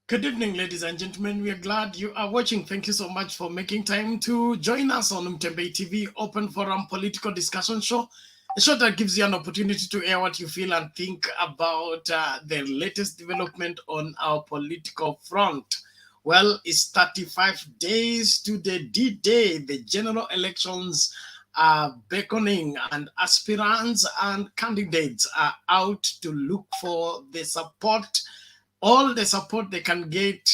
Good evening, ladies and gentlemen. We are glad you are watching. Thank you so much for making time to join us on Mtembe TV Open Forum Political Discussion Show, a show that gives you an opportunity to air what you feel and think about the latest development on our political front. Well, it's 35 days to the D-Day. The general elections are beckoning, and aspirants and candidates are out to look for the support, all the support they can get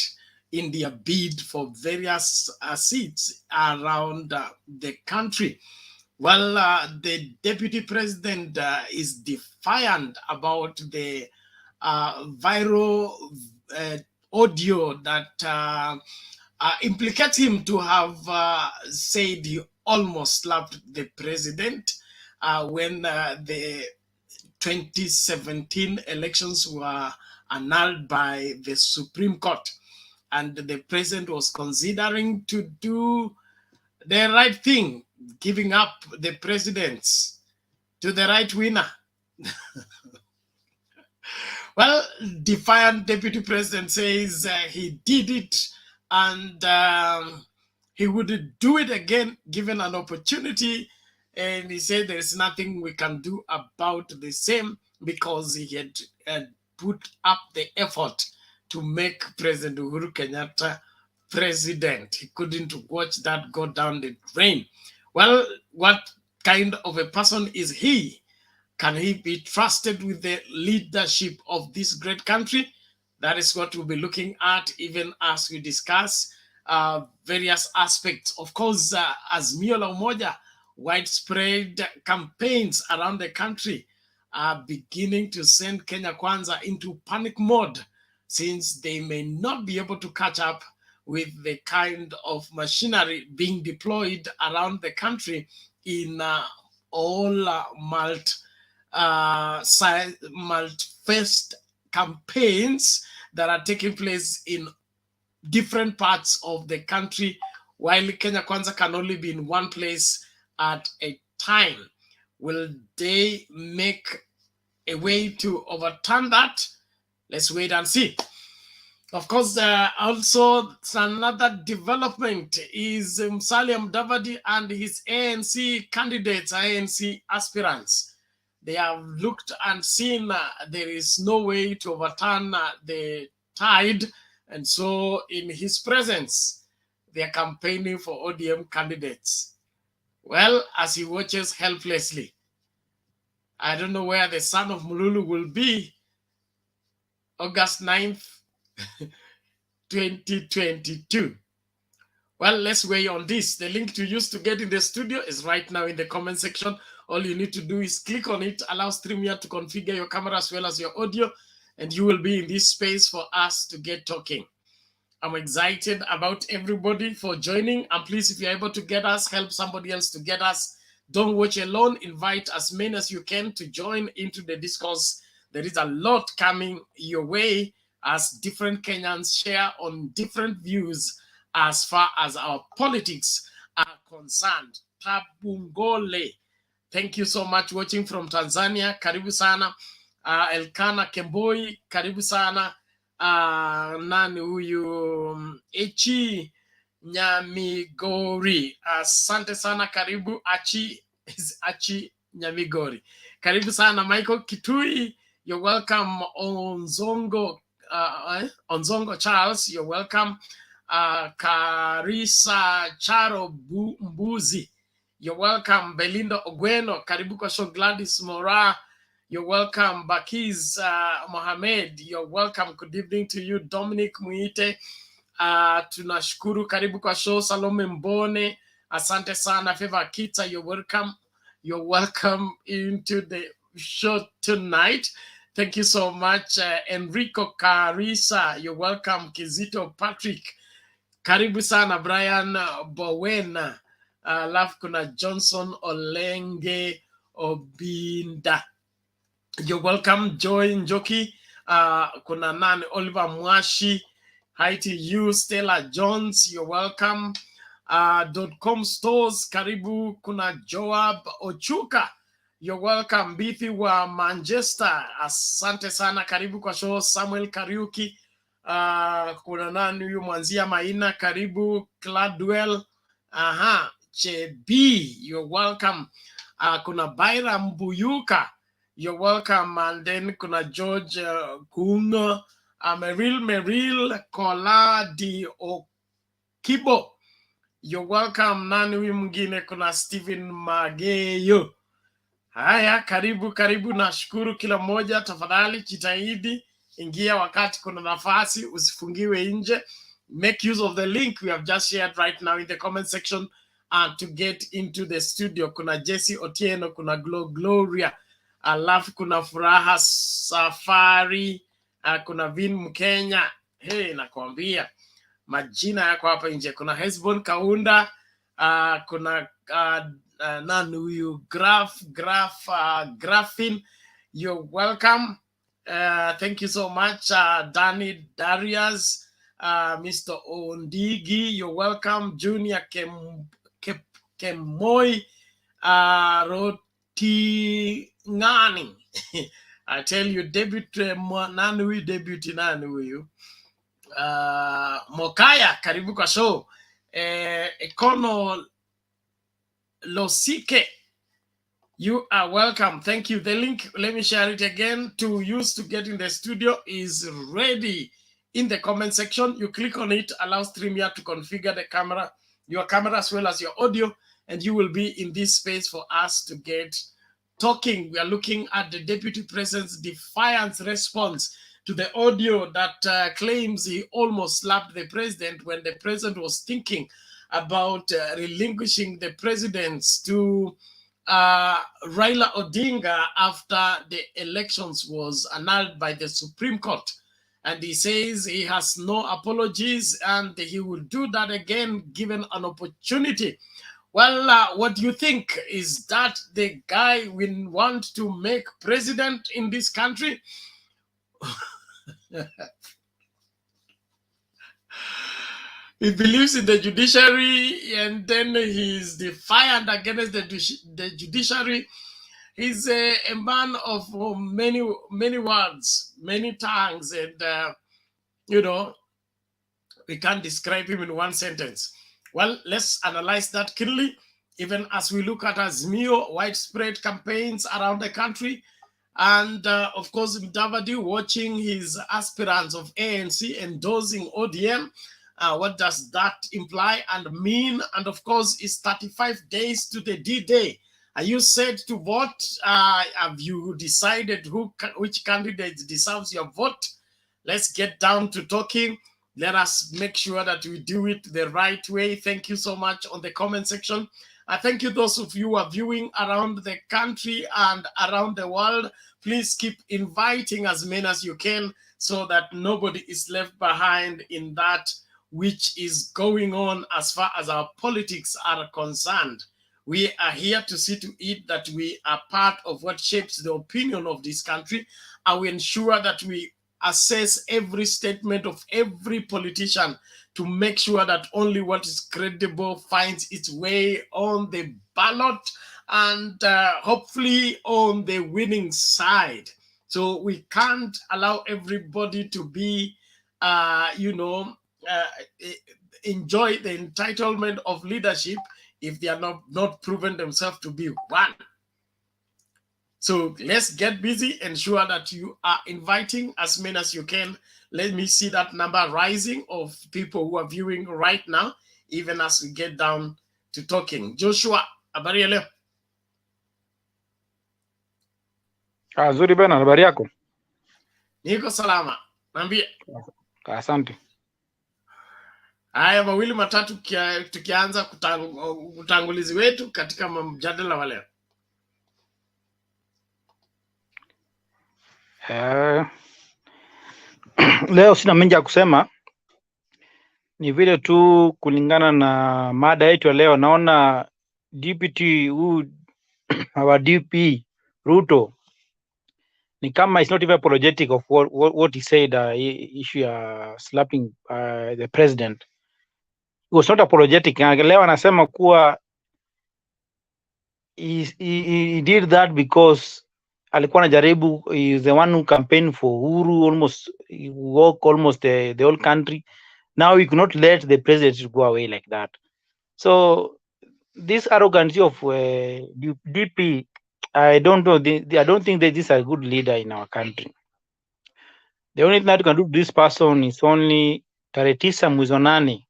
in their bid for various seats around the country. Well, the deputy president is defiant about the viral uh, audio that implicates him to have said he almost slapped the president when the 2017 elections were annulled by the Supreme Court, and the president was considering to do the right thing, giving up the presidents to the right winner. Well, Defiant Deputy President says he did it, and he would do it again given an opportunity. And he said there's nothing we can do about the same because he had put up the effort to make President Uhuru Kenyatta president. He couldn't watch that go down the drain. Well, what kind of a person is he? Can he be trusted with the leadership of this great country? That is what we'll be looking at even as we discuss various aspects. Of course, AZIMIO la UMOJA, widespread campaigns around the country are beginning to send Kenya Kwanza into panic mode, since they may not be able to catch up with the kind of machinery being deployed around the country in all multi-faced campaigns that are taking place in different parts of the country, while Kenya Kwanza can only be in one place at a time. Will they make a way to overturn that? Let's wait and see. Of course, also another development is Musalia MUDAVADI and his ANC candidates, ANC aspirants. They have looked and seen there is no way to overturn the tide, and so in his presence, they are campaigning for ODM candidates. Well, as he watches helplessly, I don't know where the son of Mululu will be August 9th, 2022. Well, let's weigh on this. The link to use to get in the studio is right now in the comment section. All you need to do is click on it, allow StreamYard to configure your camera as well as your audio, and you will be in this space for us to get talking. I'm excited about everybody for joining. And please, if you're able to get us, help somebody else to get us. Don't watch alone. Invite as many as you can to join into the discourse. There is a lot coming your way as different Kenyans share on different views as far as our politics are concerned. Tabungole. Thank you so much watching from Tanzania. Karibu sana. Elkana Kemboi, karibu sana. Nani huyu Echi Nyamigori, asante sana, karibu. Achi Nyamigori, karibu sana. Michael Kitui, you're welcome. Onzongo Charles, you're welcome. Karisa Charo Mbuzi, you're welcome. Belinda Ogweno, karibu kwa show. Gladys Mora, you're welcome. Bakiz Mohamed, you're welcome. Good evening to you. Dominic Muite, tunashukuru, karibu kwa show. Salome Mbone, asante sana. Favor Kita, you're welcome. You're welcome into the show tonight. Thank you so much. Enrico Carissa, you're welcome. Kizito Patrick, karibu sana. Brian Bowena, alafu kuna Johnson Olenge Obinda, you're welcome. Joy Njoki, kuna nani, Oliver Mwashi, hi to you. Stella Jones, you're welcome. .com stores, karibu. Kuna Joab Ochuka, you're welcome. Bithi wa Manchester, asante sana, karibu kwa show. Samuel Kariuki, Kuna nani huyu Mwanzia Maina, karibu. Cladwell, Chebi, you're welcome. Kuna Baira Mbuyuka, you're welcome. And then kuna George Kungo, Meril Kola Di Okibo, you're welcome. Nani huyu mwingine? Kuna Stephen Mageyo. Haya, karibu. Nashukuru kila mmoja. Tafadhali jitahidi, ingia wakati kuna nafasi, usifungiwe nje. Make use of the link we have just shared right now in the comment section to get into the studio. Kuna Jesse Otieno, kuna Gloria, alafu kuna Furaha Safari, kuna Vin Mkenya. Hey, nakwambia majina yako hapa nje. Kuna Hesbon Kaunda, kuna nani huyu Grafin, you're welcome. Thank you so much. Danny Darius, Mr. Ondigi, you're welcome. Junior Kemoi, Roti Ngani. I tell you, debut nani huyu Mokaya, karibu kwa show. Ekono Losike, you are welcome. Thank you. The link, let me share it again, to use to get in the studio is ready in the comment section. You click on it, allow StreamYard to configure the camera, your camera as well as your audio, and you will be in this space for us to get talking. We are looking at the Deputy President's defiance response to the audio that claims he almost slapped the president when the president was thinking about relinquishing the presidency to Raila Odinga after the elections was annulled by the Supreme Court. And he says he has no apologies and he will do that again given an opportunity. Well, what do you think? Is that the guy we want to make president in this country? He believes in the judiciary, and then he's defiant against the judiciary. He's a man of many words, many tongues, and we can't describe him in one sentence. Well, let's analyze that keenly, even as we look at AZIMIO widespread campaigns around the country. And of course, MUDAVADI watching his aspirants of ANC endorsing ODM. What does that imply and mean? And of course, it's 35 days to the D-Day. Are you set to vote? Have you decided which candidate deserves your vote? Let's get down to talking. Let us make sure that we do it the right way. Thank you so much on the comment section. Thank you, those of you who are viewing around the country and around the world. Please keep inviting as many as you can so that nobody is left behind in that which is going on as far as our politics are concerned. We are here to see to it that we are part of what shapes the opinion of this country, and we ensure that we assess every statement of every politician to make sure that only what is credible finds its way on the ballot and hopefully on the winning side. So we can't allow everybody to be, enjoy the entitlement of leadership if they are not proven themselves to be one. So let's get busy, ensure that you are inviting as many as you can. Let me see that number rising of people who are viewing right now, even as we get down to talking. Joshua, habari ya leo? Nzuri bana, habari yako? Niko salama. Niambie. Asante. Haya, mawili matatu tukianza utangulizi wetu katika mjadala wa leo. Leo sina mengi ya kusema, ni vile tu kulingana na mada yetu ya leo. Naona deputy our DP Ruto ni kama is not even apologetic of what he said, issue slapping the president. He was not apologetic. Leo anasema kuwa he did that because alikuwa anajaribu, is the one who campaigned for Uhuru, almost he walk almost the whole country. Now you cannot let the president go away like that. So this arrogancy of DP, I don't know. I don't think that this is a good leader in our country. The only thing that you can do to this person is only tarehe 9 mwezi wa 8,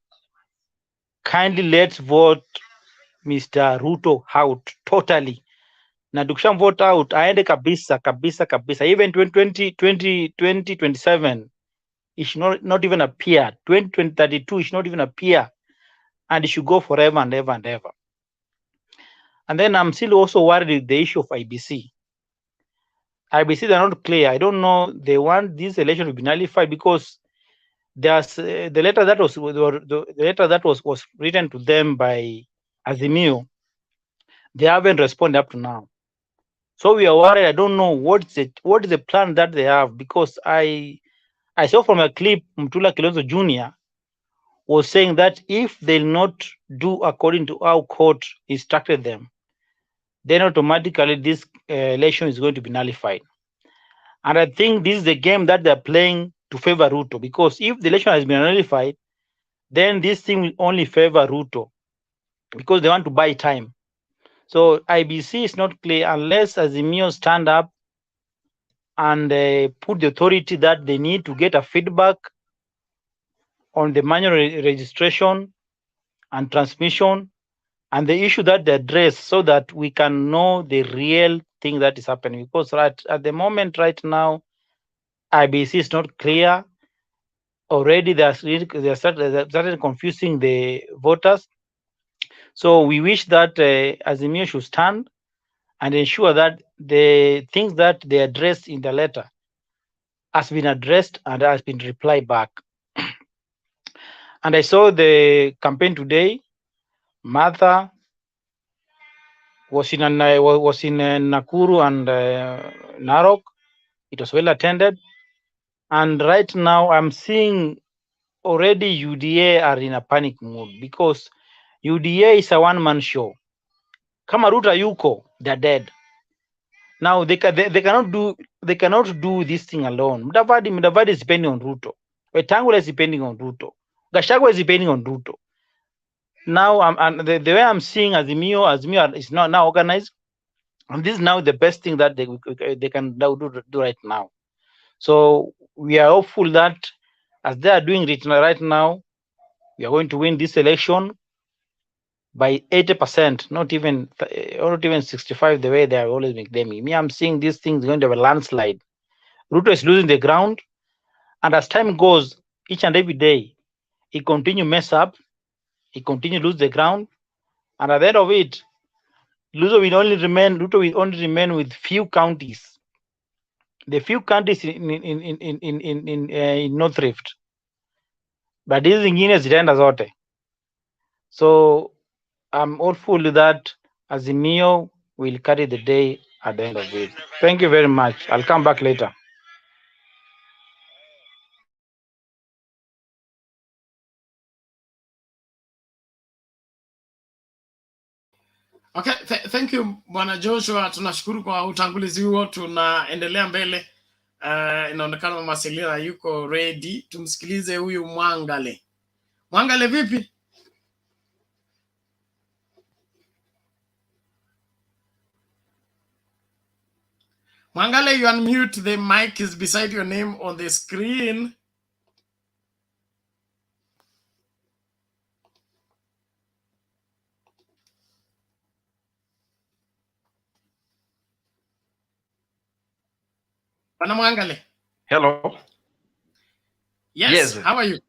kindly let's vote Mr. Ruto out totally, na tukishamvote out aende kabisa kabisa kabisa. Even 2027 it should not even appear. 2032 it should not even appear, and it should go forever and ever and ever. And then I'm still also worried with the issue of IBC. IBC, they're not clear. I don't know. They want this election to be nullified because there's the letter that was written to them by AZIMIO. They haven't responded up to now. So we are worried. I don't know what is the plan that they have, because I saw from a clip Mtula Kilonzo Jr. was saying that if they'll not do according to how court instructed them, then automatically this election is going to be nullified. And I think this is the game that they're playing to favor Ruto, because if the election has been nullified, then this thing will only favor Ruto because they want to buy time. So IBC is not clear unless AZIMIO stand up and put the authority that they need to get a feedback on the manual registration and transmission and the issue that they address, so that we can know the real thing that is happening. Because right at the moment, right now, IBC is not clear. Already they started confusing the voters. So we wish that AZIMIO should stand and ensure that the things that they addressed in the letter has been addressed and has been replied back. And I saw the campaign today. Martha was in Nakuru and Narok. It was well attended. And right now I'm seeing already UDA are in a panic mood, because UDA is a one-man show. Kama Ruto yuko, they're dead. Now they cannot do this thing alone. Mudavadi is depending on Ruto. Wetangula is depending on Ruto. Gachagua is depending on Ruto. Now the way I'm seeing AZIMIO is not now organized, and this is now the best thing that they can do right now. So we are hopeful that as they are doing it right now, we are going to win this election by 80%, not even 65, the way they are always make them. Me, I'm seeing these things going to have a landslide. Ruto is losing the ground, and as time goes, each and every day, he continue mess up, he continue lose the ground, and at the end of it, Ruto will only remain with few counties. The few counties in North Rift, but hizi zingine zitaenda zote. So I'm hopeful that AZIMIO will carry the day at the end of it. Thank you very much. I'll come back later. Okay, thank you Bwana Joshua, tunashukuru kwa utangulizi huo. Tunaendelea mbele. Inaonekana Mama Selina yuko ready. Tumsikilize huyu Mwangale. Mwangale vipi? Mwangale, you unmute. The mic is beside your name on the screen. Bwana Mwangale. Hello. Yes. How are you?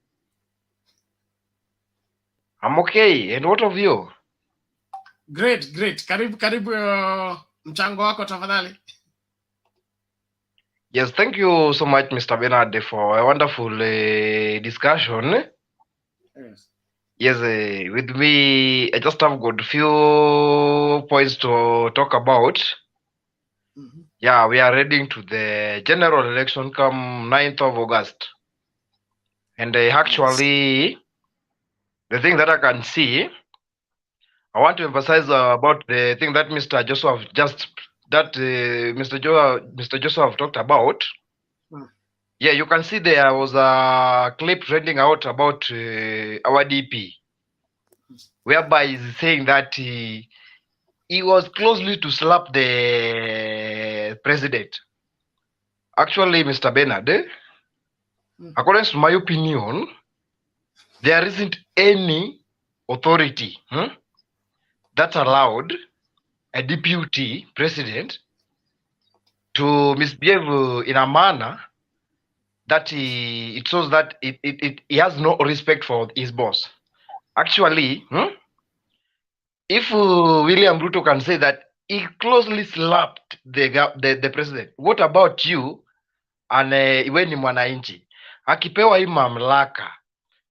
I'm okay. And what of you? Great. Karibu mchango wako tafadhali. Yes, thank you so much, Mr. Bernard, for a wonderful discussion. Yes, with me, I just have got a few points to talk about. Yeah, we are heading to the general election come 9th of August. And actually, the thing that I can see, I want to emphasize about the thing that Mr. Joseph just that Mr. Joseph talked about, yeah, you can see there was a clip trending out about our DP, whereby he's saying that he was closely to slap the president. Actually, Mr. Bernard, according to my opinion, there isn't any authority that allowed a deputy president to misbehave in a manner that it shows that he has no respect for his boss. Actually, if William Ruto can say that he closely slapped the president, what about you and iwe ni mwananchi akipewa hii mamlaka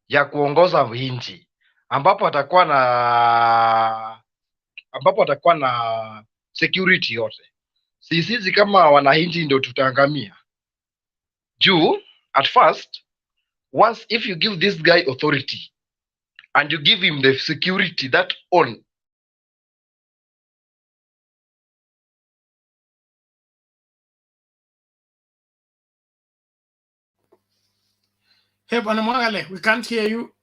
ya kuongoza nchi ambapo atakuwa na security yote, sisi kama wananchi ndio tutaangamia juu. At first, once if you give this guy authority and you give him the security that on Hey, Bwana Mwangale, we can't hear you.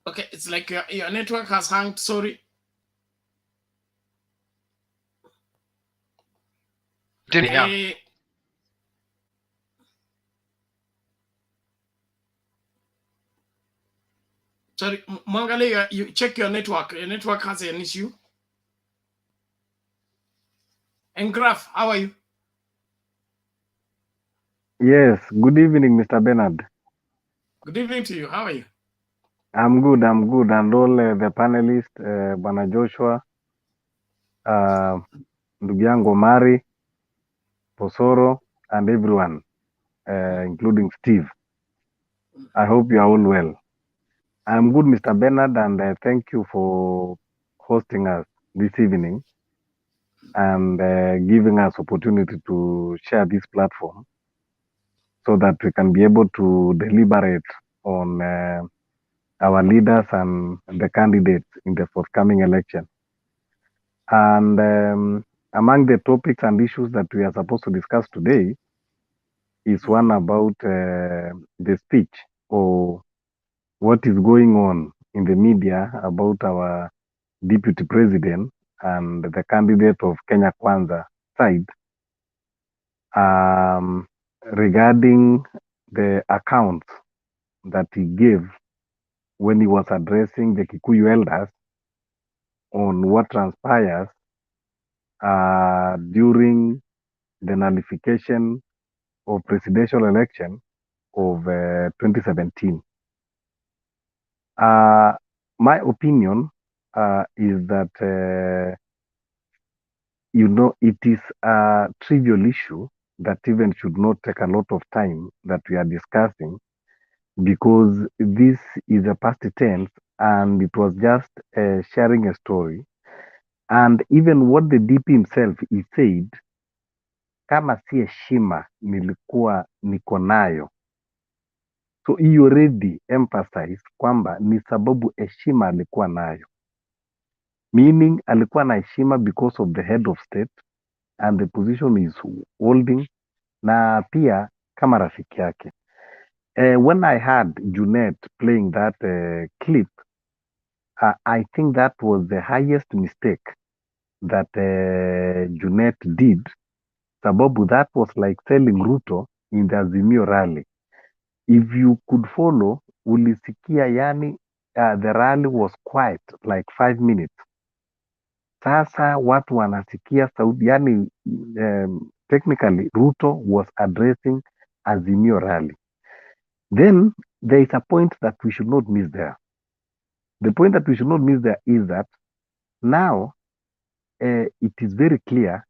Okay, it's like your network has hung. Sorry. yeah. Sorry, Mwangale, you check your network. Your network has an issue. And Graf, how are you? Yes, good evening, Mr. Bernard. Good evening to you. How are you? I'm good. And all the panelists, Bwana Joshua, ndugu yangu Mari, Posoro, and everyone, including Steve. I hope you are all well. I'm good, Mr. Bernard, and thank you for hosting us this evening and giving us opportunity to share this platform so that we can be able to deliberate on our leaders and the candidates in the forthcoming election. And among the topics and issues that we are supposed to discuss today is one about the speech or what is going on in the media about our deputy president and the candidate of Kenya Kwanza side regarding the accounts that he gave when he was addressing the Kikuyu elders on what transpires during the nullification of presidential election of 2017. My opinion is that, it is a trivial issue that even should not take a lot of time that we are discussing, because this is a past tense and it was just sharing a story. And even what the DP himself he said, kama si heshima nilikuwa niko nayo. So he already emphasized kwamba ni sababu heshima alikuwa nayo, meaning alikuwa na heshima because of the head of state and the position is holding, na pia kama rafiki yake. When I heard Junet playing that clip, I think that was the highest mistake that Junet did, sababu that was like telling Ruto in the AZIMIO rally. If you could follow, ulisikia yani, the rally was quiet like 5 minutes. Sasa watu wanasikia sauti, yani technically Ruto was addressing AZIMIO rally. Then there is a point that we should not miss there. The point that we should not miss there is that now it is very clear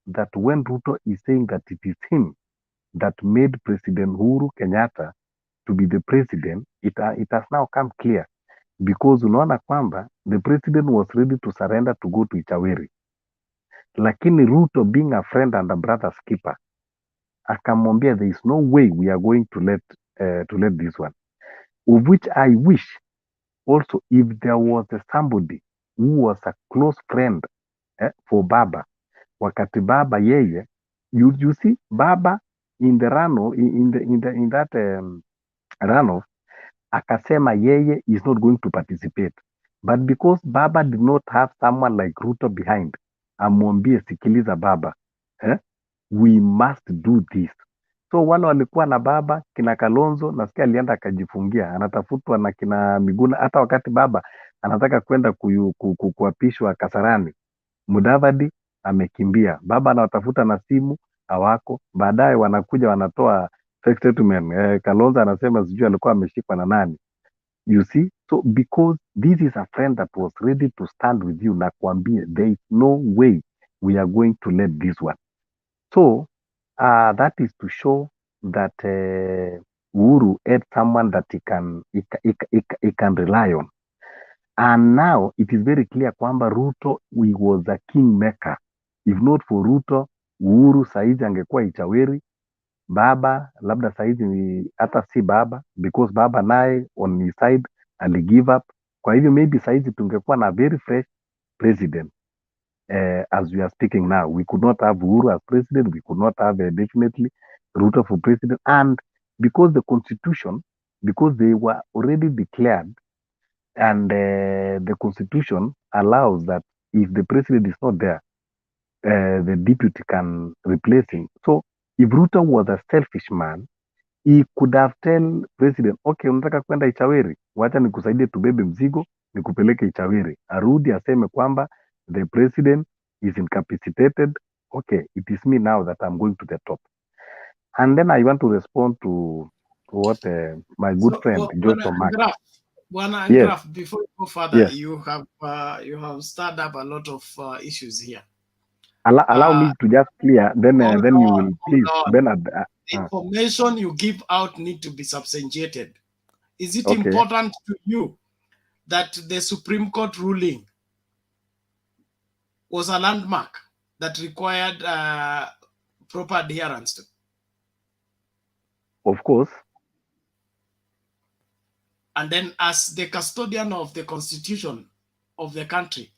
that when Ruto is saying that it is him that made President Uhuru Kenyatta to be the president, it has now come clear, because unaona kwamba the president was ready to surrender to go to Ichaweri, lakini Ruto, being a friend and a brother's keeper, akamwambia there is no way we are going to let this one, of which I wish also if there was somebody who was a close friend for Baba. Wakati Baba yeye, you see Baba in the runoff, in that runoff, akasema yeye is not going to participate, but because Baba did not have someone like Ruto behind, amwambie sikiliza Baba, we must do this. So wale walikuwa na Baba, kina Kalonzo nasikia alienda akajifungia, anatafutwa na kina Miguna. Hata wakati Baba anataka kwenda kuapishwa Kasarani, Mudavadi amekimbia, Baba anawatafuta na simu hawako. Baadaye wanakuja wanatoa fake statement. Kalonzo anasema sijui alikuwa ameshikwa na nani. You see, so because this is a friend that was ready to stand with you, na kuambia there is no way we are going to let this one. So that is to show that Uhuru had someone that he can rely on. And now it is very clear kwamba Ruto he was a kingmaker. If not for Ruto, Uhuru saizi angekuwa Ichaweri. Baba labda saizi ni hata si Baba, because Baba naye on his side ali give up. Kwa hivyo maybe saizi tungekuwa na very fresh president. As we are speaking now, we could not have Uhuru as president. We could not have definitely Ruto for president. And because the constitution, because they were already declared, and the constitution allows that if the president is not there, the deputy can replace him. So if Ruto was a selfish man, he could have tell president, okay, unataka kwenda Ichaweri, wacha nikusaidie tubebe mzigo, nikupeleke Ichaweri. Arudi aseme kwamba the president is incapacitated. Okay, it is me now that I'm going to the top. And then I want to respond to what my good friend Joshua Mark. Yes. Before you go further, yes. you have stirred up a lot of issues here. Allow me to just clear, then you will please. Bernard, the information you give out need to be substantiated. Is it important to you that the Supreme Court ruling was a landmark that required proper adherence to? Of course. And then as the custodian of the constitution of the country,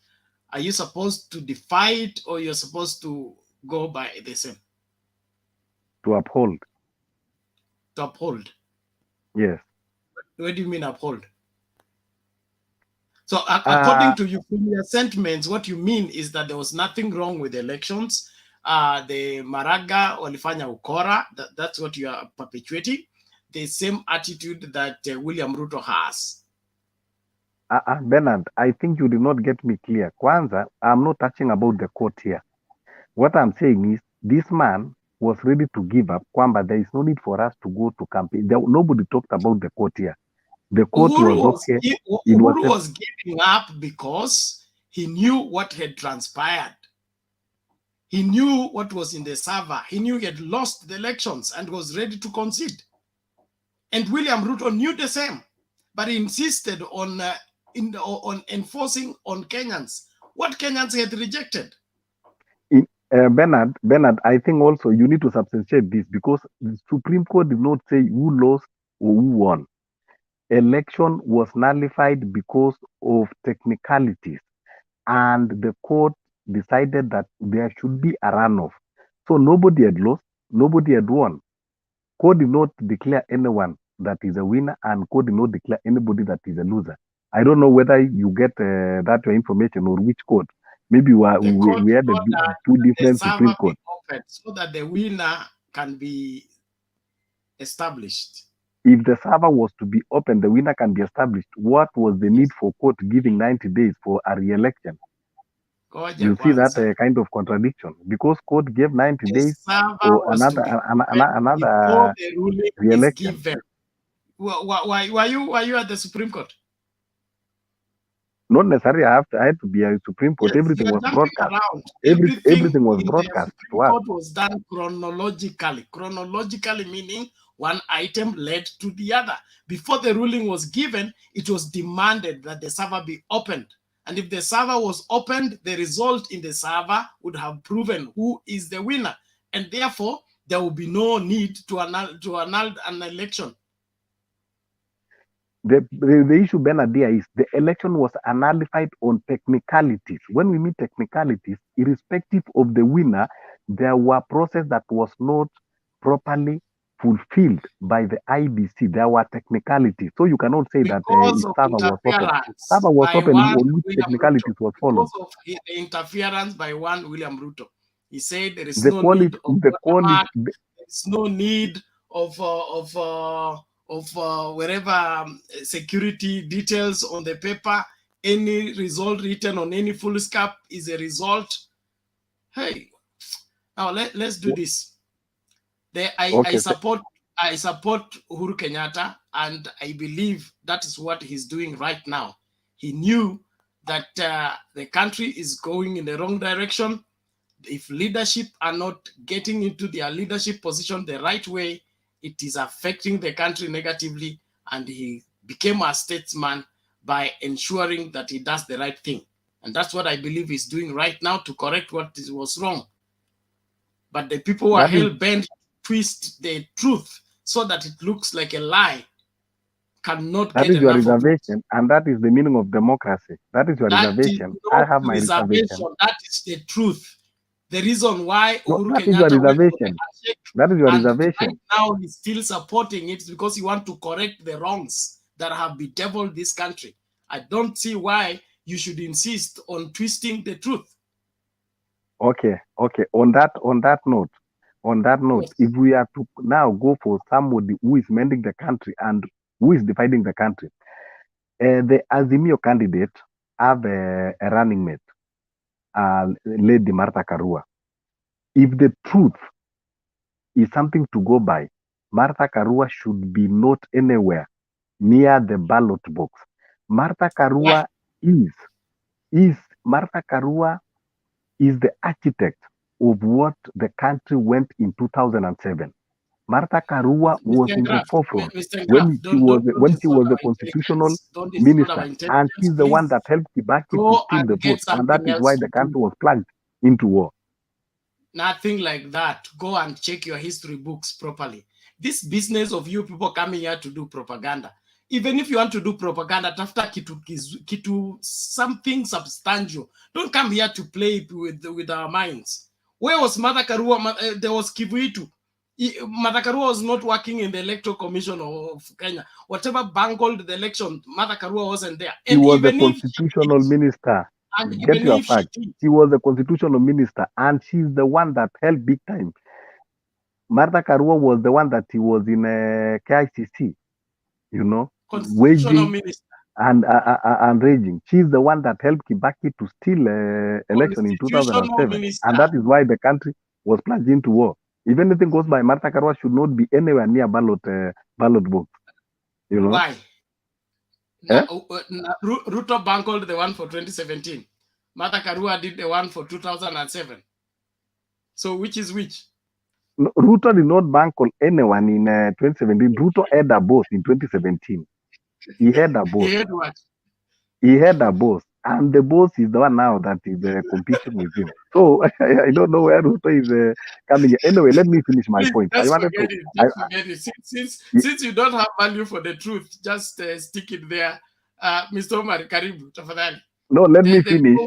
are you supposed to defy it, or you're supposed to go by the same? To uphold. To uphold? Yes. What do you mean uphold? So according to you, from your sentiments, what you mean is that there was nothing wrong with the elections. The Maraga walifanya ukora, that's what you are perpetuating. The same attitude that William Ruto has. Bernard, I think you did not get me clear. Kwanza, I'm not touching about the court here. What I'm saying is, this man was ready to give up. Kwamba, there is no need for us to go to campaign. Nobody talked about the court here. The court Uhuru was giving up because he knew what had transpired. He knew what was in the server. He knew he had lost the elections and was ready to concede. And William Ruto knew the same, but he insisted on enforcing on Kenyans what Kenyans had rejected. Bernard, I think also you need to substantiate this, because the Supreme Court did not say who lost or who won. Election was nullified because of technicalities, and the court decided that there should be a runoff. So nobody had lost, nobody had won. Court did not declare anyone that is a winner, and court did not declare anybody that is a loser. I don't know whether you get that information or which court. Maybe we had two different Supreme Court. So that the winner can be established. If the server was to be open, the winner can be established. What was the need for court giving 90 days for a re-election? You see that kind of contradiction, because court gave 90 days for another the ruling re-election. Is given. Were you at the Supreme Court? Not necessarily. I had to be a Supreme Court. Yes, everything was broadcast. Everything was broadcast. The Supreme Court was done chronologically. Chronologically meaning one item led to the other. Before the ruling was given, it was demanded that the server be opened. And if the server was opened, the result in the server would have proven who is the winner. And therefore, there will be no need to annul an election. The issue, Benadia, is the election was nullified on technicalities. When we mean technicalities, irrespective of the winner, there were process that was not properly fulfilled by the IBC. There were technicalities. So you cannot say that Because of Sava was open. interference Sava was by open one on which William Ruto. technicalities was followed. Because of the interference by one William Ruto. He said there is The no quality, need of the quality, watermark. There is no need of wherever security details on the paper. Any result written on any foolscap is a result. Hey, now let's do this. I support Uhuru Kenyatta, and I believe that is what he's doing right now. He knew that the country is going in the wrong direction. If leadership are not getting into their leadership position the right way, it is affecting the country negatively, and he became a statesman by ensuring that he does the right thing. And that's what I believe he's doing right now to correct what was wrong. But the people who are hell-bent to twist the truth so that it looks like a lie cannot get enough of it. That is your reservation, and that is the meaning of democracy. That is your reservation. I have my reservation. That is the truth. The reason why Uhuru that is your Kenyatta reservation. That is your reservation. Right now he's still supporting it because he wants to correct the wrongs that have bedeviled this country. I don't see why you should insist on twisting the truth. Okay. On that note, yes. If we are to now go for somebody who is mending the country and who is dividing the country, the AZIMIO candidate have a running mate, Lady Martha Karua. If the truth is something to go by, Martha Karua should be not anywhere near the ballot box. Martha Karua Martha Karua is the architect of what the country went in 2007. Martha Karua was in the forefront when she was the constitutional minister, and she's the one that helped Kibaki to steal the vote, and that is why the country was plunged into war. Nothing like that. Go and check your history books properly. This business of you people coming here to do propaganda, even if you want to do propaganda, after kitu something substantial. Don't come here to play with our minds. Where was Martha Karua? There was Kivuitu. Martha Karua was not working in the Electoral Commission of Kenya. Whatever bungled the election, Martha Karua wasn't there. He was the constitutional minister. Get your fact. She was the constitutional minister, and she's the one that helped big time. Martha Karua was the one that he was in KICC, constitutional minister. And raging. She's the one that helped Kibaki to steal election in 2007. Minister. And that is why the country was plunged into war. If anything goes by, Martha Karua should not be anywhere near ballot box. Why? Ruto bungled the one for 2017. Martha Karua did the one for 2007. So which is which? No, Ruto did not bungle anyone in 2017. Ruto had a boss in 2017. He had a boss. He had what? He had a boss. And the boss is the one now that is competing with him. So I don't know where Ruto is coming. Anyway, let me finish my point. Forget it. Since you don't have value for the truth, just stick it there. Mr. Omar, Karibu, tafadhali. No, let me finish.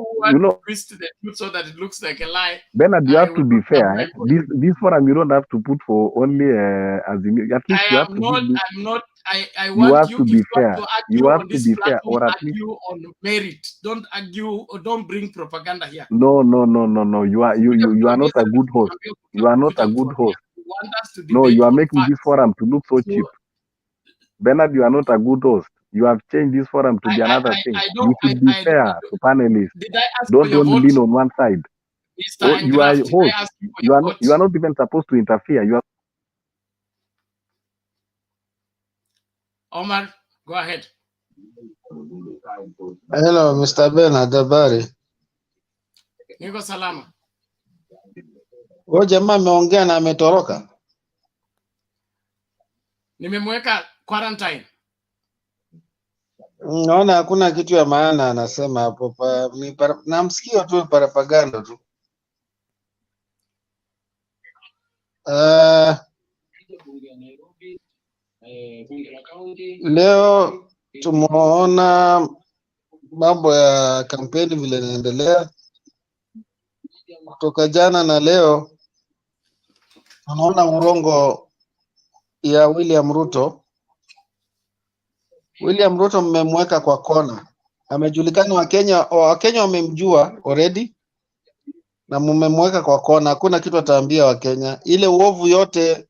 Twist the truth so that it looks like a lie. Bernard, you have to be fair. This forum you don't have to put for only AZIMIO. At least you have to want you to be fair. You have to be fair, or at least on merit. Don't argue or don't bring propaganda here. No. You are not a good host. You are not a good host. No, you are making this forum to look so cheap. Bernard, you are not a good host. You have changed this forum to be another thing. You should be fair to panelists. Don't only lean on one side. You are a host. You are not even supposed to interfere. You are. Omar, go ahead. Hello, Mr. Bernard Dabari. Niko salama. Huyo jamaa ameongea na ametoroka. Nimemweka quarantine. Naona hakuna kitu ya maana anasema hapo. Namsikia tu propaganda tu. Leo tumeona mambo ya kampeni vile inaendelea kutoka jana na leo. Tunaona urongo ya William Ruto. William Ruto mmemweka kwa kona, amejulikana, Wakenya wamemjua already na mmemweka kwa kona. Hakuna kitu ataambia Wakenya. Ile uovu yote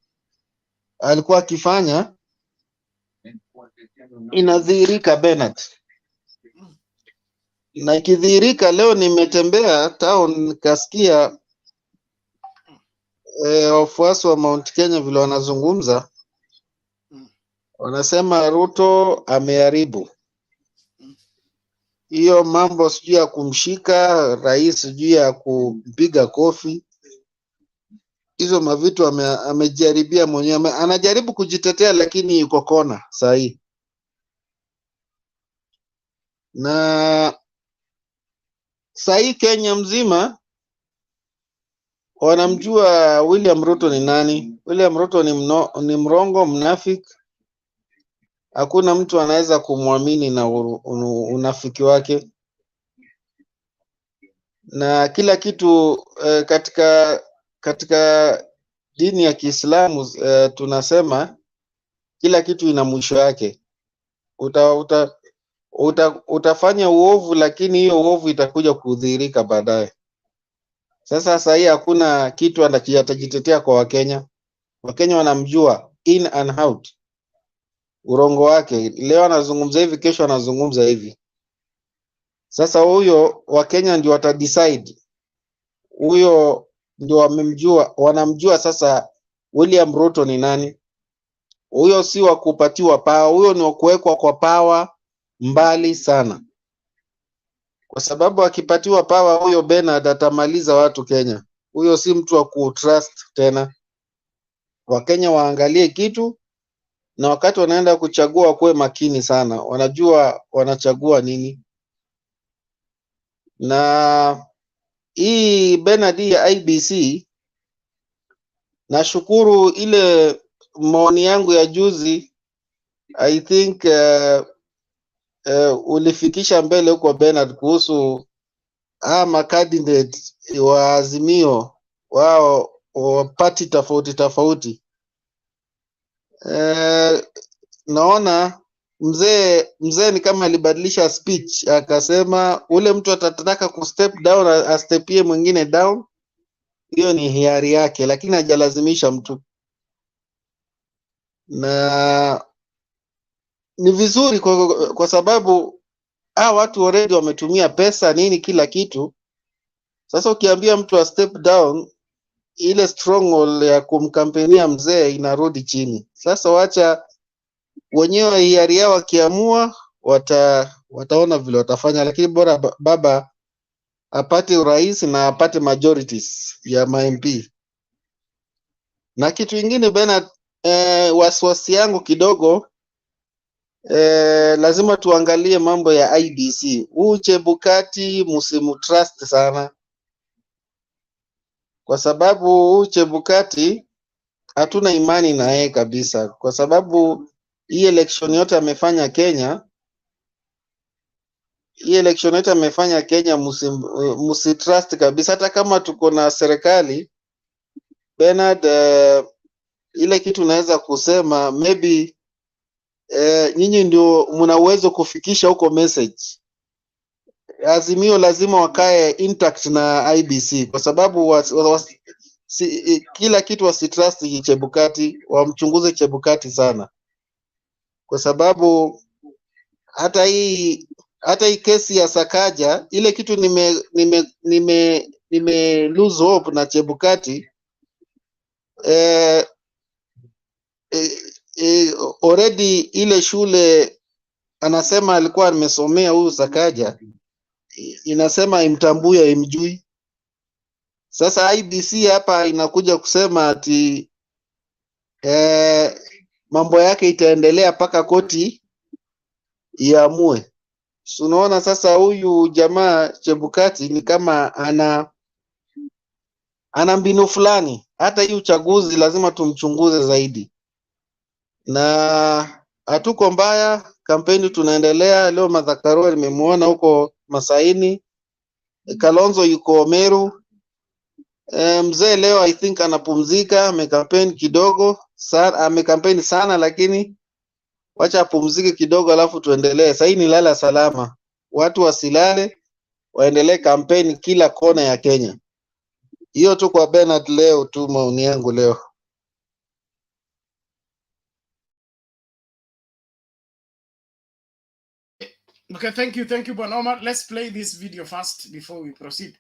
alikuwa akifanya inadhihirika, Bernard, na ikidhihirika leo. Nimetembea town nikasikia wafuasi wa Mount Kenya vile wanazungumza, wanasema Ruto ameharibu hiyo mambo, sijui ya kumshika rais, sijui ya kumpiga kofi. Hizo mavitu amejaribia mwenyewe, anajaribu kujitetea, lakini yuko kona sahi. Na sahi Kenya mzima wanamjua William Ruto ni nani. William Ruto ni mrongo, mnafiki. Hakuna mtu anaweza kumwamini na unafiki wake, na kila kitu katika dini ya Kiislamu tunasema kila kitu ina mwisho yake. Utafanya uovu, lakini hiyo uovu itakuja kudhihirika baadaye. Sasa hii hakuna kitu atajitetea kwa Wakenya. Wakenya wanamjua in and out, urongo wake. Leo anazungumza hivi, kesho anazungumza hivi. Sasa huyo Wakenya ndio watadecide, huyo ndio wanamjua sasa William Ruto ni nani. Huyo si wa kupatiwa pawa, huyo ni wa kuwekwa kwa pawa mbali sana, kwa sababu akipatiwa pawa huyo Bernard atamaliza watu Kenya. Huyo si mtu wa kutrust tena. Wakenya waangalie kitu, na wakati wanaenda kuchagua kuwe makini sana, wanajua wanachagua nini. Na hii Bernard ya IBC, nashukuru ile maoni yangu ya juzi, I think ulifikisha mbele huko Bernard, kuhusu candidate wa AZIMIO wao wa party tofauti. Naona mzee ni kama alibadilisha speech, akasema ule mtu atataka kustep down astepie mwingine down, hiyo ni hiari yake, lakini hajalazimisha mtu. Na ni vizuri kwa sababu watu already wametumia pesa nini kila kitu. Sasa ukiambia mtu a step down, ile stronghold ya kumkampenia mzee inarudi chini. Sasa wacha wenyewe hiari yao, wakiamua wataona vile watafanya, lakini bora baba apate urais na apate majorities ya MP. Na kitu ingine Bernard, wasiwasi yangu kidogo, lazima tuangalie mambo ya IBC. Huu Chebukati msimutrust sana, kwa sababu huu Chebukati hatuna imani na yeye kabisa, kwa sababu hii election yote amefanya Kenya, msitrust kabisa. Hata kama tuko na serikali Bernard, ile kitu naweza kusema maybe nyinyi ndio mna uwezo kufikisha huko message. AZIMIO lazima wakae intact na IBC, kwa sababu kila kitu wasitrust Chebukati, wamchunguze Chebukati sana, kwa sababu hata hii kesi ya Sakaja, ile kitu nime lose hope na Chebukati. Already ile shule anasema alikuwa amesomea huyu Sakaja, inasema imtambue imjui. Sasa IBC hapa inakuja kusema ati mambo yake itaendelea mpaka koti iamue. Unaona sasa huyu jamaa Chebukati ni kama ana mbinu fulani. Hata hii uchaguzi lazima tumchunguze zaidi, na hatuko mbaya, kampeni tunaendelea. Leo Martha Karua nimemuona huko Masaini, Kalonzo yuko Meru. Mzee leo I think anapumzika, amekampeni kidogo sana, amekampeni sana, lakini wacha apumzike kidogo alafu tuendelee. Sasa hii ni lala salama, watu wasilale, waendelee kampeni kila kona ya Kenya. Hiyo tu kwa Bernard leo tu, maoni yangu leo. Okay, thank you, Bwana Omar. Let's play this video first before we proceed.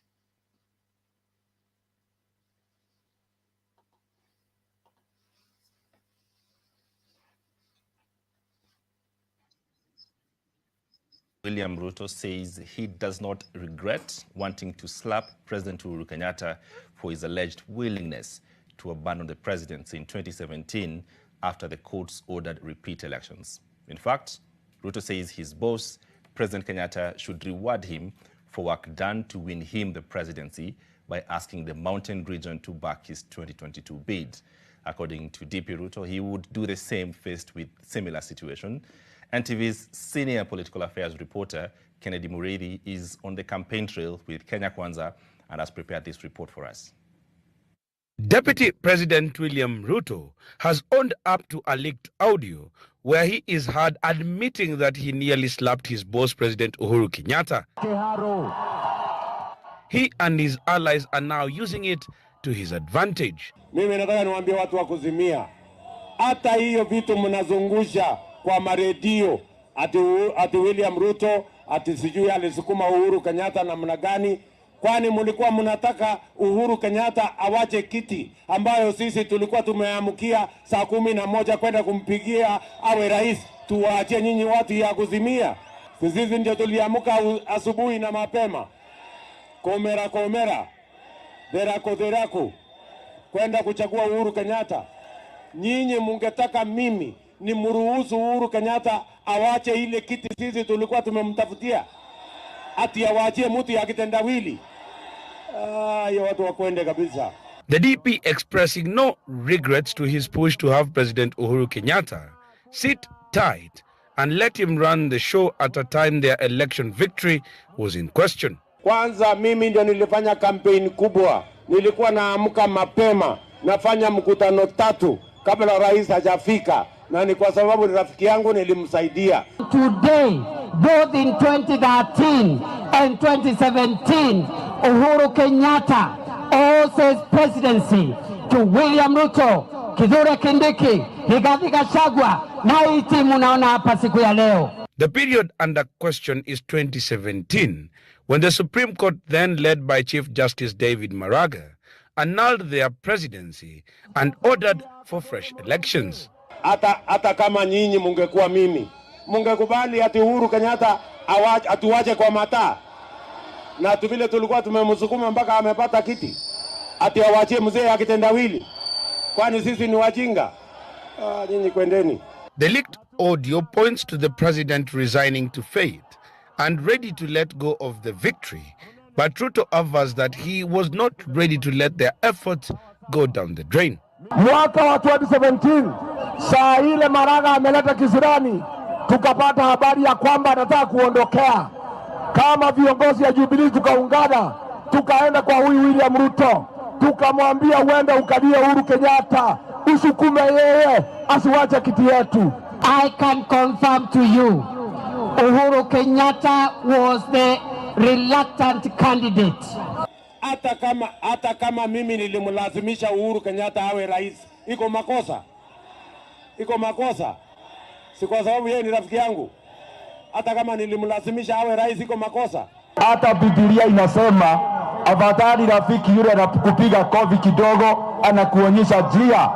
William Ruto says he does not regret wanting to slap President Uhuru Kenyatta for his alleged willingness to abandon the presidency in 2017 after the courts ordered repeat elections. In fact, Ruto says his boss, President Kenyatta, should reward him for work done to win him the presidency by asking the mountain region to back his 2022 bid. According to DP Ruto, he would do the same faced with similar situation. NTV's senior political affairs reporter, Kennedy Muredi, is on the campaign trail with Kenya Kwanza and has prepared this report for us. Deputy President William Ruto has owned up to a leaked audio where he is heard admitting that he nearly slapped his boss, President Uhuru Kenyatta. He and his allies are now using it to his advantage. Mimi nataka niwaambie watu wa kuzimia, hata hiyo vitu mnazungusha kwa maredio ati William Ruto ati sijui alisukuma Uhuru Kenyatta namna gani, kwani mlikuwa mnataka Uhuru Kenyatta awache kiti ambayo sisi tulikuwa tumeamkia saa 11 kwenda kumpigia awe rais, tuwaachie nyinyi watu ya kuzimia? Sisi ndio tuliamka asubuhi na mapema, komera derako kwenda kuchagua Uhuru Kenyatta. Nyinyi mungetaka mimi ni mruhusu Uhuru Kenyatta awache ile kiti sisi tulikuwa tumemtafutia, ati awaachie mtu ya kitendawili? Hiyo watu wakwende kabisa. The DP expressing no regrets to his push to have President Uhuru Kenyatta sit tight and let him run the show at a time their election victory was in question. Kwanza mimi ndio nilifanya campaign kubwa, nilikuwa naamka mapema, nafanya mkutano 3 kabla rais hajafika, na ni kwa sababu ni rafiki yangu nilimsaidia. Today, both in 2013 and 2017, Uhuru Kenyatta owes his presidency to William Ruto, Kithure Kindiki, Rigathi Gachagua, na hii timu unaona hapa siku ya leo. The period under question is 2017, when the Supreme Court, then led by Chief Justice David Maraga, annulled their presidency and ordered for fresh elections. Hata kama nyinyi mungekuwa mimi, mungekubali ati Uhuru Kenyatta atuwache kwa mataa, na vile tulikuwa tumemsukuma mpaka amepata kiti, ati awaachie mzee akitendawili? Kwani sisi ni wajinga? Nyinyi kwendeni. The leaked audio points to the president resigning to fate and ready to let go of the victory, but Ruto avers that he was not ready to let their efforts go down the drain. Mwaka wa 2017 saa ile Maraga ameleta kisirani, tukapata habari ya kwamba anataka kuondokea. Kama viongozi ya Jubilee tukaungana, tukaenda kwa huyu William Ruto, tukamwambia uende ukalie Uhuru Kenyatta, usukume yeye asiwache kiti yetu. I can confirm to you, Uhuru Kenyatta was the reluctant candidate. Hata kama mimi nilimlazimisha Uhuru Kenyatta awe rais, iko makosa? Iko makosa? Si kwa sababu yeye ni rafiki yangu. Hata kama nilimlazimisha awe rais, iko makosa? Hata Biblia inasema afadhali rafiki yule anakupiga kofi kidogo anakuonyesha njia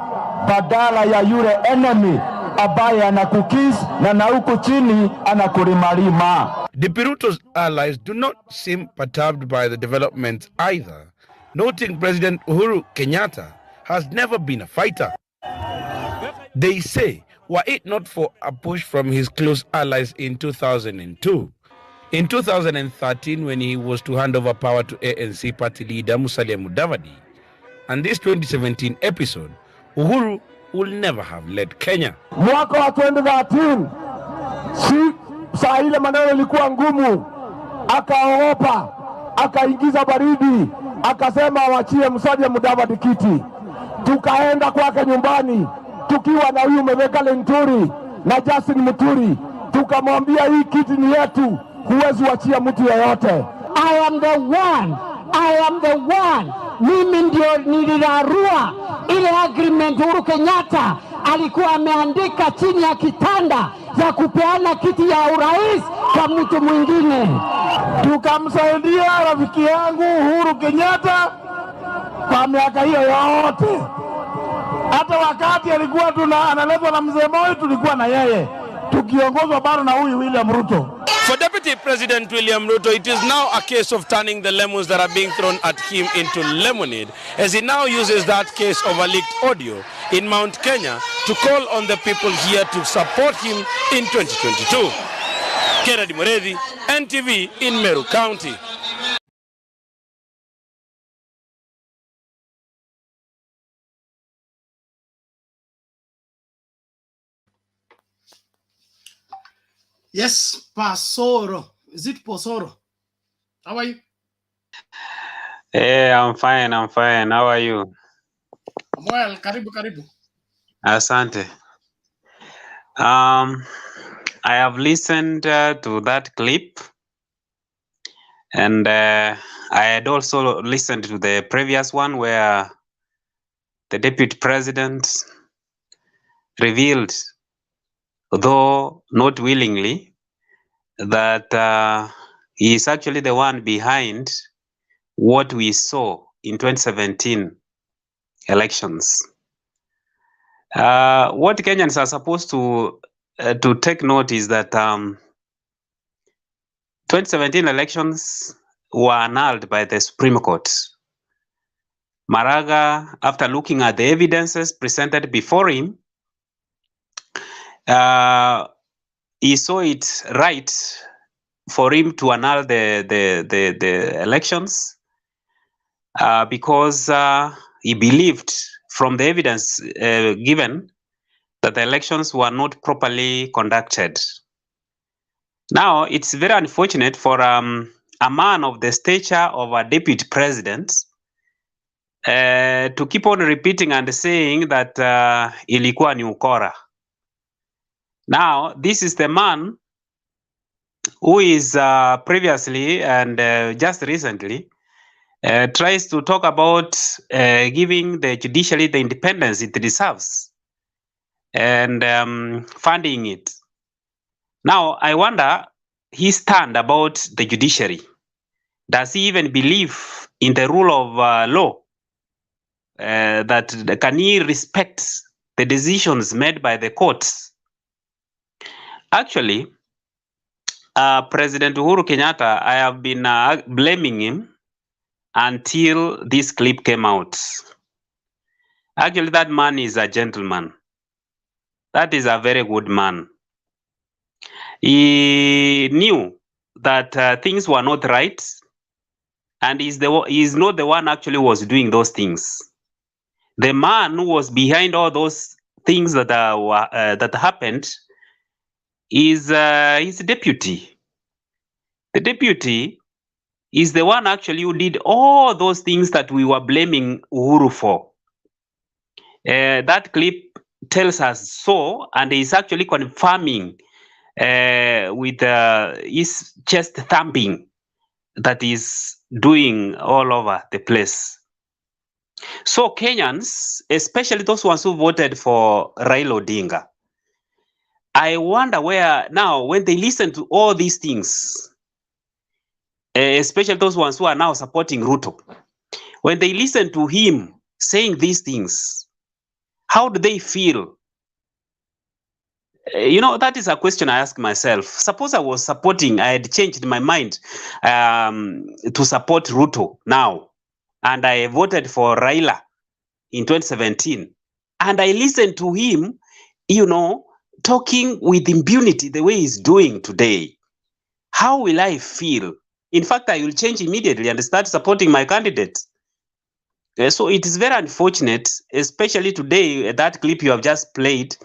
badala ya yule enemy ambaye anakukiss na huku chini anakulimalima. DP Ruto's allies do not seem perturbed by the developments either, noting President Uhuru Kenyatta has never been a fighter. They say, were it not for a push from his close allies in 2002, in 2013 when he was to hand over power to ANC party leader Musalia MUDAVADI, and this 2017 episode, Uhuru will never have led Kenya. Mwaka wa 2013 saa ile maneno ilikuwa ngumu, akaogopa, akaingiza baridi, akasema awachie Musalia Mudavadi kiti. Tukaenda kwake nyumbani tukiwa na huyu Meveka Lenturi na Justin Muturi, tukamwambia hii kiti ni yetu, huwezi wachia mtu yeyote. I am the one. Mimi ndio nilirarua ile agreement Uhuru Kenyatta alikuwa ameandika chini ya kitanda ya kupeana kiti ya urais kwa mtu mwingine. Tukamsaidia rafiki yangu Uhuru Kenyatta kwa miaka hiyo yote. Hata wakati alikuwa analetwa na mzee Moi, tulikuwa na yeye tukiongozwa bado na huyu William Ruto. For Deputy President William Ruto, it is now a case of turning the lemons that are being thrown at him into lemonade, as he now uses that case of a leaked audio in Mount Kenya to call on the people here to support him in 2022. Kennedy Muredi, NTV in Meru County. Yes, Pasoro. Is it Posoro? How are you? Hey, I'm fine. How are you? I'm well. Karibu. Asante. I have listened to that clip, and I had also listened to the previous one where the deputy president revealed, though not willingly, that he is actually the one behind what we saw in 2017 elections. What Kenyans are supposed to take note is that 2017 elections were annulled by the Supreme Court. Maraga, after looking at the evidences presented before him, he saw it right for him to annul the elections because he believed from the evidence given that the elections were not properly conducted. Now, it's very unfortunate for a man of the stature of a deputy president to keep on repeating and saying that ilikuwa ni ukora. Now, this is the man who is previously and just recently tries to talk about giving the judiciary the independence it deserves and funding it. Now, I wonder his stand about the judiciary. Does he even believe in the rule of law? That can he respect the decisions made by the courts? Actually, President Uhuru Kenyatta, I have been blaming him until this clip came out. Actually, that man is a gentleman. That is a very good man. He knew that things were not right, and he's not the one actually was doing those things. The man who was behind all those things that that happened is his deputy. The deputy is the one actually who did all those things that we were blaming Uhuru for. That clip tells us so, and is actually confirming with his chest thumping that is doing all over the place. So Kenyans, especially those ones who voted for Raila Odinga, I wonder where now, when they listen to all these things, especially those ones who are now supporting Ruto, when they listen to him saying these things, how do they feel? You know, that is a question I ask myself. Suppose I was supporting, I had changed my mind to support Ruto now, and I voted for Raila in 2017, and I listened to him, you know, talking with impunity the way he's doing today. How will I feel? In fact, I will change immediately and start supporting my candidate. So it is very unfortunate, especially today, that clip you have just played,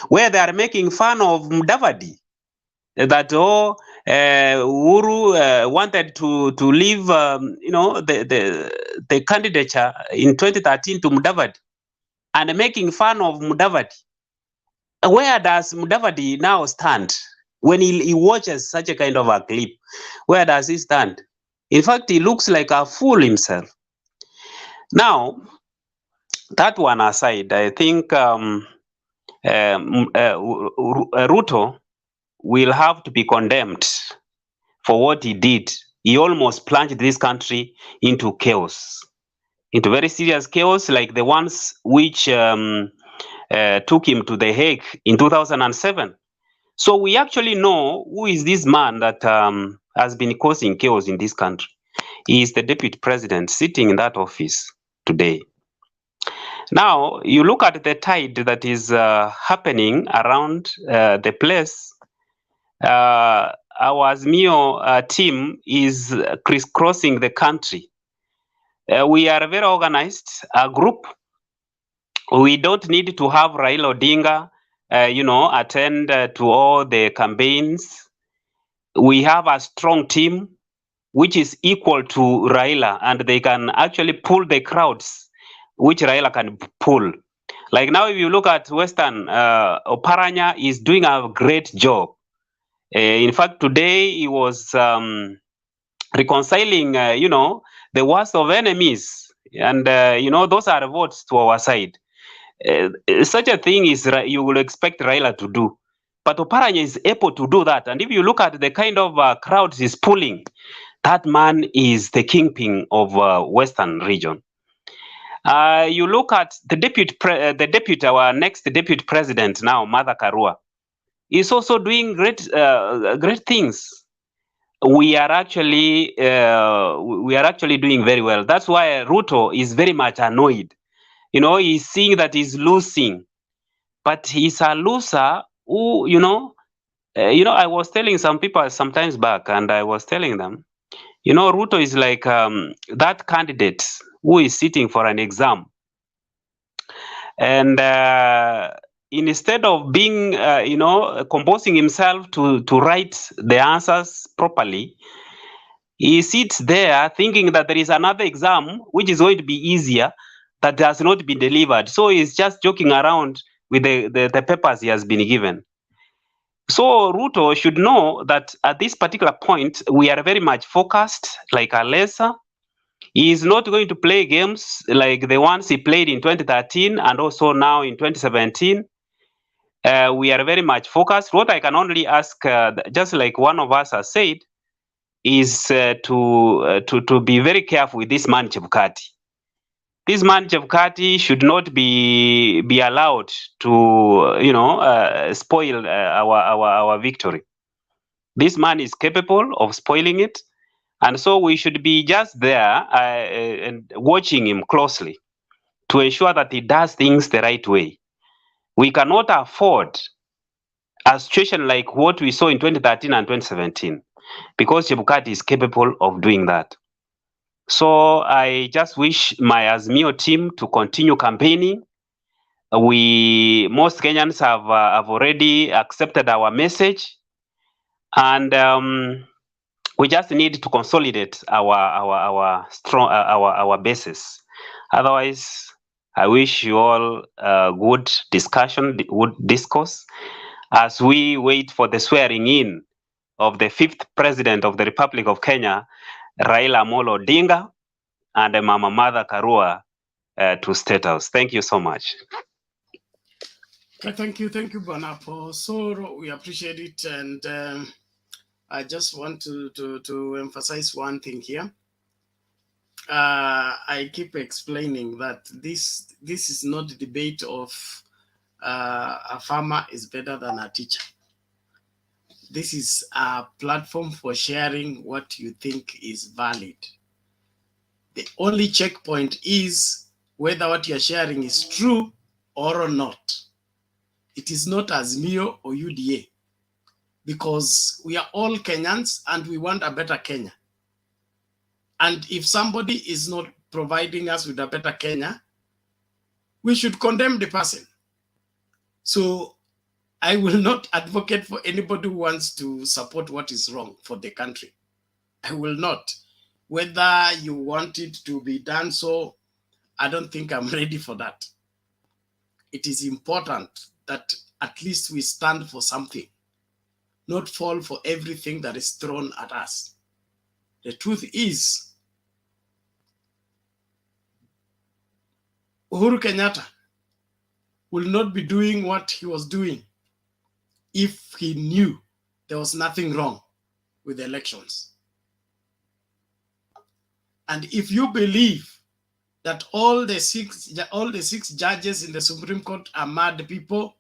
where they are making fun of Mudavadi. That Uhuru wanted to leave, the candidature in 2013 to Mudavadi, and making fun of Mudavadi. Where does Mudavadi now stand when he watches such a kind of a clip? Where does he stand? In fact, he looks like a fool himself. Now, that one aside, I think Ruto will have to be condemned for what he did. He almost plunged this country into chaos, into very serious chaos, like the ones which took him to The Hague in 2007. So we actually know who is this man that has been causing chaos in this country. He is the deputy president sitting in that office today. Now, you look at the tide that is happening around the place. Our AZIMIO team is crisscrossing the country. We are very organized, a group. We don't need to have Raila Odinga, attend to all the campaigns. We have a strong team which is equal to Raila, and they can actually pull the crowds which Raila can pull. Like now, if you look at Western, Oparanya is doing a great job. In fact, today he was reconciling, the worst of enemies, and those are votes to our side. Such a thing is you will expect Raila to do, but Oparanya is able to do that. And if you look at the kind of crowds he's pulling, that man is the kingpin of Western region. You look at the our next deputy president now, Martha Karua, is also doing great things. We are actually doing very well. That's why Ruto is very much annoyed. He's seeing that he's losing, but he's a loser who, I was telling some people sometimes back, and I was telling them, Ruto is like that candidate who is sitting for an exam, and instead of being, composing himself to write the answers properly, he sits there thinking that there is another exam which is going to be easier that has not been delivered. So he's just joking around with the papers he has been given. So Ruto should know that at this particular point, we are very much focused, like a lesser. He is not going to play games like the ones he played in 2013 and also now in 2017. We are very much focused. What I can only ask, just like one of us has said, is to be very careful with this man Chebukati. This man Chebukati should not be allowed to spoil our victory. This man is capable of spoiling it, and so we should be just there and watching him closely to ensure that he does things the right way. We cannot afford a situation like what we saw in 2013 and 2017 because Chebukati is capable of doing that. So I just wish my AZIMIO team to continue campaigning. Most Kenyans have already accepted our message, and we just need to consolidate our strong our basis. Otherwise, I wish you all good discussion, good discourse, as we wait for the swearing in of the 5th president of the Republic of Kenya, Raila Amolo Odinga, and Mama Martha Karua to State House. Thank you so much. Thank you, Banapo. So we appreciate it, and I just want to emphasize one thing here. I keep explaining that this is not a debate of a farmer is better than a teacher. This is a platform for sharing what you think is valid. The only checkpoint is whether what you're sharing is true or not. It is not AZIMIO or UDA, because we are all Kenyans and we want a better Kenya. And if somebody is not providing us with a better Kenya, we should condemn the person. So I will not advocate for anybody who wants to support what is wrong for the country. I will not. Whether you want it to be done so, I don't think I'm ready for that. It is important that at least we stand for something, not fall for everything that is thrown at us. The truth is, Uhuru Kenyatta will not be doing what he was doing if he knew there was nothing wrong with the elections. And if you believe that all the six judges in the Supreme Court are mad people,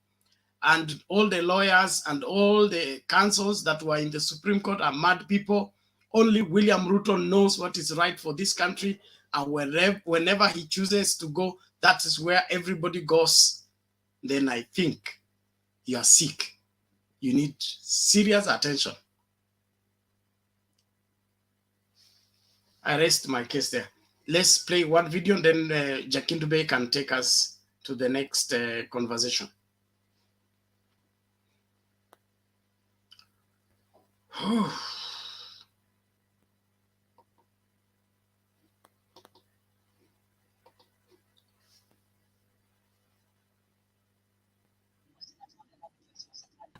and all the lawyers and all the counsels that were in the Supreme Court are mad people, only William Ruto knows what is right for this country, and whenever he chooses to go, that is where everybody goes, then I think you are sick. You need serious attention. I rest my case there. Let's play one video, and then Jacinto Bay can take us to the next conversation.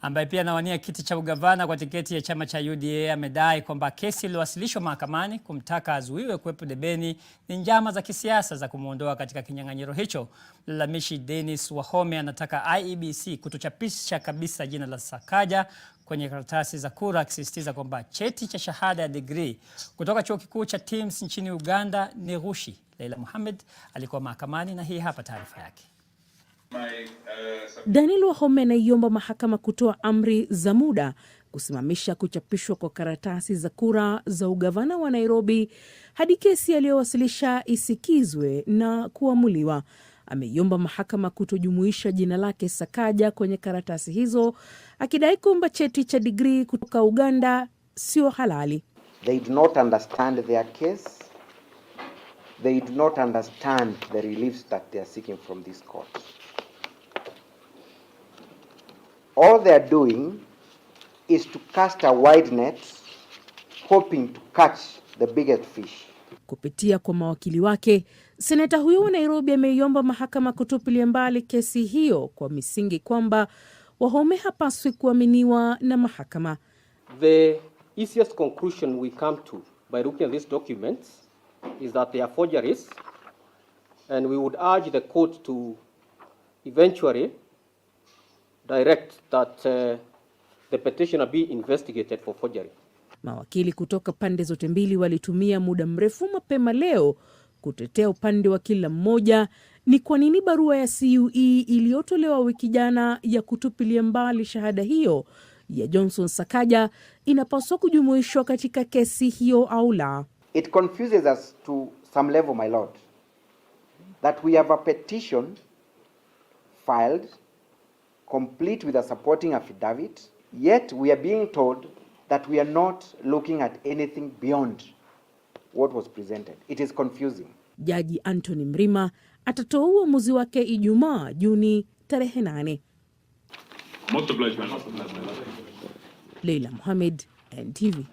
ambaye pia anawania kiti cha ugavana kwa tiketi ya chama cha UDA amedai kwamba kesi iliyowasilishwa mahakamani kumtaka azuiwe kuwepo debeni ni njama za kisiasa za kumuondoa katika kinyang'anyiro hicho. Mlalamishi Dennis Wahome anataka IEBC kutochapisha kabisa jina la Sakaja kwenye karatasi za kura, akisisitiza kwamba cheti cha shahada ya degree kutoka chuo kikuu cha TIMS nchini Uganda ni ghushi. Leila Mohamed alikuwa mahakamani na hii hapa taarifa yake. Daniel Wahome anaiomba mahakama kutoa amri za muda kusimamisha kuchapishwa kwa karatasi za kura za ugavana wa Nairobi hadi kesi aliyowasilisha isikizwe na kuamuliwa. Ameiomba mahakama kutojumuisha jina lake Sakaja kwenye karatasi hizo, akidai kwamba cheti cha degree kutoka Uganda sio halali. They do not understand their case. They do not understand the reliefs that they are seeking from this court. All they are doing is to cast a wide net, hoping to catch the biggest fish. Kupitia kwa mawakili wake, seneta huyo wa Nairobi ameiomba mahakama kutupilia mbali kesi hiyo kwa misingi kwamba Wahome hapaswi kuaminiwa na mahakama. The easiest conclusion we come to by looking at these documents is that they are forgeries, and we would urge the court to eventually direct that the petitioner be investigated for forgery. Mawakili kutoka pande zote mbili walitumia muda mrefu mapema leo kutetea upande wa kila mmoja ni kwa nini barua ya CUE iliyotolewa wiki jana ya kutupilia mbali shahada hiyo ya Johnson Sakaja inapaswa kujumuishwa katika kesi hiyo au la. It confuses us to some level, my lord, that we have a petition filed complete with a supporting affidavit, yet we are being told that we are not looking at anything beyond what was presented. It is confusing. Jaji Anthony Mrima atatoa uamuzi wake Ijumaa Juni tarehe 8. Leila Mohamed, NTV.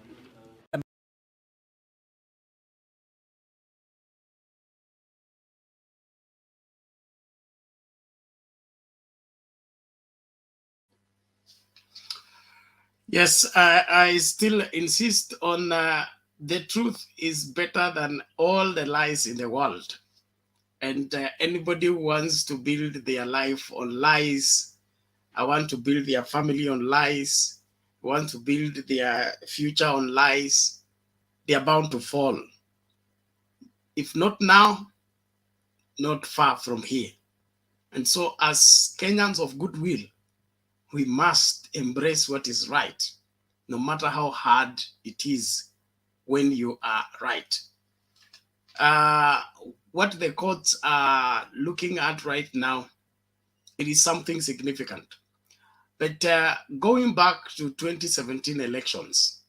Yes, I still insist on the truth is better than all the lies in the world. And anybody who wants to build their life on lies, I want to build their family on lies, want to build their future on lies, they are bound to fall. If not now, not far from here. And so as Kenyans of goodwill, we must embrace what is right, no matter how hard it is when you are right. What the courts are looking at right now, it is something significant. But going back to 2017 elections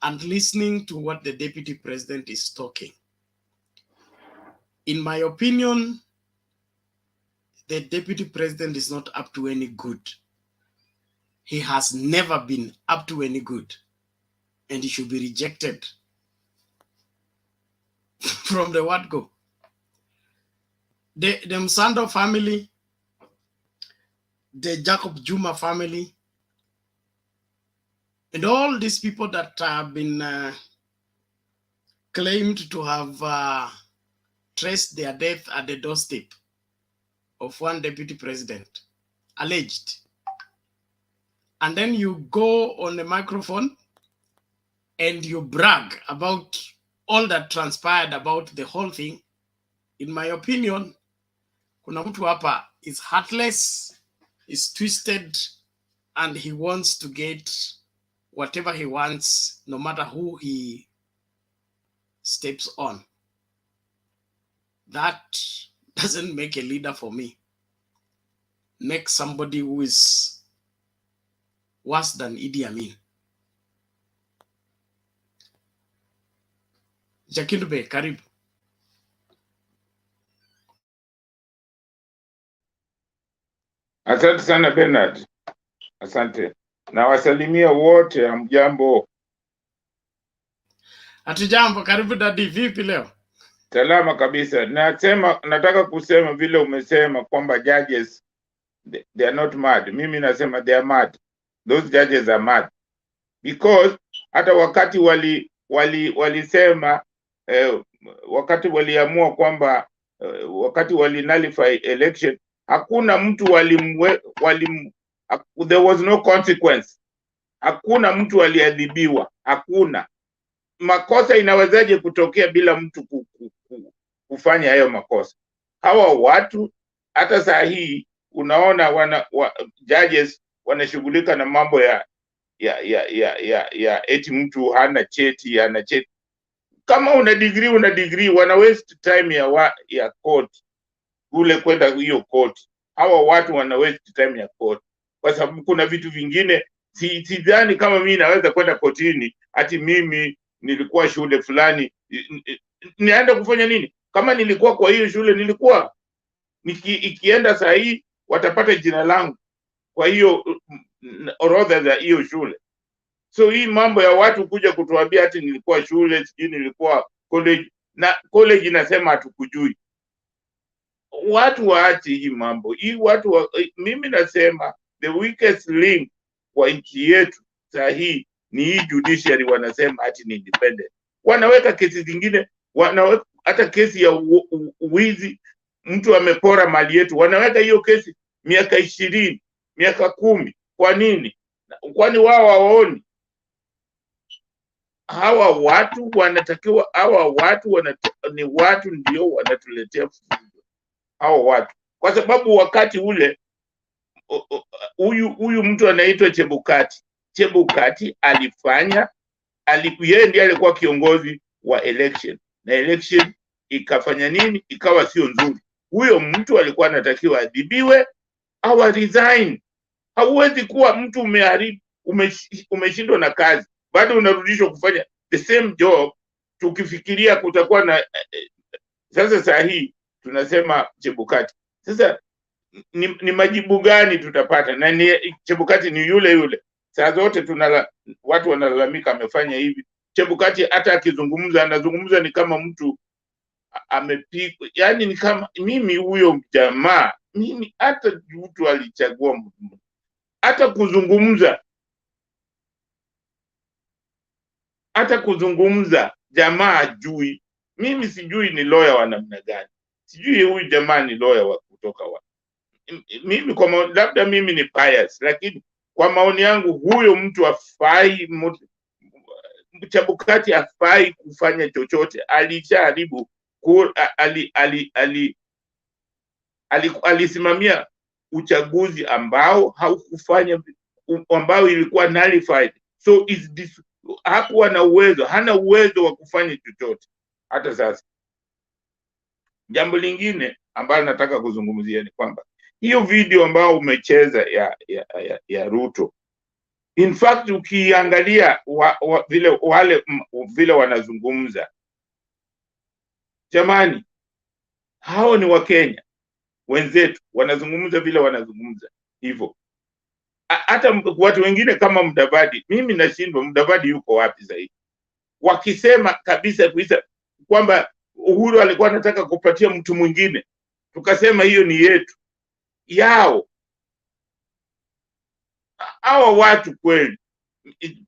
and listening to what the deputy president is talking, In my opinion, the deputy president is not up to any good. He has never been up to any good, and he should be rejected from the word go. The Msando family, the Jacob Juma family, and all these people that have been claimed to have traced their death at the doorstep of one deputy president, alleged. And then you go on the microphone and you brag about all that transpired about the whole thing. In my opinion, kuna mtu hapa is heartless, is twisted, and he wants to get whatever he wants, no matter who he steps on. That doesn't make a leader for me. Makes somebody who is worse than Idi Amin. Jakindube, karibu. Asante sana Bernard. Asante. Na wasalimia wote, hamjambo. Hatujambo, karibu dadi, vipi leo? Salama kabisa. Nataka kusema vile umesema kwamba judges they are not mad. Mimi nasema they are mad. Those judges are mad. Because hata wakati walisema wakati waliamua kwamba wakati nullify election, hakuna mtu there was no consequence. Hakuna mtu aliadhibiwa. Hakuna. Makosa inawezaje kutokea bila mtu kufanya hayo makosa? Hawa watu hata saa hii unaona judges wanashughulika na mambo ya eti mtu hana cheti, ana cheti. Kama una degree wana waste time ya court kule kwenda hiyo court. Hawa watu wana waste time ya court kwa sababu kuna vitu vingine sidhani kama mimi naweza kwenda kotini ati mimi nilikuwa shule fulani niende kufanya nini? Kama nilikuwa kwa hiyo shule nilikuwa ikienda saa hii watapata jina langu kwa hiyo orodha za hiyo shule. So hii mambo ya watu kuja kutuambia ati nilikuwa shule, sijui nilikuwa college, na college inasema hatukujui. Watu waache hii mambo. Hii mimi nasema the weakest link kwa nchi yetu saa hii ni hii judiciary, wanasema ati ni independent. Wanaweka kesi zingine, wanaweka hata kesi ya uwizi, mtu amepora mali yetu, wanaweka hiyo kesi miaka 20, miaka 10. Kwa nini? Kwani wao hawaoni? Hawa watu wanatakiwa, ni watu ndio wanatuletea fujo. Hawa watu, kwa sababu wakati ule huyu mtu anaitwa Chebukati yeye ndiye alikuwa kiongozi wa election, na election ikafanya nini? Ikawa sio nzuri. Huyo mtu alikuwa anatakiwa adhibiwe au resign. Hauwezi kuwa mtu umeharibu, umeshindwa na kazi, bado unarudishwa kufanya the same job tukifikiria kutakuwa na sasa saa hii tunasema Chebukati. Sasa ni majibu gani tutapata? Na Chebukati ni yule saa zote watu wanalalamika amefanya hivi. Chebukati hata akizungumza anazungumza ni kama mtu amepigwa, yani ni kama mimi huyo jamaa, mimi hata mtu alichagua hata kuzungumza jamaa ajui. Mimi sijui ni lawyer wa namna gani, sijui huyu jamaa ni lawyer wa kutoka wapi. Mimi labda mimi ni bias, lakini kwa maoni yangu huyo mtu afai, Chebukati afai kufanya chochote. Alishaharibu, alisimamia uchaguzi ambao haukufanya, ambao ilikuwa nullified. So hakuwa na uwezo, hana uwezo wa kufanya chochote hata sasa. Jambo lingine ambalo nataka kuzungumzia ni kwamba hiyo video ambao umecheza ya Ruto, in fact ukiangalia vile wanazungumza, jamani, Hao ni Wakenya wenzetu, wanazungumza vile wanazungumza hivyo. Hata watu wengine kama Mudavadi, mimi nashindwa Mudavadi yuko wapi zaidi? Wakisema kabisa kwamba Uhuru alikuwa anataka kupatia mtu mwingine, tukasema hiyo ni yetu yao. Hawa watu kweli,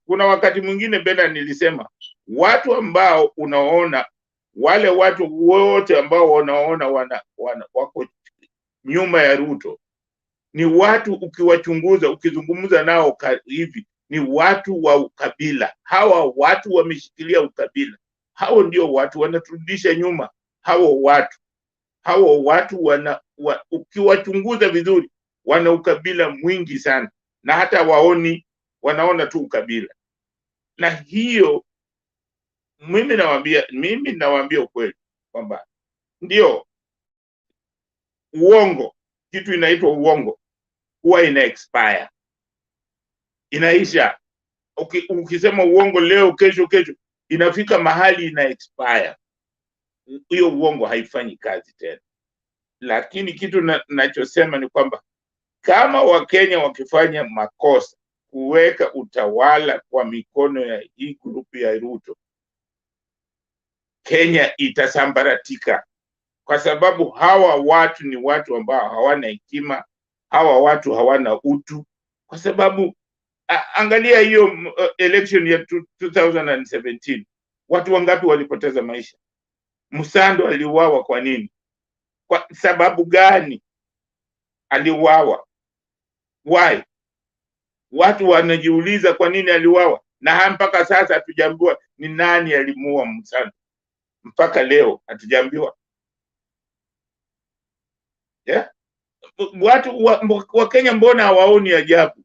kuna wakati mwingine Bena nilisema watu ambao unaona, wale watu wote ambao wanaona wako nyuma ya Ruto ni watu, ukiwachunguza, ukizungumza nao hivi, ni watu wa ukabila. Hawa watu wameshikilia ukabila. Hao ndio watu wanaturudisha nyuma. Hao watu ukiwachunguza vizuri, wana ukabila mwingi sana, na hata wanaona tu ukabila. Na hiyo mimi nawaambia ukweli kwamba ndio uongo, kitu inaitwa uongo huwa ina expire, inaisha. Ukisema uongo leo, kesho inafika mahali ina expire. Hiyo uongo haifanyi kazi tena. Lakini kitu nachosema ni kwamba kama Wakenya wakifanya makosa kuweka utawala kwa mikono ya hii grupu ya Ruto, Kenya itasambaratika, kwa sababu hawa watu ni watu ambao hawana hekima, hawa watu hawana utu. Kwa sababu angalia hiyo election ya 2017, watu wangapi walipoteza maisha? Musando aliuawa kwa nini? Kwa sababu gani aliuawa? Why? Watu wanajiuliza kwa nini aliuawa, na mpaka sasa hatujaambiwa ni nani alimuua Musando. Mpaka leo hatujaambiwa. Yeah? Watu wa Kenya mbona hawaoni ajabu?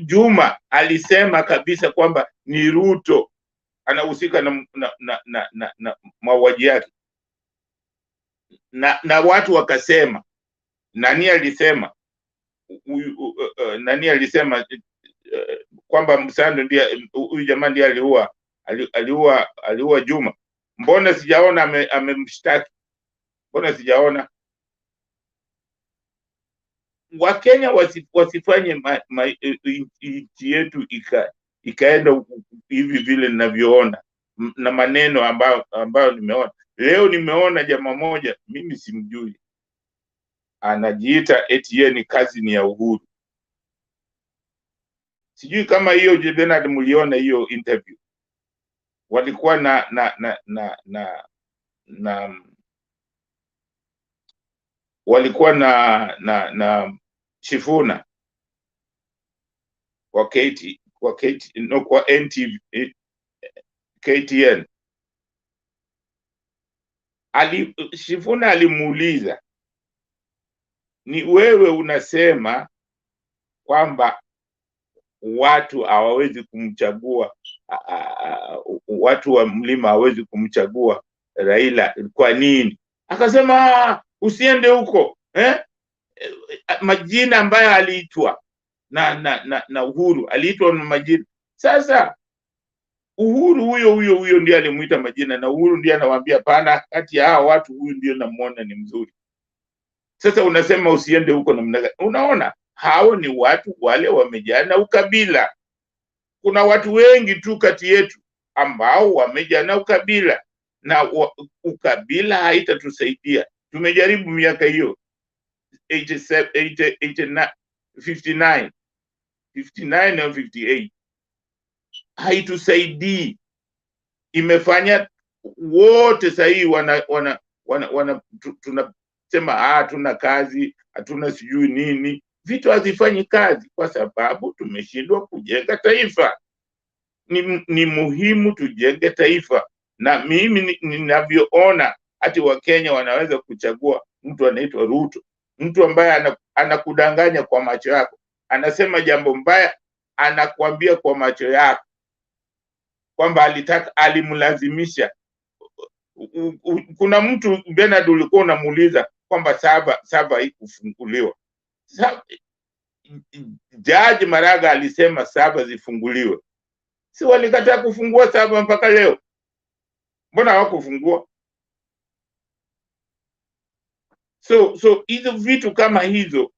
Juma alisema kabisa kwamba ni Ruto anahusika na mauaji yake, na watu wakasema nani alisema kwamba Musando ndiye, huyu jamaa ndiye aliua Juma. Mbona sijaona amemshtaki? Mbona sijaona? Wakenya wasifanye nchi yetu ikaenda hivi vile ninavyoona, na maneno ambayo nimeona leo. Nimeona jamaa moja, mimi simjui, anajiita eti yeye ni kazi ni ya Uhuru. Sijui kama hiyo Bernard mliona hiyo interview. Walikuwa walikuwa na Shifuna kwa NTV, KTN. Shifuna alimuuliza, ni wewe unasema kwamba watu hawawezi kumchagua, watu wa mlima hawawezi kumchagua Raila, kwa nini? Akasema usiende huko, majina ambayo aliitwa na Uhuru, aliitwa na majina. Sasa Uhuru huyo ndiye alimuita majina, na Uhuru ndiye anawaambia pana, kati ya hao watu huyu ndiye namuona ni mzuri. Sasa unasema usiende huko namna gani? Unaona, hao ni watu wale wamejaa na ukabila. Kuna watu wengi tu kati yetu ambao wamejaa na ukabila, na ukabila haitatusaidia. Tumejaribu miaka hiyo 59 au 58, haitusaidii. Imefanya wote sahii tunasema hatuna kazi, hatuna sijui nini. Vitu hazifanyi kazi kwa sababu tumeshindwa kujenga taifa. Ni muhimu tujenge taifa, na mimi ninavyoona ati Wakenya wanaweza kuchagua mtu anaitwa Ruto, mtu ambaye anakudanganya kwa macho yako, anasema jambo mbaya, anakuambia kwa macho yako kwamba alimlazimisha. Kuna mtu Bernard ulikuwa unamuuliza kwamba saba haikufunguliwa. Jaji Maraga alisema saba zifunguliwe. Si walikataa kufungua saba mpaka leo? Mbona hawakufungua? So hizo vitu kama hizo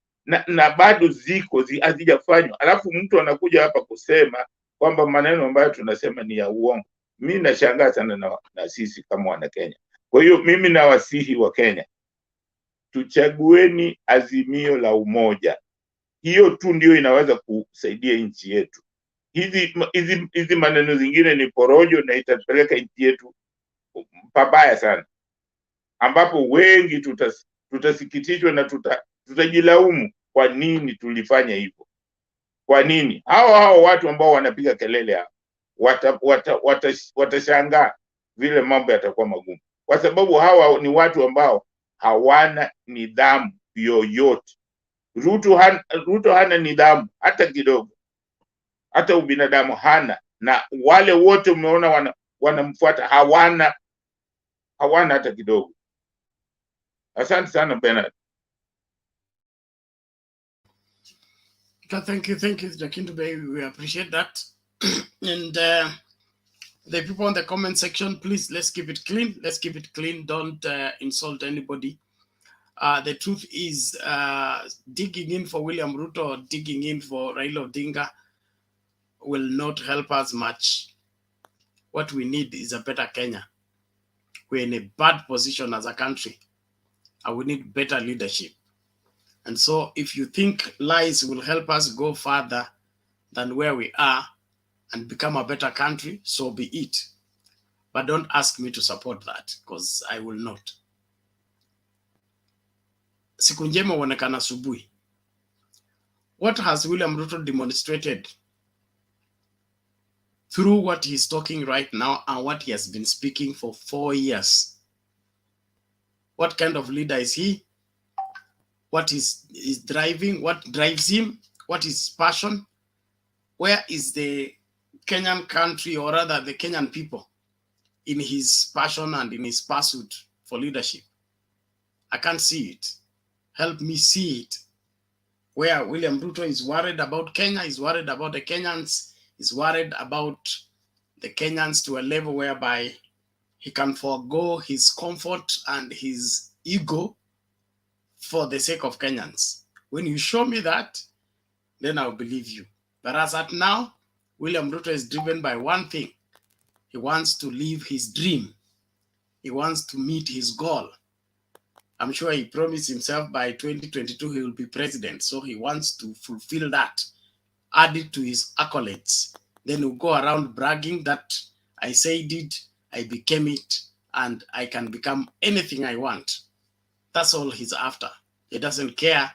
na bado ziko hazijafanywa, alafu mtu anakuja hapa kusema kwamba maneno ambayo tunasema ni ya uongo. Mimi nashangaa sana na sisi kama wana Kenya. Kwa hiyo mimi nawasihi wa Kenya, tuchagueni azimio la umoja. Hiyo tu ndio inaweza kusaidia nchi yetu. Hizi maneno zingine ni porojo na itapeleka nchi yetu pabaya sana, ambapo wengi tutasikitishwa na tutajilaumu kwa nini tulifanya hivyo. Kwa nini hao watu ambao wanapiga kelele hao watashangaa vile mambo yatakuwa magumu, kwa sababu hawa ni watu ambao hawana nidhamu yoyote. Ruto hana nidhamu hata kidogo, hata ubinadamu hana, na wale wote umeona wanamfuata hawana hata kidogo. Asante sana Bernard. Thank you, Jakinto Bay. We appreciate that. And the people in the comment section, please, let's keep it clean. Let's keep it clean. Don't insult anybody. The truth is, digging in for William Ruto or digging in for Raila Odinga will not help us much. What we need is a better Kenya. We're in a bad position as a country, and we need better leadership. And so if you think lies will help us go further than where we are and become a better country, so be it. But don't ask me to support that, because I will not. Siku njema huonekana asubuhi. What has William Ruto demonstrated through what he's talking right now and what he has been speaking for 4 years? What kind of leader is he? What is driving? What drives him? What is his passion? Where is the Kenyan country, or rather the Kenyan people, in his passion and in his pursuit for leadership? I can't see it. Help me see it. Where William Ruto is worried about Kenya, is worried about the Kenyans, is worried about the Kenyans to a level whereby he can forego his comfort and his ego for the sake of Kenyans. When you show me that, then I'll believe you. But as at now, William Ruto is driven by one thing. He wants to live his dream. He wants to meet his goal. I'm sure he promised himself by 2022 he will be president. So he wants to fulfill that, add it to his accolades. Then he'll go around bragging that I said it, I became it, and I can become anything I want. That's all he's after. He doesn't care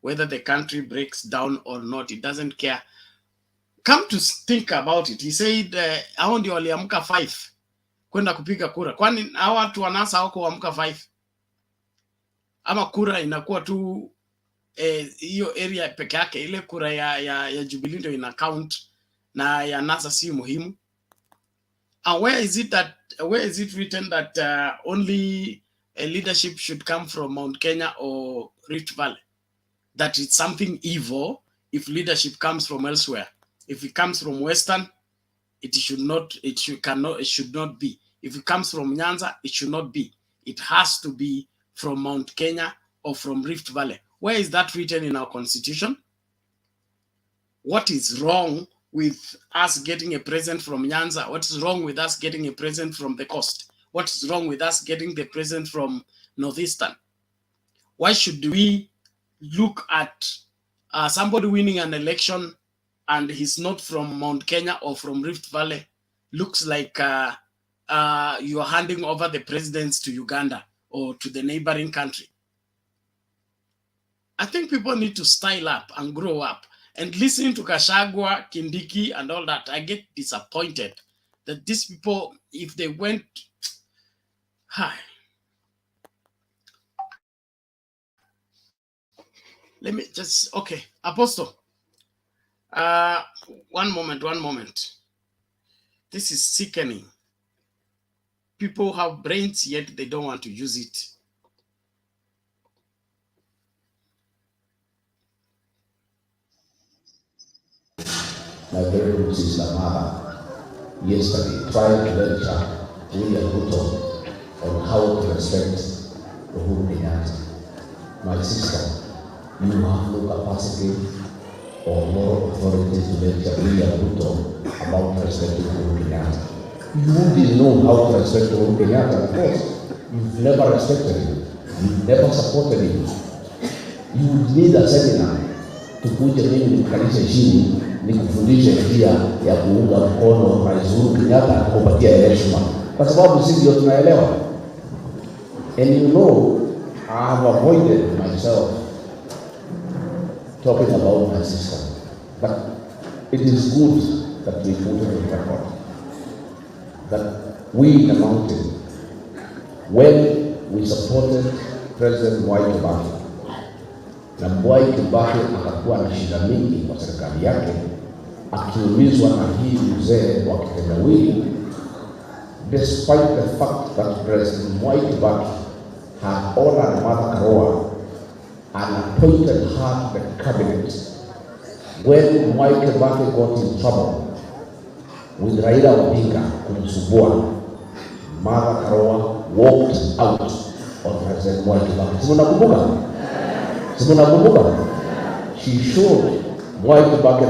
whether the country breaks down or not. He doesn't care. Come to think about it. He said, hao ndio waliamka 5 kwenda kupiga kura. Kwani hao watu wanasa hao kuamka 5? Ama kura inakuwa tu hiyo area peke yake, ile kura ya Jubilee ndio ina count na ya NASA si muhimu? And where is it written that only a leadership should come from Mount Kenya or Rift Valley? That it's something evil if leadership comes from elsewhere. If it comes from Western, it should not be. If it comes from Nyanza, it should not be. It has to be from Mount Kenya or from Rift Valley. Where is that written in our constitution? What is wrong with us getting a president from Nyanza? What is wrong with us getting a president from the coast? What is wrong with us getting the president from Northeastern? Why should we look at somebody winning an election and he's not from Mount Kenya or from Rift Valley? Looks like you are handing over the presidents to Uganda or to the neighboring country. I think people need to style up and grow up. And listening to Kashagwa, Kindiki, and all that, I get disappointed that these people, if they went, let me just, okay, Apostle, one moment. This is sickening. People have brains, yet they don't want to use it. My very good sister Mara yesterday tried to lecture William Ruto on how to respect Uhuru Kenyatta. my sister, you have no capacity or moral authority to lecture William Ruto about respecting Uhuru Kenyatta. You didn't know how to respect Uhuru Kenyatta, of course. You've never respected him. You've never supported him. You would need a seminar to kuja mimi nikalisha chini nikufundishe njia ya kuunga mkono Rais Uhuru Kenyatta kupatia heshima, kwa sababu sisi ndio tunaelewa. And you know, I have avoided myself talking about my sister, but it is good that we put it on record that we in the mountain, when we supported President Mwai Kibaki, na Mwai Kibaki akakuwa na shida mingi kwa serikali yake, akiumizwa na hii mzee wa kitendawili, despite the fact that President Mwai Kibaki had honored Martha Karua and appointed her to the cabinet, when Mwai Kibaki got in trouble with Raila Odinga kumsumbua, Martha Karua walked out on President Mwai Kibaki. Simunakumbuka? She showed Mwai Kibaki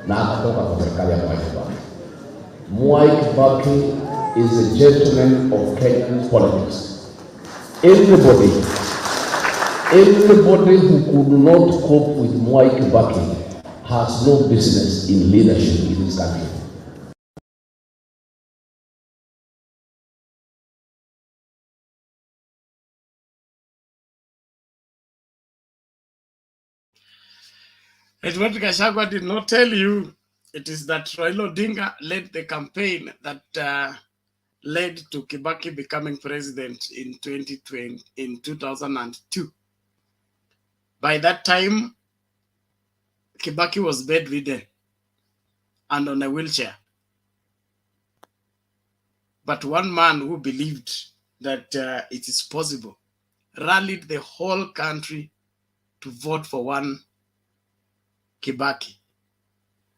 na akatoka kwa serikali ya Mwai Kibaki. Mwai Kibaki is a gentleman of Kenyan politics. Everybody who could not cope with Mwai Kibaki has no business in leadership in this country. And what Gachagua did not tell you, it is that Raila Odinga led the campaign that led to Kibaki becoming president in 2002. By that time, Kibaki was bedridden and on a wheelchair. But one man who believed that it is possible rallied the whole country to vote for one Kibaki.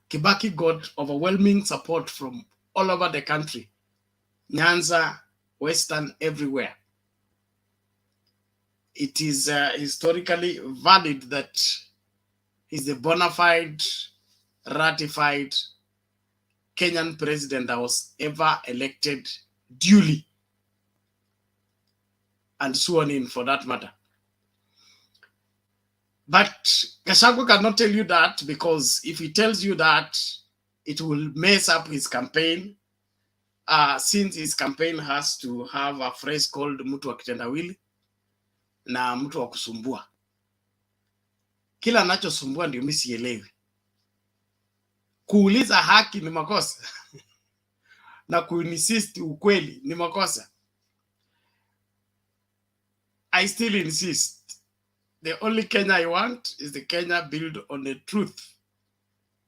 Kibaki got overwhelming support from all over the country, Nyanza, Western, everywhere. It is historically valid that he's a bona fide, ratified Kenyan president that was ever elected duly and sworn in for that matter. But Gachagua cannot tell you that, because if he tells you that, it will mess up his campaign, since his campaign has to have a phrase called mtu wa kitendawili na mtu wa kusumbua. Kila anachosumbua ndio mimi sielewi. Kuuliza haki ni makosa na kuinsist ukweli ni makosa. I still insist. The only Kenya I want is the Kenya built on the truth,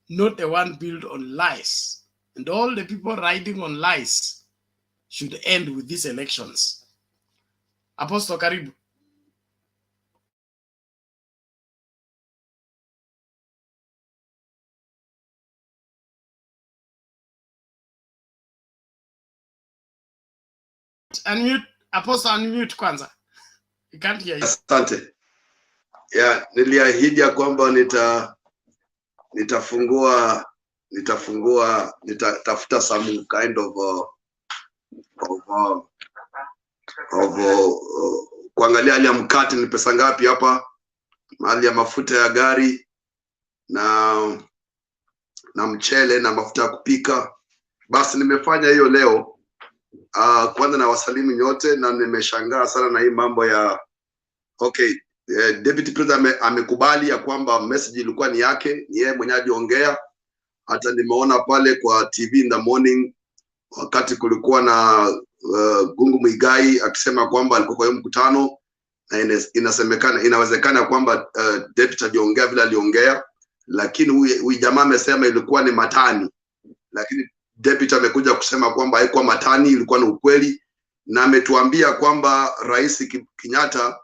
not the one built on lies. And all the people riding on lies should end with these elections. Apostle Karibu. Unmute, Apostle, unmute kwanza. You can't hear you. Asante. Yeah, niliahidi ya kwamba nitatafuta some kind of kuangalia hali ya mkate ni pesa ngapi hapa, mahali ya mafuta ya gari na mchele na mafuta ya kupika. Basi nimefanya hiyo leo. Kwanza na wasalimu nyote, na nimeshangaa sana na hii mambo ya Deputy President amekubali ya kwamba message ilikuwa ni yake, ni yeye mwenyewe aliongea. Hata nimeona pale kwa TV in the morning wakati kulikuwa na Gungu Muigai akisema kwamba alikuwa kwa hiyo mkutano, na inawezekana kwamba Deputy aliongea vile aliongea, lakini huyu jamaa amesema ilikuwa ni matani, lakini Deputy amekuja kusema kwamba haikuwa matani, ilikuwa ni ukweli, na ametuambia kwamba Rais Kenyatta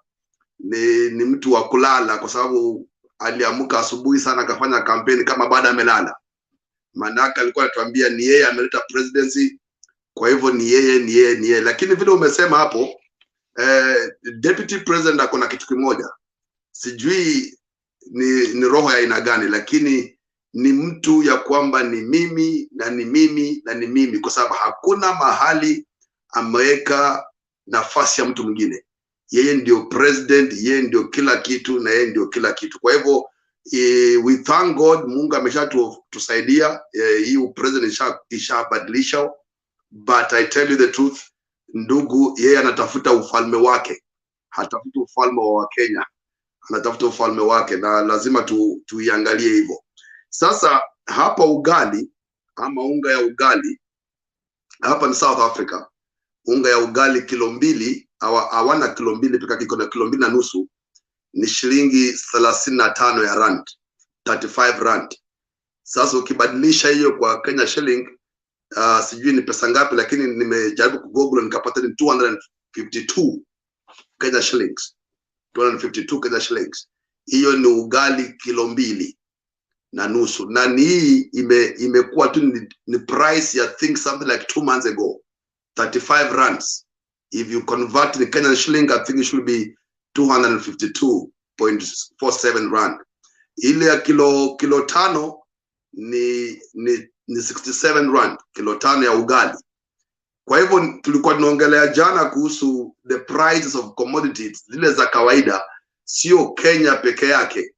ni mtu wa kulala, kwa sababu aliamka asubuhi sana akafanya kampeni kama baada amelala. Manaka alikuwa anatuambia ni yeye ameleta presidency, kwa hivyo ni yeye. Lakini vile umesema hapo, Deputy President akona kitu kimoja, sijui ni roho ya aina gani, lakini ni mtu ya kwamba ni mimi na ni mimi na ni mimi, kwa sababu hakuna mahali ameweka nafasi ya mtu mwingine. Yeye ndio president, yeye ndio kila kitu na yeye ndio kila kitu. Kwa hivyo we thank God, Mungu ameshatusaidia. Hii president ishabadilisha, but I tell you the truth, ndugu, yeye anatafuta ufalme wake, hatafuta ufalme wa Kenya, anatafuta ufalme wake, na lazima tuiangalie hivyo. Sasa hapa ugali ama unga ya ugali hapa ni South Africa, unga ya ugali kilo 2, hawana kilo 2 pekee, iko na kilo 2.5, ni shilingi 35 ya rand, 35 rand. Sasa ukibadilisha hiyo kwa Kenya shilling, sijui ni pesa ngapi, lakini nimejaribu kugoogle nikapata ni 252 Kenya shillings, 252 Kenya shillings. Hiyo ni ugali kilo 2.5, na hii imekuwa tu ni price ya think something like 2 months ago, 35 rands. If you convert in Kenyan shilling, I think it should be 252.47 rand. Ile ya kilo 5 ni 67 rand, kilo 5 ya ugali. Kwa hivyo tulikuwa tunaongelea jana kuhusu the prices of commodities zile za kawaida, sio Kenya peke yake,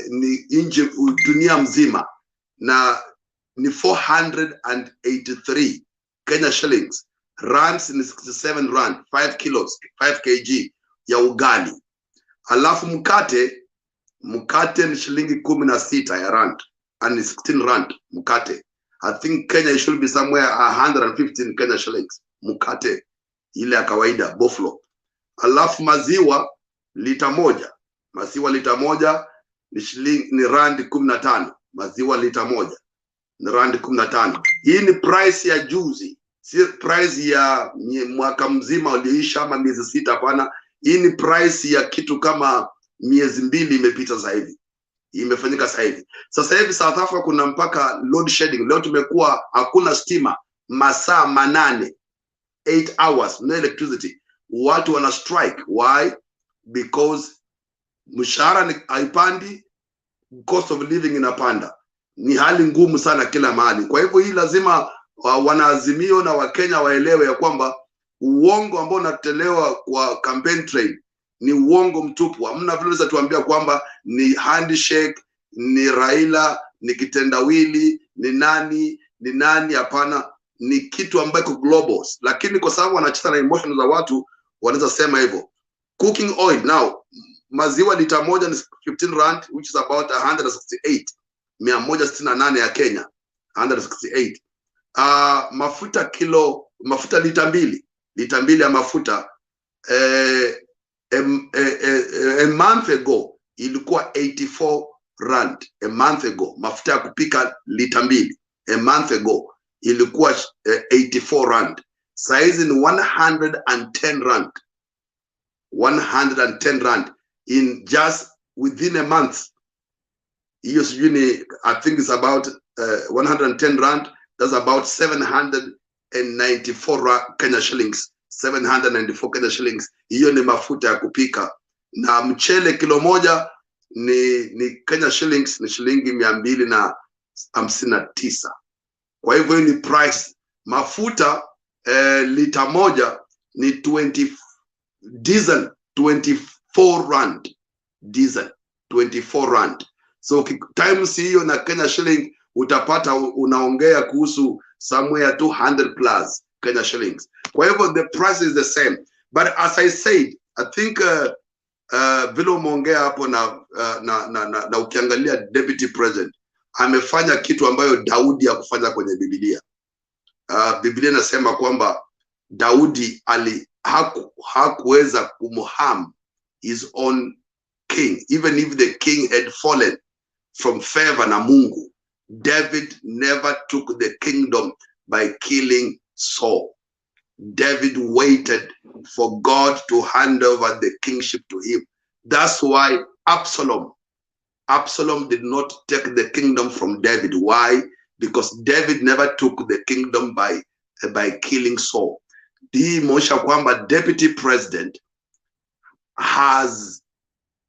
ni nje dunia mzima, na ni 483 Kenya shillings. Rands ni 67 rand, 5 kilos, 5 kg ya ugali. Alafu mkate ni shilingi 16 ya rand, and 16 rand mkate. I think Kenya it should be somewhere 115 Kenya shillings mkate ile ya kawaida buffalo. Alafu maziwa lita moja ni rand 15. Maziwa lita moja ni rand 15. Hii ni price ya juzi, si price ya mwaka mzima ulioisha ama miezi 6, hapana. Hii ni price ya kitu kama miezi 2 imepita sasa hivi, imefanyika sasa hivi. Sasa hivi South Africa kuna mpaka load shedding. Leo tumekuwa hakuna stima masaa 8, 8 hours, no electricity. Watu wana strike. Why? Because mshahara haipandi, cost of living inapanda. Ni hali ngumu sana kila mahali. Kwa hivyo hii lazima wanaazimio na Wakenya waelewe ya kwamba uongo ambao unatolewa kwa campaign trail ni uongo mtupu. Hamna vile za tuambia kwamba ni handshake, ni Raila, ni kitendawili, ni nani, hapana. Ni kitu ambacho global, lakini kwa sababu wanacheza na emotions za watu, wanaweza sema hivyo. Cooking oil now, maziwa lita moja ni 15 rand, which is about 168 ya Kenya, 168. Mafuta lita mbili ya mafuta a month ago ilikuwa 84 rand. A month ago mafuta ya kupika lita mbili a month ago ilikuwa 84 rand. Saizi ni 110 rand. 110 rand in just within a month. Hiyo sijui ni, I think it's about 110 rand. That's about 794 Kenya shillings. 794 Kenya shillings. Hiyo ni mafuta ya kupika. Na mchele kilo moja ni Kenya shillings, ni shilingi 259. Kwa hivyo ni price. Mafuta lita moja ni 20 diesel 24 rand. Diesel 24 rand. So times hiyo na Kenya shilling utapata unaongea kuhusu somewhere 200 plus Kenya shillings. Kwa hivyo the price is the same. But as I said, I think vile umeongea hapo na ukiangalia deputy president amefanya kitu ambayo Daudi hakufanya kwenye Biblia. Biblia inasema kwamba Daudi hakuweza kumharm his own king, even if the king had fallen from favor na Mungu. David never took the kingdom by killing Saul. David waited for God to hand over the kingship to him. That's why Absalom did not take the kingdom from David. Why? Because David never took the kingdom by killing Saul. hii imeonyesha kwamba deputy president has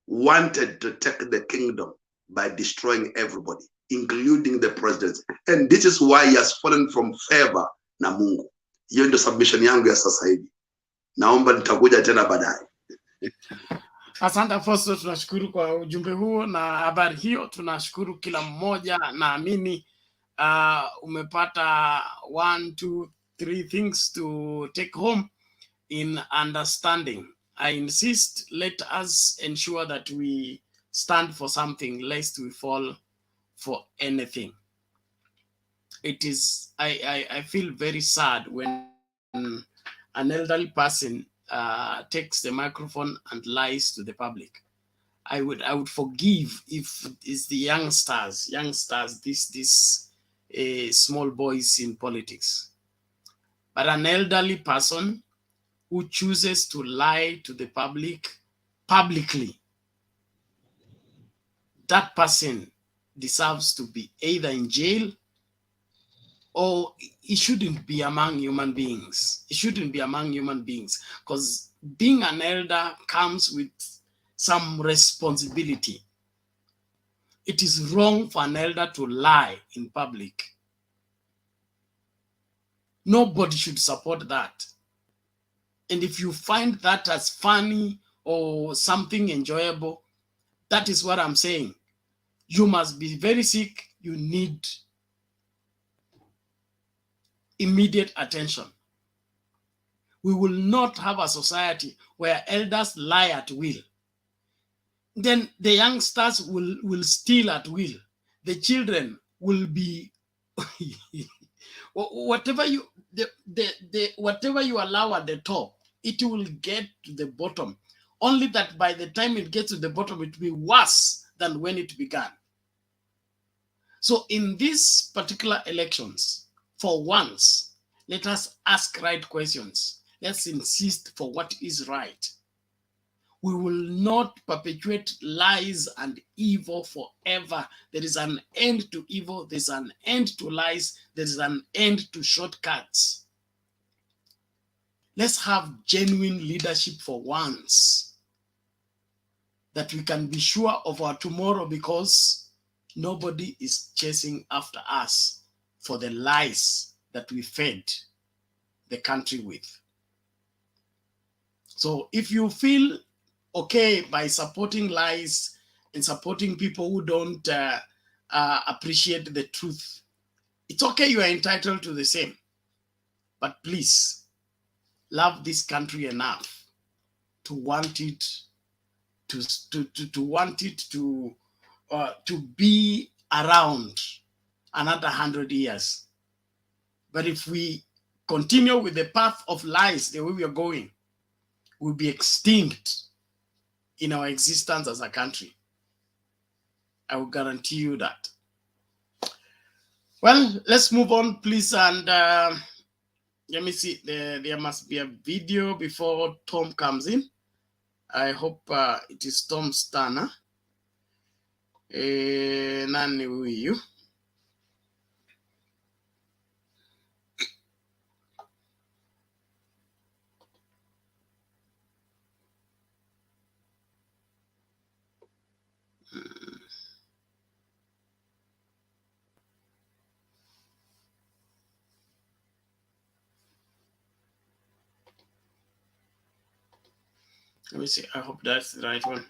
wanted to take the kingdom by destroying everybody, including the president. And this is why he has fallen from favor na Mungu. Hiyo ndio submission yangu ya sasa hivi. Naomba nitakuja tena baadaye. Asante Apostle, tunashukuru kwa ujumbe huo na habari hiyo. Tunashukuru kila mmoja, naamini umepata 1, 2, 3 things to take home in understanding. I insist, let us ensure that we stand for something lest we fall for anything. It is, I feel very sad when an elderly person takes the microphone and lies to the public. I would forgive if it's the youngsters, these small boys in politics. But an elderly person who chooses to lie to the public publicly, that person deserves to be either in jail or he shouldn't be among human beings. He shouldn't be among human beings, because being an elder comes with some responsibility. It is wrong for an elder to lie in public. Nobody should support that. And if you find that as funny or something enjoyable, that is what I'm saying. You must be very sick. You need immediate attention. We will not have a society where elders lie at will. Then the youngsters will steal at will. The children will be whatever you whatever you allow at the top, it will get to the bottom. Only that by the time it gets to the bottom, it will be worse than when it began. So in these particular elections, for once, let us ask right questions. Let's insist for what is right. We will not perpetuate lies and evil forever. There is an end to evil. There's an end to lies. There's an end to shortcuts. Let's have genuine leadership for once, that we can be sure of our tomorrow, because nobody is chasing after us for the lies that we fed the country with. So if you feel okay by supporting lies and supporting people who don't appreciate the truth, it's okay, you are entitled to the same. But please, love this country enough to want it to be around another 100 years. But if we continue with the path of lies the way we are going, we'll be extinct in our existence as a country. I will guarantee you that. Well, let's move on, please. And let me see, there must be a video before Tom comes in. I hope it is Tom's turn. Nani huyu? Let me see. I hope that's the right one.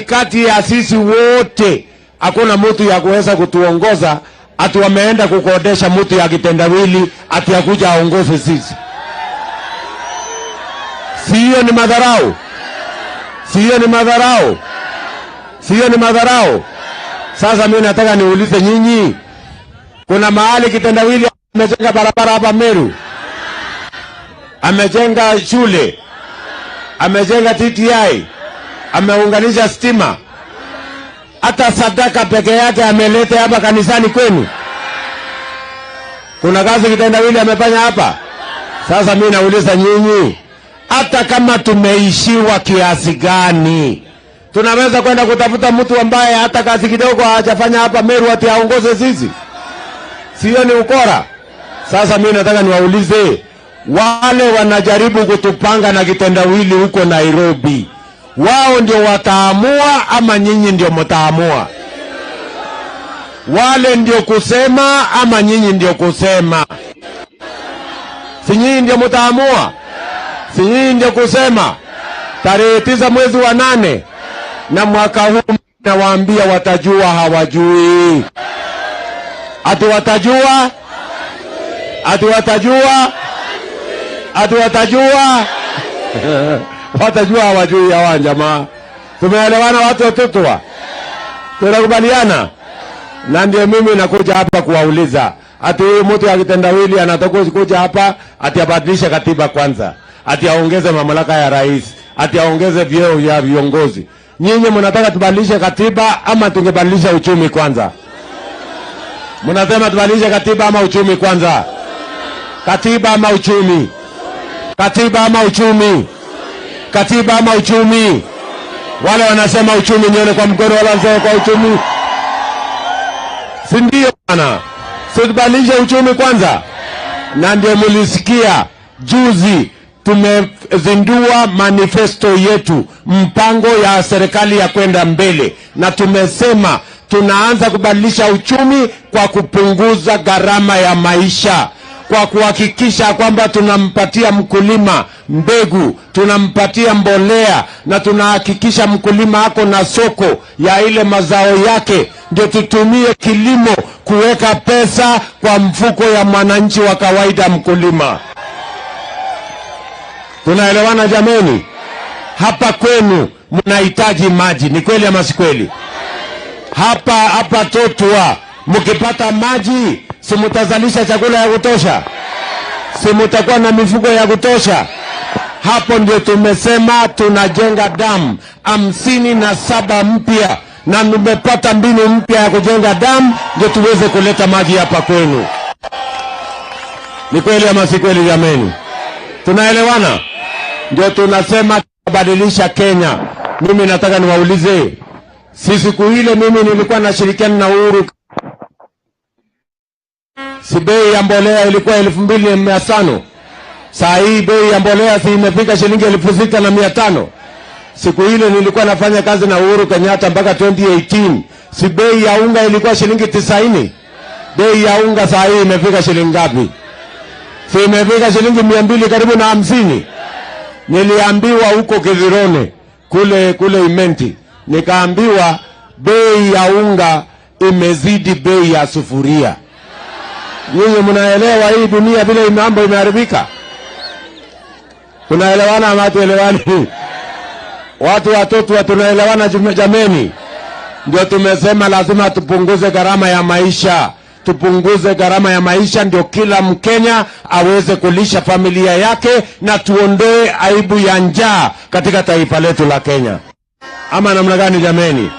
Kati ya sisi wote hakuna mtu ya kuweza kutuongoza, ati wameenda kukodesha mtu ya kitendawili ati akuja aongoze sisi. Sio ni madharau? Sio ni madharau? Sio ni madharau? Sasa mimi nataka niulize nyinyi, kuna mahali kitendawili amejenga barabara hapa Meru, amejenga shule, amejenga TTI, ameunganisha stima, hata sadaka peke yake ameleta hapa kanisani kwenu? Kuna kazi kitendawili amefanya hapa? Sasa mimi nauliza nyinyi, hata kama tumeishiwa kiasi gani, tunaweza kwenda kutafuta mtu ambaye hata kazi kidogo hajafanya hapa Meru ati aongoze sisi? Sio ni ukora? Sasa mimi nataka niwaulize wale wanajaribu kutupanga na kitendawili huko Nairobi, wao ndio wataamua ama nyinyi ndio mtaamua? Wale ndio kusema ama nyinyi ndio kusema? Si nyinyi ndio mtaamua? Si nyinyi ndio kusema? Tarehe 9 mwezi wa 8 na mwaka huu nawaambia watajua hawajui. Ati watajua? Ati watajua? Ati watajua? Watajua hawajui hawa jamaa. Tumeelewana watu watutwa? Tunakubaliana? Na ndio mimi nakuja hapa kuwauliza. Ati huyu mtu akitendawili anataka kuja hapa ati abadilishe katiba kwanza. Ati aongeze mamlaka ya rais. Ati aongeze vyeo ya viongozi. Nyinyi mnataka tubadilishe katiba ama tungebadilisha uchumi kwanza? Mnasema tubadilishe katiba ama uchumi kwanza? Katiba ama uchumi? Katiba ama uchumi? Katiba ama uchumi? Wale wanasema uchumi nione kwa mkono, wala wanasema kwa uchumi. Si ndio bana? Tubadilishe uchumi kwanza. Na ndio mlisikia juzi tumezindua manifesto yetu, mpango ya serikali ya kwenda mbele, na tumesema tunaanza kubadilisha uchumi kwa kupunguza gharama ya maisha, kwa kuhakikisha kwamba tunampatia mkulima mbegu, tunampatia mbolea, na tunahakikisha mkulima ako na soko ya ile mazao yake, ndio tutumie kilimo kuweka pesa kwa mfuko ya mwananchi wa kawaida mkulima. Tunaelewana jameni? Hapa kwenu mnahitaji maji, ni kweli ama si kweli? Hapa Totwa mkipata maji, si mtazalisha chakula ya kutosha? Si mtakuwa na mifugo ya kutosha? Hapo ndio tumesema tunajenga damu 57 mpya, na tumepata mbinu mpya ya kujenga damu ndio tuweze kuleta maji hapa kwenu. Ni kweli ama si kweli jameni? Tunaelewana? Ndio tunasema kubadilisha Kenya. Mimi nataka niwaulize, si siku ile mimi nilikuwa nashirikiana na Uhuru, si bei ya mbolea ilikuwa 2500? Saa hii bei ya mbolea si imefika shilingi 6500? Siku ile nilikuwa nafanya kazi na Uhuru Kenyatta mpaka 2018, si bei ya unga ilikuwa shilingi 90? Bei ya unga saa hii imefika shilingi ngapi? Si imefika shilingi 200 karibu na 50? Niliambiwa huko Kidhirone kule Imenti, nikaambiwa bei ya unga imezidi bei ya sufuria. Nyinyi mnaelewa hii dunia vile mambo imeharibika? Tunaelewana ama hatuelewani? Watu watoto tunaelewana jameni? Ndio tumesema lazima tupunguze gharama ya maisha. Tupunguze gharama ya maisha ndio kila Mkenya aweze kulisha familia yake, na tuondoe aibu ya njaa katika taifa letu la Kenya. Ama namna gani jameni?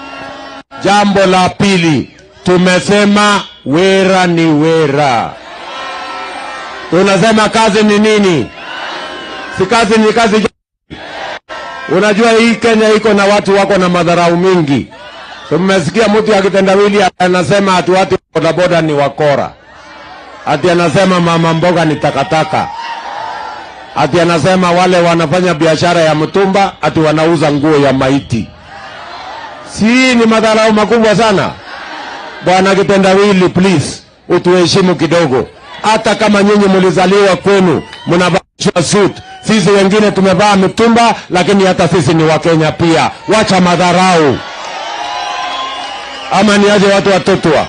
Jambo la pili, tumesema wera ni wera. Tunasema kazi ni nini? Si kazi ni kazi. Unajua hii Kenya iko na watu wako na madharau mingi. Tumesikia mtu akitendawili anasema ati watu bodaboda ni wakora. Ati anasema mama mboga ni takataka. Ati anasema wale wanafanya biashara ya mtumba ati wanauza nguo ya maiti. Si ni madharau makubwa sana? Bwana kitendawili, please utuheshimu kidogo. Hata kama nyinyi mlizaliwa kwenu mnavaa suit, sisi wengine tumevaa mitumba, lakini hata sisi ni Wakenya pia. Wacha madharau. Ama niaje watu watotwa?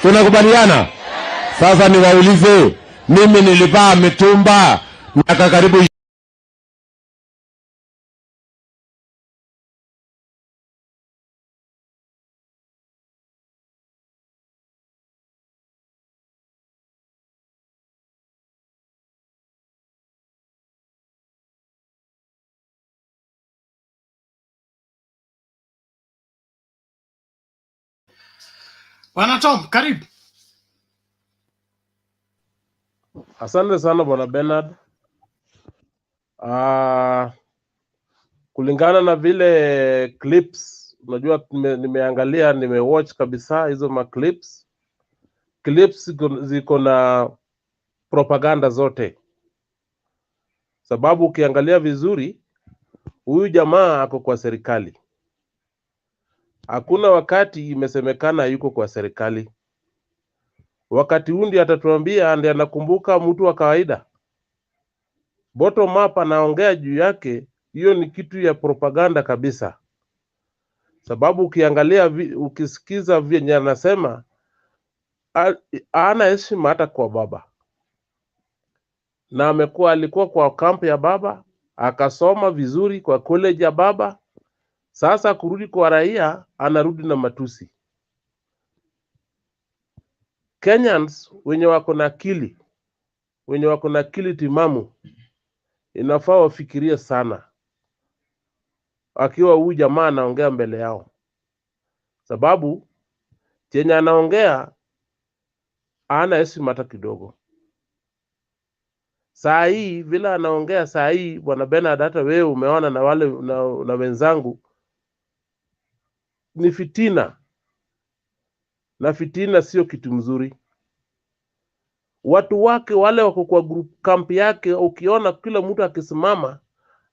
Tunakubaliana? Sasa niwaulize, mimi nilivaa mitumba miaka karibu Bwana Tom, karibu. Asante sana Bwana Bernard. Kulingana na vile clips, unajua nimeangalia, nimewatch kabisa hizo clips ziko na propaganda zote, sababu ukiangalia vizuri huyu jamaa ako kwa serikali. Hakuna wakati imesemekana yuko kwa serikali. Wakati huu ndiye atatuambia, ndiye anakumbuka mtu wa kawaida. Bottom up anaongea juu yake, hiyo ni kitu ya propaganda kabisa. Sababu ukiangalia ukisikiza vyenye anasema, hana heshima hata kwa baba. Na alikuwa kwa kampu ya baba, akasoma vizuri kwa college ya baba. Sasa kurudi kwa raia, anarudi na matusi. Kenyans wenye wako na akili timamu, inafaa wafikirie sana akiwa huyu jamaa anaongea mbele yao, sababu chenye anaongea hana heshima hata kidogo. Saa hii vile anaongea saa hii, bwana Bernard, hata wewe umeona na wale na wenzangu, ni fitina, na fitina sio kitu mzuri. Watu wake wale wako kwa group camp yake, ukiona kila mtu akisimama,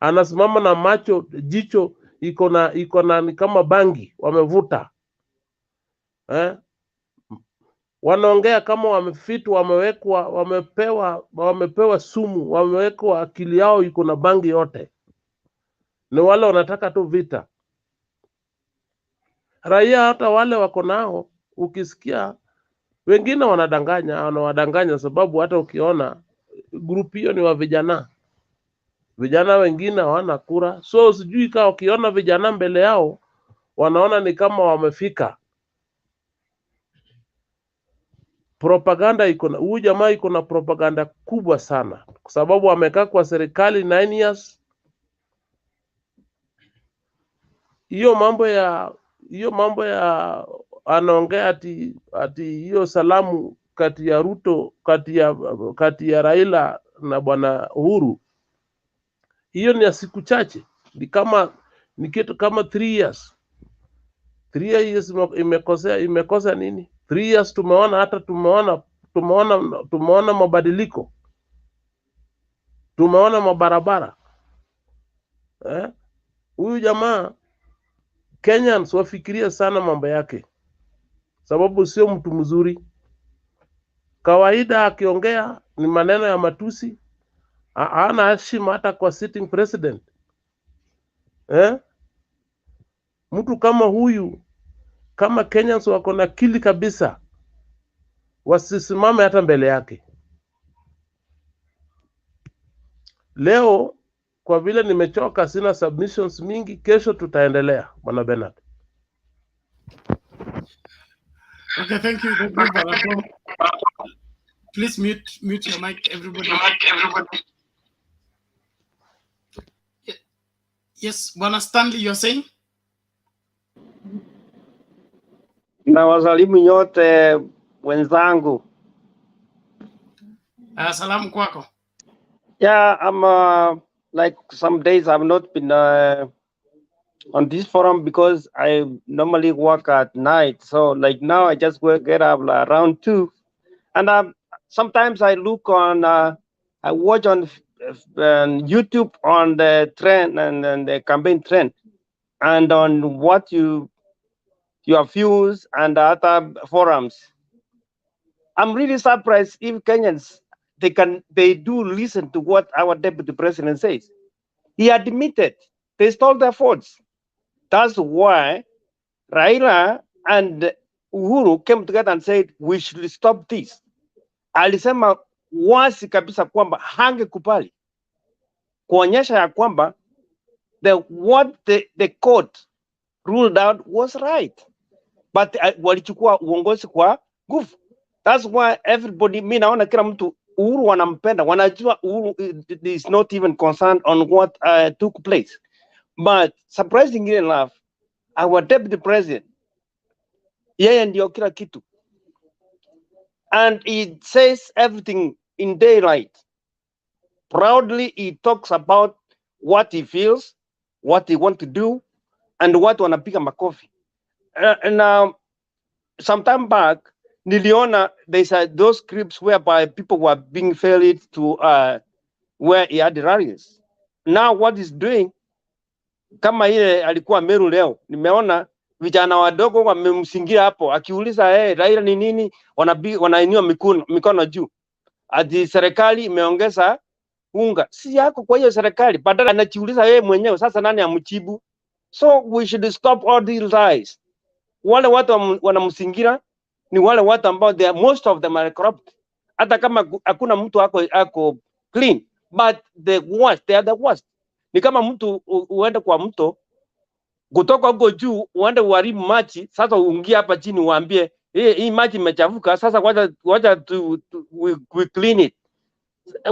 anasimama na macho jicho iko na ni kama bangi wamevuta. Wanaongea kama wamefitwa, wamepewa sumu, wamewekwa, akili yao iko na bangi yote. Ni wale wanataka tu vita. Raia hata wale wako nao, ukisikia wengine wanawadanganya, sababu hata ukiona group hiyo ni wa vijana. Vijana wengine hawana kura. So sijui kama ukiona vijana mbele yao, wanaona ni kama wamefika. Propaganda huyu jamaa iko na propaganda kubwa sana, kwa sababu amekaa kwa serikali 9 years. Hiyo mambo ya anaongea ati hiyo salamu kati ya Ruto, kati ya Raila na bwana Uhuru, hiyo ni ya siku chache, ni kitu kama 3 years. 3 years imekosa nini? 3 years tumeona mabadiliko, tumeona mabarabara. Huyu jamaa Kenyans wafikiria sana mambo yake, sababu sio mtu mzuri. Kawaida akiongea ni maneno ya matusi, hana heshima hata kwa sitting president. Mtu kama huyu, kama Kenyans wako na akili kabisa, wasisimame hata mbele yake. Leo kwa vile nimechoka, sina submissions mingi, kesho tutaendelea, bwana Bernard. Okay, thank you, Bwana Tom. Please mute your mic, everybody. Yes, Bwana Stanley, you're saying? Na wasalimu nyote wenzangu. Salamu kwako. Yeah, I'm like some days I've not been on this forum because I normally work at night. So like now I just get up around 2, and sometimes I look on I watch on YouTube on the trend and the campaign trend, and on what your views and other forums. I'm really surprised if Kenyans they do listen to what our deputy president says. He admitted they stole their votes. That's why Raila and Uhuru came together and said we should stop this. Alisema wazi kabisa kwamba hangekubali kuonyesha ya kwamba what the court ruled out was right, but walichukua uongozi kwa nguvu. That's why everybody, mimi naona kila mtu Uhuru wanampenda, wanajua Uhuru is not even concerned on what took place. But surprisingly enough, our deputy president, yeye ndio kila kitu, and he says everything in daylight. Proudly he talks about what he feels, what he want to do, and what wanapiga makofi. And some time back niliona there's those scripts whereby people were being failed to where he had rallies. Now what he's doing, kama ile alikuwa Meru leo, nimeona vijana wadogo wamemsingira hapo, akiuliza Raila ni nini, wanainua mikono juu, ati serikali imeongeza unga. Si yako kwa hiyo serikali, badala anajiuliza yeye mwenyewe, sasa nani amchibu? So we should stop all these lies. Wale watu wanamsingira ni wale watu ambao most of them are corrupt. Hata kama hakuna mtu ako clean, but the worst, they are the worst. Ni kama mtu uende kwa mto kutoka huko juu uende uharibu maji, sasa uingie hapa chini uambie hii maji imechafuka, sasa wacha we clean it.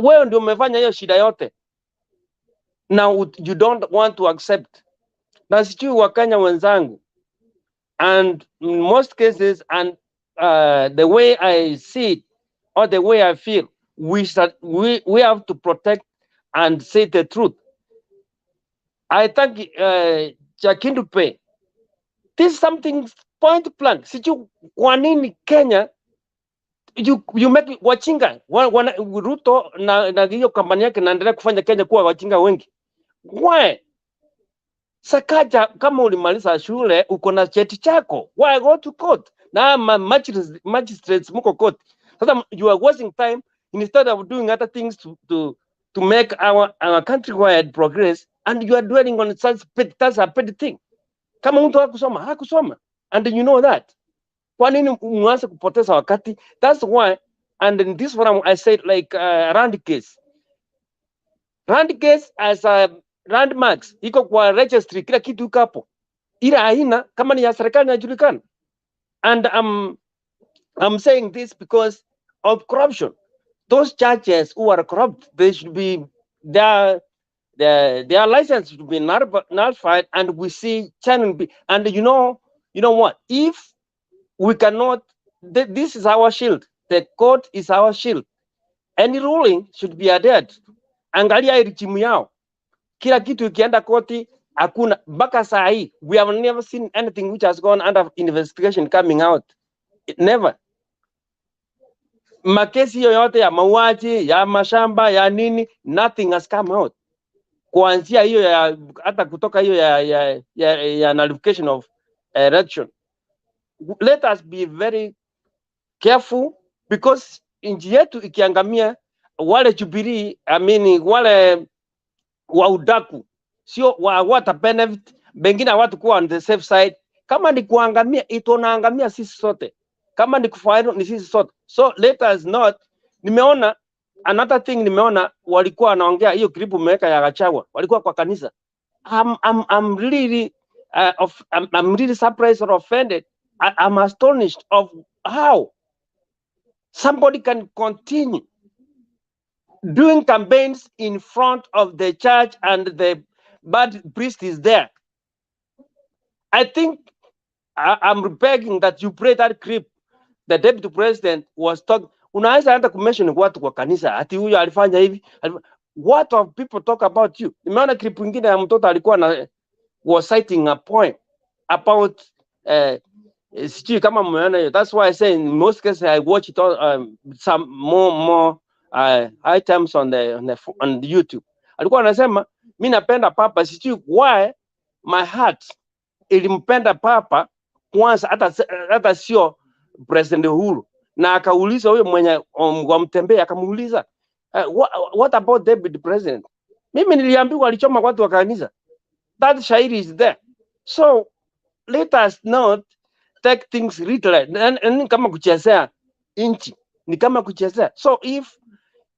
Wewe ndio umefanya hiyo shida yote. Now you don't want to accept. Na sijui Wakenya wenzangu, and in most cases, and the way I see it or the way I feel, we have to protect and say the truth. I think Jakindupe, this is something point blank. Sijui kwa nini Kenya you make wachinga Ruto na hiyo kampani yake naendelea kufanya Kenya kuwa wachinga wengi. Why? Sakaja, kama ulimaliza shule uko na cheti chako, why go to court? Na magistrates muko court. Sasa you are wasting time instead of doing other things to make our countrywide progress, and you are dwelling on such that's a petty thing. Kama mtu hakusoma, and you know that. Kwa nini mwanze kupoteza wakati? That's why, and in this forum I said like Rand case as a landmarks iko kwa registry, kila kitu iko hapo, ila haina kama ni ya serikali inajulikana. And I'm saying this because of corruption. Those judges who are corrupt, they should be their license should be nullified, and we see channel. And you know what? If we cannot, this is our shield. The court is our shield. Any ruling should be adhered. Angalia regime yao, kila kitu ikienda koti hakuna mpaka saa hii. We have never seen anything which has gone under investigation coming out. Never. Makesi yoyote ya mauaji, ya mashamba, ya nini, nothing has come out. Kuanzia hiyo ya hata kutoka hiyo ya nullification of election. Let us be very careful, because nchi yetu ikiangamia, wale Jubilee, wale wa udaku sio wata benefit, bengine watu kuwa on the safe side. Kama ni kuangamia, itonaangamia sisi sote. Kama ni kufaulu ni sisi sote. So let us not. Nimeona another thing, nimeona walikuwa wanaongea hiyo clip umeweka ya Gachagua, walikuwa kwa kanisa. I'm really I'm really surprised or offended. I'm astonished of how somebody can continue doing campaigns in front of the church and the bad priest is there. I think I'm begging that you play that clip. The deputy president was talking. Unaweza hata kumention watu kwa kanisa, ati huyo alifanya hivi. What of people talk about you? Nimeona clip nyingine ya mtoto alikuwa was citing a point about sijui kama mmeona hiyo. That's why I say in most cases I watch it all, some more items on the YouTube. Alikuwa anasema mimi napenda papa, sijui why my heart ilimpenda papa kwanza, hata sio President Uhuru. Na akauliza huyo mwenye wamtembea, akamuuliza what about David President? Mimi niliambiwa alichoma watu wa kanisa. That shairi is there. So let us not take things literally. And kama kuchezea inchi ni kama kuchezea. So if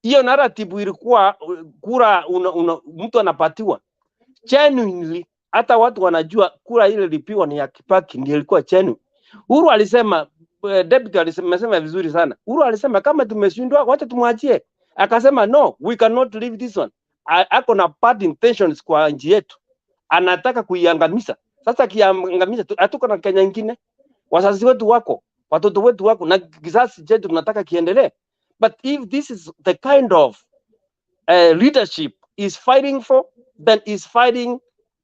hiyo narrative ilikuwa kura mtu anapatiwa genuinely, hata watu wanajua kura ile ilipiwa ni ya Kibaki, ndio ilikuwa genuine. Uhuru alisema, deputy alisema vizuri sana. Uhuru alisema kama tumeshindwa wacha tumwachie. Akasema no, we cannot leave this one. Ako na bad intentions kwa nchi yetu, anataka kuiangamiza. Sasa kiangamiza, hatuko na Kenya nyingine. Wazazi wetu wako, watoto wetu wako, na kizazi chetu tunataka kiendelee. But if this is the kind of leadership is fighting for, then is fighting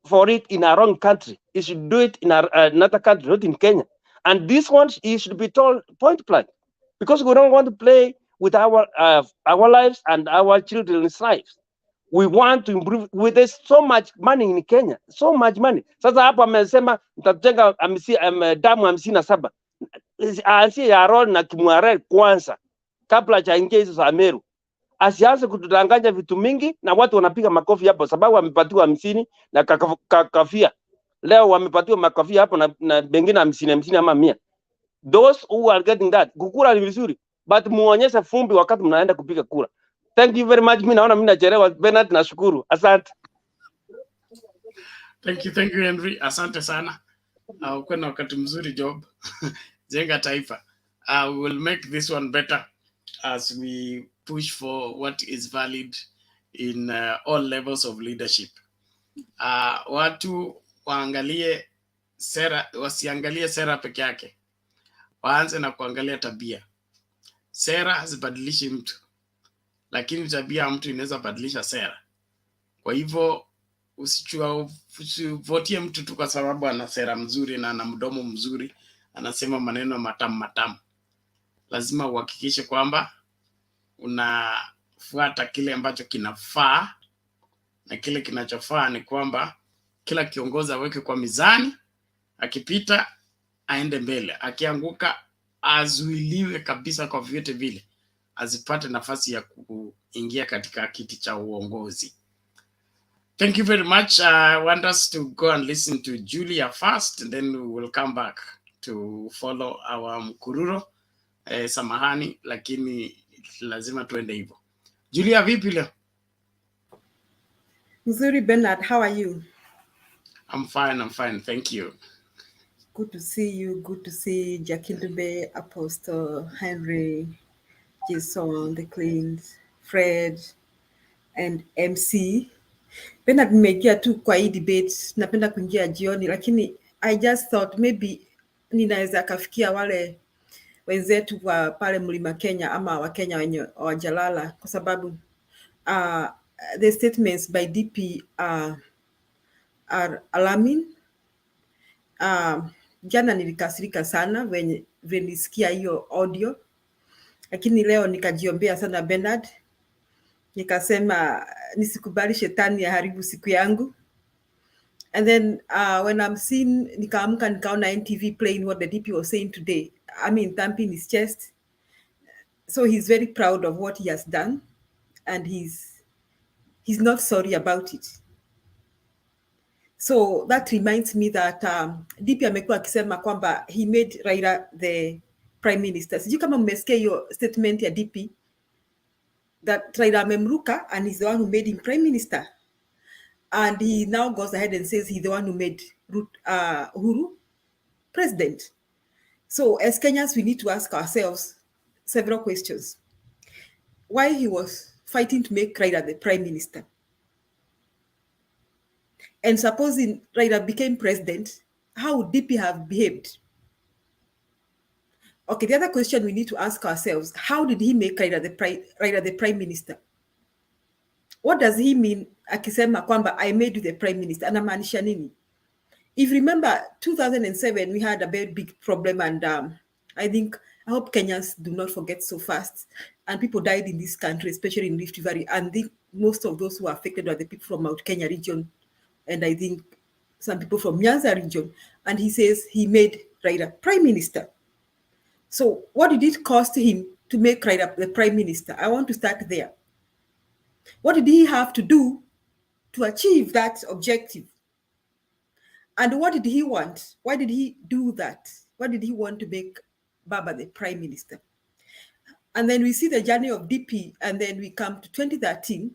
for it in our own country. It should do it in another country, not in Kenya. And this one, it should be told point blank. because we don't want to play with our lives and our children's lives. We want to improve. There's so much money in Kenya, so much money. Sasa hapa amesema nitajenga damu 57. Aanzie ya Aaron na Kimware kwanza kabla chaingia hizo za Meru. Asianze kutudanganya vitu mingi na watu wanapiga makofi hapo sababu wamepatiwa 50 na kafia. Leo wamepatiwa makofi hapo na bengine 50 ama 100. Those who are getting that, kukura ni vizuri, but muonyeshe fumbi wakati mnaenda kupiga kura. Thank you very much. Mimi naona mimi nachelewa. Bernard, nashukuru. Asante. Thank you Henry. Asante sana. Uko na wakati mzuri job. Jenga taifa. We will make this one better as we push for what is valid in all levels of leadership. Watu waangalie sera, wasiangalie sera peke yake. Waanze na kuangalia tabia. Sera hazibadilishi mtu, lakini tabia mtu inaweza badilisha sera. Kwa hivyo usivotie mtu tu kwa sababu ana sera mzuri na ana mdomo mzuri, anasema maneno matamu. Lazima uhakikishe kwamba unafuata kile ambacho kinafaa, na kile kinachofaa ni kwamba kila kiongozi aweke kwa mizani, akipita aende mbele, akianguka azuiliwe kabisa kwa vyote vile, azipate nafasi ya kuingia katika kiti cha uongozi. Thank you very much. I want us to go and listen to Julia first, and then we will come back to follow our Mkururo. Samahani, lakini lazima tuende hivyo. Julia, vipi leo? Mzuri Bernard, how are you? I'm fine. Thank you. Good to see you. Good to see Jackie Dube, Apostle Henry, Jason, the Cleans, Fred, and MC. Bernard, nimeingia tu kwa hii debate, napenda kuingia jioni, lakini I just thought maybe ninaweza kafikia wale wenzetu wa pale Mlima Kenya ama wa Kenya wenye wajalala, kwa sababu the statements by DP are alarming. Jana nilikasirika sana when nisikia hiyo audio, lakini leo nikajiombea sana Bernard, nikasema nisikubali shetani ya haribu siku yangu. And then when I'm seeing, nikaamka nikaona NTV playing what the DP was saying today. I mean, thumping his chest. So he's very proud of what he has done, and he's not sorry about it. So that reminds me that DP amekuwa akisema kwamba he made Raila the prime minister. Sijui kama mmesikia hiyo statement ya DP that Raila amemruka and he's the one who made him prime minister. And he now goes ahead and says he's the one who made Uhuru president. So as Kenyans, we need to ask ourselves several questions. Why he was fighting to make Raila the prime minister? And supposing Raila became president, how would DP have behaved? Okay, the other question we need to ask ourselves, how did he make Raila the prime minister? What does he mean akisema kwamba I made you the prime minister? Anamaanisha nini? If you remember 2007, we had a very big problem, and I hope Kenyans do not forget so fast. And people died in this country, especially in Rift Valley. And most of those who were affected were the people from Mount Kenya region, and I think some people from Nyanza region. And he says he made Raila prime minister. So what did it cost him to make Raila the prime minister? I want to start there. What did he have to do to achieve that objective? And what did he want? Why did he do that? Why did he want to make Baba the prime minister? And then we see the journey of DP, and then we come to 2013.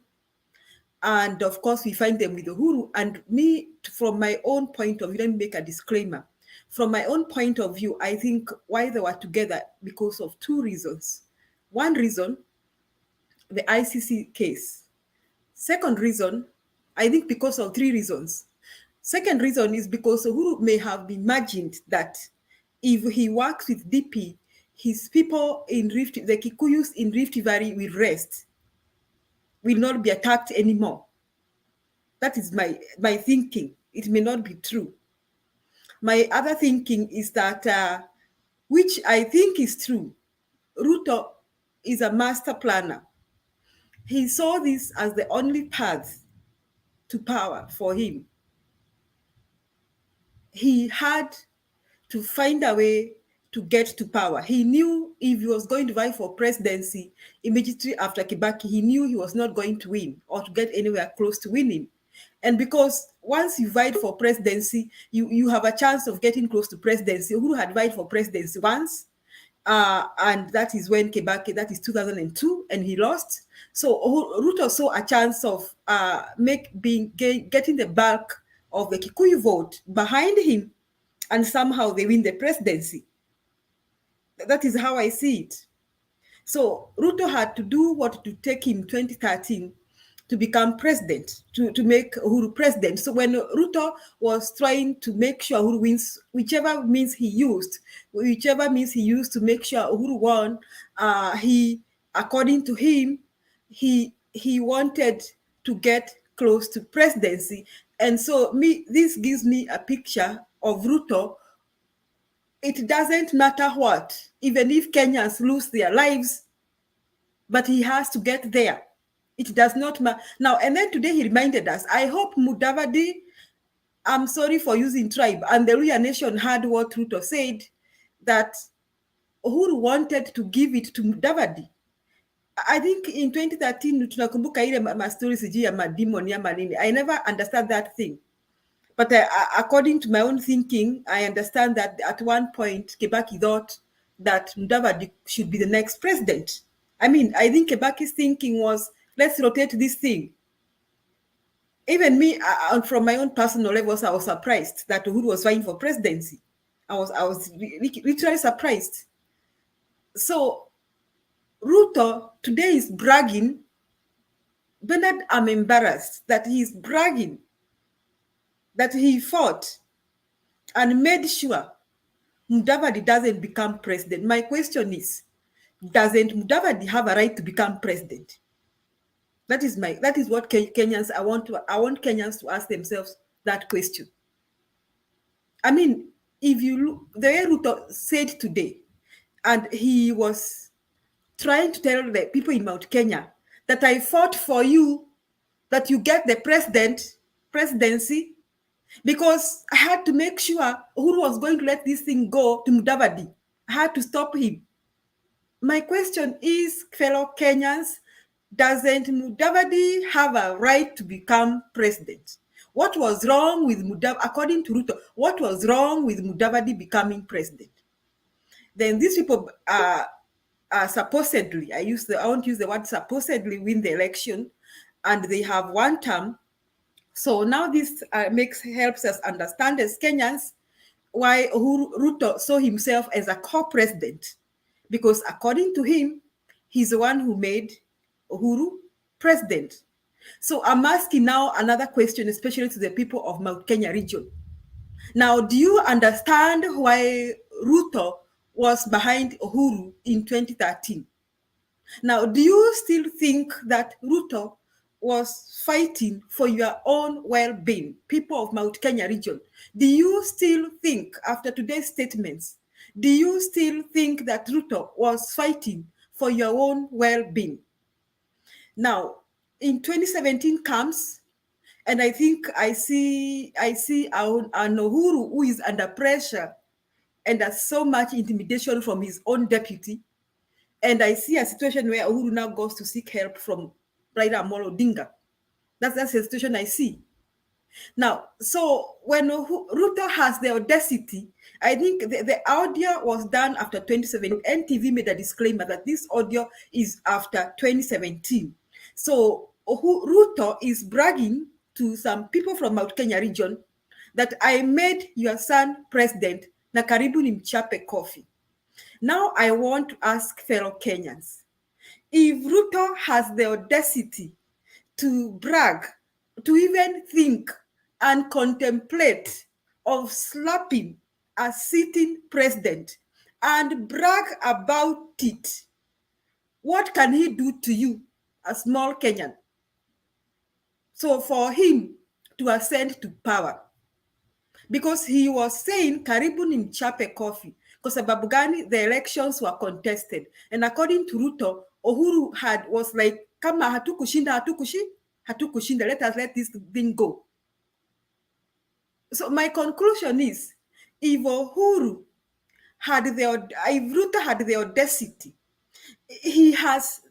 And of course, we find them with Uhuru. And me, from my own point of view, let me make a disclaimer. From my own point of view, I think why they were together because of two reasons. One reason, the ICC case. Second reason, I think because of three reasons. Second reason is because Uhuru may have imagined that if he works with DP, his people in the Kikuyus in Rift Valley will rest, will not be attacked anymore. That is my thinking. It may not be true. My other thinking is that, which I think is true, Ruto is a master planner. He saw this as the only path to power for him. He had to find a way to get to power. He knew if he was going to vie for presidency immediately after Kibaki, he knew he was not going to win or to get anywhere close to winning. And because once you vied for presidency, you have a chance of getting close to presidency. Uhuru had vied for presidency once, and that is when Kibaki, that is 2002, and he lost. So Ruto saw a chance of getting the bulk of the Kikuyu vote behind him, and somehow they win the presidency. That is how I see it. So Ruto had to do what to take him 2013 to become president, to make Uhuru president. So when Ruto was trying to make sure Uhuru wins, whichever means he used to make sure Uhuru won, according to him, he wanted to get close to presidency. And so this gives me a picture of Ruto. It doesn't matter what, even if Kenyans lose their lives, but he has to get there. It does not matter. Now, and then today he reminded us, I hope MUDAVADI, I'm sorry for using tribe, and the Ria Nation heard what Ruto said, that Uhuru wanted to give it to MUDAVADI. I think in 2013, tunakumbuka ile mastori sijui ya mademon ya manini. I never understand that thing. But according to my own thinking, I understand that at one point, Kibaki thought that MUDAVADI should be the next president. I mean, I think Kibaki's thinking was, let's rotate this thing. Even me, from my own personal levels, I was surprised that Uhuru was vying for presidency. I was literally surprised. So Ruto today is bragging. Bernard, I'm embarrassed that he's bragging that he fought and made sure MUDAVADI doesn't become president. My question is, doesn't MUDAVADI have a right to become president? That is what Kenyans, I want Kenyans to ask themselves that question. I mean, if you look, the way Ruto said today, and he was trying to tell the people in Mount Kenya that I fought for you, that you get the presidency, because I had to make sure Uhuru was going to let this thing go to MUDAVADI. I had to stop him. My question is, fellow Kenyans, doesn't MUDAVADI have a right to become president? What was wrong with MUDAVADI, according to Ruto, what was wrong with MUDAVADI becoming president? Then these people are supposedly, I won't use the word supposedly, win the election, and they have one term. So now this helps us understand as Kenyans why Ruto saw himself as a co-president, because according to him, he's the one who made Uhuru president. So I'm asking now another question, especially to the people of Mount Kenya region. Now, do you understand why Ruto was behind Uhuru in 2013? Now, do you still think that Ruto was fighting for your own well-being, people of Mount Kenya region? Do you still think, after today's statements, do you still think that Ruto was fighting for your own well-being? Now, in 2017 comes, and I think I see an Uhuru who is under pressure and has so much intimidation from his own deputy. And I see a situation where Uhuru now goes to seek help from Raila Amolo Odinga. That's the situation I see. Now, so when Ruto has the audacity, I think the audio was done after 2017. NTV made a disclaimer that this audio is after 2017. So Ruto is bragging to some people from Mount Kenya region that I made your son president, na karibu nimchape coffee. Now I want to ask fellow Kenyans, if Ruto has the audacity to brag, to even think and contemplate of slapping a sitting president and brag about it, what can he do to you, a small Kenyan? So for him to ascend to power, because he was saying karibu nimchape coffee, Kwa sababu gani? The elections were contested. And according to Ruto, Uhuru was like, kama hatukushinda, let us let this thing go. So my conclusion is, if Ruto had the audacity, he has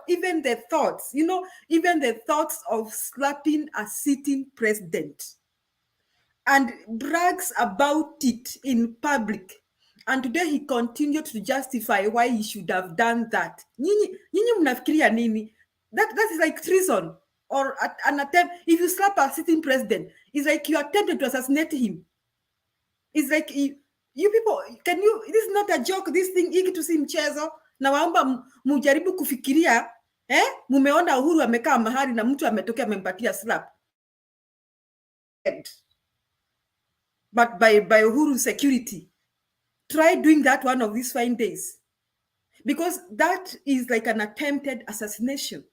even the thoughts, even the thoughts of slapping a sitting president, and brags about it in public. And today he continued to justify why he should have done that. Nyinyi mnafikiria nini? That is like treason or an attempt. If you slap a sitting president, it's like you attempted to assassinate him. It's like you people, this is not a joke, this thing, hiki tu si mchezo. Na waomba mujaribu kufikiria, mumeona Uhuru amekaa mahali na mtu ametokea amempatia slap. But by Uhuru security. Try doing that one of these fine days. Because that is like an attempted assassination.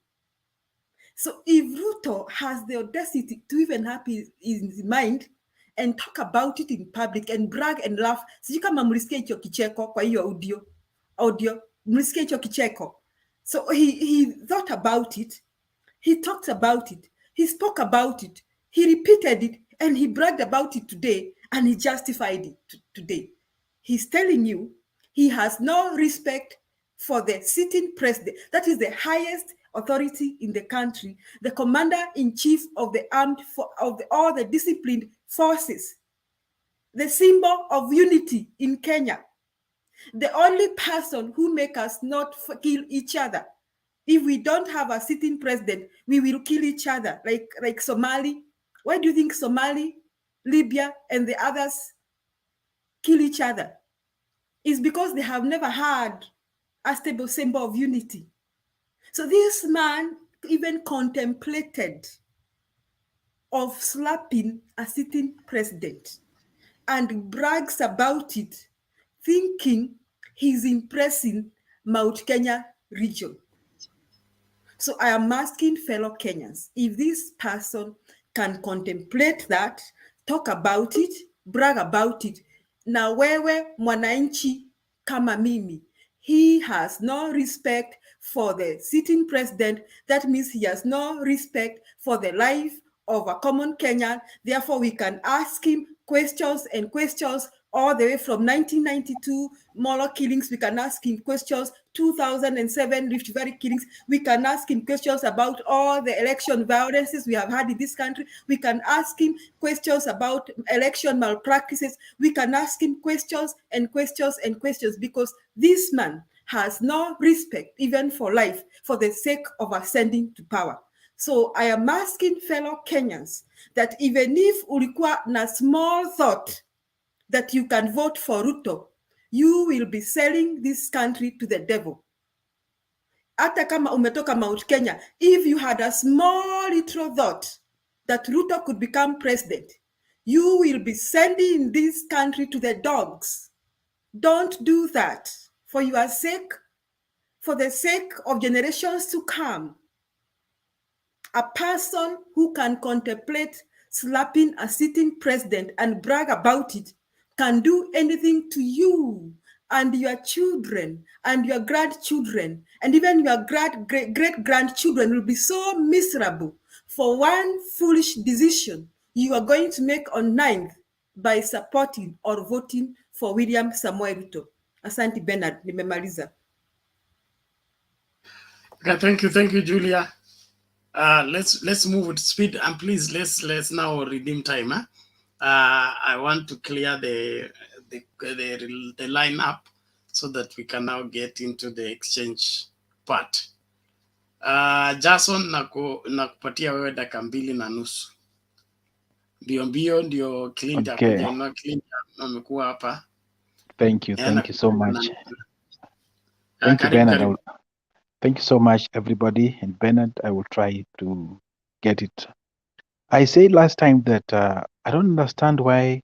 So if Ruto has the audacity to even have in his mind and talk about it in public and brag and laugh, sijui kama mlisikia hicho kicheko kwa hiyo audio, mlisikia hicho kicheko. So he thought about it, he talked about it, he spoke about it, he repeated it, and he bragged about it today, and he justified it today. He's telling you he has no respect for the sitting president. That is the highest authority in the country, the commander-in-chief of the armed all the disciplined forces, the symbol of unity in Kenya, the only person who make us not kill each other. If we don't have a sitting president, we will kill each other, like Somali. Why do you think Somali, Libya, and the others kill each other? It's because they have never had a stable symbol of unity. So this man even contemplated of slapping a sitting president and brags about it, thinking he's impressing Mount Kenya region. So I am asking fellow Kenyans, if this person can contemplate that, talk about it, brag about it, na wewe mwananchi kama mimi, he has no respect for the sitting president. That means he has no respect for the life of a common Kenyan. Therefore, we can ask him questions and questions all the way from 1992 Molo killings. We can ask him questions, 2007 Rift Valley killings. We can ask him questions about all the election violences we have had in this country. We can ask him questions about election malpractices. We can ask him questions and questions and questions, because this man has no respect even for life, for the sake of ascending to power. So I am asking fellow Kenyans that even if ulikuwa na small thought that you can vote for Ruto, you will be selling this country to the devil. Hata kama umetoka Mount Kenya, if you had a small little thought that Ruto could become president, you will be sending this country to the dogs. Don't do that for your sake, for the sake of generations to come. A person who can contemplate slapping a sitting president and brag about it can do anything to you and your children and your grandchildren, and even your great-grandchildren will be so miserable for one foolish decision you are going to make on 9th by supporting or voting for William Samoei Ruto. Asante Bernard, nimemaliza. Okay, thank you, Julia. Let's move with speed, and please let's now redeem time. I want to clear the lineup so that we can now get into the exchange part. Jason, nakupatia wewe dakika 2.5. Mbio ndio Clint akuja, na Clint amekuwa hapa. Thank you so much. Thank you, Bernard. Thank you so much, everybody. And Bernard, I will try to get it. I said last time that I don't understand why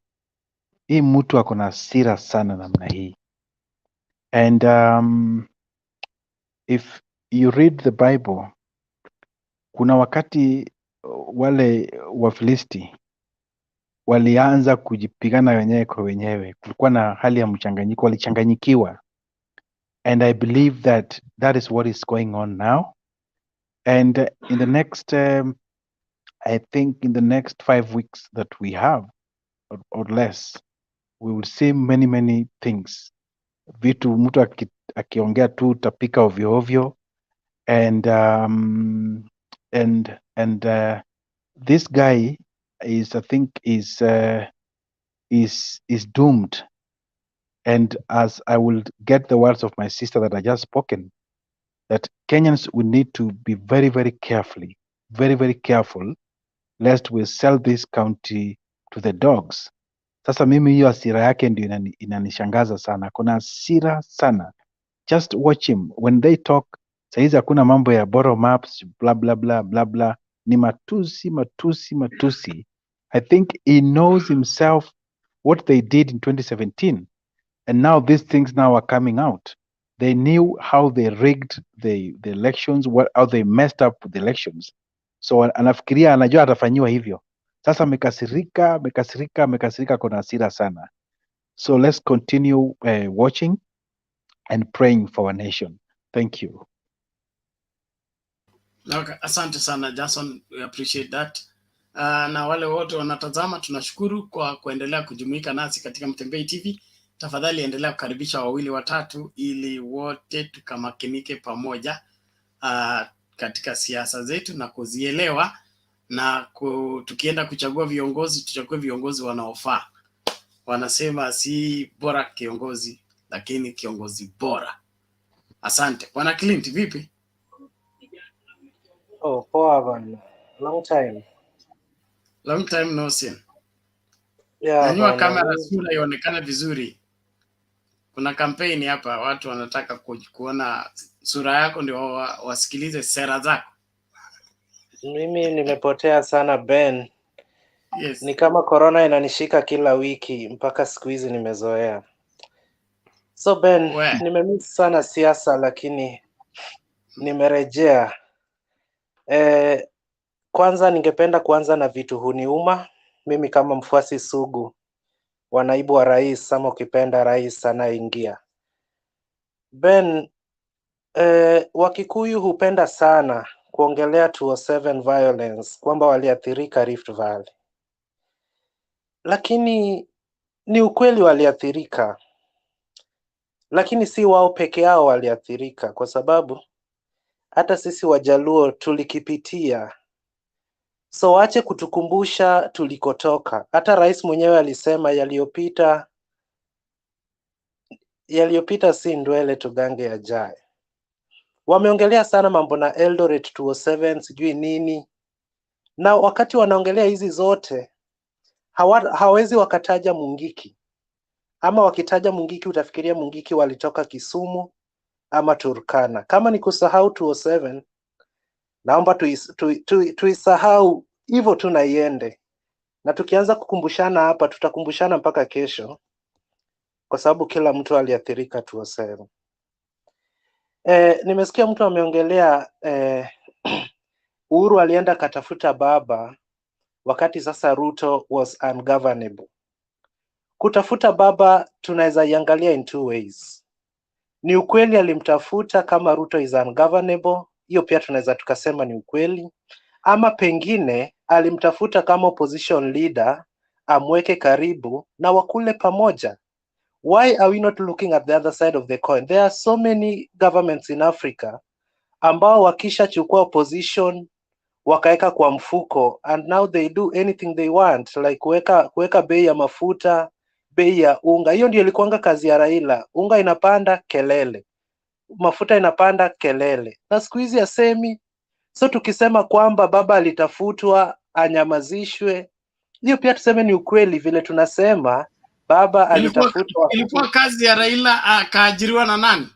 hii mtu ako na hasira sana namna hii. And if you read the Bible, kuna wakati wale Wafilisti walianza kujipigana wenyewe kwa wenyewe. Kulikuwa na hali ya mchanganyiko, walichanganyikiwa. And I believe that that is what is going on now. And in the next, I think in the next 5 weeks that we have, or less, we will see many things. Vitu mtu akiongea tu utapika ovyo ovyo. And this guy is, I think, is doomed. And as I will get the words of my sister that I just spoken, that Kenyans will need to be very careful, lest we sell this county to the dogs. Sasa mimi hiyo hasira yake ndio inanishangaza sana. Kuna hasira sana. Just watch him when they talk. Saizi hakuna mambo ya bottom ups, blah blah blah blah blah. Ni matusi. I think he knows himself what they did in 2017, and now these things now are coming out. They knew how they rigged the elections, how they messed up the elections. So anafikiria anajua atafanyiwa hivyo. Sasa amekasirika, kuna hasira sana. So let's continue watching and praying for our nation. Thank you. Okay, asante sana Jason, we appreciate that. Na wale wote wanatazama tunashukuru kwa kuendelea kujumuika nasi katika Mtembei TV. Tafadhali endelea kukaribisha wawili watatu ili wote tukamakinike pamoja katika siasa zetu na kuzielewa, na tukienda kuchagua viongozi tuchague viongozi wanaofaa. Wanasema si bora kiongozi lakini kiongozi bora. Asante. Bwana Clint, vipi? Oh, poa bana. Long time no see. Yeah, Nanyua kamera sura ionekane vizuri. Kuna kampeni hapa, watu wanataka kuona sura yako ndio wasikilize sera zako. Mimi nimepotea sana Ben. Yes. Ni kama corona inanishika kila wiki mpaka siku hizi nimezoea. So Ben, nimemiss sana siasa lakini nimerejea. Kwanza ningependa kuanza na vitu huniuma. Mimi kama mfuasi sugu wa naibu wa rais, ama ukipenda rais anayeingia. Ben, Wakikuyu hupenda sana kuongelea 207 violence, kwamba waliathirika Rift Valley. Lakini ni ukweli waliathirika. Lakini si wao peke yao waliathirika, kwa sababu hata sisi Wajaluo tulikipitia. So wache kutukumbusha tulikotoka. Hata rais mwenyewe alisema yaliyopita si ndwele tugange yajaye. Wameongelea sana mambo na Eldoret 207 sijui nini. Na wakati wanaongelea hizi zote hawezi wakataja Mungiki. Ama wakitaja Mungiki utafikiria Mungiki walitoka Kisumu ama Turkana. Kama ni kusahau 207, naomba tuisahau hivyo tu na iende. Na tukianza kukumbushana hapa tutakumbushana mpaka kesho, kwa sababu kila mtu aliathirika 207. Nimesikia mtu ameongelea Uhuru alienda katafuta baba wakati sasa Ruto was ungovernable. Kutafuta baba tunaweza iangalia in two ways. Ni ukweli alimtafuta kama Ruto is ungovernable, hiyo pia tunaweza tukasema ni ukweli. Ama pengine alimtafuta kama opposition leader, amweke karibu na wakule pamoja. Why are we not looking at the other side of the coin? There are so many governments in Africa ambao wakisha chukua opposition wakaeka kwa mfuko, and now they do anything they want, like kuweka bei ya mafuta, bei ya unga. Hiyo ndio ilikuanga kazi ya Raila. Unga inapanda, kelele. Mafuta inapanda, kelele. Na siku hizi asemi. So tukisema kwamba baba alitafutwa anyamazishwe, hiyo pia tuseme ni ukweli. Vile tunasema baba alitafutwa. Ilikuwa kazi ya Raila akaajiriwa na nani?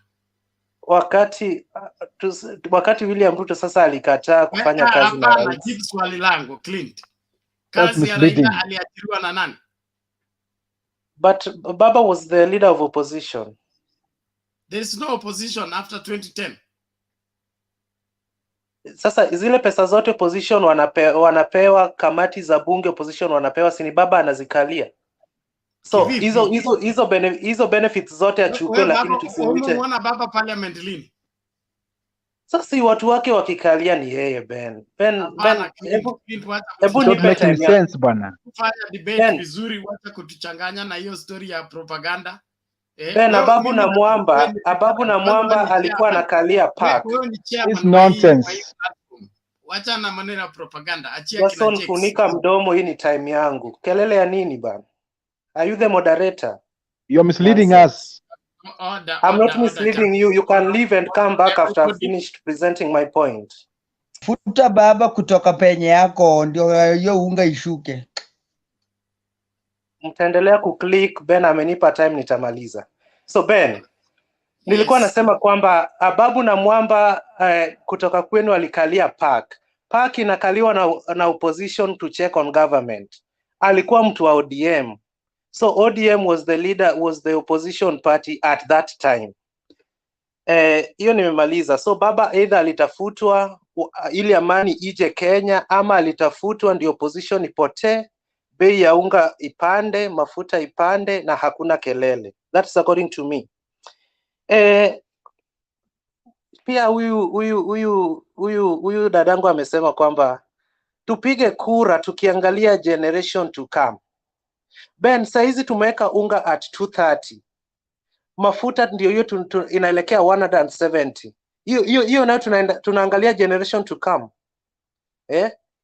Wakati William Ruto sasa alikataa kufanya kazi na rais. Jibu swali langu Clint. Kazi ya Raila aliajiriwa na nani? But baba was the leader of opposition. There is no opposition after 2010. Sasa zile pesa zote opposition wanapewa, kamati za bunge opposition wanapewa, sini baba anazikalia. So hizo benefits zote achukue, lakini tusimwite. Umeona baba parliament lini? Sasa si watu wake wakikalia ni yeye Ben. Hebu Stop making sense bwana. Kufanya debate vizuri, wacha kutuchanganya na hiyo story ya propaganda. Ben, Ababu na Mwamba alikuwa anakalia park. It's nonsense. Wacha na maneno ya propaganda. Achia Jason, funika mdomo, hii ni time yangu. Kelele ya nini bana? Are you the moderator? You're misleading us. I'm not misleading you. You can leave and come back after I've finished presenting my point. Futa baba kutoka penye yako ndio hiyo unga ishuke. Mtaendelea kuclick. Ben amenipa time, nitamaliza. So Ben, nilikuwa nasema kwamba Ababu na Mwamba kutoka kwenu alikalia park. Park inakaliwa na opposition to check on government. Alikuwa mtu wa ODM. So ODM was the leader, was the opposition party at that time. Hiyo nimemaliza. So baba either alitafutwa ili amani ije Kenya, ama alitafutwa ndio opposition ipotee, bei ya unga ipande, mafuta ipande na hakuna kelele. That's according to me. Pia huyu dadangu amesema kwamba tupige kura tukiangalia generation to come. Ben, saizi tumeweka unga at 230. Mafuta ndio hiyo inaelekea 170. Hiyo nayo tunaangalia generation to come.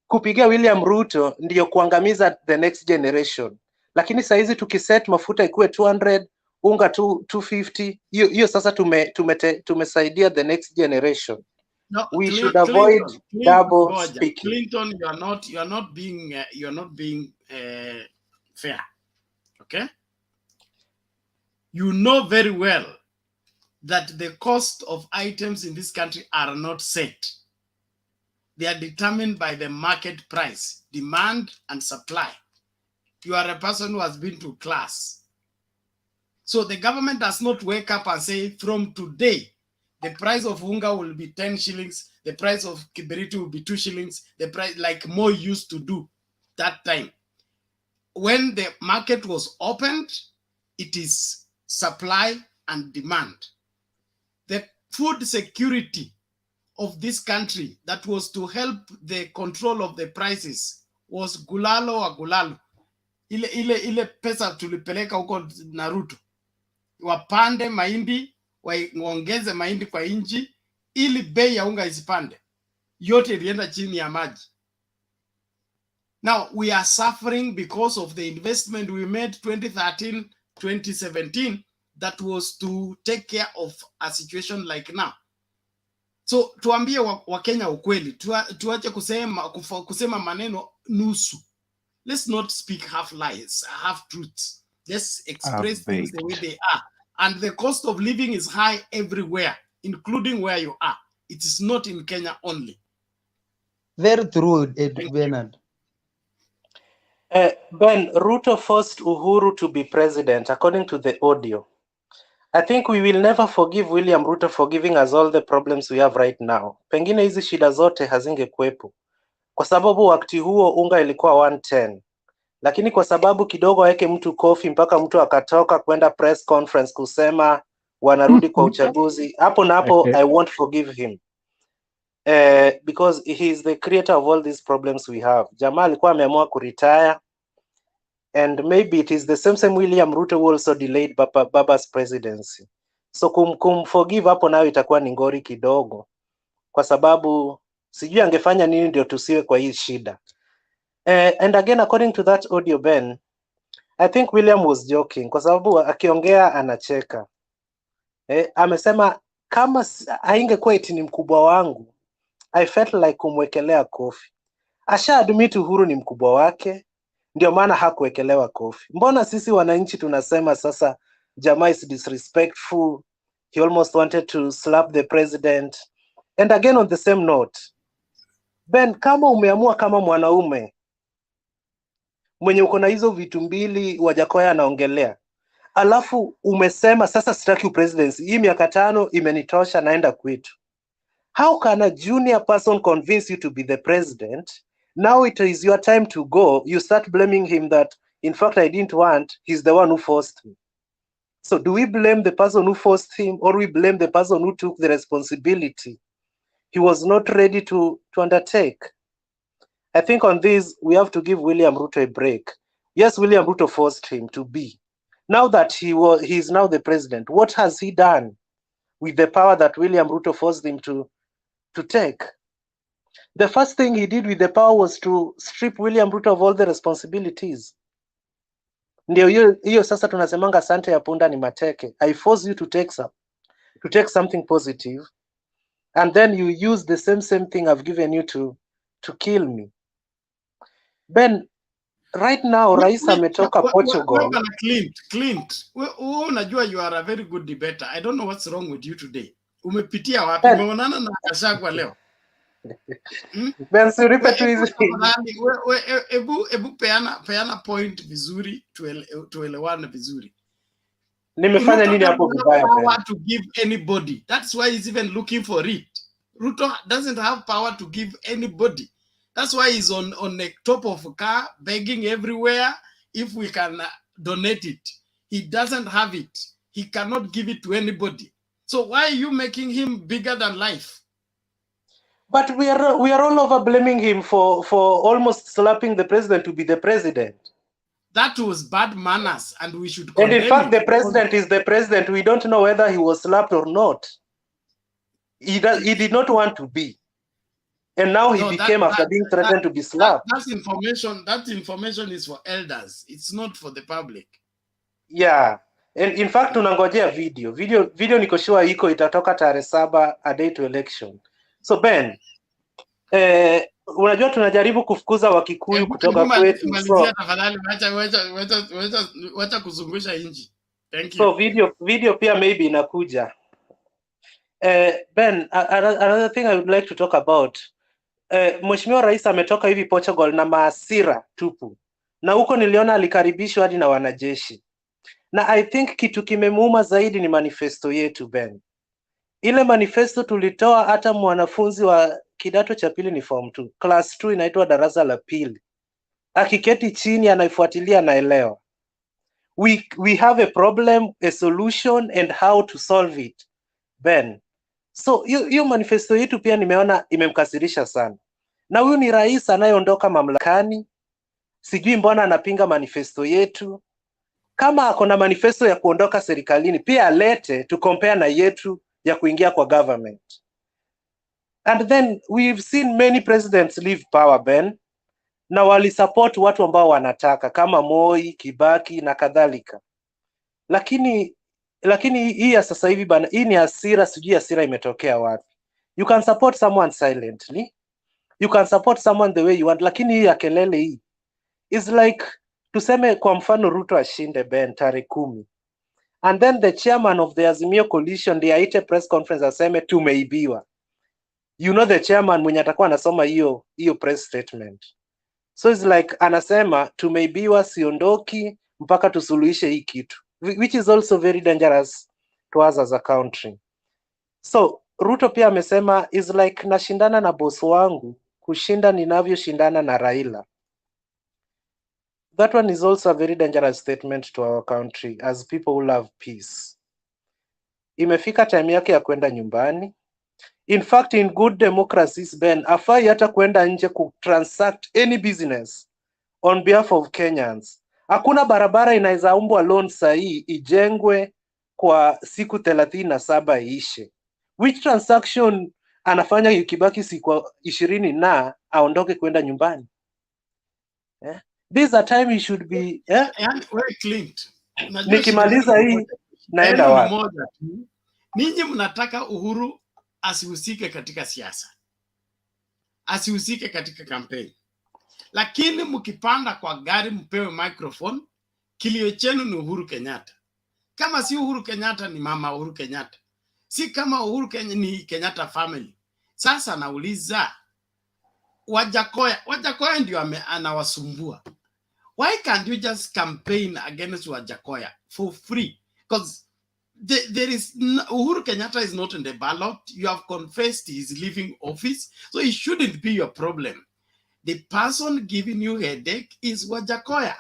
Kupigia William Ruto ndio kuangamiza the next generation. Lakini saizi tukiset mafuta ikuwe 200, unga 250, hiyo sasa tumesaidia the next generation. No, we should avoid double speaking. Clinton, you are not being fair. Okay? You know very well that the cost of items in this country are not set. They are determined by the market price, demand and supply. You are a person who has been to class. So the government does not wake up and say, from today, the price of unga will be 10 shillings, the price of kiberiti will be 2 shillings, the price like Mo used to do that time. When the market was opened, it is supply and demand. The food security of this country that was to help the control of the prices was gulalo wa gulalo. Ile pesa tulipeleka huko na Ruto. Wapande mahindi, waongeze mahindi kwa inchi, ili bei ya unga isipande. Yote ilienda chini ya maji. Now, we are suffering because of the investment we made 2013, 2017, that was to take care of a situation like now. So, tuambie Wakenya ukweli, tuache kusema maneno nusu. Let's not speak half lies, half truths. Let's express things the way they are. And the cost of living is high everywhere, including where you are. It is not in Kenya only. Very true, Bernard. Ben, Ruto forced Uhuru to be president, according to the audio. I think we will never forgive William Ruto for giving us all the problems we have right now. Pengine hizi shida zote hazingekuwepo. Kwa sababu wakati huo unga ilikuwa 110. Lakini kwa sababu kidogo aweke mtu kofi mpaka mtu akatoka kwenda press conference kusema wanarudi kwa uchaguzi, hapo na hapo I won't forgive him. Because he is the creator of all these problems we have. Jamaa alikuwa ameamua kuretire, and maybe it is the same William Ruto who also delayed Baba's presidency. So kumforgive hapo nayo itakuwa ni ngori kidogo, kwa sababu sijui angefanya nini ndio tusiwe kwa hii shida. And again, according to that audio, Ben, I think William was joking, kwa sababu akiongea anacheka. Amesema kama haingekuwa eti ni mkubwa wangu, I felt like kumwekelea kofi. Asha admit Uhuru ni mkubwa wake, ndio maana hakuwekelewa kofi. Mbona sisi wananchi tunasema sasa jamaa is disrespectful, he almost wanted to slap the president. And again on the same note, Ben, kama umeamua kama mwanaume mwenye uko na hizo vitu mbili Wajakoya anaongelea, alafu umesema sasa sitaki presidency, hii miaka 5 imenitosha, naenda kwetu. How can a junior person convince you to be the president? Now it is your time to go. You start blaming him that, in fact, I didn't want, he's the one who forced me. So do we blame the person who forced him, or we blame the person who took the responsibility he was not ready to undertake? I think on this, we have to give William Ruto a break. Yes, William Ruto forced him to be. Now that he is now the president, what has he done with the power that William Ruto forced him to take? The first thing he did with the power was to strip William Ruto of all the responsibilities. Ndio hiyo sasa tunasemanga asante ya punda ni mateke. I force you to take something positive, and then you use the same thing I've given you to kill me. Ben, right now Rais ametoka Portugal. Clint, unajua you are a very good debater. I don't know what's wrong with you today. Umepitia wapi? Umeonana na Gachagua leo? Ben, si repeat hizi. Ebu peana point vizuri tuelewane vizuri. Nimefanya nini hapo vibaya? Ruto doesn't have power to give anybody. That's why he's even looking for it. Ruto doesn't have power to give anybody. That's why he's on the top of a car begging everywhere if we can donate it. He doesn't have it. He cannot give it to anybody. So why are you making him bigger than life? But we are all over blaming him for almost slapping the president to be the president. That was bad manners, and we should condemn it. And in fact, it. the president is the president. We don't know whether he was slapped or not. He did not want to be. And now he became after being threatened to be slapped. That information is for elders. It's not for the public. Yeah. And in fact, tunangojea video niko sure iko itatoka tarehe 7 a day to election. So Ben, unajua tunajaribu kufukuza Wakikuyu kutoka kwetu. Wacha kuzungusha inji. Thank you. So video pia maybe inakuja. Ben, another thing I would like to talk about. Mheshimiwa Rais ametoka hivi Portugal na maasira tupu. Na huko niliona alikaribishwa hadi na wanajeshi. Na I think kitu kimemuuma zaidi ni manifesto yetu Ben. Ile manifesto tulitoa hata mwanafunzi wa kidato cha pili ni form 2. Class 2 inaitwa darasa la pili. Akiketi chini anaifuatilia naelewa. We have a problem, a solution and how to solve it. Ben. So hiyo manifesto yetu pia nimeona imemkasirisha sana. Na huyu ni rais anayeondoka mamlakani. Sijui mbona anapinga manifesto yetu. Kama ako na manifesto ya kuondoka serikalini pia alete to compare na yetu ya kuingia kwa government. And then we've seen many presidents leave power Ben, na wali support watu ambao wanataka kama Moi, Kibaki na kadhalika. Lakini hii ya sasa hivi bana, hii ni hasira, sijui hasira imetokea wapi. You can support someone silently. You can support someone the way you want, lakini hii ya kelele hii is like tuseme kwa mfano Ruto ashinde Ben tarehe 10. And then the chairman of the AZIMIO coalition ndiye aite press conference aseme tumeibiwa. You know the chairman mwenye atakuwa anasoma hiyo press statement. So it's like anasema tumeibiwa, siondoki mpaka tusuluhishe hii kitu, which is also very dangerous to us as a country. So Ruto pia amesema is like nashindana na boss wangu kushinda ninavyoshindana na Raila. That one is also a very dangerous statement to our country as people who love peace. Imefika time yake ya kwenda nyumbani. In fact, in good democracies, Ben, afai hata kwenda nje transact any business on behalf of Kenyans. Hakuna barabara inaweza umbwa loan sahi ijengwe kwa siku 37 iishe. Which transaction anafanya ikibaki siku 20 na aondoke kwenda nyumbani? This a time he should be very Clint. Nikimaliza hii naenda wapi? Ninyi mnataka Uhuru asihusike katika siasa, asihusike katika kampeni, lakini mkipanda kwa gari mpewe microphone, kilio chenu ni Uhuru Kenyatta. Kama si Uhuru Kenyatta ni mama Uhuru Kenyatta, si kama Uhuru ni Kenyatta family. Sasa nauliza Wajakoya ndio anawasumbua. Why can't you just campaign against Wajakoya for free? Because there is Uhuru Kenyatta is not in the ballot. You have confessed he is leaving office, so it shouldn't be your problem. The person giving you headache is Wajakoya.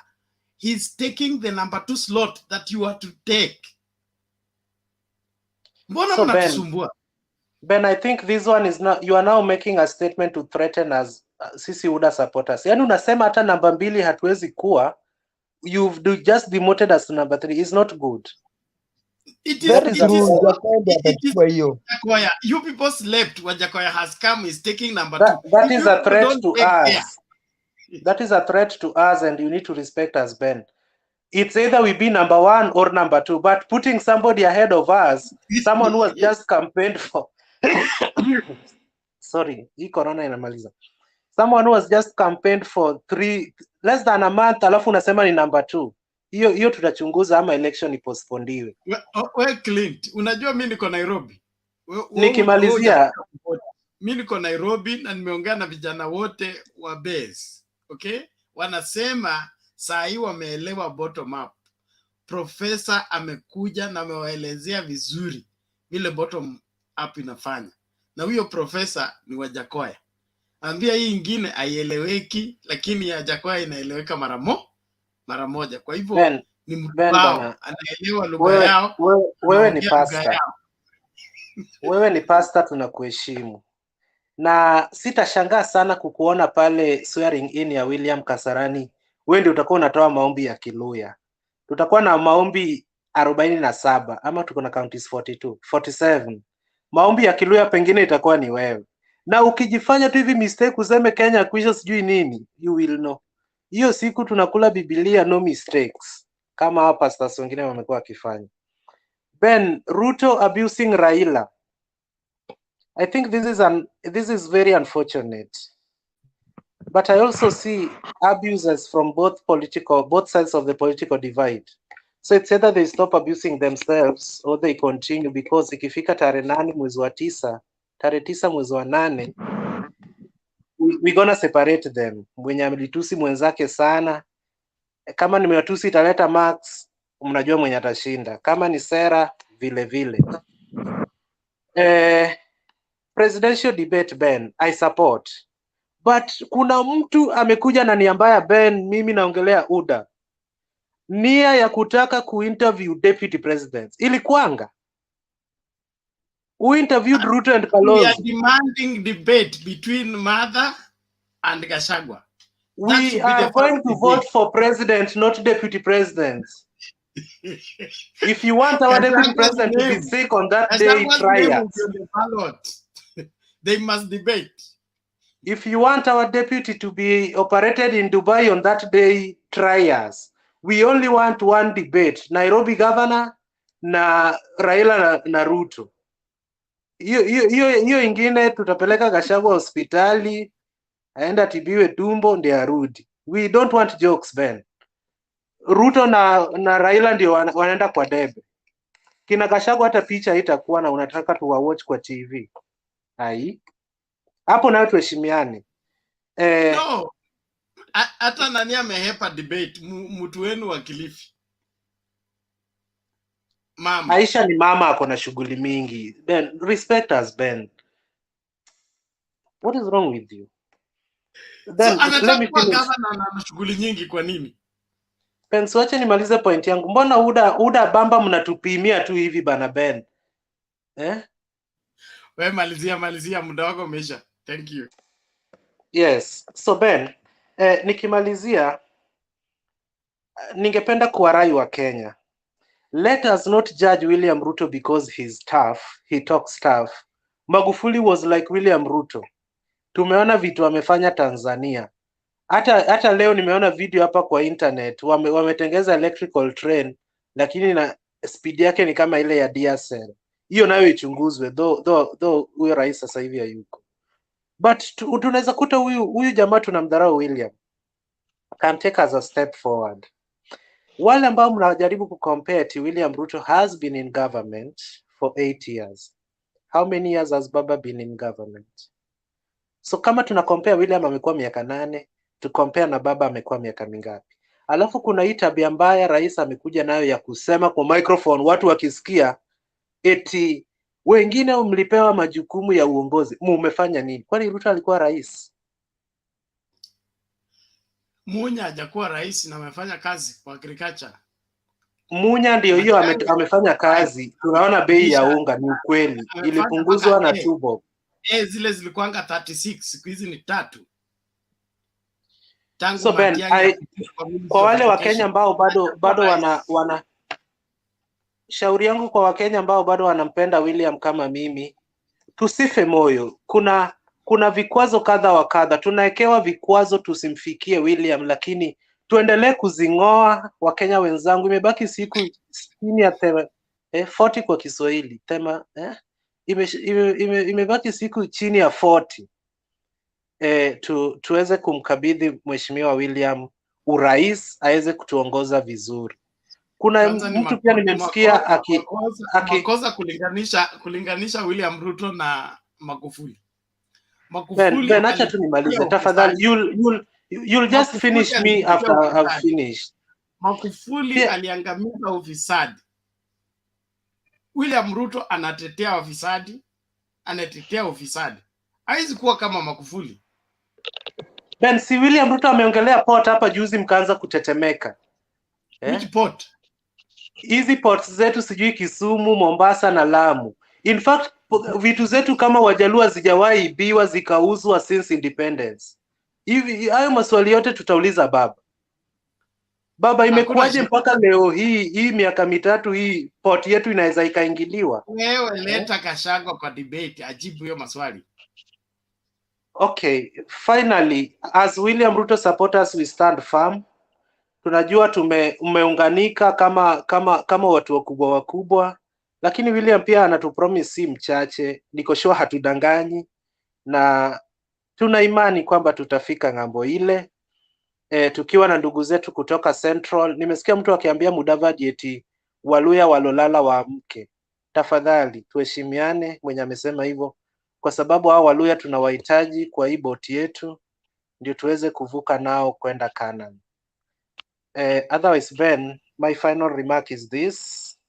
He's taking the number 2 slot that you are to take. Mbona So mnatusumbua? Ben, I think this one is not, you are now making a statement to threaten us, sisi UDA supporters. Yani unasema hata namba 2 hatuwezi kuwa, you've just demoted us to number 3. It's not good. It is Wajakoya. You people slept. Wajakoya has come, is taking number 2. That is a threat to us. That is a threat to us, and you need to respect us, Ben. It's either we be number 1 or number 2, but putting somebody ahead of us, someone who has just campaigned for sorry, hii corona inamaliza. Someone who has just campaigned for less than a month, alafu unasema ni number 2. Hiyo tutachunguza ama election ipostpondiwe. We Clint, unajua mimi niko Nairobi. Nikimalizia, mimi niko Nairobi na nimeongea na vijana wote wa base. Okay? Wanasema saa hii wameelewa bottom up. Profesa amekuja na amewaelezea vizuri vile bottom up inafanya. Na huyo profesa ni Wajakoya. Ambia hii ingine haieleweki, lakini ya Wajakoya inaeleweka mara moja. Kwa hivyo ni mtu wao, anaelewa lugha yao. Wewe ni pastor. Wewe ni pastor, tunakuheshimu. Na sitashangaa sana kukuona pale swearing in ya William Kasarani. Wewe ndio utakuwa unatoa maombi ya Kiluya. Tutakuwa na maombi 47 ama tuko na counties 47. Maombi ya Kiluya pengine itakuwa ni wewe. Na ukijifanya tu hivi mistake useme Kenya kuisha sijui nini, you will know. Hiyo siku tunakula Biblia no mistakes, kama hapa pastors wengine wamekuwa wakifanya. Ben, Ruto abusing Raila. I think this is very unfortunate. But I also see abuses from both sides of the political divide. So it's either they stop abusing themselves or they continue, because ikifika tarehe 8 mwezi wa 9, tarehe 9 mwezi wa 8, we're gonna separate them. Mwenye amelitusi mwenzake sana, kama ni matusi italeta marks, mnajua mwenye atashinda. Kama ni sera vile vile. Presidential debate, Ben, I support. But kuna mtu amekuja na nia mbaya, Ben, mimi naongelea UDA. Nia ya kutaka kuinterview deputy presidents. Ilikuanga. Who interviewed Ruto and Kalonzo? We are demanding debate between Mother and Gachagua. We are going to vote for president, not deputy presidents. If you want our deputy president to be sick on that day, try it. They must debate. If you want our deputy to be operated in Dubai on that day, try us. We only want one debate. Nairobi governor na Raila na Ruto. Hiyo ingine tutapeleka Gachagua hospitali, aenda tibiwe tumbo ndio arudi. We don't want jokes, Ben. Ruto na Raila ndio wanaenda kwa debe. Kina Gachagua hata picha itakuwa na unataka tu watch kwa TV. Hai. Hapo nayo tuheshimiane. No. Hata nani amehepa debate, mtu wenu wa Kilifi. Mama. Aisha ni mama, ako na shughuli mingi. Ben, respect us, Ben. What is wrong with you? Then, so anataka kuwa gavana na shughuli nyingi kwa nini? Ben, wacha nimalize point yangu. Mbona UDA bamba mnatupimia tu hivi bana Ben? Wewe malizia, muda wako umeisha. Thank you. Yes. So Ben, nikimalizia ningependa kuwarai wa Kenya. Let us not judge William Ruto because he's tough, he talks tough. Magufuli was like William Ruto. Tumeona vitu amefanya Tanzania. Hata leo nimeona video hapa kwa internet, wametengeza electrical train, lakini na speed yake ni kama ile ya diesel. Hiyo nayo ichunguzwe, though huyo rais sasa hivi hayuko. But tunaweza kuta huyu jamaa tunamdharau William. Can take us a step forward. Wale ambao mnajaribu kucompare to William Ruto has been in government for 8 years. How many years has Baba been in government? So kama tuna compare William amekuwa miaka 8, to compare na Baba amekuwa miaka mingapi? Alafu kuna hii tabia mbaya rais amekuja nayo ya kusema kwa microphone watu wakisikia eti wengine mlipewa majukumu ya uongozi, mumefanya nini? Kwani Ruto alikuwa rais? Munya hajakuwa rais na amefanya kazi kwa agriculture. Munya ndio hiyo amefanya kazi. Tunaona bei ya unga, ni ukweli ilipunguzwa na 2 bob. Zile zilikuanga 36, siku hizi ni 3. Tangu So Ben, kwa wale wa Kenya ambao bado wana shauri yangu kwa Wakenya ambao bado wanampenda William kama mimi, tusife moyo. Kuna vikwazo kadha wa kadha, tunawekewa vikwazo tusimfikie William, lakini tuendelee kuzing'oa. Wakenya wenzangu, imebaki siku chini ya 40 kwa Kiswahili imebaki siku chini ya 40 tuweze kumkabidhi Mheshimiwa William urais aweze kutuongoza vizuri. Kuna mtu pia nimemsikia makosa kulinganisha William Ruto na Magufuli. Ben, acha tu nimalize tafadhali. You'll just finish me after I've finished. Magufuli aliangamiza ufisadi. William Ruto anatetea ufisadi. Haizi kuwa kama Magufuli. Ben, si William Ruto ameongelea port hapa juzi mkaanza kutetemeka. Which port? Hizi ports zetu sijui Kisumu, Mombasa na Lamu. In fact, vitu zetu kama Wajaluo zijawahi ibiwa zikauzwa since independence. Hivi hayo maswali yote tutauliza baba, imekuwaje mpaka leo hii miaka mitatu hii port yetu inaweza ikaingiliwa? Wewe leta Gachagua kwa debate ajibu hiyo maswali. Okay, finally, as William Ruto supporters we stand firm. Tunajua umeunganika kama watu wakubwa, lakini William pia anatupromise si mchache. Niko sure hatudanganyi na tuna imani kwamba tutafika ng'ambo ile. Tukiwa na ndugu zetu kutoka Central. Nimesikia mtu akiambia Mudavadi eti Waluya walolala waamke. Tafadhali tuheshimiane mwenye amesema hivyo, kwa sababu hao Waluya tunawahitaji kwa hii boti yetu ndio tuweze kuvuka nao kwenda Canaan. Otherwise, Ben, my final remark is this: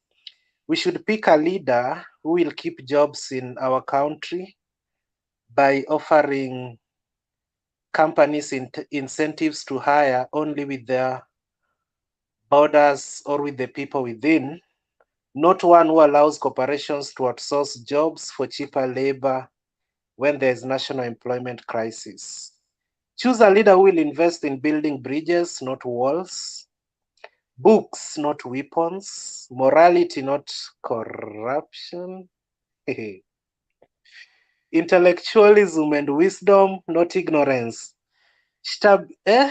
we should pick a leader who will keep jobs in our country by offering companies incentives to hire only with their borders or with the people within, not one who allows corporations to outsource jobs for cheaper labor when there is national employment crisis. Choose a leader who will invest in building bridges, not walls, books, not weapons, morality, not corruption, intellectualism and wisdom, not ignorance,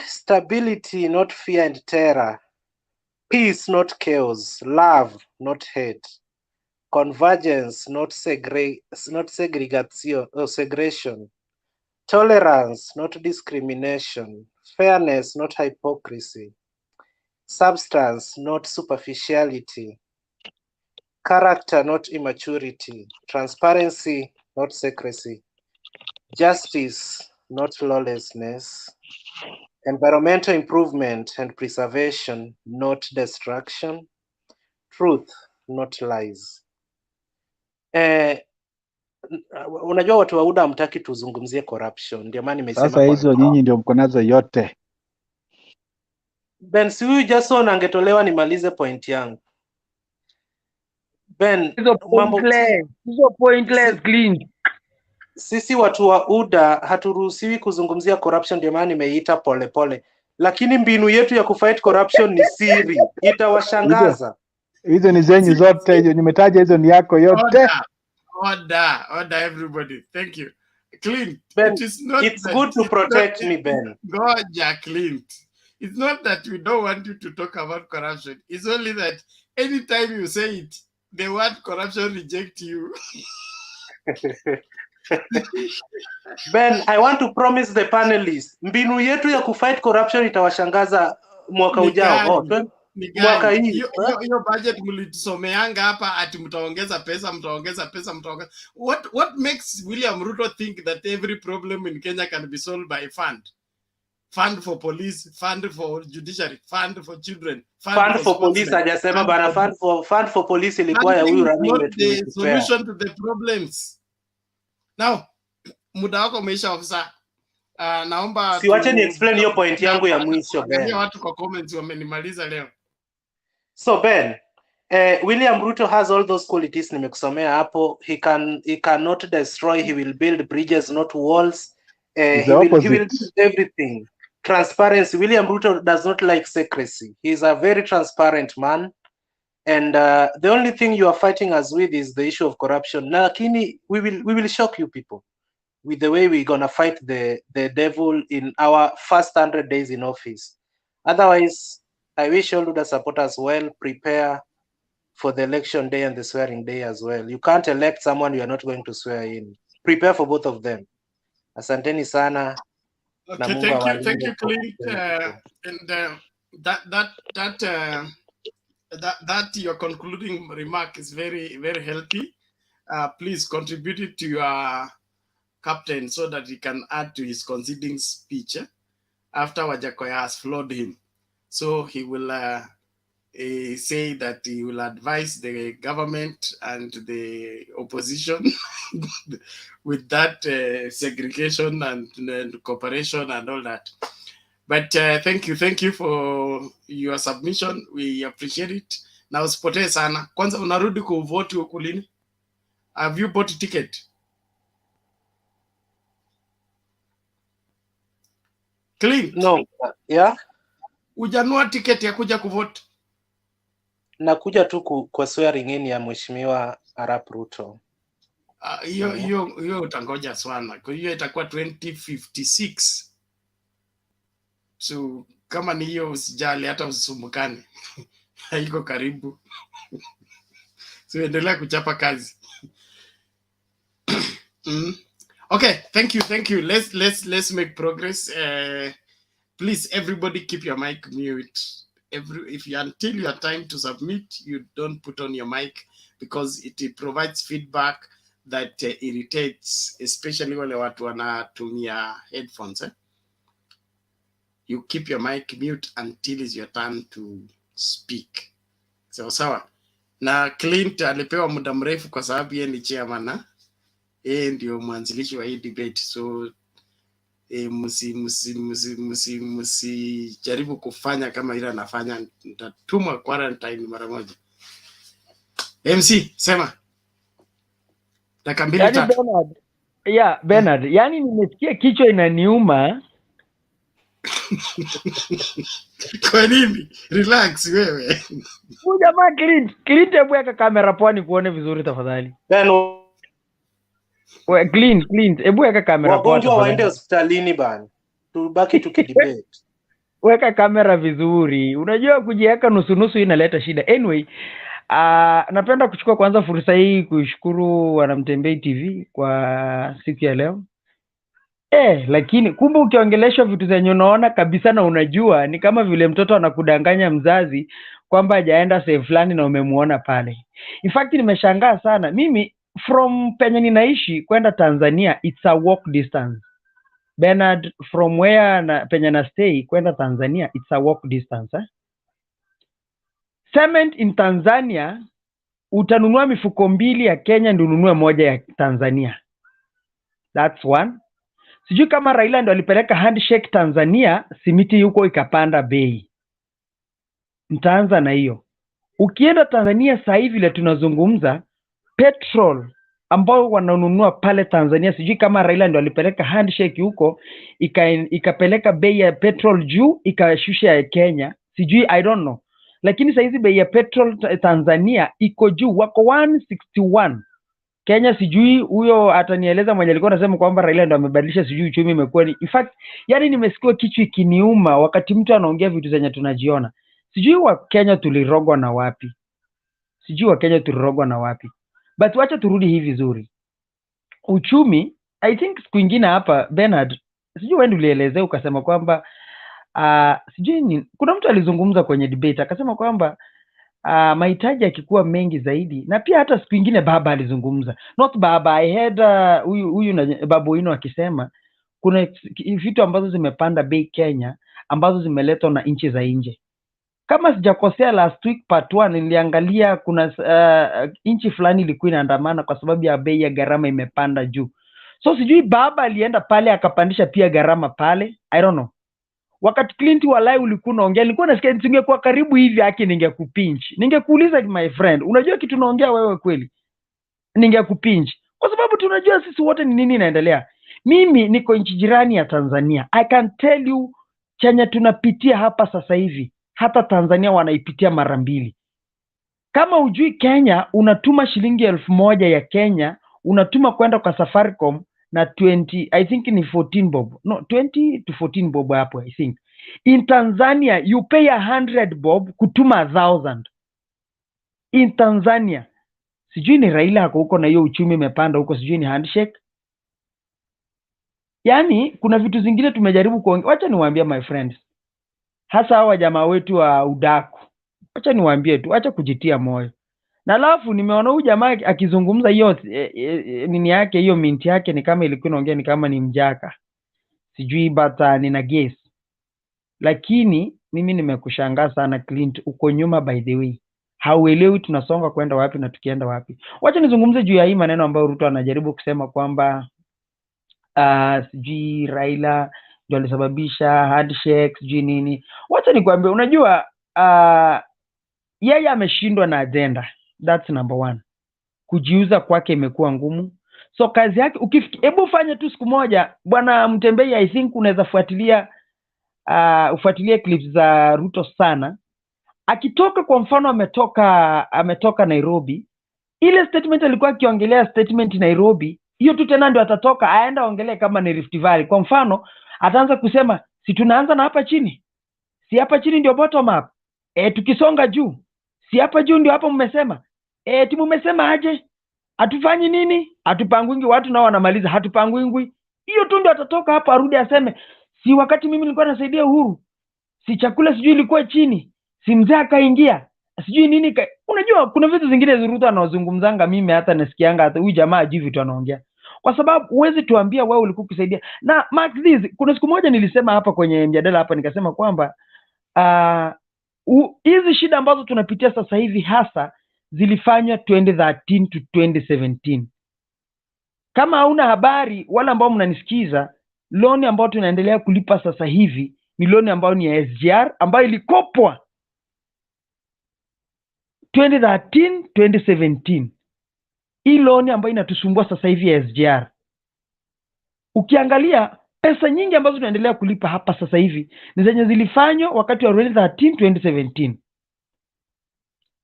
stability, not fear and terror, peace, not chaos, love, not hate, convergence, not segregation, tolerance, not discrimination, fairness, not hypocrisy, substance, not superficiality, character, not immaturity, transparency, not secrecy, justice, not lawlessness, environmental improvement and preservation, not destruction, truth, not lies. Unajua watu wa UDA hamtaki tuzungumzie corruption, ndio maana nimesema sasa hizo nyinyi ndio mko nazo yote. Ben, si huyu Jason angetolewa nimalize point yangu. Ben, hizo pointless clean. Sisi watu wa UDA haturuhusiwi kuzungumzia corruption, ndio maana nimeiita polepole. Lakini mbinu yetu ya kufight corruption ni siri, itawashangaza. Hizo ni zenyu zote, hizo nimetaja, hizo ni yako yote. Order everybody. Thank you. Clint, Ben, it's good to protect me, Ben. Goja, Clint. It's not that we don't want you to talk about corruption. It's only that anytime you say it, the word corruption reject you. Ben, I want to promise the panelists, mbinu yetu ya kufight corruption itawashangaza mwaka ujao. Mwaka hii. Hiyo budget mlitusomeanga hapa ati mtaongeza pesa. What makes William Ruto think that every problem in Kenya can be solved by a fund? fund for police, fund for judiciary, fund for children, Fund for police hajasema bana, fund for police ilikuwa ya huyu running mate. Not the solution to the problems. Now, muda wako umeisha officer. Naomba siwache ni explain hiyo point yangu ya mwisho Ben. Watu kwa comments wamenimaliza leo. So Ben, William Ruto has all those qualities nimekusomea hapo. He cannot destroy, he will build bridges, not walls. He will do everything. Transparency. William Ruto does not like secrecy. He's a very transparent man. And the only thing you are fighting us with is the issue of corruption. Lakini we will shock you people with the way we're gonna fight the devil in our first 100 days in office. Otherwise, I wish all the supporters well, prepare for the election day and the swearing day as well. You can't elect someone you are not going to swear in. Prepare for both of them. Asanteni sana. Okay, thank you, Clint. And that your concluding remark is very, very healthy. Please contribute it to your captain so that he can add to his conceding speech after Wajakoya has floored him. So he will say that he will advise the government and the opposition with that segregation and cooperation and all that. But thank you for your submission. We appreciate it. Now usipotee sana. Kwanza unarudi kuvote huko lini? Have you bought a ticket? Clint? No. Yeah? Ujanua ticket ya kuja kuvote? Nakuja tu kwa swearing in ya Mheshimiwa Arap Ruto. Hiyo utangoja sana. Kwa hiyo itakuwa 2056. So kama ni hiyo usijali, hata usisumbukane. Haiko karibu. So endelea kuchapa kazi. Okay, thank you. Let's make progress. Please, everybody keep your mic mute. Until your time to submit, you don't put on your mic because it provides feedback that irritates, especially wale watu wanatumia headphones. You keep your mic mute until it's your turn to speak. Sawa. Na Clint alipewa muda mrefu kwa sababu yeye ni chairman ndio mwanzilishi wa hii debate. So msijaribu kufanya kama ile anafanya, nitatumwa quarantine mara moja. MC sema. Dakika mbili tatu. Bernard, yani nimesikia kichwa inaniuma. Kwa nini? Relax wewe. Huyu jamaa Clint hebu weka kamera pwani kuone vizuri tafadhali. Clint, hebu weka kamera pwani. Wagonjwa waende hospitalini bana. Tubaki tukidebate. Weka kamera vizuri. Unajua kujiweka nusu inaleta shida. Anyway, napenda kuchukua kwanza fursa hii kushukuru Wanamtembei TV kwa siku ya leo. Lakini kumbe ukiongeleshwa vitu zenye unaona kabisa na unajua ni kama vile mtoto anakudanganya mzazi kwamba hajaenda sehemu fulani na umemuona pale. In fact nimeshangaa sana. Mimi from penye ninaishi kwenda Tanzania it's a walk distance. Bernard, from where penye na stay kwenda Tanzania it's a walk distance. Cement in Tanzania utanunua mifuko 2 ya Kenya ndio ununue moja ya Tanzania. That's one. Sijui kama Raila ndo alipeleka handshake Tanzania, simiti yuko ikapanda bei. Nitaanza na hiyo. Ukienda Tanzania sasa hivi ile tunazungumza, petrol ambao wananunua pale Tanzania, sijui kama Raila ndo alipeleka handshake huko ikapeleka bei ya petrol juu ikashusha ya Kenya, sijui, I don't know. Lakini sasa hizi bei ya petrol Tanzania iko juu, wako 161. Kenya sijui, huyo atanieleza mwenye alikuwa anasema kwamba Raila ndo amebadilisha, sijui uchumi imekuwa ni. In fact, yani nimesikia kichwa kiniuma wakati mtu anaongea vitu zenye tunajiona. Sijui wa Kenya tulirogwa na wapi. But wacha turudi hivi vizuri. Uchumi, I think siku nyingine hapa Bernard, sijui wewe ulielezea ukasema kwamba sijui kuna mtu alizungumza kwenye debate akasema kwamba mahitaji yakikuwa mengi zaidi, na pia hata siku nyingine baba alizungumza, not baba, I heard huyu na Babu Ino akisema kuna vitu ambazo zimepanda bei Kenya ambazo zimeletwa na nchi za nje. Kama sijakosea, last week part 1 niliangalia kuna nchi fulani ilikuwa inaandamana kwa sababu ya bei ya gharama imepanda juu. So sijui baba alienda pale akapandisha pia gharama pale, I don't know. Wakati Clint walai ulikuwa unaongea, nilikuwa nasikia ningekuwa karibu hivi haki ningekupinch. Ningekuuliza my friend, unajua kitu naongea wewe kweli? Ningekupinch. Kwa sababu tunajua sisi wote ni nini inaendelea. Mimi niko nchi jirani ya Tanzania. I can tell you chenye tunapitia hapa sasa hivi. Hata Tanzania wanaipitia mara mbili. Kama ujui Kenya, unatuma shilingi 1,000 ya Kenya, unatuma kwenda kwa Safaricom na 20, I think ni 14 bob. No, 20 to 14 bob hapo, I think. In Tanzania, you pay 100 bob kutuma 1,000. In Tanzania. Sijui ni Raila hako huko na hiyo uchumi imepanda huko, sijui ni handshake. Yaani, kuna vitu zingine tumejaribu kuongea. Wacha niwaambie my friends. Hasa hawa jamaa wetu wa udaku. Wacha niwaambie tu, acha kujitia moyo. Na alafu nimeona huyu jamaa akizungumza hiyo nini yake, hiyo minti yake ni kama ilikuwa inaongea ni kama ni mjaka. Sijui but nina guess. Lakini mimi nimekushangaa sana Clint, uko nyuma by the way. Hauelewi tunasonga kwenda wapi na tukienda wapi. Wacha nizungumze juu ya hii maneno ambayo Ruto anajaribu kusema kwamba sijui Raila ndio alisababisha handshake sijui nini. Wacha nikwambie, unajua yeye ameshindwa na agenda. That's number 1. Kujiuza kwake imekuwa ngumu. So kazi yake hebu fanye tu siku moja bwana Mtembei, I think unaweza ufuatilie clips za Ruto sana. Akitoka kwa mfano ametoka Nairobi, ile statement alikuwa akiongelea statement Nairobi, hiyo tu tena ndio atatoka aenda aongelee kama ni Rift Valley. Kwa mfano ataanza kusema si tunaanza na hapa chini. Si hapa chini ndio bottom up. Tukisonga juu. Si hapa juu ndio hapa mmesema. Mmesema aje? Hatufanyi nini? Hatupangwingi, watu nao wanamaliza hatupangwingi. Hiyo tu ndio atatoka hapa arudi aseme si wakati mimi nilikuwa nasaidia Uhuru. Si chakula sijui ilikuwa chini. Si mzee akaingia. Sijui nini unajua kuna vitu zingine Ruto anaozungumzanga mimi hata nasikianga hata huyu jamaa ajui vitu anaongea. Kwa sababu huwezi tuambia wewe ulikuwa ukisaidia. Na Mark this, kuna siku moja nilisema hapa kwenye mjadala hapa nikasema kwamba hizi shida ambazo tunapitia sasa hivi hasa zilifanywa 2013 to 2017. Kama hauna habari, wala ambao mnanisikiza, loan ambayo tunaendelea kulipa sasa hivi ni loan ambayo ni ya SGR ambayo ilikopwa 2013 2017. Hii loan ambayo inatusumbua sasa hivi ya SGR, ukiangalia pesa nyingi ambazo tunaendelea kulipa hapa sasa hivi ni zenye zilifanywa wakati wa 2013 2017.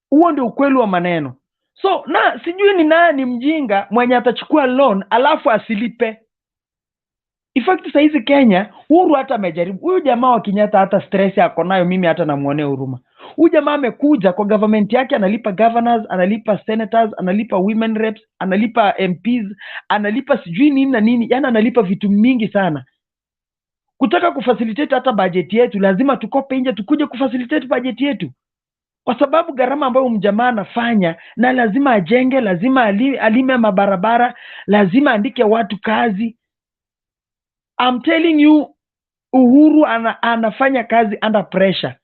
Huo ndio ukweli wa maneno. So na sijui ni nani mjinga mwenye atachukua loan alafu asilipe. In fact sasa hizi Kenya Uhuru hata amejaribu. Huyu jamaa wa Kenyatta hata stress yako nayo mimi hata namuonea huruma. Huyu jamaa amekuja kwa government yake, analipa governors, analipa senators, analipa women reps, analipa MPs, analipa sijui nini na nini. Yaani analipa vitu mingi sana. Kutaka kufacilitate hata budget yetu lazima tukope nje tukuje kufacilitate budget yetu. Kwa sababu gharama ambayo mjamaa anafanya na lazima ajenge, lazima alime mabarabara, lazima andike watu kazi. I'm telling you, Uhuru anafanya kazi under pressure.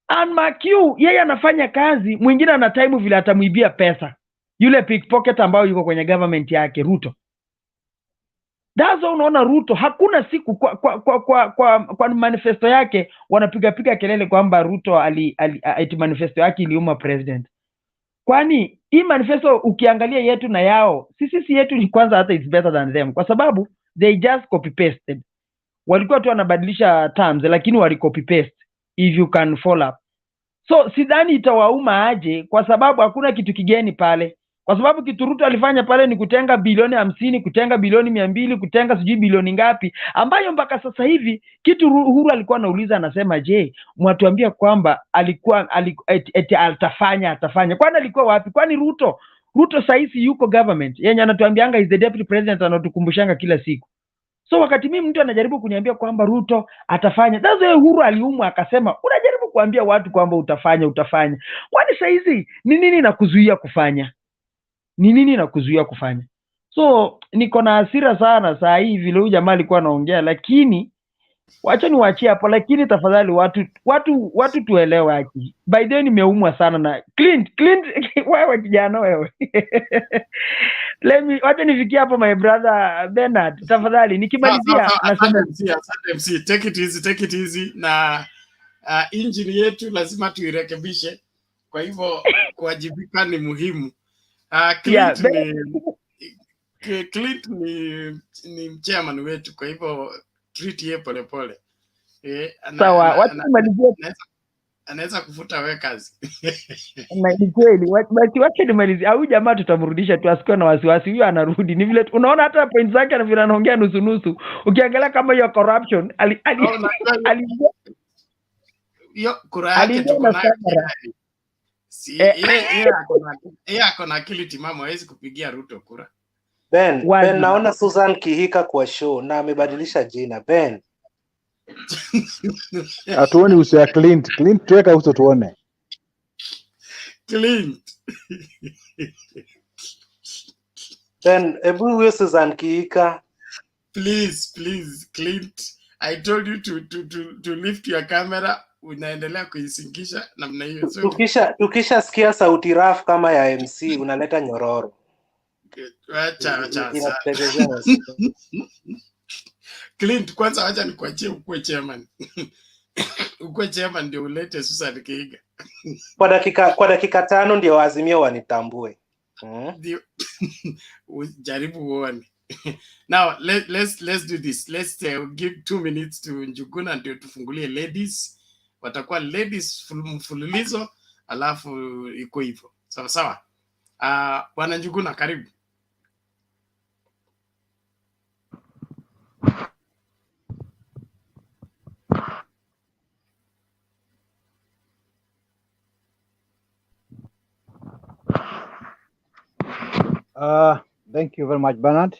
And mark you, yeye anafanya kazi, mwingine ana time vile atamuibia pesa. Yule pickpocket ambayo yuko kwenye government yake, Ruto. That's why unaona Ruto hakuna siku kwa manifesto yake wanapiga kelele kwamba Ruto eti manifesto yake iliuma president. Kwani hii manifesto ukiangalia yetu na yao, sisi yetu ni kwanza hata it's better than them kwa sababu they just copy pasted. Walikuwa tu wanabadilisha terms lakini wali copy paste if you can follow up. So sidhani itawauma aje kwa sababu hakuna kitu kigeni pale. Kwa sababu kitu Ruto alifanya pale ni kutenga bilioni 50, kutenga bilioni 200, kutenga sijui bilioni ngapi ambayo mpaka sasa hivi kitu Uhuru alikuwa anauliza anasema je, mwatuambia kwamba eti atafanya. Kwani alikuwa wapi? Kwani Ruto saisi yuko government. Yenye anatuambianga is the deputy president anatukumbushanga kila siku. So wakati mimi mtu anajaribu kuniambia kwamba Ruto atafanya, that's why Uhuru aliumwa akasema unajaribu kuambia watu kwamba utafanya. Kwani saizi ni nini nakuzuia kufanya? Ni nini nakuzuia kufanya? So niko na hasira sana saa hii vile huyu jamaa alikuwa anaongea, lakini wacha niwaachie hapo, lakini tafadhali watu tuelewe haki. By the way nimeumwa sana na Clint wewe kijana wewe. Wacha nifikie hapo my brother Bernard, tafadhali nikimalizia nasema asante MC, take it easy na engine yetu lazima tuirekebishe, kwa hivyo kuwajibika ni muhimu. Clint ni chairman wetu, kwa hivyo treat yeye polepole. Sawa, wacha nimalizie. Anaweza kufuta wewe kazi. Ni kweli, basi wacha nimalizie. Au jamaa tutamrudisha tu, asikuwe na wasiwasi, huyo anarudi. Ni vile unaona hata point zake na vile anaongea nusu nusu. Ukiangalia kama hiyo corruption hiyo kura yake tuko nayo. Yeye ako na akili timamu, hawezi kupigia Ruto kura. Ben, naona Susan Kihika kwa show na amebadilisha jina. Ben. Atuone uso ya Clint, tuweka uso tuone. Clint. Ben, ebu huyo Susan Kihika. Please, Clint. I told you to lift your camera. Unaendelea kuisingisha namna hiyo. Tukisha sikia sauti rafu kama ya MC unaleta nyororo. Acha. Clint, kwanza wacha nikuachie ukwe chairman. Ukwe chairman ndio ulete Susan Kihika. Kwa dakika 5 ndio Azimio wanitambue. Jaribu uone. Now let's do this. Let's give 2 minutes to Njuguna ndio tufungulie ladies. Watakuwa ladies mfululizo, alafu iko hivyo. Sawa. Bwana Njuguna, karibu. Thank you very much, Bernard.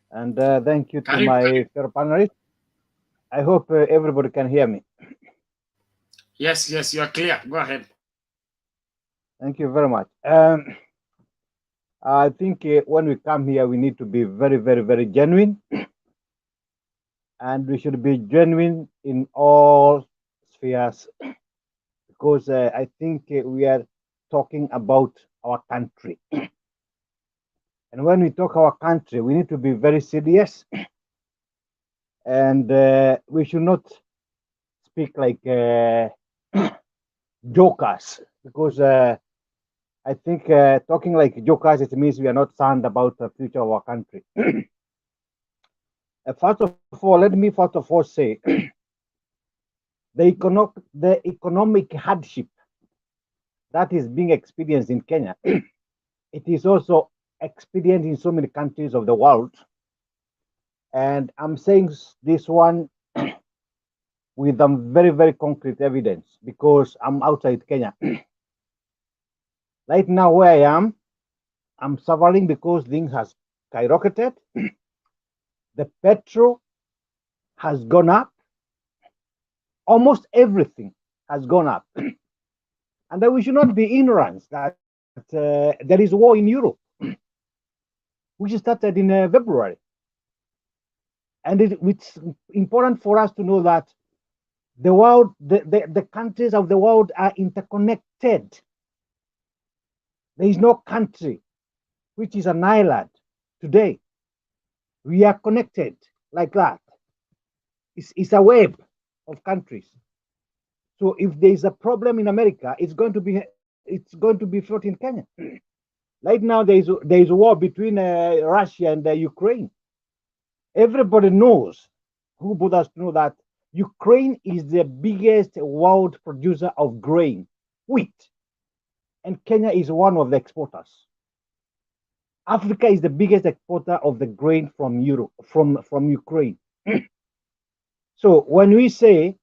And thank you to my fellow panelists. I hope everybody can hear me. Yes, you are clear. Go ahead. Thank you very much. I think when we come here, we need to be very, very, very genuine. And we should be genuine in all spheres. Because I think we are talking about our country. And when we talk our country, we need to be very serious. And we should not speak like jokers, because I think talking like jokers, it means we are not concerned about the future of our country. First of all, say the economic hardship that is being experienced in Kenya, it is also experienced in so many countries of the world. And I'm saying this one with very, very concrete evidence, because I'm outside Kenya. Right now where I am, I'm suffering because things has skyrocketed. The petrol has gone up. Almost everything has gone up. And we should not be ignorant that there is war in Europe, which started in February. And it's important for us to know that the world, the countries of the world are interconnected. There is no country which is an island today. We are connected like that. It's a web of countries. So if there is a problem in America, it's going to be felt in Kenya. Right now there is a war between Russia and Ukraine. Everybody knows, who bothers to know, that Ukraine is the biggest world producer of grain, wheat, and Kenya is one of the exporters. Africa is the biggest exporter of the grain from Europe, from Ukraine. So when we say,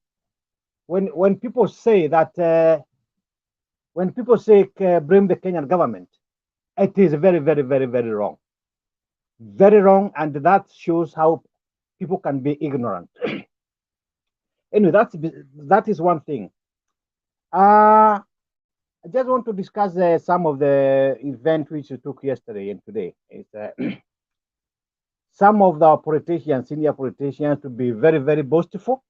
when people say that, blame the Kenyan government, it is very, very, very, very wrong. Very wrong, and that shows how people can be ignorant. Anyway, that is one thing. I just want to discuss some of the event which you took yesterday and today. It's, some of the politicians, senior politicians, to be very, very boastful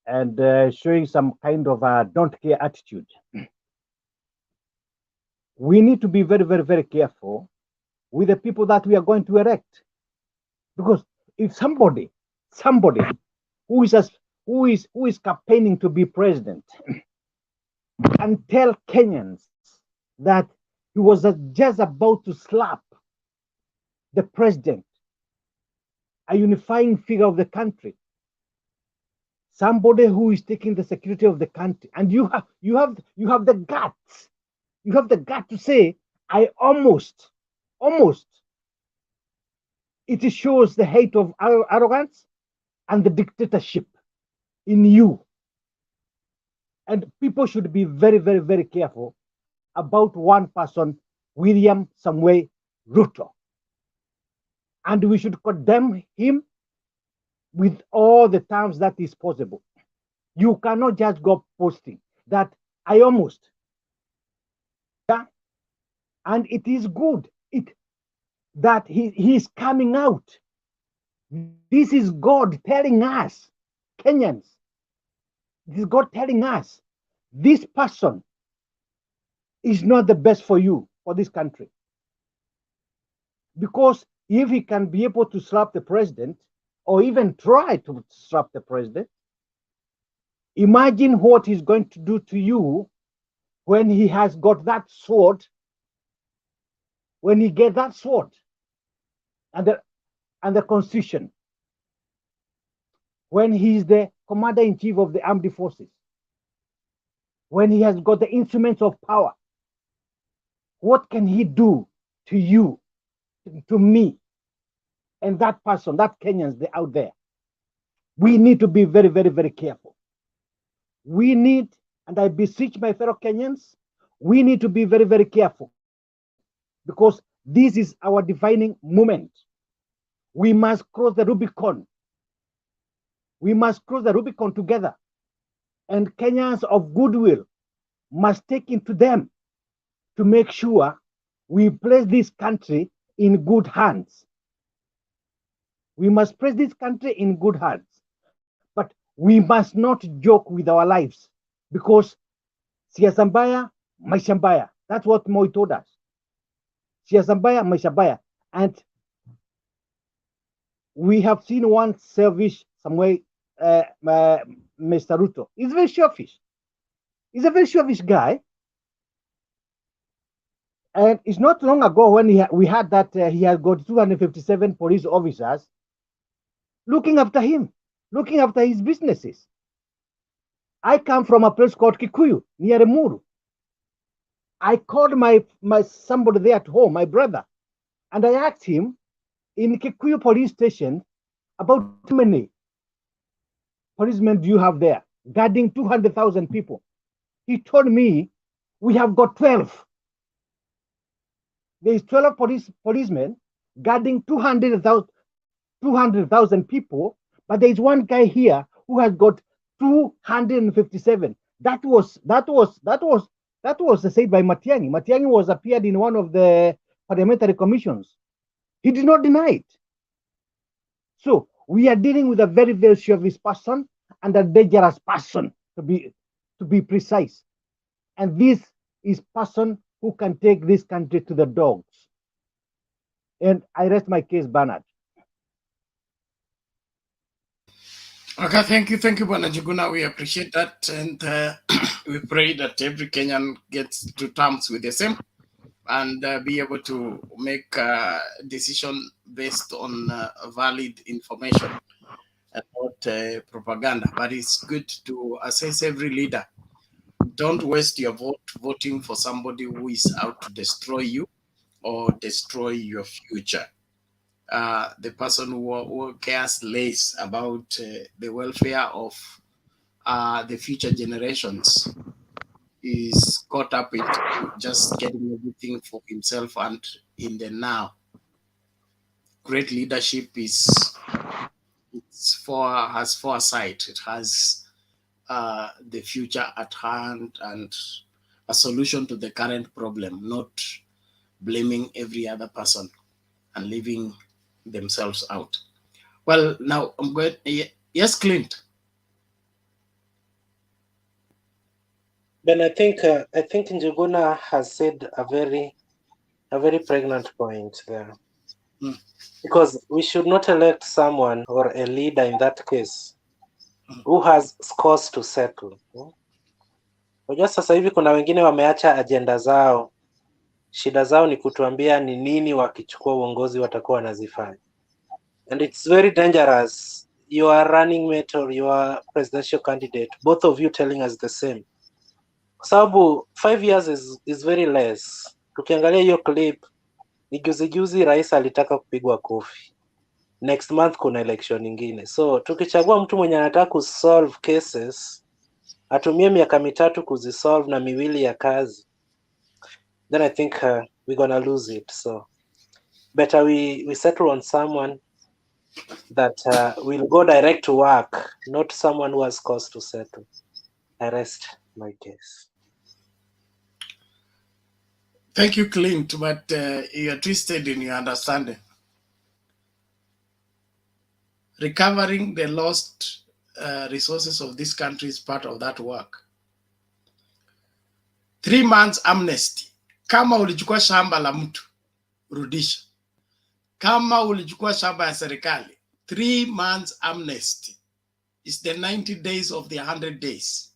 and showing some kind of a don't care attitude. We need to be very, very, very careful with the people that we are going to elect, because if somebody who is campaigning to be president and tell Kenyans that he was just about to slap the president, a unifying figure of the country, somebody who is taking the security of the country, and you have the guts, to say, I almost. It shows the hate of arrogance and the dictatorship in you. And people should be very, very, very careful about one person, William Samuel Ruto. And we should condemn him with all the terms that is possible. You cannot just go posting that I almost. Yeah? And it is good that he is coming out. This is God telling us, Kenyans, this is God telling us, this person is not the best for you, for this country. Because if he can be able to slap the president, or even try to slap the president, imagine what he's going to do to you when he has got that sword, when he gets that sword and the constitution, when he's the commander-in-chief of the armed forces, when he has got the instruments of power. What can he do to you, to me, and that person, that Kenyans out there? We need to be very, very, very careful. We need, and I beseech my fellow Kenyans, we need to be very, very careful, because this is our defining moment. We must cross the Rubicon. We must cross the Rubicon together. And Kenyans of goodwill must take into them to make sure we place this country in good hands. We must place this country in good hands. But we must not joke with our lives, because siasa mbaya, maisha mbaya. That's what Moi told us. Siasa mbaya, maisha mbaya. And we have seen one selfish, some way, Mr. Ruto. He's very selfish. He's a very selfish guy. And it's not long ago when we had that he had got 257 police officers looking after him, looking after his businesses. I come from a place called Kikuyu, near Meru. I called my somebody there at home, my brother, and I asked him in Kikuyu police station about how many policemen do you have there guarding 200,000 people. He told me we have got 12. There is 12 policemen guarding 200,000 people, but there is one guy here who has got 257. That was said by Matiang'i. Matiang'i was appeared in one of the parliamentary commissions. He did not deny it. So we are dealing with a very, very selfish person and a dangerous person, to be precise. And this is person who can take this country to the dogs. And I rest my case, Bernard. Okay, thank you, Bwana Njuguna. We appreciate that, and we pray that every Kenyan gets to terms with the same and be able to make a decision based on valid information and not propaganda. But it's good to assess every leader. Don't waste your vote voting for somebody who is out to destroy you or destroy your future. The person who cares less about the welfare of the future generations is caught up into just getting everything for himself and in the now. Great leadership has foresight. It has the future at hand and a solution to the current problem, not blaming every other person and leaving themselves out. Well, now I'm going. Yes, Clint. Ben, I think Njuguna has said a very pregnant point there. Because we should not elect someone or a leader in that case who has scores to settle. Unajua sasa hivi kuna wengine wameacha ajenda zao, shida zao ni kutuambia ni nini wakichukua uongozi watakuwa wanazifanya. And it's very dangerous. You are running mate or you are presidential candidate, both of you telling us the same. Kwa sababu 5 years is very less. Tukiangalia hiyo clip, ni juzi rais alitaka kupigwa kofi. Next month kuna election nyingine. So tukichagua mtu mwenye anataka kusolve cases, atumie miaka 3 kuzisolve na 2 ya kazi, then I think we're gonna lose it. So better we settle on someone that will go direct to work, not someone who has cause to settle. I rest my case. Thank you, Clint, but you are twisted in your understanding. Recovering the lost resources of this country is part of that work. 3 months amnesty. Kama ulichukua shamba la mtu, rudisha. Kama ulichukua shamba ya serikali, 3 months amnesty is the 90 days of the 100 days.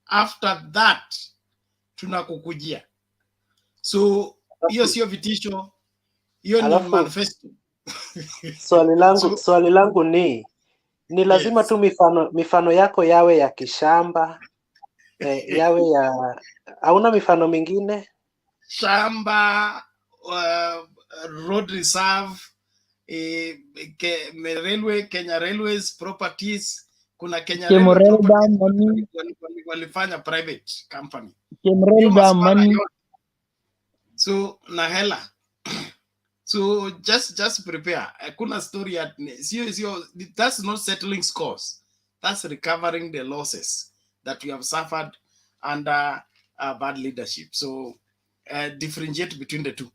After that, tunakukujia. So, hiyo sio vitisho, hiyo ni manifesto. Swali langu ni lazima tu mifano yako yawe ya kishamba, yawe ya, hauna mifano mingine? Shamba, road reserve, Kenya Railways properties, kuna Kenya Railways properties walifanya private company. So na hela. So just prepare. Kuna story at that's not settling scores. That's recovering the losses that we have suffered under bad leadership. So differentiate between the two.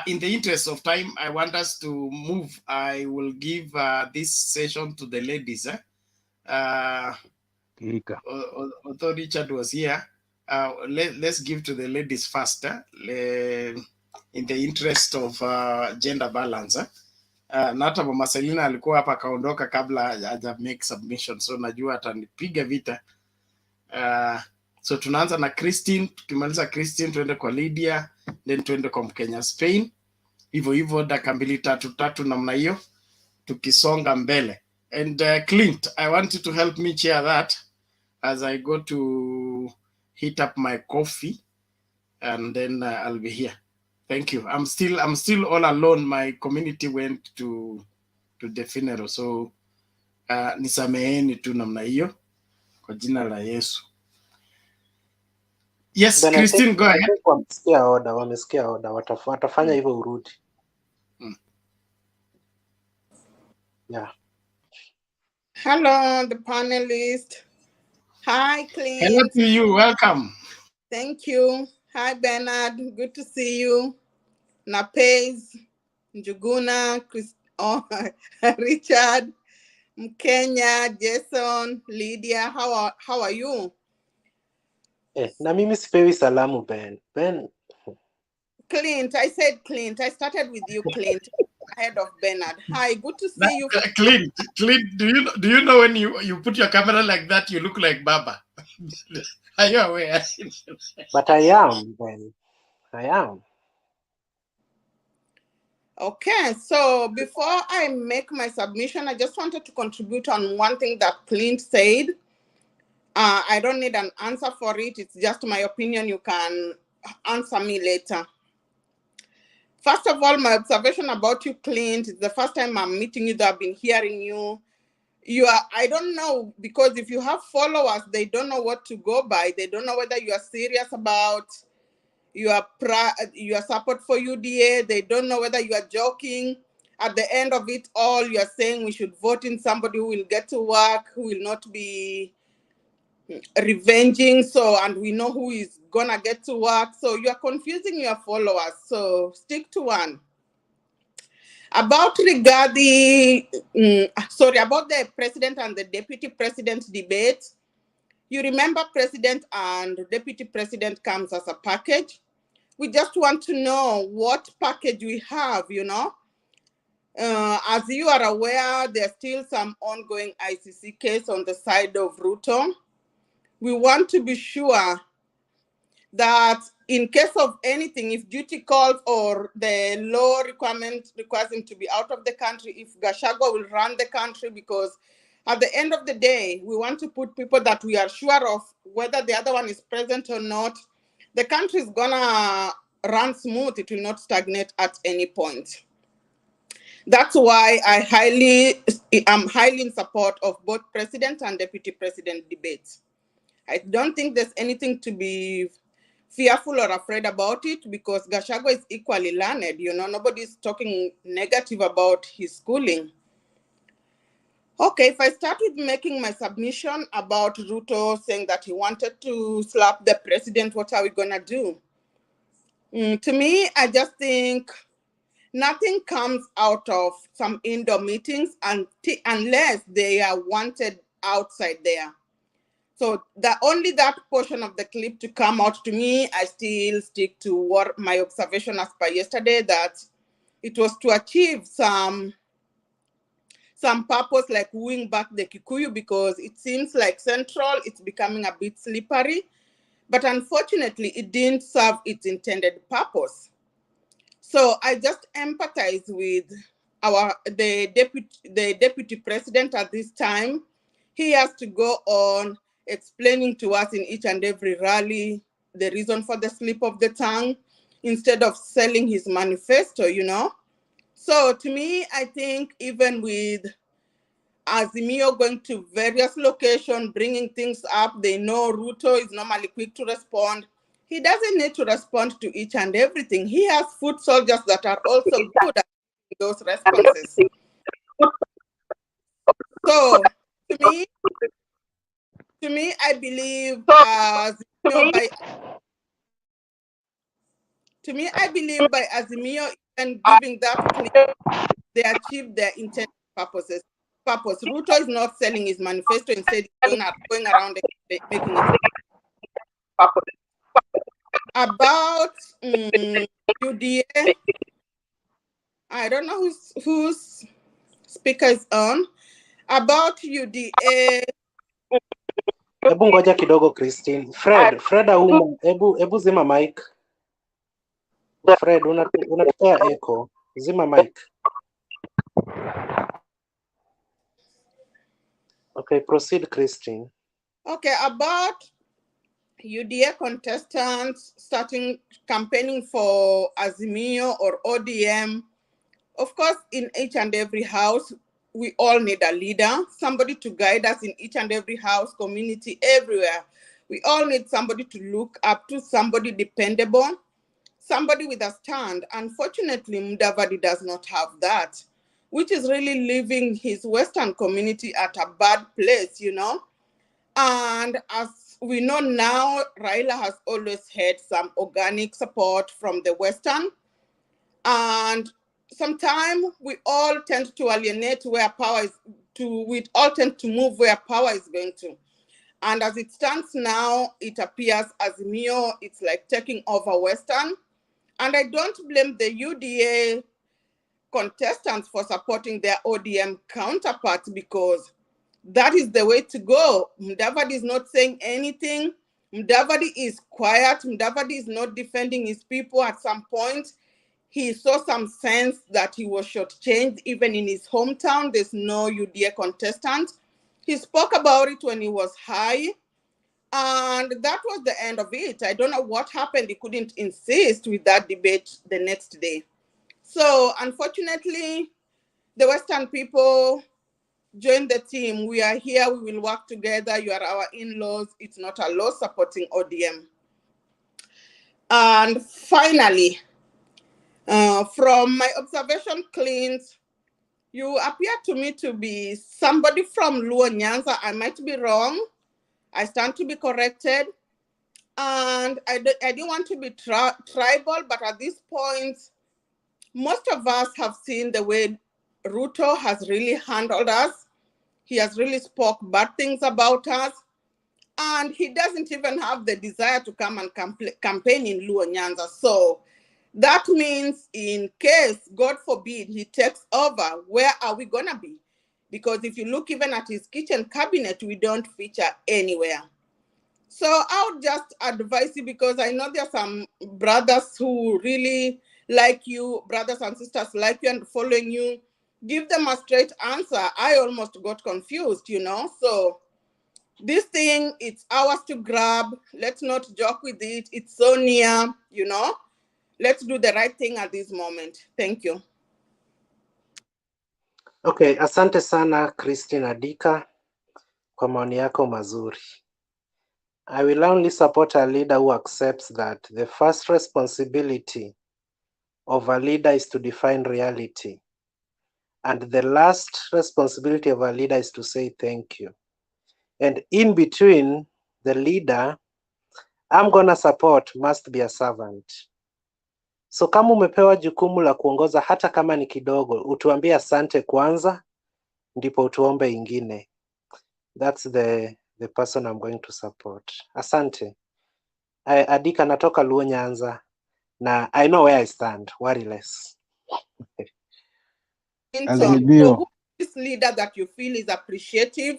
In the interest of time, I want us to move. I will give this session to the ladies. Although Richard was here, let's give to the ladies first. In the interest of gender balance. Na hata Mama Selina alikuwa hapa kaondoka kabla haja make submission, so najua atanipiga vita. So tunaanza na Christine, tukimaliza Christine tuende kwa Lydia, then tuende kwa Mkenya Spain. Hivyo dakika 2-3 namna hiyo tukisonga mbele. And Clint, I want you to help me chair that as I go to heat up my coffee, and then I'll be here. Thank you. I'm still all alone. My community went to the funeral, so nisameheni tu namna hiyo kwa jina la Yesu. Yes, then Christine, go ahead. Wamesikia order. Watafanya hivyo urudi. Yeah. Hello, the panelists. Hi, Clint. Hello to you. Welcome. Thank you. Hi, Bernard. Good to see you. Napez, Njuguna, Richard, Mkenya, Jason, Lydia. How are you? Na mimi sipewi salamu, Ben. Clint, I said Clint. I started with you, Clint, ahead of Bernard. Hi, good to see you. Clint, do you know when you put your camera like that, you look like Baba? Are you aware? But I am, Ben. I am. Okay, so before I make my submission, I just wanted to contribute on one thing that Clint said. I don't need an answer for it. It's just my opinion. You can answer me later. First of all, my observation about you, Clint, is the first time I'm meeting you, that I've been hearing you. I don't know, because if you have followers, they don't know what to go by. They don't know whether you are serious about your support for UDA. They don't know whether you are joking. At the end of it all, you are saying we should vote in somebody who will get to work, who will not be revenging. So, and we know who is gonna get to what. So you are confusing your followers. So stick to one. About about the president and the deputy president debate. You remember president and deputy president comes as a package. We just want to know what package we have, you know. As you are aware, there's still some ongoing ICC case on the side of Ruto. We want to be sure that in case of anything, if duty calls or the law requirement requires him to be out of the country, if Gachagua will run the country, because at the end of the day, we want to put people that we are sure of, whether the other one is present or not, the country is gonna run smooth. It will not stagnate at any point. That's why I'm highly in support of both president and deputy president debates. I don't think there's anything to be fearful or afraid about it, because Gachagua is equally learned. You know, nobody's talking negative about his schooling. Okay, if I start with making my submission about Ruto saying that he wanted to slap the president, what are we gonna do? To me, I just think nothing comes out of some indoor meetings unless they are wanted outside there. So only that portion of the clip to come out, to me, I still stick to what my observation as per yesterday, that it was to achieve some purpose, like wooing back the Kikuyu, because it seems like Central, it's becoming a bit slippery, but unfortunately it didn't serve its intended purpose. So I just empathize with the deputy president at this time. He has to go on explaining to us in each and every rally the reason for the slip of the tongue, instead of selling his manifesto, you know. So to me, I think even with AZIMIO going to various locations, bringing things up, they know Ruto is normally quick to respond. He doesn't need to respond to each and everything. He has foot soldiers that are also good at those responses. So to me, I believe by AZIMIO and giving that clip, they achieved their intended purpose. Ruto is not selling his manifesto, instead he's going around making it. About UDA, I don't know whose speaker is on. About UDA. Hebu ngoja kidogo Christine. Fred Auma, hebu zima mic. Fred, unatupea echo. Zima mic. Okay, proceed Christine. Okay, about UDA contestants starting campaigning for AZIMIO or ODM. Of course, in each and every house, we all need a leader, somebody to guide us in each and every house, community, everywhere. We all need somebody to look up to, somebody dependable, somebody with a stand. Unfortunately, MUDAVADI does not have that, which is really leaving his Western community at a bad place, you know. And as we know now, Raila has always had some organic support from the Western. And sometimes we all tend to alienate where power is, we all tend to move where power is going to. And as it stands now, it appears AZIMIO, it's like taking over Western. And I don't blame the UDA contestants for supporting their ODM counterparts, because that is the way to go. MUDAVADI is not saying anything. MUDAVADI is quiet. MUDAVADI is not defending his people. At some point, he saw some sense that he was shortchanged. Even in his hometown, there's no UDA contestant. He spoke about it when he was high, and that was the end of it. I don't know what happened. He couldn't insist with that debate the next day. So unfortunately, the Western people join the team. We are here. We will work together. You are our in-laws. It's not a law supporting ODM. And finally, from my observation, Clint, you appear to me to be somebody from Luo Nyanza. I might be wrong. I stand to be corrected. And I didn't want to be tribal, but at this point, most of us have seen the way Ruto has really handled us. He has really spoke bad things about us. And he doesn't even have the desire to come and campaign in Luo Nyanza. So that means in case, God forbid, he takes over, where are we gonna be? Because if you look even at his kitchen cabinet, we don't feature anywhere. So I would just advise you, because I know there are some brothers who really like you, brothers and sisters like you and following you. Give them a straight answer. I almost got confused, you know. So this thing, it's ours to grab. Let's not joke with it. It's so near, you know. Let's do the right thing at this moment. Thank you. Okay, asante sana Christine Adika kwa maoni yako mazuri. I will only support a leader who accepts that the first responsibility of a leader is to define reality. And the last responsibility of a leader is to say thank you. And in between, the leader I'm gonna support must be a servant. So kama umepewa jukumu la kuongoza hata kama ni kidogo, utuambie asante kwanza, ndipo utuombe ingine. That's the person I'm going to support. Asante. Adika natoka Luo Nyanza na I know where I stand, worry less. So who is this leader that you feel is appreciative?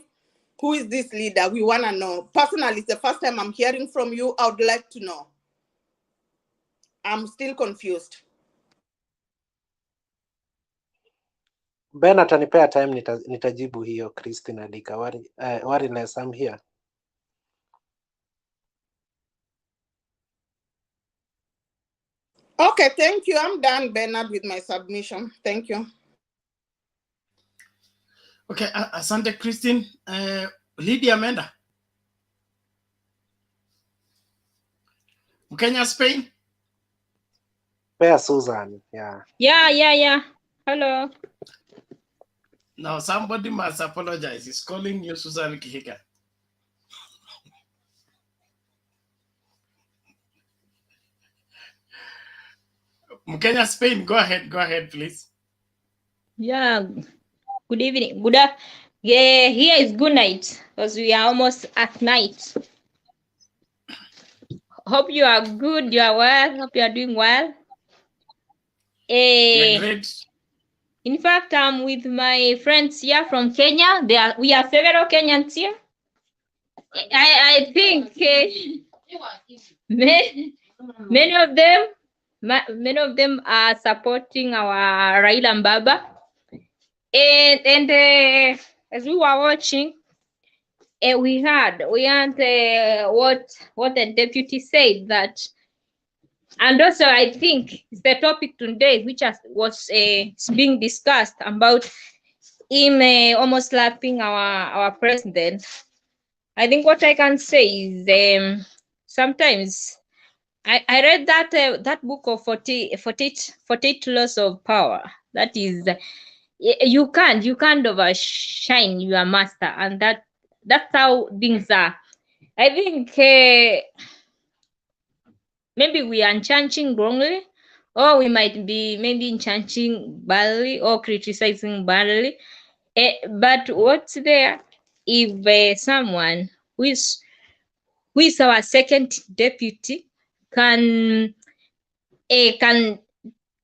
Who is this leader? We want to know. Personally, it's the first time I'm hearing from you. I would like to know. I'm still confused. Ben atanipea time, nitajibu hiyo Christine Adika. Worry less, I'm here. Okay, thank you. I'm done, Bernard, with my submission. Thank you. Okay, asante Christine. Lydia Menda. Kenya, Spain? Where Susan? Yeah. Yeah. Hello. Now somebody must apologize. He's calling you Susan Kihika. Kenya, Spain, go ahead, please. Yeah, good evening. Yeah, here is good night, because we are almost at night. Hope you are good, you are well, hope you are doing well. Yeah, great. In fact, I'm with my friends here from Kenya. We are several Kenyans here. I think many of them are supporting our Raila Mbaba. And as we were watching, we heard what the deputy said, that, and also I think it's the topic today which was being discussed about him almost slapping our president. I think what I can say is sometimes I read that book of 48 laws of power. That is, you can't overshine your master, and that's how things are. I think maybe we are chanting wrongly, or we might be maybe chanting badly or criticizing badly. But what's there if someone who is our second deputy can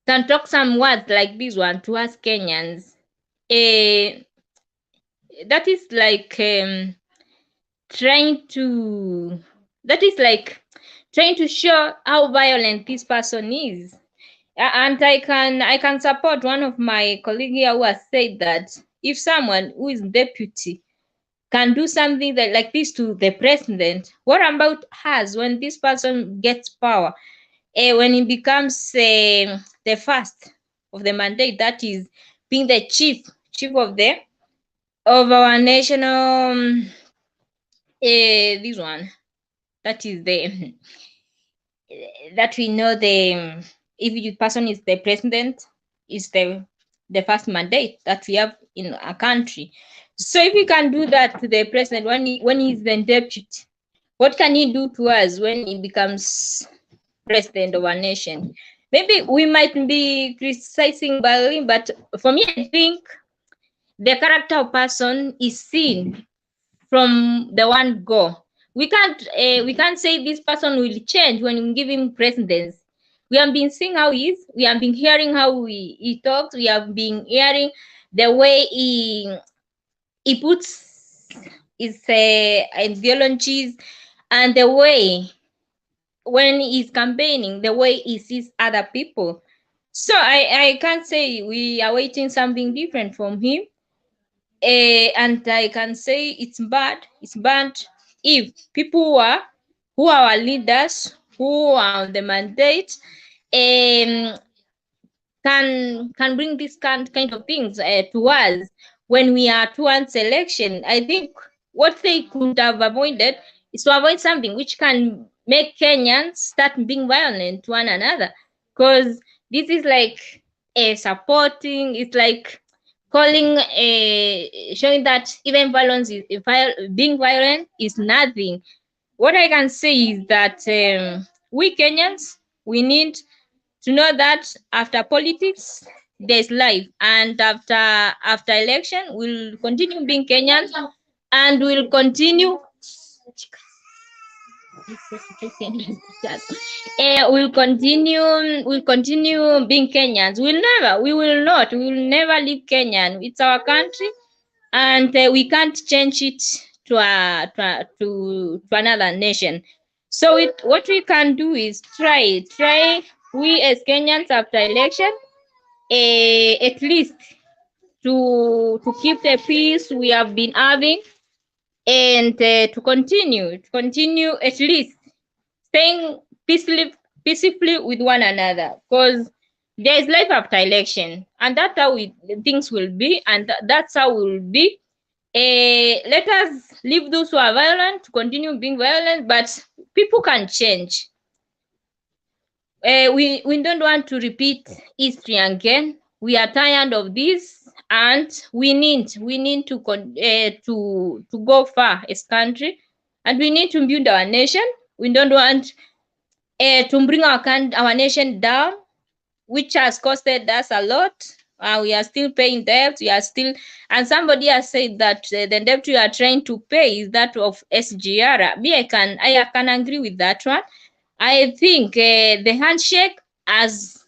talk some words like this one to us Kenyans? That is like trying to show how violent this person is. And I can support one of my colleagues here who has said that if someone who is deputy can do something like this to the president, what about us when this person gets power? When he becomes the first of the mandate, that is being the chief of our national this one, that is the that we know the if the person is the president, is the first mandate that we have in a country. So if he can do that to the president when he's the deputy, what can he do to us when he becomes president of our nation? Maybe we might be criticizing badly, but for me, I think the character of person is seen from the one go. We can't say this person will change when we give him presidency. We have been seeing how he is. We have been hearing how he talks. We have been hearing the way he puts his ideologies, and the way when he's campaigning, the way he sees other people. So I can't say we are waiting something different from him. And I can say it's bad. It's bad if people who are our leaders, who are on the mandate, can bring this kind of things to us when we are towards election. I think what they could have avoided is to avoid something which can make Kenyans start being violent to one another, because this is like supporting. It's like calling, showing that even violence is being violent is nothing. What I can say is that we Kenyans, we need to know that after politics there's life, and after election we'll continue being Kenyans, and we'll continue we'll continue being Kenyans. We will never leave Kenya. It's our country, and we can't change it to another nation. So what we can do is try we as Kenyans after election, at least to keep the peace we have been having, and to continue at least staying peacefully with one another, because there is life after election, and that's how things will be, and that's how we will be. Let us leave those who are violent to continue being violent, but people can change. We don't want to repeat history again. We are tired of this, and we need to go far as country, and we need to build our nation. We don't want to bring our nation down, which has costed us a lot. We are still paying debt. We are still, and somebody has said that the debt we are trying to pay is that of SGR. Me, I can agree with that one. I think the handshake has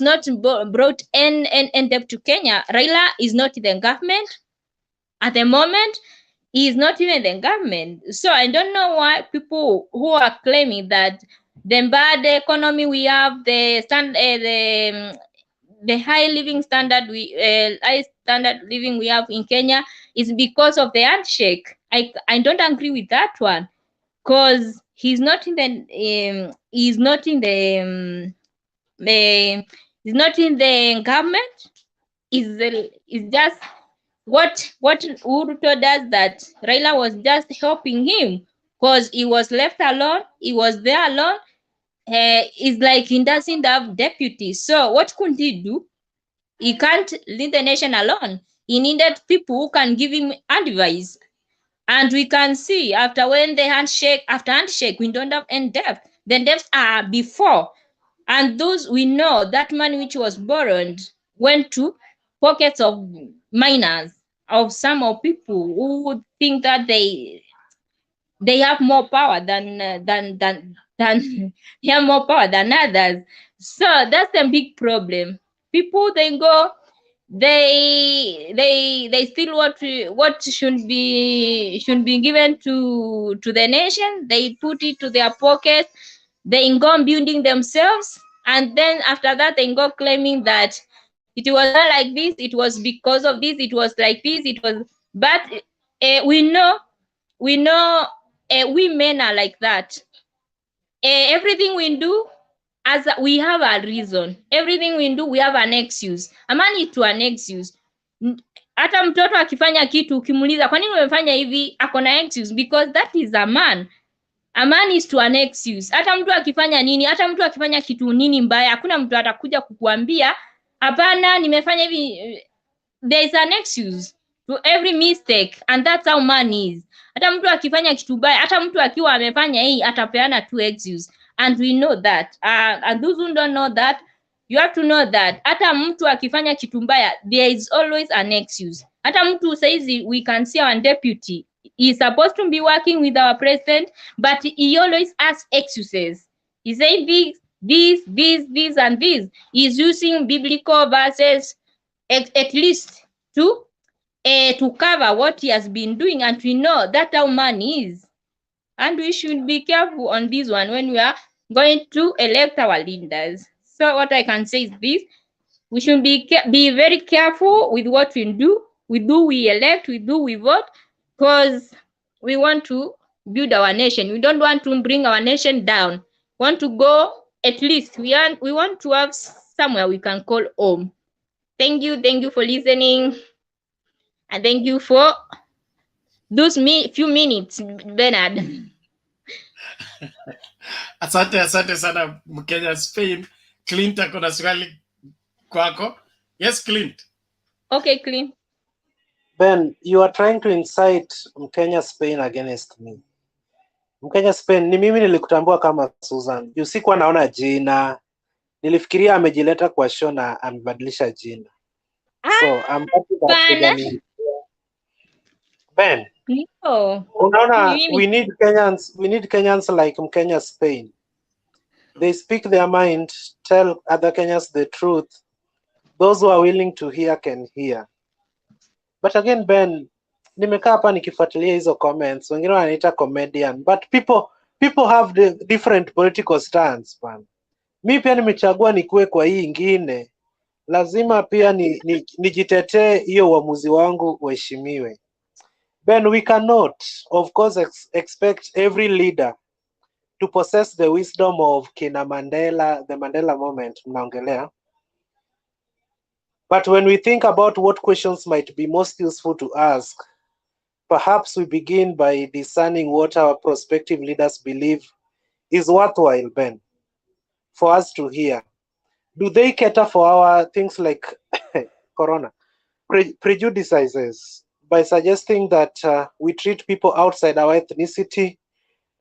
not brought any debt to Kenya. Raila is not in the government at the moment. He is not even the government. So I don't know why people who are claiming that the bad economy we have, the high living standard high standard living we have in Kenya is because of the handshake. I don't agree with that one, because he's not in the government. Is just what Ruto does, that Raila was just helping him because he was left alone. He was there alone. It's like he doesn't have deputies. So what could he do? He can't lead the nation alone. He needed people who can give him advice. And we can see after handshake, we don't have any debt. The debts are before. And those, we know that money which was borrowed went to pockets of minors, of some of people who would think that they have more power than they have more power than others. So that's a big problem. People, they go, they still what should be given to the nation, they put it to their pockets. They go building themselves, and then after that they go claiming that it was not like this, it was because of this, it was like this, it was. But we know we men are like that. Everything we do, as we have a reason. Everything we do, we have an excuse. A man is to an excuse. Hata mtoto akifanya kitu ukimuuliza kwa nini umefanya hivi, akona excuse, because that is a man. A man is to an excuse. Hata mtu akifanya nini, hata mtu akifanya kitu nini mbaya, hakuna mtu atakuja kukuambia hapana nimefanya hivi. There is an excuse. to every mistake, and that's how man is. Hata mtu akifanya kitu baya, hata mtu akiwa amefanya hii atapeana 2 excuse, and we know that. And those who don't know that, you have to know that hata mtu akifanya kitu mbaya, there is always an excuse. Hata mtu saizi, we can see our deputy is supposed to be working with our president, but he always asks excuses. He say this and this. He's using biblical verses at least to cover what he has been doing, and we know that how man is. And we should be careful on this one when we are going to elect our leaders. So what I can say is this: we should be very careful with what we do. We elect, we vote, because we want to build our nation. We don't want to bring our nation down. We want to go, at least we want to have somewhere we can call home. Thank you for listening, and thank you for those few minutes, Bernard. Asante sana Mkenya Spain. Clint akona swali kwako. Yes, Clint. Okay, Clint. Ben, you are trying to incite Mkenya Spain against me. Mkenya Spain, ni mimi nilikutambua kama Susan. Sikuwa naona jina. Nilifikiria amejileta kwa show na amebadilisha jina. So I'm happy that Ben. No. Unaona, we need Kenyans like Mkenya Spain. They speak their mind, tell other Kenyans the truth. Those who are willing to hear can hear. But again, Ben, nimekaa hapa nikifuatilia hizo comments, wengine wanaita comedian, but people have the different political stance, man. Mi pia nimechagua nikuwe kwa hii ingine, lazima pia nijitetee hiyo uamuzi wangu uheshimiwe. Ben, we cannot, of course, expect every leader to possess the wisdom of Kina Mandela, the Mandela moment, mnaongelea. But when we think about what questions might be most useful to ask, perhaps we begin by discerning what our prospective leaders believe is worthwhile, Ben, for us to hear. Do they cater for our things like corona, prejudices, by suggesting that we treat people outside our ethnicity,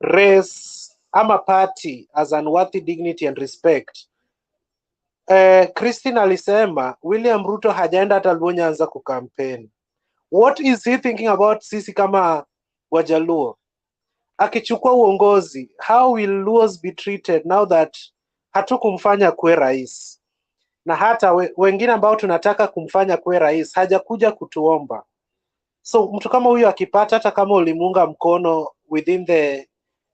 race, ama party as unworthy dignity and respect? Christine alisema William Ruto hajaenda hata Albonyanza kukampeni. What is he thinking about sisi kama Wajaluo? Akichukua uongozi, how will Luos be treated now that hatukumfanya kuwe rais? Na hata wengine ambao tunataka kumfanya kuwe rais hajakuja kutuomba. So mtu kama huyo akipata, hata kama ulimunga mkono within the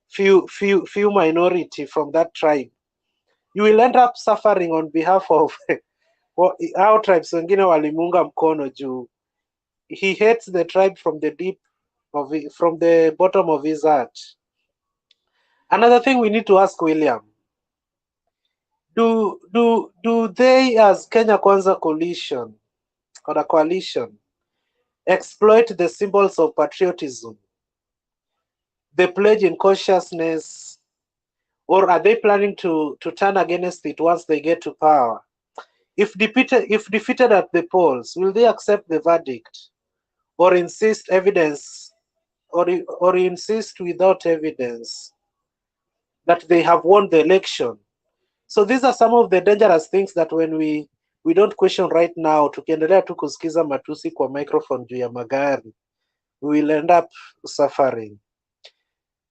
few minority from that tribe, you will end up suffering on behalf of our tribes wengine walimunga mkono juu he hates the tribe from the bottom of his heart. Another thing we need to ask William, do they as Kenya Kwanza coalition or a coalition exploit the symbols of patriotism, the pledge in consciousness, or are they planning to turn against it once they get to power? If defeated at the polls, will they accept the verdict or insist insist without evidence that they have won the election? So these are some of the dangerous things that when we don't question right now, tukiendelea tu kusikiza matusi kwa microphone juu ya magari, we will end up suffering.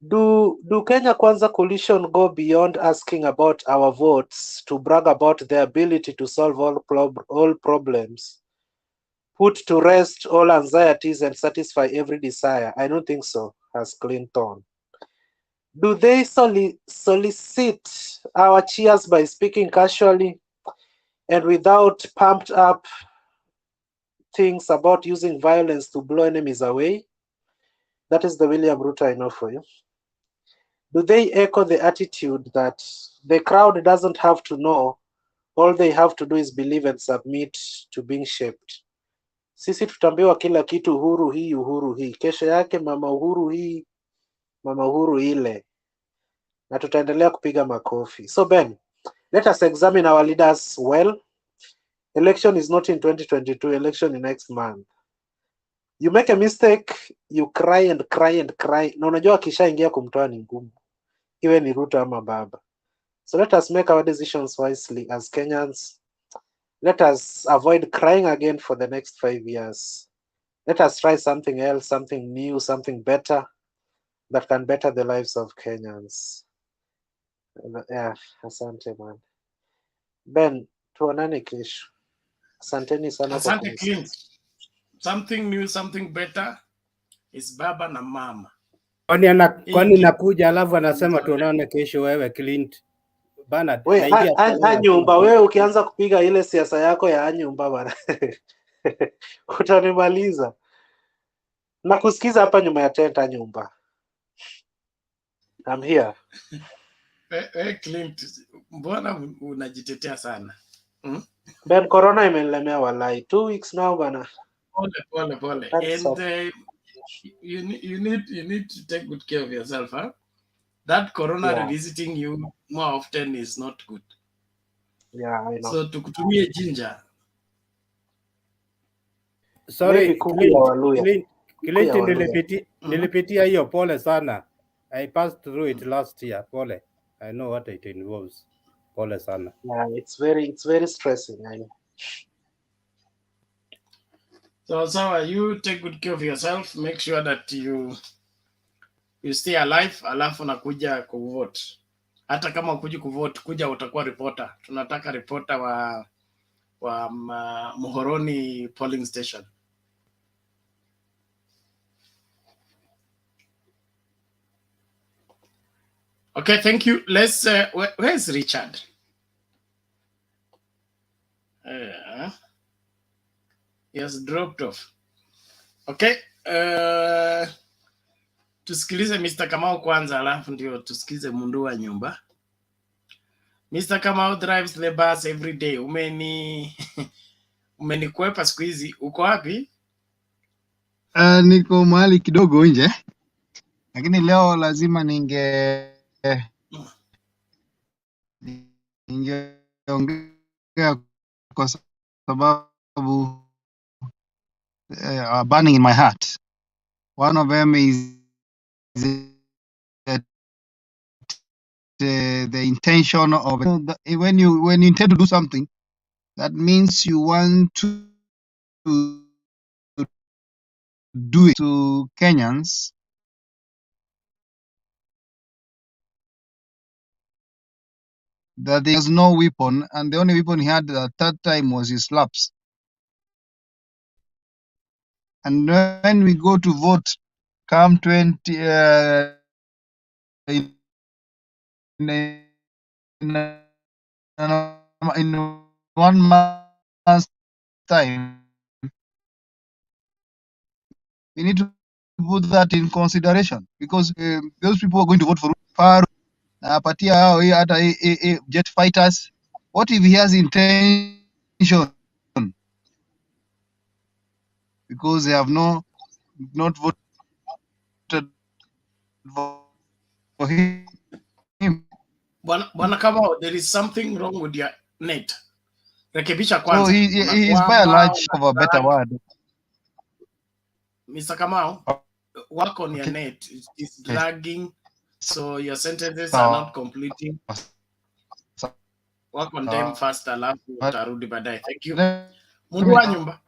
Do Kenya Kwanza coalition go beyond asking about our votes to brag about their ability to solve all problems, put to rest all anxieties and satisfy every desire? I don't think so, as Clinton. Do they solicit our cheers by speaking casually and without pumped up things about using violence to blow enemies away? That is the William Ruto I know for you. Do they echo the attitude that the crowd doesn't have to know, all they have to do is believe and submit to being shaped? Sisi tutambiwa kila kitu, Uhuru hii, Uhuru hii, kesho yake mama Uhuru hii, mama Uhuru ile, na tutaendelea kupiga makofi. So Ben, let us examine our leaders well. Election is not in 2022, election in next month. You make a mistake, you cry and cry and cry. Na unajua akishaingia kumtoa ni ngumu, iwe ni Ruto ama baba. So let us make our decisions wisely as Kenyans. Let us avoid crying again for the next 5 years. Let us try something else, something new, something better that can better the lives of Kenyans. Yeah, asante man. Ben, tuonane kesho. Asanteni sana kwa Asante kunisikia. Clint. Something new, something better is baba na mama. Kwani nakuja alafu anasema tuonane kesho wewe Clint. Bana, We, nyumba wewe ukianza kupiga ile siasa yako ya nyumba bana. Utanimaliza. Na kusikiza hapa nyuma ya tenta nyumba. I'm here. Clint, mbona unajitetea sana? Ben, corona imenilemea walai. 2 weeks now bana. Pole. And you need to take good care of yourself, huh? That corona revisiting you more often is not good. Yeah, I know. So tukutumie ginger. Sorry, Clint, nilipitia hiyo, pole sana. I passed through it last year, pole. I know what it involves. Pole sana. Yeah, it's very stressing. I know. So you take good care of yourself, make sure that you stay alive, alafu nakuja kuvote. Hata kama ukuji kuvote, kuja utakuwa reporter. Tunataka reporter wa Muhoroni polling station. Okay, thank you. Let's where's Richard? He has dropped off. Okay. Tusikilize Mr. Kamau kwanza, alafu ndio tusikilize mundu wa nyumba. Mr. Kamau drives the bus every day. Umenikwepa siku hizi. Uko wapi? Niko mahali kidogo nje, lakini leo lazima ningeongea kwa sababu burning in my heart. One of them is that the intention of when you intend to do something, that means you want to do it to Kenyans. That there was no weapon, and the only weapon he had at that time was his slaps. And when we go to vote, come in 1 month's time, we need to put that in consideration, because those people are going to vote for Faru, Patia, hata jet fighters. What if he has intention? Because they have not voted for him. Bwana Kamau, there is something wrong with your net. Rekebisha kwanza. So he is by a large of a better word. Mr. Kamau, work on your net. It's dragging, so your sentences are not completing. Work on them faster, alafu utarudi baadaye. Thank you. Mundu wa nyumba.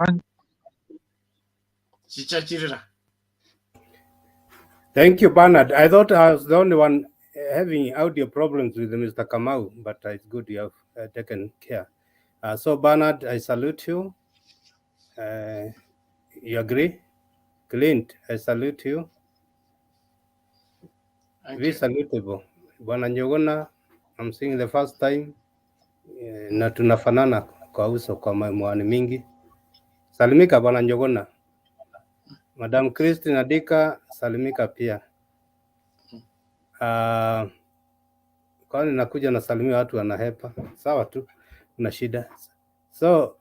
Chichachirira. Thank you, Bernard. I thought I was the only one having audio problems with Mr. Kamau, but it's good you have taken care. So, Bernard, I salute you. You agree? Clint, I salute you. We salutable. Bwana Njogona, I'm seeing the first time. Na tunafanana kwa uso kwa mwani mingi. Salimika Bwana Njogona. Madam Christine Adika, salimika pia. Kwani nakuja na salimia watu wanahepa. Sawa tu, una shida. So,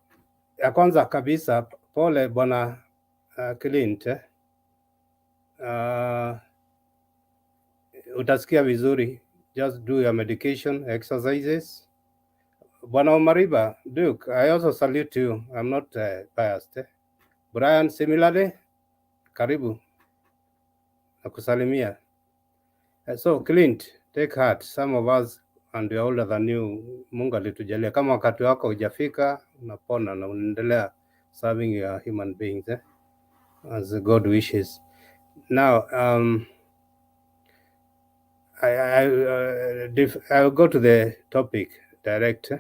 ya kwanza kabisa, pole Bwana Clint. Utasikia vizuri. Just do your medication, exercises. Bwana Omariba, Duke, I also salute you. I'm not biased. Brian, similarly, karibu na kusalimia. So Clint, take heart. Some of us and we are older than you. Mungu alitujalia kama wakati wako hujafika, unapona na unaendelea serving your human beings as God wishes. Now, I'll go to the topic direct.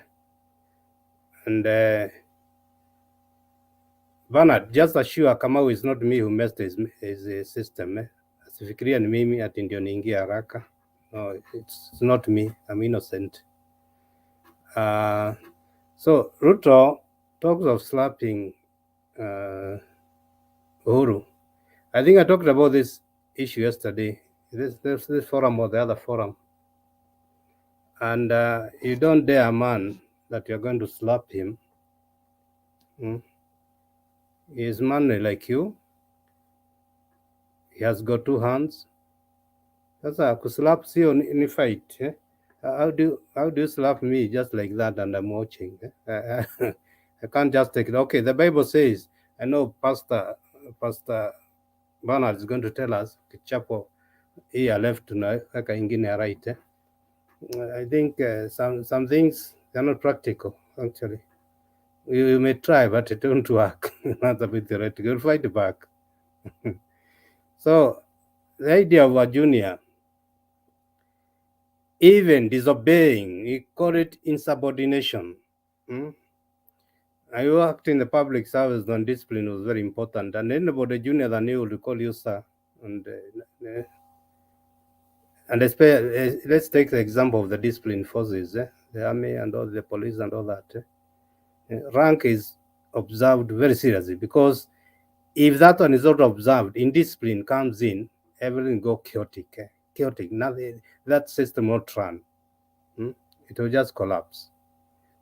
And Bernard, just assure Kamau is not me who messed his system. Asifikiria ni mimi ati ndio niingia haraka. No, it's not me. I'm innocent. So Ruto talks of slapping Uhuru. I think I talked about this issue yesterday. This forum or the other forum. And you don't dare a man that you're going to slap him. He is manly like you. He has got 2 hands. Sasa kuslap sio ni fight. How do you slap me just like that and I'm watching? I can't just take it. Okay, the Bible says, I know Pastor Bernard is going to tell us, kichapo here left na weka ingine right. I think some things are not practical actually. You may try, but it won't work. That's a bit theoretical. You'll fight back. So the idea of a junior even disobeying, he called it insubordination. I worked in the public service when discipline was very important, and anybody junior than you will call you sir. And let's take the example of the discipline forces, the army and all the police and all that. Rank is observed very seriously, because if that one is not observed, indiscipline comes in, everything go chaotic. Nothing, that system will not run. It will just collapse.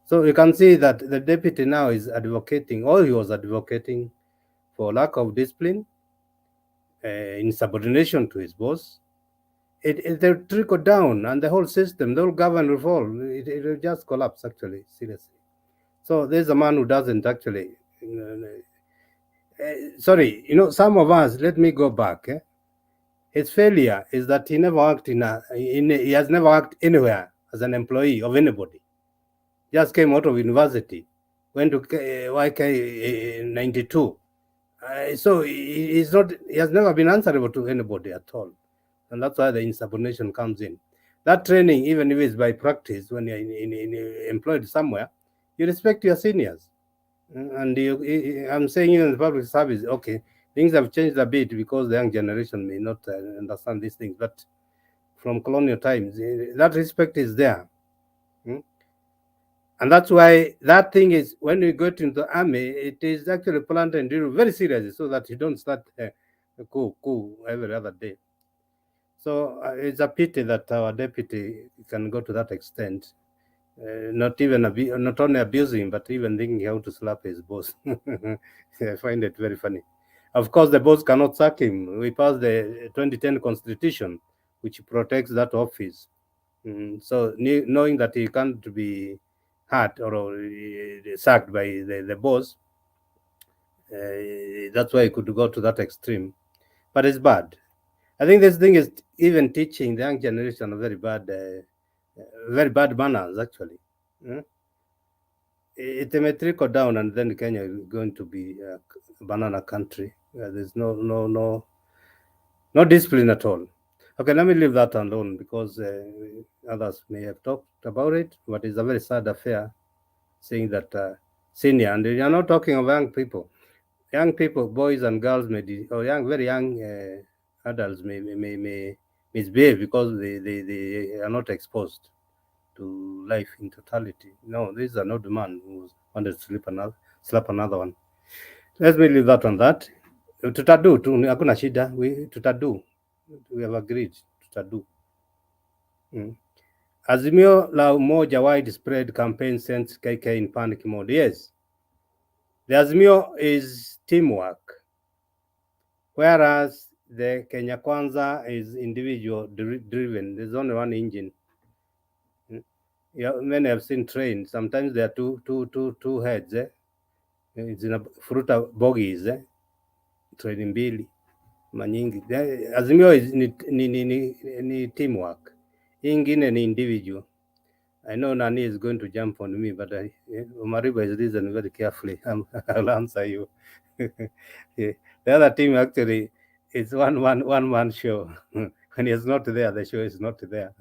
So you can see that the deputy now is advocating, or he was advocating, for lack of discipline, insubordination to his boss. It will trickle down, and the whole system, the whole government will fall. It will just collapse, actually, seriously. So there's a man who doesn't actually. Sorry, some of us. Let me go back. His failure is that he never worked he has never worked anywhere as an employee of anybody. Just came out of university, went to YK 92. So he has never been answerable to anybody at all. And that's why the insubordination comes in. That training, even if it's by practice, when you're employed somewhere, you respect your seniors. And I'm saying in the public service, okay, things have changed a bit because the young generation may not understand these things. But from colonial times, that respect is there. And that's why that thing is, when you go into the army, it is actually planned and drilled very seriously so that you don't start coup every other day. So it's a pity that our deputy can go to that extent, not only abusing, but even thinking how to slap his boss. I find it very funny. Of course, the boss cannot sack him. We passed the 2010 Constitution, which protects that office. So knowing that he can't be hurt or sacked by the boss, that's why he could go to that extreme. But it's bad. I think this thing is even teaching the young generation very bad manners, actually. It may trickle down, and then Kenya is going to be a banana country. There's no discipline at all. Okay, let me leave that alone, because others may have talked about it, but it's a very sad affair, saying that senior, and you're not talking of young people. Young people, boys and girls, very young adults may misbehave because they are not exposed to life in totality. No, these are not the man who wanted to slap another one. Let me leave that on that. Tutadu tu, hakuna shida. Tutadu. We have agreed. Tutadu. Azimio la Umoja widespread campaign sends KK in panic mode. Yes. The Azimio is teamwork, whereas the Kenya Kwanza is individual driven. There's only one engine. Many have seen trains. Sometimes there are two heads. It's in a fruta bogies. Train mbili. manyingi. Azimio is ni teamwork. Ingine ni individual. I know Nani is going to jump on me, but Omariba is listening very carefully. I'll answer you. The other team actually is one man show. When he's not there, the show is not there.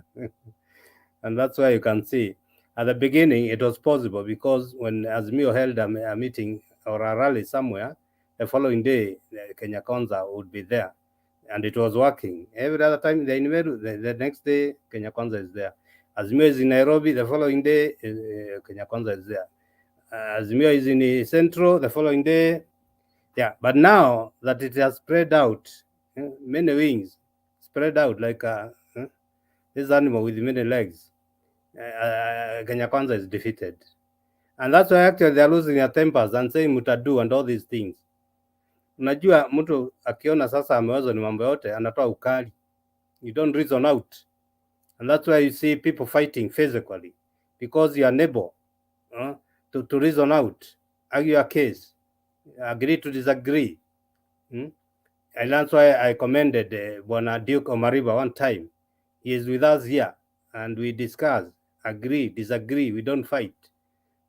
And that's why you can see at the beginning it was possible because when Azimio held a meeting or a rally somewhere, the following day Kenya Kwanza would be there, and it was working. Every other time they Meru, the next day Kenya Kwanza is there. Azimio is in Nairobi, the following day Kenya Kwanza is there. Azimio is in Central, the following day. Yeah, but now that it has spread out, many wings, spread out like this animal with many legs, Kenya Kwanza is defeated. And that's why actually they are losing their tempers and saying mutadu and all these things. Unajua mtu akiona sasa amewezwa ni mambo yote anatoa ukali. You don't reason out. And that's why you see people fighting physically because you are able to reason out, argue a case, agree to disagree. And that's why I commended Bwana Duke Omariba one time. He is with us here and we discuss, agree, disagree, we don't fight.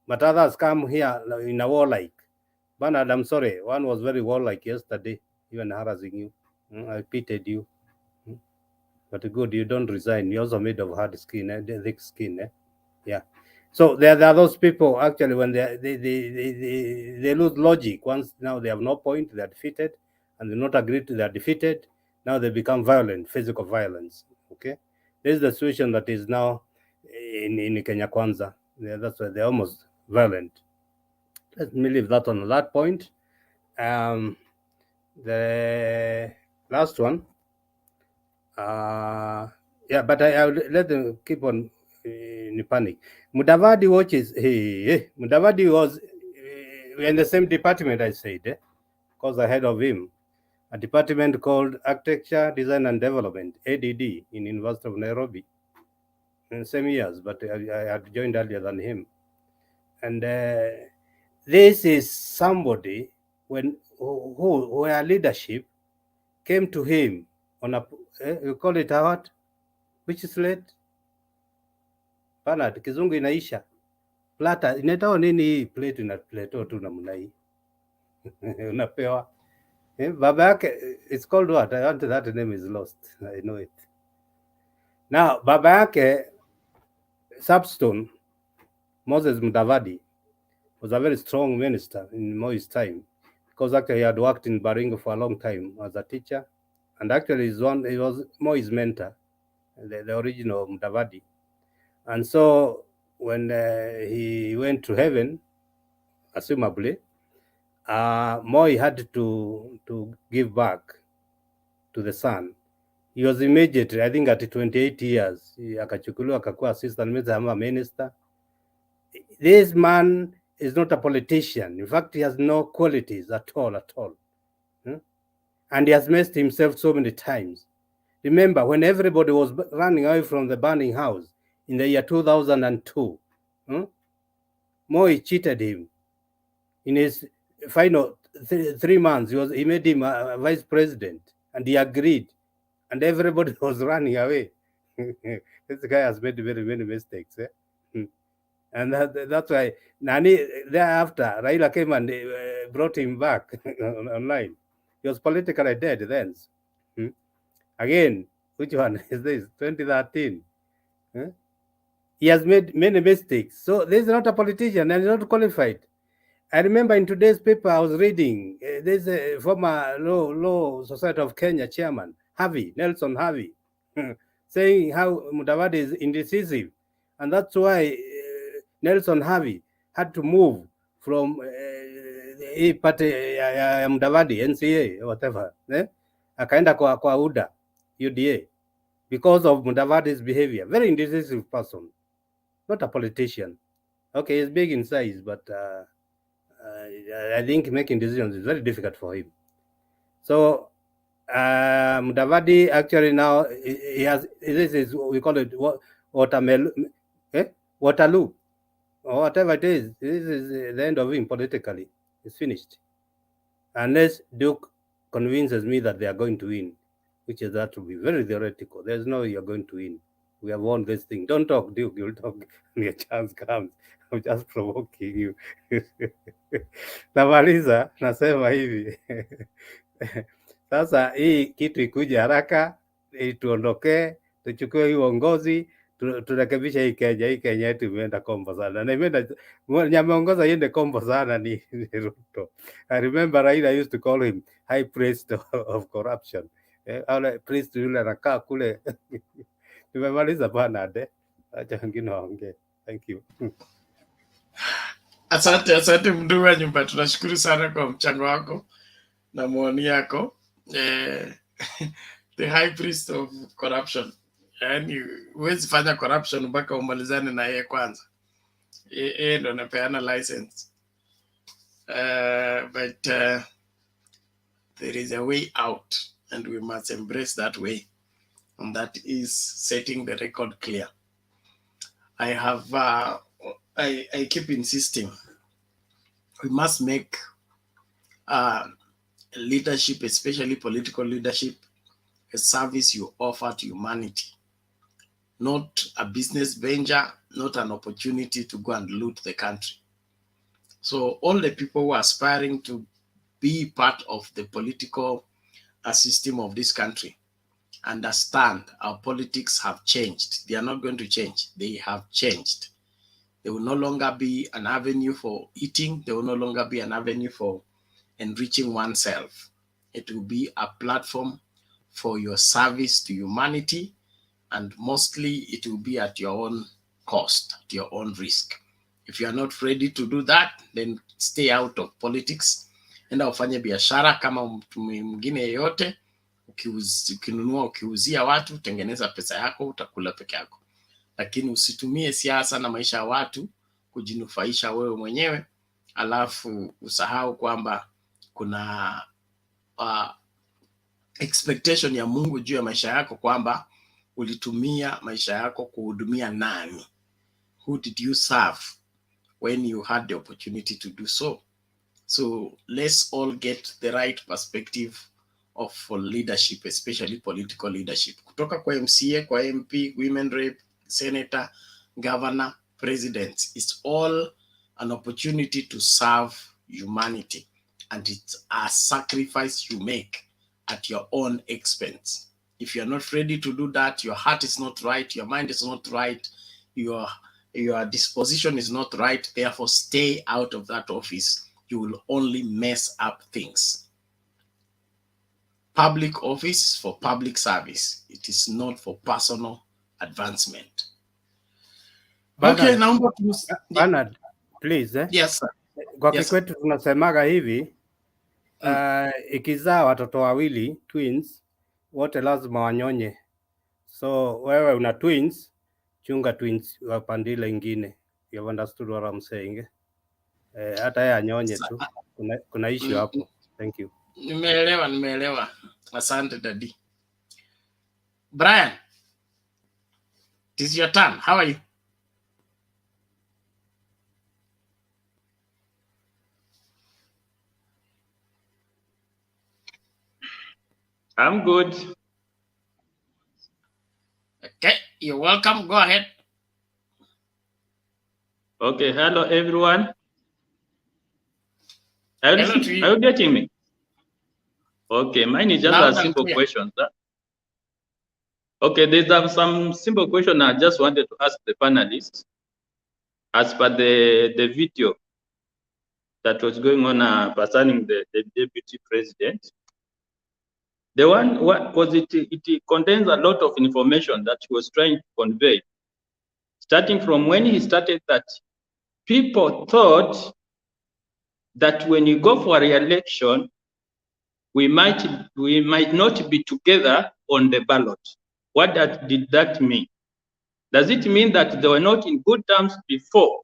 But others come here in a warlike. Bernard, I'm sorry, one was very warlike yesterday, even harassing you. I pitied you. But good, you don't resign. You're also made of hard skin, thick skin. Yeah. So there are those people actually when they lose logic. Once now they have no point, they are defeated, and they not agree to they are defeated. Now they become violent, physical violence. Okay, this is the situation that is now in Kenya Kwanza. Yeah, that's why they're almost violent. Let me leave that on that point. The last one. Yeah, but I will let them keep on in panic. Mudavadi watches. Mudavadi was in the same department, I said, because ahead of him, a department called Architecture, Design and Development, ADD, in University of Nairobi, in the same years, but I had joined earlier than him. And this is somebody where leadership came to him on a, you call it a what? Which is late? Bernard, kizungu inaisha. Plata, inaitwa nini hii plate na plate tu namna hii? Unapewa. Baba yake, it's called what? I want that name is lost. I know it. Now, baba yake, Substone, Moses Mudavadi, was a very strong minister in Moi's time because actually he had worked in Baringo for a long time as a teacher, and actually he was Moi's mentor, the original Mudavadi. And so when he went to heaven, assumably, Moi had to give back to the son. He was immediately, I think at 28 years, akachukuliwa akakuwa assistant minister. This man is not a politician. In fact, he has no qualities at all. And he has messed himself so many times. Remember, when everybody was running away from the burning house in the year 2002, Moi cheated him. In his final 3 months, he made him a vice president, and he agreed, and everybody was running away. This guy has made very many mistakes. And that's why Nani, thereafter, Raila came and brought him back online. He was politically dead then. Again, which one is this? 2013. He has made many mistakes. So this is not a politician and not qualified. I remember in today's paper I was reading, there's a former Law Society of Kenya chairman, Nelson Harvey, saying how Mudavadi is indecisive. And that's why Nelson Harvey had to move from party Mudavadi, NCA, or whatever, akaenda kwa UDA, because of Mudavadi's behavior. Very indecisive person, not a politician. Okay, he's big in size, but I think making decisions is very difficult for him. So Mudavadi actually now he has, this is we call it Waterloo or whatever it is. This is the end of him politically. It's finished. Unless Duke convinces me that they are going to win, which is that to be very theoretical. There's no you're going to win. We have won this thing. Don't talk, Duke. You'll talk when your chance comes. I'm just provoking you. Namaliza, nasema hivi. Sasa hii kitu ikuje haraka, tuondokee, tuchukue hii uongozi, turekebisha hii Kenya. Hii Kenya yetu imeenda kombo sana. Na imeenda nyameongoza iende kombo sana ni Ruto. I remember Raila used to call him high priest of corruption. Wale priest yule anakaa kule. Nimemaliza bwana Ade. Acha wengine waongee. Thank you. Asante mndu wa nyumba, tunashukuru sana kwa mchango wako na maoni yako. The high priest of corruption. Yani huwezi fanya corruption mpaka umalizane na yeye kwanza. Yeye ndo anapeana license. But there is a way out and we must embrace that way. And that is setting the record clear. I keep insisting we must make leadership, especially political leadership, a service you offer to humanity, not a business venture, not an opportunity to go and loot the country. So all the people who are aspiring to be part of the political system of this country understand our politics have changed. They are not going to change. They have changed. They will no longer be an avenue for eating. They will no longer be an avenue for enriching oneself. It will be a platform for your service to humanity, and mostly it will be at your own cost, at your own risk. If you are not ready to do that, then stay out of politics. Enda ufanye biashara kama mtu mwingine yeyote. Ukinunua, ukiuzia watu, tengeneza pesa yako, utakula peke yako. Lakini usitumie siasa na maisha ya watu kujinufaisha wewe mwenyewe, alafu usahau kwamba kuna expectation ya Mungu juu ya maisha yako, kwamba ulitumia maisha yako kuhudumia nani? Who did you serve when you had the opportunity to do so? So let's all get the right perspective of leadership, especially political leadership. Kutoka kwa MCA, kwa MP, women rep, senator, governor, president, it's all an opportunity to serve humanity, and it's a sacrifice you make at your own expense. If you're not ready to do that, your heart is not right, your mind is not right, your disposition is not right, therefore stay out of that office. You will only mess up things. Public office for public service. It is not for personal advancement. Okay, naomba Bernard, please. Yes, sir. Kwa kikwetu tunasemaga hivi, ikizaa watoto wawili, twins, wote lazima wanyonye. So wewe una twins, chunga twins wapandile ingine. You have understood what I'm saying? Hata yeye anyonye tu. Kuna issue hapo. Thank you. Nimeelewa. Asante daddy. Brian, it is your turn. How are you? I'm good. Okay, you're welcome. Go ahead. Okay, hello everyone. Hello to you. Are you getting me? Okay, mine is just Loud a simple and clear. question. Okay, there's some simple question I just wanted to ask the panelists. As per the video that was going on concerning the deputy president, the one, it contains a lot of information that he was trying to convey, starting from when he started that people thought that when you go for a re-election, we might not be together on the ballot. What did that mean? Does it mean that they were not in good terms before?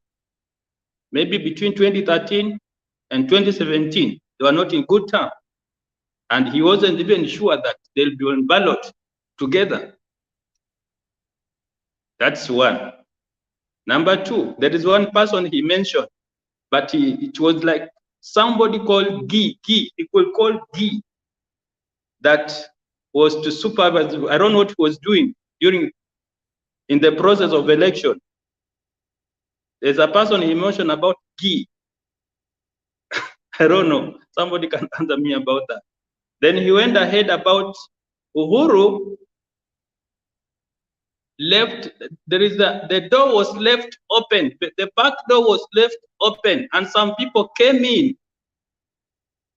Maybe between 2013 and 2017, they were not in good terms. And he wasn't even sure that they'll be on ballot together. That's one. Number two, there is one person he mentioned, but it was like somebody called Guy. People call Guy. that was to supervise. I don't know what he was doing in the process of election. There's a person he mentioned about Guy. I don't know. Somebody can answer me about that. Then he went ahead about Uhuru left. The door was left open. The back door was left open, and some people came in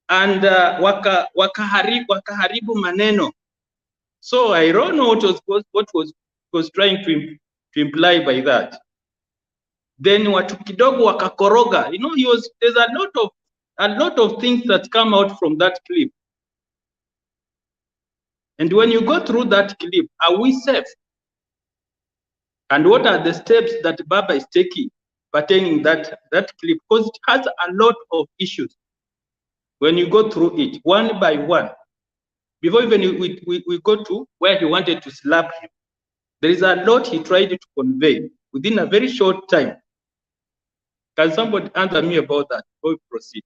and wakaharibu maneno. So I don't know what was trying to imply by that. Then watu kidogo wakakoroga. You know, there's a lot of things that come out from that clip. And when you go through that clip, are we safe? And what are the steps that Baba is taking pertaining that clip? Because it has a lot of issues. When you go through it one by one, before even we go to where he wanted to slap him, there is a lot he tried to convey within a very short time. Can somebody answer me about that before we proceed?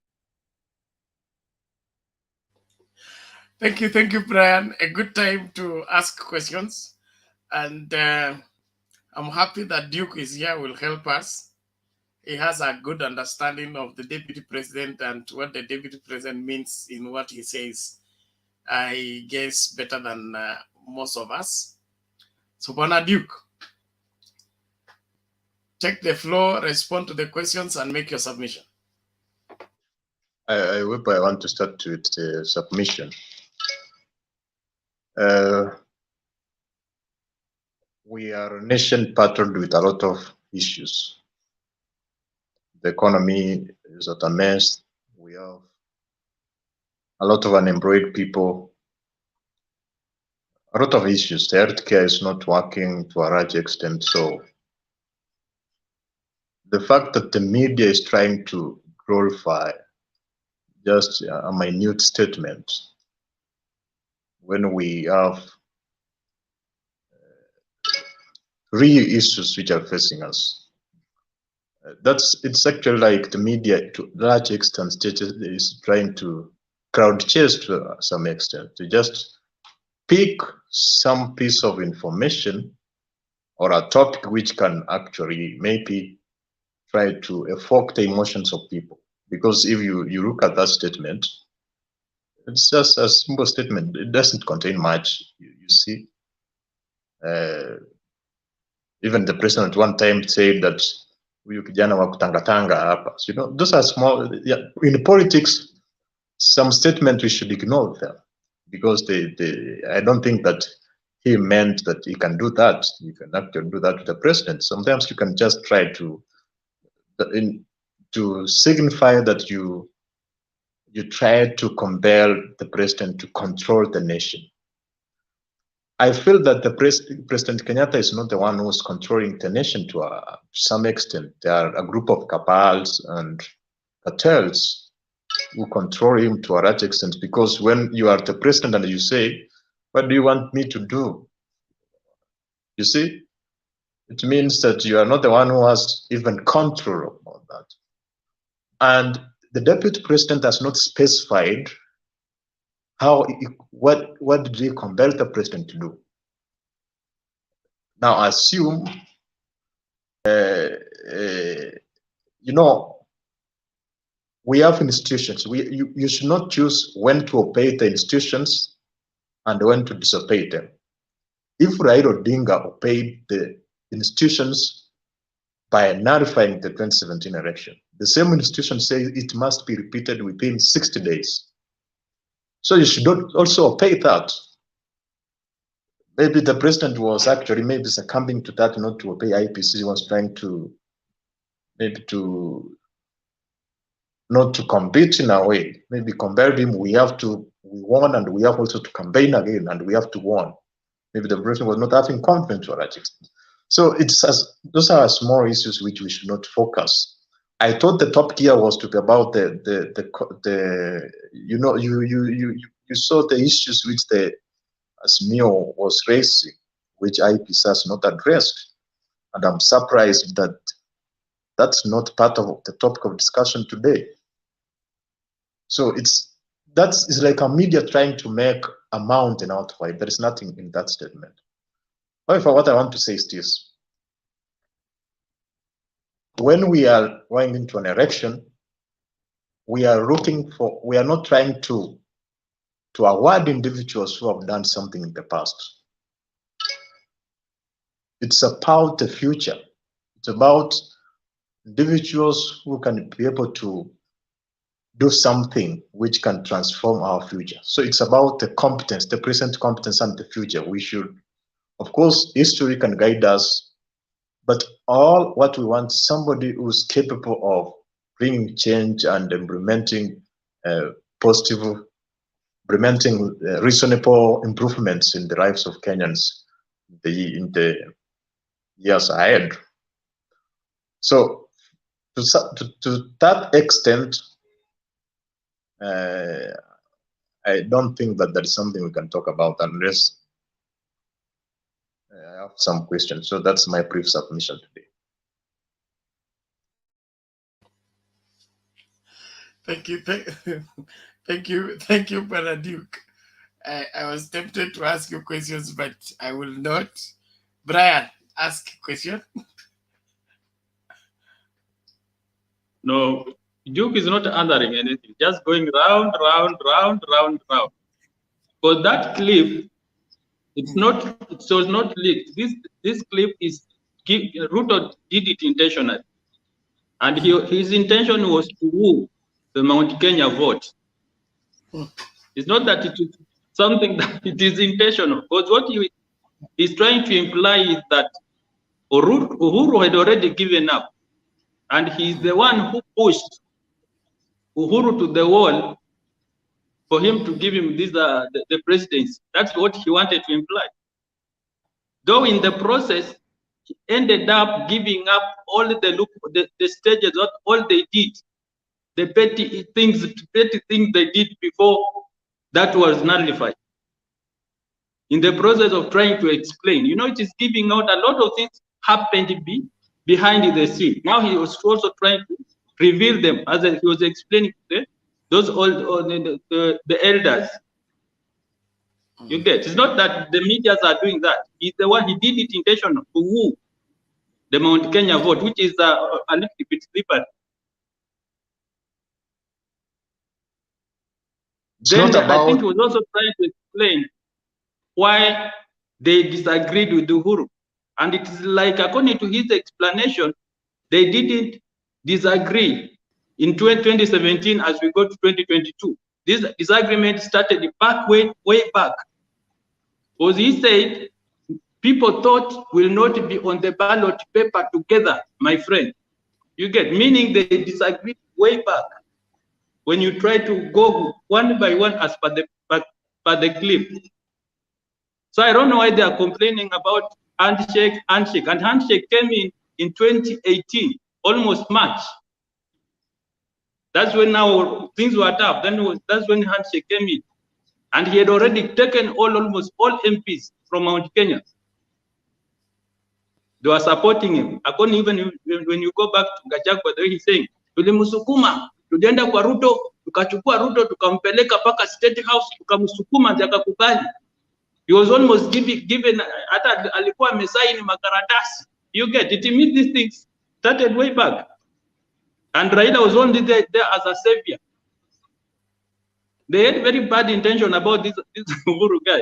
Thank you, Brian. A good time to ask questions. And I'm happy that Duke is here, will help us. He has a good understanding of the Deputy President and what the Deputy President means in what he says. I guess better than most of us. So, Bwana Duke, take the floor, respond to the questions, and make your submission. I hope I want to start with the submission. We are a nation battled with a lot of issues. The economy is at a mess. We have a lot of unemployed people, a lot of issues. The healthcare is not working to a large extent. So the fact that the media is trying to glorify just a minute statement when we have real issues which are facing us. It's actually like the media to large extent is trying to crowd chase to some extent, to just pick some piece of information or a topic which can actually maybe try to evoke the emotions of people. Because if you look at that statement, it's just a simple statement. It doesn't contain much, you see. Even the president one time said that huyu kijana wa kutangatanga hapa. So, you know, those are small. Yeah, in politics, some statement we should ignore them because I don't think that he meant that he can do that. You can actually do that to the president. Sometimes you can just try to signify that you try to compel the president to control the nation. I feel that the President Kenyatta is not the one who's controlling the nation to some extent. There are a group of cabals and cartels who control him to a large extent, because when you are the president and you say, what do you want me to do? You see, it means that you are not the one who has even control of that. And the deputy president has not specified what did he compel the president to do. Now assume, you know, we have institutions. You should not choose when to obey the institutions and when to disobey them. If Raila Odinga obeyed the institutions by nullifying the 2017 election, the same institution says it must be repeated within 60 days. So you should also obey that. Maybe the president was actually maybe succumbing to that, not to obey IPC. He was trying to not to compete in a way. Maybe compare him, we won and we have also to campaign again and we have to won. Maybe the president was not having confidence to that extent. So those are small issues which we should not focus. I thought the topic here was to be about the you know, you saw the issues which the AZIMIO was raising, which IPC has not addressed. And I'm surprised that that's not part of the topic of discussion today. So it's like a media trying to make amount an outcry. There is nothing in that statement. However, what I want to say is this. When we are going into an election, we are not trying to award individuals who have done something in the past. It's about the future. It's about individuals who can be able to do something which can transform our future. So it's about the competence, the present competence and the future. We should, of course, history can guide us, but all what we want, somebody who's capable of bringing change and implementing reasonable improvements in the lives of Kenyans in the years ahead. So to that extent, I don't think that is something we can talk about unless I have some questions. So that's my brief submission today. Thank you, thank you, Brother Duke. I was tempted to ask you questions, but I will not. Brian, ask a question. No, Duke is not answering anything, just going round. For that clip, it was not leaked. This clip is Ruto did it intentionally, and his intention was to woo the Mount Kenya vote. It's not that it is something that it is intentional, because what he is trying to imply is that Uhuru had already given up, and he's the one who pushed Uhuru to the wall for him to give him the presidency. That's what he wanted to imply. Though in the process, he ended up giving up all the stages, all they did, the petty things they did before that was nullified. In the process of trying to explain, it is giving out a lot of things happened behind the scene. Now he was also trying to reveal them as he was explaining to those the elders. You get, it's not that the medias are doing that. He's the one, he did it intentional to woo the Mount Kenya vote, which is a little bit slippery. Then I think he was also trying to explain why they disagreed with Uhuru. And it is like, according to his explanation, they didn't disagree in 2017 as we go to 2022. This disagreement started way back. Because he said, people thought will not be on the ballot paper together, my friend. You get, meaning they disagreed way back. When you try to go one by one as per the clip. So I don't know why they are complaining about handshake. And handshake came in 2018, almost March. That's when now things were tough. That's when handshake came in. And he had already taken almost all MPs from Mount Kenya. They were supporting him. According even when you go back to Gachagua, the way he's saying, tulimsukuma, tulienda kwa Ruto, tukachukua Ruto, tukampeleka paka State House, tukamsukuma akakubali. He was almost given hata alikuwa amesaini makaratasi. You get it. Means these things started way back. And Raila was only there as a savior. They had very bad intention about this Uhuru guy.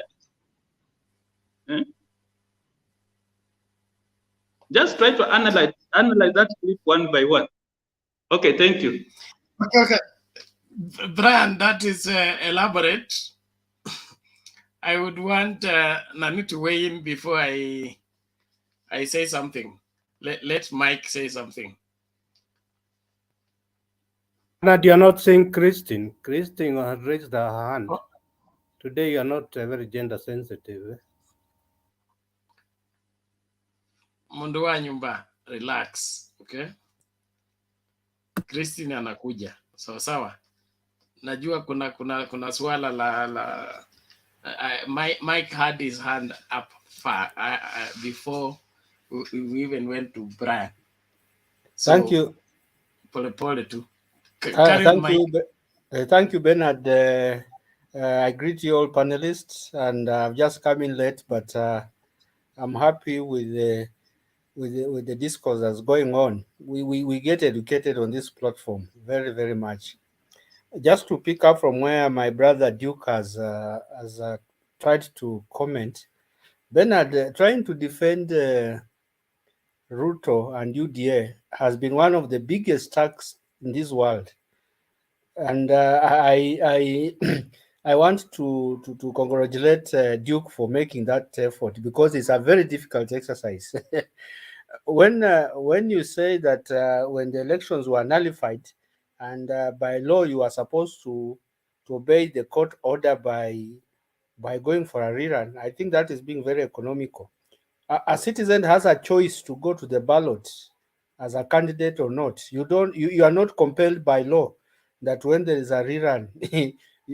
Just try to analyze that clip one by one. Okay, thank you. Okay. Brian, that is elaborate. I would want Nani to weigh in before I say something. Let Mike say something. Bernard, you are not saying Christine. Christine has raised her hand. Oh. Today you are not very gender sensitive. Mundu wa nyumba, relax, okay? Christine anakuja. Sawa. Najua kuna swala la Mike had his hand up far before we even went to Brian. So, thank you. Pole too. Thank you, Bernard. I greet you all panelists, and I've just come in late, but I'm happy with the discourse that's going on. We get educated on this platform very, very much. Just to pick up from where my brother Duke has tried to comment, Bernard, trying to defend Ruto and UDA has been one of the biggest attacks in this world. And I I want to congratulate Duke for making that effort, because it's a very difficult exercise. When you say that when the elections were nullified, and by law you are supposed to obey the court order by going for a rerun, I think that is being very economical. A citizen has a choice to go to the ballot as a candidate or not. You are not compelled by law that when there is a rerun,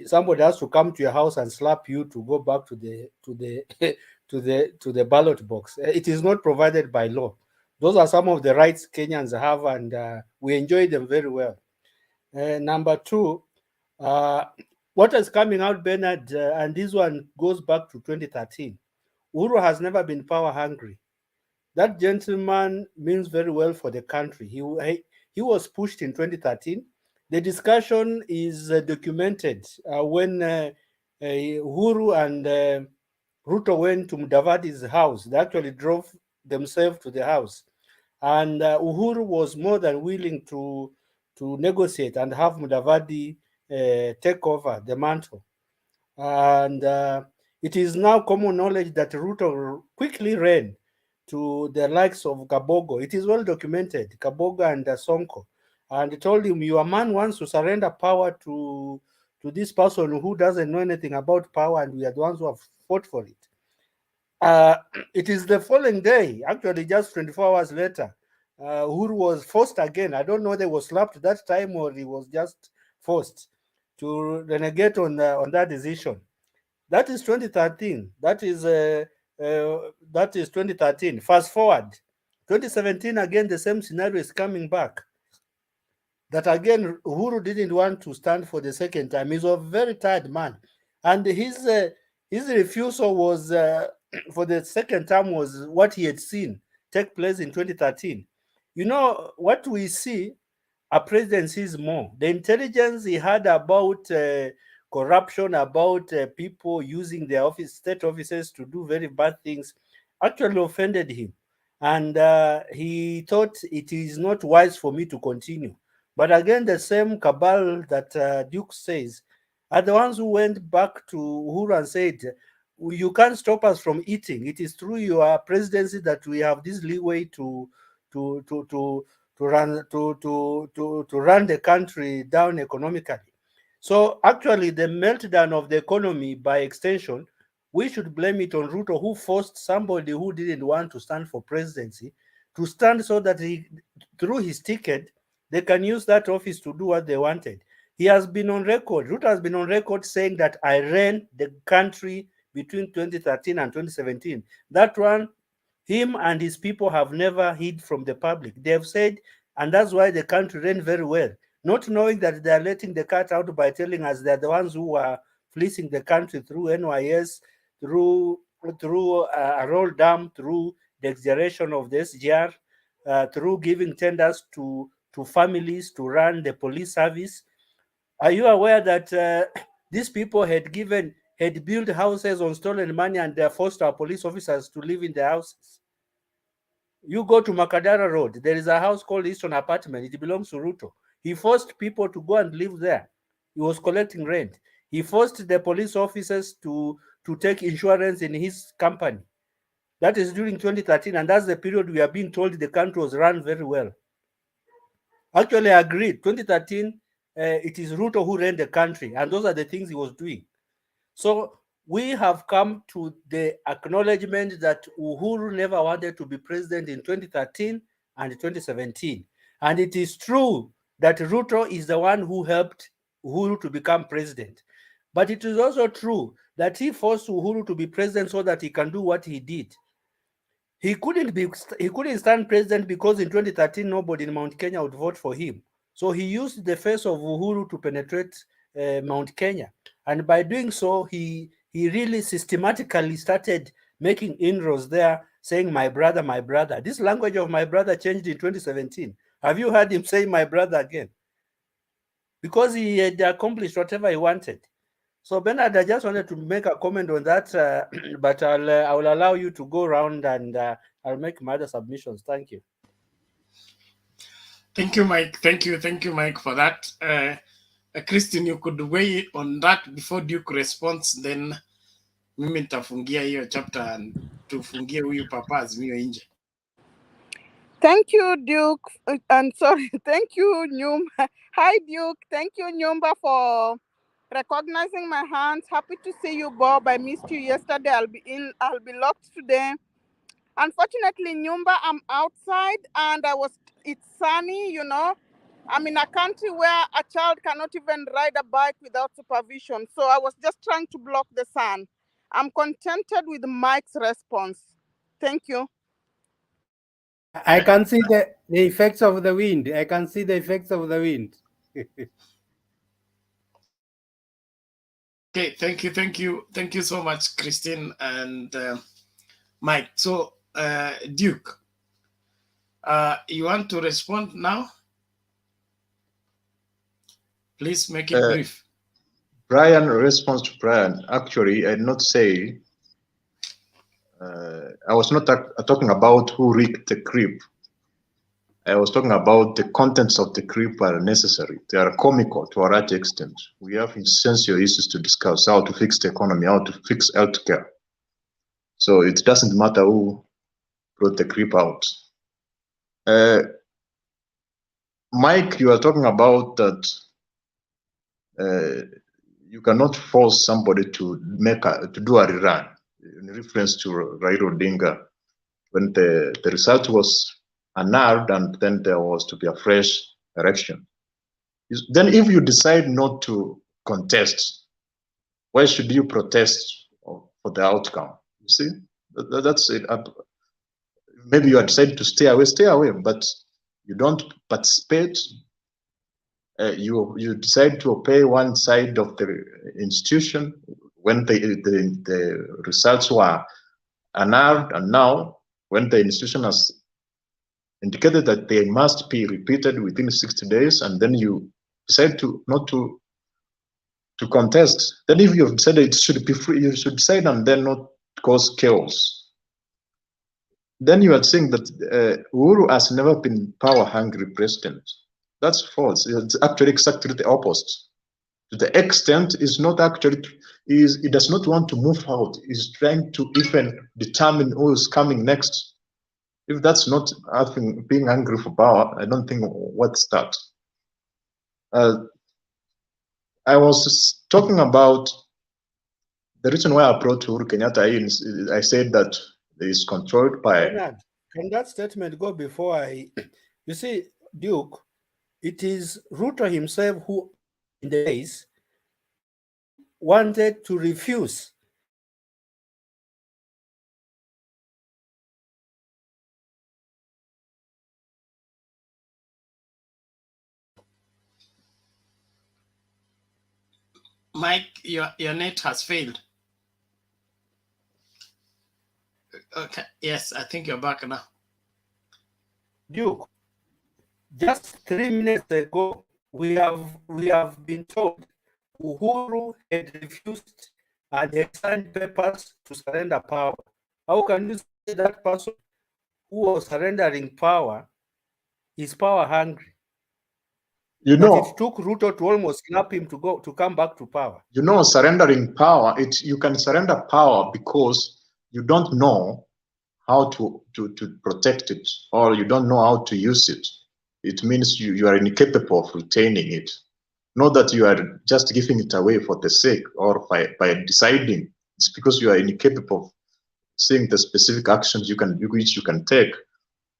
somebody has to come to your house and slap you to go back to the to the ballot box. It is not provided by law. Those are some of the rights Kenyans have, and we enjoy them very well. Number two, what is coming out, Bernard, and this one goes back to 2013. Uhuru has never been power hungry. That gentleman means very well for the country. He was pushed in 2013. The discussion is documented when Uhuru and Ruto went to Mudavadi's house. They actually drove themselves to the house. And Uhuru was more than willing to negotiate and have Mudavadi take over the mantle. And it is now common knowledge that Ruto quickly ran to the likes of Kabogo. It is well documented, Kabogo and Sonko, and told him, your man wants to surrender power to this person who doesn't know anything about power, and we are the ones who have fought for it. It is the following day, actually just 24 hours later, Uhuru was forced again. I don't know whether he was slapped that time or he was just forced to renegade on that decision. That is 2013. That is 2013. Fast forward, 2017 again, the same scenario is coming back. That again, Uhuru didn't want to stand for the second time. He's a very tired man, and his refusal was for the second time was what he had seen take place in 2013. You know what we see. A president sees more. The intelligence he had about corruption, about people using their state offices to do very bad things, actually offended him. And he thought it is not wise for me to continue. But again, the same cabal that Duke says are the ones who went back to Uhuru and said, you can't stop us from eating. It is through your presidency that we have this leeway to run the country down economically. So actually, the meltdown of the economy, by extension, we should blame it on Ruto, who forced somebody who didn't want to stand for presidency to stand so that through his ticket, they can use that office to do what they wanted. He has been on record, Ruto has been on record saying that I ran the country between 2013 and 2017. That one, him and his people have never hid from the public. They have said, and that's why the country ran very well, not knowing that they are letting the cat out by telling us they're the ones who are fleecing the country through NYS, through a roll dam, through the exaggeration of the SGR, through giving tenders to families to run the police service. Are you aware that these people had built houses on stolen money, and they forced our police officers to live in the houses? You go to Makadara Road, there is a house called Eastern Apartment. It belongs to Ruto. He forced people to go and live there. He was collecting rent. He forced the police officers to take insurance in his company. That is during 2013, and that's the period we are being told the country was run very well. Actually, I agree. 2013, it is Ruto who ran the country, and those are the things he was doing. So we have come to the acknowledgement that Uhuru never wanted to be president in 2013 and 2017. And it is true that Ruto is the one who helped Uhuru to become president. But it is also true that he forced Uhuru to be president so that he can do what he did. He couldn't stand president because in 2013 nobody in Mount Kenya would vote for him. So he used the face of Uhuru to penetrate Mount Kenya. And by doing so, he really systematically started making inroads there, saying, my brother, my brother. This language of my brother changed in 2017. Have you heard him say my brother again? Because he had accomplished whatever he wanted. So Bernard, I just wanted to make a comment on that, but I will allow you to go around and I'll make my other submissions. Thank you. Thank you, Mike. Thank you, Mike, for that. Christine, you could weigh on that before Duke responds, then mimi nitafungia hiyo chapter and tufungie huyu papa Azimio nje. Thank you, Duke. And sorry, thank you, Nyumba. Hi, Duke. Thank you, Nyumba, for recognizing my hands. Happy to see you, Bob. I missed you yesterday. I'll be locked today. Unfortunately, Nyumba, I'm outside and it's sunny, you know. I'm in a country where a child cannot even ride a bike without supervision. So I was just trying to block the sun. I'm contented with Mike's response. Thank you. I can see the effects of the wind. I can see the effects of the wind. Okay, thank you so much, Christine and Mike. So, Duke, you want to respond now? Please make it brief. Brian, response to Brian. Actually, I did not say. I was not talking about who rigged the creep. I was talking about the contents of the creep are necessary. They are comical to a large extent. We have essential issues to discuss: how to fix the economy, how to fix healthcare. So it doesn't matter who brought the creep out. Mike, you are talking about that you cannot force somebody to do a rerun in reference to Raila Odinga when the result was annulled and then there was to be a fresh election. Then if you decide not to contest, why should you protest for the outcome? You see, that's it. Maybe you have decided to stay away, but you don't participate. You decide to obey one side of the institution when the results were annulled, and now when the institution has indicated that they must be repeated within 60 days, and then you decide not to contest. Then if you have decided it should be free, you should decide and then not cause chaos. Then you are saying that Uhuru has never been power-hungry president. That's false. It's actually exactly the opposite. To the extent is not actually he does not want to move out. He's trying to even determine who is coming next. If that's not being angry for power, I don't think what's that. I was talking about the reason why I brought Uhuru Kenyatta in. I said that is controlled by. Bernard, can that statement go before I? You see, Duke, it is Ruto himself who, in the days, wanted to refuse. Mike, your net has failed. Okay, yes, I think you're back now. Duke, just 3 minutes ago, we have been told Uhuru had refused and had signed papers to surrender power. How can you say that person who was surrendering power is power hungry? You know, it took Ruto to almost slap him to come back to power. You know, surrendering power, you can surrender power because you don't know how to protect it, or you don't know how to use it. It means you are incapable of retaining it. Not that you are just giving it away for the sake or by deciding. It's because you are incapable of seeing the specific actions which you can take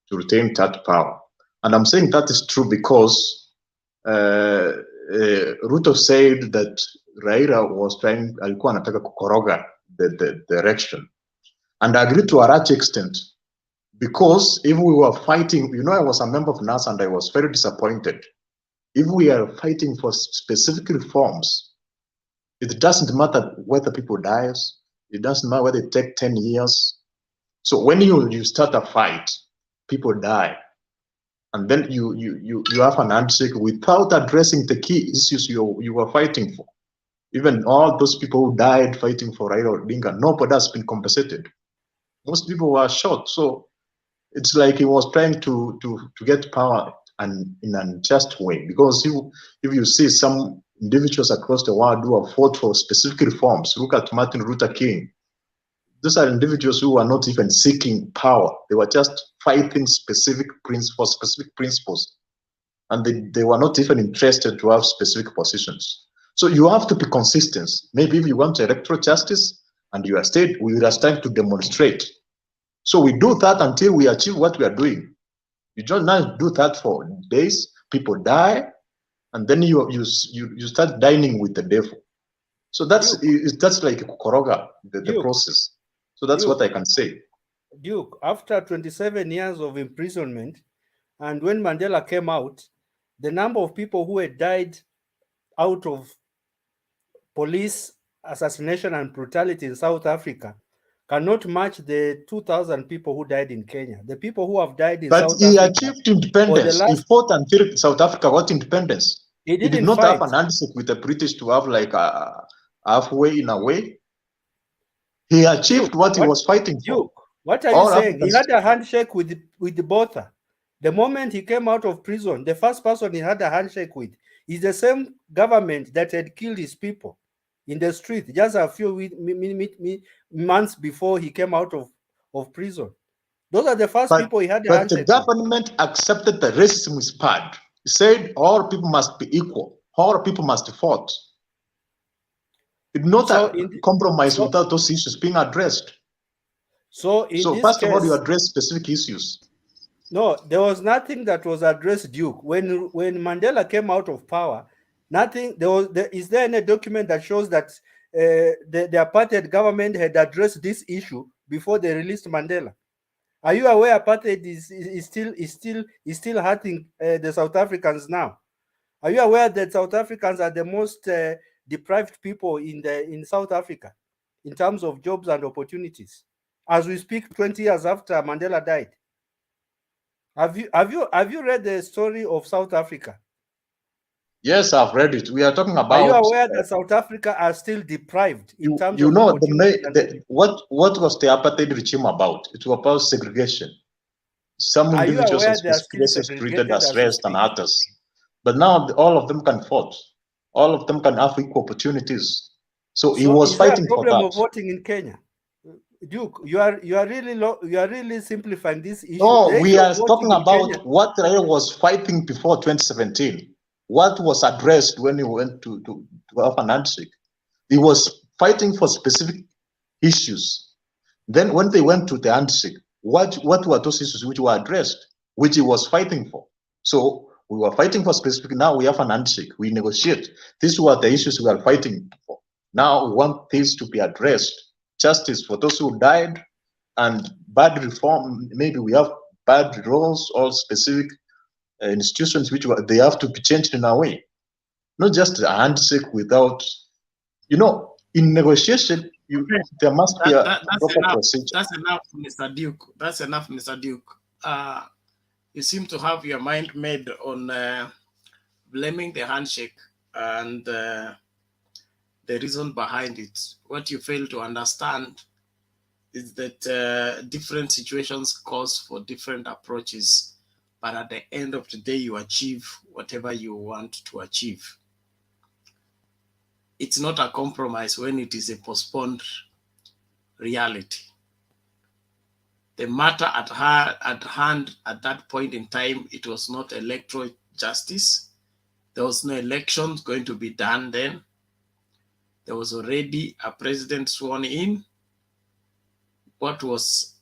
to retain that power. And I'm saying that is true because Ruto said that Raila was alikuwa anataka kukoroga the election. And I agree to a large extent, because if we were fighting, you know, I was a member of NAS and I was very disappointed. If we are fighting for specific reforms It doesn't matter whether people die. It doesn't matter whether it takes 10 years. So when you start a fight, people die. And then you have an handshake without addressing the key issues you were fighting for. Even all those people who died fighting for Raila Odinga, nobody has been compensated. Most people were shot. So it's like he was trying to get power and in an unjust way. Because if you see some individuals across the world who have fought for specific reforms, look at Martin Luther King. These are individuals who are not even seeking power. They were just fighting specific principles. And they were not even interested to have specific positions. So you have to be consistent. Maybe if you want electoral justice and you are state, we will have time to demonstrate. So we do that until we achieve what we are doing. You don't not do that for days, people die, and then you start dining with the devil. So that's like a koroga, the process. So that's what I can say. Duke, after 27 years of imprisonment, and when Mandela came out, the number of people who had died out of police assassination and brutality in South Africa cannot match the 2,000 people who died in Kenya. The people who have died in South Africa. But he achieved independence. He fought until South Africa got independence. He did not have an handshake with the British to have like a halfway in a way. He achieved what he was fighting for. Duke, what are you saying? He had a handshake with the Botha. The moment he came out of prison, the first person he had a handshake with is the same government that had killed his people in the street just a few months before he came out of prison. Those are the first people he had a handshake with. But the government accepted the racism is bad. He said all people must be equal. All people must fight. It not compromise without those issues being addressed. So first of all, you address specific issues. No, there was nothing that was addressed, Duke. When Mandela came out of power, nothing. Is there any document that shows that the apartheid government had addressed this issue before they released Mandela? Are you aware apartheid is still hurting the South Africans now? Are you aware that South Africans are the most deprived people in South Africa in terms of jobs and opportunities? As we speak, 20 years after Mandela died. Have you read the story of South Africa? Yes, I've read it. We are talking about. Are you aware that South Africa are still deprived in terms of opportunity? What was the apartheid regime about? It was about segregation. Some individuals are treated as less than others. But now all of them can vote. All of them can have equal opportunities. So he was fighting for that. Is there a problem of voting in Kenya? Duke, you are really simplifying this issue. No, we are talking about what Raila was fighting before 2017. What was addressed when he went to have an handshake? He was fighting for specific issues. Then when they went to the handshake, what were those issues which were addressed, which he was fighting for? So we were fighting for specific, now we have an handshake, we negotiate. These were the issues we are fighting for. Now we want this to be addressed. Justice for those who died and bad reform. Maybe we have bad laws or specific institutions which they have to be changed in a way. Not just a handshake without, in negotiation, there must be a proper procedure. That's enough, Mr. Duke. That's enough, Mr. Duke. You seem to have your mind made on blaming the handshake and the reason behind it. What you fail to understand is that different situations cause for different approaches, but at the end of the day, you achieve whatever you want to achieve. It's not a compromise when it is a postponed reality. The matter at hand at that point in time, it was not electoral justice. There was no elections going to be done then. There was already a president sworn in. What was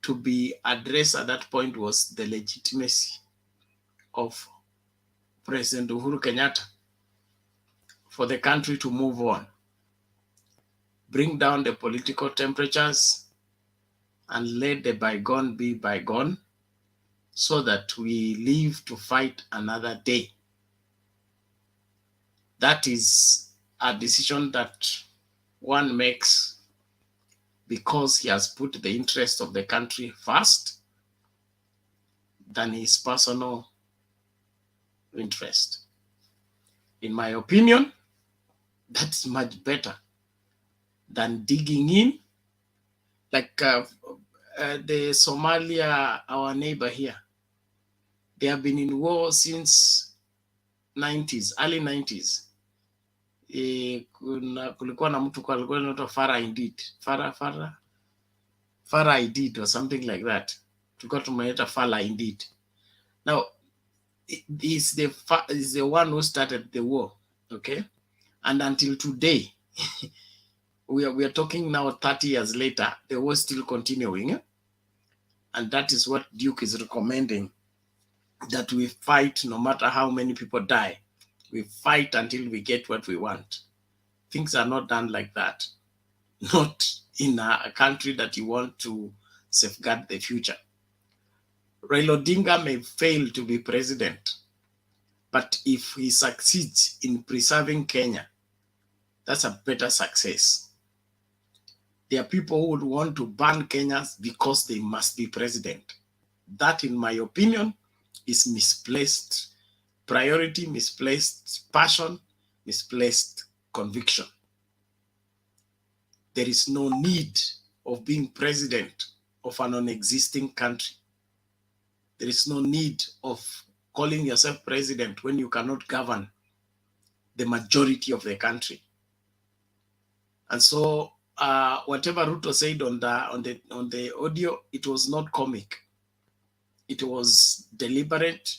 to be addressed at that point was the legitimacy of President Uhuru Kenyatta for the country to move on, bring down the political temperatures, and let the bygone be bygone so that we live to fight another day. That is a decision that one makes because he has put the interest of the country first than his personal interest. In my opinion, that's much better than digging in like the Somalia, our neighbor here. They have been in war since 90s, early 90s. Kulikuwa na mtu alikuwa anaitwa Farah Indeed or something like that. Tulikuwa tumeita Farah Indeed. Now, he's the one who started the war, okay? And until today, we are talking now 30 years later, the war is still continuing. And that is what Duke is recommending, that we fight no matter how many people die. We fight until we get what we want. Things are not done like that. Not in a country that you want to safeguard the future. Raila Odinga may fail to be president, but if he succeeds in preserving Kenya, that's a better success. There are people who would want to ban Kenya because they must be president. That, in my opinion, is misplaced priority, misplaced passion, misplaced conviction. There is no need of being president of a non-existing country. There is no need of calling yourself president when you cannot govern the majority of the country. And so whatever Ruto said on the audio, it was not comic. It was deliberate.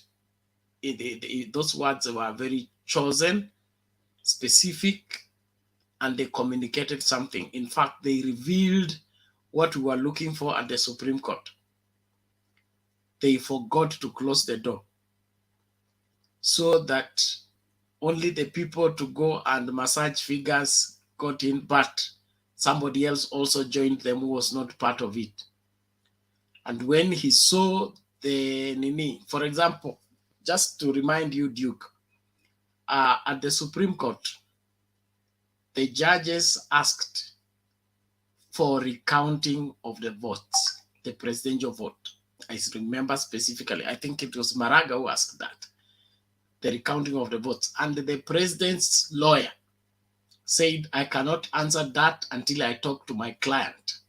Those words were very chosen, specific, and they communicated something. In fact, they revealed what we were looking for at the Supreme Court. They forgot to close the door so that only the people to go and massage figures got in, but somebody else also joined them who was not part of it. And when he saw the Nini, for example, just to remind you, Duke, at the Supreme Court, the judges asked for recounting of the votes, the presidential vote. I remember specifically, I think it was Maraga who asked that, the recounting of the votes. And the president's lawyer said, I cannot answer that until I talk to my client.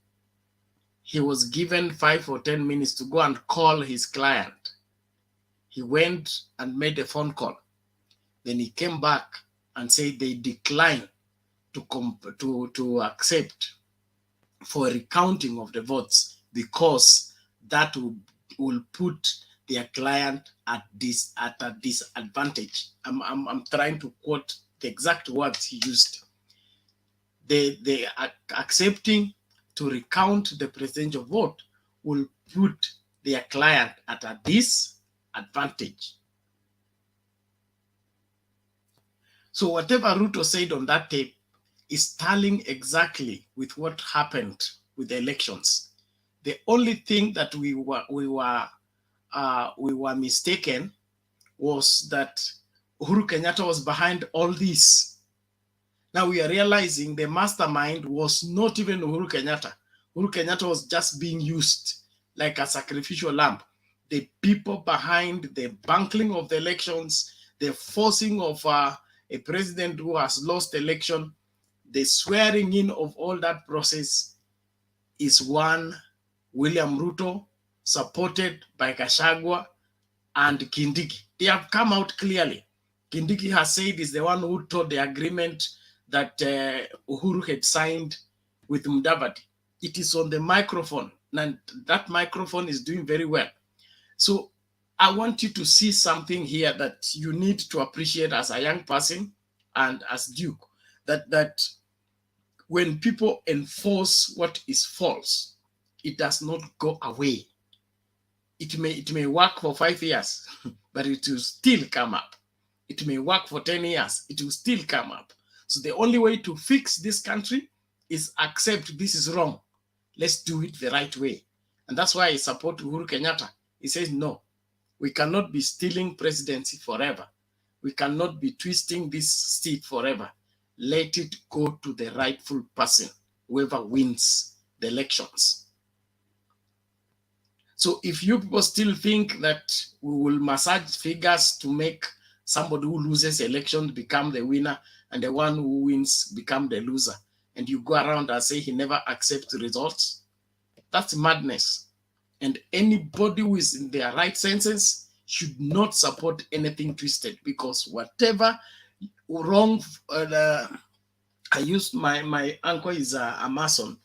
He was given 5 or 10 minutes to go and call his client. He went and made a phone call. Then he came back and said they declined to accept for a recounting of the votes because that will put their client at a disadvantage. I'm trying to quote the exact words he used. They are accepting to recount the presidential vote will put their client at a disadvantage. So whatever Ruto said on that tape is tallying exactly with what happened with the elections. The only thing that we were mistaken was that Uhuru Kenyatta was behind all this. Now we are realizing the mastermind was not even Uhuru Kenyatta. Uhuru Kenyatta was just being used like a sacrificial lamb. The people behind the bungling of the elections, the forcing of a president who has lost the election, the swearing in of all that process is one William Ruto, supported by Gachagua and Kindiki. They have come out clearly. Kindiki has said is the one who told the agreement that Uhuru had signed with MUDAVADI. It is on the microphone, and that microphone is doing very well. So I want you to see something here that you need to appreciate as a young person and as Duke, that when people enforce what is false, it does not go away. It may work for 5 years, but it will still come up. It may work for 10 years, it will still come up. So the only way to fix this country is accept this is wrong. Let's do it the right way. And that's why I support Uhuru Kenyatta. He says, no, we cannot be stealing presidency forever. We cannot be twisting this seat forever. let it go to the rightful person, whoever wins the elections. So if you people still think that we will massage figures to make somebody who loses election become the winner and the one who wins become the loser, and you go around and say he never accepts results, that's madness. And anybody who is in their right senses should not support anything twisted, because whatever wrong, I used my uncle is a mason.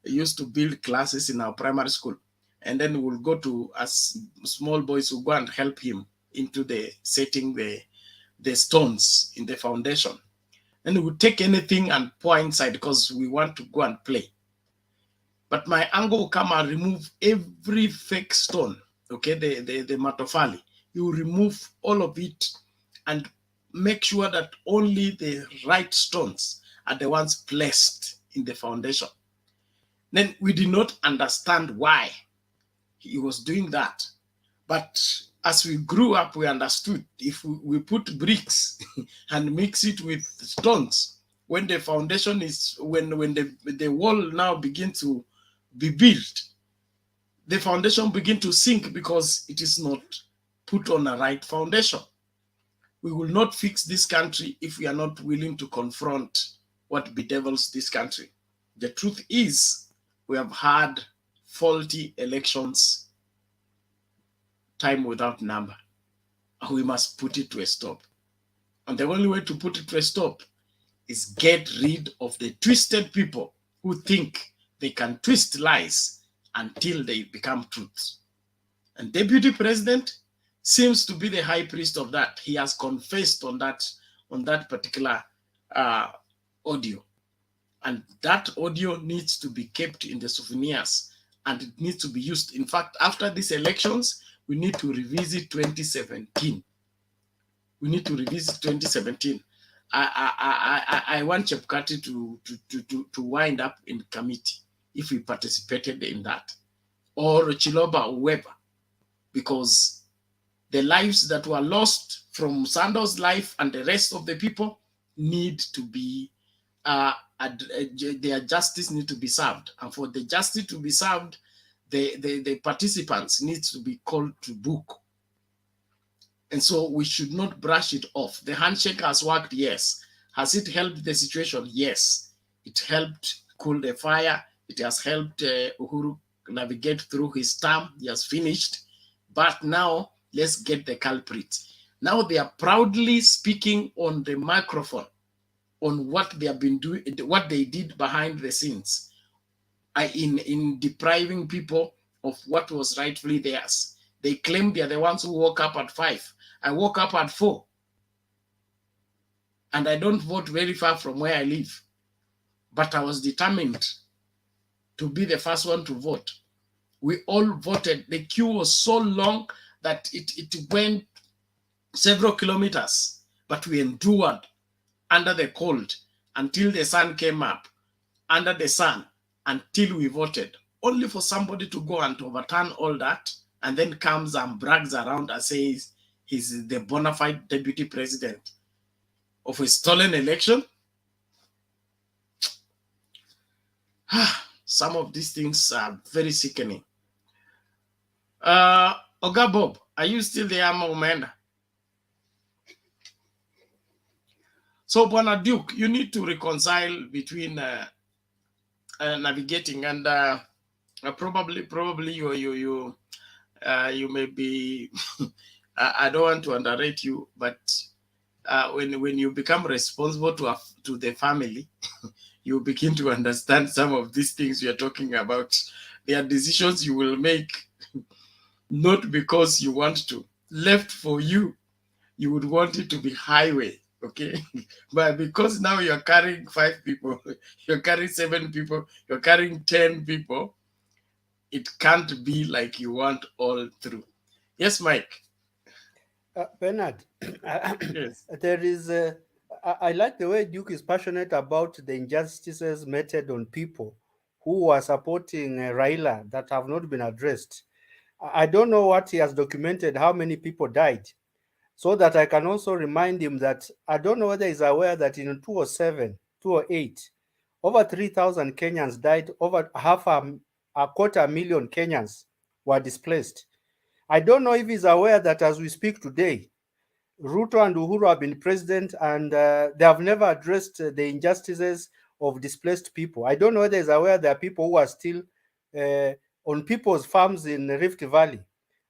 He used to build classes in our primary school, and then we'll go to, as small boys will go and help him into the setting the stones in the foundation. And we'll take anything and pour inside because we want to go and play. But my uncle will come and remove every fake stone, okay, the matofali. He will remove all of it and make sure that only the right stones are the ones placed in the foundation. Then we did not understand why he was doing that. But as we grew up, we understood if we put bricks and mix it with stones, when the foundation is, when the wall now begins to be built, the foundation begin to sink because it is not put on a right foundation. We will not fix this country if we are not willing to confront what bedevils this country. The truth is, we have had faulty elections time without number. We must put it to a stop. And the only way to put it to a stop is get rid of the twisted people who think they can twist lies until they become truths. And Deputy President seems to be the high priest of that. He has confessed on that particular audio. And that audio needs to be kept in the souvenirs, and it needs to be used. In fact, after these elections, we need to revisit 2017. We need to revisit 2017. I want Chepkati to wind up in committee if we participated in that, or Chiloba or whoever, because the lives that were lost from Sando's life and the rest of the people need to be, their justice need to be served. And for the justice to be served, the participants need to be called to book. And so we should not brush it off. The handshake has worked, yes. Has it helped the situation? Yes. It helped cool the fire. It has helped Uhuru navigate through his term. He has finished. But now let's get the culprits. Now they are proudly speaking on the microphone on what they have been doing, what they did behind the scenes in depriving people of what was rightfully theirs. They claim they are the ones who woke up at 5. I woke up at 4. And I don't vote very far from where I live. But I was determined to be the first one to vote. We all voted. The queue was so long that it went several kilometers. But we endured under the cold until the sun came up, under the sun, until we voted. Only for somebody to go and overturn all that, and then comes and brags around and says he's the bona fide deputy president of a stolen election. Some of these things are very sickening. Oga Bob, are you still there, Momenda? So, Bwana Duke, you need to reconcile between navigating and probably you may be. I don't want to underrate you, but when you become responsible to the family, you begin to understand some of these things we are talking about. There are decisions you will make, not because you want to. Left for you, you would want it to be highway, okay? But because now you're carrying 5 people, you're carrying 7 people, you're carrying 10 people, it can't be like you want all through. Yes, Mike. Bernard, yes. There is. I like the way Duke is passionate about the injustices meted on people who are supporting Raila that have not been addressed. I don't know what he has documented, how many people died. so that I can also remind him that I don't know whether he's aware that in 2007, 2008, over 3,000 Kenyans died, over a quarter million Kenyans were displaced. I don't know if he's aware that as we speak today, Ruto and Uhuru have been president and they have never addressed the injustices of displaced people. I don't know whether he's aware there are people who are still on people's farms in Rift Valley.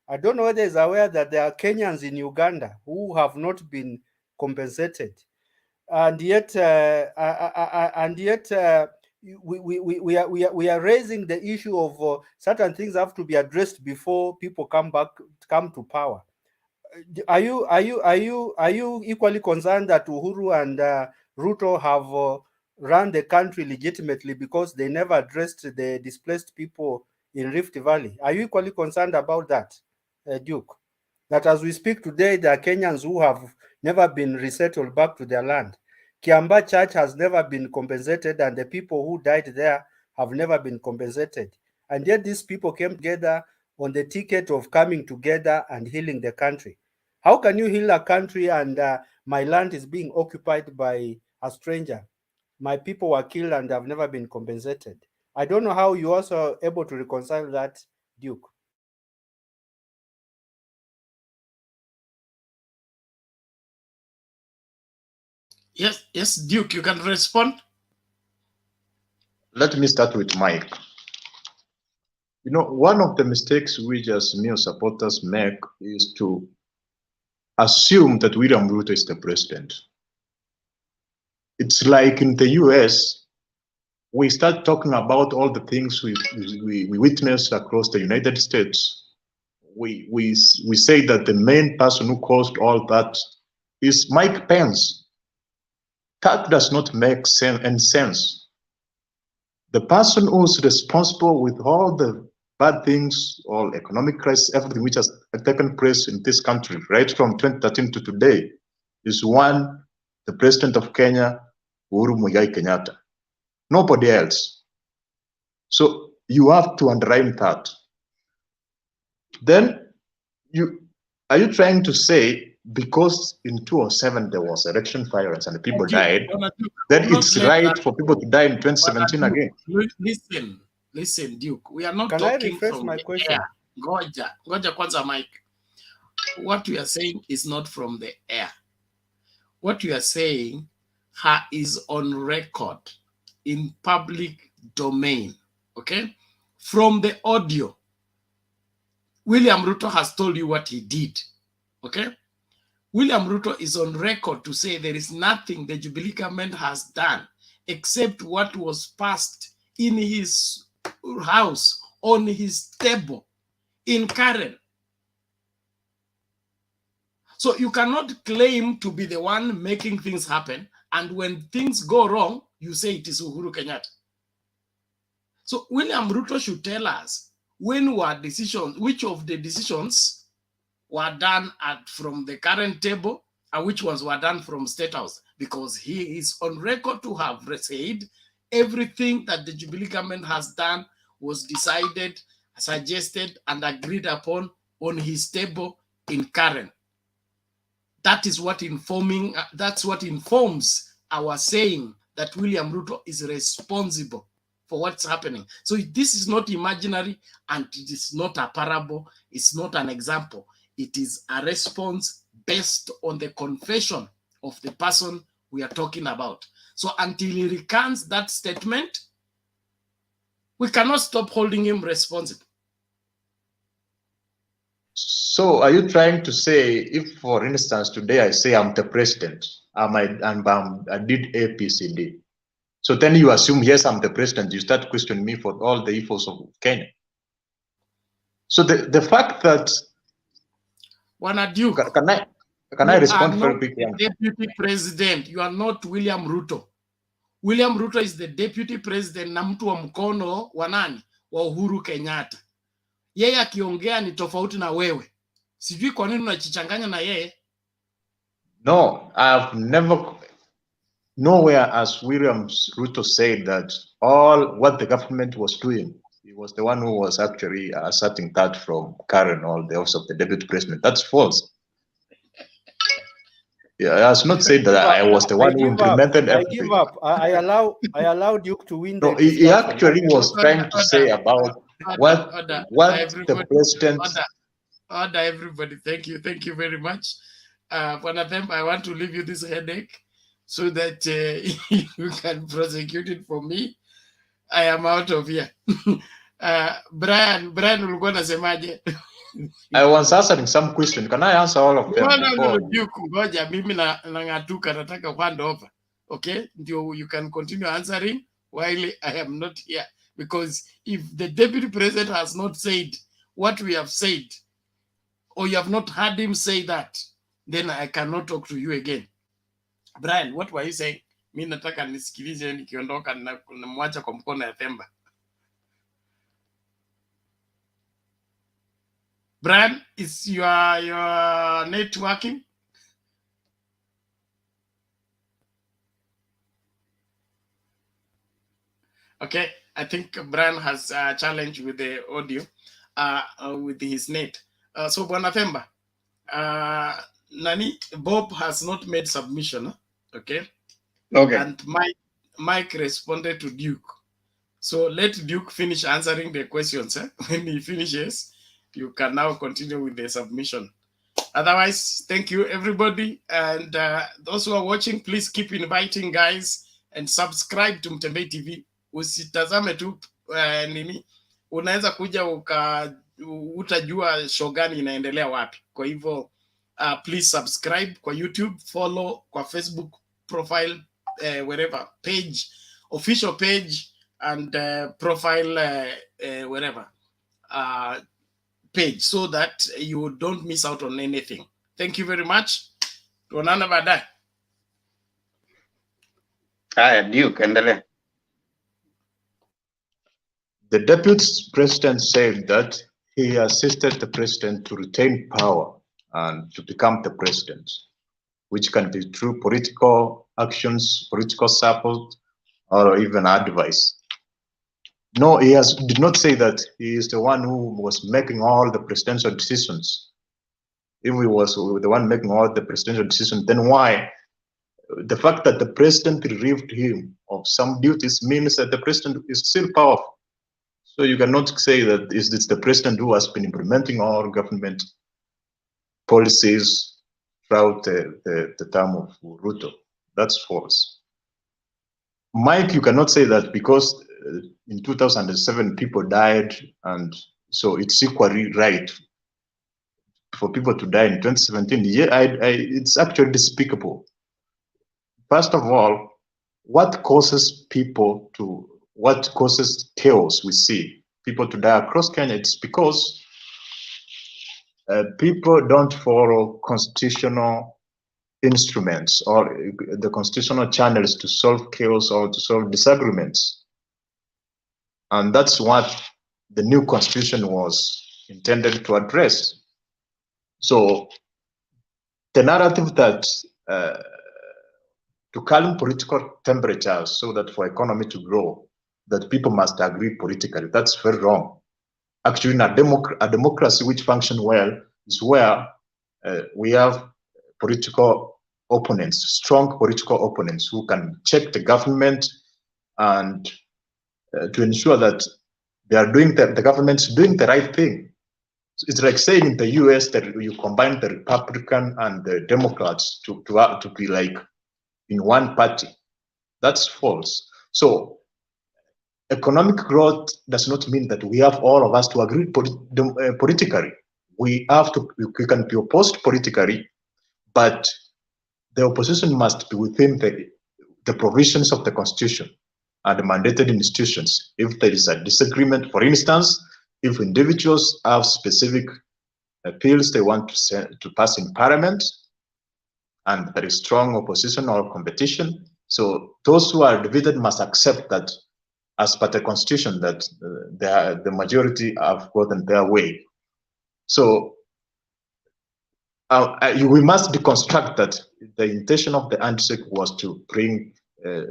I don't know whether he's aware that there are Kenyans in Uganda who have not been compensated. And yet, we are raising the issue of certain things have to be addressed before people come to power. Are you equally concerned that Uhuru and Ruto have run the country legitimately because they never addressed the displaced people in Rift Valley? Are you equally concerned about that, Duke? That as we speak today, there are Kenyans who have never been resettled back to their land. Kiamba Church has never been compensated, and the people who died there have never been compensated. And yet these people came together on the ticket of coming together and healing the country. How can you heal a country and my land is being occupied by a stranger? My people were killed and have never been compensated. I don't know how you also able to reconcile that, Duke. Yes, Duke, you can respond. Let me start with Mike. You know, one of the mistakes we as AZIMIO supporters make is to assume that William Ruto is the president. It's like in the US, we start talking about all the things we witnessed across the United States. We say that the main person who caused all that is Mike Pence. That does not make any sense. The person who's responsible with all the bad things, all economic crisis, everything which has taken place in this country, right from 2013 to today, is one, the president of Kenya, Uhuru Muigai Kenyatta. Nobody else. So you have to underline that. Then are you trying to say because in 2007 there was election violence and people died, then it's right for people to die in 2017 again? Listen, Duke. We are not Can talking I rephrase from my the question? air. Ngoja kwanza, Mike. What we are saying is not from the air. What we are saying is on record in public domain. Okay? From the audio, William Ruto has told you what he did. Okay? William Ruto is on record to say there is nothing the Jubilee government has done except what was passed in his house, on his table, in Karen. So you cannot claim to be the one making things happen, and when things go wrong, you say it is Uhuru Kenyatta. So William Ruto should tell us when were decisions, which of the decisions were done from the current table and which ones were done from State House, because he is on record to have said everything that the Jubilee government has done was decided, suggested, and agreed upon on his table in Karen. That is what that's what informs our saying that William Ruto is responsible for what's happening. So this is not imaginary, and it is not a parable. It's not an example. It is a response based on the confession of the person we are talking about. So until he recants that statement, we cannot stop holding him responsible. So are you trying to say, if for instance today I say I'm the president, I did A, B, C, D, so then you assume yes I'm the president, you start questioning me for all the efforts of Kenya. So the fact that Duke, can I respond very quickly? Deputy president, you are not William Ruto. William Ruto is the deputy president na mtu wa mkono wa nani? Wa Uhuru Kenyatta. Yeye akiongea ni tofauti na wewe. Sijui kwa nini unachichanganya na yeye. No, I've never, nowhere as William Ruto said that all what the government was doing, he was the one who was actually asserting that from Karen or the office of the deputy president. That's false. Yeah, I has not said that I was the one who implemented I everything. give up. I allow Duke to win No, the he discussion. actually was trying to say about what the everybody, president. order, everybody. Thank you very much. One of them, I want to leave you this headache so that you can prosecute it for me. I am out of here. Brian, ulikuwa unasemaje? I was answering some question. Can I answer all of them before? Ngoja mimi nang'atuka, nataka hand over. Okay, ndio you can continue answering while I am not here, because if the deputy president has not said what we have said, or you have not heard him say that, then I cannot talk to you again. Brian, what were you saying? Mimi nataka nisikilize nikiondoka na mwacha kwa mkono ya Themba. Brian, is your networking? Okay, I think Brian has a challenge with the audio, with his net. So Bwana Themba, Nani, Bob has not made submission, okay? Okay. And Mike responded to Duke. So let Duke finish answering the questions. When he finishes, you can now continue with the submission. Otherwise, thank you everybody, and those who are watching, please keep inviting guys and subscribe to Mtembei TV. Usitazame tu nini, unaweza kuja utajua show gani inaendelea wapi. Kwa hivyo please subscribe kwa YouTube, follow kwa Facebook profile, wherever page, official page, and profile wherever page, so that you don't miss out on anything. Thank you very much. Tuonana baadaye. Haya, Duke, endelea. The deputy president said that he assisted the president to retain power and to become the president, which can be through political actions, political support, or even advice. No, he did not say that he is the one who was making all the presidential decisions. If he was the one making all the presidential decisions, then why? The fact that the president relieved him of some duties means that the president is still powerful. So you cannot say that it's the president who has been implementing all government policies throughout the term of Ruto. That's false. Mike, you cannot say that because in 2007 people died, and so it's equally right for people to die in 2017. Yeah, it's actually despicable. First of all, what causes chaos we see people to die across Kenya? It's because people don't follow constitutional instruments or the constitutional channels to solve chaos or to solve disagreements. And that's what the new constitution was intended to address. So the narrative that to calm political temperatures so that for economy to grow, that people must agree politically, that's very wrong. Actually, in a democracy which functions well is where we have political opponents, strong political opponents who can check the government and to ensure that they are doing the government's doing the right thing. It's like saying in the US that you combine the Republican and the Democrats to be like in one party. That's false. So economic growth does not mean that we have all of us to agree politically. We can be opposed politically, but the opposition must be within the provisions of the Constitution and the mandated institutions. If there is a disagreement, for instance, if individuals have specific bills they want to pass in Parliament, and there is strong opposition or competition, so those who are divided must accept that, as per the Constitution, that the majority have gotten their way. So we must deconstruct that the intention of the handshake was to bring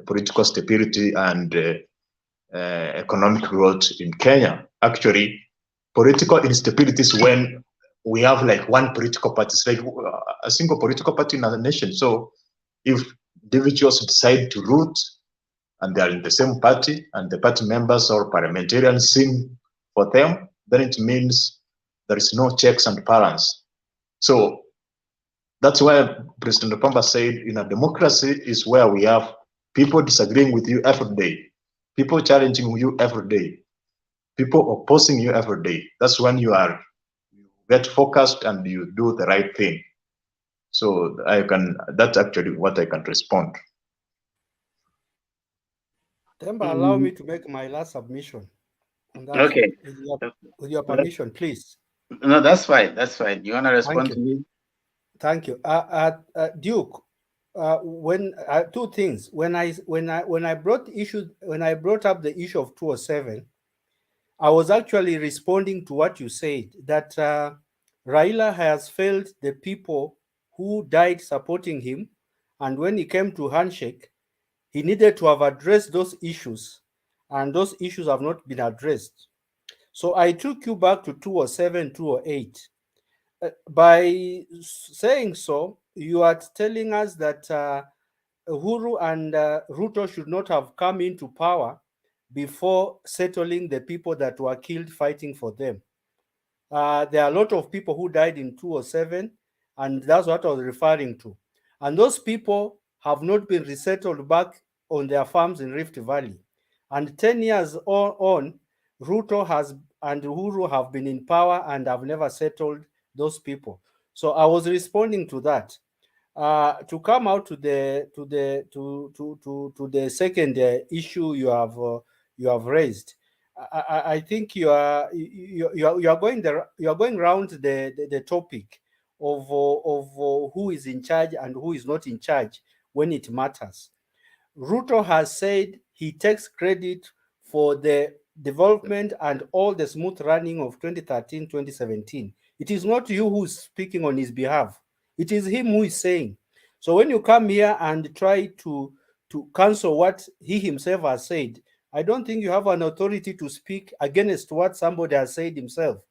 political stability and economic growth in Kenya. Actually, political instability is when we have like one political party. It's like a single political party in a nation. So if individuals decide to root and they are in the same party and the party members or parliamentarians sing for them, then it means there is no checks and balance. So that's why President Opamba said, in a democracy is where we have people disagreeing with you every day, people challenging you every day, people opposing you every day. That's when you get focused and you do the right thing. So that's actually what I can respond. Temba, allow me to make my last submission. On that, Okay. With your permission, please. No, that's fine. That's fine. You want to respond to me? Thank you. Duke, two things. When I brought up the issue of 207, I was actually responding to what you said, that Raila has failed the people who died supporting him, and when he came to handshake, he needed to have addressed those issues, and those issues have not been addressed. So I took you back to 207, 208. By saying so, you are telling us that Uhuru and Ruto should not have come into power before settling the people that were killed fighting for them. There are a lot of people who died in 207, and that's what I was referring to. And those people have not been resettled back on their farms in Rift Valley. And 10 years on, Ruto and Uhuru have been in power and have never settled those people. So I was responding to that. To come out to the second issue you have raised, I think you are going around the topic of who is in charge and who is not in charge when it matters. Ruto has said he takes credit for the development and all the smooth running of 2013-2017. It is not you who is speaking on his behalf. It is him who is saying. So when you come here and try to cancel what he himself has said, I don't think you have an authority to speak against what somebody has said himself.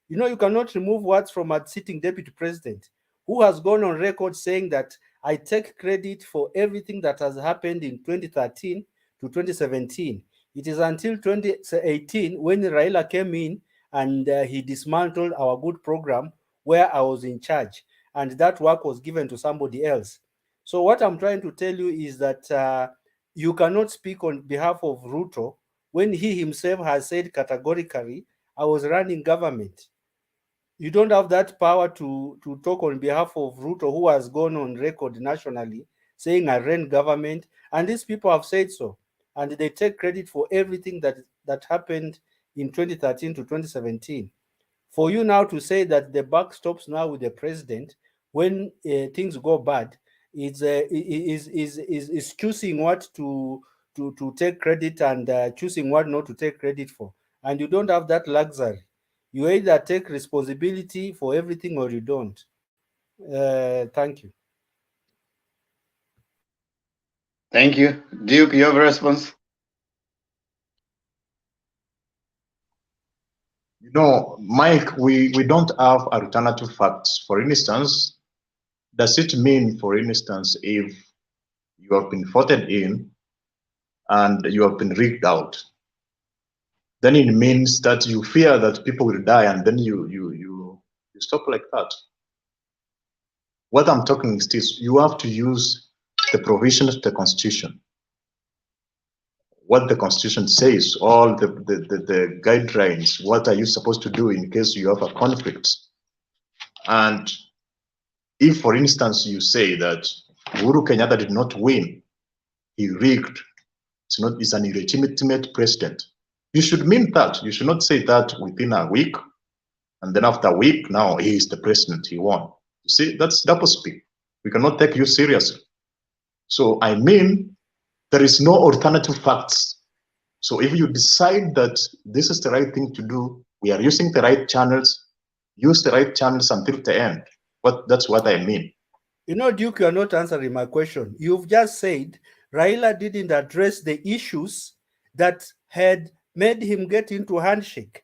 You know, you cannot remove words from a sitting deputy president who has gone on record saying that I take credit for everything that has happened in 2013 to 2017. It is until 2018 when Raila came in and he dismantled our good program where I was in charge, and that work was given to somebody else. So what I'm trying to tell you is that you cannot speak on behalf of Ruto when he himself has said categorically, I was running government. You don't have that power to talk on behalf of Ruto, who has gone on record nationally saying I ran government, and these people have said so, and they take credit for everything that happened in 2013 to 2017. For you now to say that the buck stops now with the president when things go bad, is choosing what to take credit and choosing what not to take credit for, and you don't have that luxury. You either take responsibility for everything or you don't. Thank you. Thank you. Duke, you have a response? You know, Mike, we don't have alternative facts. For instance, does it mean, for instance, if you have been voted in and you have been rigged out, then it means that you fear that people will die and then you stop like that? What I'm talking is this: you have to use the provisions of the Constitution. What the Constitution says, all the guidelines, what are you supposed to do in case you have a conflict? And if, for instance, you say that Uhuru Kenyatta did not win, he rigged, it's an illegitimate president, you should mean that. You should not say that within a week, and then after a week, now he is the president, he won. You see, that's doublespeak. We cannot take you seriously. So I mean, there is no alternative facts. So if you decide that this is the right thing to do, we are using the right channels, use the right channels until the end. That's what I mean. You know, Duke, you are not answering my question. You've just said Raila didn't address the issues that had made him get into handshake.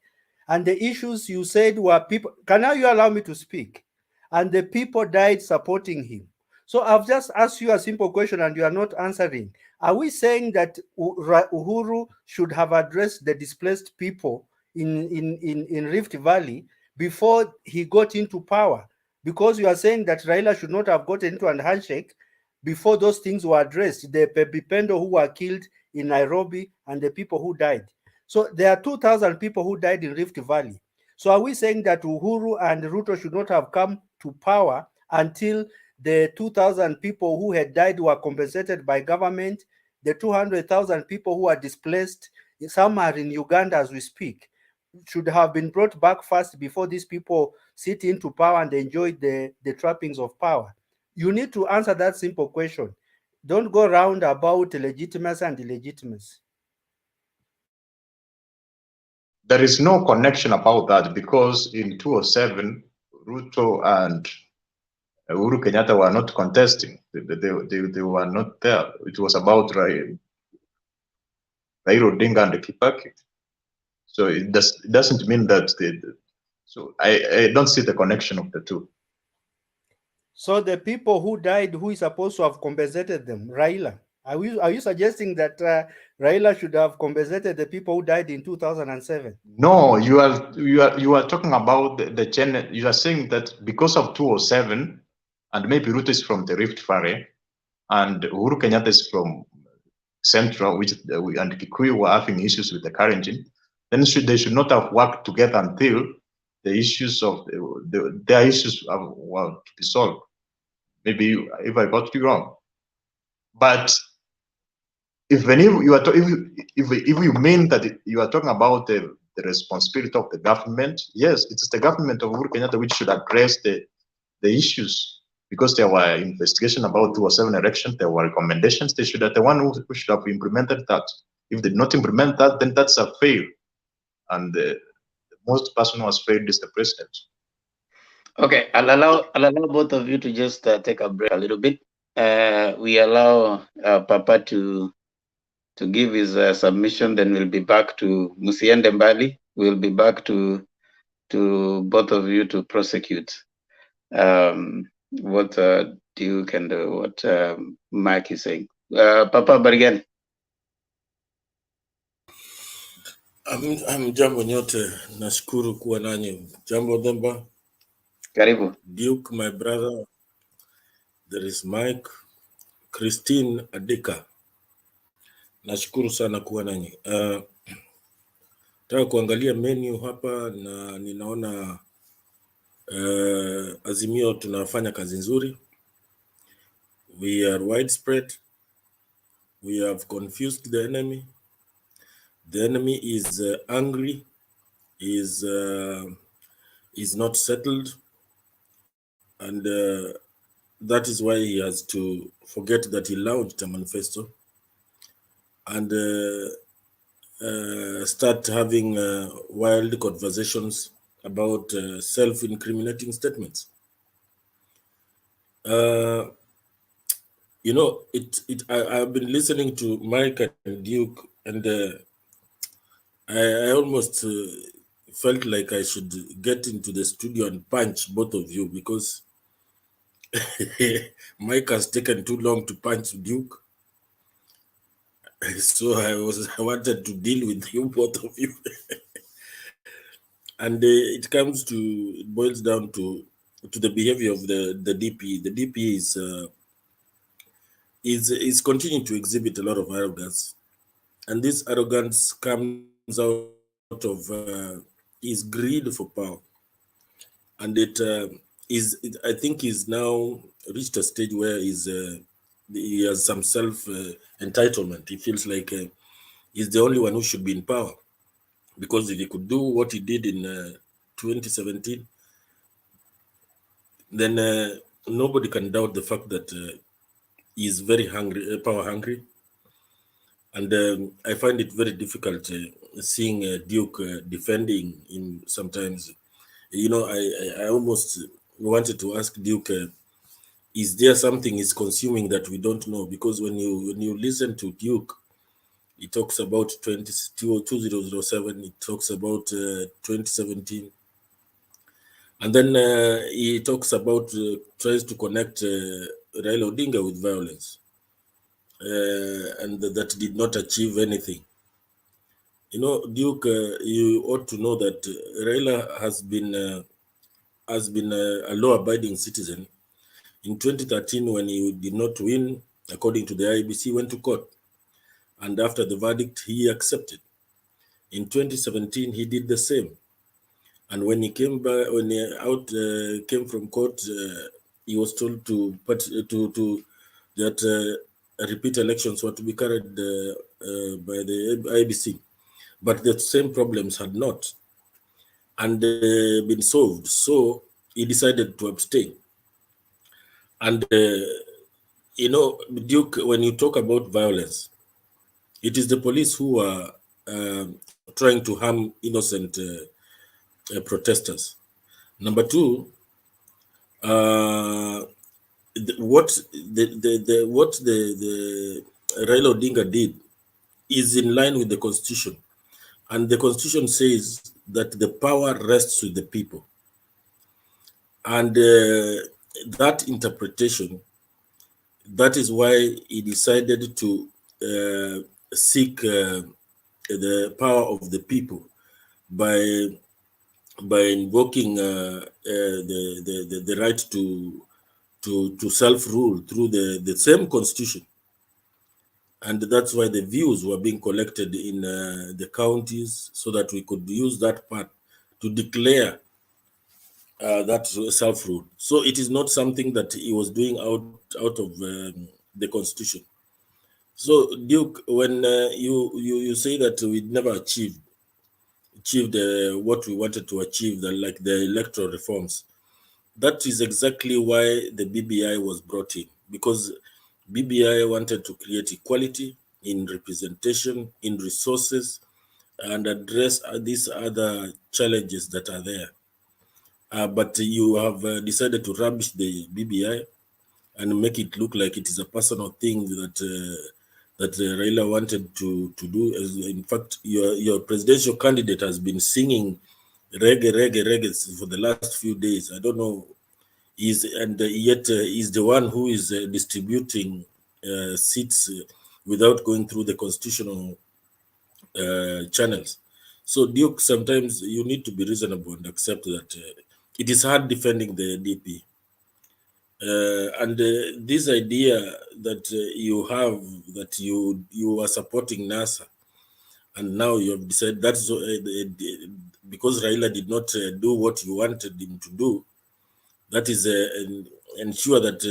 And the issues you said were people. Can you allow me to speak? And the people died supporting him. So I've just asked you a simple question and you are not answering. Are we saying that Uhuru should have addressed the displaced people in Rift Valley before he got into power? Because you are saying that Raila should not have gotten into a handshake before those things were addressed. The Pepipendo who were killed in Nairobi and the people who died. So there are 2,000 people who died in Rift Valley. So are we saying that Uhuru and Ruto should not have come to power until the 2,000 people who had died were compensated by government? The 200,000 people who are displaced, some are in Uganda as we speak, should have been brought back first before these people sit into power and enjoy the trappings of power? You need to answer that simple question. Don't go round about legitimacy and illegitimacy. There is no connection about that because in 2007, Ruto and Uhuru Kenyatta were not contesting. They were not there. It was about Raila Odinga and Kibaki. So it doesn't mean that so I don't see the connection of the two. So the people who died, who is supposed to have compensated them? Raila. Are you suggesting that Raila should have compensated the people who died in 2007? No, you are talking about the channel. You are saying that because of 2007, and maybe Ruto is from the Rift Valley, and Uhuru Kenyatta is from Central, which and Kikuyu were having issues with the Kalenjin, then they should not have worked together until the issues of their issues were to be solved. Maybe if I got you wrong, but even if you are if you mean that you are talking about the responsibility of the government, yes, it's the government of Uhuru Kenyatta which should address the issues, because there were investigations about 2007 election, there were recommendations. They should have the one who should have implemented that. If they did not implement that, then that's a fail, and the most person who has failed is the president. Okay, I'll allow both of you to just take a break a little bit. We allow Papa to give his submission, then we'll be back to Musiende Mbali. We'll be back to both of you to prosecute what Duke and what Mike is saying. Papa Bargan. Jambo nyote, nashukuru kuwa nanyi. Jambo Demba. Karibu. Duke, my brother. There is Mike, Christine Adika. Nashukuru sana kuwa nanyi. Nataka kuangalia menu hapa na ninaona Azimio tunafanya kazi nzuri. We are widespread. We have confused the enemy. The enemy is angry, is not settled, and that is why he has to forget that he launched a manifesto and start having wild conversations about self-incriminating statements. You know, I've been listening to Mike and Duke, and I almost felt like I should get into the studio and punch both of you, because Mike has taken too long to punch Duke. So I wanted to deal with you, both of you. And it boils down to the behavior of the DP. The DP is continuing to exhibit a lot of arrogance, and this arrogance comes out of his greed for power, and I think he's now reached a stage where he has some self entitlement. He feels like he's the only one who should be in power, because if he could do what he did in 2017, then nobody can doubt the fact that he's very hungry, power hungry. And I find it very difficult seeing Duke defending him sometimes. You know, I almost wanted to ask Duke, is there something he's consuming that we don't know? Because when you listen to Duke, It talks about 2007. It talks about 2017. And then he talks about, tries to connect Raila Odinga with violence. And that did not achieve anything. You know, Duke, you ought to know that Raila has been a law-abiding citizen. In 2013, when he did not win, according to the IBC, he went to court. And after the verdict, he accepted. In 2017, he did the same. And when he came back, when he came from court, he was told that repeat elections were to be carried by the IBC. But the same problems had not and been solved. So he decided to abstain. And, you know, Duke, when you talk about violence, it is the police who are trying to harm innocent protesters. Number two, what the Raila Odinga did is in line with the Constitution. And the Constitution says that the power rests with the people. And that interpretation, that is why he decided to seek the power of the people by invoking the right to self-rule through the same Constitution. And that's why the views were being collected in the counties so that we could use that part to declare that self-rule. So it is not something that he was doing out of the Constitution. So Duke, when you say that we never achieved what we wanted to achieve, like the electoral reforms, that is exactly why the BBI was brought in, because BBI wanted to create equality in representation, in resources, and address these other challenges that are there. But you have decided to rubbish the BBI and make it look like it is a personal thing that Raila wanted to do. In fact, your presidential candidate has been singing reggae for the last few days. I don't know. Yet he's the one who is distributing seats without going through the constitutional channels. So Duke, sometimes you need to be reasonable and accept that it is hard defending the DP. And this idea that you have, that you are supporting NASA, and now you have decided that's because Raila did not do what you wanted him to do, that is ensure that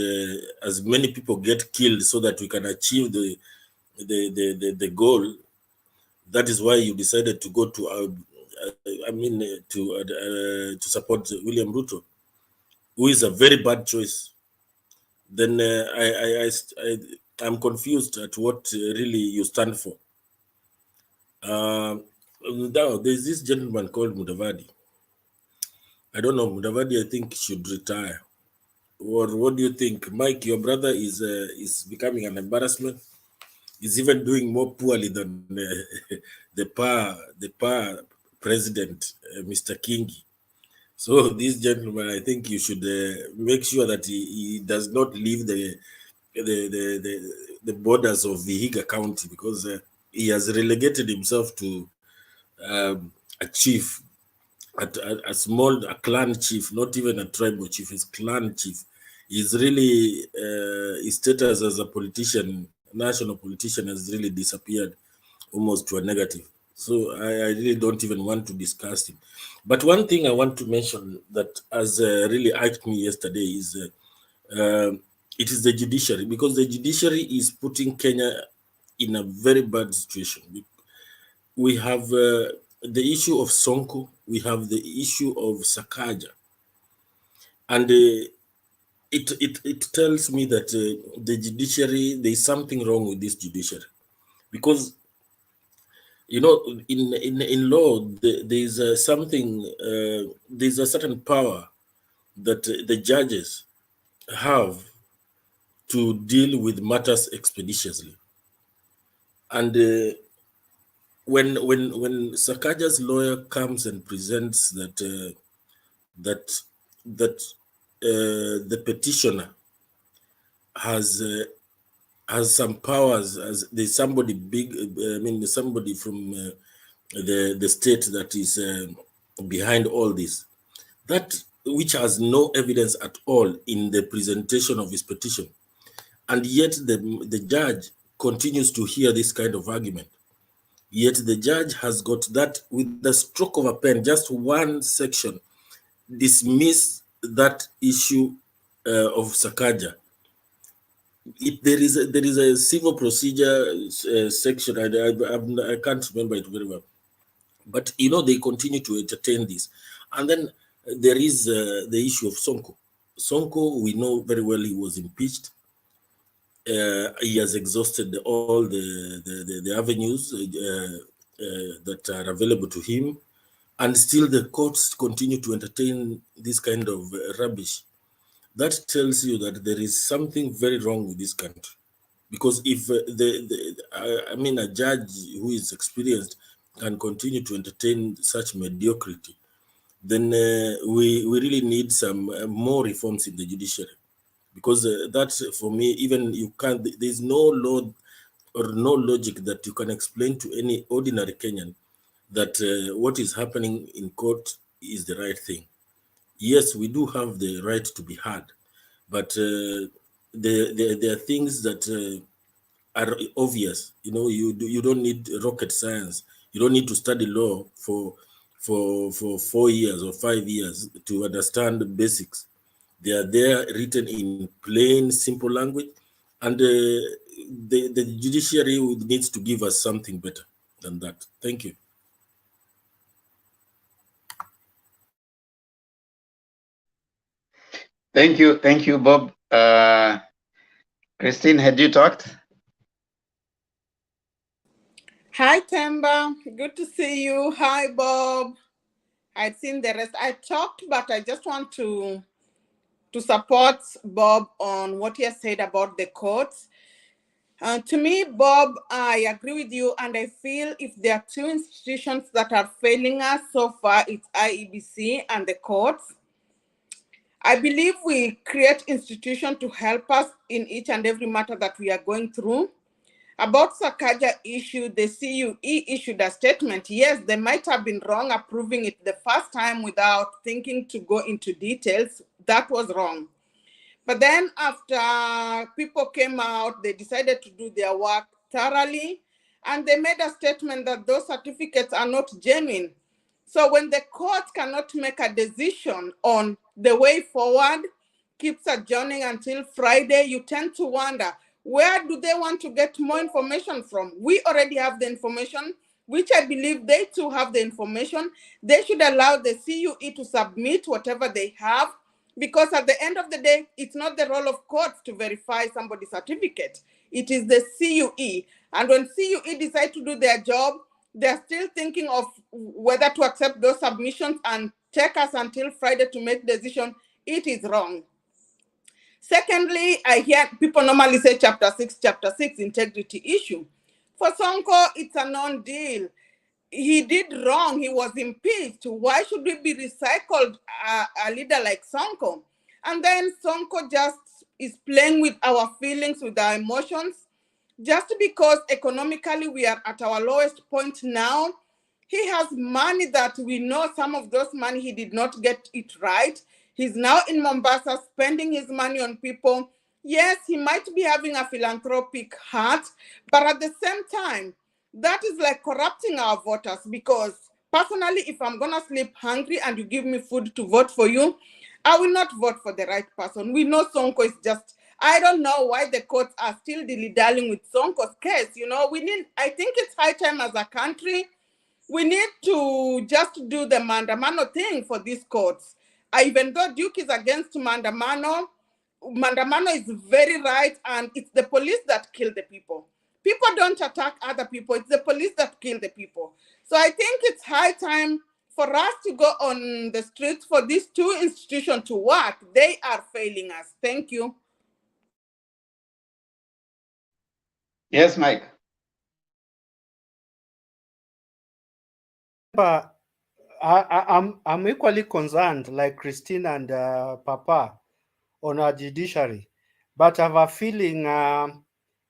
as many people get killed so that we can achieve the goal. That is why you decided to go to to support William Ruto, who is a very bad choice. Then I'm confused at what really you stand for. Now there's this gentleman called Mudavadi. I don't know, Mudavadi, I think should retire. Or what do you think, Mike? Your brother is becoming an embarrassment. He's even doing more poorly than the PAR president, Mr. Kingi. So this gentleman, I think you should make sure that he does not leave the borders of Vihiga County, because he has relegated himself to a chief, a clan chief, not even a tribal chief, his clan chief. He's really, his status as a politician, national politician, has really disappeared almost to a negative. So I really don't even want to discuss him. But one thing I want to mention that has really irked me yesterday is it is the judiciary, because the judiciary is putting Kenya in a very bad situation. We have the issue of Sonko, we have the issue of Sakaja, and it tells me that the judiciary, there is something wrong with this judiciary, because you know, in law, there's something, there's a certain power that the judges have to deal with matters expeditiously. And when Sakaja's lawyer comes and presents that the petitioner has some powers, as there's somebody big, somebody from the state that is behind all this, that which has no evidence at all in the presentation of his petition, and yet the judge continues to hear this kind of argument. Yet the judge has got that with the stroke of a pen, just one section, dismiss that issue of Sakaja. There is a civil procedure section. I can't remember it very well, but they continue to entertain this. And then there is the issue of Sonko. Sonko, we know very well he was impeached. He has exhausted all the avenues that are available to him, and still the courts continue to entertain this kind of rubbish. That tells you that there is something very wrong with this country. Because if a judge who is experienced can continue to entertain such mediocrity, then we really need some more reforms in the judiciary. Because that, for me, even you can't, there's no law or no logic that you can explain to any ordinary Kenyan that what is happening in court is the right thing. Yes, we do have the right to be heard, but there are things that are obvious. You don't need rocket science. You don't need to study law for 4 years or 5 years to understand the basics. They are there written in plain, simple language, and the judiciary needs to give us something better than that. Thank you. Thank you, Bob. Christine, had you talked? Hi, Temba. Good to see you. Hi, Bob. I'd seen the rest. I talked, but I just want to support Bob on what he has said about the courts. To me, Bob, I agree with you, and I feel if there are two institutions that are failing us so far, it's IEBC and the courts. I believe we create institutions to help us in each and every matter that we are going through. About Sakaja issue, the CUE issued a statement. Yes, they might have been wrong approving it the first time without thinking to go into details. That was wrong. But then after people came out, they decided to do their work thoroughly, and they made a statement that those certificates are not genuine. So when the court cannot make a decision on the way forward, keeps adjourning until Friday, you tend to wonder, where do they want to get more information from? We already have the information, which I believe they too have the information. They should allow the CUE to submit whatever they have, because at the end of the day, it's not the role of courts to verify somebody's certificate. It is the CUE. And when CUE decide to do their job, they're still thinking of whether to accept those submissions and take us until Friday to make decision. It is wrong. Secondly, I hear people normally say chapter 6, integrity issue. For Sonko, it's a non-deal. He did wrong. He was impeached. Why should we be recycled a leader like Sonko? And then Sonko just is playing with our feelings, with our emotions. Just because economically we are at our lowest point now, he has money that we know some of those money he did not get it right. He's now in Mombasa spending his money on people. Yes, he might be having a philanthropic heart, but at the same time, that is like corrupting our voters, because personally, if I'm going to sleep hungry and you give me food to vote for you, I will not vote for the right person. We know Sonko is just, I don't know why the courts are still dilly-dallying with Sonko's case. I think it's high time as a country, we need to just do the Mandamano thing for these courts. Even though Duke is against Mandamano, Mandamano is very right, and it's the police that kill the people. People don't attack other people. It's the police that kill the people. So I think it's high time for us to go on the streets for these two institutions to work. They are failing us. Thank you. Yes, Mike. I'm equally concerned, like Christine and Papa, on our judiciary, but I have a feeling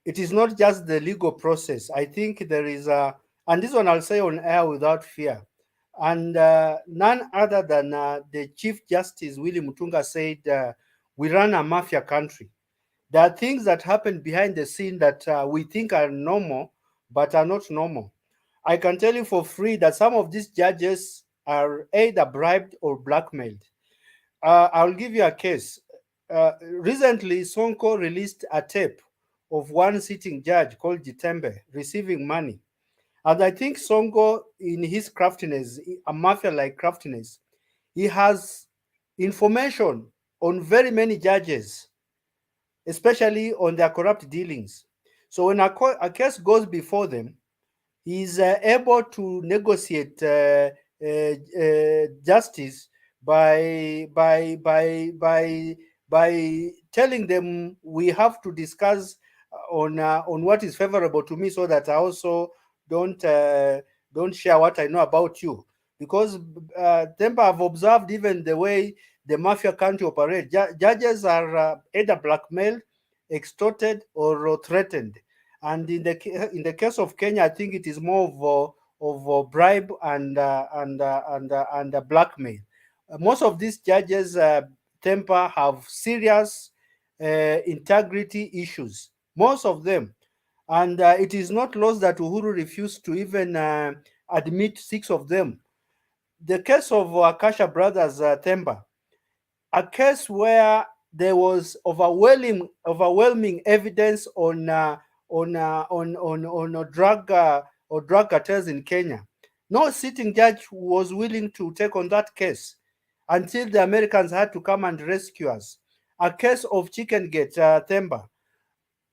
it is not just the legal process. I think there is and this one I'll say on air without fear, and none other than the Chief Justice Willie Mutunga said, we run a mafia country. There are things that happen behind the scene that we think are normal, but are not normal. I can tell you for free that some of these judges are either bribed or blackmailed. I'll give you a case. Recently, Sonko released a tape of one sitting judge called Jitembe receiving money. And I think Sonko, in his craftiness, a mafia-like craftiness, he has information on very many judges, especially on their corrupt dealings. So when a case goes before them, he's able to negotiate justice by telling them we have to discuss on what is favorable to me, so that I also don't share what I know about you. Because Temba, I've observed even the way the mafia country operate. Judges are either blackmailed, extorted, or threatened. And in the case of Kenya, I think it is more of a bribe and blackmail. Most of these judges, Temper, have serious integrity issues. Most of them. And it is not lost that Uhuru refused to even admit 6 of them. The case of Akasha brothers, Temba, a case where there was overwhelming evidence on drug cartels in Kenya. No sitting judge was willing to take on that case until the Americans had to come and rescue us. A case of Chicken Gate, Themba.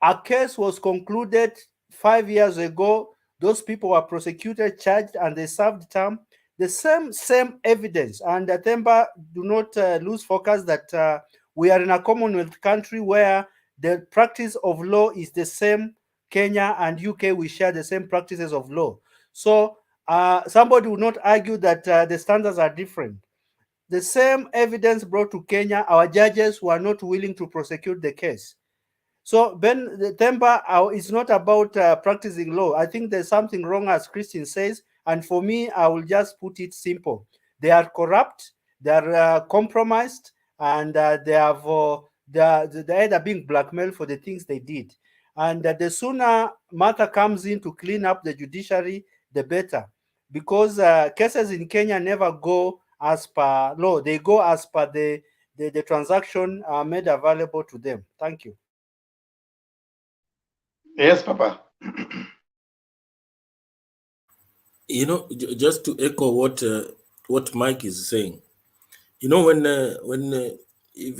A case was concluded 5 years ago. Those people were prosecuted, charged, and they served term. The same evidence. And Themba, do not lose focus that we are in a Commonwealth country where the practice of law is the same. Kenya and UK, we share the same practices of law. So somebody would not argue that the standards are different. The same evidence brought to Kenya, our judges were not willing to prosecute the case. So Ben Temba is not about practicing law. I think there's something wrong, as Christine says. And for me, I will just put it simple. They are corrupt, they are compromised, and they're either being blackmailed for the things they did. And the sooner Martha comes in to clean up the judiciary, the better. Because cases in Kenya never go as per law. They go as per the transaction made available to them. Thank you. Yes, Papa. You know, just to echo what Mike is saying, you know, if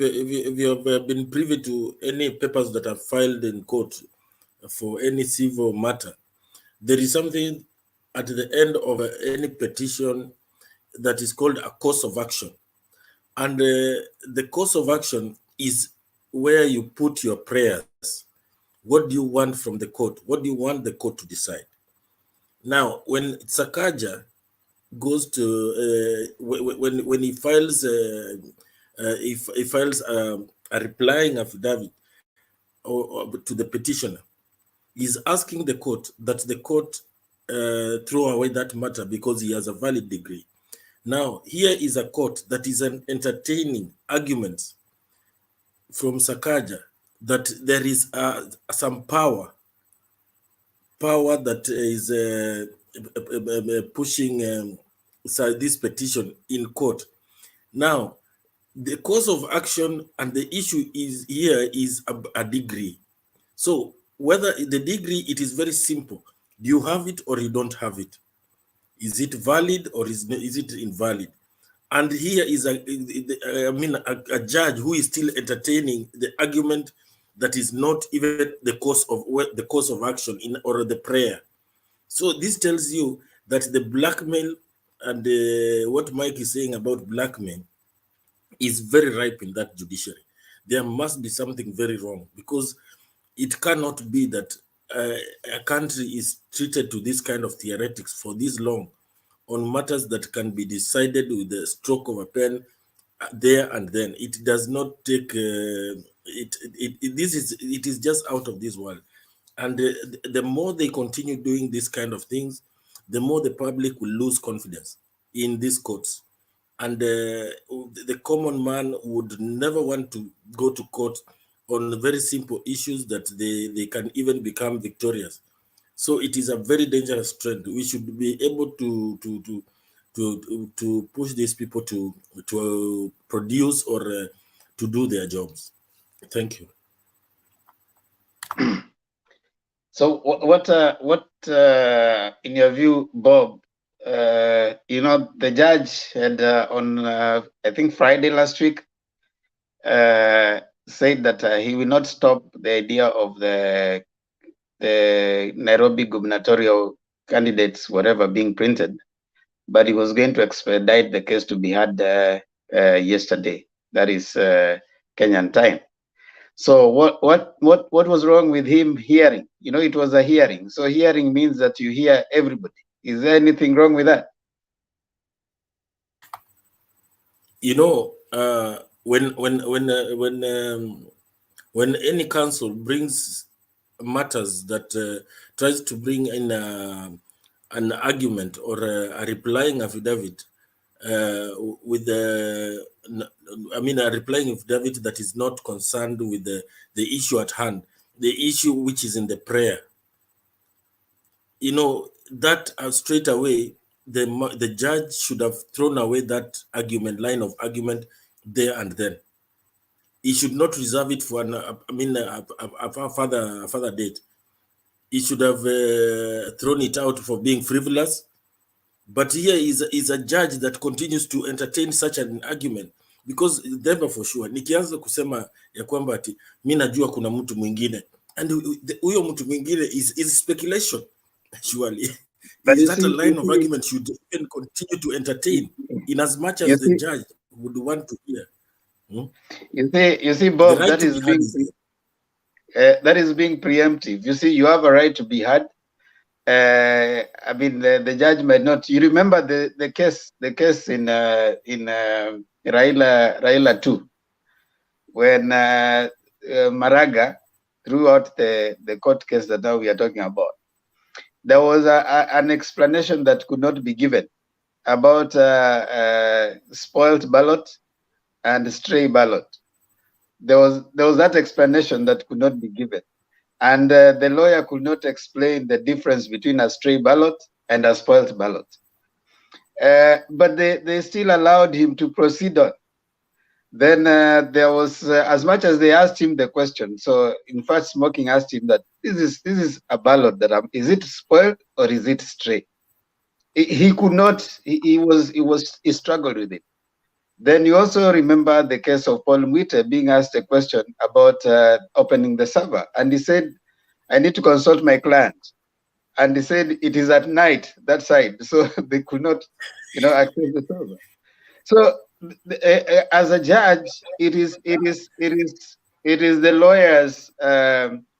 you have been privy to any papers that are filed in court for any civil matter, there is something at the end of any petition that is called a course of action. And the course of action is where you put your prayers. What do you want from the court? What do you want the court to decide? Now, when Sakaja goes to when he files he files a replying affidavit or to the petitioner, he's asking the court that the court throw away that matter because he has a valid degree. Now, here is a court that is entertaining arguments from Sakaja that there is some power that is pushing this petition in court. Now, the course of action and the issue is here is a degree. So whether the degree, it is very simple. Do you have it or you don't have it? Is it valid or is it invalid? And here is a judge who is still entertaining the argument that is not even the course of action or the prayer. So this tells you that the blackmail and what Mike is saying about blackmail is very ripe in that judiciary. There must be something very wrong, because it cannot be that a country is treated to this kind of theoretics for this long, on matters that can be decided with the stroke of a pen there and then. It does not take it is just out of this world. And the more they continue doing this kind of things, the more the public will lose confidence in these courts. And the common man would never want to go to court on very simple issues that they can even become victorious. So it is a very dangerous trend. We should be able to push these people to produce or to do their jobs. Thank you. So what in your view, Bob, you know, the judge had on I think Friday last week said that he will not stop the idea of the Nairobi gubernatorial candidates, whatever, being printed, but he was going to expedite the case to be had yesterday. That is Kenyan time. So what was wrong with him hearing? You know, it was a hearing. So hearing means that you hear everybody. Is there anything wrong with that? You know, when any council brings matters that tries to bring in an argument or a replying affidavit with a replying affidavit that is not concerned with the issue at hand, the issue which is in the prayer, you know, that straight away the judge should have thrown away that line of argument there and then. He should not reserve it for a further date. He should have thrown it out for being frivolous. But here is a judge that continues to entertain such an argument, because never for sure nikianza kusema ya kwamba ati mimi najua kuna mtu mwingine, and huyo mtu mwingine is speculation. Surely is that a line of argument should even continue to entertain in as much as the judge would want to hear? You see, Bob, that is being preemptive. You see, you have a right to be heard. I mean, the judge might not. You remember the case in Raila 2, when Maraga threw out the court case that now we are talking about. There was an explanation that could not be given about spoiled ballot and stray ballot. There was that explanation that could not be given, and the lawyer could not explain the difference between a stray ballot and a spoiled ballot. But they still allowed him to proceed on. Then there was, as much as they asked him the question, so in fact Smoking asked him that this is a ballot that is it spoiled or is it stray? He could not. He struggled with it. Then you also remember the case of Paul Mwite being asked a question about opening the server, and he said, "I need to consult my client," and he said it is at night that side, so they could not, access the server. So as a judge, it is the lawyer's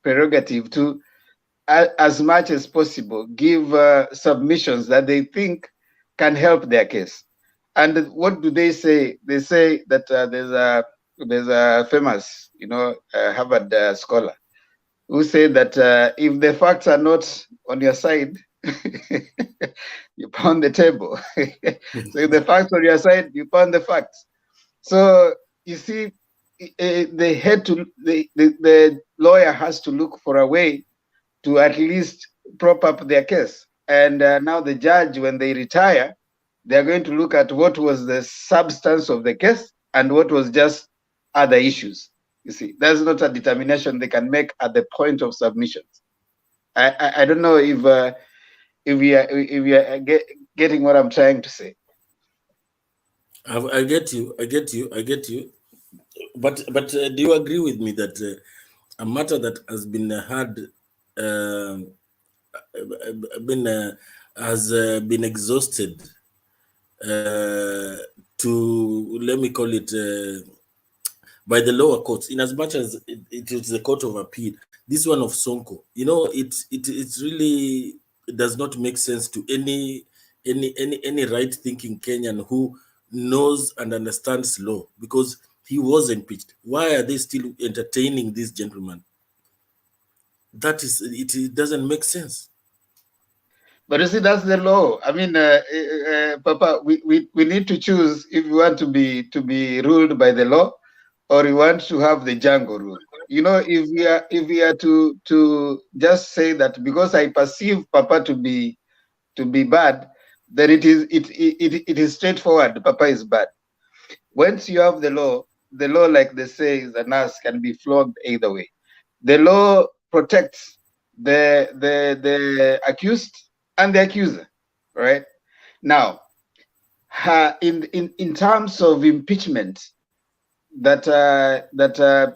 prerogative to, as much as possible, give submissions that they think can help their case. And what do they say? They say that there's a famous, Harvard scholar who said that if the facts are not on your side, you pound the table. So if the facts are on your side, you pound the facts. So you see, the lawyer has to look for a way to at least prop up their case. And now the judge, when they retire, they're going to look at what was the substance of the case and what was just other issues. You see, that's not a determination they can make at the point of submissions. I don't know if we are getting what I'm trying to say. I get you. But do you agree with me that a matter that has been been exhausted to, let me call it, by the lower courts, in as much as it is the Court of Appeal, this one of Sonko, it really does not make sense to any any right-thinking Kenyan who knows and understands law, because he was impeached. Why are they still entertaining this gentleman? That is, it doesn't make sense. But you see, that's the law. I mean, Papa, we need to choose if we want to be ruled by the law, or we want to have the Django rule. You know, if we are to just say that because I perceive Papa to be bad, then it is straightforward. Papa is bad. Once you have the law, like they say, is an ass can be flogged either way. The law protects the accused and the accuser, right? Now, in terms of impeachment, that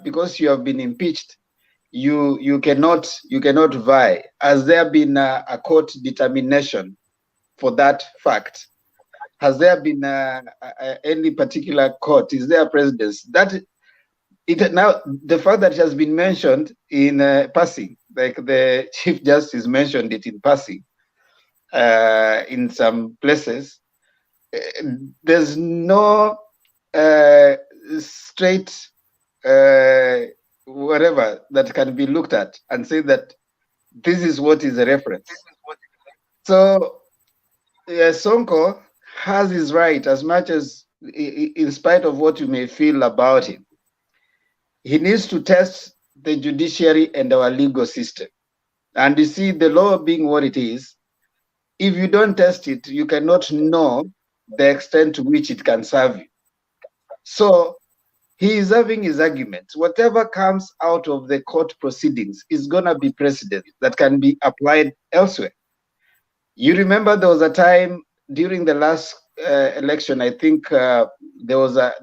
because you have been impeached, you cannot vie. Has there been a court determination for that fact? Has there been any particular court? Is there a precedence that it now the fact that it has been mentioned in passing, like the Chief Justice mentioned it in passing in some places, there's no straight whatever that can be looked at and say that this is what is a reference. So Sonko has his right, as much as, in spite of what you may feel about him, he needs to test the judiciary and our legal system. And you see, the law being what it is, if you don't test it, you cannot know the extent to which it can serve you. So he is having his arguments. Whatever comes out of the court proceedings is going to be precedent that can be applied elsewhere. You remember there was a time during the last election, I think there was a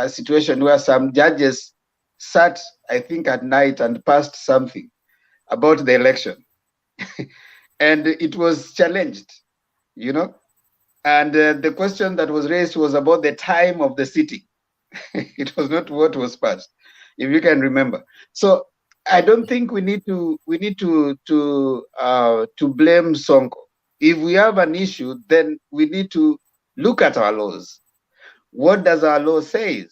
situation where some judges sat, I think, at night and passed something about the election. And it was challenged, you know, and the question that was raised was about the time of the sitting. It was not what was passed, if you can remember. So I don't think we need to blame Sonko. If we have an issue, then we need to look at our laws. What does our law say?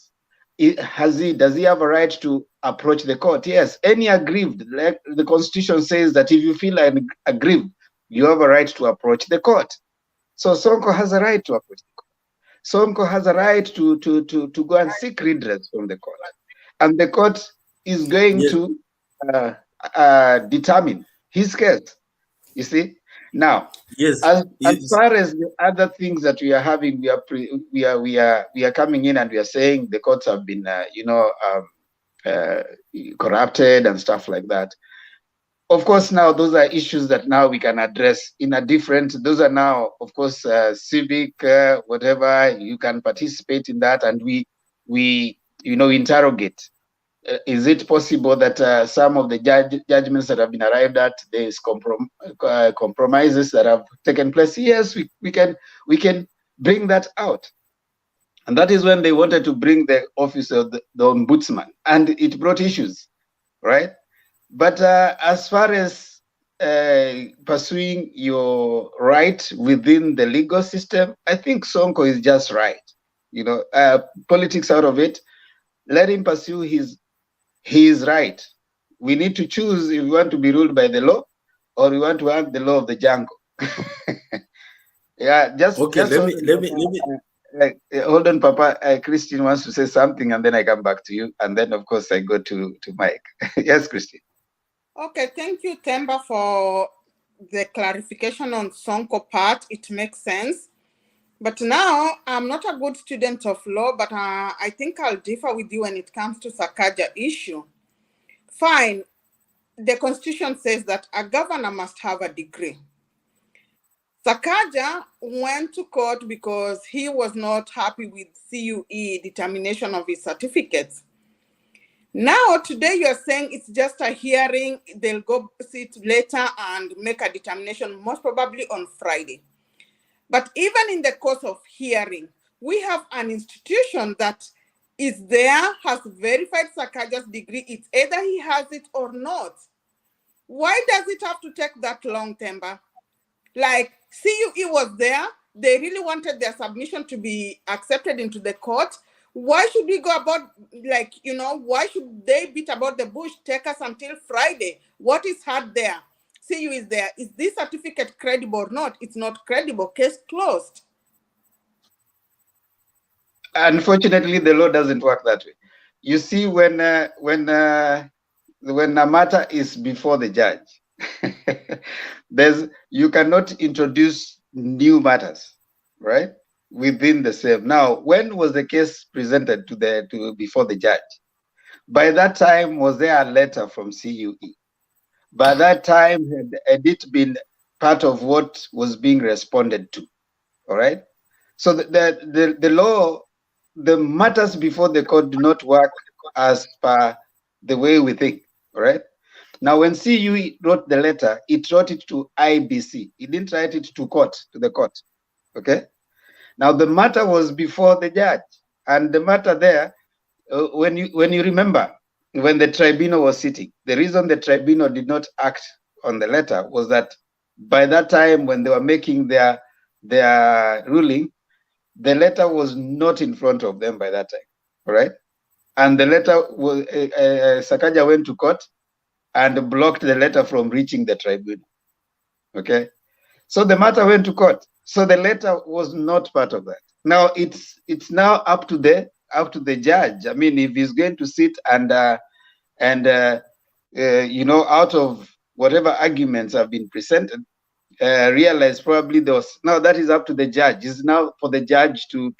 Does he have a right to approach the court? Yes, any aggrieved, like the Constitution says that if you feel aggrieved, you have a right to approach the court. So Sonko has a right to approach the court. Sonko has a right to go and seek redress from the court, and the court is going to determine his case. You see, now, as far as the other things that we are having, we are coming in and we are saying the courts have been corrupted and stuff like that. Of course, now those are issues that now we can address in a different. Those are now, of course, civic whatever. You can participate in that, and we interrogate. Is it possible that some of the judgments that have been arrived at, there is compromises that have taken place? Yes, we can bring that out. And that is when they wanted to bring the office of the ombudsman, and it brought issues, right? But as far as pursuing your right within the legal system, I think Sonko is just right. You know, politics out of it. Let him pursue his right. We need to choose if we want to be ruled by the law or we want to have the law of the jungle. Yeah, just let me. Hold on, Papa. Christine wants to say something, and then I come back to you, and then of course I go to Mike. Yes, Christine. Okay, thank you, Temba, for the clarification on Sonko part. It makes sense. But now, I'm not a good student of law, but I think I'll differ with you when it comes to Sakaja issue. Fine, the Constitution says that a governor must have a degree. Sakaja went to court because he was not happy with CUE determination of his certificates. Now, today you are saying it's just a hearing, they'll go sit later and make a determination, most probably on Friday. But even in the course of hearing, we have an institution that is there, has verified Sakaja's degree. It's either he has it or not. Why does it have to take that long, Temba? Like CUE was there. They really wanted their submission to be accepted into the court. Why should we go about, like, why should they beat about the bush, take us until Friday? What is hard there? CUE is there. Is this certificate credible or not? It's not credible. Case closed. Unfortunately, the law doesn't work that way. You see, when a matter is before the judge, you cannot introduce new matters, right? Within the same. Now, when was the case presented before the judge? By that time, was there a letter from CUE? By that time, had it been part of what was being responded to? All right. So the law, the matters before the court do not work as per the way we think. All right. Now, when CUE wrote the letter, it wrote it to IBC. It didn't write it to the court. Okay. Now, the matter was before the judge, and the matter there, when you remember, when the tribunal was sitting, the reason the tribunal did not act on the letter was that by that time, when they were making their ruling, the letter was not in front of them by that time. All right. And the letter was, Sakaja went to court and blocked the letter from reaching the tribunal. Okay. So the matter went to court. So the letter was not part of that. Now it's now up to the judge. I mean, if he's going to sit and out of whatever arguments have been presented, realize probably now that is up to the judge. It's now for the judge to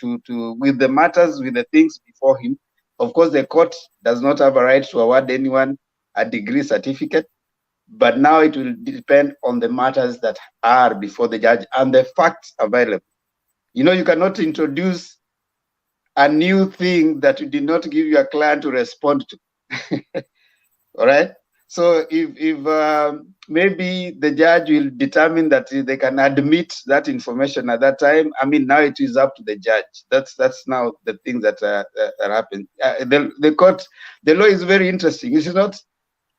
with the matters, with the things before him. Of course, the court does not have a right to award anyone a degree certificate, but now it will depend on the matters that are before the judge and the facts available. You cannot introduce a new thing that you did not give your client to respond to. All right. So if maybe the judge will determine that they can admit that information at that time, I mean, now it is up to the judge. That's now the things that happen. The law is very interesting. It's not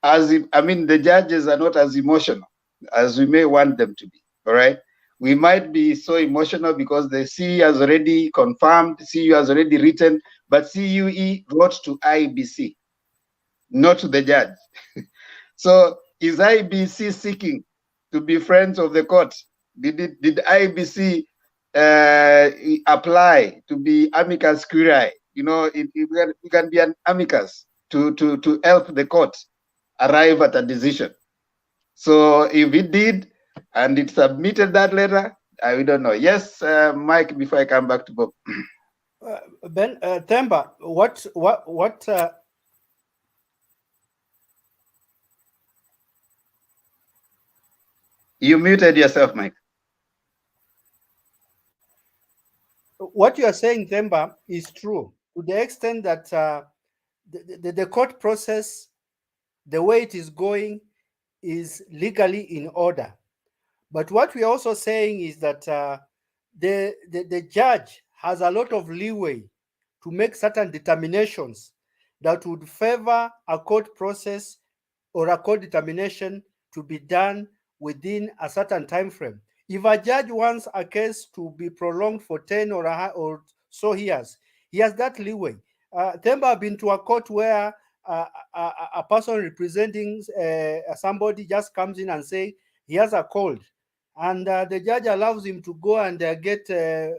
the judges are not as emotional as we may want them to be. All right. We might be so emotional because the CUE has already confirmed, CUE has already written, but CUE wrote to IBC, not to the judge. So is IBC seeking to be friends of the court? Did IBC apply to be amicus curiae? It can be an amicus to help the court arrive at a decision. So if it did and it submitted that letter, we don't know. Yes, Mike, before I come back to Bob. Ben Themba, what You muted yourself, Mike. What you are saying, Themba, is true to the extent that the court process, the way it is going, is legally in order. But what we are also saying is that the judge has a lot of leeway to make certain determinations that would favor a court process or a court determination to be done within a certain time frame. If a judge wants a case to be prolonged for 10 or so years, he has that leeway. Themba have been to a court where a person representing somebody just comes in and say he has a cold, and the judge allows him to go and get a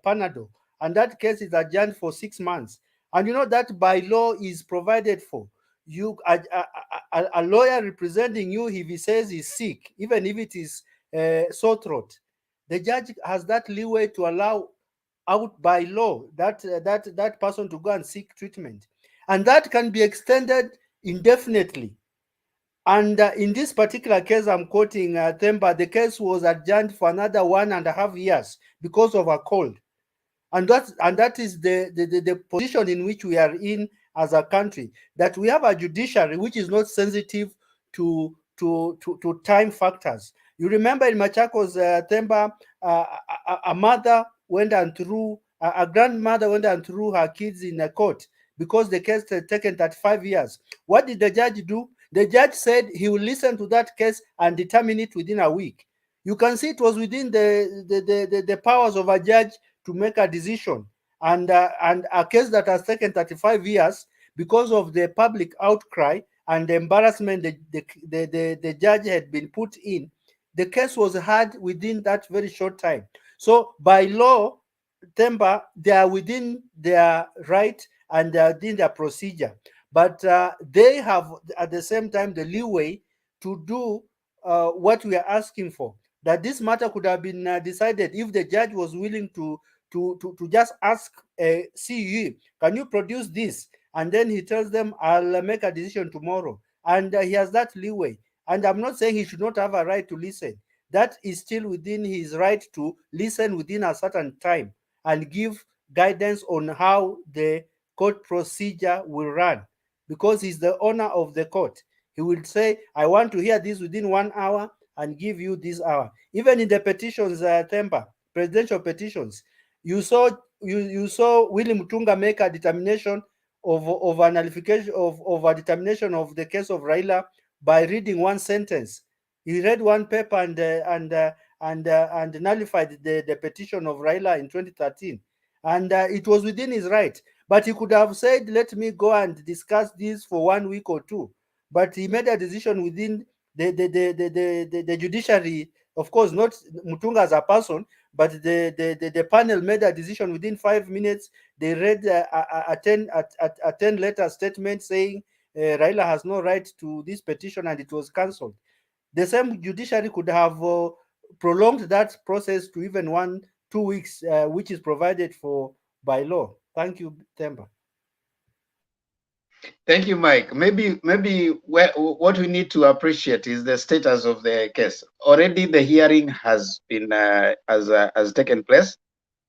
Panadol, and that case is adjourned for 6 months. And that by law is provided for. You a lawyer representing you, if he says he's sick, even if it is sore throat, the judge has that leeway to allow out by law that person to go and seek treatment, and that can be extended indefinitely. And in this particular case, I'm quoting Themba, the case was adjourned for another 1.5 years because of a cold. And that is the position in which we are in as a country, that we have a judiciary which is not sensitive to time factors. You remember in Machakos, Themba, a mother went and threw, a grandmother went and threw her kids in a court because the case had taken 35 years. What did the judge do? The judge said he will listen to that case and determine it within a week. You can see it was within the powers of a judge to make a decision. And a case that has taken 35 years because of the public outcry and the embarrassment the judge had been put in, the case was heard within that very short time. So by law, Temba, they are within their right and they are within their procedure. But they have at the same time the leeway to do what we are asking for. That this matter could have been decided if the judge was willing to just ask CUE, can you produce this? And then he tells them, I'll make a decision tomorrow. And he has that leeway. And I'm not saying he should not have a right to listen. That is still within his right to listen within a certain time and give guidance on how the court procedure will run, because he's the owner of the court. He will say, I want to hear this within 1 hour and give you this hour. Even in the petitions, Temba, presidential petitions, you saw William Mutunga make a determination of a nullification of a determination of the case of Raila by reading one sentence. He read one paper and nullified the petition of Raila in 2013, and it was within his right. But he could have said, let me go and discuss this for 1 week or two. But he made a decision within the judiciary, of course, not Mutunga as a person, but the panel made a decision within 5 minutes. They read a 10-letter statement saying Raila has no right to this petition, and it was cancelled. The same judiciary could have prolonged that process to even 1-2 weeks, which is provided for by law. Thank you, Temba. Thank you, Mike. Maybe what we need to appreciate is the status of the case. Already the hearing has been has taken place,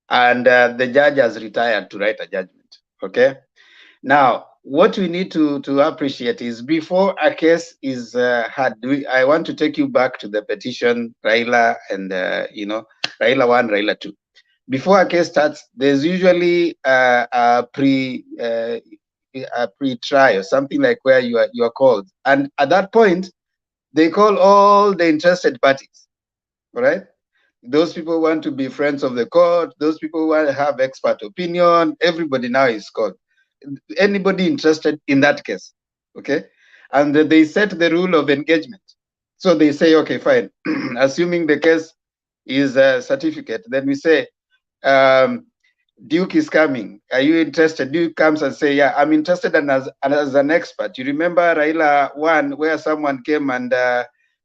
and the judge has retired to write a judgment. Okay. Now, what we need to appreciate is before a case is had, I want to take you back to the petition Raila and Raila 1, Raila 2. Before a case starts, there's usually a pre-trial, something like where you are called, and at that point they call all the interested parties. All right, those people want to be friends of the court, those people want to have expert opinion, everybody now is called, anybody interested in that case. Okay, and they set the rule of engagement. So they say, okay, fine, assuming the case is a certificate, then we say, Duke is coming. Are you interested? Duke comes and say, yeah, I'm interested, and as an expert. You remember Raila 1, where someone came and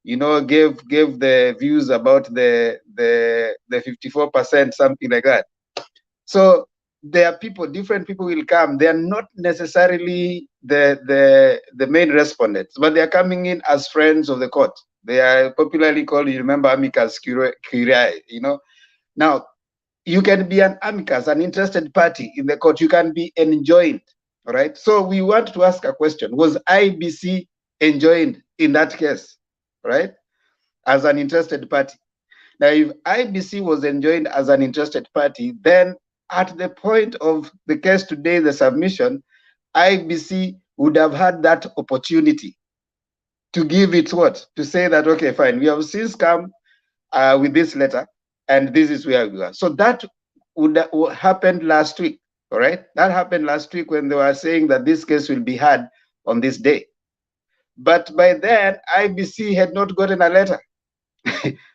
gave the views about the 54%, something like that. So there are people, different people will come. They are not necessarily the main respondents, but they are coming in as friends of the court. They are popularly called, you remember, amicus curiae. Now, you can be an amicus, an interested party in the court. You can be enjoined, all right? So we want to ask a question. Was IBC enjoined in that case, right, as an interested party? Now, if IBC was enjoined as an interested party, then at the point of the case today, the submission, IBC would have had that opportunity to give it what? To say that, okay, fine, we have since come with this letter, and this is where we are. So that would happened last week, all right? That happened last week when they were saying that this case will be heard on this day. But by then, IBC had not gotten a letter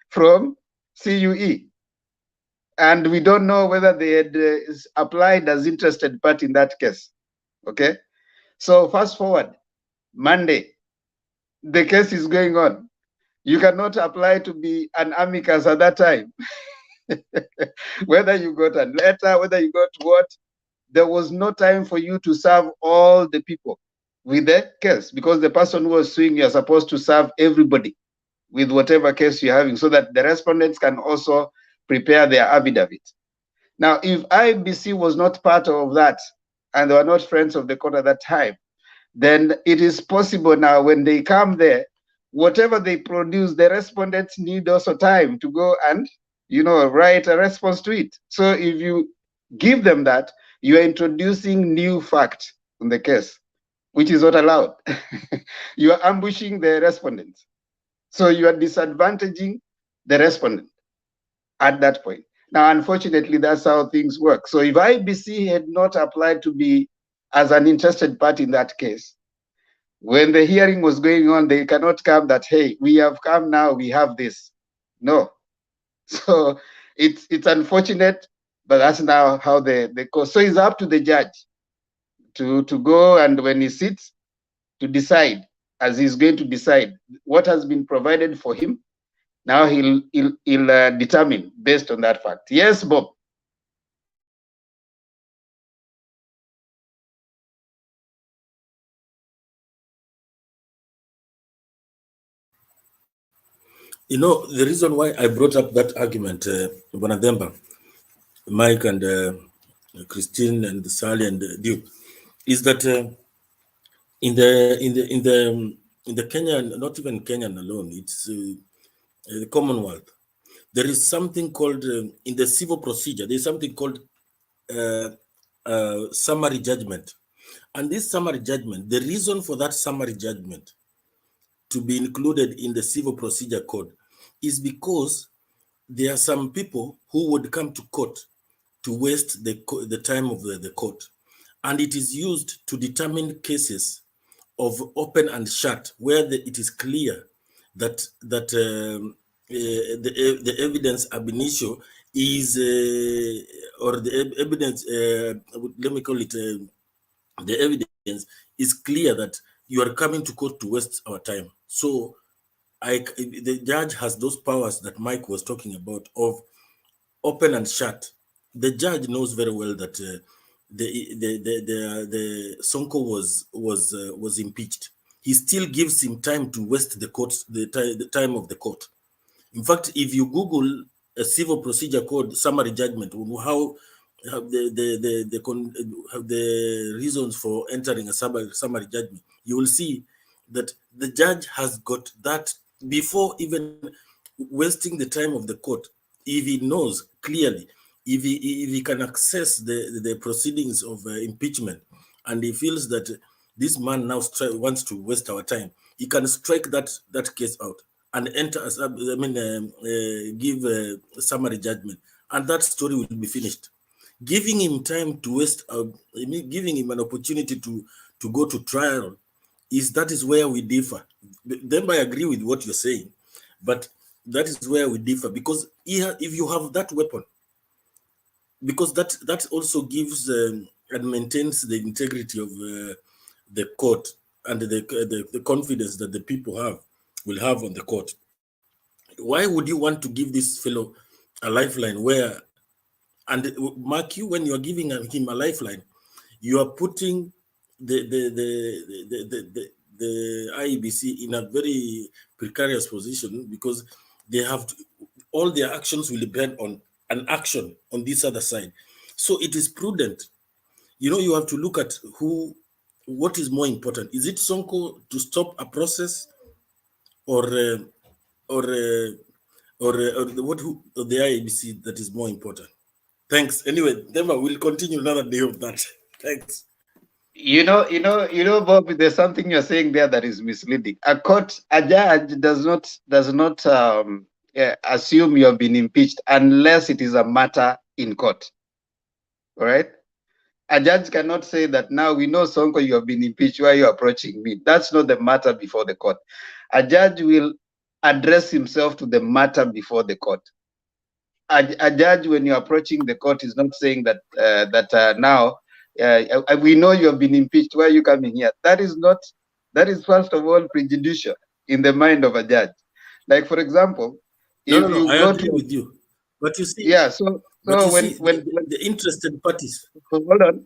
from CUE. And we don't know whether they had applied as interested party in that case, okay? So fast forward, Monday, the case is going on. You cannot apply to be an amicus at that time. Whether you got a letter, whether you got what, there was no time for you to serve all the people with the case, because the person who was suing, you're supposed to serve everybody with whatever case you're having, so that the respondents can also prepare their affidavit. Now, if IBC was not part of that, and they were not friends of the court at that time, then it is possible now when they come there, whatever they produce, the respondents need also time to go and write a response to it. So if you give them that, you are introducing new facts on the case, which is not allowed. You are ambushing the respondents. So you are disadvantaging the respondent at that point. Now, unfortunately, that's how things work. So if IBC had not applied to be as an interested party in that case, when the hearing was going on, they cannot come that, hey, we have come now, we have this. No. So it's unfortunate, but that's now how the course. So it's up to the judge to go, and when he sits, to decide, as he's going to decide what has been provided for him. Now he'll determine based on that fact. Yes, Bob. You know, the reason why I brought up that argument, Bonademba, Mike and Christine and Sally and Duke, is that in the Kenyan, not even Kenyan alone, it's the Commonwealth. There is something called in the civil procedure. There is something called summary judgment, and this summary judgment, the reason for that summary judgment to be included in the civil procedure code is because there are some people who would come to court to waste the time of the court, and it is used to determine cases of open and shut, where it is clear that the evidence ab initio is or the evidence let me call it the evidence is clear that you are coming to court to waste our time. So the judge has those powers that Mike was talking about of open and shut. The judge knows very well that the Sonko was impeached. He still gives him time to waste the time of the court. In fact, if you Google a civil procedure code summary judgment, how the reasons for entering a summary judgment, you will see that the judge has got that before even wasting the time of the court. If he knows clearly, if he can access the proceedings of impeachment, and he feels that this man now wants to waste our time, he can strike that case out and enter, give a summary judgment, and that story will be finished. Giving him time to waste, giving him an opportunity to go to trial, that is where we differ. Then I agree with what you're saying, but that is where we differ, because if you have that weapon, because that also gives and maintains the integrity of the court and the confidence that the people will have on the court. Why would you want to give this fellow a lifeline where, and mark you, when you are giving him a lifeline, you are putting the IEBC in a very precarious position, because they have all their actions will depend on an action on this other side. So it is prudent. You have to look at what is more important. Is it Sonko to stop a process, or the IEBC that is more important? Thanks. Anyway, Deva, we'll continue another day of that. Thanks. Bob, there's something you're saying there that is misleading. A judge does not assume you have been impeached unless it is a matter in court. All right? A judge cannot say that now we know, Sonko, you have been impeached. Why are you approaching me? That's not the matter before the court. A judge will address himself to the matter before the court. A judge, when you're approaching the court, is not saying that now we know you have been impeached. Why are you coming here? That is first of all prejudicial in the mind of a judge. Like, for example, I agree with you, but you see, when the interested parties, hold on,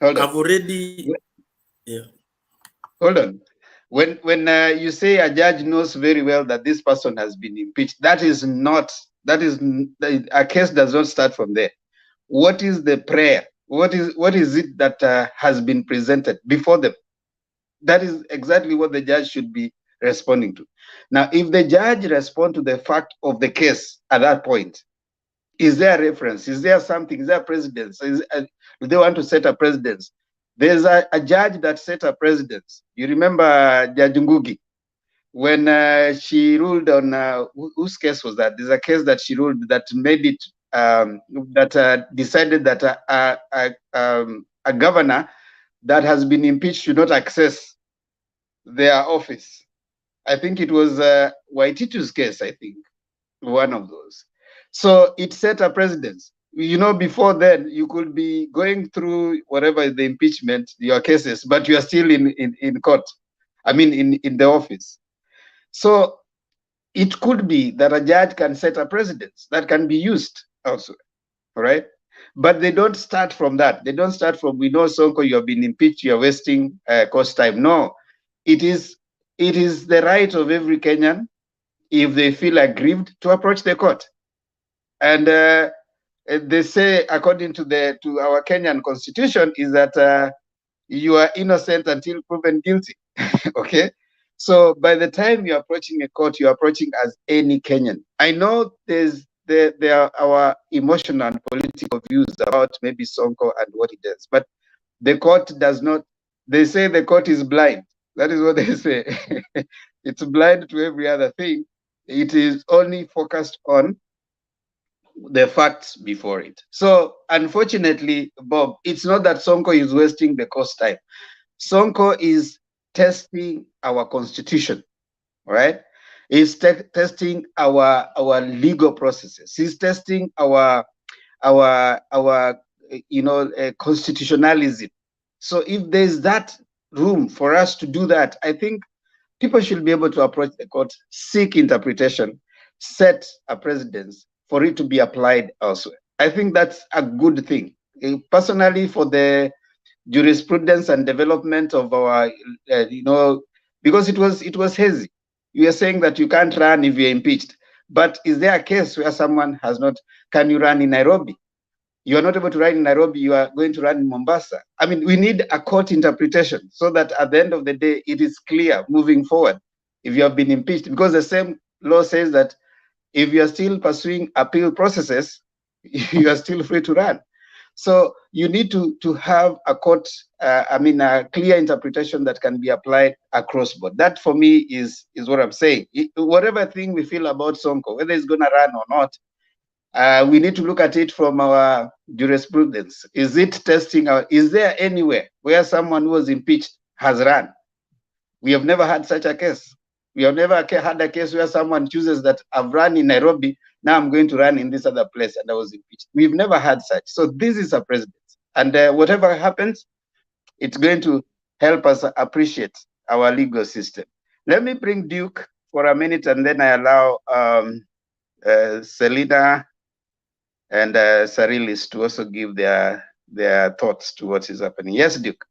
have already, hold on. When you say a judge knows very well that this person has been impeached, a case does not start from there. What is the prayer? What is it that has been presented before them? That is exactly what the judge should be responding to. Now, if the judge responds to the fact of the case at that point, is there a reference? Is there something? Is there a precedence? Do they want to set a precedence? There's a judge that set a precedence. You remember Judge Ngugi? when she ruled on whose case was that? There's a case that she ruled that made it decided that a governor that has been impeached should not access their office. I think it was Waititu's case, I think, one of those. So it set a precedence. You know, before then, you could be going through whatever is the impeachment, your cases, but you are still in court. I mean, in the office. So it could be that a judge can set a precedence that can be used also, all right? But they don't start from that. They don't start from, we know, Sonko, you have been impeached, you are wasting cost time. No, it is the right of every Kenyan, if they feel aggrieved, to approach the court. And they say, according to our Kenyan constitution, is that you are innocent until proven guilty. Okay, so by the time you're approaching a court, you're approaching as any Kenyan. I know there are our emotional and political views about maybe Sonko and what he does, but the court does not. They say the court is blind. That is what they say. It's blind to every other thing. It is only focused on the facts before it. So unfortunately, Bob, it's not that Sonko is wasting the court's time. Sonko is testing our constitution, right? He's testing our legal processes. He's testing our constitutionalism. So if there's that room for us to do that, I think people should be able to approach the court, seek interpretation, set a precedence for it to be applied elsewhere. I think that's a good thing. Personally, for the jurisprudence and development of our, because it was hazy. You are saying that you can't run if you're impeached. But is there a case where someone has not, can you run in Nairobi? You are not able to run in Nairobi, you are going to run in Mombasa. I mean, we need a court interpretation so that at the end of the day, it is clear moving forward if you have been impeached, because the same law says that if you are still pursuing appeal processes, you are still free to run. So you need to have a court, a clear interpretation that can be applied across board. That for me is what I'm saying. Whatever thing we feel about Sonko, whether he's going to run or not, we need to look at it from our jurisprudence. Is it testing is there anywhere where someone who was impeached has run? We have never had such a case. We have never had a case where someone chooses that I've run in Nairobi, now I'm going to run in this other place and I was impeached. We've never had such. So this is a precedent. And whatever happens, it's going to help us appreciate our legal system. Let me bring Duke for a minute and then I allow Selina and Sarilis to also give their thoughts to what is happening. Yes, Duke.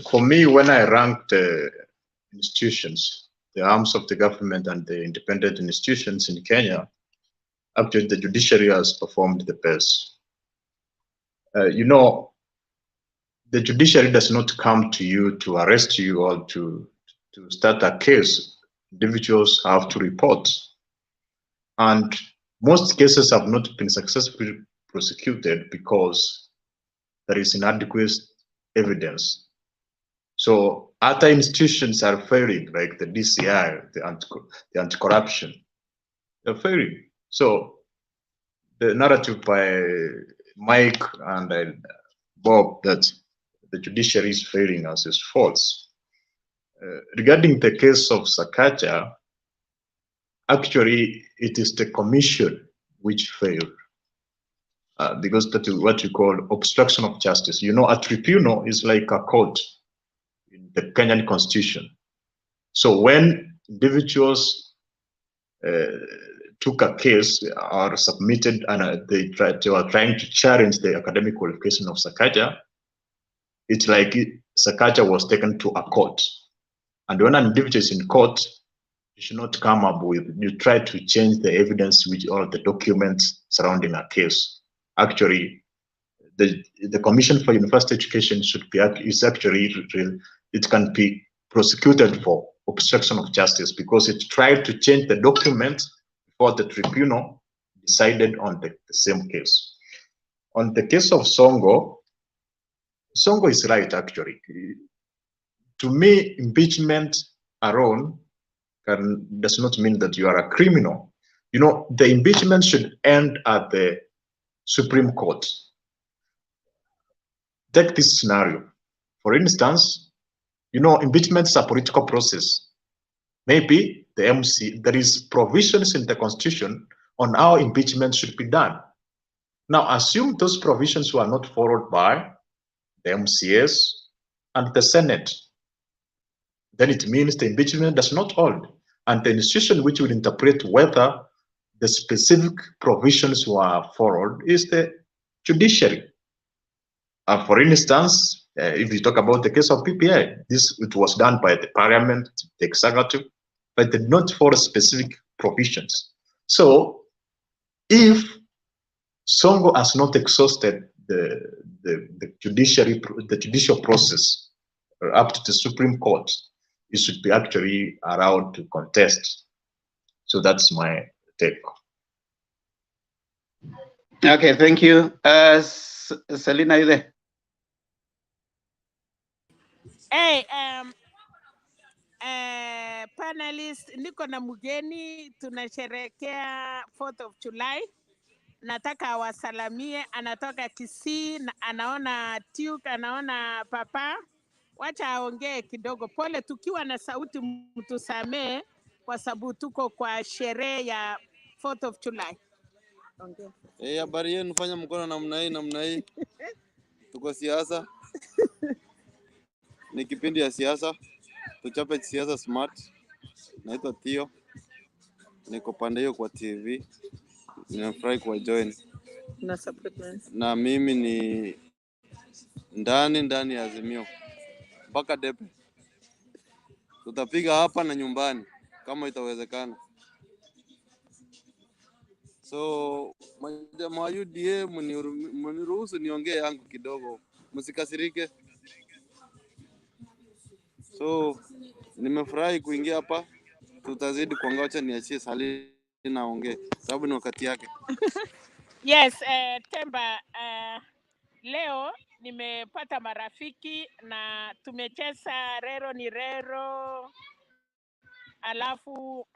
For me, when I ranked institutions, the arms of the government and the independent institutions in Kenya, actually the judiciary has performed the best. The judiciary does not come to you to arrest you or to start a case. Individuals have to report. And most cases have not been successfully prosecuted because there is inadequate evidence. So other institutions are failing, like the DCI, the anti-corruption. They're failing. So the narrative by Mike and Bob that the judiciary is failing us is false. Regarding the case of Sakaja, actually it is the commission which failed. Because that is what you call obstruction of justice. A tribunal is like a court in the Kenyan constitution. So when individuals took a case or submitted and they were trying to challenge the academic qualification of Sakaja, it's like Sakaja was taken to a court. And when an individual is in court, you should not come up with, you try to change the evidence with all the documents surrounding a case. Actually, the Commission for University Education it can be prosecuted for obstruction of justice because it tried to change the documents before the tribunal decided on the same case. On the case of Sonko is right, actually. To me, impeachment alone does not mean that you are a criminal. You know, the impeachment should end at the Supreme Court. Take this scenario. For instance, you know, impeachment is a political process. Maybe the MC, there is provisions in the Constitution on how impeachment should be done. Now, assume those provisions were not followed by the MCS and the Senate. Then it means the impeachment does not hold. And the institution which will interpret whether the specific provisions were followed is the judiciary. For instance, if you talk about the case of PPI, it was done by the parliament, the executive, but did not follow specific provisions. So if Songo has not exhausted the judicial process up to the Supreme Court, it should be actually allowed to contest. So that's my take. Okay, thank you. Selina, are you there? Hey, panelist, niko na mgeni, tunasherehekea 4th of July. Nataka awasalamie, anatoka Kisii, anaona Duke, anaona Papa. Wacha aongee kidogo. Pole, tukiwa na sauti mtusamee kwa sababu tuko kwa sherehe ya 4th of July. Ongea. Habari yenu, fanya mkono namna hii. Tuko siasa. Ni kipindi ya siasa. Tuchape siasa smart. Naitwa Theo. Niko pande hiyo kwa TV. Ninafurahi kwa join. Na mimi ni ndani ya Azimio. Mpaka Depe. Tutapiga hapa na nyumbani kama itawezekana. So majamaa wa UDA mniruhusu niongee yangu kidogo. Msikasirike. So nimefurahi kuingia hapa. Tutazidi kuongoja niachie Salina aongee sababu ni wakati yake. Yes, Temba, leo nimepata marafiki na tumecheza rero ni rero. Alafu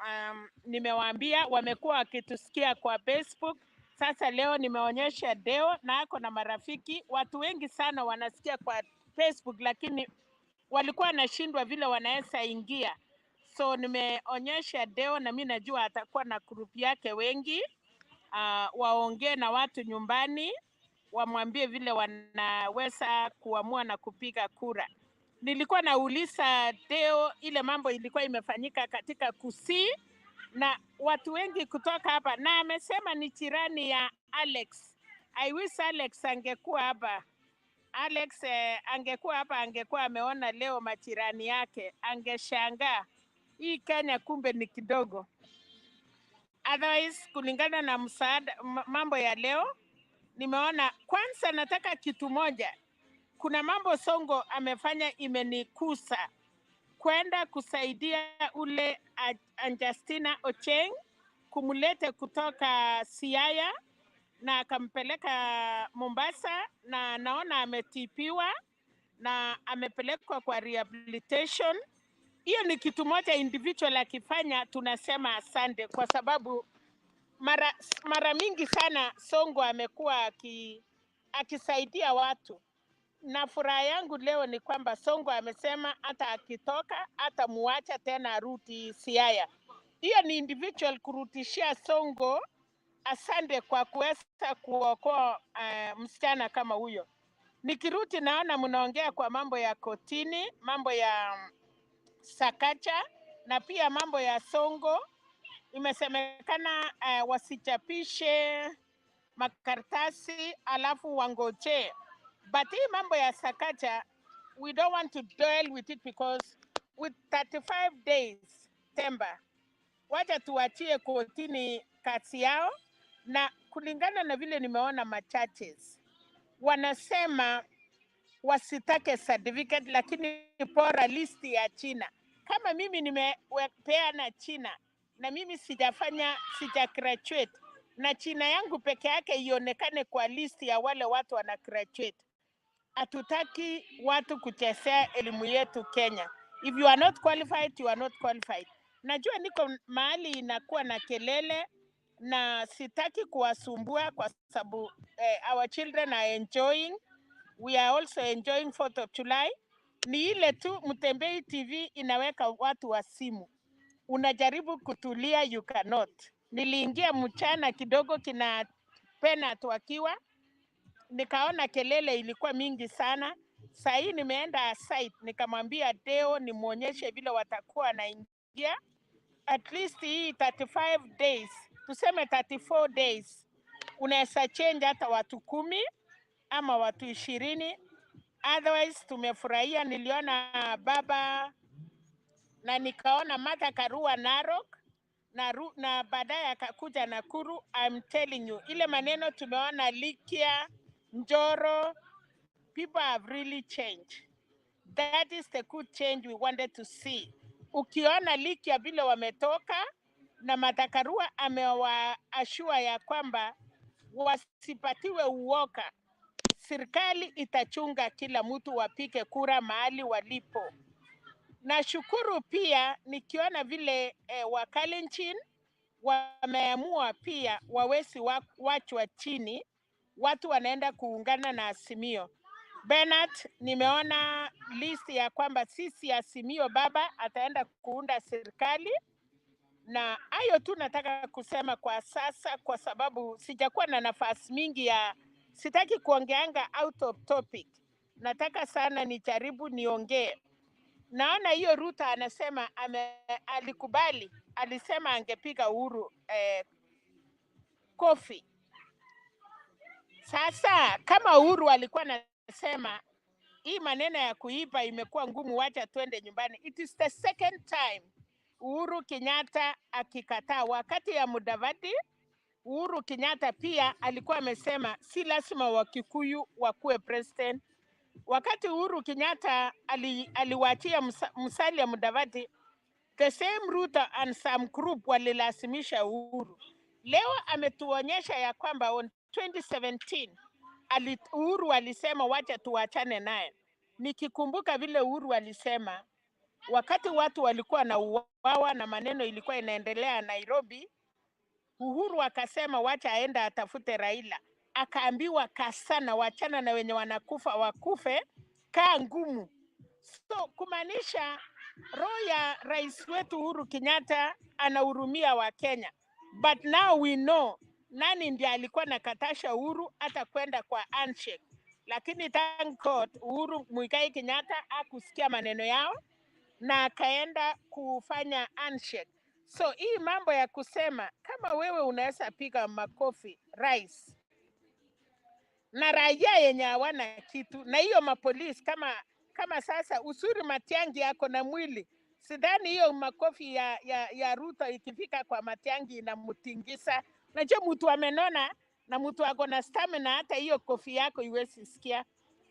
nimewaambia, wamekuwa wakitusikia kwa Facebook. Sasa leo nimeonyesha Deo na ako na marafiki. Watu wengi sana wanasikia kwa Facebook lakini walikuwa wanashindwa vile wanaweza ingia. So nimeonyesha Deo na mimi najua atakuwa na group yake wengi. Waongee na watu nyumbani, wamwambie vile wanaweza kuamua na kupiga kura. Nilikuwa nauliza Deo ile mambo ilikuwa imefanyika katika Kisii na watu wengi kutoka hapa, na amesema ni jirani ya Alex. I wish Alex angekuwa hapa. Alex angekuwa hapa, angekuwa ameona leo majirani yake, angeshangaa hii Kenya kumbe ni kidogo. Otherwise, kulingana na msaada mambo ya leo, nimeona kwanza nataka kitu moja. Kuna mambo Songo amefanya imenikusa, kwenda kusaidia ule Justina Ocheng, kumlete kutoka Siaya na akampeleka Mombasa, na naona ametipiwa na amepelekwa kwa rehabilitation. Hiyo ni kitu moja individual akifanya tunasema asante, kwa sababu mara mingi sana Songo amekuwa akisaidia watu. Na furaha yangu leo ni kwamba Songo amesema hata akitoka hata muacha tena arudi Siaya. Hiyo ni individual kurutishia Songo asante kwa kuweza kuokoa msichana kama huyo. Nikirudi naona mnaongea kwa mambo ya kotini, mambo ya Sakacha na pia mambo ya Songo. Imesemekana wasichapishe makaratasi alafu wangoje. But hii mambo ya Sakacha, we don't want to dwell with it because with 35 days, Temba, wacha tuachie kotini kazi yao. Na kulingana na vile nimeona machurches, wanasema wasitake certificate lakini bora listi ya China. Kama mimi nimepeana China na mimi sija graduate na China yangu peke yake ionekane kwa listi ya wale watu wana graduate. Hatutaki watu kuchezea elimu yetu Kenya. If you are not qualified, you are not qualified. Najua niko mahali inakuwa na kelele na sitaki kuwasumbua kwa sababu our children are enjoying. We are also enjoying 4th of July. Ni ile tu Mtembei TV inaweka watu wa simu. Unajaribu kutulia, you cannot. Niliingia mchana kidogo kina Penat wakiwa, nikaona kelele ilikuwa mingi sana. Saa hii nimeenda site, nikamwambia Deo nimuonyeshe vile watakuwa wanaingia. At least hii 35 days, tuseme 34 days, unaweza change hata watu 10 ama watu 20. Otherwise tumefurahia. Niliona baba na nikaona Martha Karua Narok na baadaye akakuja Nakuru. I'm telling you, ile maneno tumeona Likia, Njoro, people have really changed. That is the good change we wanted to see. Ukiona Likia vile wametoka na Martha Karua amewaashua ya kwamba wasipatiwe uoga. Serikali itachunga kila mtu wapike kura mahali walipo. Nashukuru pia nikiona vile Wakalenjin wameamua pia wawezi wachwa chini, watu wanaenda kuungana na Azimio. Bernard, nimeona list ya kwamba sisi Azimio baba ataenda kuunda serikali, na hayo tu nataka kusema kwa sasa, kwa sababu sijakuwa na nafasi mingi sitaki kuongeanga out of topic. Nataka sana nijaribu niongee. Naona hiyo Ruto anasema alikubali, alisema angepiga Uhuru kofi. Sasa kama Uhuru alikuwa anasema hii maneno ya kuiba imekuwa ngumu, wacha twende nyumbani. It is the second time Uhuru Kenyatta akikataa. Wakati ya Mudavadi, Uhuru Kenyatta pia alikuwa amesema si lazima Wakikuyu wakuwe president. Wakati Uhuru Kenyatta aliwachia Musalia Mudavadi, the same Ruto and some group walilazimisha Uhuru. Leo ametuonyesha ya kwamba on 2017 Uhuru alisema wacha tuachane naye. Nikikumbuka vile Uhuru alisema wakati watu walikuwa na uwawa na maneno ilikuwa inaendelea Nairobi, Uhuru akasema wacha aenda atafute Raila. Akaambiwa kasana, wachana na wenye wanakufa wakufe, kaa ngumu. So kumaanisha roho ya rais wetu Uhuru Kenyatta anahurumia wa Kenya. But now we know nani ndiye alikuwa nakatasha Uhuru hata kwenda kwa handshake. Lakini thank God Uhuru Muigai Kenyatta hakusikia maneno yao na akaenda kufanya handshake. So hii mambo ya kusema kama wewe unaweza piga makofi rais na raia yenye hawana kitu, na hiyo mapolisi kama sasa Usuri Matiang'i yako na mwili, sidhani hiyo makofi ya Ruto ikifika kwa Matiang'i inamtingisa. Najua mtu amenona na mtu ako na stamina, hata hiyo kofi yako iwezi sikia.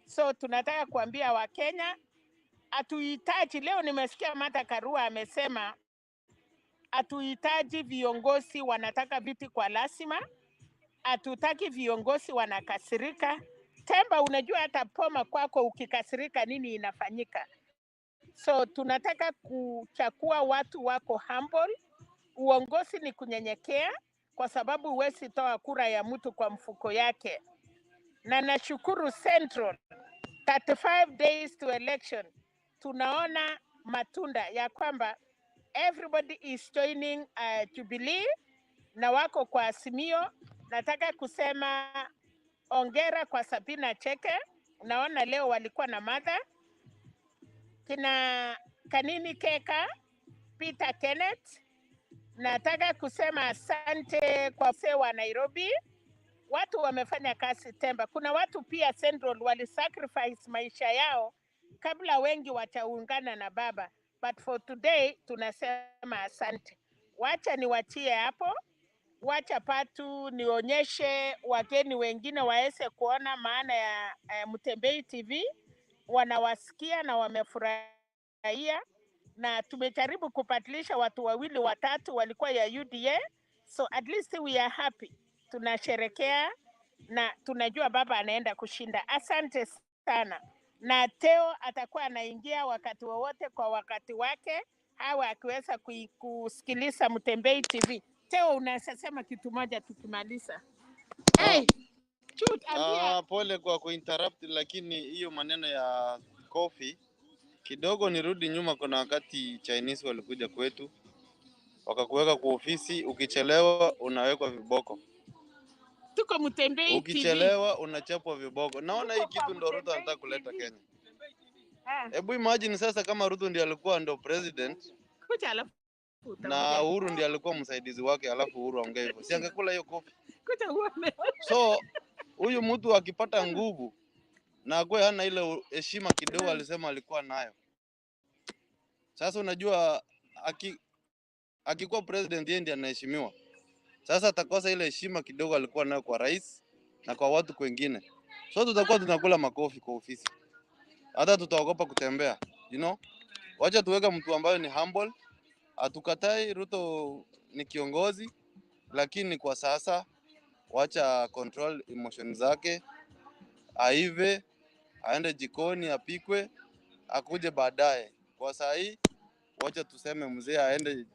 So tunataka kuambia Wakenya hatuhitaji, leo nimesikia Martha Karua amesema hatuhitaji viongozi wanataka viti kwa lazima. Hatutaki viongozi wanakasirika. Temba, unajua hata poma kwako ukikasirika nini inafanyika. So tunataka kuchakua watu wako humble. Uongozi ni kunyenyekea, kwa sababu huwezi toa kura ya mtu kwa mfuko yake. Na nashukuru Central 35 days to election. Tunaona matunda ya kwamba everybody is joining Jubilee na wako kwa Azimio. Nataka kusema ongera kwa Sabina Cheke. Naona leo walikuwa na Martha, kina Kanini Keka, Peter Kenneth. Nataka kusema asante kwa wazee wa Nairobi. Watu wamefanya kazi Temba. Kuna watu pia Central walisacrifice maisha yao kabla wengi wataungana na baba. But for today tunasema asante. Wacha niwachie hapo. Wacha Patu nionyeshe wageni wengine waweze kuona maana ya Mtembei TV. Wanawasikia na wamefurahia, na tumejaribu kupatilisha watu wawili watatu walikuwa ya UDA. So at least we are happy. Tunasherekea na tunajua baba anaenda kushinda. Asante sana. na Teo atakuwa anaingia wakati wowote kwa wakati wake, au akiweza kusikiliza Mtembei TV. Teo, unaweza sema kitu moja tukimaliza? Hey, pole kwa kuinterrupt, lakini hiyo maneno ya coffee kidogo nirudi nyuma. Kuna wakati Chinese walikuja kwetu wakakuweka kwa ofisi, ukichelewa unawekwa viboko. Tuko Mtembei ukichelewa unachapwa viboko. Naona hii kitu ndo Ruto anataka kuleta Kenya. Hebu imagine sasa kama Ruto ndiye alikuwa ndo president na Uhuru ndiye alikuwa msaidizi wake, alafu Uhuru aongee hivyo, si angekula hiyo kofi? So huyu mtu akipata nguvu na kwa hana ile heshima kidogo alisema alikuwa nayo. Sasa unajua akikuwa president yeye ndiye anaheshimiwa. Sasa atakosa ile heshima kidogo alikuwa nayo kwa rais na kwa watu wengine. So tutakuwa tunakula makofi kwa ofisi. Hata tutaogopa kutembea, you know? Wacha tuweka mtu ambaye ni humble. Hatukatai Ruto ni kiongozi, lakini kwa sasa wacha control emotion zake. Aive, aende jikoni apikwe, akuje baadaye. Kwa saa hii wacha tuseme mzee aende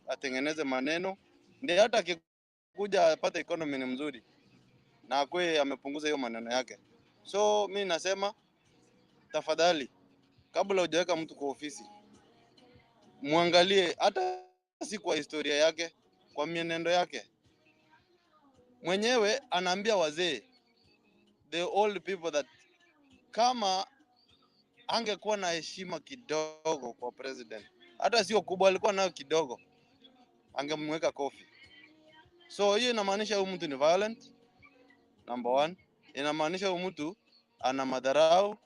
atengeneze maneno, ndio hata akikuja apate economy ni mzuri na akwe amepunguza hiyo maneno yake. So mimi nasema tafadhali, kabla hujaweka mtu kwa ofisi, muangalie hata si kwa historia yake, kwa mienendo yake. Mwenyewe anaambia wazee, the old people, that kama angekuwa na heshima kidogo kwa president, hata sio kubwa, alikuwa nayo kidogo, angemweka kofi. So hiyo inamaanisha huyu mtu ni violent, number one. Inamaanisha huyu mtu ana madharau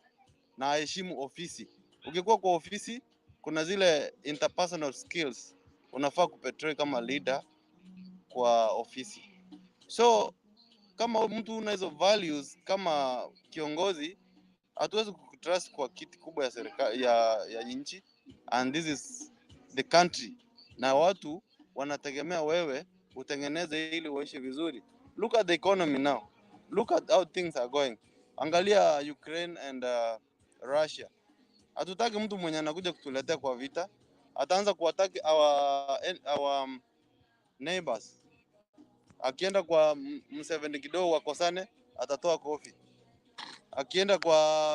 na heshimu ofisi. Ukikuwa kwa ofisi, kuna zile interpersonal skills unafaa kuportray kama leader kwa ofisi. So kama mtu una hizo values kama kiongozi, hatuwezi kutrust kwa kiti kubwa ya serikali ya nchi, and this is the country, na watu wanategemea wewe utengeneze ili waishi vizuri. Look at the economy now. Look at how things are going. Angalia Ukraine and Russia. Hatutaki mtu mwenye anakuja kutuletea kwa vita. Ataanza kuwataki our neighbors. Akienda kwa Museveni kidogo wakosane, atatoa kofi. Akienda kwa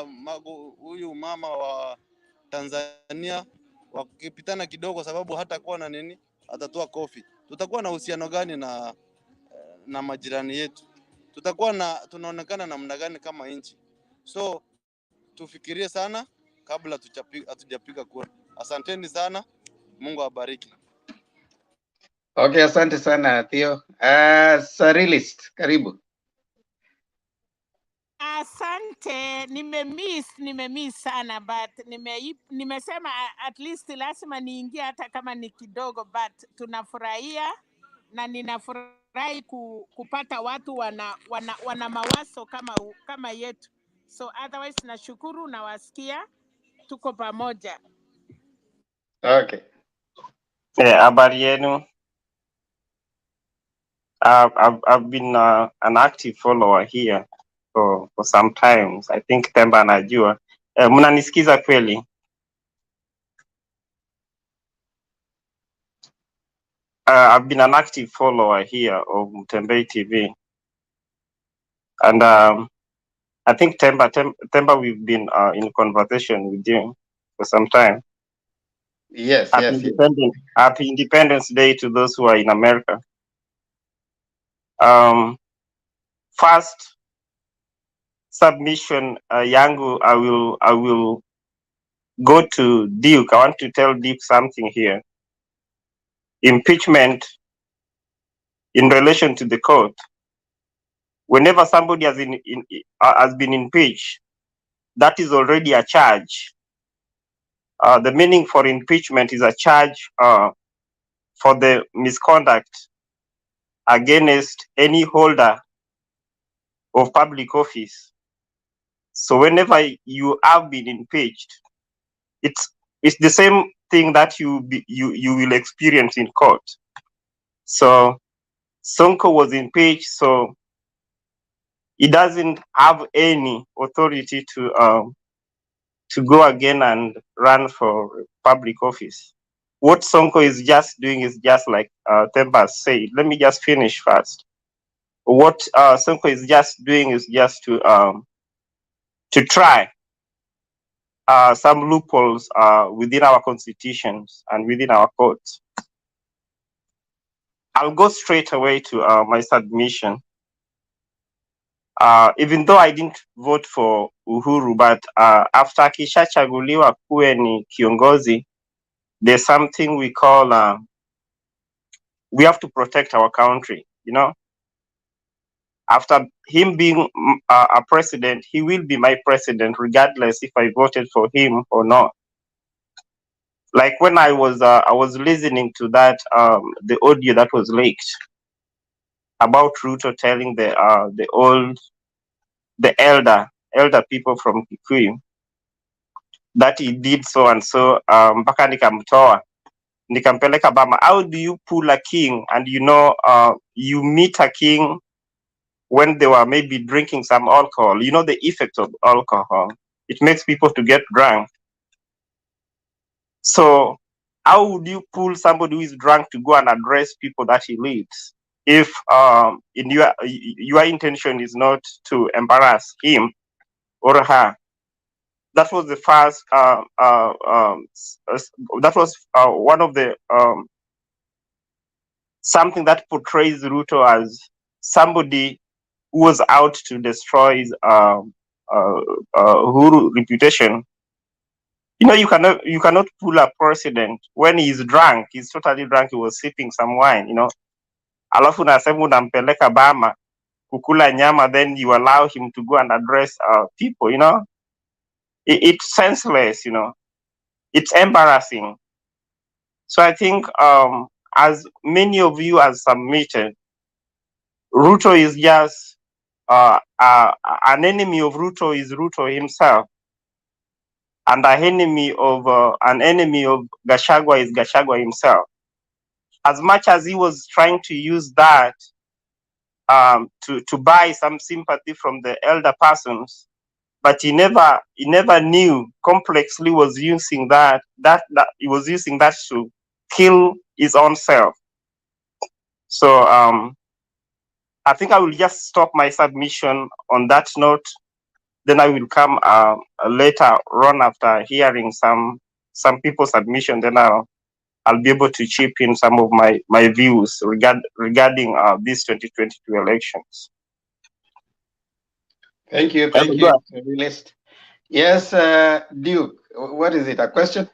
huyu mama wa Tanzania wakipitana kidogo sababu hata kuwa na nini, atatoa kofi. Tutakuwa na uhusiano gani na majirani yetu? Tutakuwa tunaonekana namna gani kama nchi? So tufikirie sana kabla hatujapiga kura. Asanteni sana, Mungu awabariki. Okay, asante sana Theo. Sarilist, karibu. Asante, nimemiss sana, but nimesema at least lazima niingie hata kama ni kidogo, but tunafurahia na ninafurahi kupata watu wana mawazo kama yetu. So otherwise nashukuru, nawasikia, tuko pamoja. Okay. Habari yenu. I've been an active follower here for some times. I think Temba anajua. Mnanisikiza kweli? I've been an active follower here of Mtembei TV. And I think Temba, we've been in conversation with you for some time. Yes, Happy Independence Day to those who are in America. First submission, yangu, I will go to Duke. I want to tell Duke something here. Impeachment in relation to the court. Whenever somebody has been impeached, that is already a charge. The meaning for impeachment is a charge for the misconduct against any holder of public office. So whenever you have been impeached, it's the same thing that you will experience in court. So Sonko was impeached, so he doesn't have any authority to to go again and run for public office. What Sonko is just doing is just like Themba said. Let me just finish first. What Sonko is just doing is just to try some loopholes within our constitutions and within our courts. I'll go straight away to my submission. Even though I didn't vote for Uhuru, but after akishachaguliwa kuwe ni kiongozi, there's something we call we have to protect our country, you know. After him being a president, he will be my president regardless if I voted for him or not. Like when I was listening to that the audio that was leaked about Ruto telling the elder people from Kikuyu that he did so and so, mpaka nikamtoa nikampeleka Bama. How do you pull a king and you know you meet a king when they were maybe drinking some alcohol? You know the effect of alcohol. It makes people to get drunk. So how would you pull somebody who is drunk to go and address people that he leads if in your intention is not to embarrass him or her? That was the first. That was one of the something that portrays Ruto as somebody who was out to destroy his Uhuru reputation. You know, you cannot pull a president when he's drunk. He's totally drunk. He was sipping some wine. You know, alafu nasema unampeleka Bama kukula nyama, then you allow him to go and address people. You know, it's senseless. You know, it's embarrassing. So I think as many of you have submitted, Ruto is just an enemy of Ruto is Ruto himself, and an enemy of Gachagua is Gachagua himself. As much as he was trying to use that to buy some sympathy from the elder persons, but he never knew complexly was using that he was using that to kill his own self. So I think I will just stop my submission on that note. Then I will come later on after hearing some people's submission. Then I'll be able to chip in some of my views regarding these 2022 elections. Thank you. Yes, Duke. What is it? A question?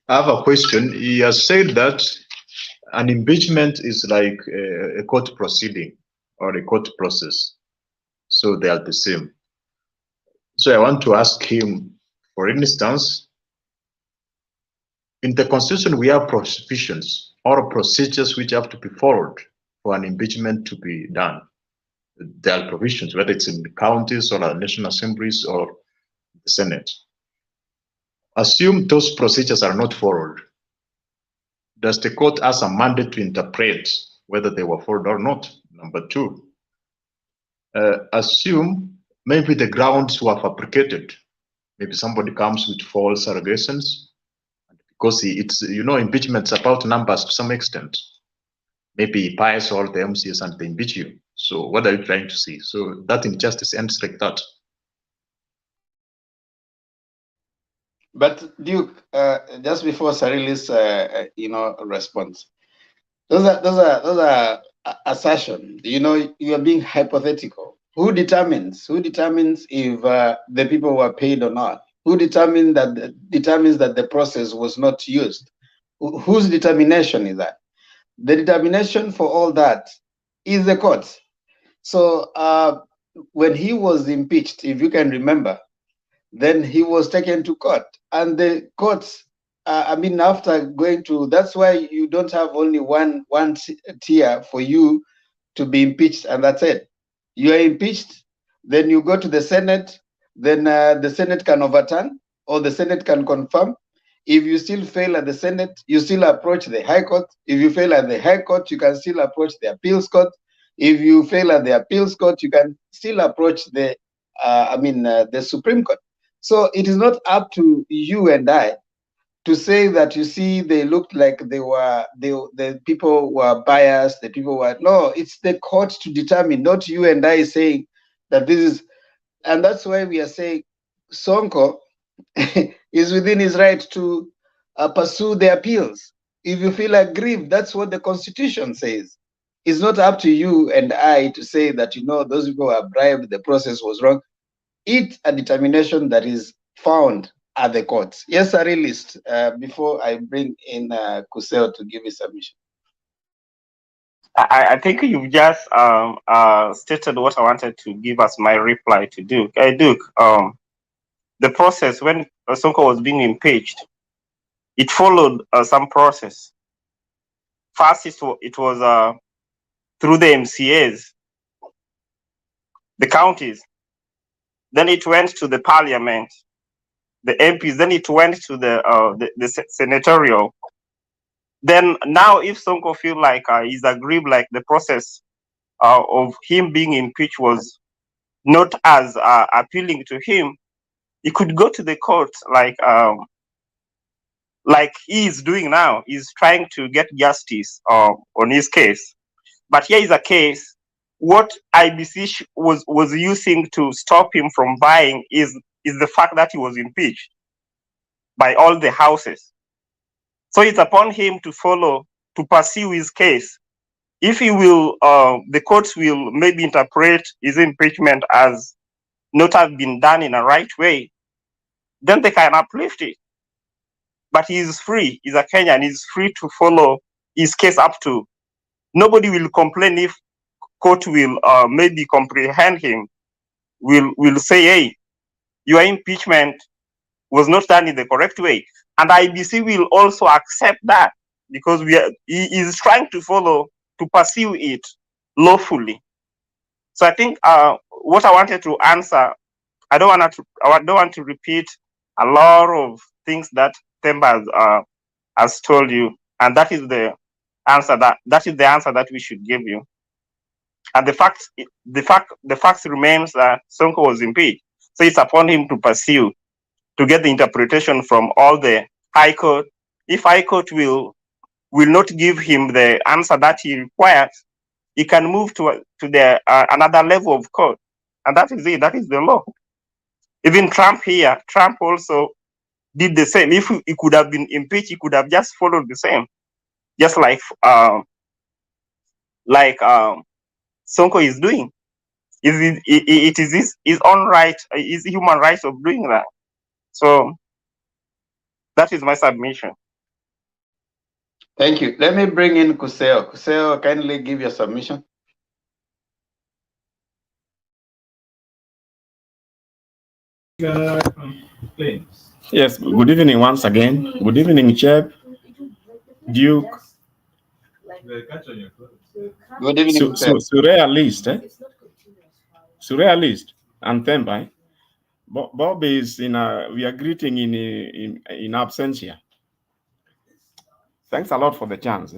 I have a question. He has said that an impeachment is like a court proceeding or a court process. So they are the same. So I want to ask him, for instance, in the Constitution, we have provisions or procedures which have to be followed for an impeachment to be done. There are provisions, whether it's in the counties or the national assemblies or the Senate. Assume those procedures are not followed. Does the court has a mandate to interpret whether they were followed or not? Number two, assume maybe the grounds were fabricated. Maybe somebody comes with false allegations, because it's, you know, impeachment's about numbers to some extent. Maybe he buys all the MCs and they impeach you. So what are you trying to see? So that injustice ends like that. But Duke, just before Sarili's response, those are assertions. You know, you are being hypothetical. Who determines if the people were paid or not? Who determines that the process was not used? Whose determination is that? The determination for all that is the courts. So when he was impeached, if you can remember, then he was taken to court, and the courts, after going to, that's why you don't have only one tier for you to be impeached, and that's it. You are impeached, then you go to the Senate, then the Senate can overturn or the Senate can confirm. If you still fail at the Senate, you still approach the High Court. If you fail at the High Court, you can still approach the Appeals Court. If you fail at the Appeals Court, you can still approach the the Supreme Court. So it is not up to you and I to say that, you see, they looked like the people were biased, the people were, no, it's the court to determine, not you and I saying that this is, and that's why we are saying Sonko is within his right to pursue the appeals. If you feel aggrieved, that's what the Constitution says. It's not up to you and I to say that, those people were bribed, the process was wrong. It's a determination that is found at the courts. Yes, a realist. Before I bring in Kuseo to give his submission. I think you've just stated what I wanted to give as my reply to Duke. Duke, the process when Sonko was being impeached, it followed some process. First, it was through the MCAs, the counties. Then it went to the parliament, the MPs. Then it went to the senatorial. Then now, if Sonko feel like he's aggrieved, like the process of him being impeached was not as appealing to him, he could go to the court like he is doing now. He's trying to get justice on his case. But here is a case. What IBC was using to stop him from buying is the fact that he was impeached by all the houses. So it's upon him to pursue his case. If he will, the courts will maybe interpret his impeachment as not have been done in a right way, then they can uplift it. But he is free. He's a Kenyan. He's free to follow his case up to. Nobody will complain if court will maybe comprehend him. Will say, hey, your impeachment was not done in the correct way, and IBC will also accept that because he is trying to pursue it lawfully. So I think what I wanted to answer, I don't want to repeat a lot of things that Themba has told you, and that is the answer that we should give you. And the fact remains that Sonko was impeached. So it's upon him to pursue, to get the interpretation from all the High Court. If High Court will not give him the answer that he requires, he can move to the another level of court, and that is it. That is the law. Even Trump also did the same. If he could have been impeached, he could have just followed the same, just like Sonko is doing. It is his own right, his human rights of doing that. So that is my submission. Thank you. Let me bring in Kuseo. Kuseo, kindly give your submission. Yes, good evening once again. Good evening, Chep, Duke. Good evening, Surrealist, Surrealist, and Themba. Bob is we are greeting in absentia. Thanks a lot for the chance.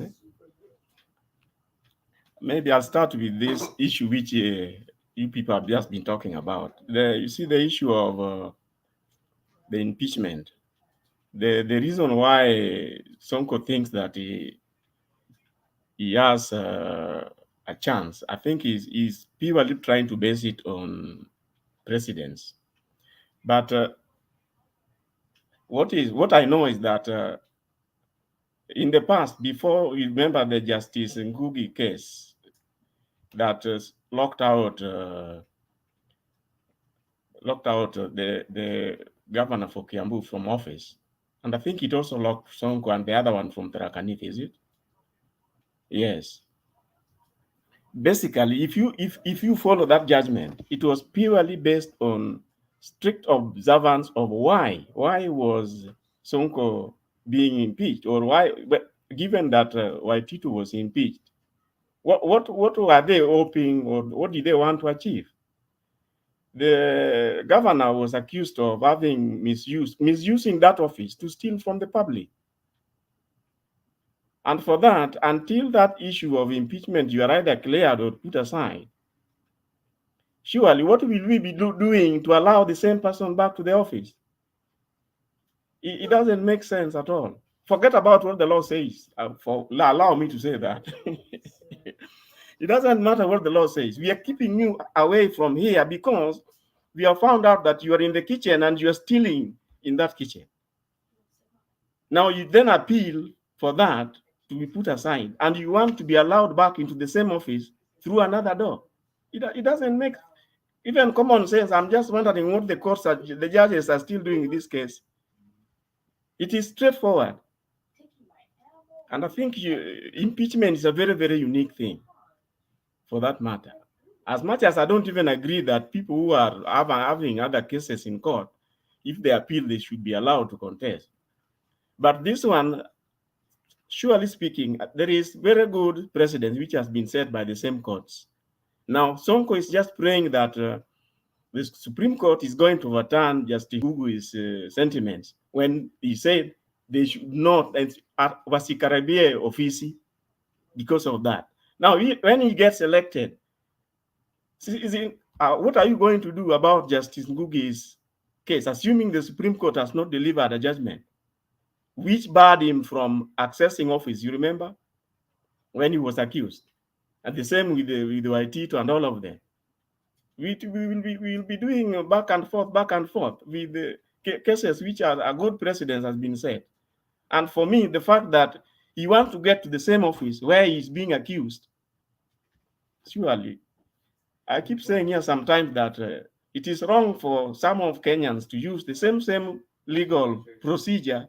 Maybe I'll start with this issue which you people have just been talking about. You see the issue of the impeachment. The reason why Sonko thinks that he has a chance, I think he's purely trying to base it on precedents. But what I know is that in the past, before you remember the Justice Ngugi case that locked out the governor for Kiambu from office, and I think it also locked Sonko and the other one from Tharaka Nithi, is it? Yes. Basically, if you follow that judgment, it was purely based on strict observance of why was Sonko being impeached, or why, given that Waititu was impeached, what were they hoping, or what did they want to achieve? The governor was accused of having misusing that office to steal from the public. And for that, until that issue of impeachment you are either cleared or put aside, Surely, what will we be doing to allow the same person back to the office? It doesn't make sense at all. Forget about what the law says. Allow me to say that. It doesn't matter what the law says. We are keeping you away from here because we have found out that you are in the kitchen and you are stealing in that kitchen. Now you then appeal for that to be put aside, and you want to be allowed back into the same office through another door. It doesn't make even common sense. I'm just wondering what the judges are still doing in this case. It is straightforward. And I think impeachment is a very, very unique thing for that matter. As much as I don't even agree that people who are having other cases in court, if they appeal, they should be allowed to contest. But this one, surely speaking, there is very good precedent which has been set by the same courts. Now, Sonko is just praying that the Supreme Court is going to overturn Justice Gugu's sentiments when he said they should not wasikaribie ofisi because of that. Now, when he gets elected, what are you going to do about Justice Ngugi's case, assuming the Supreme Court has not delivered a judgment, which barred him from accessing office? You remember when he was accused, and the same with Waitito and all of them. We will be doing back and forth with the cases which are a good precedent has been set. And for me, the fact that he wants to get to the same office where he's being accused, surely, I keep saying here sometimes that it is wrong for some of Kenyans to use the same legal procedure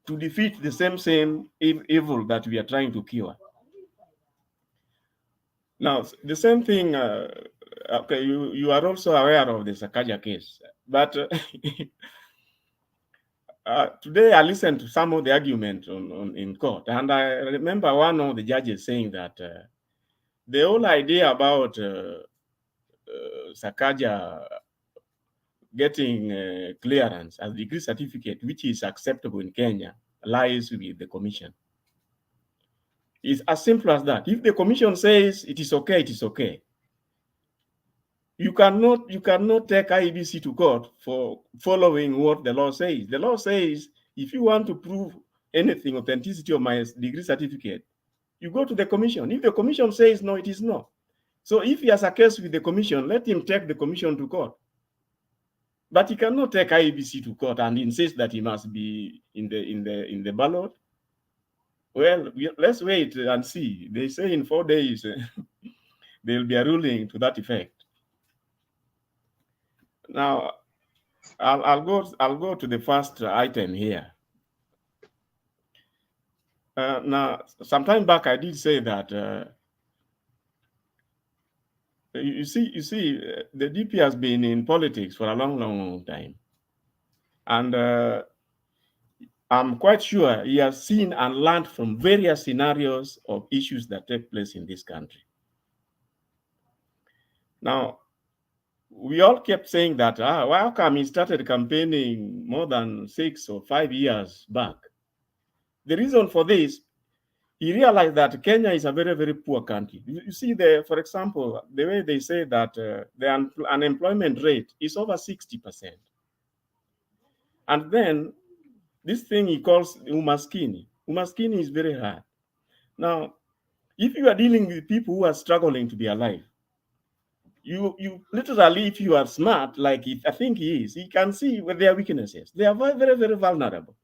to defeat the same evil that we are trying to cure. Now, the same thing, okay, you are also aware of the Sakaja case, but today I listened to some of the argument in court, and I remember one of the judges saying that the whole idea about Sakaja getting clearance as degree certificate, which is acceptable in Kenya, lies with the commission. It's as simple as that. If the commission says it is okay, it is okay. You cannot take IEBC to court for following what the law says. The law says if you want to prove anything, authenticity of my degree certificate, you go to the commission. If the commission says no, it is no. So if he has a case with the commission, let him take the commission to court. But he cannot take IEBC to court and insist that he must be in the ballot. Well, let's wait and see. They say in 4 days there will be a ruling to that effect. Now, I'll go to the first item here. Now, sometime back I did say that you see, the DP has been in politics for a long time, and I'm quite sure he has seen and learned from various scenarios of issues that take place in this country. Now, we all kept saying that, how come he started campaigning more than 6 or 5 years back? The reason for this, he realized that Kenya is a very, very poor country. You see, for example, the way they say that the unemployment rate is over 60%. And then this thing he calls umaskini. Umaskini is very hard. Now, if you are dealing with people who are struggling to be alive, you literally, if you are smart, like I think he is, he can see where their weaknesses. They are very, very, very vulnerable.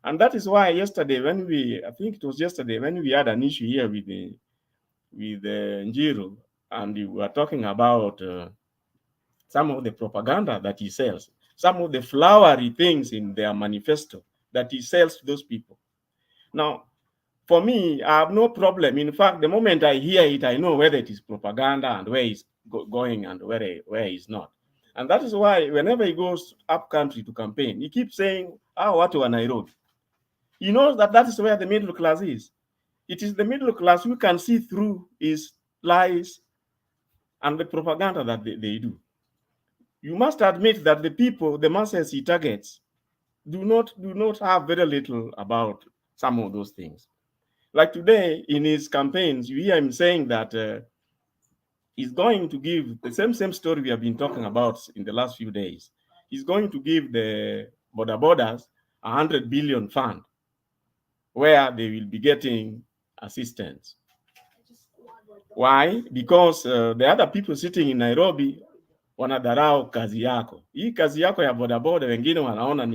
And that is why yesterday, I think it was yesterday, when we had an issue here with Njiru, and we were talking about some of the propaganda that he sells, some of the flowery things in their manifesto that he sells to those people. Now, for me, I have no problem. In fact, the moment I hear it, I know whether it is propaganda and where he's going and where he's not. And that is why whenever he goes up country to campaign, he keeps saying, watu wa Nairobi. He knows that is where the middle class is. It is the middle class who can see through his lies and the propaganda that they do. You must admit that the people, the masses he targets, do not have very little about some of those things. Like today, in his campaigns, you hear him saying that is going to give the same story we have been talking about in the last few days. He's going to give the border borders 100 billion fund where they will be getting assistance. Why? Because the other people sitting in Nairobi wanadharau kazi yako. Hii kazi yako ya bodaboda wengine wanaona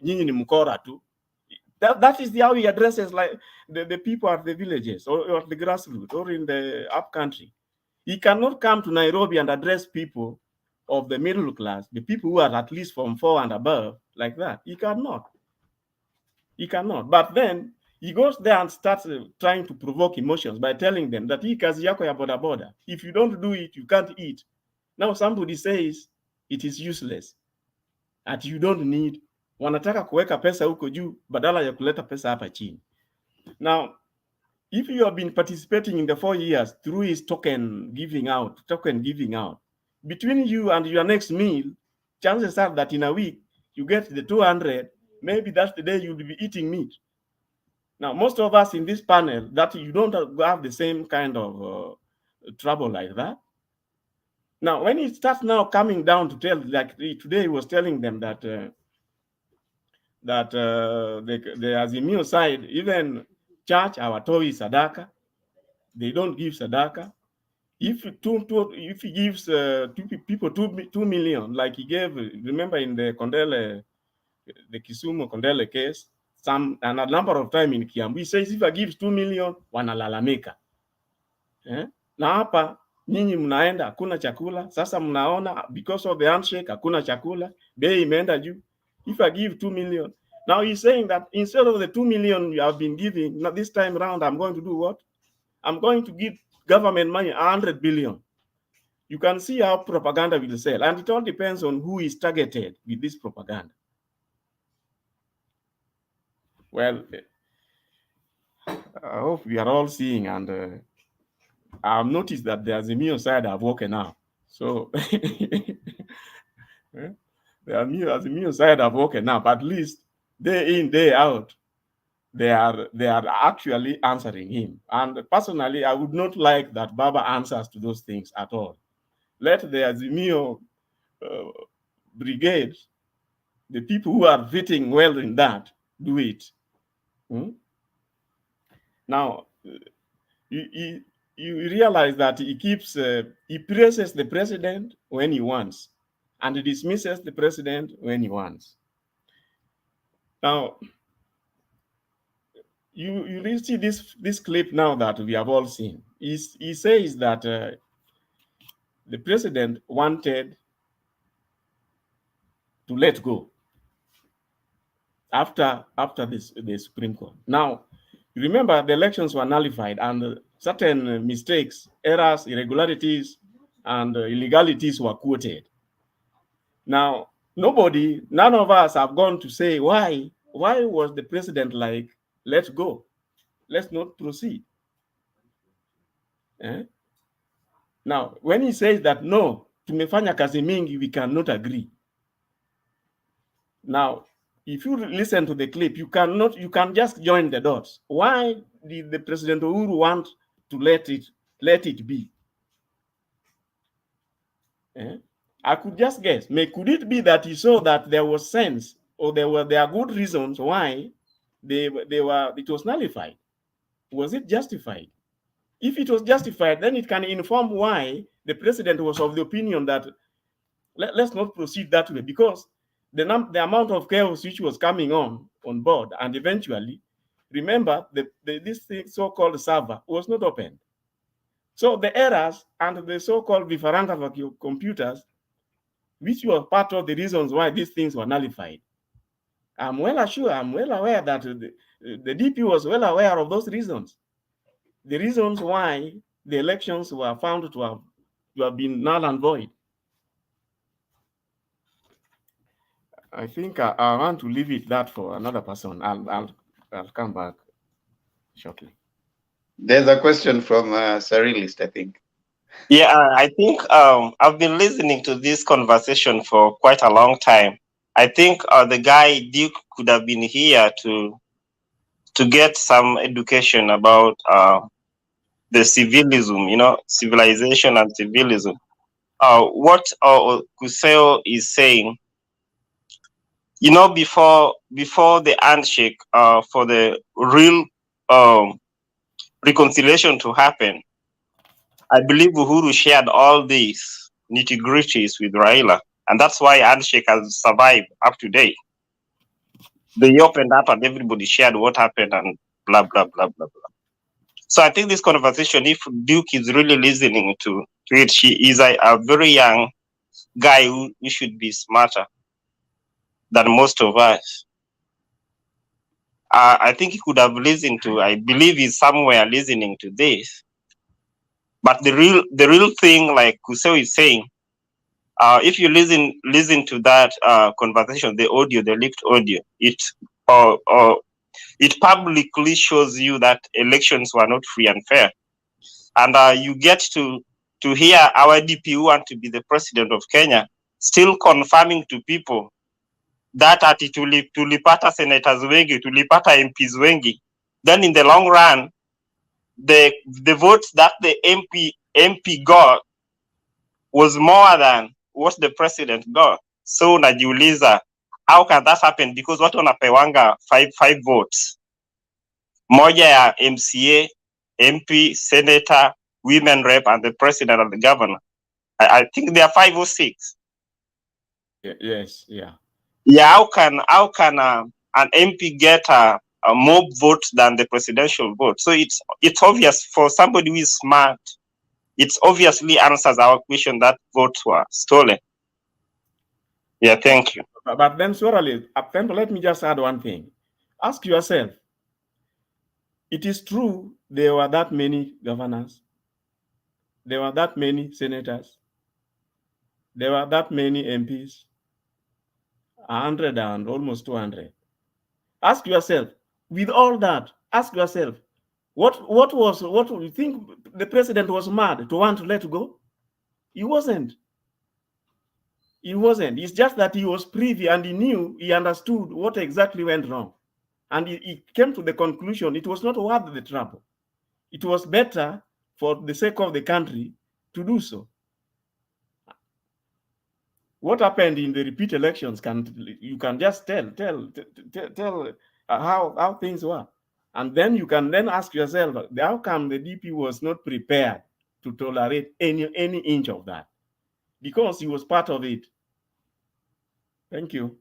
nyinyi ni mkora tu. That is how he addresses like the people at the villages or at the grassroots or in the up country. He cannot come to Nairobi and address people of the middle class, the people who are at least from 4 and above, like that. He cannot. He cannot. But then he goes there and starts trying to provoke emotions by telling them that hii kazi yako ya boda boda, if you don't do it, you can't eat. Now somebody says it is useless, that you don't need. Wanataka kuweka pesa huko juu badala ya kuleta pesa hapa chini. Now, if you have been participating in the 4 years through his token giving out, between you and your next meal, chances are that in a week you get the 200. Maybe that's the day you'll be eating meat. Now, most of us in this panel, that you don't have the same kind of trouble like that. Now, when it starts now coming down to tell, like today he was telling them that the AZIMIO side, even church, our Toy Sadaka, they don't give Sadaka. If he gives people 2 million, like he gave, remember in the Kondele, the Kisumu Kondele case, and a number of times in Kiambu, he says if I give 2 million, wanalalamika. Na hapa nyinyi mnaenda hakuna chakula. Sasa mnaona because of the handshake hakuna chakula, bei imeenda juu. If I give 2 million, now he's saying that instead of the 2 million you have been giving, now this time around I'm going to do what? I'm going to give government money 100 billion. You can see how propaganda will sell, and it all depends on who is targeted with this propaganda. Well, I hope we are all seeing, and I've noticed that the AZIMIO side have woken up. So the AZIMIO side have woken up. At least day in, day out, they are actually answering him. And personally, I would not like that Baba answers to those things at all. Let the AZIMIO brigade, the people who are fitting well in that, do it. Now, you realize that he keeps, he praises the president when he wants, and he dismisses the president when he wants. Now, you really see this clip now that we have all seen. He says that the president wanted to let go after the Supreme Court. Now, remember the elections were nullified and certain mistakes, errors, irregularities, and illegalities were quoted. Now, none of us have gone to say why was the president like, let's go, let's not proceed. Now, when he says that no, tumefanya kazi mingi, we cannot agree. Now, if you listen to the clip, you can just join the dots. Why did the President Uhuru want to let it be? I could just guess. Could it be that he saw that there was sense, or there are good reasons why it was nullified? Was it justified? If it was justified, then it can inform why the president was of the opinion that let's not proceed that way, because the amount of chaos which was coming on board, and eventually, remember, this so-called server was not opened. So the errors and the so-called Vifaranga computers, which were part of the reasons why these things were nullified. I'm well aware that the DP was well aware of those reasons. The reasons why the elections were found to have been null and void. I think I want to leave it that for another person. I'll come back shortly. There's a question from Cyrilist, I think. Yeah, I think I've been listening to this conversation for quite a long time. I think the guy Duke could have been here to get some education about the civilism, civilization and civilism. What Kuseo is saying, before the handshake, for the real reconciliation to happen, I believe Uhuru shared all these nitty-gritties with Raila, and that's why handshake has survived up to date. They opened up and everybody shared what happened and blah, blah, blah, blah, blah. So I think this conversation, if Duke is really listening to it, she is a very young guy who should be smarter than most of us. I think he could have listened to, I believe he's somewhere listening to this. But the real thing, like Kuseo is saying, if you listen to that conversation, the audio, the leaked audio, it publicly shows you that elections were not free and fair, and you get to hear our DP who want to be the president of Kenya still confirming to people that ati tulipata senators wengi, tulipata MPs wengi. Then in the long run, the votes that the MP got was more than what the president got. So najiuliza, how can that happen? Because watu wanapewanga five votes, moja ya MCA, MP, senator, women rep, and the president and the governor. I think there are 5 or 6. Yes, yeah. Yeah, how can an MP get more votes than the presidential vote? So it's obvious for somebody who is smart. It obviously answers our question that votes were stolen. Yeah, thank you. But then, sorry, let me just add one thing. Ask yourself, it is true there were that many governors, there were that many senators, there were that many MPs, 100 and almost 200. Ask yourself, with all that, ask yourself, what do you think the president was mad to want to let go? He wasn't. He wasn't. It's just that he was privy and he understood what exactly went wrong. And he came to the conclusion it was not worth the trouble. It was better for the sake of the country to do so. What happened in the repeat elections you can just tell how things were. And then you can then ask yourself, how come the DP was not prepared to tolerate any inch of that? Because he was part of it. Thank you.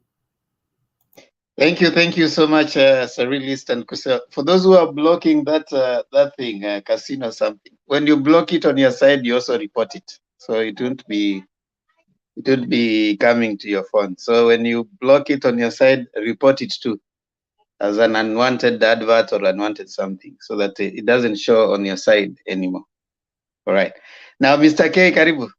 Thank you so much, Cyrilist and Kuseo. For those who are blocking that thing, casino something, when you block it on your side, you also report it, so it won't be coming to your phone. So when you block it on your side, report it too as an unwanted advert or unwanted something, so that it doesn't show on your side anymore. All right. Now, Mr. K, karibu.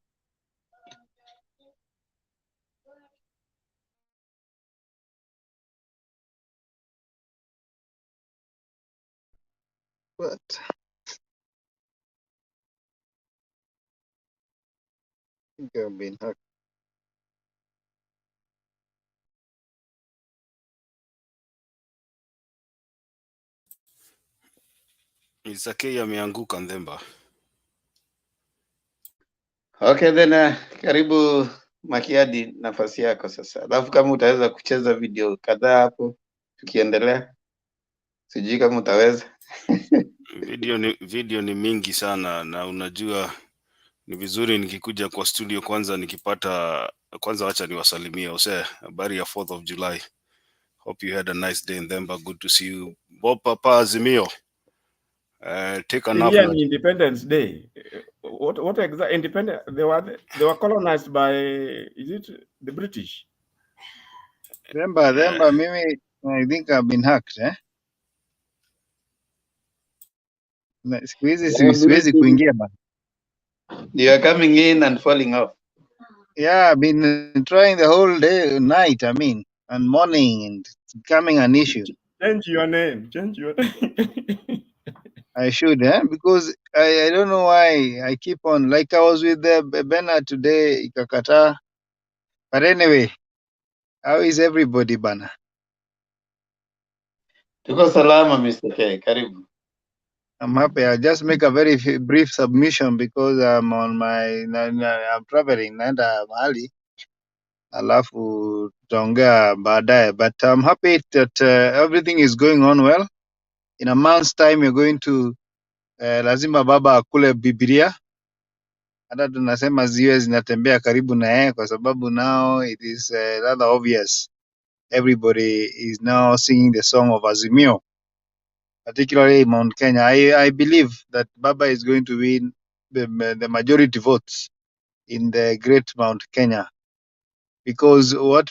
What? I think I've been hacked. Mr. K ameanguka Ndemba. Okay, then karibu Makiadi, nafasi yako sasa. Alafu kama utaweza kucheza video kadhaa hapo tukiendelea. Sijui kama utaweza. Video ni mingi sana, na unajua ni vizuri nikikuja kwa studio kwanza wacha niwasalimie ose habari ya 4th of July. Hope you had a nice day in Ndemba. Good to see you. Bob Papa Azimio. Take a nap. Independence Day. What exact independent? They were colonized by, is it the British? Remember, mimi, I think I've been hacked, eh? Siku hizi siwezi kuingia bana. You are coming in and falling off. Yeah, I've been trying the whole day, night, and morning, and it's becoming an issue. Change your name. I should, because I don't know why I keep on, like I was with Bernard today, ikakata. But anyway, how is everybody, bana? Tuko salama, Mr. K. Karibu. I'm happy. I'll just make a very brief submission because I'm on I'm traveling naenda mahali alafu tutaongea baadaye, but I'm happy that everything is going on well. In a month's time you're going to lazima baba akule Biblia, hata tunasema ziwe zinatembea karibu na yeye kwa sababu now it is rather obvious everybody is now singing the song of Azimio, particularly in Mount Kenya. I believe that Baba is going to win the majority votes in the great Mount Kenya, because what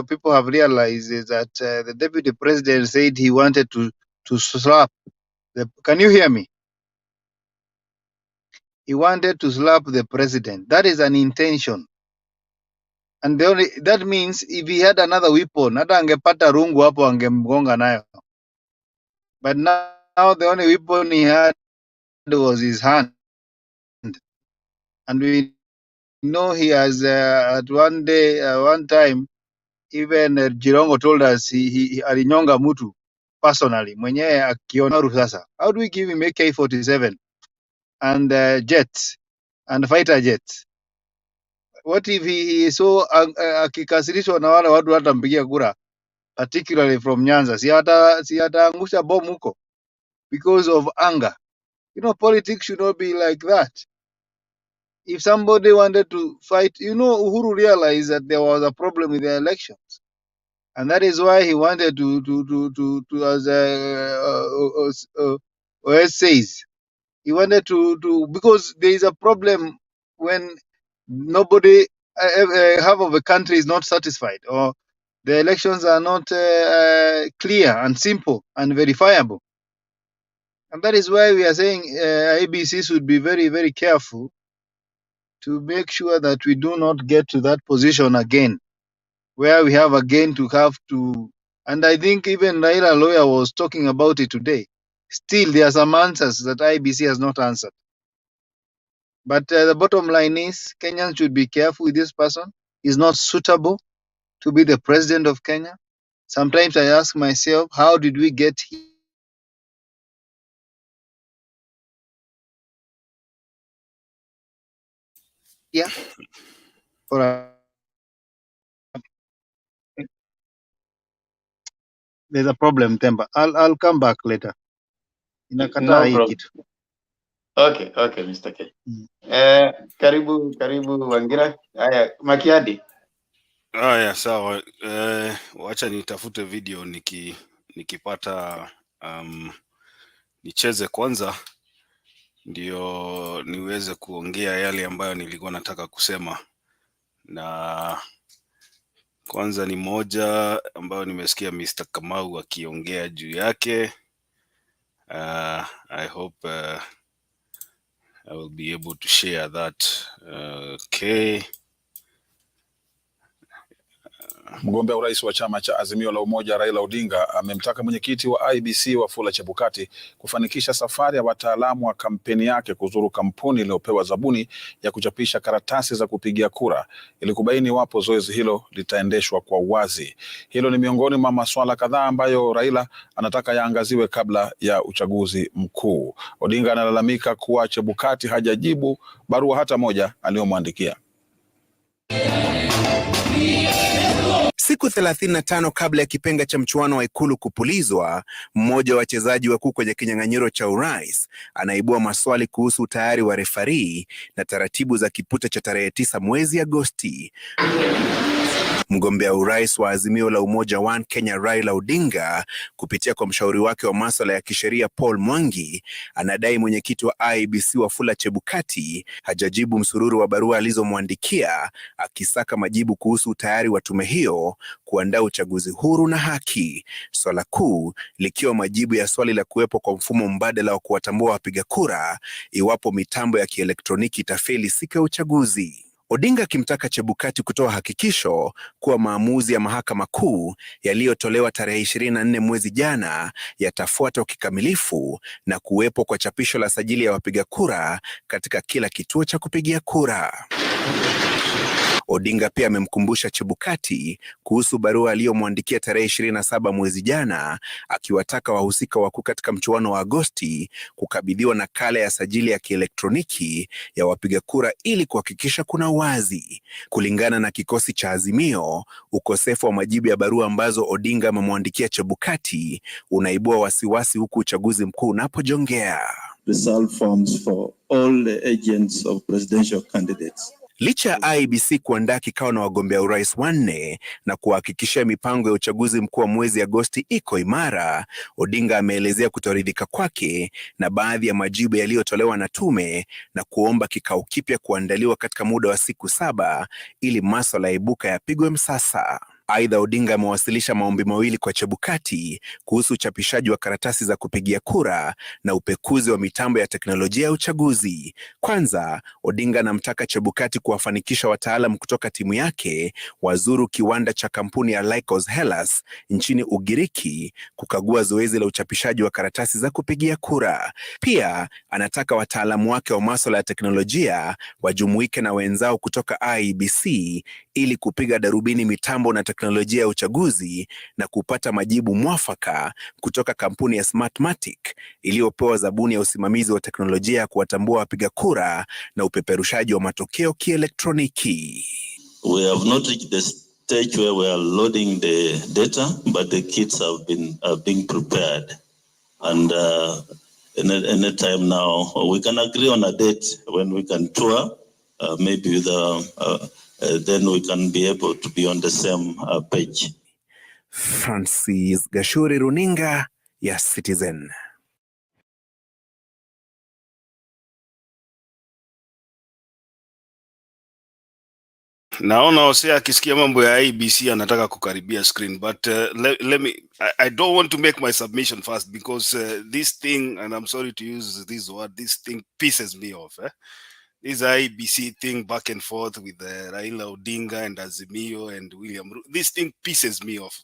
people have realized is that the deputy president said he wanted to slap the. Can you hear me? He wanted to slap the president. That is an intention, and that means if he had another weapon, hata angepata rungu hapo angemgonga nayo. But now the only weapon he had was his hand, and we know he has at one time even Jirongo told us he alinyonga mtu personally mwenyewe akiona rusasa. How do we give him AK-47 and jets and fighter jets? What if he is so akikasirishwa na wale watu watampigia kura, particularly from Nyanza, si ataangusha bomu huko because of anger? You know, politics should not be like that. If somebody wanted to fight, Uhuru realized that there was a problem with the elections, and that is why he wanted to as says, he wanted to because there is a problem when nobody half of the country is not satisfied, or the elections are not clear and simple and verifiable, and that is why we are saying ABC should be very, very careful to make sure that we do not get to that position again, where we have again to have to, and I think even Raila lawyer was talking about it today. Still, there are some answers that IBC has not answered. But the bottom line is, Kenyans should be careful with this person. He's not suitable to be the president of Kenya. Sometimes I ask myself, how did we get here? There's a problem, Temba. I'll come back later. Inakataa No hii problem. kitu. Okay, Mr. K. Karibu Wangira. Haya, Makiadi. Haya, sawa. Wacha nitafute video nikipata nicheze kwanza ndio niweze kuongea yale ambayo nilikuwa nataka kusema. Na kwanza ni moja ambayo nimesikia Mr. Kamau akiongea juu yake. I hope I will be able to share that. Okay. Mgombea urais wa chama cha Azimio la Umoja Raila Odinga amemtaka mwenyekiti wa IEBC Wafula Chebukati kufanikisha safari ya wataalamu wa kampeni yake kuzuru kampuni iliyopewa zabuni ya kuchapisha karatasi za kupigia kura ili kubaini iwapo zoezi hilo litaendeshwa kwa uwazi. Hilo ni miongoni mwa masuala kadhaa ambayo Raila anataka yaangaziwe kabla ya uchaguzi mkuu. Odinga analalamika kuwa Chebukati hajajibu barua hata moja aliyomwandikia. Siku 35 kabla ya kipenga cha mchuano wa Ikulu kupulizwa, mmoja wa wachezaji wakuu kwenye kinyang'anyiro cha urais anaibua maswali kuhusu utayari wa refarii na taratibu za kipute cha tarehe 9 mwezi Agosti. Mgombea urais wa Azimio la Umoja One Kenya Raila Odinga kupitia kwa mshauri wake wa masuala ya kisheria Paul Mwangi anadai mwenyekiti wa IEBC Wafula Chebukati hajajibu msururu wa barua alizomwandikia akisaka majibu kuhusu utayari wa tume hiyo kuandaa uchaguzi huru na haki. Swala kuu likiwa majibu ya swali la kuwepo kwa mfumo mbadala wa kuwatambua wapiga kura iwapo mitambo ya kielektroniki itafeli siku ya uchaguzi. Odinga akimtaka Chebukati kutoa hakikisho kuwa maamuzi ya mahakama kuu yaliyotolewa tarehe 24 mwezi jana yatafuatwa kikamilifu na kuwepo kwa chapisho la sajili ya wapiga kura katika kila kituo cha kupigia kura. Odinga pia amemkumbusha Chebukati kuhusu barua aliyomwandikia tarehe 27 mwezi jana, akiwataka wahusika wakuu katika mchuano wa Agosti kukabidhiwa nakala ya sajili ya kielektroniki ya wapiga kura ili kuhakikisha kuna uwazi. Kulingana na kikosi cha Azimio, ukosefu wa majibu ya barua ambazo Odinga amemwandikia Chebukati unaibua wasiwasi huku uchaguzi mkuu unapojongea. Result forms for all the agents of presidential candidates. Licha ya IEBC kuandaa kikao na wagombea urais 4 na kuhakikisha mipango ya uchaguzi mkuu wa mwezi Agosti iko imara, Odinga ameelezea kutoridhika kwake na baadhi ya majibu yaliyotolewa na tume na kuomba kikao kipya kuandaliwa katika muda wa siku 7 ili masuala yaibuka yapigwe msasa. Aidha, Odinga amewasilisha maombi mawili kwa Chebukati kuhusu uchapishaji wa karatasi za kupigia kura na upekuzi wa mitambo ya teknolojia ya uchaguzi. Kwanza, Odinga anamtaka Chebukati kuwafanikisha wataalam kutoka timu yake wazuru kiwanda cha kampuni ya Lycos Hellas nchini Ugiriki kukagua zoezi la uchapishaji wa karatasi za kupigia kura. Pia anataka wataalamu wake wa masuala ya teknolojia wajumuike na wenzao kutoka IEBC ili kupiga darubini mitambo na teknolojia ya uchaguzi na kupata majibu mwafaka kutoka kampuni ya Smartmatic iliyopewa zabuni ya usimamizi wa teknolojia ya kuwatambua wapiga kura na upeperushaji wa matokeo kielektroniki. We have not reached the stage where we are loading the data, but the kits have been prepared. And any time now, we can agree on a date when we can tour, maybe with then we can be able to be on the same page. Francis Gashuri, runinga ya Citizen. Naona Hosea akisikia mambo ya IBC anataka kukaribia screen, but let me I don't want to make my submission first because this thing, and I'm sorry to use this word, this thing pisses me off. This IBC thing back and forth with Raila Odinga and Azimio and William Ruto, this thing pisses me off.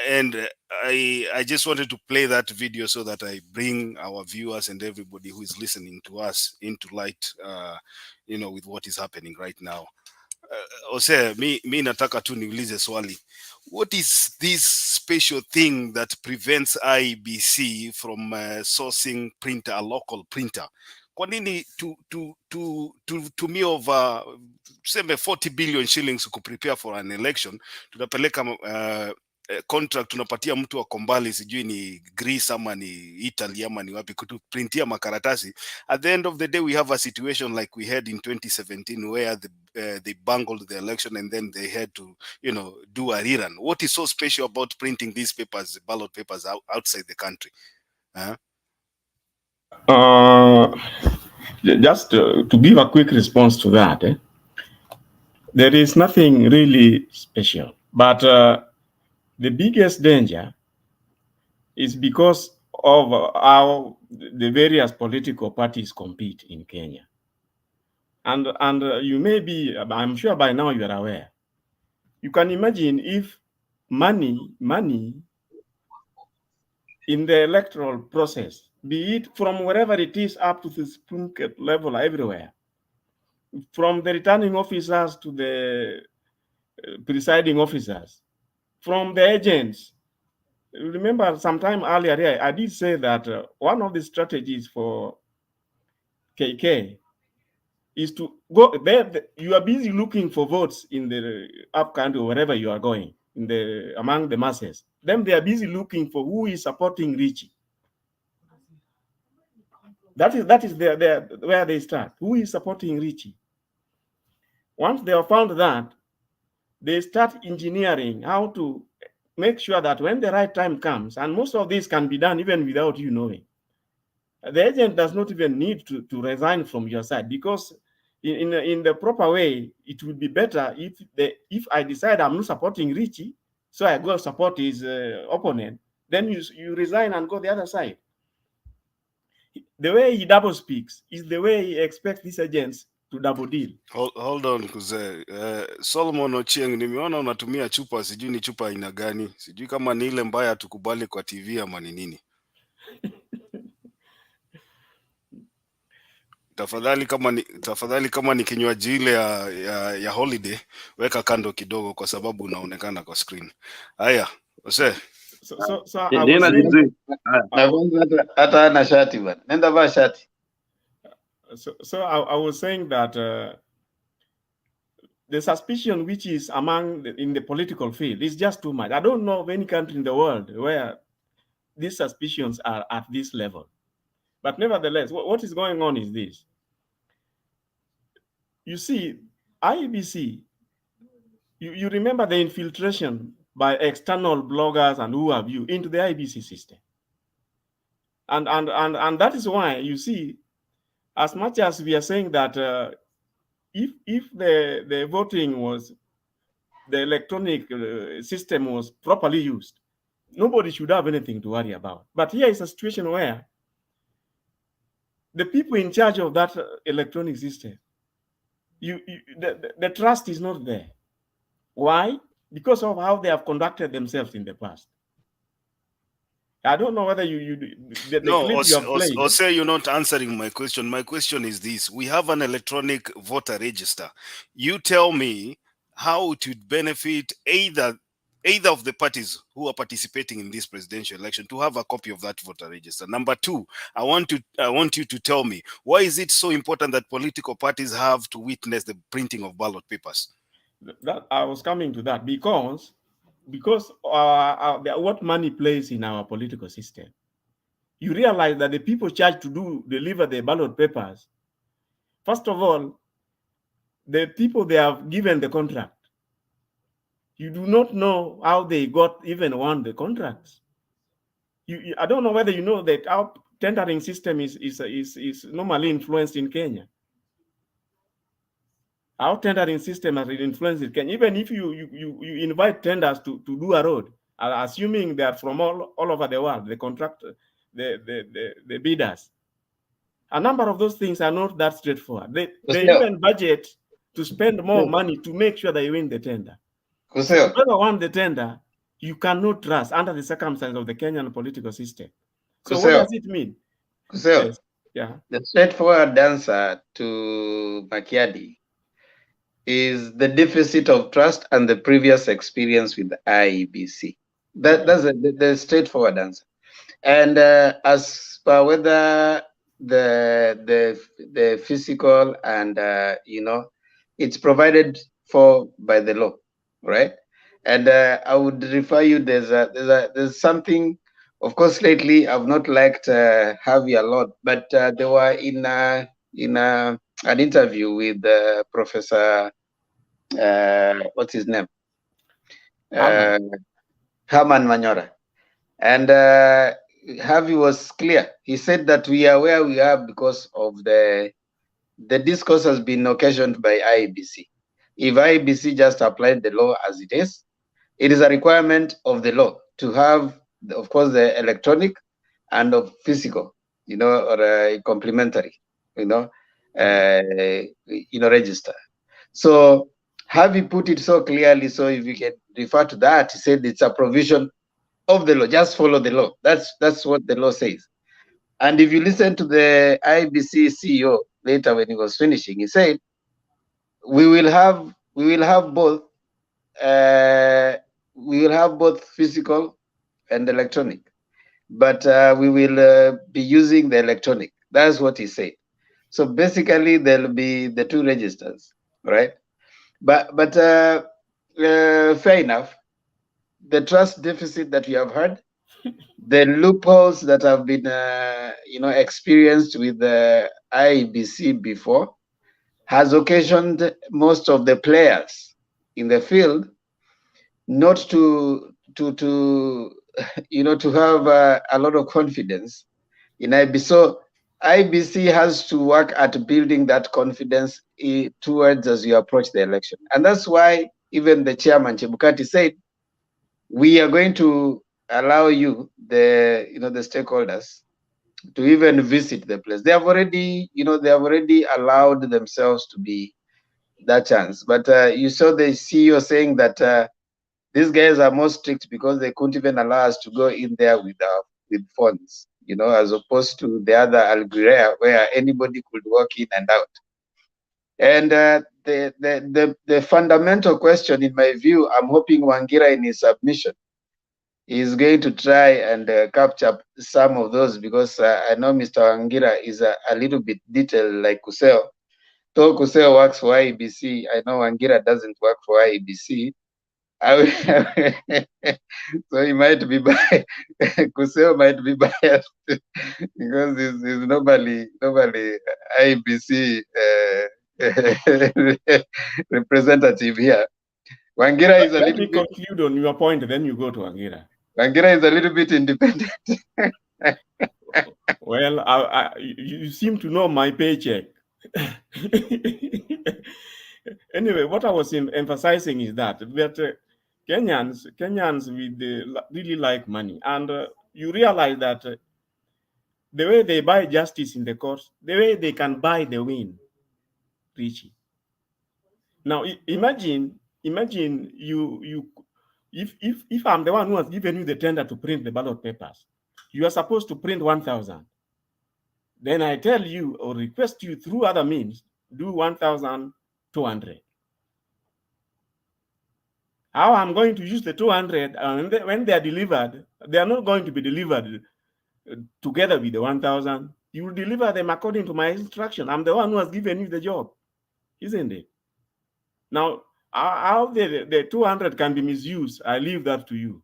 And I just wanted to play that video so that I bring our viewers and everybody who is listening to us into light, with what is happening right now. Ose, mi nataka tu niulize swali. What is this special thing that prevents IBC from sourcing a local printer? Kwa nini tumie over tuseme 40 billion shillings kuprepare for an election, tunapeleka contract, tunapatia mtu wa Kombali, sijui ni Greece ama ni Italy ama ni wapi, kutuprintia makaratasi. At the end of the day, we have a situation like we had in 2017 where they bungled the election and then they had to, do a rerun. What is so special about printing these papers, ballot papers, outside the country? Just to give a quick response to that, there is nothing really special, but the biggest danger is because of how the various political parties compete in Kenya. And you may be, I'm sure by now you are aware. You can imagine if money in the electoral process, be it from wherever it is up to the Supreme Court level everywhere, from the returning officers to the presiding officers, from the agents. Remember, sometime earlier here, I did say that one of the strategies for KK is to go there. You are busy looking for votes in the up country or wherever you are going, among the masses. Then they are busy looking for who is supporting Richie. That is where they start. Who is supporting Richie? Once they have found that, they start engineering how to make sure that when the right time comes, and most of this can be done even without you knowing, the agent does not even need to resign from your side, because in the proper way, it would be better if I decide I'm not supporting Richie, so I go support his opponent, then you resign and go the other side. The way he double speaks is the way he expects these agents to double deal. Hold on, kuze. Solomon Ochieng, nimeona unatumia chupa, sijui ni chupa aina gani, sijui kama ni ile mbaya tukubali kwa TV ama ni nini. tafadhali kama ni kinywaji ile ya holiday weka kando kidogo, kwa sababu unaonekana kwa screen. Haya, ose. So I was saying, hata ana shati bwana, nenda vaa shati. So I was saying that the suspicion which is in the political field is just too much. I don't know of any country in the world where these suspicions are at this level. But nevertheless, what is going on is this. You see, IEBC, you remember the infiltration by external bloggers and who have you into the IEBC system. And that is why, you see, as much as we are saying that if the voting was, the electronic system was properly used, nobody should have anything to worry about. But here is a situation where the people in charge of that electronic system, the trust is not there. Why? Because of how they have conducted themselves in the past. I don't know whether the clip you have played. Or say you're not answering my question. My question is this: we have an electronic voter register. You tell me how it would benefit either of the parties who are participating in this presidential election to have a copy of that voter register. Number two, I want you to tell me, why is it so important that political parties have to witness the printing of ballot papers? That I was coming to that because what money plays in our political system. You realize that the people charged to deliver the ballot papers, first of all, the people they have given the contract, you do not know how they even won the contracts. I don't know whether you know that our tendering system is normally influenced in Kenya. Our tendering system has influenced in Kenya. Even if you invite tenders to do a road, assuming they are from all over the world, the contractor, the bidders, a number of those things are not that straightforward. They even budget to spend more money to make sure they win the tender. So whoever won the tender, you cannot trust under the circumstances of the Kenyan political system. So what does it mean? Yes. Yeah. The straightforward answer to Makiadi is the deficit of trust and the previous experience with the IEBC. That's the straightforward answer. And as per whether the physical and it's provided for by the law, right? And I would refer you. There's something. Of course, lately I've not liked Harvey a lot, but they were in an interview with Professor what's his name? Herman Manyora, and Harvey was clear. He said that we are where we are because of the discourse has been occasioned by IEBC. If IEBC just applied the law as it is a requirement of the law to have, of course, the electronic and of physical, or complementary, register. So Harvey put it so clearly. So if you can refer to that, he said it's a provision of the law. Just follow the law. That's what the law says. And if you listen to the IBC CEO later when he was finishing, he said, we will have both. We will have both physical and electronic, but we will be using the electronic. That's what he said. So basically, there'll be the two registers, right? But fair enough. The trust deficit that we have had, the loopholes that have been experienced with the IEBC before, has occasioned most of the players in the field not to have a lot of confidence in IEBC. So IEBC has to work at building that confidence towards as you approach the election, and that's why even the chairman Chebukati said, we are going to allow you, the stakeholders, to even visit the place. They have already allowed themselves to be that chance. But you saw the CEO saying that these guys are more strict because they couldn't even allow us to go in there with phones. you know, as opposed to the other Algurea where anybody could walk in and out. And the fundamental question, in my view, I'm hoping Wangira in his submission is going to try and capture some of those, because I know Mr. Wangira is a little bit detailed like Kuseo. Though Kuseo works for IEBC, I know Wangira doesn't work for IEBC. So he might be biased. Kuseo might be biased because he's nobody IEBC representative here. Wangira is a Let little me bit. conclude on your point, then you go to Wangira. Wangira is a little bit independent. Well, you seem to know my paycheck. Anyway, what I was emphasizing is that Kenyans really like money, and you realize that the way they buy justice in the courts, the way they can buy the win, Richie. Now imagine you if I'm the one who has given you the tender to print the ballot papers, you are supposed to print 1,000. Then I tell you or request you through other means, do 1,200. How I'm going to use the 200, and when they are delivered, they are not going to be delivered together with the 1,000. You will deliver them according to my instruction. I'm the one who has given you the job, isn't it? Now, how the 200 can be misused, I leave that to you.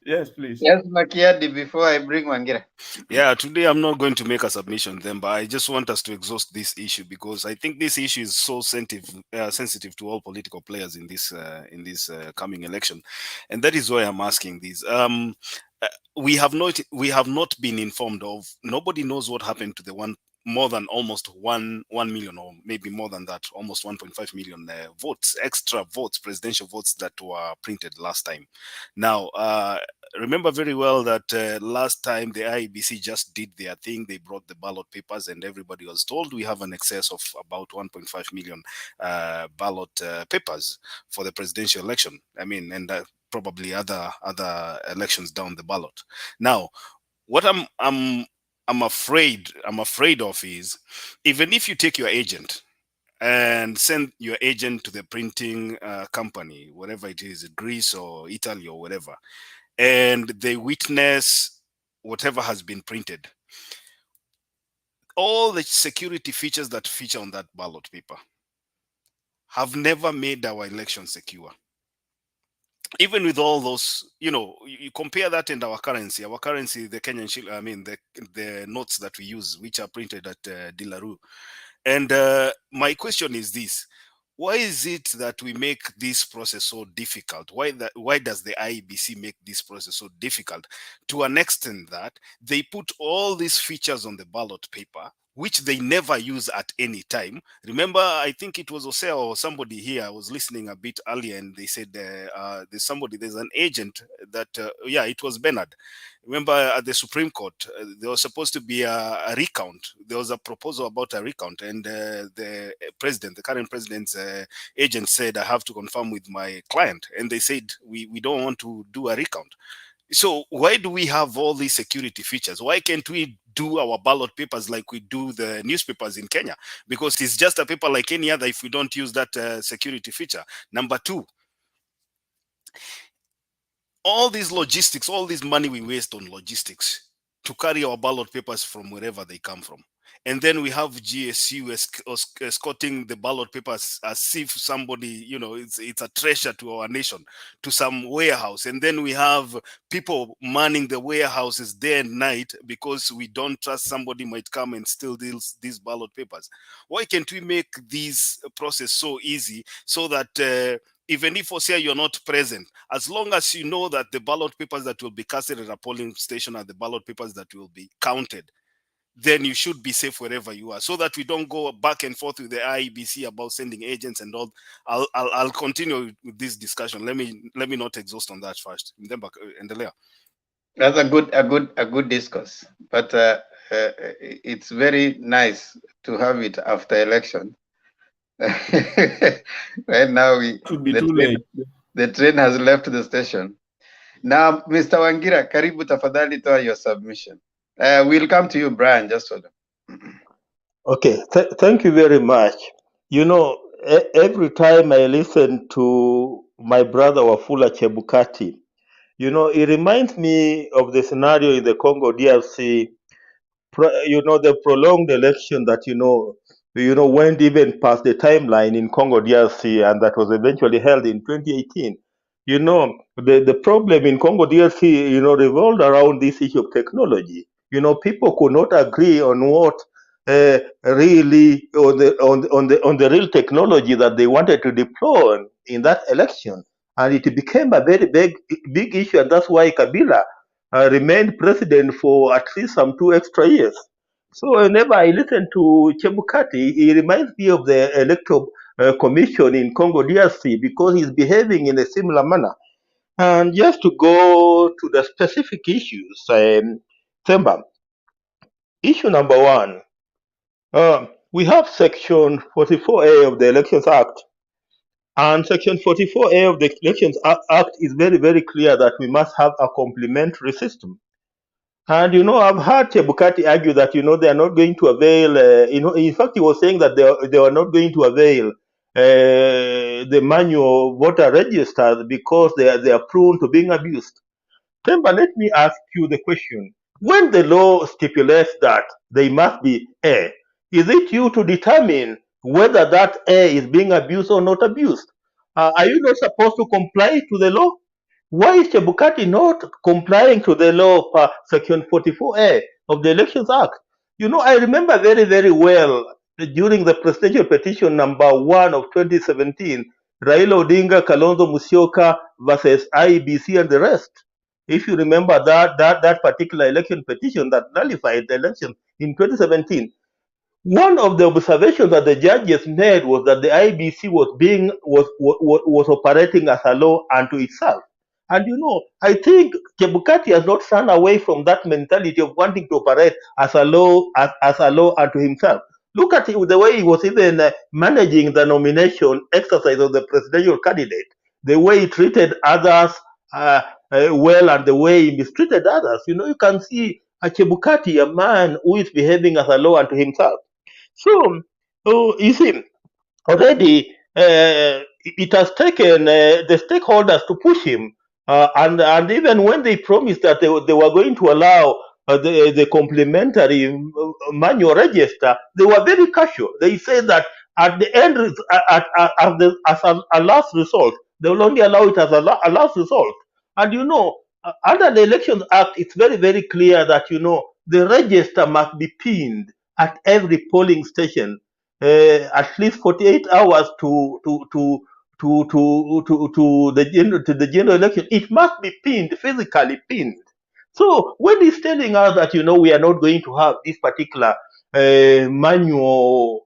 Yes, please. Yes, Makiadi, before I bring Wangira. Yeah, today I'm not going to make a submission then, but I just want us to exhaust this issue because I think this issue is so sensitive to all political players in this coming election, and that is why I'm asking this. We have not been informed of. Nobody knows what happened to the more than almost 1 million, or maybe more than that, almost 1.5 million votes, extra votes, presidential votes that were printed last time. Now, remember very well that last time the IEBC just did their thing. They brought the ballot papers and everybody was told we have an excess of about 1.5 million ballot papers for the presidential election. I mean, and probably other elections down the ballot. Now, what I'm afraid of is, even if you take your agent and send your agent to the printing company, whatever it is, Greece or Italy or whatever, and they witness whatever has been printed, all the security features that feature on that ballot paper have never made our election secure. Even with all those, you compare that and our currency, the Kenyan shilling, I mean, the notes that we use, which are printed at Dilaru. And my question is this: why is it that we make this process so difficult? Why does the IEBC make this process so difficult? To an extent that they put all these features on the ballot paper, which they never use at any time. Remember, I think it was Oseo or somebody here, I was listening a bit earlier, and they said there's an agent that, yeah, it was Bernard. Remember at the Supreme Court, there was supposed to be a recount. There was a proposal about a recount, and the current president's agent said, I have to confirm with my client. And they said, we don't want to do a recount. So why do we have all these security features? Why can't we do our ballot papers like we do the newspapers in Kenya? Because it's just a paper like any other if we don't use that security feature. Number two, all these logistics, all this money we waste on logistics to carry our ballot papers from wherever they come from. And then we have GSU escorting the ballot papers as if somebody, it's a treasure to our nation, to some warehouse. And then we have people manning the warehouses day and night because we don't trust somebody might come and steal these ballot papers. Why can't we make this process so easy so that even if Osea you're not present, as long as you know that the ballot papers that will be casted at a polling station are the ballot papers that will be counted, then you should be safe wherever you are, so that we don't go back and forth with the IEBC about sending agents and all. I'll continue with this discussion. Let me not exhaust on that first. That's a good discourse, but it's very nice to have it after election. Right now, should be too late. The train has left the station. Now, Mr. Wangira, karibu tafadhali toa your submission. We'll come to you, Brian, just hold on. Okay, thank you very much. You know, every time I listen to my brother Wafula Chebukati, you know, it reminds me of the scenario in the Congo DRC. You know, the prolonged election that went even past the timeline in Congo DRC, and that was eventually held in 2018. You know, the problem in Congo DRC, revolved around this issue of technology. You know, people could not agree on what really on the real technology that they wanted to deploy in that election, and it became a very big issue, and that's why Kabila remained president for at least some 2 extra years. So whenever I listen to Chebukati, he reminds me of the electoral commission in Congo DRC because he's behaving in a similar manner. And just to go to the specific issues, Themba, issue number one, we have Section 44A of the Elections Act. And Section 44A of the Elections Act is very, very clear that we must have a complementary system. And I've heard Chebukati argue that they are not going to avail. In fact, he was saying that they are not going to avail the manual voter registers because they are prone to being abused. Temba, let me ask you the question: when the law stipulates that they must be A, is it you to determine whether that A is being abused or not abused? Are you not supposed to comply to the law? Why is Chebukati not complying to the law per Section 44A of the Elections Act? I remember very, very well during the presidential petition number 1 of 2017, Raila Odinga, Kalonzo Musyoka versus IEBC and the rest. If you remember that particular election petition that nullified the election in 2017, one of the observations that the judges made was that the IBC was operating as a law unto itself. And I think Chebukati has not run away from that mentality of wanting to operate as a law as a law unto himself. Look at the way he was even managing the nomination exercise of the presidential candidate, the way he treated others well, and the way he mistreated others. You can see a Chebukati, a man who is behaving as a law unto himself. So, you see, already it has taken the stakeholders to push him, and even when they promised that they were going to allow the complementary manual register, they were very casual. They said that at the end, as a last result, they will only allow it as a last result. And under the Elections Act, it's very, very clear that the register must be pinned at every polling station at least 48 hours to the general election. It must be pinned, physically pinned. So when he's telling us that we are not going to have this particular manual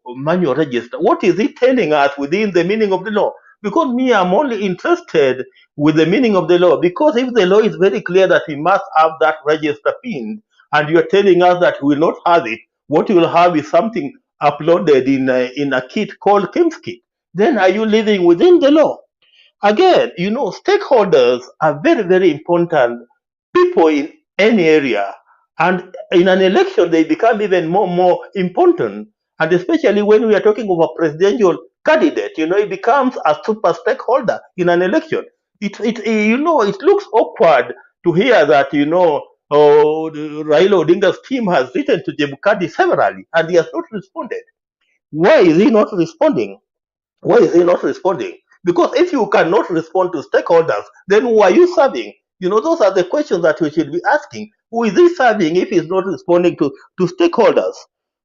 register, what is he telling us within the meaning of the law? Because me, I'm only interested with the meaning of the law. Because if the law is very clear that we must have that register pinned, and you're telling us that we will not have it, what you will have is something uploaded in a kit called KIMS-KIT. Then are you living within the law? Again, stakeholders are very, very important people in any area. And in an election, they become even more important. And especially when we are talking of a presidential candidate, it becomes a super stakeholder in an election. It looks awkward to hear that, Raila Odinga's team has written to Chebukati severally, and he has not responded. Why is he not responding? Why is he not responding? Because if you cannot respond to stakeholders, then who are you serving? Those are the questions that we should be asking. Who is he serving if he's not responding to stakeholders?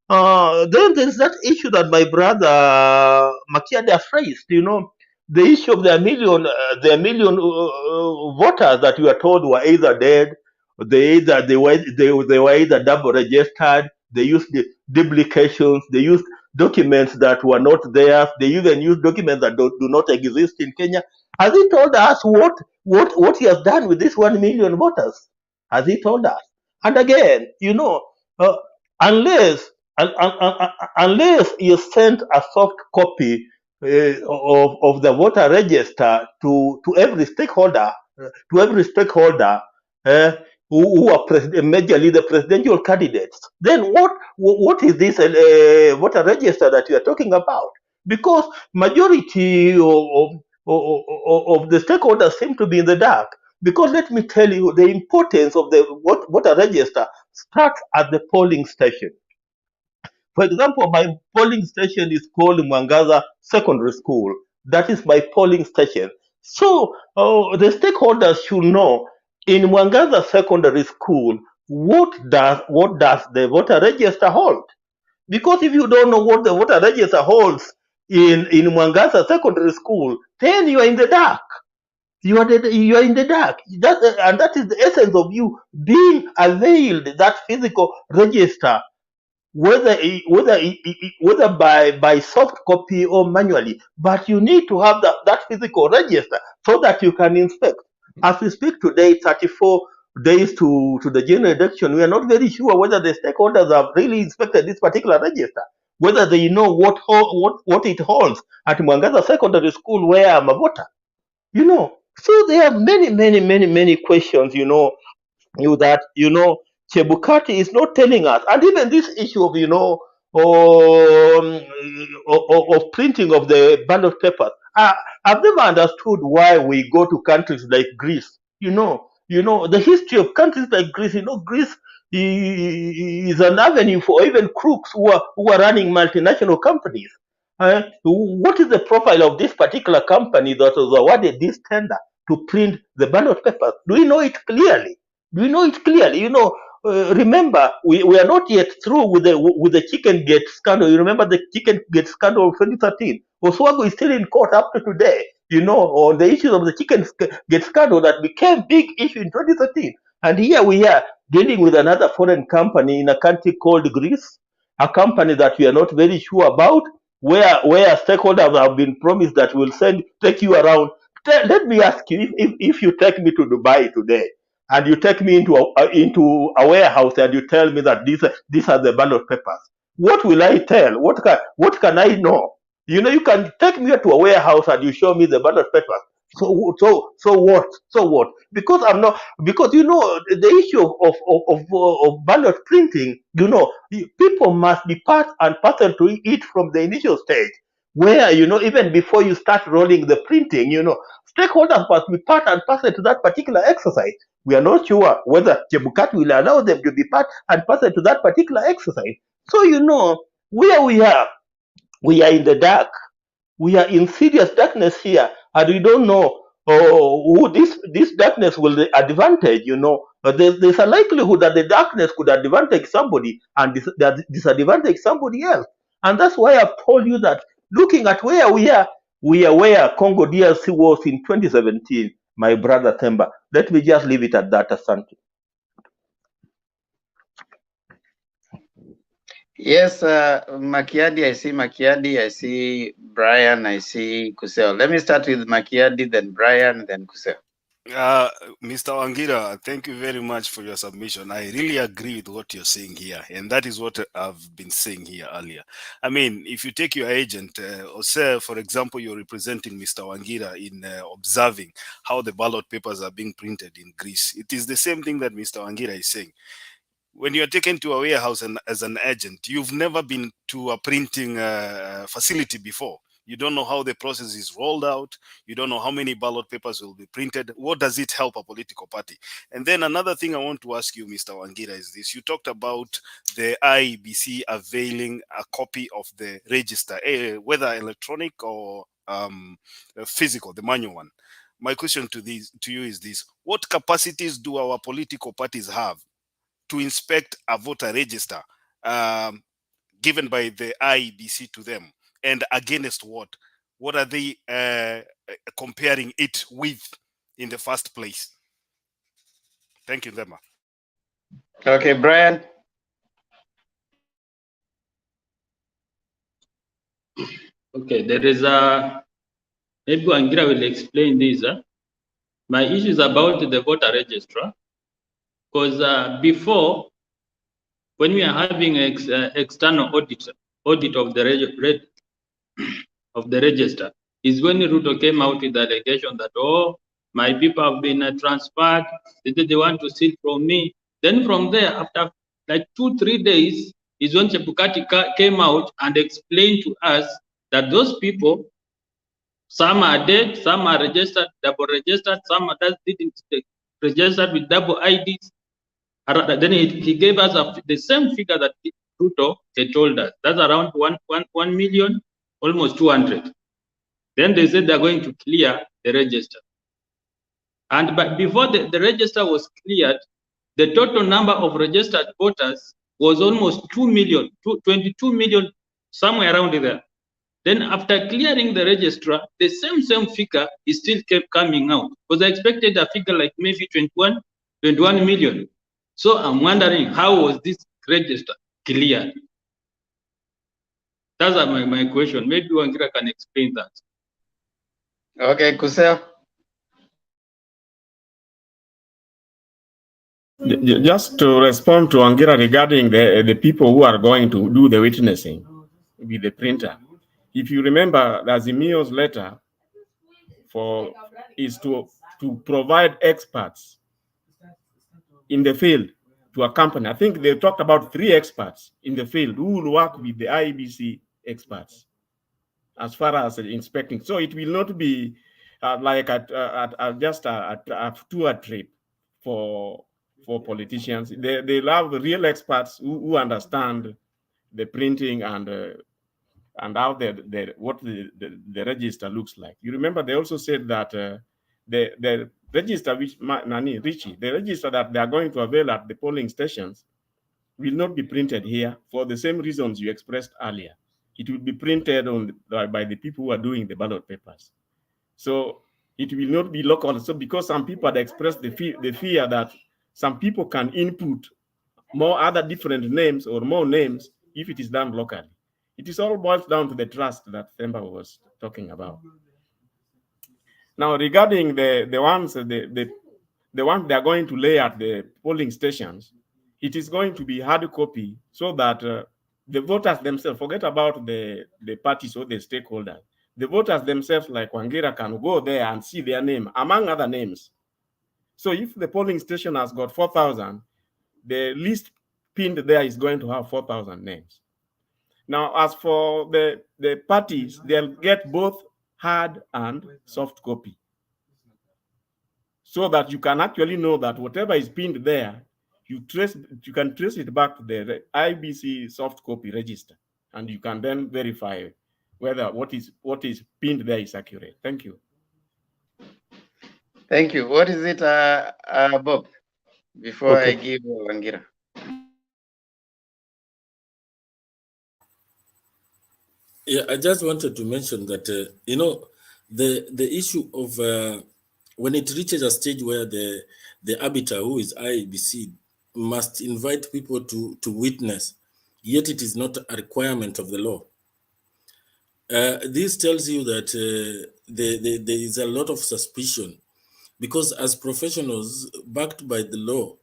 Then there's that issue that my brother Makiade phrased, the issue of the million voters that you are told were either dead, they were either double registered, they used the duplications, they used documents that were not theirs. They even use documents that do not exist in Kenya. Has he told us what he has done with this 1 million voters? Has he told us? And again, unless unless you send a soft copy of the voter register to every stakeholder, to every stakeholder who are majorly the presidential candidates, then what is this voter register that you are talking about? Because majority of the stakeholders seem to be in the dark. Because let me tell you, the importance of the voter register starts at the polling station. For example, my polling station is called Mwangaza Secondary School. That is my polling station. So the stakeholders should know in Mwangaza Secondary School what does the voter register hold? Because if you don't know what the voter register holds in Mwangaza Secondary School, then you are in the dark. You are in the dark. And that is the essence of you being availed that physical register, whether by soft copy or manually, but you need to have that physical register so that you can inspect. As we speak today, 34 days to the general election, we are not very sure whether the stakeholders have really inspected this particular register, whether they know what it holds at Mwangaza Secondary School where I'm a voter. So there are many questions, Chebukati is not telling us. And even this issue of, of printing of the ballot papers. I've never understood why we go to countries like Greece. The history of countries like Greece, Greece is an avenue for even crooks who are running multinational companies. What is the profile of this particular company that was awarded this tender to print the ballot papers? Do we know it clearly? Remember, we are not yet through with the chicken gate scandal. You remember the chicken gate scandal of 2013? Oswago is still in court up to today, on the issues of the chicken gate scandal that became big issue in 2013. And here we are dealing with another foreign company in a country called Greece, a company that we are not very sure about, where stakeholders have been promised that will take you around. Let me ask you, if you take me to Dubai today, and you take me into a warehouse and you tell me that these are the ballot papers, what will I tell? What can I know? You can take me to a warehouse and you show me the ballot papers. So what? Because because the issue of ballot printing, people must be part and parcel to it from the initial stage, where even before you start rolling the printing, stakeholders must be part and parcel to that particular exercise. We are not sure whether Chebukati will allow them to be part and parcel to that particular exercise. So where we are in the dark. We are in serious darkness here, and we don't know who this darkness will advantage. There's a likelihood that the darkness could advantage somebody and disadvantage somebody else. And that's why I've told you that looking at where we are where Congo DRC was in 2017, my brother Themba. Let me just leave it at that, Asante. Yes, Makiadi, I see Makiadi, I see Brian, I see Kusel. Let me start with Makiadi, then Brian, then Kusel. Mr. Wangira, thank you very much for your submission. I really agree with what you're saying here, and that is what I've been saying here earlier. I mean, if you take your agent, or say, for example, you're representing Mr. Wangira in observing how the ballot papers are being printed in Greece, it is the same thing that Mr. Wangira is saying. When you're taken to a warehouse and as an agent, you've never been to a printing facility before. You don't know how the process is rolled out. You don't know how many ballot papers will be printed. What does it help a political party? And then another thing I want to ask you, Mr. Wangira, is this. You talked about the IEBC availing a copy of the register, whether electronic or physical, the manual one. My question to you is this. What capacities do our political parties have to inspect a voter register given by the IEBC to them, and against what? What are they comparing it with in the first place? Thank you, Themba. Okay, Brian. Okay, there is maybe Wangira will explain this. My issue is about the voter register, because before, when we are having external audit of the register, is when Ruto came out with the allegation that My people have been transferred. They want to steal from me. Then from there, after like 2-3 days, is when Chebukati came out and explained to us that those people, some are dead, some are registered, double registered, some are that didn't registered with double IDs. Then he gave us the same figure that Ruto had told us. That's around 1 million, almost 200. Then they said they're going to clear the register. And but before the register was cleared, the total number of registered voters was almost 2 million, 22 million, somewhere around there. Then after clearing the register, the same figure is still kept coming out. Because I expected a figure like maybe 21 million. So I'm wondering, how was this register cleared? That's my question. Maybe Wangira can explain that. Okay, Kusel. Just to respond to Angira regarding the people who are going to do the witnessing with the printer. If you remember, the AZIMIO's letter is to provide experts in the field to accompany. I think they talked about 3 experts in the field who will work with the IEBC experts as far as inspecting. So it will not be like just a tour trip for politicians. They love the real experts who understand the printing and how what the register looks like. You remember they also said that the register the register that they are going to avail at the polling stations will not be printed here for the same reasons you expressed earlier. It will be printed by the people who are doing the ballot papers. So it will not be local. So because some people had expressed the fear that some people can input more other different names or more names if it is done locally. It is all boils down to the trust that Themba was talking about. Now, regarding the ones they are going to lay at the polling stations, it is going to be hard copy so that the voters themselves, forget about the parties or the stakeholders, the voters themselves, like Wangira, can go there and see their name, among other names. So if the polling station has got 4,000, the list pinned there is going to have 4,000 names. Now, as for the parties, they'll get both hard and soft copy, so that you can actually know that whatever is pinned there, you can trace it back to the IBC soft copy register, and you can then verify whether what is pinned there is accurate. Thank you. Thank you. What is it, Bob? Before I give Wangira. Yeah, I just wanted to mention that the issue of when it reaches a stage where the arbiter, who is IEBC, must invite people to witness, yet it is not a requirement of the law. This tells you that there is a lot of suspicion, because as professionals backed by the law,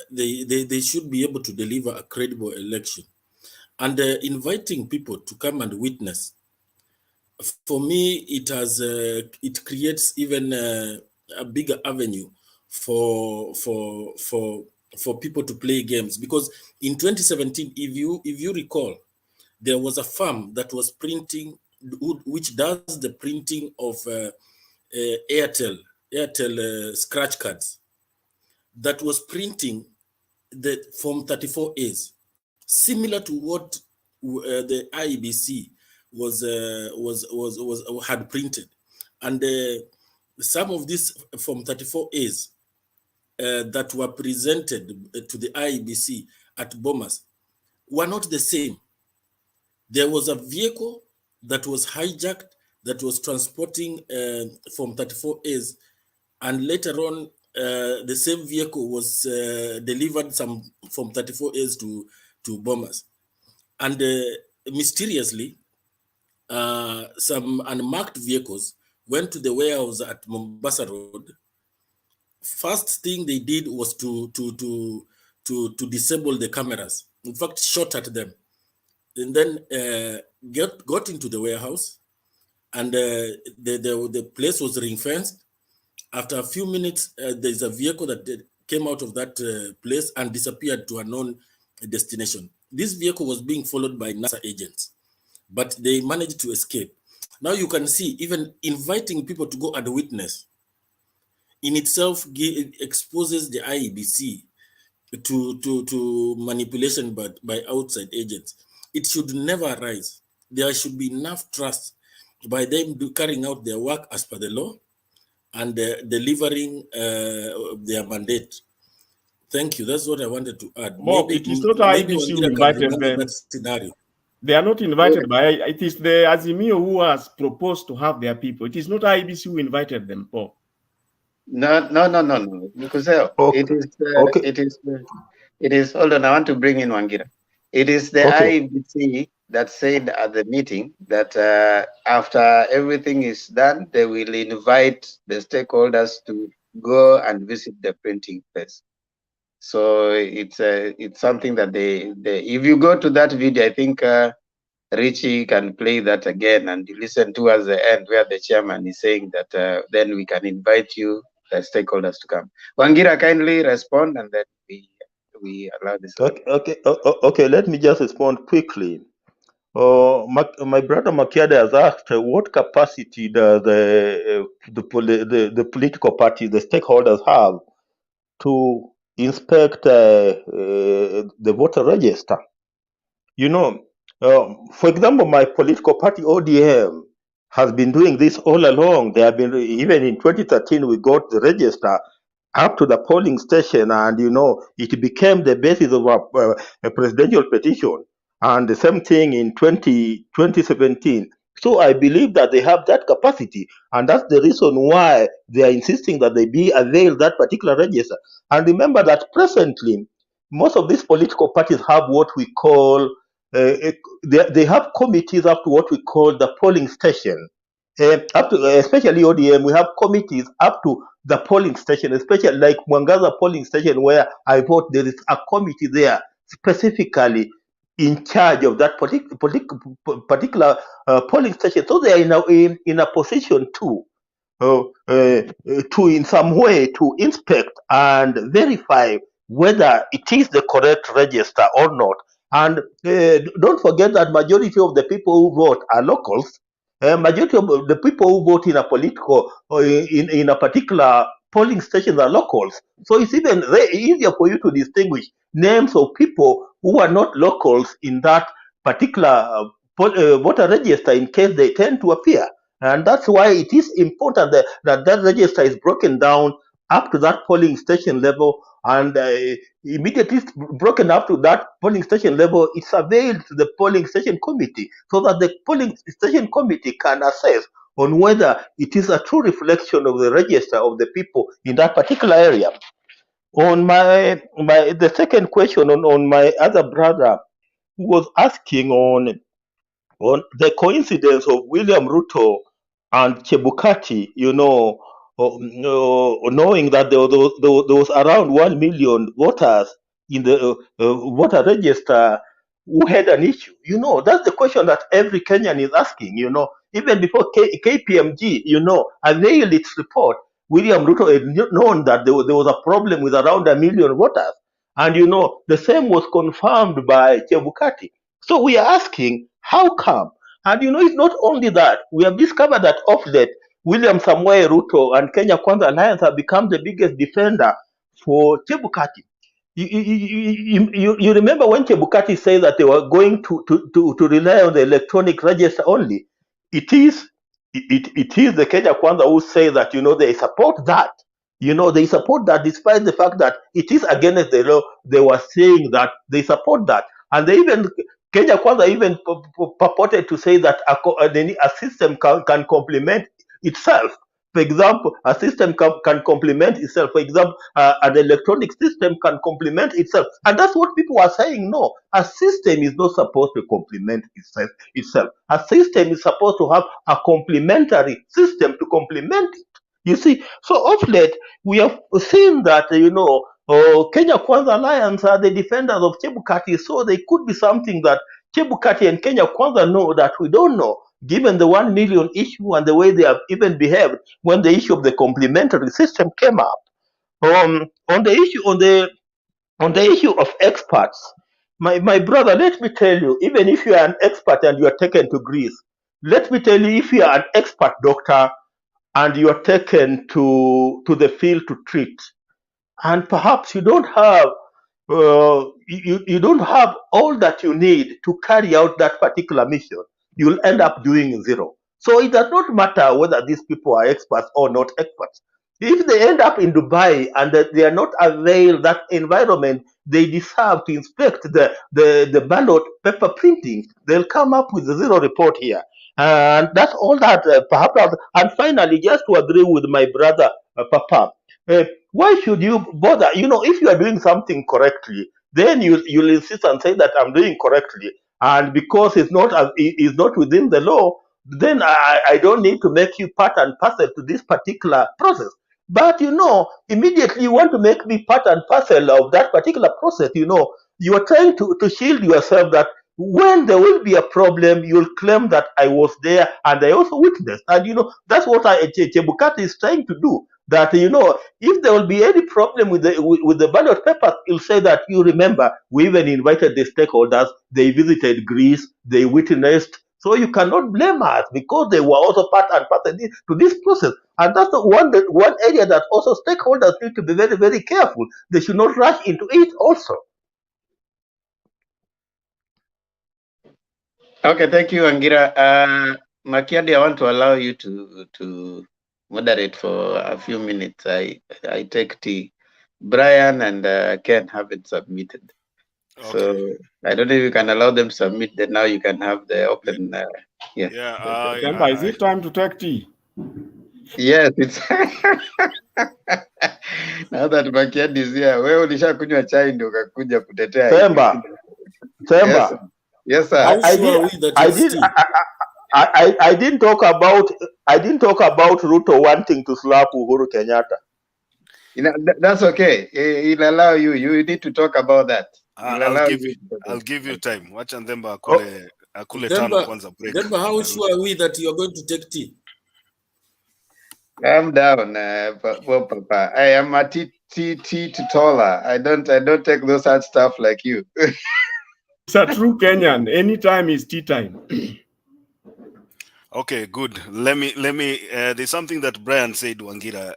they should be able to deliver a credible election. And inviting people to come and witness, for me, it creates even a bigger avenue for people to play games. Because in 2017, if you recall, there was a firm that was printing, which does the printing of Airtel scratch cards, that was printing the Form 34As, similar to what the IEBC had printed, and some of these Form 34As that were presented to the IEBC at Bomas were not the same. There was a vehicle that was hijacked that was transporting Form 34As, and later on the same vehicle was delivered some Form 34As to Bomas. And mysteriously, some unmarked vehicles went to the warehouse at Mombasa Road. First thing they did was to disable the cameras. In fact, shot at them, and then got into the warehouse, and the place was ring fenced. After a few minutes, there's a vehicle that came out of that place and disappeared to a known destination. This vehicle was being followed by NASA agents, but they managed to escape. Now you can see even inviting people to go and witness in itself exposes the IEBC to manipulation by outside agents. It should never arise. There should be enough trust by them carrying out their work as per the law and delivering their mandate. Thank you. That's what I wanted to add. Bob, it is not IBC who invited them. That scenario. They are not invited by, it is the AZIMIO who has proposed to have their people. It is not IBC who invited them, Bob. No. Because it is, hold on, I want to bring in Wangira. It is the IBC that said at the meeting that after everything is done, they will invite the stakeholders to go and visit the printing press. So it's something that they if you go to that video, I think Richie can play that again and listen towards the end where the chairman is saying that then we can invite you, the stakeholders, to come. Wangira, kindly respond, and then we allow this. Okay. Let me just respond quickly. My brother Makiade has asked, what capacity does the political parties, the stakeholders, have to inspect the voter register? For example, my political party ODM has been doing this all along. They have been, even in 2013, we got the register up to the polling station, and it became the basis of a presidential petition. And the same thing in 2017. So I believe that they have that capacity, and that's the reason why they are insisting that they be availed that particular register. And remember that presently, most of these political parties have what we call they have committees up to what we call the polling station. Up to especially ODM, we have committees up to the polling station, especially like Mwangaza polling station where I vote. There is a committee there specifically in charge of that particular polling station. So they are in a position to in some way to inspect and verify whether it is the correct register or not. And don't forget that majority of the people who vote are locals. Majority of the people who vote in a political or in a particular polling station are locals. So it's even easier for you to distinguish names of people who are not locals in that particular voter register in case they tend to appear. And that's why it is important that register is broken down up to that polling station level, and immediately broken up to that polling station level, it's availed to the polling station committee so that the polling station committee can assess on whether it is a true reflection of the register of the people in that particular area. On the second question on my other brother who was asking on the coincidence of William Ruto and Chebukati, knowing that there was around 1 million voters in the voter register who had an issue. That's the question that every Kenyan is asking. Even before KPMG, unveiled its report, William Ruto had known that there was a problem with around 1 million voters. And, the same was confirmed by Chebukati. So we are asking, how come? And it's not only that. We have discovered that of late, William Samoei Ruto and Kenya Kwanza Alliance have become the biggest defender for Chebukati. You remember when Chebukati said that they were going to rely on the electronic register only? It is the Kenya Kwanza who say that they support that. They support that despite the fact that it is against the law. They were saying that they support that, and they even Kenya Kwanza even purported to say that a system can complement itself. For example, a system can complement itself. For example, an electronic system can complement itself. And that's what people are saying. No, a system is not supposed to complement itself. A system is supposed to have a complementary system to complement it. You see, so of late, we have seen that, Kenya Kwanza Alliance are the defenders of Chebukati, so they could be something that Chebukati and Kenya Kwanza know that we don't know. given the 1 million issue and the way they have even behaved when the issue of the complementary system came up. On the issue of experts, my brother, let me tell you, even if you are an expert and you are taken to Greece, let me tell you, if you are an expert doctor and you are taken to the field to treat, and perhaps you don't have you don't have all that you need to carry out that particular mission, you'll end up doing zero. So it does not matter whether these people are experts or not experts. If they end up in Dubai and that they are not availed that environment they deserve to inspect the ballot paper printing, they'll come up with a zero report here. And that's all that perhaps. And finally, just to agree with my brother, Papa, why should you bother? You know, if you are doing something correctly, then you'll insist and say that I'm doing correctly, and because it's not within the law, then I don't need to make you part and parcel to this particular process. But you know, immediately you want to make me part and parcel of that particular process. You know, you are trying to shield yourself that when there will be a problem, you'll claim that I was there and I also witnessed. And you know, that's what Chebukati is trying to do. That you know, if there will be any problem with the ballot papers, you'll say that you remember we even invited the stakeholders. They visited Greece. They witnessed. So you cannot blame us because they were also part and parcel to this process. And that's the one area that also stakeholders need to be very, very careful. They should not rush into it also. Okay, thank you, Angira. Makiadi, I want to allow you to moderate for a few minutes. I take tea. Brian and Ken have it submitted. Okay. So I don't know if you can allow them to submit, then now you can have the open. Is it time to take tea? Yes, it's now that Makiadi is here. Wewe ulishakunywa chai ndio ukakuja kutetea. Temba. Yes, sir. I didn't talk about Ruto wanting to slap Uhuru Kenyatta. You know, that's okay. He'll allow you. You need to talk about that. I'll give you time. Watch and then akule tano kwanza break. Then how sure are we that you are going to take tea? Calm down, Papa. I am a teetotaler. I don't take those hard stuff like you. It's a true Kenyan. Anytime is tea time. Okay, good. Let me. There's something that Brian said, Wangira.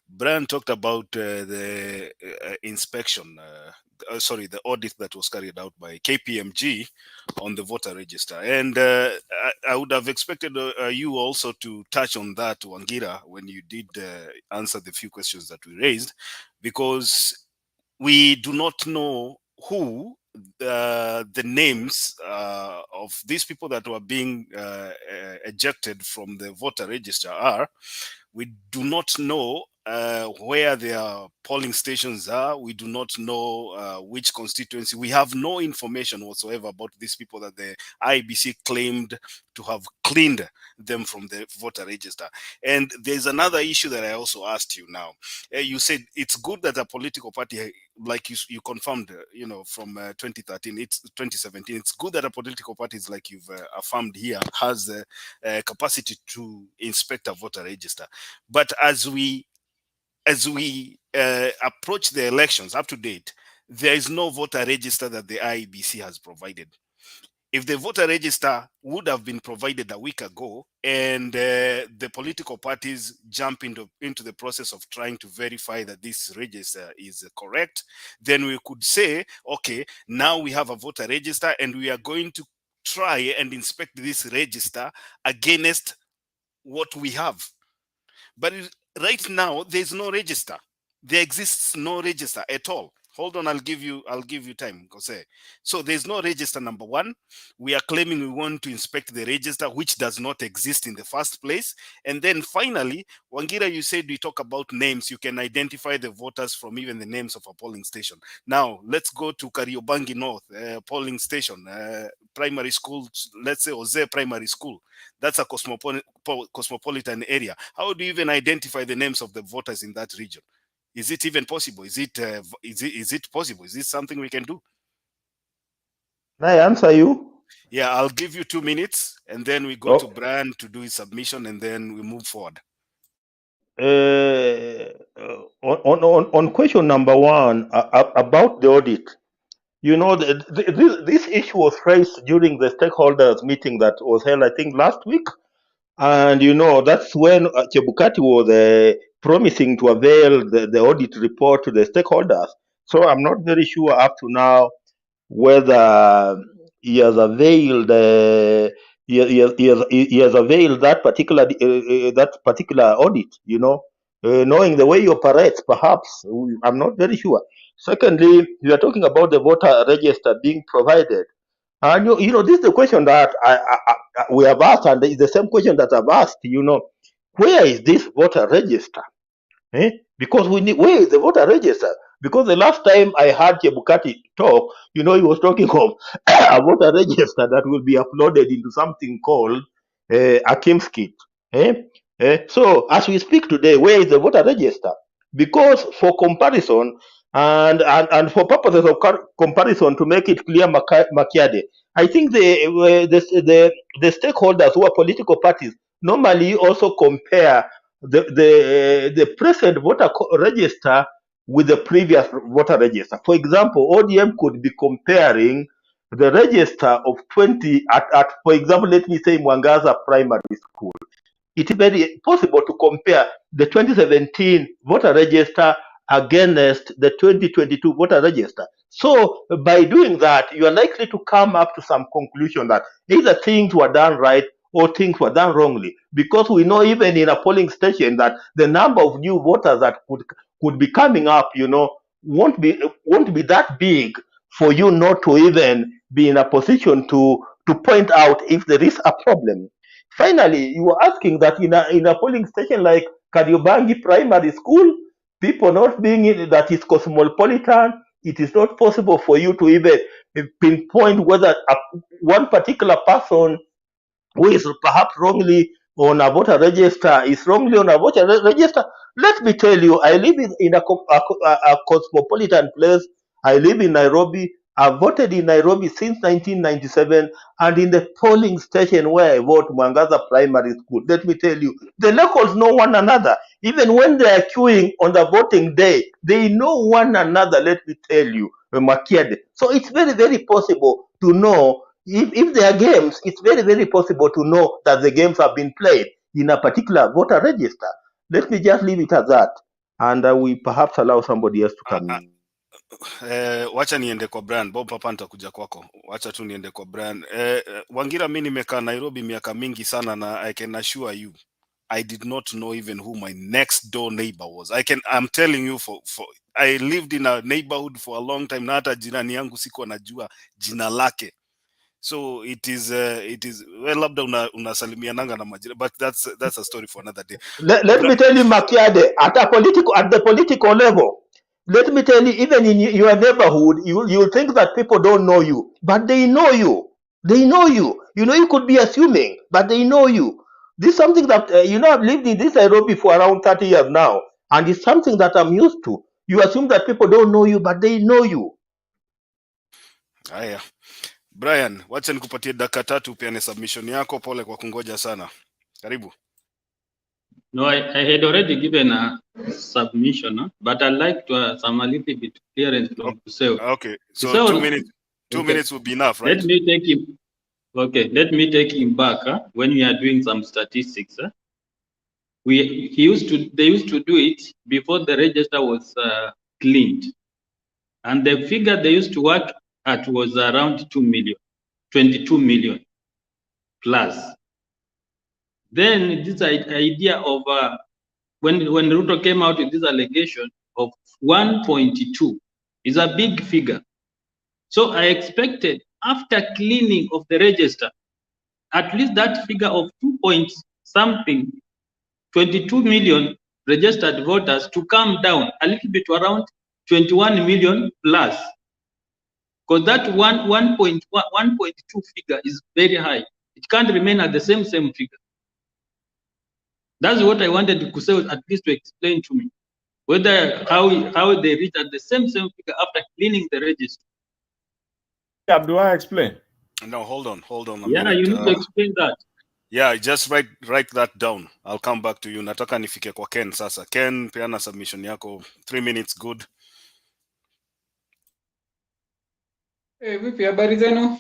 Brian talked about the inspection. The audit that was carried out by KPMG on the voter register, and I would have expected you also to touch on that, Wangira, when you did answer the few questions that we raised, because we do not know who the names of these people that were being ejected from the voter register are. We do not know where their polling stations are. We do not know which constituency. We have no information whatsoever about these people that the IBC claimed to have cleaned them from the voter register. And there's another issue that I also asked you now. You said it's good that a political party, like you confirmed, from 2013, it's 2017. It's good that a political party, like you've affirmed here, has the capacity to inspect a voter register. But as we approach the elections up to date, there is no voter register that the IEBC has provided. If the voter register would have been provided a week ago and the political parties jump into the process of trying to verify that this register is correct, then we could say, okay, now we have a voter register and we are going to try and inspect this register against what we have. But right now, there's no register. There exists no register at all. Hold on, I'll give you time, Jose. So there's no register, number one. We are claiming we want to inspect the register, which does not exist in the first place. And then finally, Wangira, you said we talk about names. You can identify the voters from even the names of a polling station. Now, let's go to Kariobangi North, polling station, primary school, let's say Oze Primary School. That's a cosmopolitan area. How do you even identify the names of the voters in that region? Is it even possible? Is it possible? Is this something we can do? Can I answer you? Yeah, I'll give you 2 minutes, and then we go to Brian to do his submission, and then we move forward. On question number one about the audit, you know, this issue was raised during the stakeholders meeting that was held, I think, last week. And, you know, that's when Chebukati was promising to avail the audit report to the stakeholders. So I'm not very sure up to now whether he has availed he has availed that particular audit, you know, knowing the way he operates, perhaps. I'm not very sure. Secondly, you are talking about the voter register being provided. And you know, this is the question that we have asked, and it's the same question that I've asked, you know, where is this voter register? Because we need, where is the voter register? Because the last time I heard Chebukati talk, you know, he was talking of a voter register that will be uploaded into something called a KIMS kit. So as we speak today, where is the voter register? Because for comparison and for purposes of comparison, to make it clear, Makiade, I think the stakeholders who are political parties normally also compare the present voter register with the previous voter register. For example, ODM could be comparing the register of 20 at for example, let me say Mwangaza Primary School. It is very possible to compare the 2017 voter register against the 2022 voter register. So by doing that, you are likely to come up to some conclusion that either things were done right or things were done wrongly, because we know even in a polling station that the number of new voters that could be coming up, you know, won't be that big for you not to even be in a position to point out if there is a problem. Finally, you were asking that in a polling station like Kariobangi Primary School, people not being in that is cosmopolitan, it is not possible for you to even pinpoint whether one particular person who is perhaps wrongly on a voter register is wrongly on a voter register. Let me tell you, I live in a cosmopolitan place. I live in Nairobi. I've voted in Nairobi since 1997, and in the polling station where I vote, Mwangaza Primary School, let me tell you, the locals know one another. Even when they are queuing on the voting day, they know one another, let me tell you, Makiade. So it's very, very possible to know if there are games, it's very, very possible to know that the games have been played in a particular voter register. Let me just leave it at that, and we perhaps allow somebody else to come in. Wacha niende kwa Brian. Bob Papa nitakuja kwako. Wacha tu niende kwa Brian. Wangira, mimi nimekaa Nairobi miaka mingi sana, na I can assure you I did not know even who my next door neighbor was. I'm telling you, for I lived in a neighborhood for a long time, na hata jirani yangu sikuwa najua jina lake. So it is well, labda unasalimiananga na majira, but that's a story for another day. Let me tell you, Makiade, at the political level, let me tell you, even in your neighborhood, you think that people don't know you, but they know you. They know you. You know, you could be assuming, but they know you. This is something that, you know, I've lived in this Nairobi for around 30 years now, and it's something that I'm used to. You assume that people don't know you, but they know you. Haya. Brian, wacha nikupatie dakika 3 upeane submission yako. Pole kwa kungoja sana. Karibu. No, I had already given a submission, but I'd like to some a little bit clearance from Kuseo. Okay, so Kuseo, 2 minutes. 2 minutes will be enough, right? Let me take him. Okay, let me take him back. When we are doing some statistics, they used to do it before the register was cleaned, and the figure they used to work at was around 2 million, 22 million plus. Then this idea of when Ruto came out with this allegation of 1.2 is a big figure. So I expected after cleaning of the register, at least that figure of 2 point something, 22 million registered voters to come down a little bit to around 21 million plus. Because that 1.2 figure is very high. It can't remain at the same figure. That's what I wanted Kuseo at least to explain to me, whether how they reach at the same figure after cleaning the register. Yeah, do I explain? No, hold on a Yeah, minute. you need to explain that. Yeah, just write that down. I'll come back to you. Nataka nifike kwa Ken sasa. Ken, peana submission yako. 3 minutes, good. Vipi habari zenu?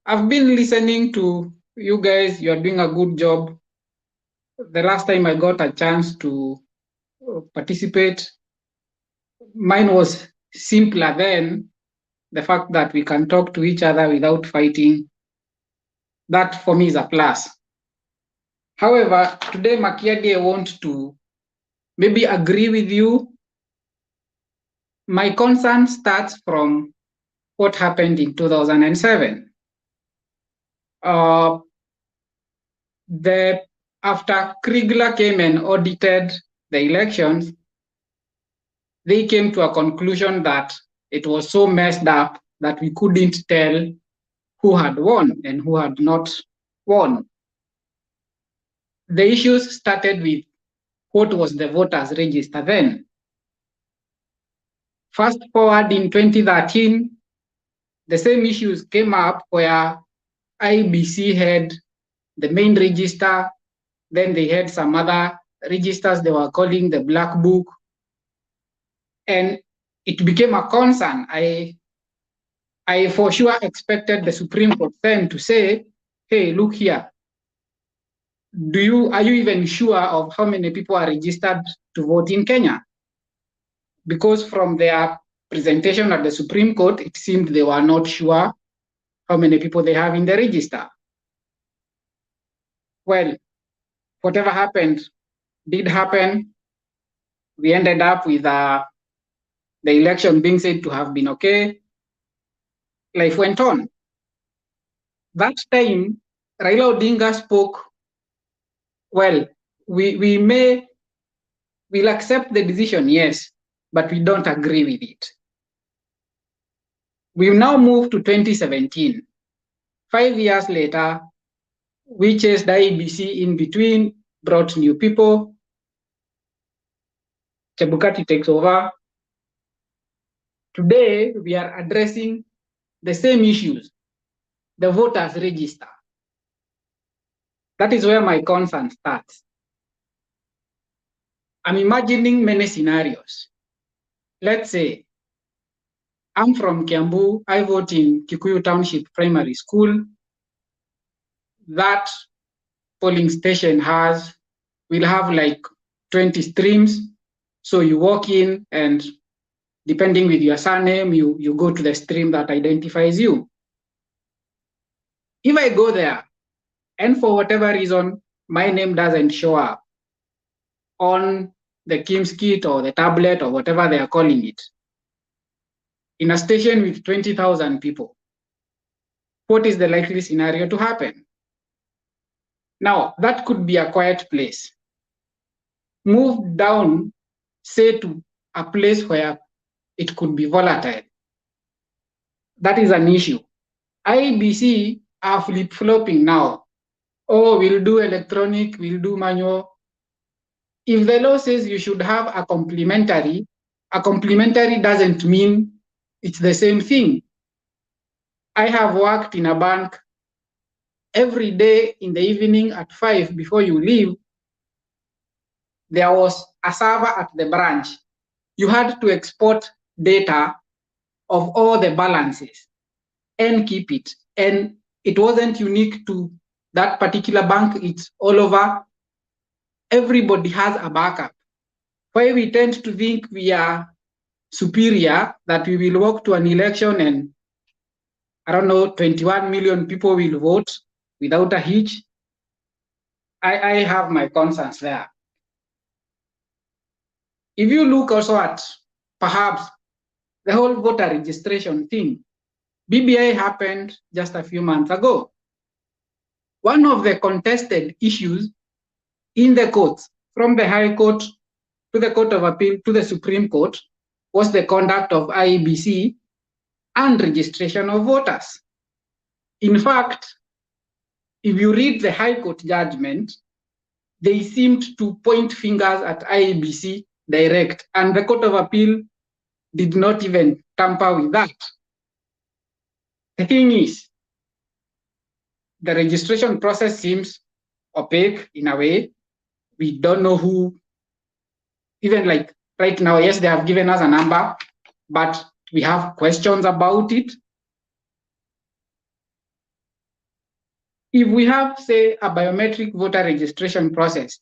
I've been listening to you guys. You are doing a good job. The last time I got a chance to participate, mine was simpler then. The fact that we can talk to each other without fighting, that for me is a plus. However, today, Makiadi, I want to maybe agree with you. My concern starts from what happened in 2007. After Kriegler came and audited the elections, they came to a conclusion that it was so messed up that we couldn't tell who had won and who had not won. The issues started with what was the voters register then. Fast forward in 2013, the same issues came up where IBC had the main register, then they had some other registers they were calling the black book, and it became a concern. I for sure expected the Supreme Court then to say, hey, look here, are you even sure of how many people are registered to vote in Kenya? Because from their presentation at the Supreme Court, it seemed they were not sure how many people they have in the register. Well, whatever happened did happen. We ended up with the election being said to have been okay. Life went on. That time, Raila Odinga spoke, well, we'll accept the decision, yes, but we don't agree with it. We've now moved to 2017. 5 years later, we chased the IBC in between, brought new people. Chebukati takes over. Today, we are addressing the same issues, the voters register. That is where my concern starts. I'm imagining many scenarios. Let's say I'm from Kiambu, I vote in Kikuyu Township Primary School. That polling station will have like 20 streams. So you walk in and depending with your surname, you go to the stream that identifies you. If I go there and for whatever reason, my name doesn't show up on the Kim's kit or the tablet or whatever they are calling it, in a station with 20,000 people, what is the likely scenario to happen? Now, that could be a quiet place. Move down, say, to a place where it could be volatile. That is an issue. IBC are flip-flopping now. Oh, we'll do electronic, we'll do manual. If the law says you should have a complementary doesn't mean it's the same thing. I have worked in a bank. Every day in the evening at 5 before you leave, there was a server at the branch. You had to export data of all the balances and keep it. And it wasn't unique to that particular bank, it's all over. Everybody has a backup. Why we tend to think we are superior, that we will walk to an election and, 21 million people will vote without a hitch. I have my concerns there. If you look also at perhaps the whole voter registration thing, BBI happened just a few months ago. One of the contested issues in the courts, from the High Court to the Court of Appeal to the Supreme Court, was the conduct of IEBC and registration of voters. In fact, if you read the High Court judgment, they seemed to point fingers at IEBC direct, and the Court of Appeal did not even tamper with that. The thing is, the registration process seems opaque in a way. We don't know who, even like right now, yes, they have given us a number, but we have questions about it. If we have, say, a biometric voter registration process,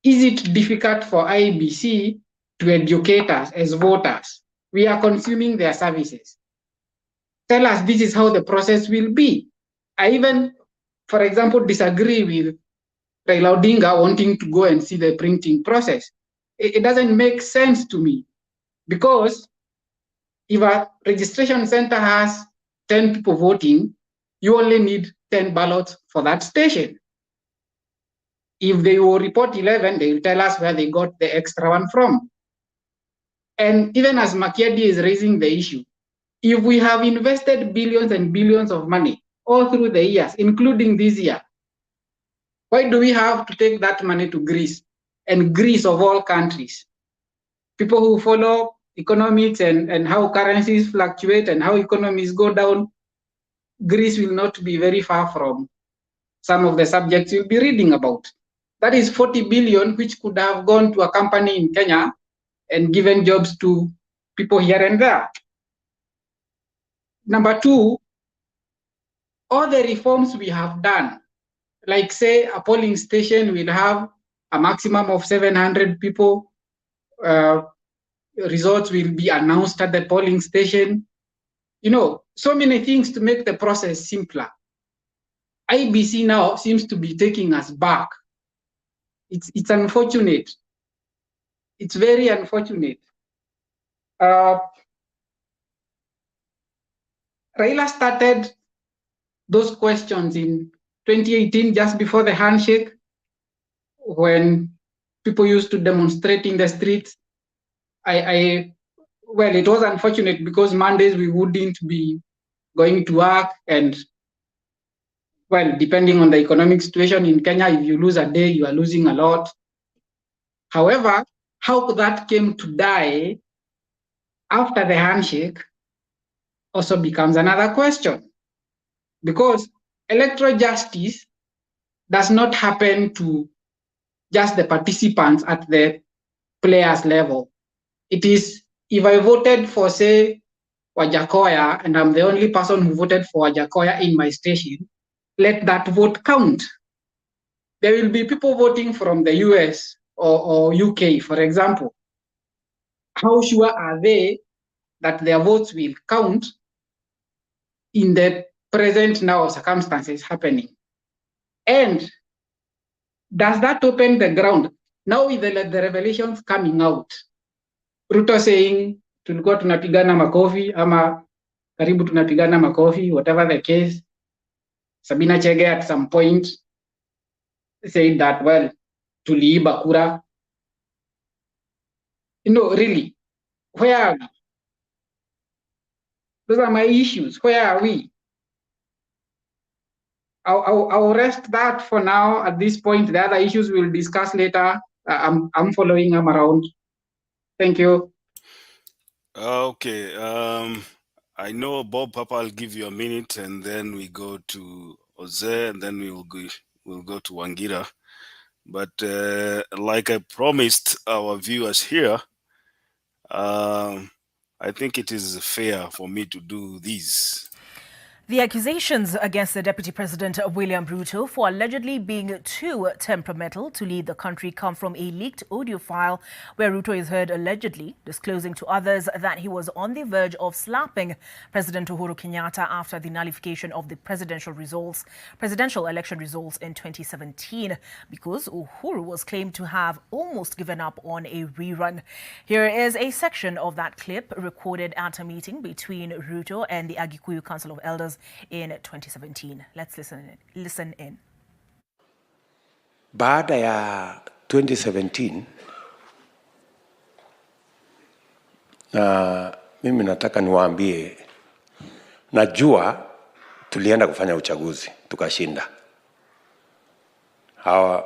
is it difficult for IEBC to educate us as voters? We are consuming their services. Tell us this is how the process will be. I even, for example, disagree with Raila Odinga wanting to go and see the printing process. It doesn't make sense to me, because if a registration center has 10 people voting, you only need 10 ballots for that station. If they will report 11, they will tell us where they got the extra one from. And even as Makiadi is raising the issue, if we have invested billions and billions of money all through the years, including this year, why do we have to take that money to Greece? And Greece of all countries, people who follow economics and how currencies fluctuate and how economies go down, Greece will not be very far from some of the subjects you'll be reading about. That is 40 billion, which could have gone to a company in Kenya and given jobs to people here and there. Number two, all the reforms we have done, like say a polling station will have a maximum of 700 people, results will be announced at the polling station. You know, so many things to make the process simpler. IBC now seems to be taking us back. It's unfortunate. It's very unfortunate. Raila started those questions in 2018, just before the handshake, when people used to demonstrate in the streets. Well, it was unfortunate because Mondays we wouldn't be going to work, and well, depending on the economic situation in Kenya, if you lose a day, you are losing a lot. However, how that came to die after the handshake also becomes another question, because electoral justice does not happen to just the participants at the players level. It is, if I voted for, say, Wajakoya, and I'm the only person who voted for Wajakoya in my station, let that vote count. There will be people voting from the US or UK, for example. How sure are they that their votes will count in the present now circumstances happening? And does that open the ground? Now with the revelations coming out, Ruto saying tulikuwa tunapigana makofi ama karibu tunapigana makofi, whatever the case. Sabina Chege at some point said that, well, tuliiba kura. You know, really, where are we? Those are my issues. Where are we? I'll rest that for now at this point. The other issues we'll discuss later. I'm following them around. Thank you. Okay. I know Bob Papa will give you a minute, and then we go to Jose, and then we'll go to Wangira. But like I promised our viewers here, I think it is fair for me to do this. The accusations against the Deputy President William Ruto for allegedly being too temperamental to lead the country come from a leaked audio file where Ruto is heard allegedly disclosing to others that he was on the verge of slapping President Uhuru Kenyatta after the nullification of the presidential election results in 2017, because Uhuru was claimed to have almost given up on a rerun. Here is a section of that clip recorded at a meeting between Ruto and the Agikuyu Council of Elders in 2017. Let's listen in. Baada ya 2017 mimi nataka niwaambie, najua tulienda kufanya uchaguzi tukashinda.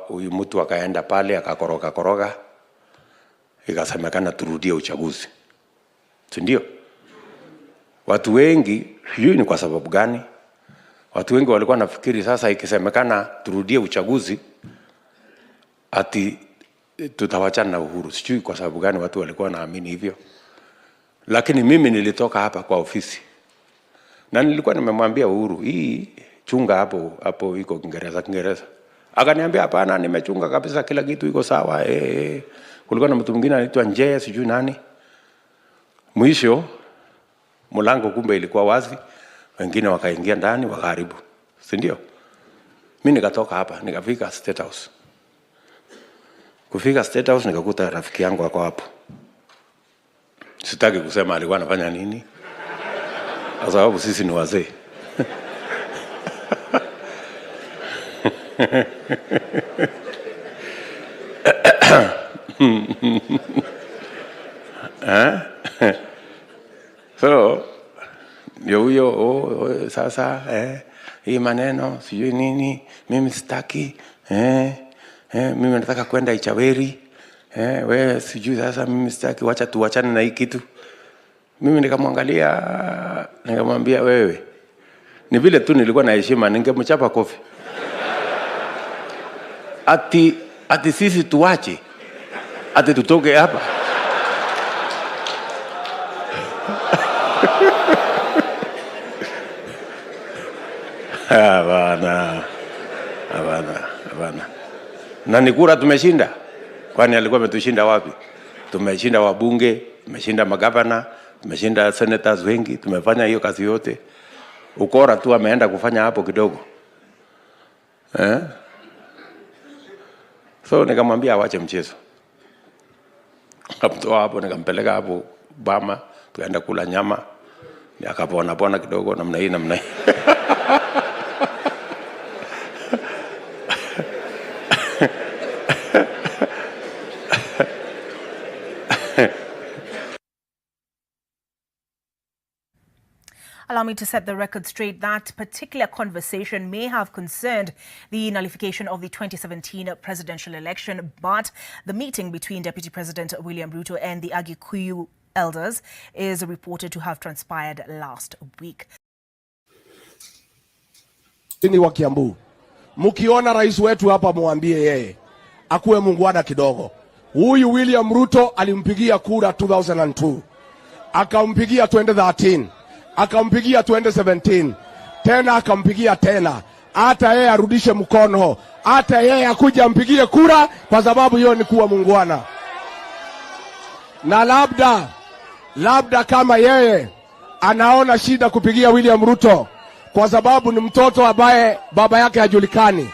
Huyu mtu akaenda pale akakoroga, ikasemekana turudie uchaguzi. si ndio? Watu wengi, sijui ni kwa sababu gani, watu wengi walikuwa nafikiri sasa ikisemekana turudie uchaguzi ati tutawachana na Uhuru. Sijui kwa sababu gani watu walikuwa naamini hivyo. Lakini mimi nilitoka hapa kwa ofisi na nilikuwa nimemwambia Uhuru, hii chunga hapo iko Kiingereza. Akaniambia hapana, nimechunga kabisa, kila kitu iko sawa. Kulikuwa na mtu mwingine anaitwa Nje, sijui nani. Mwisho mlango kumbe ilikuwa wazi, wengine wakaingia ndani wakaharibu, si ndio? Mimi nikatoka hapa nikafika State House. Kufika State House nikakuta rafiki yangu ako hapo. Sitaki kusema alikuwa anafanya nini, kwa sababu sisi ni wazee. So ndio huyo sasa hii maneno sijui nini, mimi sitaki mimi nataka kwenda Ichaweri, wewe sijui sasa mimi sitaki, wacha tuachane na hii kitu. Mimi nikamwangalia nikamwambia, wewe ni vile tu nilikuwa na heshima, ningemchapa kofi. Ati sisi tuache, ati tutoke hapa. Hapana. Na ni kura tumeshinda. Kwani alikuwa ametushinda wapi? Tumeshinda wabunge, tumeshinda magavana, tumeshinda senators wengi, tumefanya hiyo kazi yote. Ukora tu ameenda kufanya hapo kidogo. So nikamwambia awache mchezo. Hapo hapo nikampeleka hapo Bama, tukaenda kula nyama. Akapona kidogo namna hii. Allow me to set the record straight. That particular conversation may have concerned the nullification of the 2017 presidential election, but the meeting between Deputy President William Ruto and the Agikuyu elders is reported to have transpired last week. Ni wa Kiambu. Mkiona rais wetu hapa muambie yeye akuwe mungwana kidogo. Huyu William Ruto alimpigia kura 2002. Akampigia 2013. Akampigia 2017. Tena akampigia tena. Hata yeye arudishe mkono. Hata yeye akuja ampigie kura kwa sababu hiyo ni kuwa mungwana. Na labda kama yeye anaona shida kupigia William Ruto kwa sababu ni mtoto ambaye baba yake hajulikani,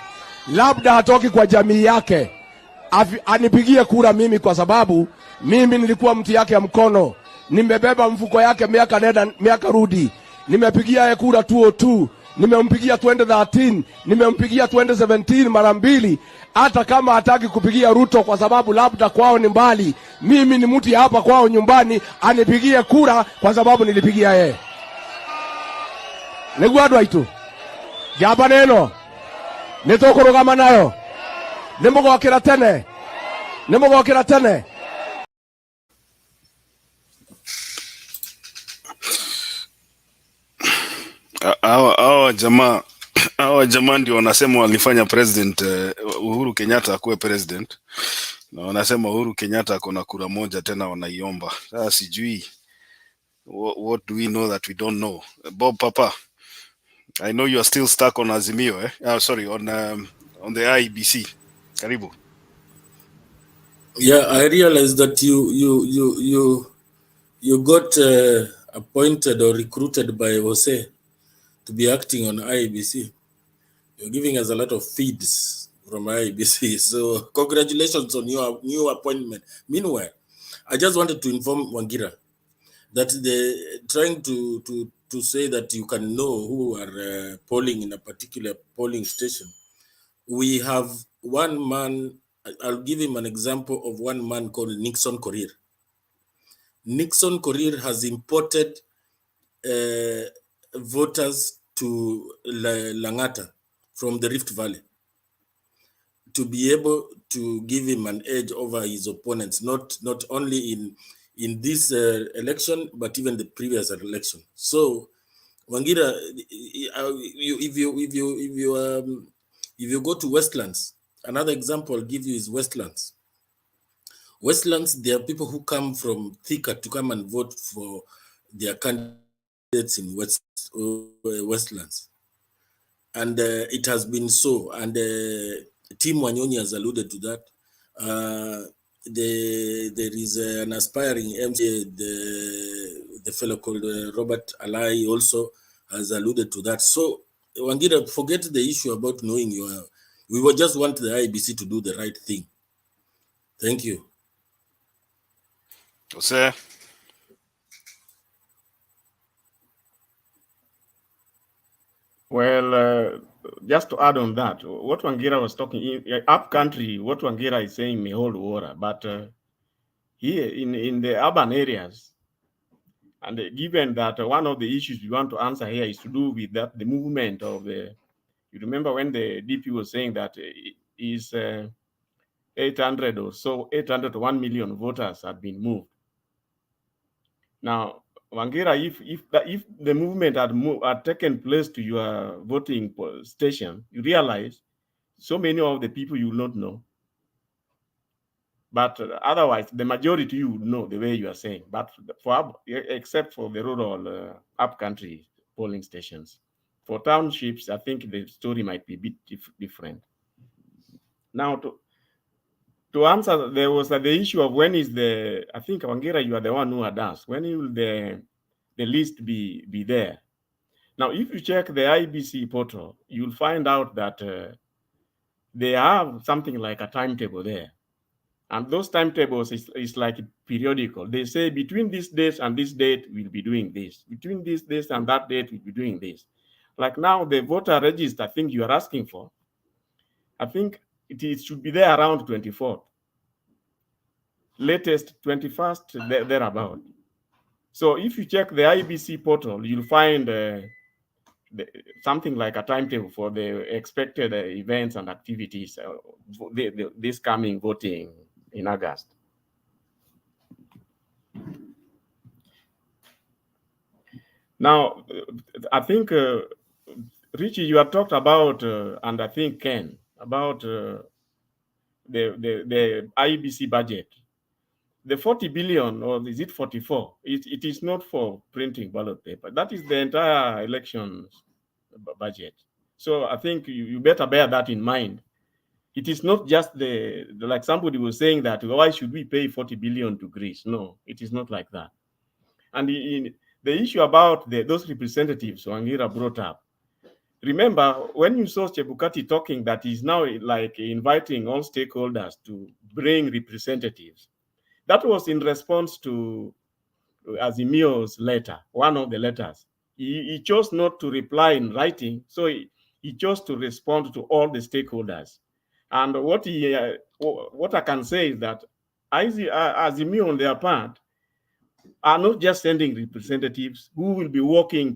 labda hatoki kwa jamii yake, anipigie kura mimi kwa sababu mimi nilikuwa mtu yake ya mkono. Nimebeba mfuko yake miaka nenda miaka rudi. Nimepigia yeye kura 2002, nimempigia 2013, nimempigia 2017 mara mbili. Hata kama hataki kupigia Ruto kwa sababu labda kwao ni mbali, mimi ni mtu hapa kwao nyumbani, anipigie kura kwa sababu nilipigia yeye. Negwadwa itu jaba neno nitokorogama nayo nimugokira tene. Hawa jamaa ndio wanasema walifanya president Uhuru Kenyatta akuwe president, na wanasema Uhuru Kenyatta akona kura moja tena wanaiomba. Sasa sijui what do we know that we don't know. Bob Papa, I know you are still stuck on AZIMIO, on the IBC. Karibu. Yeah, I realized that you got appointed or recruited by Jose to be acting on IBC. You're giving us a lot of feeds from IBC. So congratulations on your new appointment. Meanwhile, I just wanted to inform Wangira that they're trying to say that you can know who are polling in a particular polling station. We have one man, I'll give him an example of one man called Nixon Korir. Nixon Korir has imported voters to Langata from the Rift Valley to be able to give him an edge over his opponents, not only in this election, but even the previous election. So, Wangira, if you go to Westlands, another example I'll give you is Westlands. Westlands, there are people who come from Thika to come and vote for their candidates in Westlands. And it has been so. And Tim Wanyonyi has alluded to that. There is an aspiring MCA, the fellow called Robert Alai also has alluded to that. So, Wangira, forget the issue about knowing we would just want the IBC to do the right thing. Thank you. Sir. Well, just to add on that, what Wangira was talking, up country, what Wangira is saying may hold water, but here in the urban areas, and given that one of the issues we want to answer here is to do with that, the movement of the, you remember when the DP was saying that is 800 or so, 800 to 1 million voters have been moved. Now, Wangira, if the movement had taken place to your voting station, you realize so many of the people you will not know. But otherwise, the majority you would know the way you are saying. But except for the rural upcountry polling stations. For townships, I think the story might be a bit different. Now, to answer, there was the issue of when is the, I think, Wangira, you are the one who had asked, when will the list be there? Now, if you check the IBC portal, you'll find out that they have something like a timetable there. And those timetables is like periodical. They say between this date and this date, we'll be doing this. Between this date and that date, we'll be doing this. Like now, the voter register, I think you are asking for, I think it should be there around 24th. Latest 21st, thereabout. So if you check the IBC portal, you'll find something like a timetable for the expected events and activities this coming voting in August. Now, I think, Richie, you have talked about, and I think Ken, about the IBC budget. The 40 billion, or is it 44? It is not for printing ballot paper. That is the entire elections budget. So I think you better bear that in mind. It is not just like somebody was saying that, why should we pay 40 billion to Greece? No, it is not like that. And the issue about those representatives Wangira brought up, remember when you saw Chebukati talking that he's now like inviting all stakeholders to bring representatives, that was in response to AZIMIO's letter, one of the letters. He chose not to reply in writing, so he chose to respond to all the stakeholders. And what I can say is that AZIMIO on their part are not just sending representatives who will be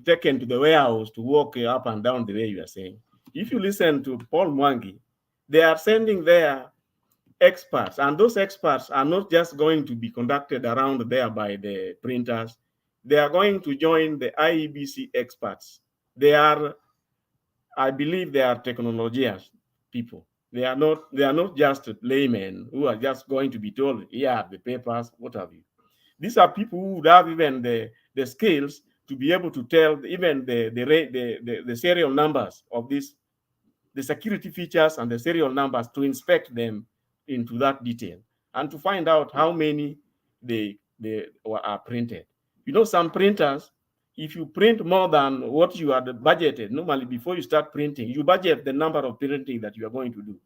taken to the warehouse to walk up and down the way you are saying. If you listen to Paul Mwangi, they are sending their experts, and those experts are not just going to be conducted around there by the printers. They are going to join the IEBC experts. They are, I believe, they are technologians people. They are not just laymen who are just going to be told, yeah, the papers, what have you. These are people who would have even the skills to be able to tell even the serial numbers of this, the security features and the serial numbers, to inspect them into that detail and to find out how many they are printed. You know, some printers, if you print more than what you had budgeted, normally before you start printing, you budget the number of printing that you are going to do.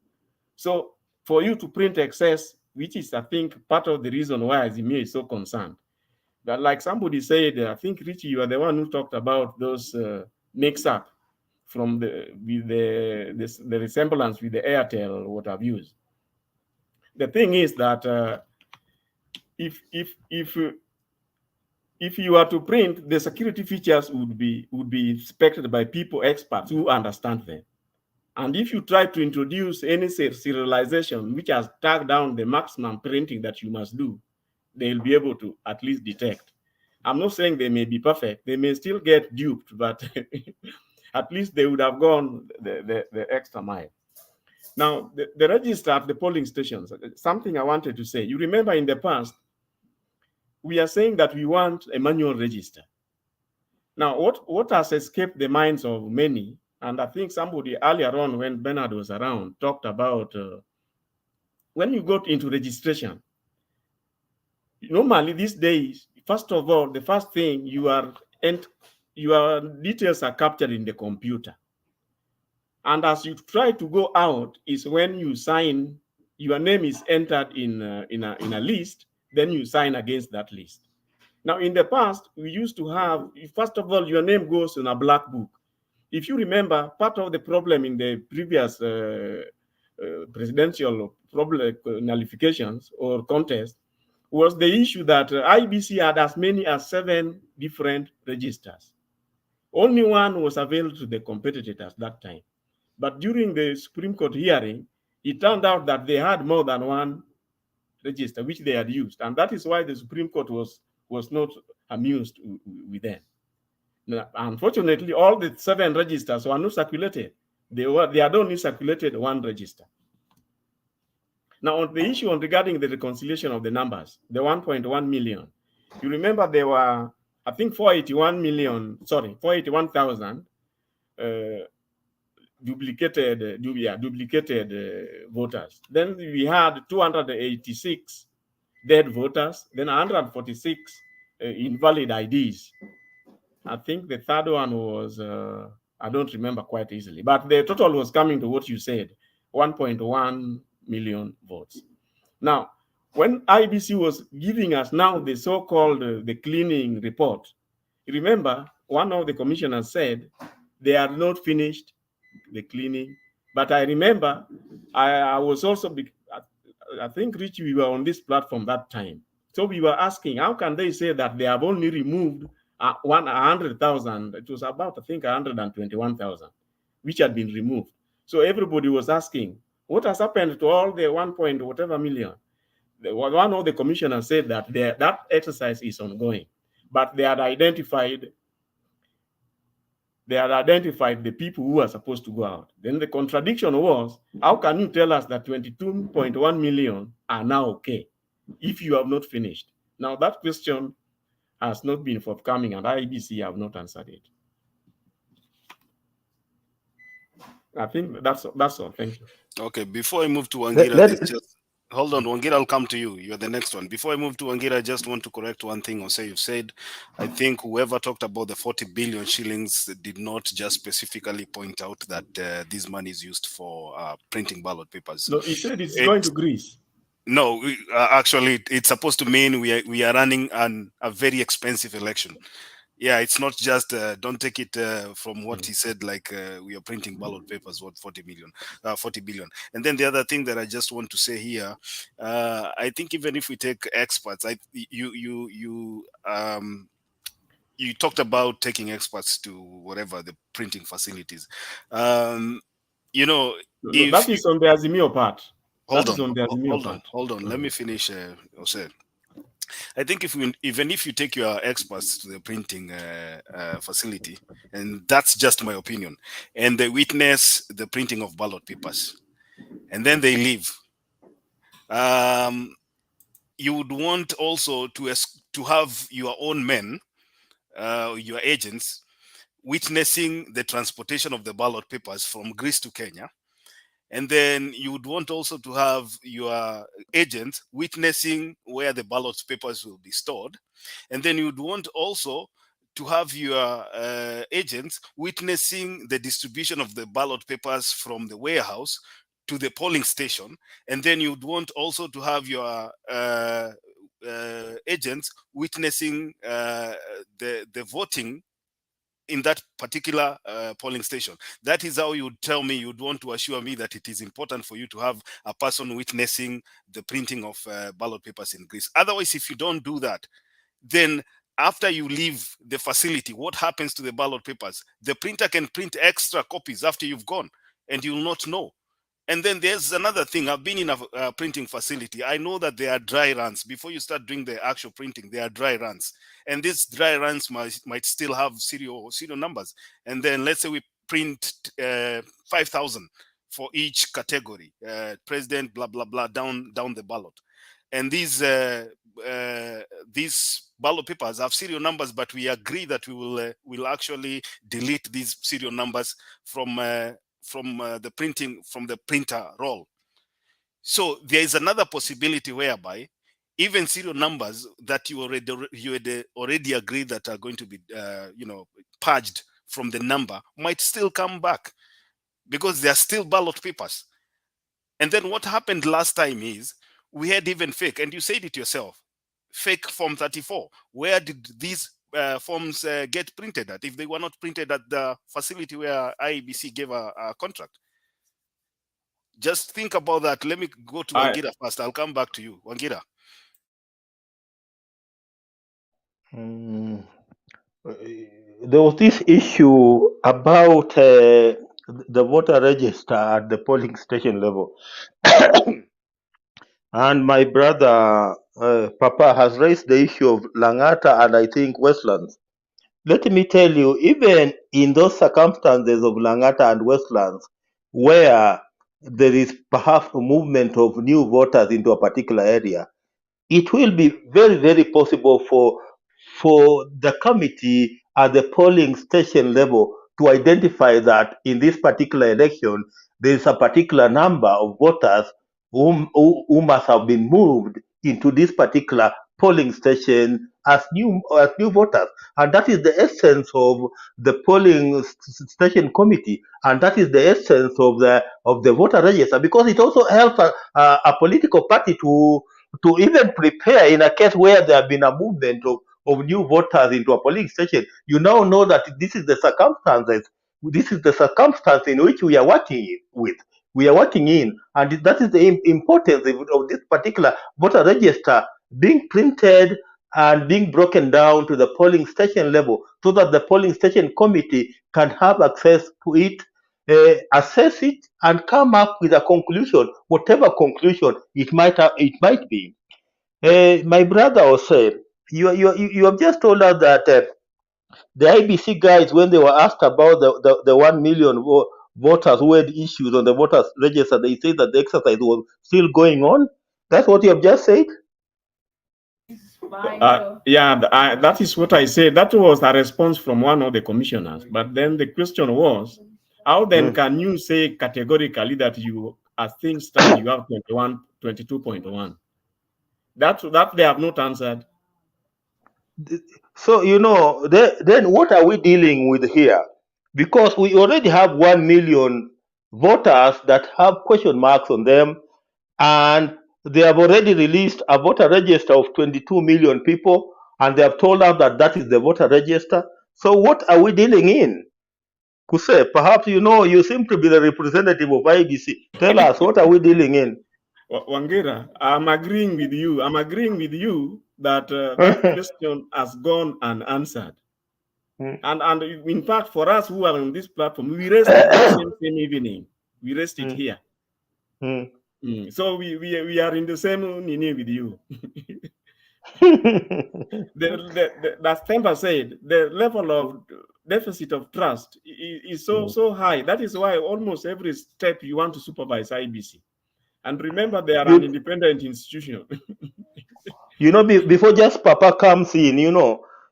So for you to print excess, which is, I think, part of the reason why AZIMIO is so concerned. But like somebody said, I think, Richie, you are the one who talked about those mix-up from the resemblance with the Airtel, what I've used. The thing is that if you are to print, the security features would be inspected by people, experts who understand them. And if you try to introduce any serialization which has tagged down the maximum printing that you must do, they'll be able to at least detect. I'm not saying they may be perfect. They may still get duped, but at least they would have gone the extra mile. Now, the register at the polling stations, something I wanted to say. You remember in the past, we are saying that we want a manual register. Now, what has escaped the minds of many, and I think somebody earlier on when Bernard was around talked about when you go into registration, normally these days, first of all, the first thing your details are captured in the computer. And as you try to go out is when you sign, your name is entered in a list, then you sign against that list. Now, in the past, we used to have, first of all, your name goes in a black book. If you remember, part of the problem in the previous presidential problem nullifications or contest was the issue that IBC had as many as 7 different registers. Only one was available to the competitors at that time. But during the Supreme Court hearing, it turned out that they had more than one register which they had used. And that is why the Supreme Court was not amused with them. Now, unfortunately, all the 7 registers were not circulated. They had only circulated 1 register. Now, on the issue regarding the reconciliation of the numbers, the 1.1 million, you remember there were, I think, 481,000 duplicated voters. Then we had 286 dead voters, then 146 invalid IDs. I think the third one was, I don't remember quite easily, but the total was coming to what you said, 1.1 million votes. Now, when IBC was giving us now the so-called the cleaning report, remember one of the commissioners said they are not finished the cleaning. But I remember I was also, I think, Rich, we were on this platform that time. So we were asking, how can they say that they have only removed 100,000? It was about, I think, 121,000, which had been removed. So everybody was asking, what has happened to all the 1 point whatever million? One of the commissioners said that that exercise is ongoing, but they had identified the people who are supposed to go out. Then the contradiction was, how can you tell us that 22.1 million are now okay if you have not finished? Now that question has not been forthcoming, and IBC have not answered it. I think that's all. Thank you. Okay, before I move to Wangira, hold on, Wangira, I'll come to you. You're the next one. Before I move to Wangira, I just want to correct one thing or say you've said. I think whoever talked about the 40 billion shillings did not just specifically point out that this money is used for printing ballot papers. No, he said it's going to Greece. No, actually, it's supposed to mean we are running a very expensive election. Yeah, it's not just, don't take it from what he said, like we are printing ballot papers, what 40 billion. And then the other thing that I just want to say here, I think even if we take experts, you talked about taking experts to whatever the printing facilities. You know, no, that is on the AZIMIO part. Hold on. Let me finish, Jose. I think even if you take your experts to the printing facility, and that's just my opinion, and they witness the printing of ballot papers, and then they leave, you would want also to have your own men, your agents, witnessing the transportation of the ballot papers from Greece to Kenya. And then you would want also to have your agents witnessing where the ballot papers will be stored. And then you would want also to have your agents witnessing the distribution of the ballot papers from the warehouse to the polling station. And then you would want also to have your agents witnessing the voting in that particular polling station. That is how you would tell me, you'd want to assure me that it is important for you to have a person witnessing the printing of ballot papers in Greece. Otherwise, if you don't do that, then after you leave the facility, what happens to the ballot papers? The printer can print extra copies after you've gone, and you'll not know. And then there's another thing. I've been in a printing facility. I know that there are dry runs. Before you start doing the actual printing, there are dry runs. And these dry runs might still have serial numbers. And then let's say we print 5,000 for each category, president, blah, blah, blah, down the ballot. And these ballot papers have serial numbers, but we agree that we will actually delete these serial numbers from the printer roll. So there is another possibility whereby even serial numbers that you had already agreed that are going to be purged from the number might still come back because they are still ballot papers. And then what happened last time is we had even fake, and you said it yourself, fake form 34. Where did these forms get printed at if they were not printed at the facility where IEBC gave a contract? Just think about that. Let me go to Wangira first. I'll come back to you. Wangira. There was this issue about the voter register at the polling station level. And my brother, Papa, has raised the issue of Langata and I think Westlands. Let me tell you, even in those circumstances of Langata and Westlands, where there is perhaps a movement of new voters into a particular area, it will be very, very possible for the committee at the polling station level to identify that in this particular election, there is a particular number of voters who must have been moved into this particular polling station as new voters, and that is the essence of the polling station committee, and that is the essence of the voter register, because it also helps a political party to even prepare in a case where there have been a movement of new voters into a polling station. You now know that this is the circumstances. This is the circumstance in which we are working with. We are working in, and that is the importance of this particular voter register being printed and being broken down to the polling station level, so that the polling station committee can have access to it, assess it, and come up with a conclusion, whatever conclusion it might be. My brother also, you have just told us that the IBC guys, when they were asked about the 1 million voters who had issues on the voters register, they said that the exercise was still going on. That's what you have just said? That is what I said. That was a response from one of the commissioners. But then the question was, how then can you say categorically that you, as things stand, you have 22.1? That they have not answered. So, then what are we dealing with here? Because we already have 1 million voters that have question marks on them, and they have already released a voter register of 22 million people, and they have told us that that is the voter register. So what are we dealing in? Kuse, perhaps you seem to be the representative of IBC. Tell us, what are we dealing in? Wangira, I'm agreeing with you. I'm agreeing with you that that question has gone unanswered. And in fact, for us who are on this platform, we raised it the same evening. We raised it here. So we are in the same meaning with you. As Temper said, the level of deficit of trust is so high. That is why almost every step you want to supervise IBC. And remember, they are an independent institution. Before just Papa comes in,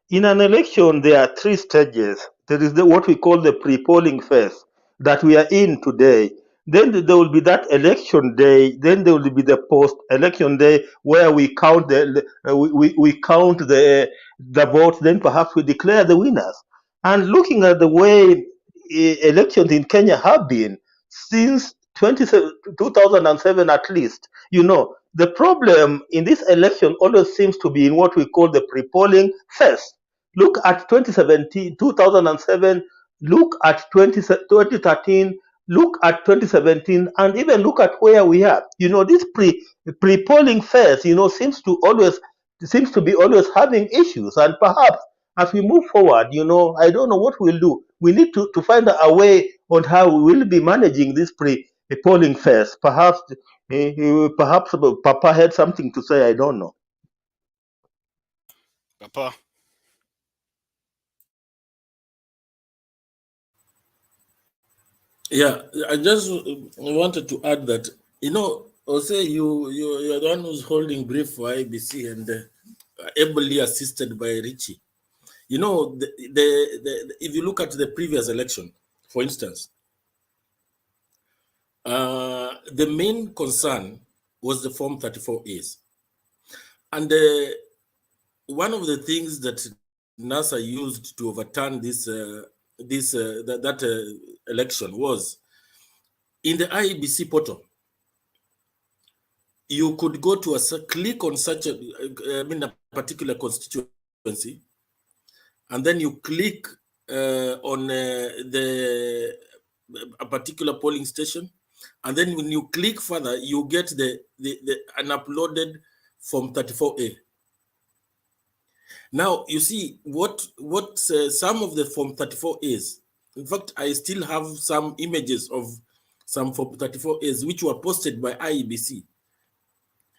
in an election, there are 3 stages. There is what we call the pre-polling phase that we are in today. Then there will be that election day. Then there will be the post-election day where we count we count the votes. Then perhaps we declare the winners. And looking at the way elections in Kenya have been since 2007 at least, the problem in this election always seems to be in what we call the pre-polling phase. Look at 2017, 2007, look at 2013, look at 2017, and even look at where we are. This pre-polling phase, seems to be always having issues. And perhaps as we move forward, I don't know what we'll do. We need to find a way on how we will be managing this a polling face. Perhaps perhaps Papa had something to say. I don't know. Papa. Yeah, I just wanted to add that, Jose, you're the one who's holding brief for IBC and ably assisted by Richie. If you look at the previous election, for instance, the main concern was the Form 34As. And one of the things that NASA used to overturn that election was in the IEBC portal. You could go to click on such a particular constituency, and then you click on a particular polling station, and then when you click further, you get an uploaded Form 34A. Now you see what some of the Form 34As. In fact, I still have some images of some Form 34As which were posted by IEBC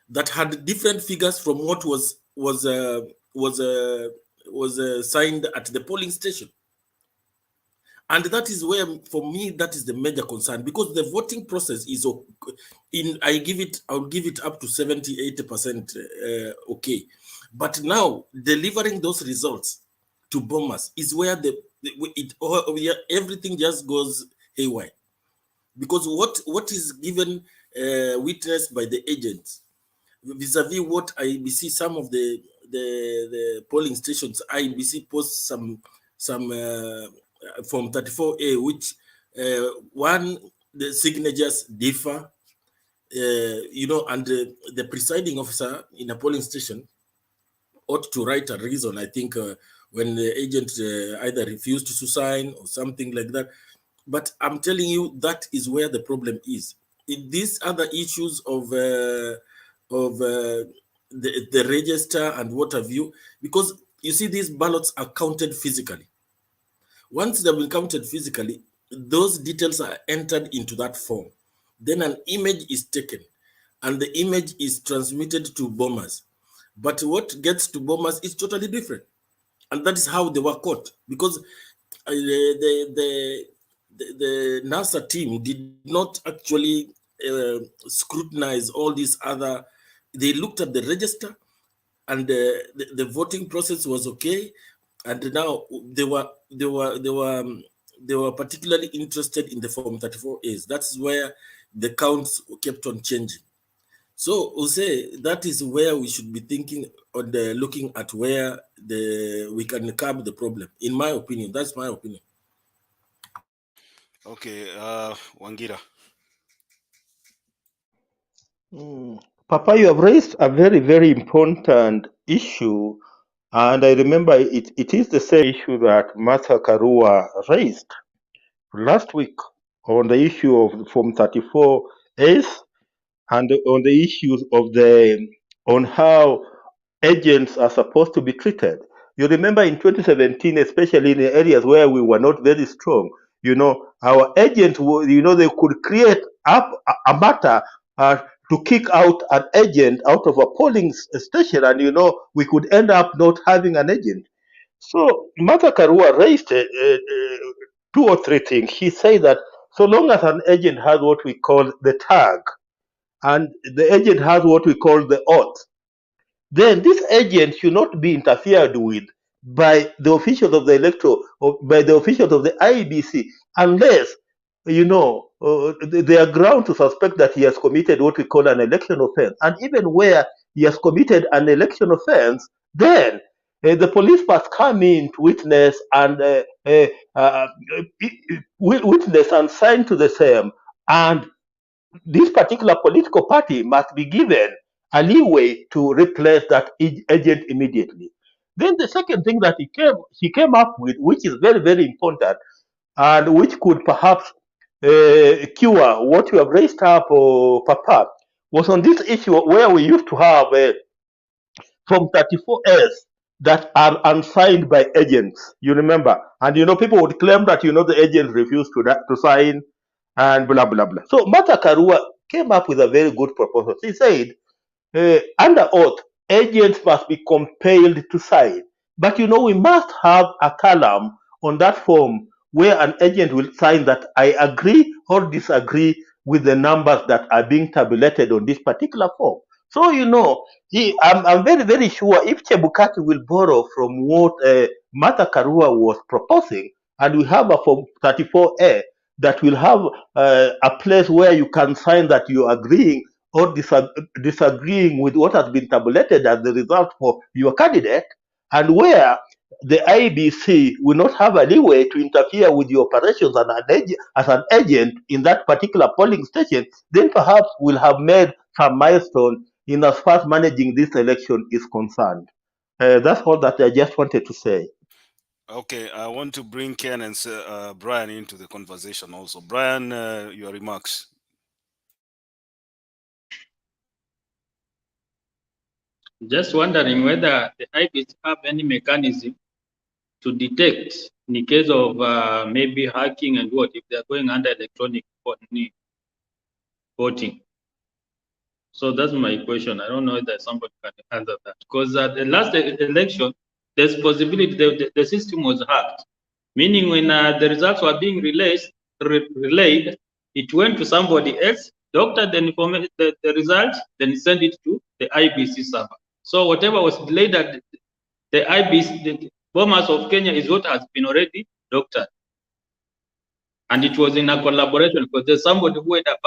that had different figures from what was signed at the polling station. And that is where, for me, that is the major concern, because the voting process is I'll give it up to 70-80% okay. But now delivering those results to bombers is where everything just goes haywire. Because what is given witness by the agents vis-a-vis what IBC, some of the polling stations, IBC posts some Form 34A, which the signatures differ, and the presiding officer in a polling station ought to write a reason, I think, when the agent either refused to sign or something like that. But I'm telling you, that is where the problem is. In these other issues of the register and what have you, because you see these ballots are counted physically. Once they've been counted physically, those details are entered into that form. Then an image is taken, and the image is transmitted to bombers. But what gets to bombers is totally different. And that is how they were caught, because the NASA team did not actually scrutinize all these other. They looked at the register, and the voting process was okay. And now they were particularly interested in the Form 34As. That's where the counts kept on changing. So, Jose, that is where we should be thinking on looking at where we can curb the problem. In my opinion, that's my opinion. Okay, Wangira. Papa, you have raised a very, very important issue, and I remember it is the same issue that Martha Karua raised last week on the issue of Form 34As and on the issues of on how agents are supposed to be treated. You remember in 2017, especially in the areas where we were not very strong, our agents, they could create up a matter to kick out an agent out of a polling station, and we could end up not having an agent. So Martha Karua raised 2 or 3 things. She said that so long as an agent has what we call the tag, and the agent has what we call the oath, then this agent should not be interfered with by the officials of the electoral or by the officials of the IEBC unless there are ground to suspect that he has committed what we call an election offense. And even where he has committed an election offense, then the police must come in to witness and witness and sign to the same, and this particular political party must be given a leeway to replace that agent immediately. Then the second thing that he came up with, which is very, very important, and which could perhaps cure what you have raised up, Papa, was on this issue where we used to have Form 34S that are unsigned by agents. You remember, and people would claim that the agents refused to sign, and blah, blah, blah. So Martha Karua came up with a very good proposal. She said, under oath, agents must be compelled to sign. But we must have a column on that form where an agent will sign that I agree or disagree with the numbers that are being tabulated on this particular form. So, I'm very, very sure if Chebukati will borrow from what Martha Karua was proposing, and we have a form 34A that will have a place where you can sign that you're agreeing or disagreeing with what has been tabulated as the result for your candidate, and where the IBC will not have a leeway to interfere with your operations as an agent in that particular polling station, then perhaps we'll have made some milestone in as far as managing this election is concerned. That's all that I just wanted to say. Okay, I want to bring Ken and Brian into the conversation also. Brian, your remarks. Just wondering whether the IBC have any mechanism to detect in case of maybe hacking and what if they're going under electronic voting. So that's my question. I don't know if somebody can answer that. Because at the last election, there's possibility the system was hacked. Meaning when the results were being relayed, it went to somebody else, doctored the results, then sent it to the IBC server. So whatever was delayed at the IBC, the Bomas of Kenya is what has been already doctored. And it was in a collaboration because there's somebody who had a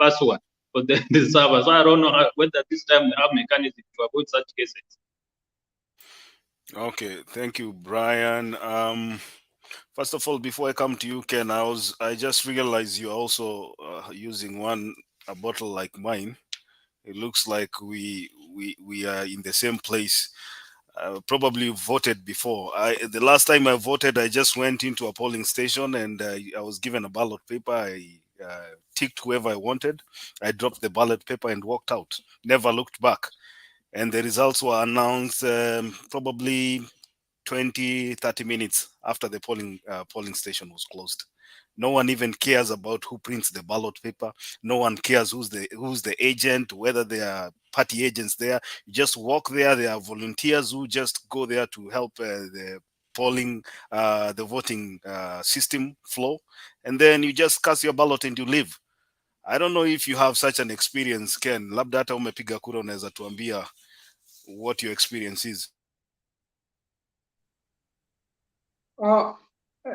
password for the server. So I don't know whether this time they have mechanism to avoid such cases. Okay, thank you, Brian. First of all, before I come to you, Ken, I just realized you're also using a bottle like mine. It looks like we are in the same place. Probably voted before. The last time I voted, I just went into a polling station and I was given a ballot paper. I ticked whoever I wanted. I dropped the ballot paper and walked out. Never looked back. And the results were announced probably 20-30 minutes after the polling station was closed. No one even cares about who prints the ballot paper. No one cares who's the agent, whether they are party agents there. You just walk there. There are volunteers who just go there to help the polling, the voting system flow. And then you just cast your ballot and you leave. I don't know if you have such an experience, Ken. Labda hata umepiga kura unaweza tuambia what your experience is.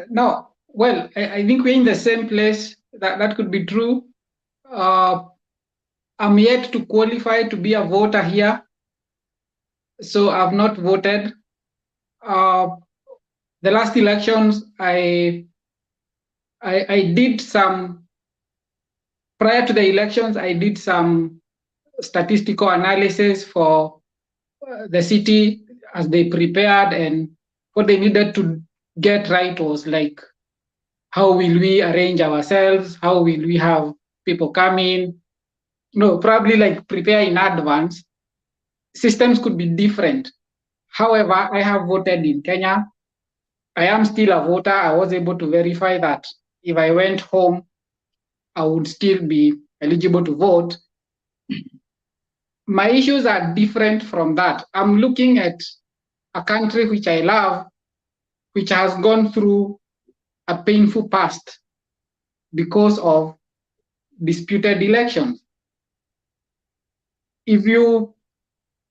No. Well, I think we're in the same place. That could be true. I'm yet to qualify to be a voter here, so I've not voted. The last elections, I did some, prior to the elections, I did some statistical analysis for the city as they prepared, and what they needed to get right was like, how will we arrange ourselves? How will we have people come in? No, probably like prepare in advance. Systems could be different. However, I have voted in Kenya. I am still a voter. I was able to verify that if I went home, I would still be eligible to vote. My issues are different from that. I'm looking at a country which I love, which has gone through a painful past because of disputed elections. If you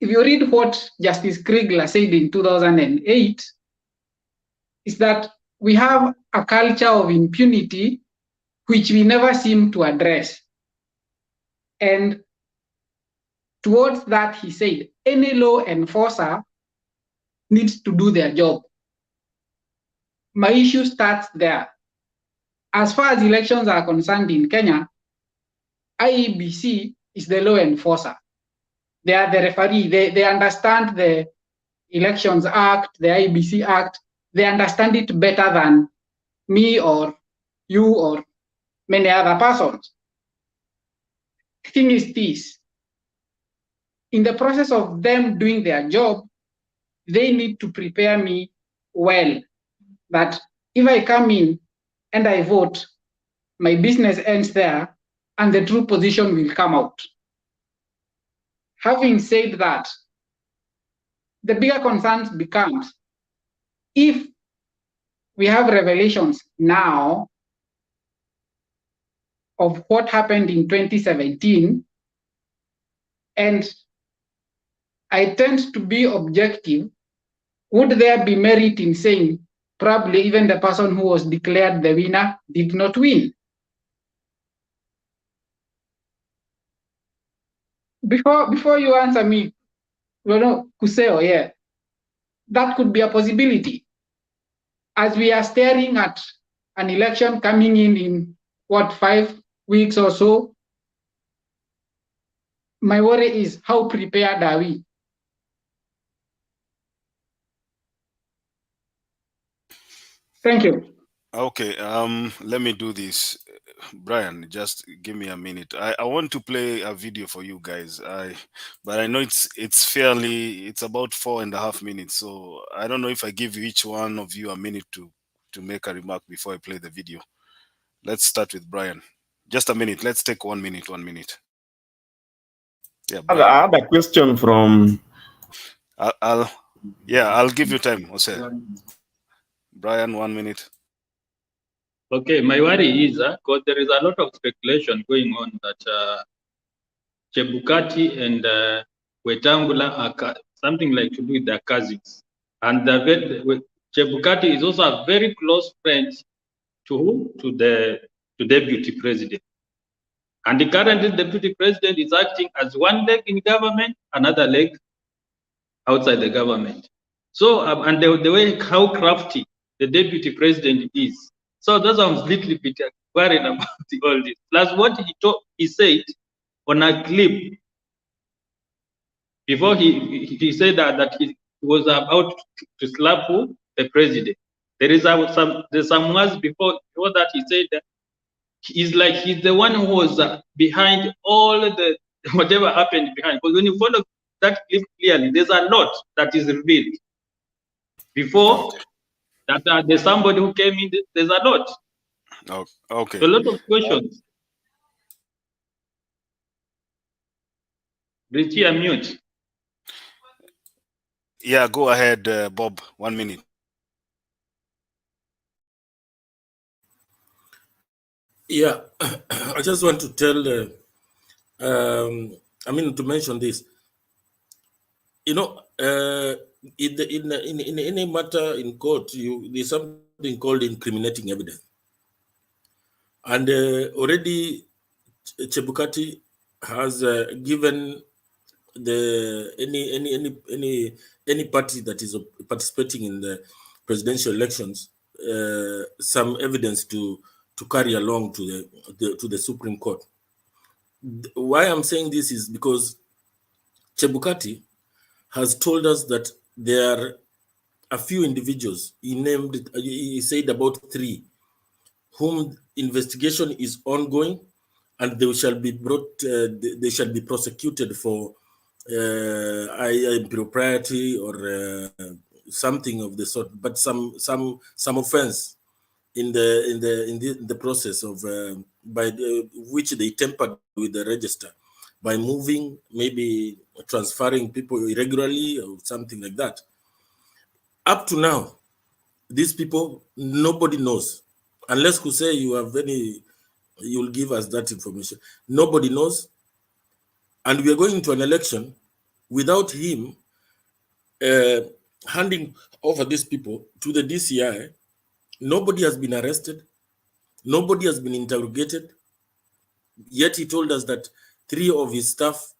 read what Justice Kriegler said in 2008, is that we have a culture of impunity which we never seem to address. And towards that, he said, any law enforcer needs to do their job. My issue starts there. As far as elections are concerned in Kenya, IEBC is the law enforcer. They are the referee. They understand the Elections Act, the IEBC Act. They understand it better than me or you or many other persons. The thing is this, in the process of them doing their job, they need to prepare me well, that if I come in and I vote, my business ends there and the true position will come out. Having said that, the bigger concerns becomes if we have revelations now of what happened in 2017, and I tend to be objective, would there be merit in saying probably even the person who was declared the winner did not win? Before you answer me, Kuseo, yeah, that could be a possibility. As we are staring at an election coming in what, 5 weeks or so, my worry is how prepared are we? Thank you. Okay, let me do this. Brian, just give me a minute. I want to play a video for you guys. But I know it's about 4.5 minutes. So I don't know if I give you each one of you a minute to make a remark before I play the video. Let's start with Brian. Just a minute. Let's take 1 minute. 1 minute. Yeah, Brian. I have a question from. I'll give you time, Jose. Brian, 1 minute. Okay, my worry is because there is a lot of speculation going on that Chebukati and Wetangula are something like to do with their cousins. And Chebukati is also a very close friend to the deputy president. And the current deputy president is acting as one leg in government, another leg outside the government. So, and the way how crafty the deputy president is. So that's why I'm a little bit worried about all this. Plus what he said on a clip before he said that he was about to slap who? The president. There's some words before that he said that he's the one who was behind all the whatever happened behind. Because when you follow that clip clearly, there's a lot that is revealed. Before that, there's somebody who came in. There's a lot. Okay. So a lot of questions. Richie, unmute. Yeah, go ahead, Bob. 1 minute. Yeah, I just want to tell, to mention this. You know, in any matter in court, there's something called incriminating evidence, and already Chebukati has given any party that is participating in the presidential elections some evidence to carry along to the Supreme Court. Why I'm saying this is because Chebukati has told us that there are a few individuals. He said about 3 whom investigation is ongoing, and they shall be brought. They shall be prosecuted for impropriety or something of the sort, but some offense in the process of which they tampered with the register by moving, maybe transferring people irregularly or something like that. Up to now, these people, nobody knows, unless you say you have any, you'll give us that information. Nobody knows, and we are going to an election without him handing over these people to the DCI. Nobody has been arrested. Nobody has been interrogated. Yet he told us that 3 of his staff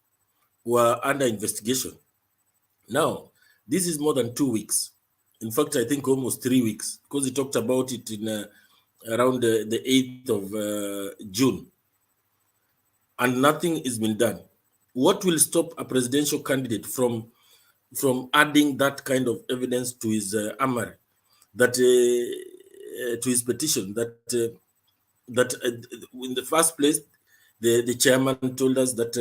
were under investigation. Now, this is more than 2 weeks. In fact, I think almost 3 weeks, because he talked about it in around the 8th of June. And nothing has been done. What will stop a presidential candidate from adding that kind of evidence to his armory, that to his petition, that in the first place, the chairman told us that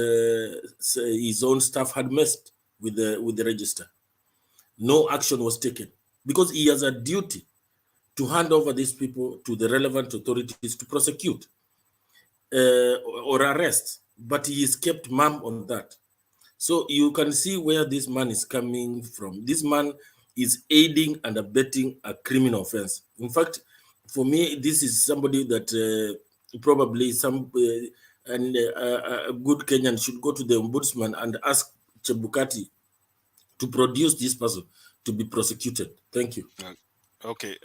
his own staff had messed with the register. No action was taken because he has a duty to hand over these people to the relevant authorities to prosecute. or arrest, but he is kept mum on that. So you can see where this man is coming from. This man is aiding and abetting a criminal offense. In fact, for me, this is somebody that probably a good Kenyan should go to the ombudsman and ask Chebukati to produce this person to be prosecuted. Thank you. Okay.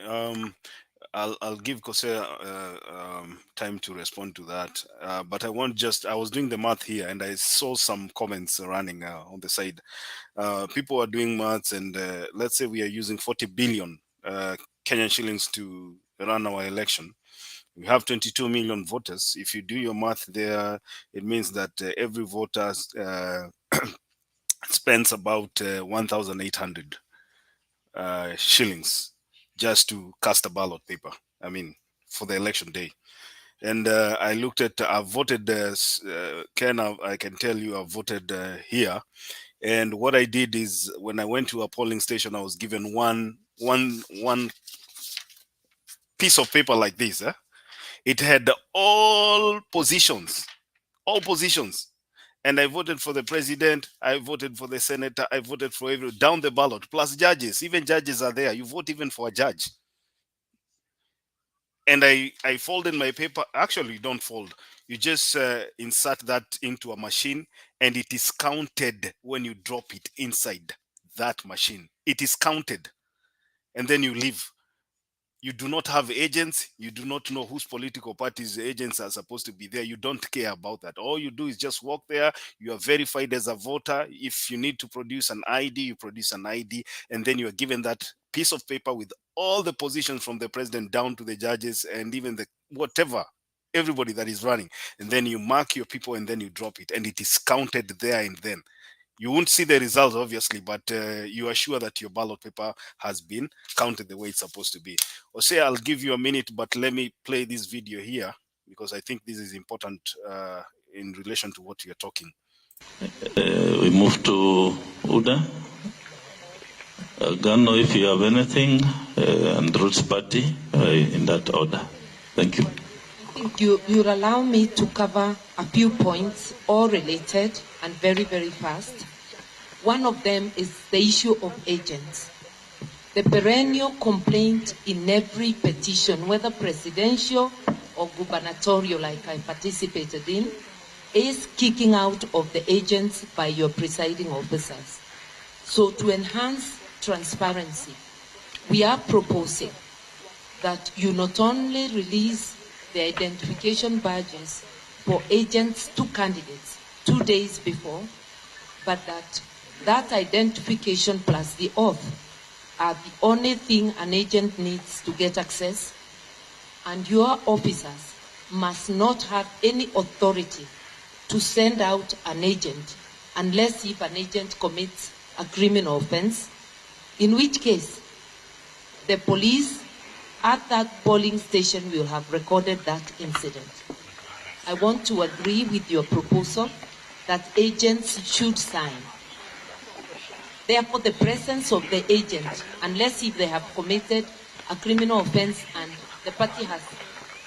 I'll give Kosea time to respond to that. But I was doing the math here and I saw some comments running on the side. People are doing maths and let's say we are using 40 billion Kenyan shillings to run our election. We have 22 million voters. If you do your math there, it means that every voter spends about 1,800 shillings just to cast a ballot paper. I mean, for the election day. And I looked at, I've voted, Ken, I can tell you I've voted here. And what I did is when I went to a polling station, I was given one piece of paper like this. It had all positions. And I voted for the president, I voted for the senator, I voted for everyone, down the ballot, plus judges. Even judges are there. You vote even for a judge. And I folded my paper. Actually, you don't fold. You just insert that into a machine and it is counted when you drop it inside that machine. It is counted. And then you leave. You do not have agents. You do not know whose political party's agents are supposed to be there. You don't care about that. All you do is just walk there. You are verified as a voter. If you need to produce an ID, you produce an ID. And then you are given that piece of paper with all the positions from the president down to the judges and even the whatever, everybody that is running. And then you mark your people and then you drop it. And it is counted there and then. You won't see the results, obviously, but you are sure that your ballot paper has been counted the way it's supposed to be. Jose, I'll give you a minute, but let me play this video here because I think this is important in relation to what you're talking. We move to Uda. Gano, if you have anything, and Roots Party in that order. Thank you. I think you'll allow me to cover a few points, all related and very, very fast. One of them is the issue of agents. The perennial complaint in every petition, whether presidential or gubernatorial, like I participated in, is kicking out of the agents by your presiding officers. So to enhance transparency, we are proposing that you not only release the identification badges for agents to candidates 2 days before, but that identification plus the oath are the only thing an agent needs to get access, and your officers must not have any authority to send out an agent unless if an agent commits a criminal offense, in which case the police at that polling station will have recorded that incident. I want to agree with your proposal that agents should sign. Therefore, the presence of the agent, unless if they have committed a criminal offense and the party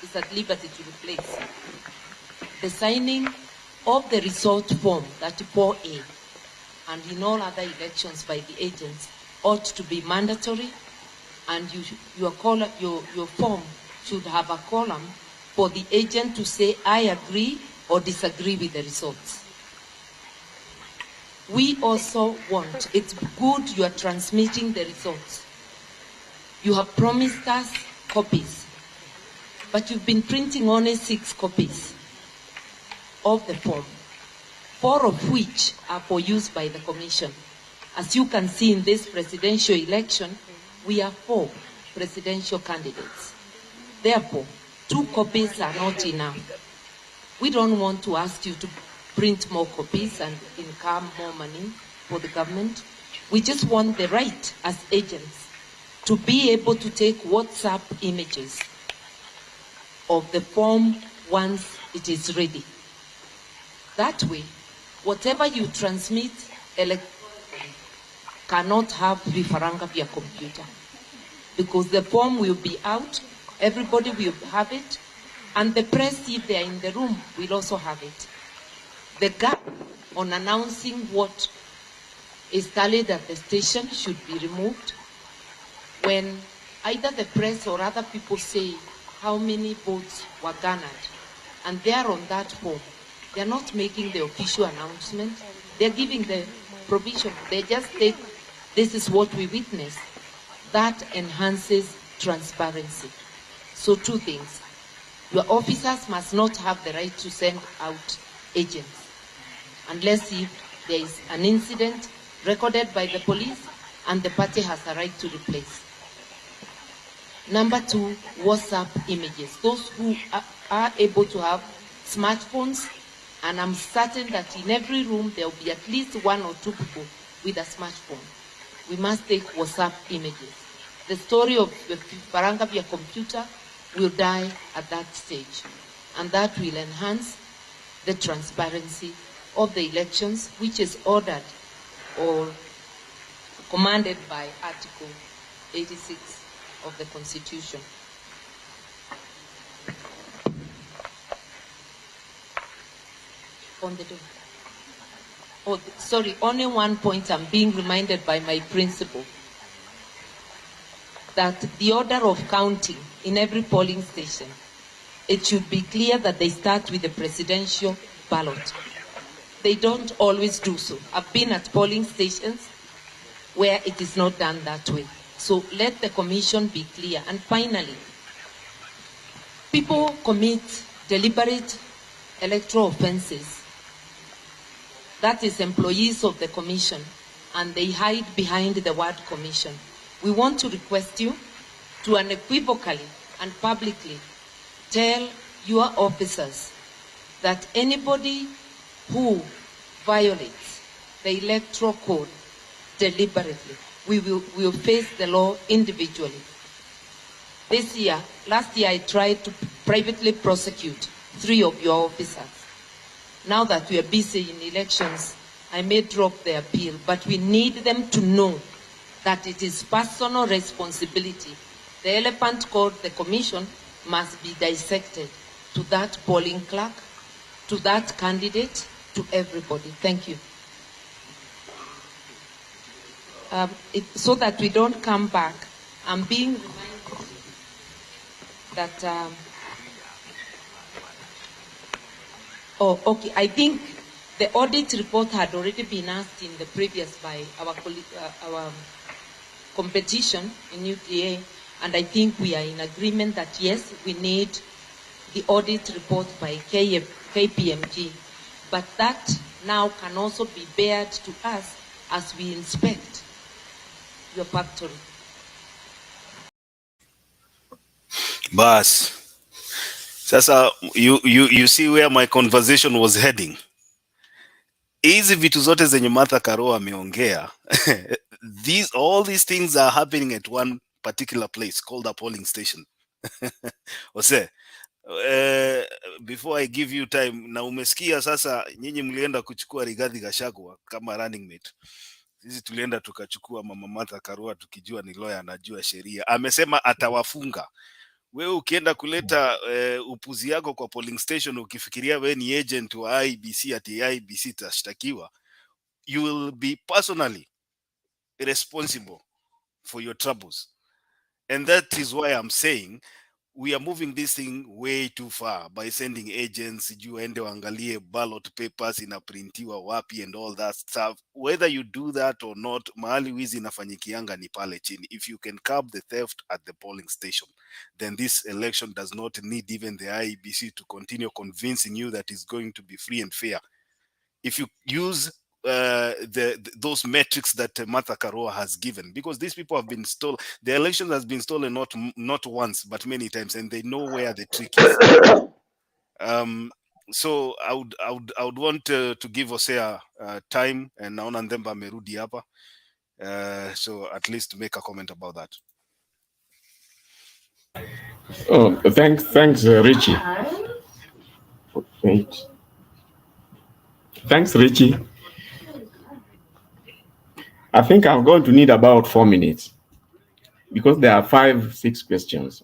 is at liberty to replace, the signing of the result form, that 4A, and in all other elections by the agents, ought to be mandatory, and your form should have a column for the agent to say, I agree or disagree with the results. We also want, it's good you are transmitting the results. You have promised us copies, but you've been printing only 6 copies of the form, 4 of which are for use by the Commission. As you can see in this presidential election, we are 4 presidential candidates. Therefore, 2 copies are not enough. We don't want to ask you to print more copies and incur more money for the government. We just want the right as agents to be able to take WhatsApp images of the form once it is ready. That way, whatever you transmit electronically cannot have vifaranga via computer, because the form will be out, everybody will have it, And the press, if they are in the room, will also have it. The gap on announcing what is tallied at the station should be removed. When either the press or other people say how many votes were garnered, and they are on that form, they are not making the official announcement. They are giving the provision. They just state, this is what we witnessed. That enhances transparency. So two things. Your officers must not have the right to send out agents unless if there is an incident recorded by the police and the party has a right to replace. Number two, WhatsApp images. Those who are able to have smartphones, and I'm certain that in every room there will be at least one or two people with a smartphone. We must take WhatsApp images. The story of the Baranga via computer will die at that stage, and that will enhance the transparency of the elections, which is ordered or commanded by Article 86 of the Constitution. On the door. Oh, sorry, only one point. I'm being reminded by my principal that the order of counting in every polling station, it should be clear that they start with the presidential ballot. They don't always do so. I've been at polling stations where it is not done that way. So let the commission be clear. And finally, people commit deliberate electoral offenses. That is employees of the commission, and they hide behind the word commission. We want to request you to unequivocally and publicly tell your officers that anybody who violates the electoral code deliberately, we will face the law individually. Last year I tried to privately prosecute 3 of your officers. Now that we are busy in elections, I may drop the appeal, but we need them to know that it is personal responsibility. The elephant called the commission must be dissected to that polling clerk, to that candidate, to everybody. Thank you. So that we don't come back, I'm being reminded that oh, okay. I think the audit report had already been asked in the previous by our competition in UPA, and I think we are in agreement that yes, we need the audit report by KPMG, but that now can also be bared to us as we inspect your factory. Bas. Sasa, you see where my conversation was heading. Hizi vitu zote zenye Martha Karua ameongea, all these things are happening at one particular place called a polling station. Ose, before I give you time, na umesikia sasa nyinyi mlienda kuchukua Rigathi Gachagua kama running mate. Sisi tulienda tukachukua Mama Martha Karua tukijua ni lawyer anajua sheria. Amesema atawafunga. Wewe ukienda kuleta upuzi yako kwa polling station ukifikiria wewe ni agent wa IBC ati IBC tashtakiwa, you will be personally responsible for your troubles. And that is why I'm saying we are moving this thing way too far by sending agents, you ende waangalie ballot papers inaprintiwa wapi and all that stuff. Whether you do that or not, mahali wizi inafanyikianga ni pale chini. If you can curb the theft at the polling station, then this election does not need even the IEBC to continue convincing you that it's going to be free and fair. If you use those metrics that Martha Karua has given, because these people have been stolen. The election has been stolen not once but many times, and they know where the trick is. So I would want to give Osea time, and naona Ndemba amerudi hapa, so at least to make a comment about that. Oh, thanks, Richie. Wait. Thanks, Richie. I think I'm going to need about 4 minutes because there are 5-6 questions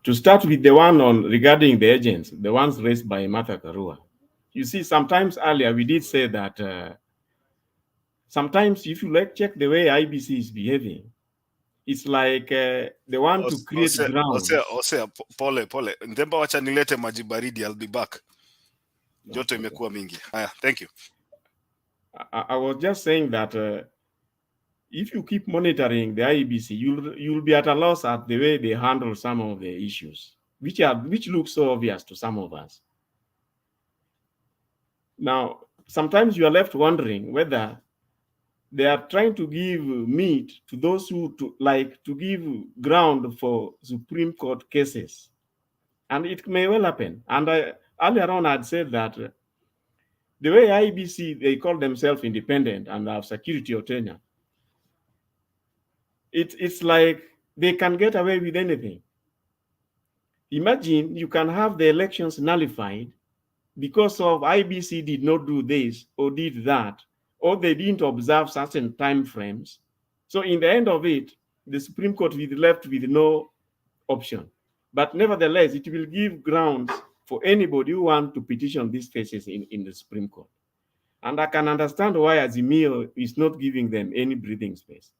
To start with the one on regarding the agents, the ones raised by Martha Karua. You see, sometimes earlier we did say that sometimes if you check the way IBC is behaving, it's like they want to create grounds. Pole. Ndemba wacha nilete maji baridi, I'll be back. Joto imekuwa mingi. Thank you. I was just saying that if you keep monitoring the IEBC, you'll be at a loss at the way they handle some of the issues, which look so obvious to some of us. Now, sometimes you are left wondering whether they are trying to give meat to those who to give ground for Supreme Court cases, and it may well happen. And earlier on, I'd said that the way IEBC, they call themselves independent and have security or tenure. It's like they can get away with anything. Imagine you can have the elections nullified because of IBC did not do this or did that, or they didn't observe certain time frames. So in the end of it, the Supreme Court will be left with no option. But nevertheless, it will give grounds for anybody who wants to petition these cases in the Supreme Court. And I can understand why AZIMIO is not giving them any breathing space.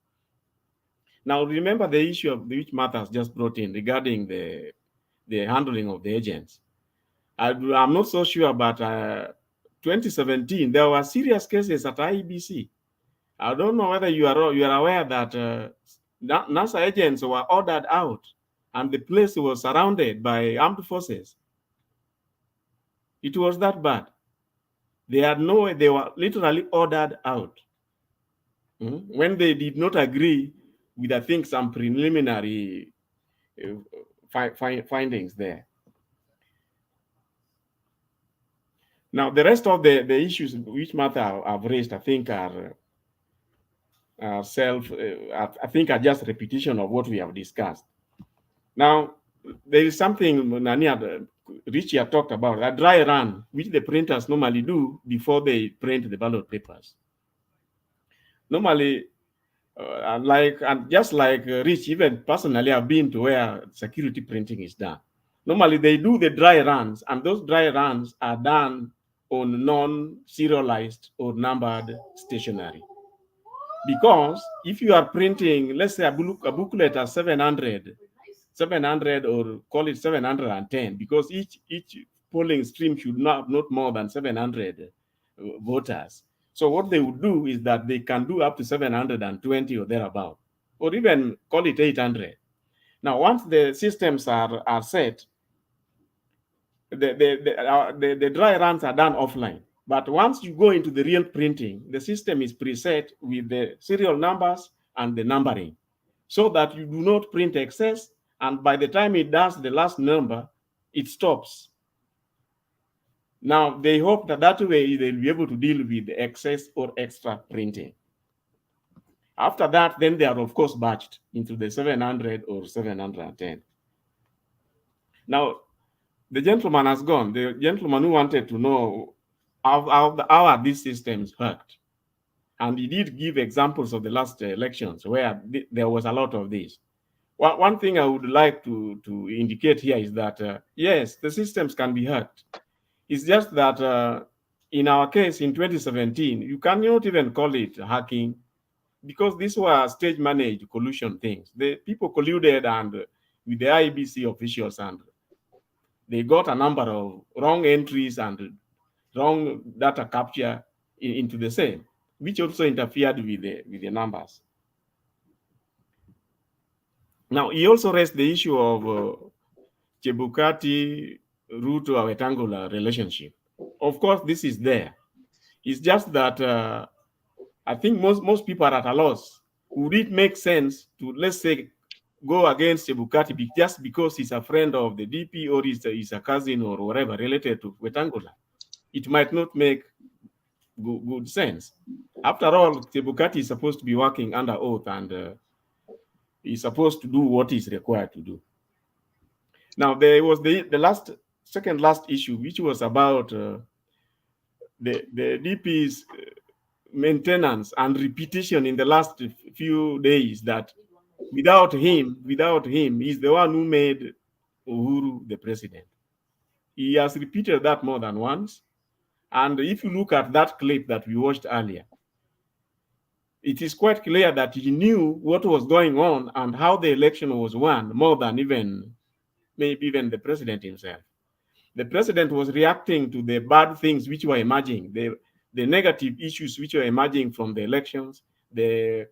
Now, remember the issue of which Martha has just brought in regarding the handling of the agents. I'm not so sure about 2017. There were serious cases at IEBC. I don't know whether you are aware that NASA agents were ordered out and the place was surrounded by armed forces. It was that bad. They were literally ordered out when they did not agree with, I think, some preliminary findings there. Now, the rest of the issues which Martha have raised, I think, are just repetition of what we have discussed. Now, there is something Richie had talked about, a dry run, which the printers normally do before they print the ballot papers. Normally, just like Rich, even personally, I've been to where security printing is done. Normally, they do the dry runs, and those dry runs are done on non-serialized or numbered stationery. Because if you are printing, let's say a booklet at 700 or call it 710, because each polling stream should not more than 700 voters. So what they would do is that they can do up to 720 or thereabout, or even call it 800. Now, once the systems are set, the dry runs are done offline. But once you go into the real printing, the system is preset with the serial numbers and the numbering, so that you do not print excess, and by the time it does the last number, it stops. Now, they hope that way they'll be able to deal with the excess or extra printing. After that, then they are, of course, batched into the 700 or 710. Now, the gentleman has gone. The gentleman who wanted to know how are these systems hacked. And he did give examples of the last elections where there was a lot of this. One thing I would like to indicate here is that, yes, the systems can be hacked. It's just that in our case, in 2017, you cannot even call it hacking, because these were stage-managed collusion things. The people colluded and with the IEBC officials, and they got a number of wrong entries and wrong data capture into the same, which also interfered with the numbers. Now, he also raised the issue of Chebukati, Ruto, Wetangula relationship. Of course, this is there. It's just that I think most people are at a loss. Would it make sense to, let's say, go against Chebukati just because he's a friend of the DP or he's a cousin or whatever related to Wetangula? It might not make good sense. After all, Chebukati is supposed to be working under oath, and he's supposed to do what is required to do. Now, there was the second last issue, which was about the DP's maintenance and repetition in the last few days, that without him, he's the one who made Uhuru the president. He has repeated that more than once. And if you look at that clip that we watched earlier, it is quite clear that he knew what was going on and how the election was won more than maybe even the president himself. The president was reacting to the bad things which were emerging, the negative issues which were emerging from the elections, the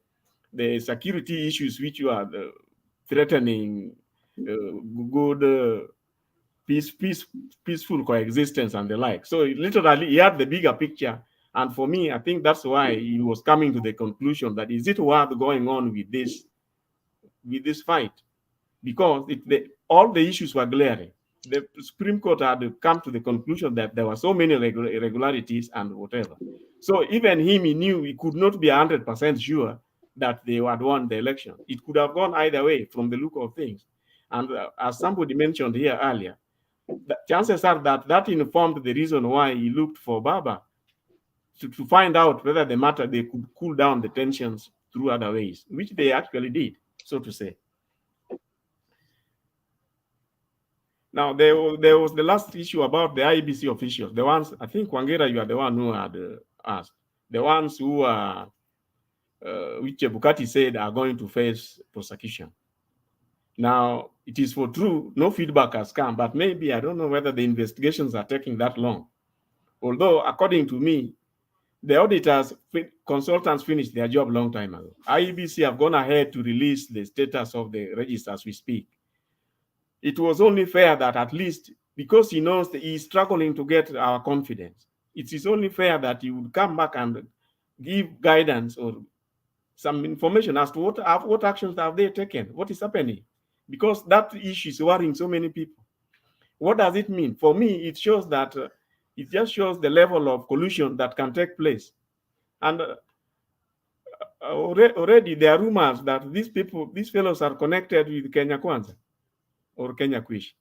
security issues which were threatening good peaceful coexistence and the like. So literally he had the bigger picture. And for me, I think that's why he was coming to the conclusion that is it worth going on with this fight? Because all the issues were glaring. The Supreme Court had come to the conclusion that there were so many irregularities and whatever. So even him, he knew he could not be 100% sure that they had won the election. It could have gone either way from the look of things. And as somebody mentioned here earlier, the chances are that informed the reason why he looked for Baba to find out whether the matter they could cool down the tensions through other ways, which they actually did, so to say. Now, there was the last issue about the IEBC officials, the ones, I think, Wangera, you are the one who had asked, the ones who are, which Bukati said are going to face prosecution. Now, it is for true, no feedback has come, but maybe, I don't know whether the investigations are taking that long. Although, according to me, the auditors, consultants finished their job long time ago. IEBC have gone ahead to release the status of the register as we speak. It was only fair that at least, because he knows that he's struggling to get our confidence, it is only fair that he would come back and give guidance or some information as to what actions have they taken, what is happening, because that issue is worrying so many people. What does it mean? For me, it shows that it just shows the level of collusion that can take place. And already there are rumors that these fellows are connected with Kenya Kwanza or Kenya Kwish.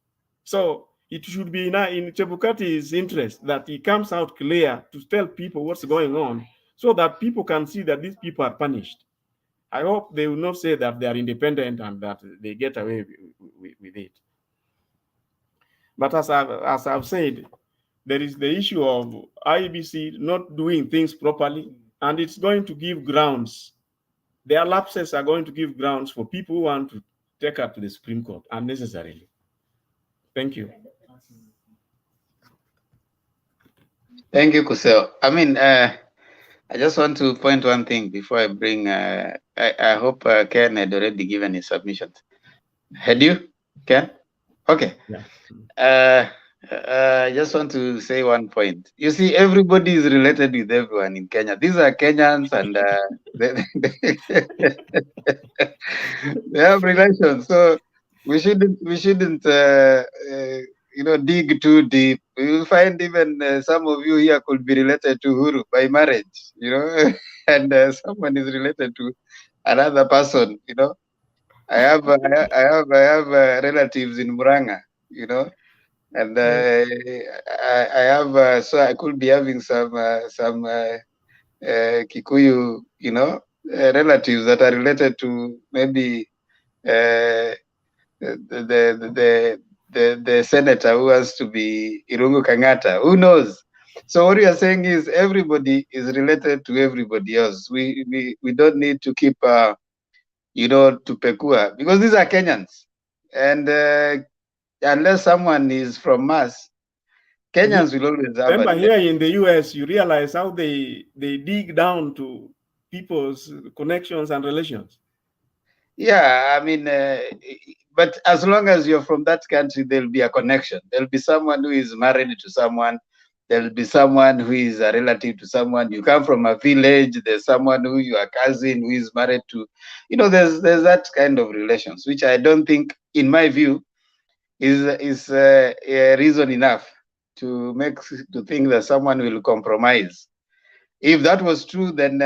So it should be in Chebukati's interest that he comes out clear to tell people what's going on so that people can see that these people are punished. I hope they will not say that they are independent and that they get away with it. But as I've said, there is the issue of IEBC not doing things properly, and it's going to give grounds. Their lapses are going to give grounds for people who want to take up to the Supreme Court unnecessarily. Thank you. Thank you, Kuseo. I mean, I just want to point one thing before I bring, I hope Ken had already given his submissions. Had you, Ken? Okay. Yeah. I just want to say one point. You see, everybody is related with everyone in Kenya. These are Kenyans and they have relations. So we shouldn't dig too deep. We will find even some of you here could be related to Uhuru by marriage, and someone is related to another person, I have relatives in Muranga, and I have so I could be having some Kikuyu, relatives that are related to maybe the senator who has to be Irungu Kangata. Who knows? So what we are saying is everybody is related to everybody else. We don't need to keep to pekua, because these are Kenyans, and unless someone is from us, Kenyans will always have. Remember, here in the US, you realize how they dig down to people's connections and relations. Yeah, I mean, but as long as you're from that country, there'll be a connection. There'll be someone who is married to someone. There'll be someone who is a relative to someone. You come from a village, there's someone who you are cousin who is married to. There's that kind of relations, which I don't think, in my view, is a reason enough to think that someone will compromise. If that was true, then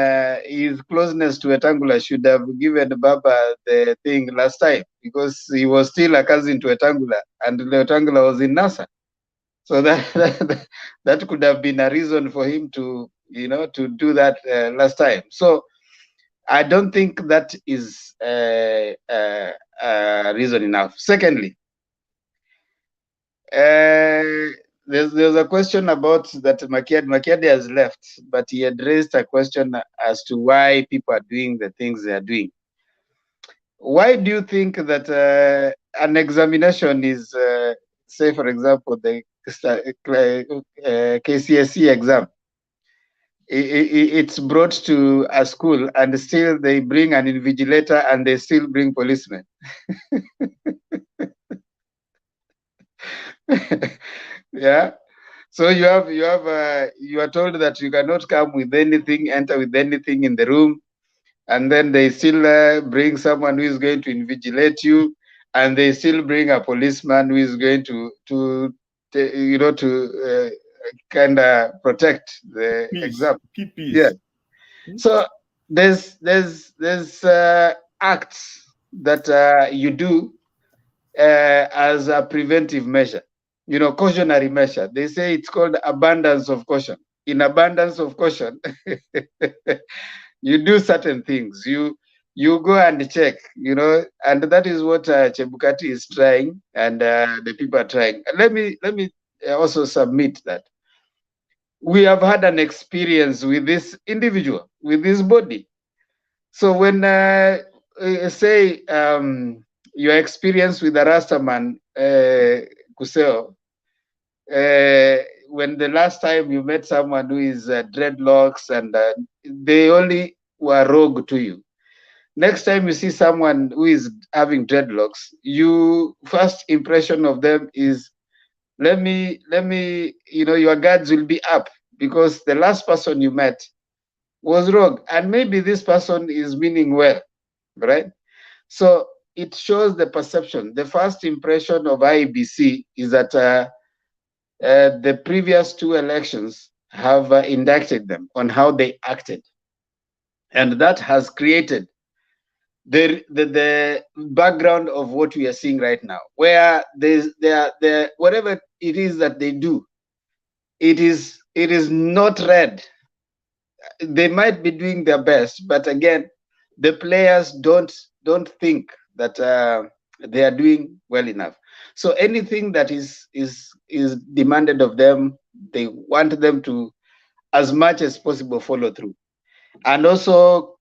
his closeness to Wetangula should have given Baba the thing last time, because he was still a cousin to Wetangula, and Wetangula was in NASA. So that could have been a reason for him to do that last time. So I don't think that is reason enough. Secondly, There's a question about that Makiadi has left, but he had raised a question as to why people are doing the things they are doing. Why do you think that an examination is, say, for example, the KCSE exam? It's brought to a school and still they bring an invigilator and they still bring policemen. Yeah. So you are told that you cannot come with anything, enter with anything in the room, and then they still bring someone who is going to invigilate you, and they still bring a policeman who is going to kind of protect the exam. Keep peace. Yeah. So there's acts that you do as a preventive measure, cautionary measure. They say it's called abundance of caution. In abundance of caution, you do certain things. You go and check, and that is what Chebukati is trying, and the people are trying. Let me also submit that we have had an experience with this individual, with this body. So when say your experience with the Rastaman, Kuseo, when the last time you met someone who is dreadlocks and they only were rogue to you. Next time you see someone who is having dreadlocks, first impression of them is, let me, your guards will be up because the last person you met was rogue, and maybe this person is meaning well, right? So it shows the perception. The first impression of IEBC is that the previous two elections have indicted them on how they acted, and that has created the background of what we are seeing right now, where whatever it is that they do, it is not red. They might be doing their best, but again, the players don't think that they are doing well enough. So anything that is demanded of them, they want them to, as much as possible, follow through. And also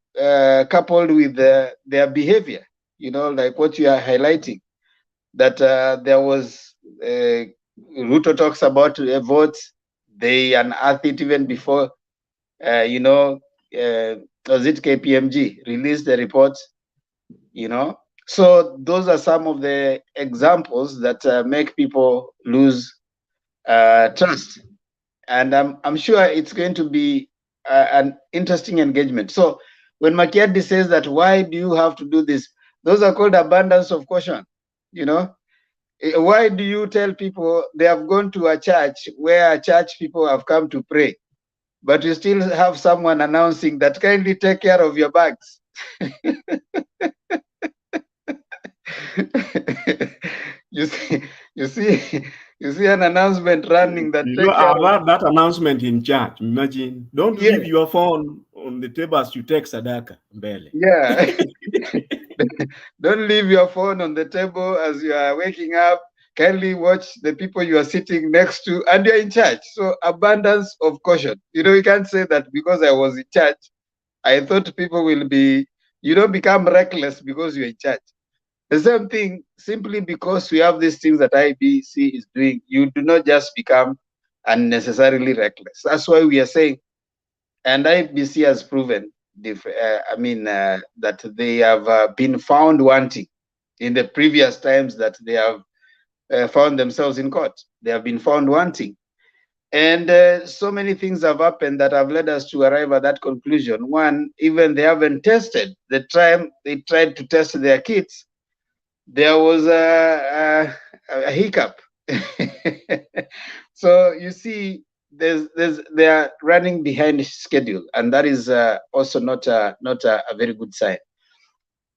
coupled with their behavior, like what you are highlighting, that there was Ruto talks about a vote, they unearthed it even before was it KPMG released the report, So those are some of the examples that make people lose trust. And I'm sure it's going to be an interesting engagement. So when Makiadi says that, why do you have to do this? Those are called abundance of caution, Why do you tell people they have gone to a church where church people have come to pray, but you still have someone announcing that kindly take care of your bags? you see an announcement running that take care of that announcement in church. Imagine, don't leave your phone on the table as you take sadaka. Mbele. Yeah. Don't leave your phone on the table as you are waking up. Kindly watch the people you are sitting next to, and you're in church. So abundance of caution. You can't say that because I was in church, I thought people will be, you don't become reckless because you're in church. The same thing, simply because we have these things that IBC is doing, you do not just become unnecessarily reckless. That's why we are saying, and IBC has proven, that they have been found wanting in the previous times that they have found themselves in court. They have been found wanting. And so many things have happened that have led us to arrive at that conclusion. One, even they haven't tested. The time they tried to test their kits, there was a hiccup. So you see, they are running behind schedule, and that is also not a very good sign.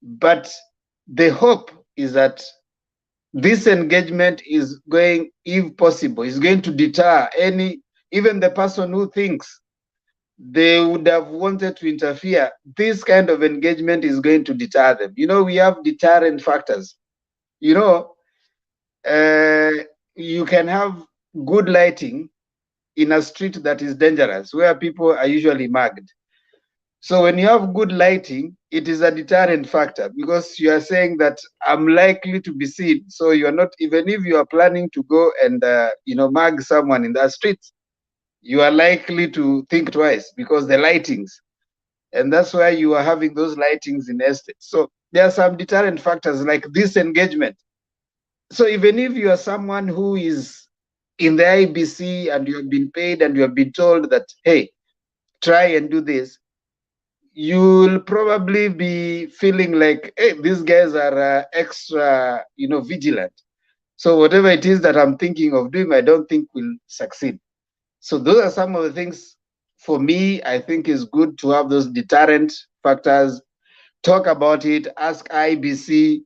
But the hope is that this engagement is going, if possible, is going to deter even the person who thinks they would have wanted to interfere. This kind of engagement is going to deter them. We have deterrent factors. you can have good lighting in a street that is dangerous, where people are usually mugged. So when you have good lighting, it is a deterrent factor, because you are saying that I'm likely to be seen. So you are not, even if you are planning to go and mug someone in that street, you are likely to think twice because the lightings, and that's why you are having those lightings in estates. So there are some deterrent factors like this engagement. So even if you are someone who is in the IBC and you have been paid and you have been told that, hey, try and do this, you'll probably be feeling like, hey, these guys are extra, vigilant. So whatever it is that I'm thinking of doing, I don't think will succeed. So those are some of the things for me, I think is good to have those deterrent factors. Talk about it, ask IBC,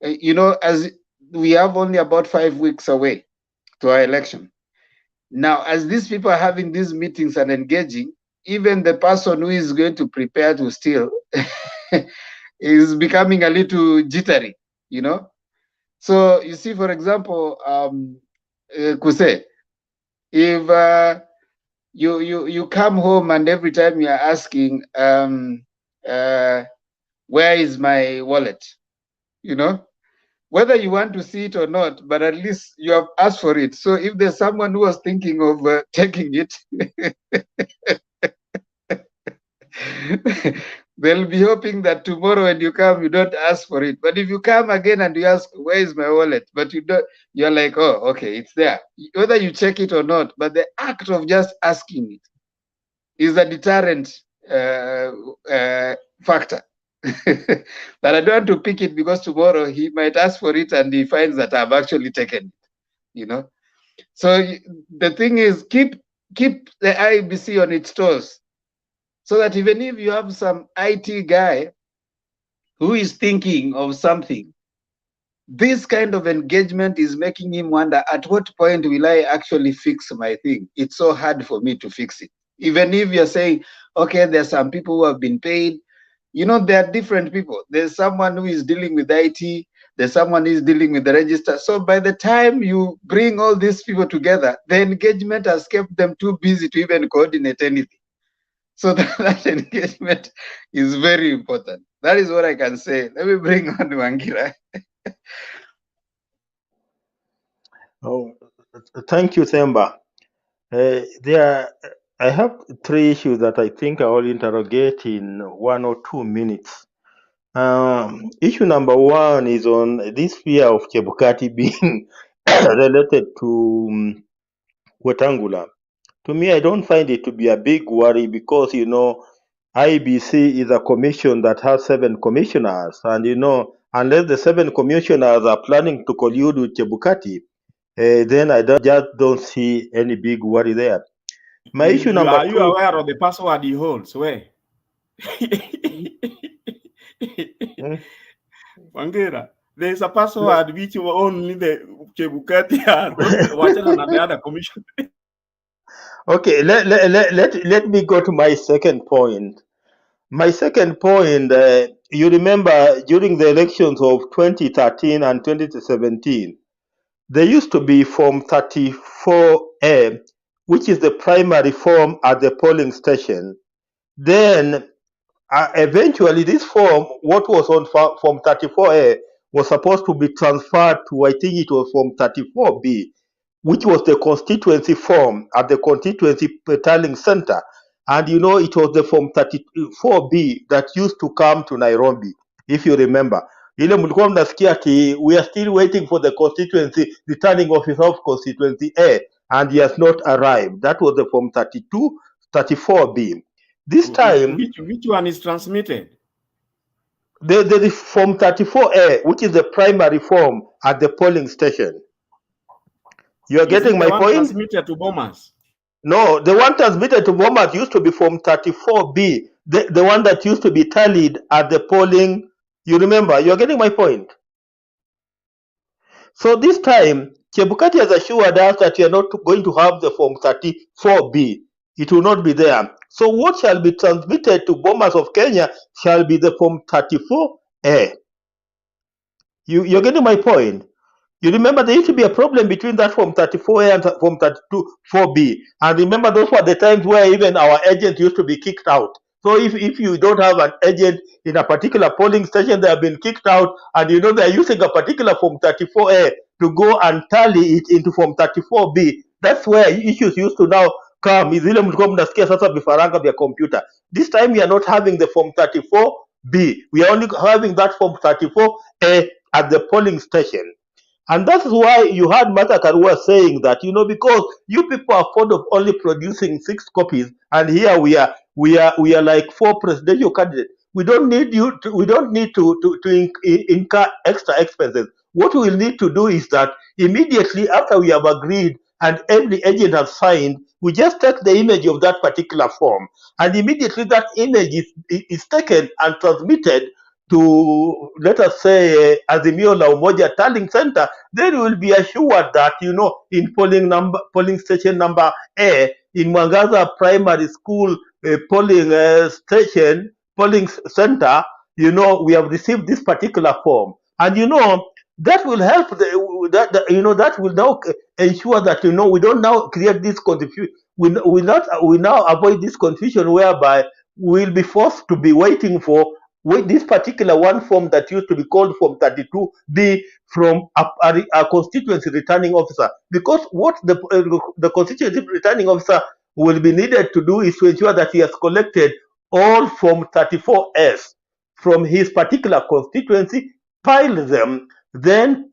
as we have only about 5 weeks away to our election. Now, as these people are having these meetings and engaging, even the person who is going to prepare to steal is becoming a little jittery, So you see, for example, Kuse, if you come home and every time you are asking, where is my wallet? Whether you want to see it or not, but at least you have asked for it. So if there's someone who was thinking of taking it, they'll be hoping that tomorrow when you come, you don't ask for it. But if you come again and you ask, where is my wallet? But you don't, you're like, oh, okay, it's there. Whether you check it or not, but the act of just asking it is a deterrent factor. But I don't want to pick it because tomorrow he might ask for it and he finds that I've actually taken it, So the thing is, keep the IBC on its toes, so that even if you have some IT guy who is thinking of something, this kind of engagement is making him wonder, at what point will I actually fix my thing? It's so hard for me to fix it. Even if you're saying, okay, there's some people who have been paid, there are different people. There's someone who is dealing with IT, there's someone who is dealing with the register. So by the time you bring all these people together, the engagement has kept them too busy to even coordinate anything. So that engagement is very important. That is what I can say. Let me bring on Wangira. Oh, thank you, Themba. I have 3 issues that I think I will interrogate in 1 or 2 minutes. Issue number 1 is on this fear of Chebukati being related to Wetangula. To me, I don't find it to be a big worry because, IBC is a commission that has 7 commissioners. And, unless the 7 commissioners are planning to collude with Chebukati, then I just don't see any big worry there. My issue number 2. Are you aware of the password he holds? Where? Wangera, there is a password which only the Chebukati and the other commission. Okay, let me go to my second point. My second point, you remember during the elections of 2013 and 2017, there used to be Form 34A, which is the primary form at the polling station. Then, eventually, this form, what was on Form 34A, was supposed to be transferred to, I think it was Form 34B, which was the constituency form at the constituency tallying center. And it was the Form 34B that used to come to Nairobi, if you remember. Ile mlikuwa mnasikia ati we are still waiting for the constituency returning officer of constituency A, and he has not arrived. That was the Form 34B. This time, which one is transmitted? The Form 34A, which is the primary form at the polling station. You are getting my point? Transmitted to Bomas. No, the one transmitted to Bomas used to be Form 34B, the one that used to be tallied at the polling. You remember? You are getting my point? So this time, Chebukati has assured us that you are not going to have the Form 34B. It will not be there. So what shall be transmitted to Bomas of Kenya shall be the Form 34A. You're getting my point? You remember there used to be a problem between that Form 34A and Form 34B. And remember those were the times where even our agent used to be kicked out. So if you don't have an agent in a particular polling station, they have been kicked out, and you know they're using a particular Form 34A to go and tally it into Form 34B. That's where issues used to now come. Zile mlikuwa mnasikia sasa vifaranga vya computer. This time we are not having the Form 34B. We are only having that Form 34A at the polling station. And that is why you heard Martha Karua saying that, you know, because you people are fond of only producing 6 copies, and here we are like 4 presidential candidates. We don't need to incur extra expenses. What we will need to do is that immediately after we have agreed and every agent has signed, we just take the image of that particular form, and immediately that image is taken and transmitted to, let us say, AZIMIO la UMOJA tallying center. Then we will be assured that, you know, in polling station number A, in Mwangaza Primary School polling center, you know, we have received this particular form, and you know that will help. That will now ensure that, you know, we don't now create this confusion. We now avoid this confusion whereby we'll be forced to be waiting for this particular one form that used to be called Form 32B from a constituency returning officer, because what the constituency returning officer will be needed to do is to ensure that he has collected all Form 34S from his particular constituency, piled them, then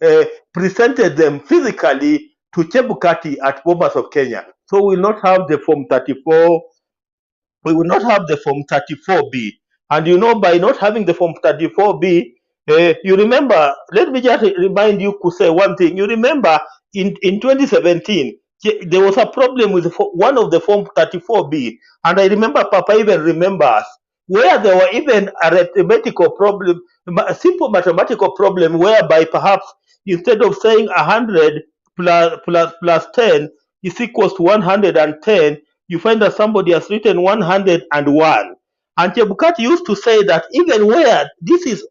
presented them physically to Chebukati at Bomas of Kenya. So we will not have the Form 34. We will not have the Form 34B. And you know, by not having the Form 34B, you remember, let me just remind you, Kuse, one thing. You remember in 2017, there was a problem with one of the Form 34B. And I remember Papa even remembers where there were even arithmetical problem, a simple mathematical problem, whereby perhaps instead of saying 100 plus 10 is equals to 110, you find that somebody has written 101. And Chebukati used to say that even where this is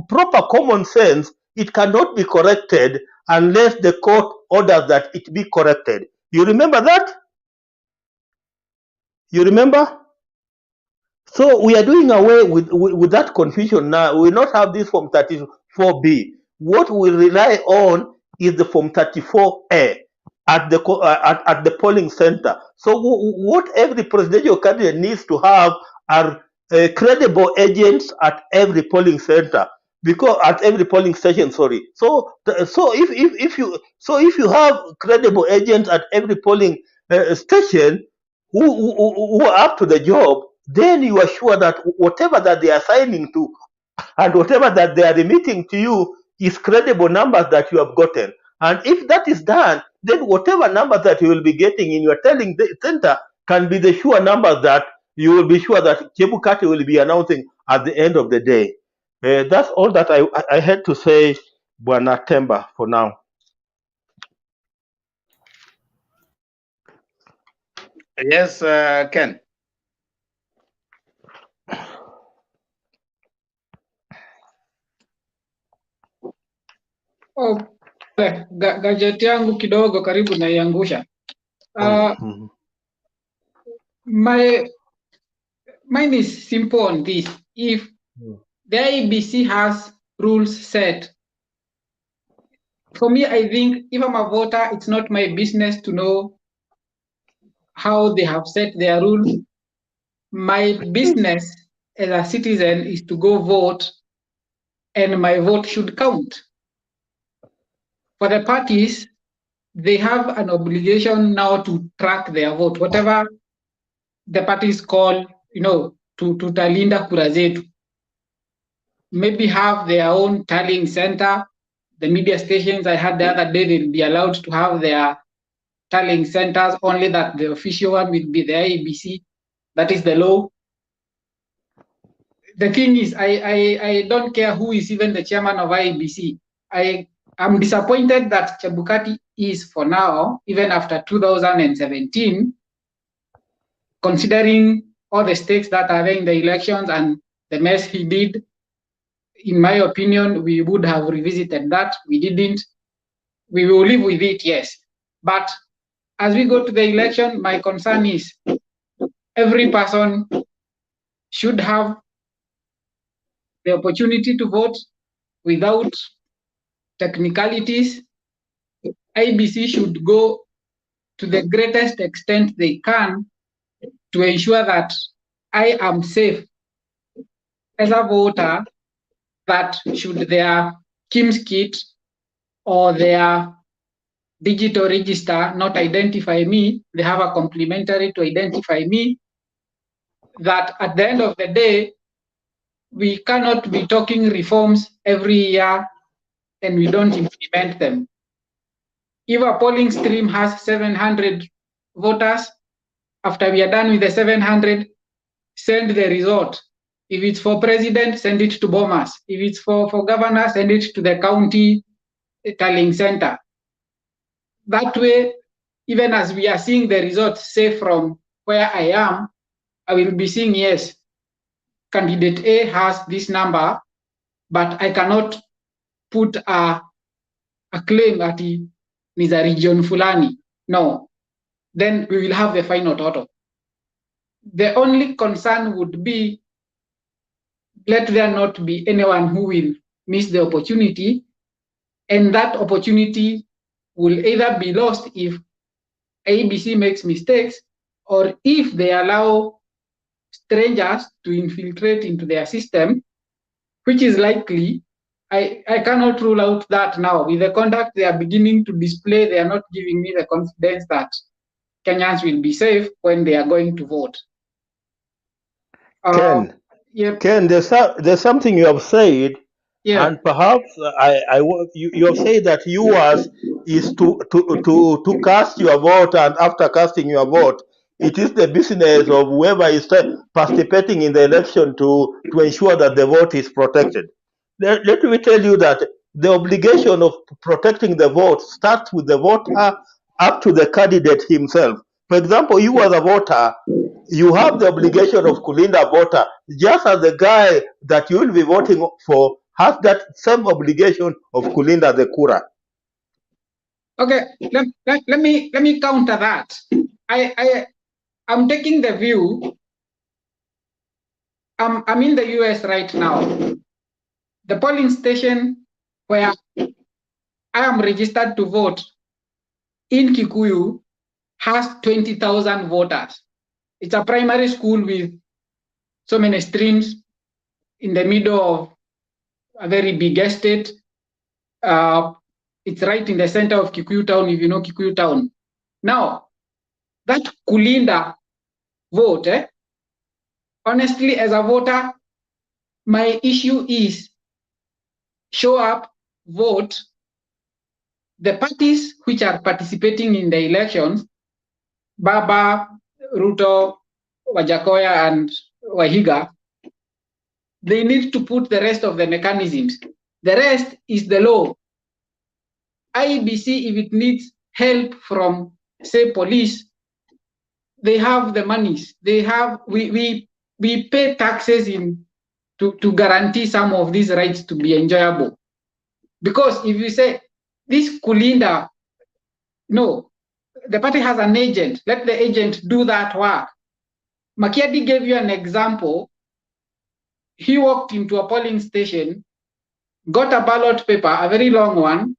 proper common sense, it cannot be corrected unless the court orders that it be corrected. You remember that? You remember? So we are doing away with that confusion now. We will not have this Form 34B. What we rely on is the Form 34A at the polling center. So what every presidential candidate needs to have are credible agents at every polling center, because at every polling station. Sorry. So if you have credible agents at every polling station who are up to the job, then you are sure that whatever that they are signing to and whatever that they are remitting to you is credible numbers that you have gotten. And if that is done, then whatever numbers that you will be getting in your telling center can be the sure numbers that you will be sure that Chebukati will be announcing at the end of the day. That's all that I had to say, Bwana Temba, for now. Yes, Ken. Oh, gazeti yangu kidogo karibu naiangusha. Mine is simple on this. If the IEBC has rules set, for me, I think if I'm a voter, it's not my business to know how they have set their rules. My business as a citizen is to go vote, and my vote should count. For the parties, they have an obligation now to track their vote, whatever the parties call, to talinda kura zetu. Maybe have their own tallying center. The media stations I had the other day, they'll be allowed to have their tallying centers, only that the official one will be the IEBC. That is the law. The thing is, I don't care who is even the chairman of IEBC. I'm disappointed that Chebukati is, for now, even after 2017, considering all the stakes that are there in the elections and the mess he did. In my opinion, we would have revisited that. We didn't. we will live with it, yes. But as we go to the election, my concern is every person should have the opportunity to vote without technicalities. IBC should go to the greatest extent they can to ensure that I am safe as a voter, that should their KIMS kit or their digital register not identify me, they have a complementary to identify me, that at the end of the day, we cannot be talking reforms every year and we don't implement them. If a polling stream has 700 voters, after we are done with the 700, send the result. If it's for president, send it to Bomas. If it's for governor, send it to the county tallying center. That way, even as we are seeing the results, say from where I am, I will be seeing, yes, candidate A has this number, but I cannot put a claim that it is a region fulani. No, then we will have the final total. The only concern would be, let there not be anyone who will miss the opportunity, and that opportunity will either be lost if ABC makes mistakes, or if they allow strangers to infiltrate into their system, which is likely. I cannot rule out that now. With the conduct they are beginning to display, they are not giving me the confidence that Kenyans will be safe when they are going to vote. Ken, Yep. Ken, there's something you have said, Yeah. and perhaps you have said that yours is to cast your vote, and after casting your vote, it is the business of whoever is participating in the election to ensure that the vote is protected. Let me tell you that the obligation of protecting the vote starts with the voter up to the candidate himself. For example, you as a voter, you have the obligation of kulinda voter, just as the guy that you will be voting for has that same obligation of kulinda the kura. Okay, let me counter that. I'm taking the view. I'm in the US right now. The polling station where I am registered to vote in Kikuyu has 20,000 voters. It's a primary school with so many streams in the middle of a very big estate. It's right in the center of Kikuyu town, if you know Kikuyu town. Now, that kulinda vote, honestly, as a voter, my issue is show up, vote. The parties which are participating in the elections, Baba, Ruto, Wajakoya, and Wahiga, they need to put the rest of the mechanisms. The rest is the law. IEBC, if it needs help from, say, police, they have the monies. They have, we pay taxes to guarantee some of these rights to be enjoyable. Because if you say this kulinda, no, the party has an agent. Let the agent do that work. Makiadi gave you an example. He walked into a polling station, got a ballot paper, a very long one,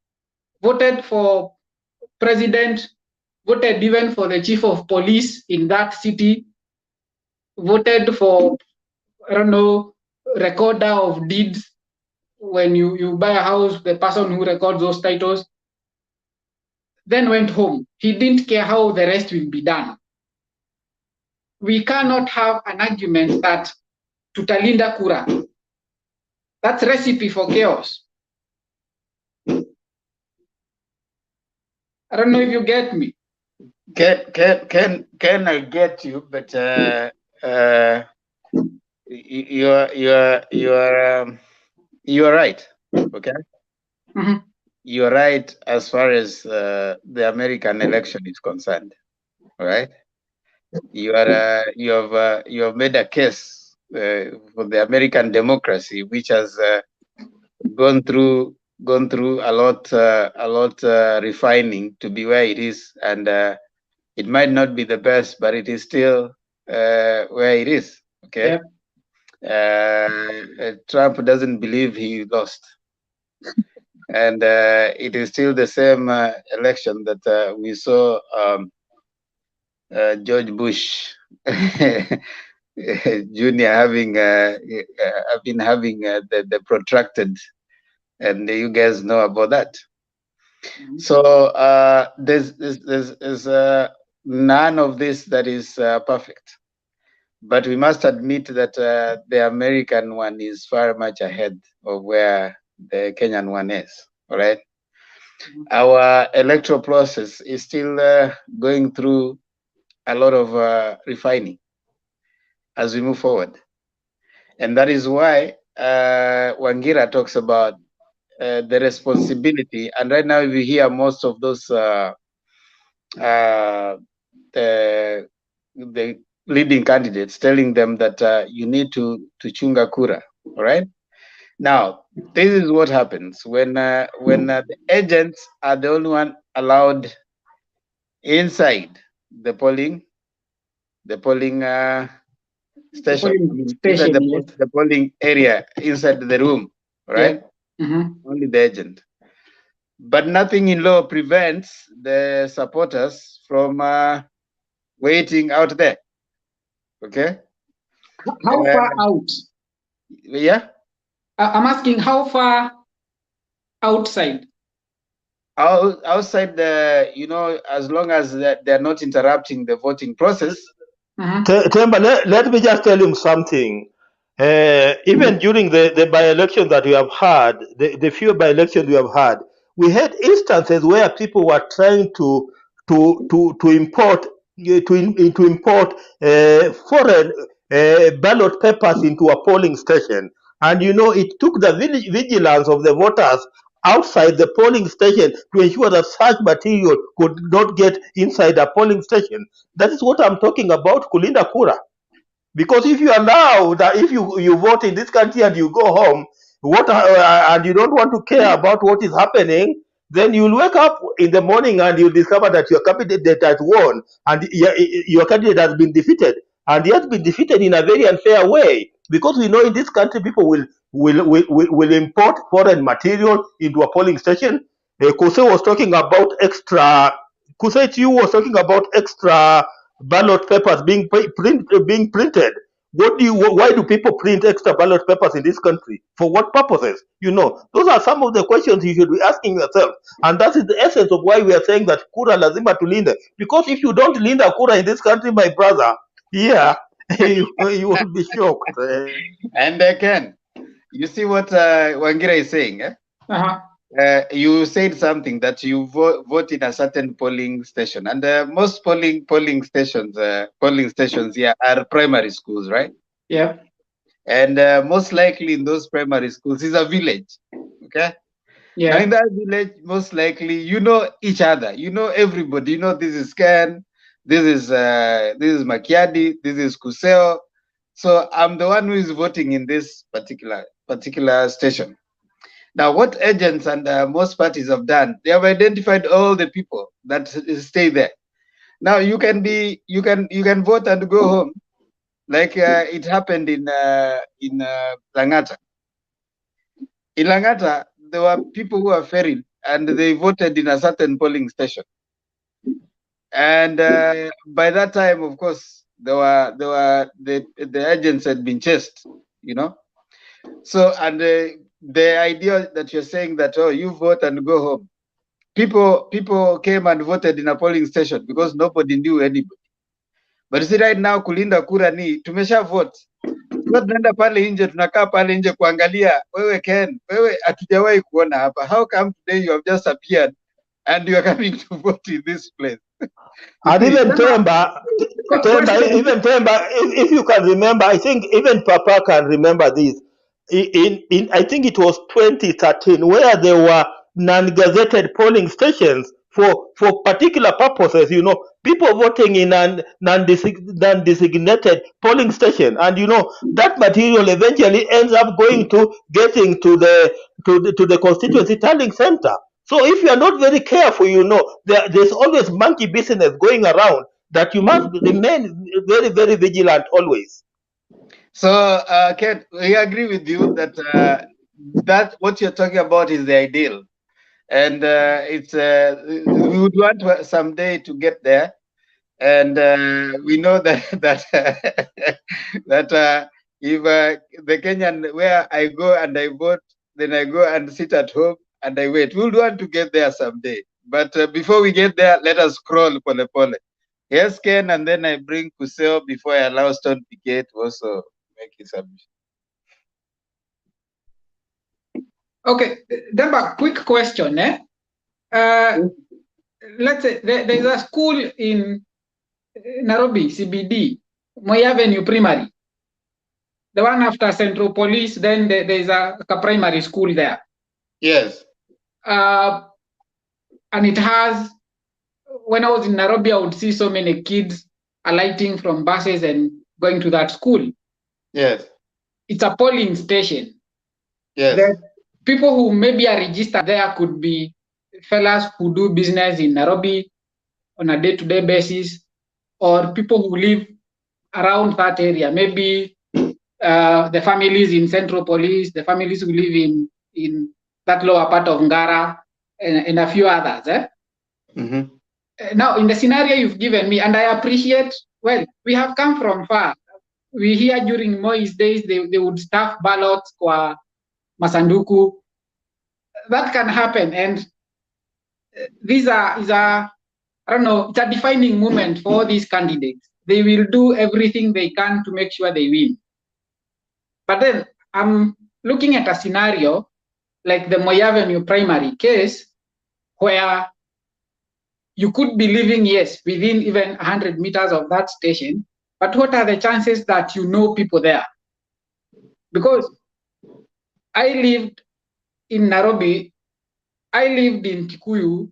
voted for president, voted even for the chief of police in that city, voted for, I don't know, recorder of deeds. When you buy a house, the person who records those titles, then went home. He didn't care how the rest will be done. We cannot have an argument that tutalinda kura. That's recipe for chaos. I don't know if you get me. Can I get you? But you're right. Okay. Mm-hmm. You're right as far as the American election is concerned. All right. You have made a case for the American democracy, which has gone through gone through a lot refining to be where it is, and it might not be the best, but it is still where it is. Okay. Trump doesn't believe he lost, and it is still the same election that we saw George Bush Junior having been having the protracted, and you guys know about that. So there's none of this that is perfect, but we must admit that the American one is far much ahead of where the Kenyan one is. All right, our electoral process is still going through a lot of refining as we move forward, and that is why Wangira talks about the responsibility. And right now, we hear most of those the leading candidates telling them that you need to chunga kura. All right. Now, this is what happens when the agents are the only one allowed inside the polling station, inside the polling area, inside the room, right? Only the agent. But nothing in law prevents the supporters from waiting out there. Okay. How far out? Yeah. I'm asking how far outside. Outside the, as long as they're not interrupting the voting process. Temba, let me just tell him something. Even during the by-election that we have had, the few by-elections we have had, we had instances where people were trying to import foreign ballot papers into a polling station, and it took the vigilance of the voters outside the polling station to ensure that such material could not get inside a polling station. That is what I'm talking about, kulinda kura. Because if you allow that, if you vote in this country and you go home, and you don't want to care about what is happening, then you'll wake up in the morning and you'll discover that your candidate has won and your candidate has been defeated, and he has been defeated in a very unfair way. Because we know in this country people will import foreign material into a polling station. Kuse was talking about extra. Kuse Chiu was talking about extra ballot papers being printed. Why do people print extra ballot papers in this country? For what purposes? Those are some of the questions you should be asking yourself. And that is the essence of why we are saying that kura lazima tulinde. Because if you don't linda kura in this country, my brother, you will be shocked. And Ken, you see what Wangira is saying? You said something that you vote in a certain polling station, and most polling stations here are primary schools, right? Yeah. And most likely in those primary schools is a village. Okay. Yeah. Now in that village, most likely you know each other, you know everybody. You know this is Ken, this is Makiadi, this is Kuseo. So I'm the one who is voting in this particular station. Now, what agents and most parties have done, they have identified all the people that stay there. Now, you can vote and go home, like it happened in Langata. In Langata, there were people who were ferried and they voted in a certain polling station. And by that time, of course, the agents had been chased, So, and the idea that you're saying that, oh, you vote and go home. People came and voted in a polling station because nobody knew anybody. But you see right now kulinda kura ni tumesha vote. Tunaenda pale nje, tunakaa pale nje kuangalia, wewe Ken, wewe hatujawahi kuona hapa. How come today you have just appeared and you are coming to vote in this place? And even Temba, if you can remember, I think even Papa can remember this. In I think it was 2013, where there were non-gazetted polling stations for particular purposes, people voting in an non-designated polling station, and that material eventually ends up getting to the constituency tallying center. So if you are not very careful, there's always monkey business going around that you must remain very, very vigilant always. So, Ken, we agree with you that that what you're talking about is the ideal, and it's we would want someday to get there, and we know that that if the Kenyan, where I go and I vote, then I go and sit at home and I wait. We'll want to get there someday, but before we get there, let us scroll pole pole. Yes, Ken, and then I bring Kuseo before I allow Stone Piquet to also make his submission. Okay, Demba, quick question. Let's say there's a school in Nairobi, CBD, Moi Avenue Primary. The one after Central Police, then there's a primary school there. Yes. And it has, when I was in Nairobi, I would see so many kids alighting from buses and going to that school. Yes. It's a polling station. Yes. The people who maybe are registered there could be fellas who do business in Nairobi on a day-to-day basis, or people who live around that area. Maybe the families in Central Police, the families who live in that lower part of Ngara, and a few others. Mm-hmm. Now, in the scenario you've given me, and I appreciate, well, we have come from far. We hear during Moi's days, they would stuff ballots kwa Masanduku. That can happen. And these is a, I don't know, it's a defining moment for these candidates. They will do everything they can to make sure they win. But then I'm looking at a scenario like the Moi Avenue primary case, where you could be living, yes, within even 100 meters of that station, but what are the chances that you know people there? Because I lived in Nairobi, I lived in Kikuyu.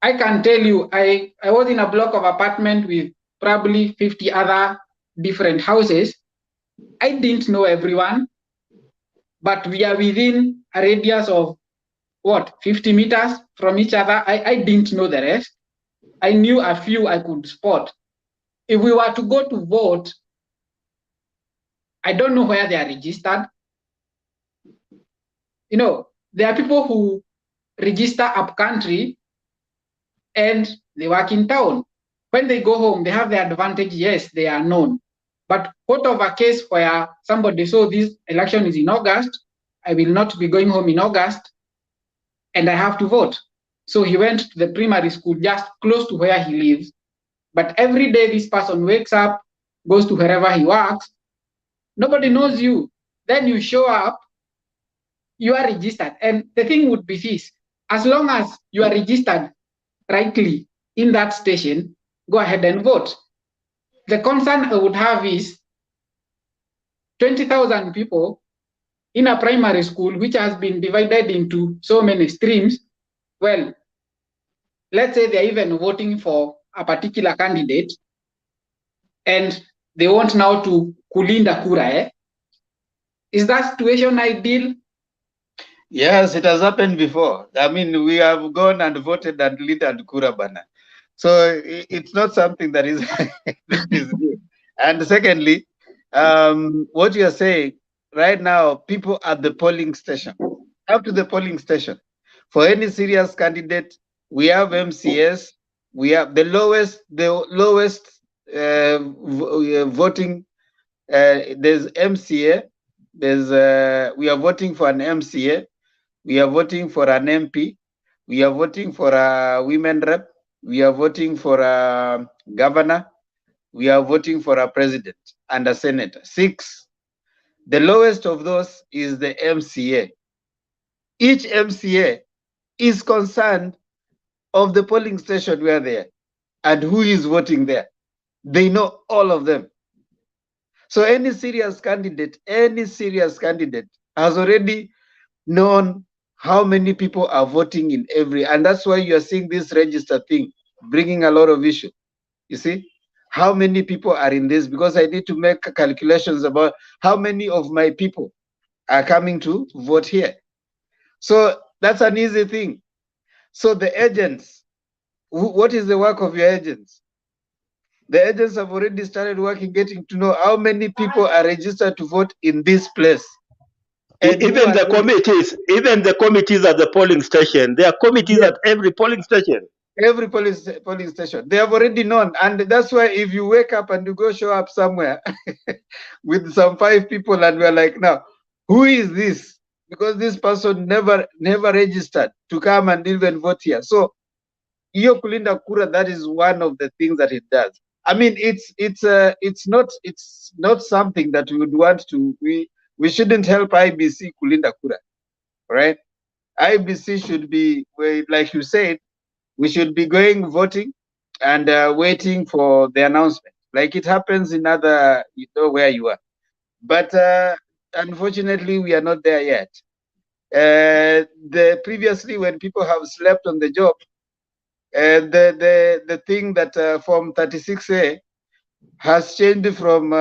I can tell you, I was in a block of apartment with probably 50 other different houses. I didn't know everyone, but we are within a radius of what, 50 meters from each other. I didn't know the rest. I knew a few I could spot. If we were to go to vote, I don't know where they are registered. There are people who register up country and they work in town. When they go home, they have the advantage, yes, they are known. But what of a case where somebody saw this election is in August, I will not be going home in August, and I have to vote. So he went to the primary school just close to where he lives. But every day this person wakes up, goes to wherever he works, nobody knows you. Then you show up, you are registered. And the thing would be this, as long as you are registered rightly in that station, go ahead and vote. The concern I would have is 20,000 people in a primary school, which has been divided into so many streams. Well, let's say they're even voting for a particular candidate and they want now to kulinda kura. Is that situation ideal? Yes, it has happened before. I mean, we have gone and voted and linda kura bana. So it's not something that is, that is new. And secondly, what you are saying right now, people at the polling station, up to the polling station. For any serious candidate, we have MCS, we have the lowest voting. There's MCA. We are voting for an MCA. We are voting for an MP. We are voting for a women rep. We are voting for a governor. We are voting for a president and a senator. 6. The lowest of those is the MCA. Each MCA is concerned of the polling station where they are and who is voting there. They know all of them. So any serious candidate has already known how many people are voting in every, and that's why you are seeing this register thing bringing a lot of issue. You see, how many people are in this? Because I need to make calculations about how many of my people are coming to vote here. So that's an easy thing. So the agents, what is the work of your agents? The agents have already started working, getting to know how many people are registered to vote in this place. And even the committees at the polling station, there are committees at every polling station. Every polling station, they have already known, and that's why if you wake up and you go show up somewhere with some 5 people, and we're like, now, who is this? Because this person never registered to come and even vote here. So, iyo kulinda kura, that is one of the things that it does. I mean, it's not something that we would want to. We shouldn't help IBC kulinda kura, right? IBC should be, like you said, we should be going voting and waiting for the announcement, like it happens in other, where you are. But unfortunately, we are not there yet. Previously, when people have slept on the job, the thing that Form 36A has changed from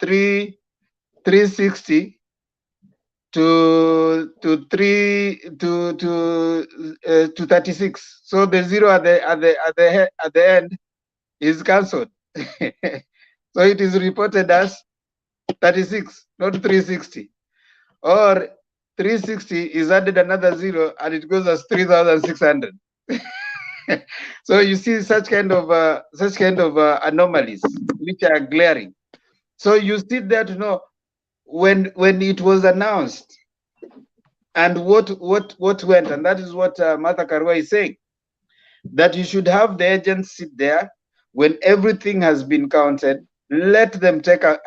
360 to 36. So the zero at the end is cancelled. So it is reported as 36, not 360. Or 360 is added another zero and it goes as 3,600. So you see such kind of anomalies which are glaring. So you sit there to know when it was announced and what went, and that is what Martha Karua is saying, that you should have the agents sit there when everything has been counted, let them take a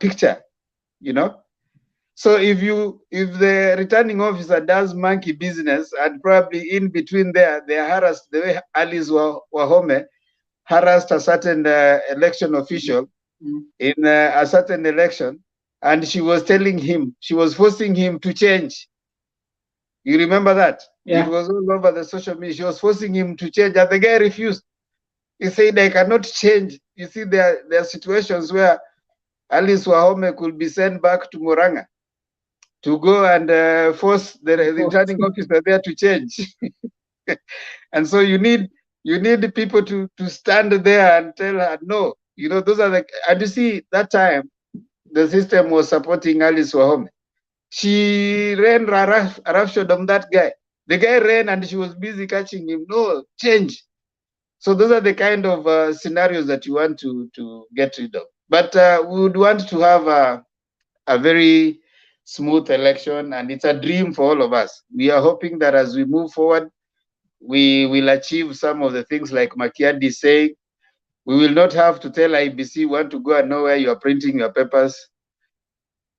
picture, So if the returning officer does monkey business and probably in between there, they are harassed the way Alice Wahome harassed a certain election official in a certain election, and she was forcing him to change. You remember that? Yeah. It was all over the social media. She was forcing him to change, and the guy refused. He said, I cannot change. You see, there are situations where Alice Wahome could be sent back to Moranga to go and force the returning officer there to change. And so you need people to stand there and tell her, no, those are and you see, that time, the system was supporting Alice Wahome. She ran roughshod on that guy. The guy ran and she was busy catching him. No, change. So those are the kind of scenarios that you want to get rid of. But we would want to have a very smooth election, and it's a dream for all of us. We are hoping that as we move forward, we will achieve some of the things like Makiadi is saying. We will not have to tell IBC want to go and know where you are printing your papers.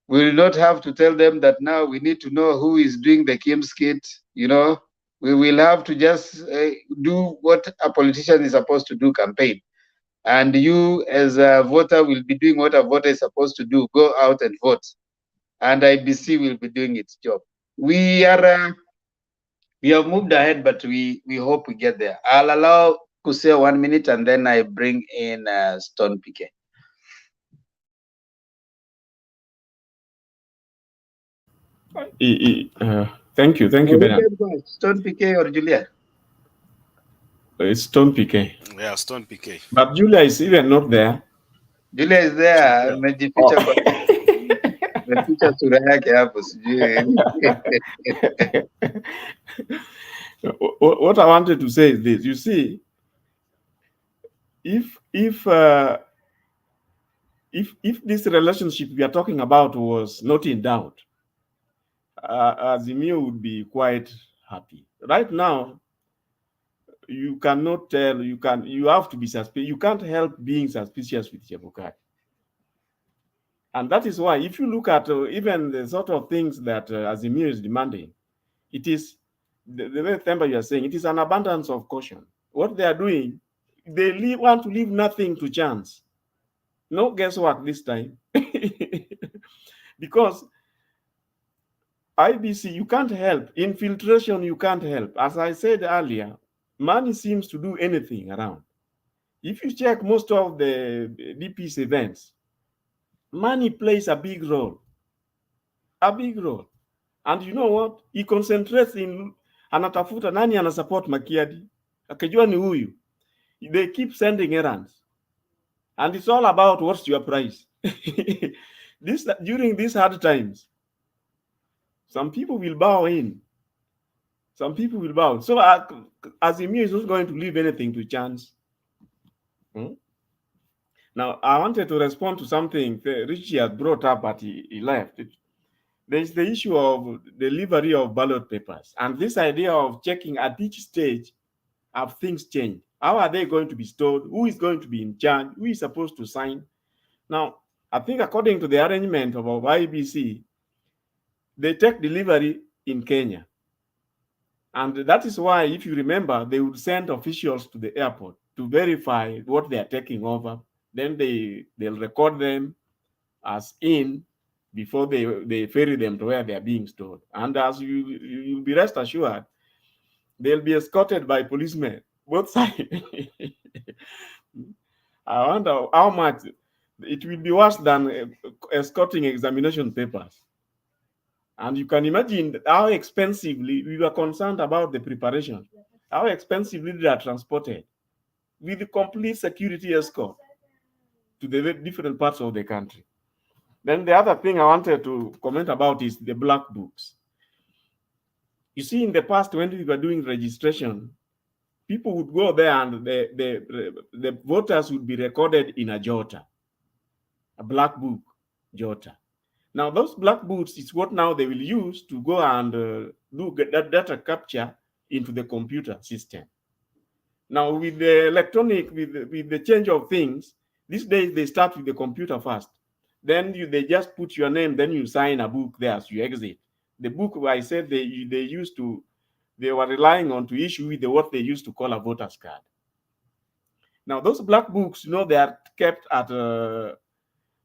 We will not have to tell them that now we need to know who is doing the Kim's kit. We will have to just do what a politician is supposed to do, campaign. And you as a voter will be doing what a voter is supposed to do, go out and vote. And IBC will be doing its job. We have moved ahead, but we hope we get there. I'll allow Kusea 1 minute and then I bring in Stone PK. Thank you, Bernard. Stone PK or Julia? It's Stone PK. Yeah, Stone PK. But Julia is even not there. Julia is there. Amejificha kwa ameficha sura yake hapo sijui. What I wanted to say is this. You see, if this relationship we are talking about was not in doubt, AZIMIO would be quite happy. Right now, you cannot tell. You have to be suspicious. You can't help being suspicious with Chebukati. And that is why, if you look at even the sort of things that AZIMIO is demanding, it is the way Themba you are saying, it is an abundance of caution. What they are doing, they want to leave nothing to chance. No guesswork this time. Because IBC, you can't help. Infiltration, you can't help. As I said earlier, money seems to do anything around. If you check most of the DP's events, money plays a big role. A big role. And you know what? He concentrates in anatafuta nani ana support Makiadi. Akijua ni huyu. They keep sending errands. And it's all about what's your price. During these hard times, some people will bow in. Some people will bow. So AZIMIO is not going to leave anything to chance. Now, I wanted to respond to something Richie had brought up, but he left. There's the issue of delivery of ballot papers. And this idea of checking at each stage, have things changed? How are they going to be stored? Who is going to be in charge? Who is supposed to sign? Now, I think according to the arrangement of IBC, they take delivery in Kenya. And that is why, if you remember, they would send officials to the airport to verify what they are taking over. Then they'll record them as in before they ferry them to where they are being stored. And as you'll be rest assured, they'll be escorted by policemen, both sides. I wonder how much it will be worse than escorting examination papers. And you can imagine how expensively we were concerned about the preparation, how expensively they are transported with the complete security escort to the different parts of the country. Then the other thing I wanted to comment about is the black books. You see, in the past, when we were doing registration, people would go there and the voters would be recorded in a jota, a black book jota. Now, those black books is what now they will use to go and do that data capture into the computer system. Now, with the electronic, with the change of things, these days they start with the computer first. Then they just put your name, then you sign a book there as you exit. The book, I said they were relying on to issue with what they used to call a voter's card. Now, those black books, you know, they are kept at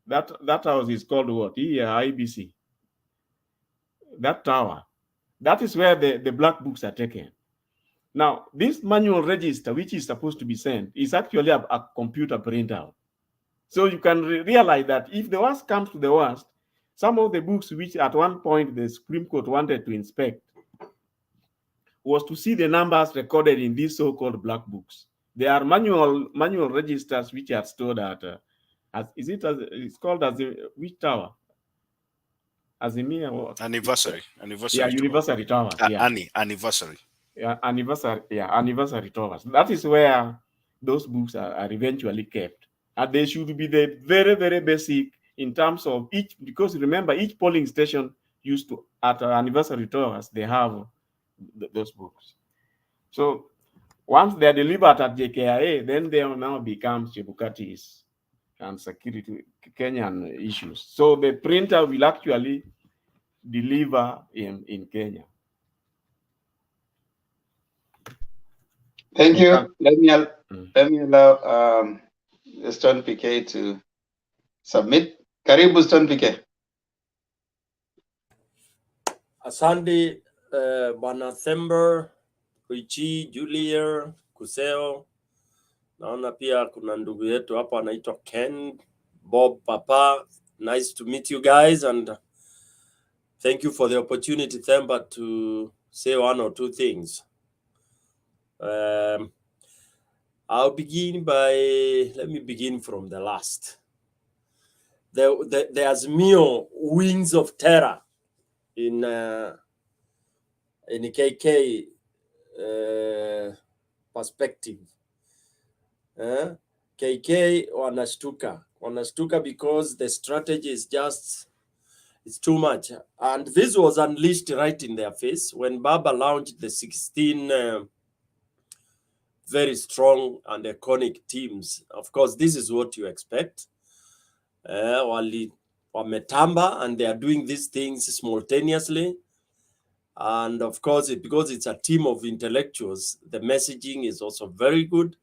that house is called what? IBC. That tower. That is where the black books are taken. Now, this manual register, which is supposed to be sent, is actually a computer printout. So you can realize that if the worst comes to the worst, some of the books which at one point the Supreme Court wanted to inspect was to see the numbers recorded in these so-called black books. They are manual registers which are stored at, it's called as which tower? AZIMIO. Anniversary Yeah, University Towers. Yeah. Anniversary. Yeah, anniversary towers. That is where those books are eventually kept. And they should be the very, very basic in terms of each, because remember, each polling station used to, at anniversary towers, they have those books. So once they are delivered at JKIA, then they will now become Chebukatis and security Kenyan issues. So the printer will actually deliver in Kenya. Thank you. Let me allow Stone PK to submit. Karibu Stone PK. Asante Bwana Thember, Kuichi, Julia, Kuseo. Naona pia kuna ndugu yetu hapa anaitwa Ken, Bob, Papa. Nice to meet you guys, and thank you for the opportunity, Thember, to say one or two things. I'll begin by, let me begin from the last. The AZIMIO wings of terror in KK perspective. KK wanashtuka because the strategy is just, it's too much. And this was unleashed right in their face when Baba launched the 16 very strong and iconic teams. Of course, this is what you expect. Wametamba, and they are doing these things simultaneously. And of course, because it's a team of intellectuals, the messaging is also very good.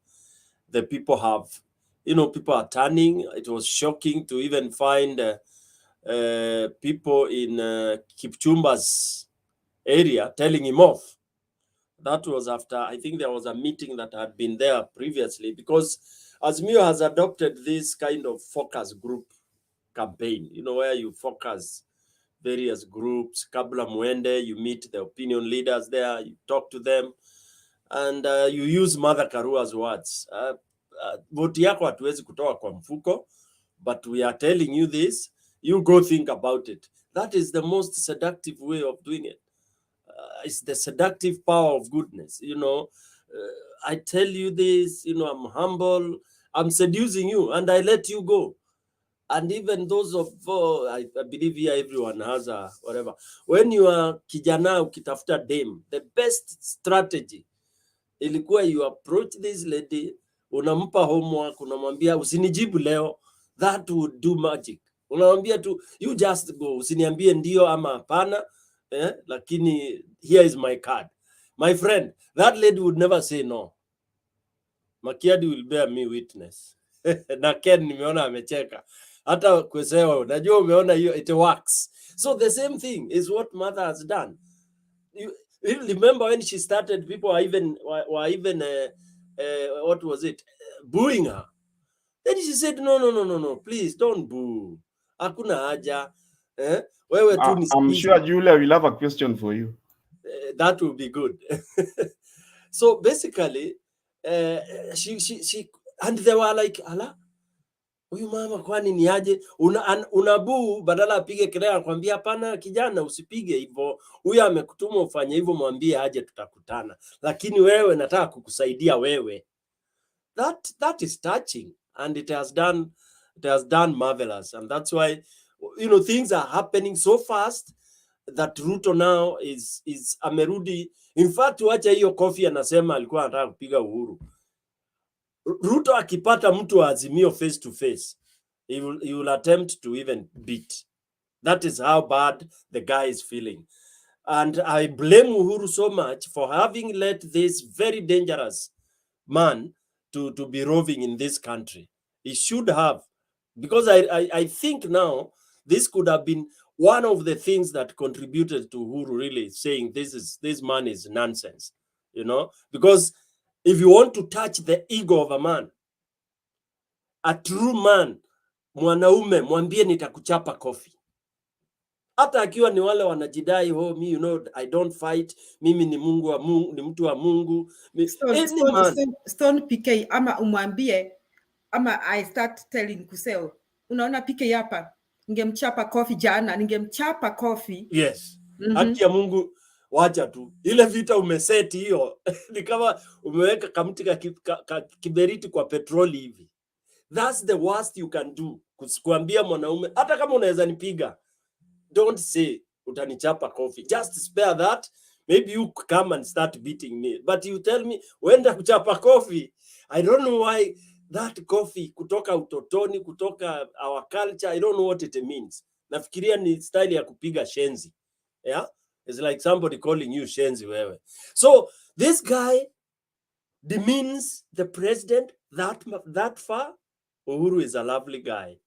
The people have, people are turning. It was shocking to even find people in Kipchumba's area telling him off. That was after, I think there was a meeting that had been there previously, because AZIMIO has adopted this kind of focus group campaign, you know, where you focus various groups. Kabla muende, you meet the opinion leaders there, you talk to them, and you use Mother Karua's words. Voti yako hatuwezi kutoa kwa mfuko, but we are telling you this, you go think about it. That is the most seductive way of doing it. It's the seductive power of goodness. You know, I tell you this, you know, I'm humble, I'm seducing you, and I let you go. And even those of, I believe here everyone has a whatever. When you are kijana ukitafuta dame, the best strategy ilikuwa you approach this lady, unampa homework, unamwambia usinijibu leo, that would do magic. Unamwambia tu, you just go, usiniambie ndio ama hapana, lakini here is my card. My friend, that lady would never say no. Makiadi will bear me witness. Na Ken nimeona amecheka. Hata Kweseo, najua umeona hiyo, it works. So the same thing is what Mother has done. You remember when she started, people were even what was it, booing her. Then she said, no, please don't boo. Hakuna haja. Wewe tu nisikize. I'm sure Julia will have a question for you. That will be good. So basically, she and they were like, ala, huyu mama kwani ni aje? Unabuu badala apige kelele akwambia hapana kijana usipige hivyo. Huyu amekutuma ufanye hivyo, mwambie aje tutakutana. Lakini wewe nataka kukusaidia wewe. That is touching, and it has done marvelous, and that's why, you know, things are happening so fast that Ruto now is amerudi. In fact, wacha hiyo Kofi anasema alikuwa anataka kupiga Uhuru. Ruto akipata mtu wa AZIMIO face to face, he will attempt to even beat. That is how bad the guy is feeling. And I blame Uhuru so much for having let this very dangerous man to be roving in this country. He should have, because I think now this could have been one of the things that contributed to Uhuru really saying this man is nonsense, you know, because if you want to touch the ego of a man, a true man, mwanaume, mwambie nitakuchapa kofi. Hata akiwa ni wale wanajidai, oh, me, you know, I don't fight, mimi ni Mungu wa Mungu, ni mtu wa Mungu. Stone PK, ama umwambie, ama I start telling Kuseo, unaona PK hapa, ningemchapa kofi jana, ningemchapa kofi. Yes. Haki ya Mungu, wacha tu. Ile vita umeseti hiyo, ni kama umeweka kamti kiberiti kwa petroli hivi. That's the worst you can do. Kuambia mwanaume, hata kama unaweza nipiga, don't say utanichapa kofi. Just spare that. Maybe you come and start beating me. But you tell me, wenda kuchapa kofi. I don't know why that coffee kutoka utotoni, kutoka our culture, I don't know what it means. Nafikiria ni style ya kupiga shenzi. Yeah? It's like somebody calling you shenzi wewe. So this guy demeans the president that far. Uhuru is a lovely guy.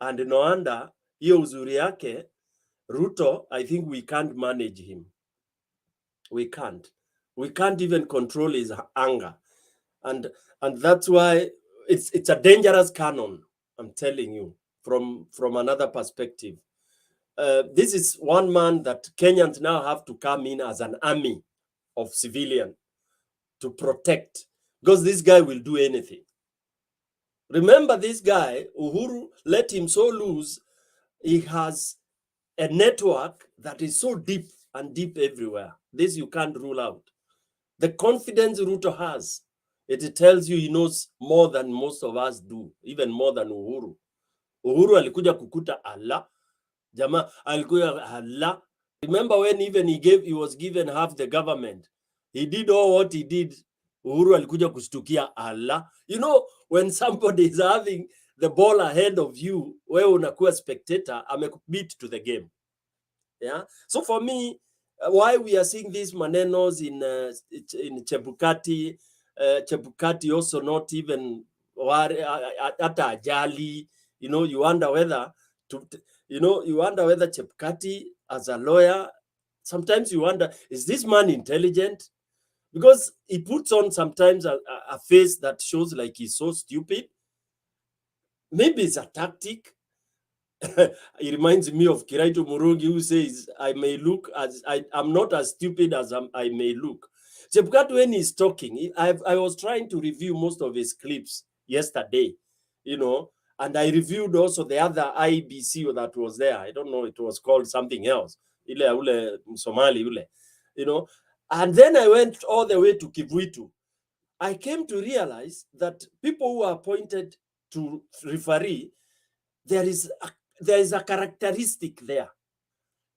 And no wonder, hiyo uzuri yake, Ruto, I think we can't manage him. We can't. We can't even control his anger. And that's why it's a dangerous cannon, I'm telling you, from another perspective. This is one man that Kenyans now have to come in as an army of civilian to protect, because this guy will do anything. Remember this guy, Uhuru, let him so loose. He has a network that is so deep and deep everywhere. This you can't rule out. The confidence Ruto has, it tells you he knows more than most of us do, even more than Uhuru. Uhuru alikuja kukuta Allah. Jama alikuja Allah. Remember when even he was given half the government. He did all what he did. Uhuru alikuja kushtukia Allah. You know, when somebody is having the ball ahead of you, wewe unakuwa spectator, amekubeat to the game. Yeah. So for me, why we are seeing these manenos in Chebukati, Chebukati also not even hata ajali, you know, you wonder whether You know, you wonder whether Chepkati, as a lawyer, sometimes you wonder, is this man intelligent? Because he puts on sometimes a face that shows like he's so stupid. Maybe it's a tactic. It reminds me of Kiraitu Murugi, who says, I may look as, I'm not as stupid as I may look. Chepkati, when he's talking, I was trying to review most of his clips yesterday, you know, and I reviewed also the other IBC that was there. I don't know, it was called something else. Ule Somali, you know. And then I went all the way to Kivuitu. I came to realize that people who are appointed to referee, there is a characteristic there,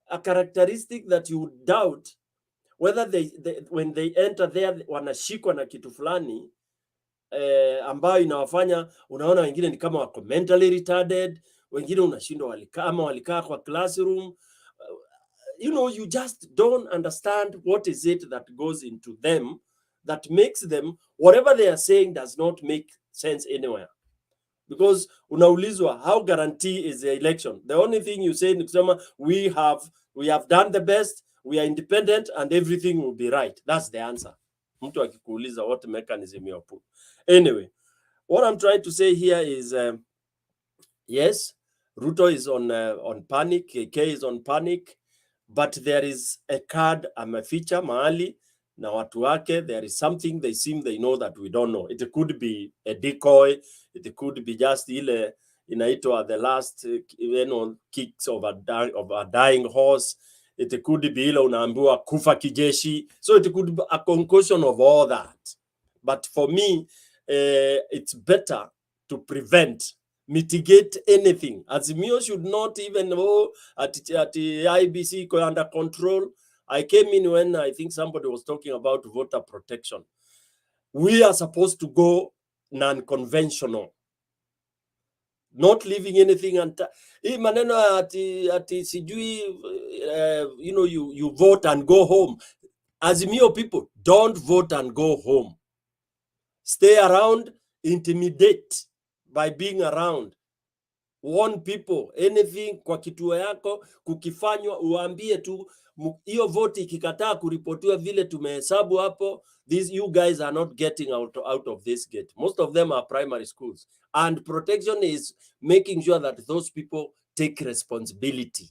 a characteristic that you doubt whether they when they enter there wanashikwa na kitu fulani ambayo inawafanya unaona wengine ni kama wako mentally retarded, wengine unashindwa walikaa kwa classroom. You know, you just don't understand what is it that goes into them that makes them, whatever they are saying does not make sense anywhere. Because unaulizwa, how guarantee is the election? The only thing you say ni kusema we have done the best, we are independent and everything will be right. That's the answer. Mtu akikuuliza what mechanism you put. Anyway, what I'm trying to say here is yes, Ruto is on panic, KK is on panic, but there is a card ameficha mahali na watu wake. There is something they know that we don't know. It could be a decoy, it could be just ile inaitwa the last kicks of a dying horse. It could be ile unaambiwa kufa kijeshi. So it could be a concussion of all that. But for me, it's better to prevent, mitigate anything. AZIMIO should not even at IBC under control. I came in when I think somebody was talking about voter protection. We are supposed to go non-conventional, not leaving anything maneno ati sijui you know, you vote and go home. AZIMIO people, don't vote and go home. Stay around, intimidate by being around. Warn people, anything kwa kituo yako kukifanywa uambie tu, hiyo vote ikikataa kuripotiwa vile tumehesabu hapo, you guys are not getting out of this gate. Most of them are primary schools, and protection is making sure that those people take responsibility.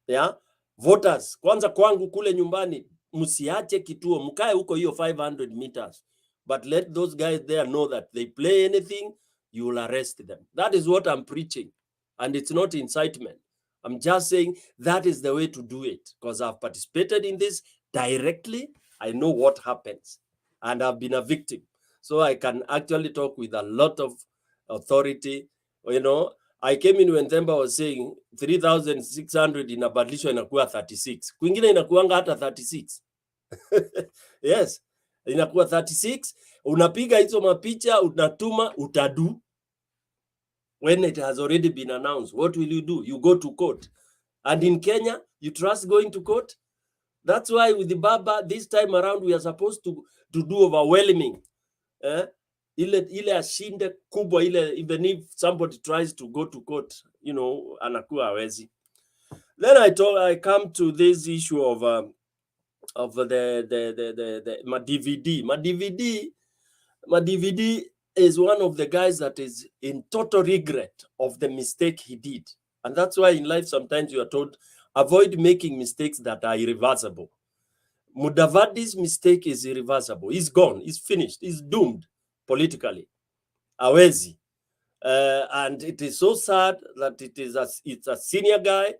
Yeah, voters, kwanza kwangu kule nyumbani, msiache kituo, mkae huko hiyo 500 meters, but let those guys there know that they play anything, you will arrest them. That is what I'm preaching, and it's not incitement. I'm just saying that is the way to do it, because I've participated in this directly. I know what happens, and I've been a victim, so I can actually talk with a lot of authority. You know, I came in when Themba was saying 3,600 inabadilishwa inakuwa 36. Kwingine inakuanga hata 36. Yes, inakuwa 36. Unapiga hizo mapicha, unatuma, utadu. When it has already been announced, what will you do? You go to court. And in Kenya, you trust going to court? That's why with the Baba, this time around, we are supposed to do overwhelming. Ile ashinde kubwa ile, even if somebody tries to go to court, you know, anakuwa hawezi. Then I come to this issue of the MUDAVADI is one of the guys that is in total regret of the mistake he did. And that's why in life sometimes you are told, avoid making mistakes that are irreversible. MUDAVADI's mistake is irreversible. He's gone. He's finished. He's doomed politically. Hawezi. And it is so sad that it's a senior guy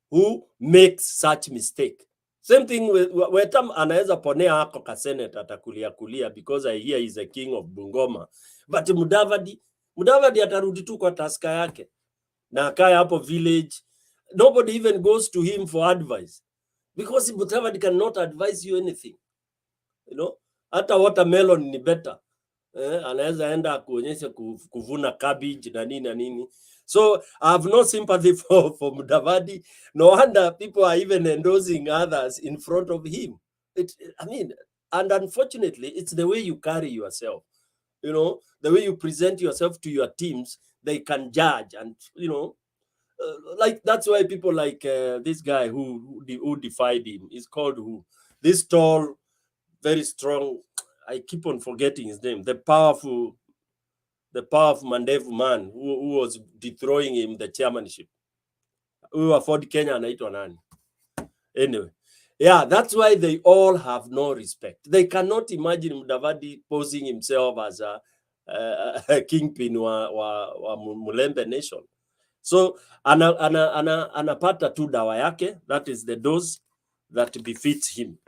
who makes such mistake. Same thing with Wetam, anaweza ponea hako ka Senate atakulia because I hear he's a king of Bungoma. But MUDAVADI atarudi tu kwa taska yake. Na akae hapo village. Nobody even goes to him for advice. Because MUDAVADI cannot advise you anything. You know, hata watermelon ni better. Anaweza enda kuonyesha kuvuna cabbage na nini. So I have no sympathy for MUDAVADI. No wonder people are even endorsing others in front of him. I mean, and unfortunately, it's the way you carry yourself. You know, the way you present yourself to your teams, they can judge. And, you know, like that's why people like this guy who defied him is called who? This tall, very strong. I keep on forgetting his name. The powerful Mandevu man who was dethroning him the chairmanship. Who afford Kenya anaitwa nani? Anyway, yeah, that's why they all have no respect. They cannot imagine Mudavadi posing himself as a kingpin wa Mulembe nation. So anapata tu dawa yake, that is the dose that befits him.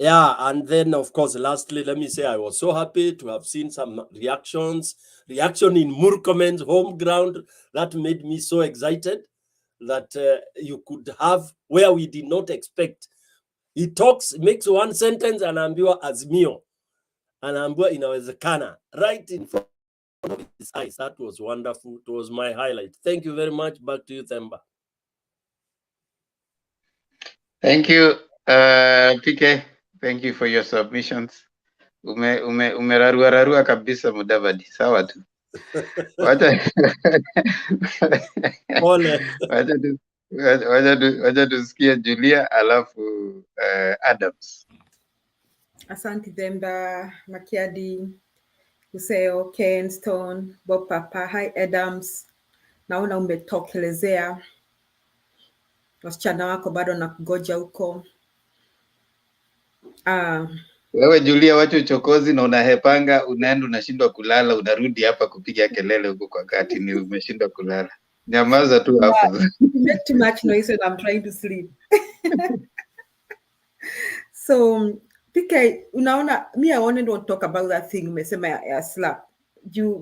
Yeah, and then of course, lastly, let me say I was so happy to have seen some reaction in Murkomen's home ground. That made me so excited that you could have where we did not expect. He talks, makes one sentence, and anaambiwa AZIMIO, anaambiwa inawezekana, right in front of his eyes. That was wonderful. It was my highlight. Thank you very much. Back to you, Themba. Thank you, PK. Thank you for your submissions. Umerarua kabisa Mudavadi. Sawa tu. Wacha tusikie Julia alafu Adams. Asante Themba, Makiadi, Kuseo, Ken, Stone, Bob Papa, hi Adams. Naona umetokelezea. Wasichana wako bado na kugoja huko. Wewe Julia, wacha uchokozi na unahepanga, unaenda unashindwa kulala, unarudi hapa kupiga kelele huko kwa kati ni umeshindwa kulala. Nyamaza tu hapo. You make too much noise when I'm trying to sleep. So, PK, unaona, me I wanted to talk about that thing umesema ya slap.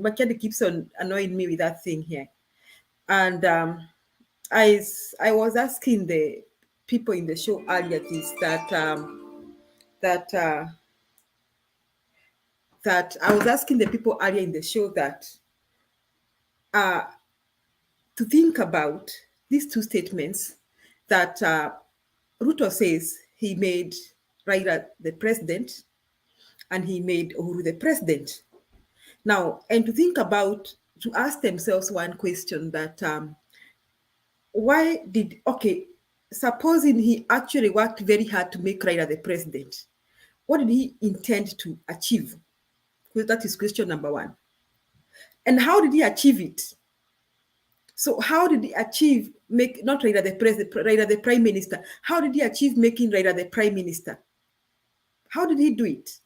Makiadi keeps on annoying me with that thing here. And I was asking the people in the show earlier this that I was asking the people earlier in the show that to think about these two statements that Ruto says he made Raila the president and he made Uhuru the president. Now, and to think about, to ask themselves one question that supposing he actually worked very hard to make Raila the president, what did he intend to achieve? Because that is question number one. And how did he achieve it? So how did he achieve not Raila the president, Raila the prime minister? How did he achieve making Raila the prime minister? How did he do it?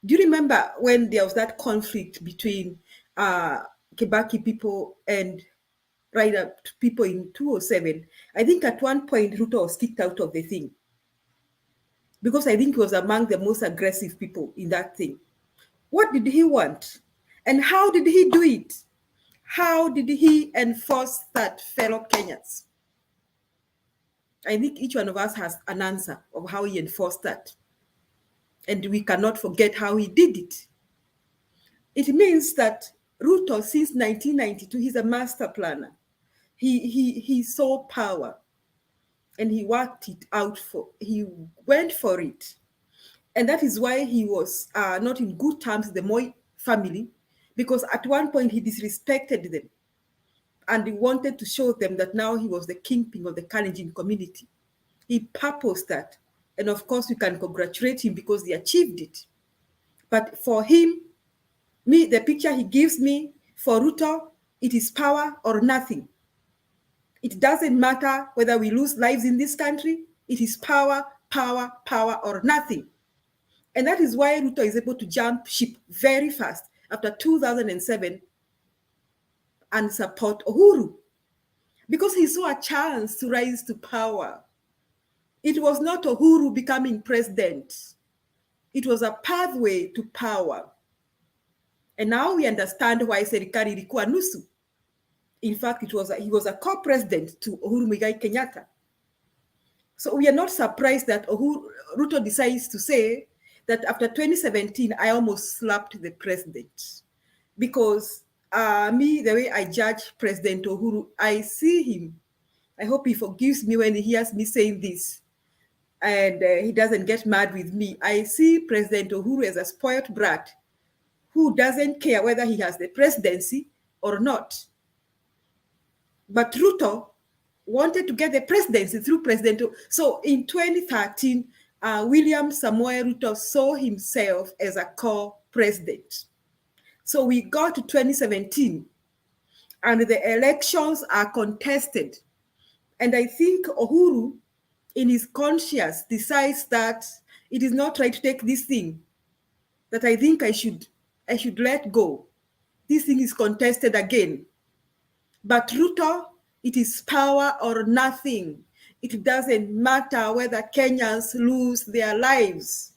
Do you remember when there was that conflict between Kibaki people and Raila people in 2007? I think at one point Ruto was kicked out of the thing because I think he was among the most aggressive people in that thing. What did he want? And how did he do it? How did he enforce that, fellow Kenyans? I think each one of us has an answer of how he enforced that. And we cannot forget how he did it. It means that Ruto, since 1992, he's a master planner. He saw power and he worked it out he went for it. And that is why he was not in good terms with the Moi family, because at one point he disrespected them and he wanted to show them that now he was the kingpin of the Kalenjin community. He purposed that. And of course, we can congratulate him because he achieved it. But for him, the picture he gives me, for Ruto, it is power or nothing. It doesn't matter whether we lose lives in this country. It is power, power, power or nothing. And that is why Ruto is able to jump ship very fast after 2007 and support Uhuru, because he saw a chance to rise to power. It was not Uhuru becoming president. It was a pathway to power. And now we understand why serikali ilikuwa nusu. In fact, he was a co-president to Uhuru Muigai Kenyatta. So we are not surprised that Ruto decides to say that after 2017, I almost slapped the president. Because the way I judge President Uhuru, I see him. I hope he forgives me when he hears me saying this. And he doesn't get mad with me. I see President Uhuru as a spoiled brat who doesn't care whether he has the presidency or not. But Ruto wanted to get the presidency through President. So in 2013, William Samoei Ruto saw himself as a co-president. So we got to 2017, and the elections are contested. And I think Uhuru, in his conscience, decides that it is not right to take this thing, that I think I should let go. This thing is contested again. But Ruto, it is power or nothing. It doesn't matter whether Kenyans lose their lives.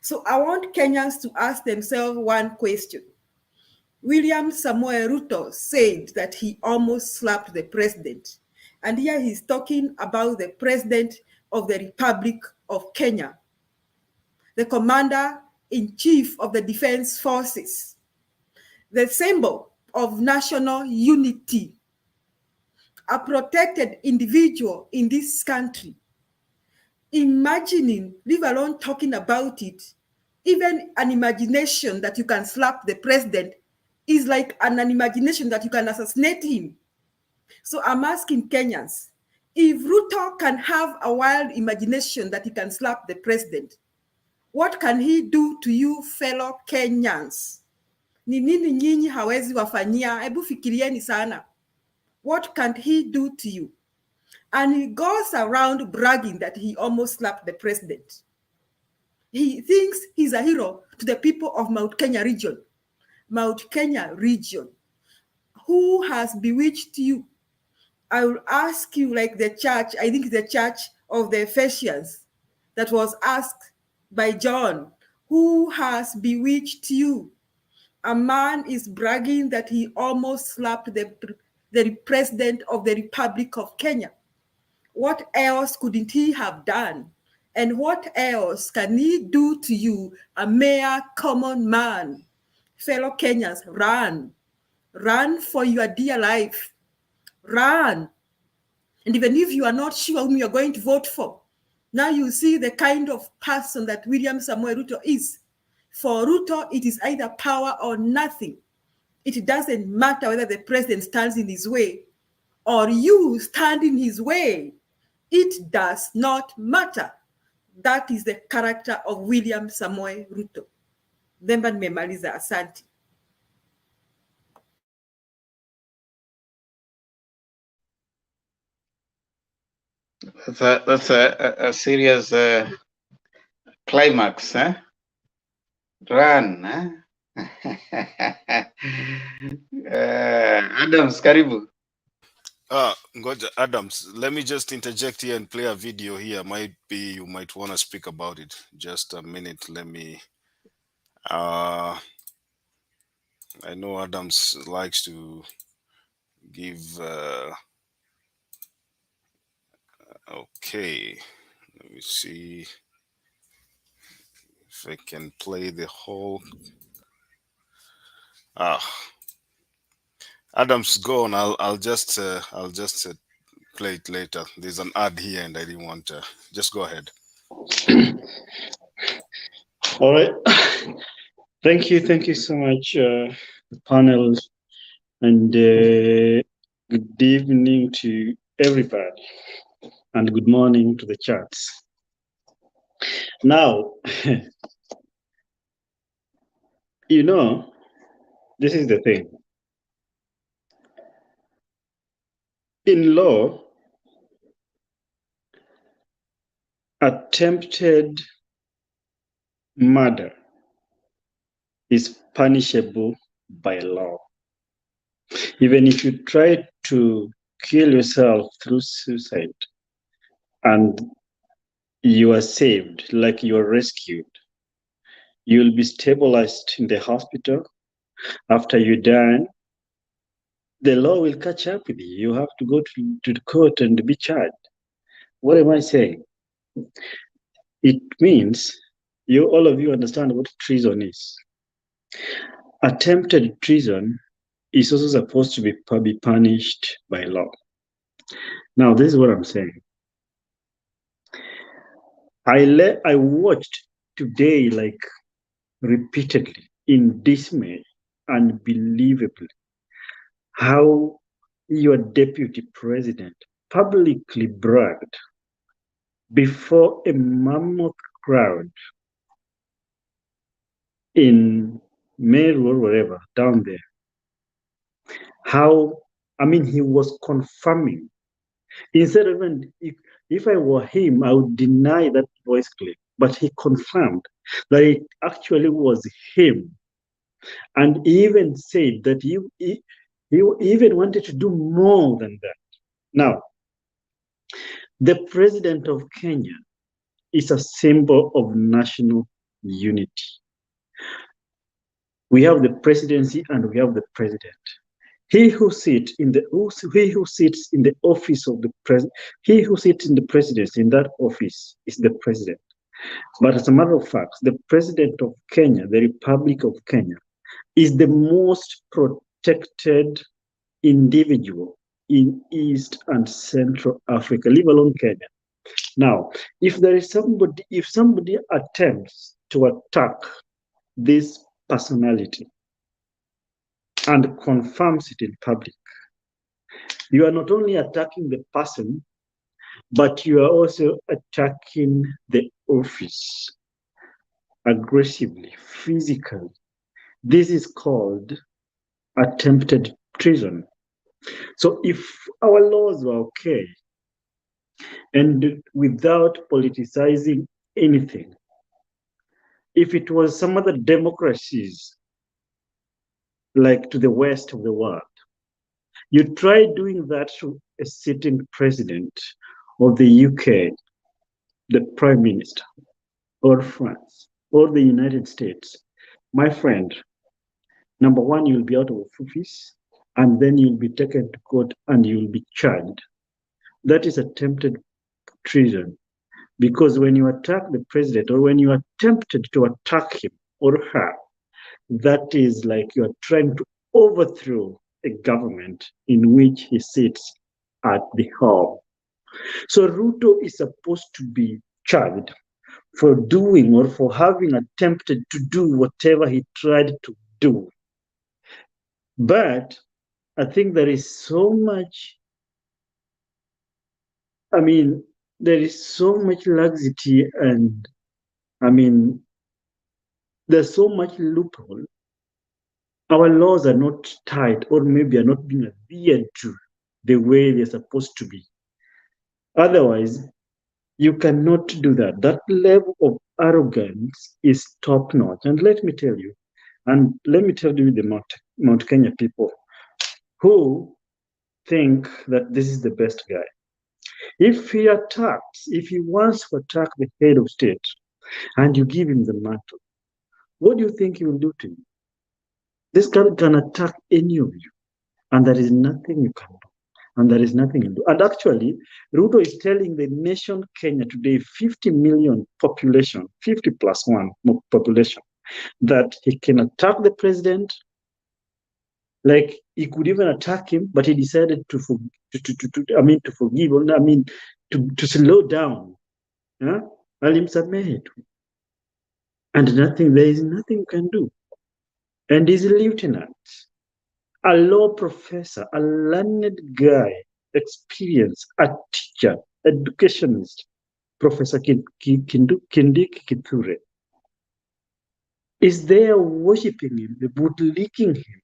So I want Kenyans to ask themselves one question. William Samoei Ruto said that he almost slapped the president. And here he's talking about the president of the Republic of Kenya, the commander-in-chief of the defense forces, the symbol of national unity, a protected individual in this country. Imagining, leave alone talking about it, even an imagination that you can slap the president is like an imagination that you can assassinate him. So I'm asking Kenyans, if Ruto can have a wild imagination that he can slap the president, what can he do to you fellow Kenyans? Ni nini nyinyi hawezi wafanyia? Hebu fikirieni sana. What can he do to you? And he goes around bragging that he almost slapped the president. He thinks he's a hero to the people of Mount Kenya region. Mount Kenya region. Who has bewitched you? I will ask you, like the church, I think the church of the Ephesians, that was asked by John, who has bewitched you? A man is bragging that he almost slapped the president of the Republic of Kenya. What else couldn't he have done? And what else can he do to you, a mere common man? Fellow Kenyans, run. Run for your dear life. Run. And even if you are not sure whom you are going to vote for, now you see the kind of person that William Samoei Ruto is. For Ruto, it is either power or nothing. It doesn't matter whether the president stands in his way or you stand in his way. It does not matter. That is the character of William Samoei Ruto. Themba nimemaliza, asante. That's a serious climax, huh? Run, huh? Adams, karibu. Ngoja, Adams, let me just interject here and play a video here. You might want to speak about it. Just a minute. Let me. I know Adams likes to give. Okay, let me see if I can play the whole. Adams, go on. I'll just play it later. There's an ad here, and I didn't want to. Just go ahead. All right. Thank you so much, panel, and good evening to everybody, and good morning to the chats. Now, you know, this is the thing. In law, attempted murder is punishable by law. Even if you try to kill yourself through suicide and you are saved, like you are rescued, you'll be stabilized in the hospital. After you're done, the law will catch up with you. You have to go to the court and be charged. What am I saying? It means all of you understand what treason is. Attempted treason is also supposed to be punished by law. Now, this is what I'm saying. I watched today, like, repeatedly, in dismay, unbelievably, how your deputy president publicly bragged before a mammoth crowd in Meru or wherever down there, he was confirming. Instead of even, if I were him, I would deny that voice clip, but he confirmed that it actually was him. And he even said that he even wanted to do more than that. Now, the president of Kenya is a symbol of national unity. We have the presidency and we have the president. He who sits in the office of the president, he who sits in the presidency in that office is the president. But as a matter of fact, the president of Kenya, the Republic of Kenya, is the most protected individual in East and Central Africa, leave alone Kenya. Now, if somebody attempts to attack this personality and confirms it in public, you are not only attacking the person, but you are also attacking the office aggressively, physically. This is called attempted treason. So if our laws were okay, and without politicizing anything, if it was some other democracies, like to the west of the world, you try doing that to a sitting president of the UK, the prime minister, or France, or the United States, my friend, number one, you'll be out of office, and then you'll be taken to court and you'll be charged. That is attempted treason. Because when you attack the president, or when you are tempted to attack him or her, that is like you are trying to overthrow a government in which he sits at the helm. So Ruto is supposed to be charged for doing or for having attempted to do whatever he tried to do. But I think there is so much, there is so much laxity and, there's so much loophole. Our laws are not tight, or maybe are not being adhered to the way they're supposed to be. Otherwise, you cannot do that. That level of arrogance is top notch. And let me tell you the Mount Kenya people who think that this is the best guy. If he wants to attack the head of state and you give him the mantle, what do you think he will do to you? This guy can attack any of you, and there is nothing you can do. And there is nothing you do. And actually, Ruto is telling the nation Kenya today, 50 million population, 50 plus one population, that he can attack the president. Like he could even attack him, but he decided to forgive, to slow down. Alimsamehe tu. And there is nothing you can do. And he's a lieutenant, a law professor, a learned guy, experienced, a teacher, educationist, Professor Kindiki Kithure, is there worshiping him, bootlicking him,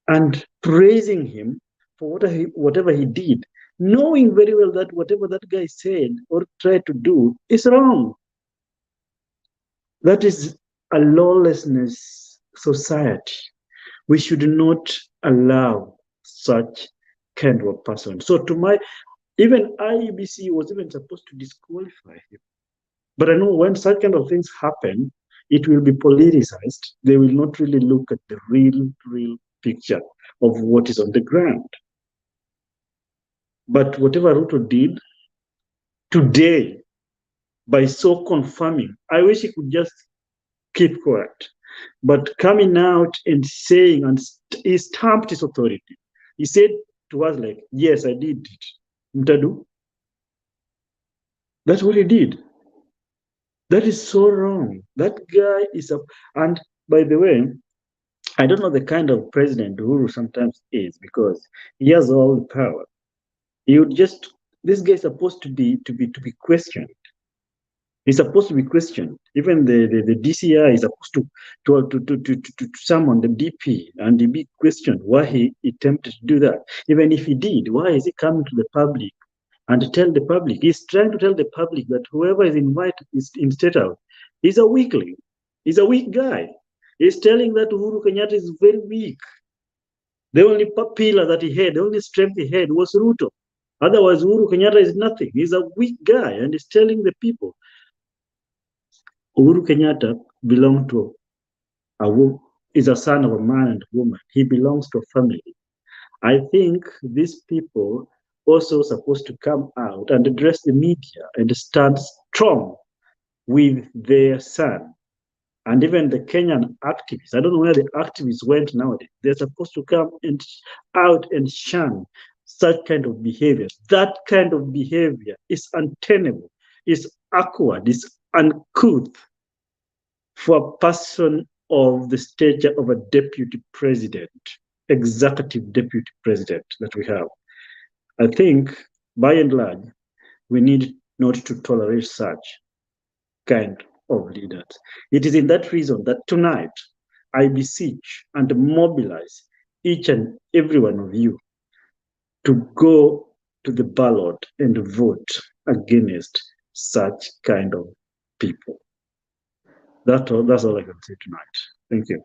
and praising him for whatever he did, knowing very well that whatever that guy said or tried to do is wrong. That is a lawlessness society. We should not allow such kind of a person. So even IEBC was even supposed to disqualify him. But I know when such kind of things happen, it will be politicized. They will not really look at the real picture of what is on the ground. But whatever Ruto did today, by so confirming, I wish he could just keep quiet. But coming out and saying, and he stamped his authority. He said to us like, yes, I did it. Mtadu. That's what he did. That is so wrong. That guy is and by the way, I don't know the kind of president Uhuru sometimes is, because he has all the power. He would just, this guy is supposed to be questioned. He's supposed to be questioned. Even the DCI is supposed to summon the DP and he be questioned why he attempted to do that. Even if he did, why is he coming to the public and tell the public? He's trying to tell the public that whoever is invited is in State House is a weakling. He's a weak guy. He's telling that Uhuru Kenyatta is very weak. The only pillar that he had, the only strength he had was Ruto. Otherwise, Uhuru Kenyatta is nothing. He's a weak guy, and he's telling the people Uhuru Kenyatta belongs to is a son of a man and a woman. He belongs to a family. I think these people also supposed to come out and address the media and stand strong with their son. And even the Kenyan activists, I don't know where the activists went nowadays. They're supposed to come out and shun such kind of behavior. That kind of behavior is untenable, is awkward, is uncouth for a person of the stature of a deputy president, executive deputy president that we have. I think, by and large, we need not to tolerate such kind of leaders. It is in that reason that tonight I beseech and mobilize each and every one of you to go to the ballot and vote against such kind of people. That's all I can say tonight. Thank you.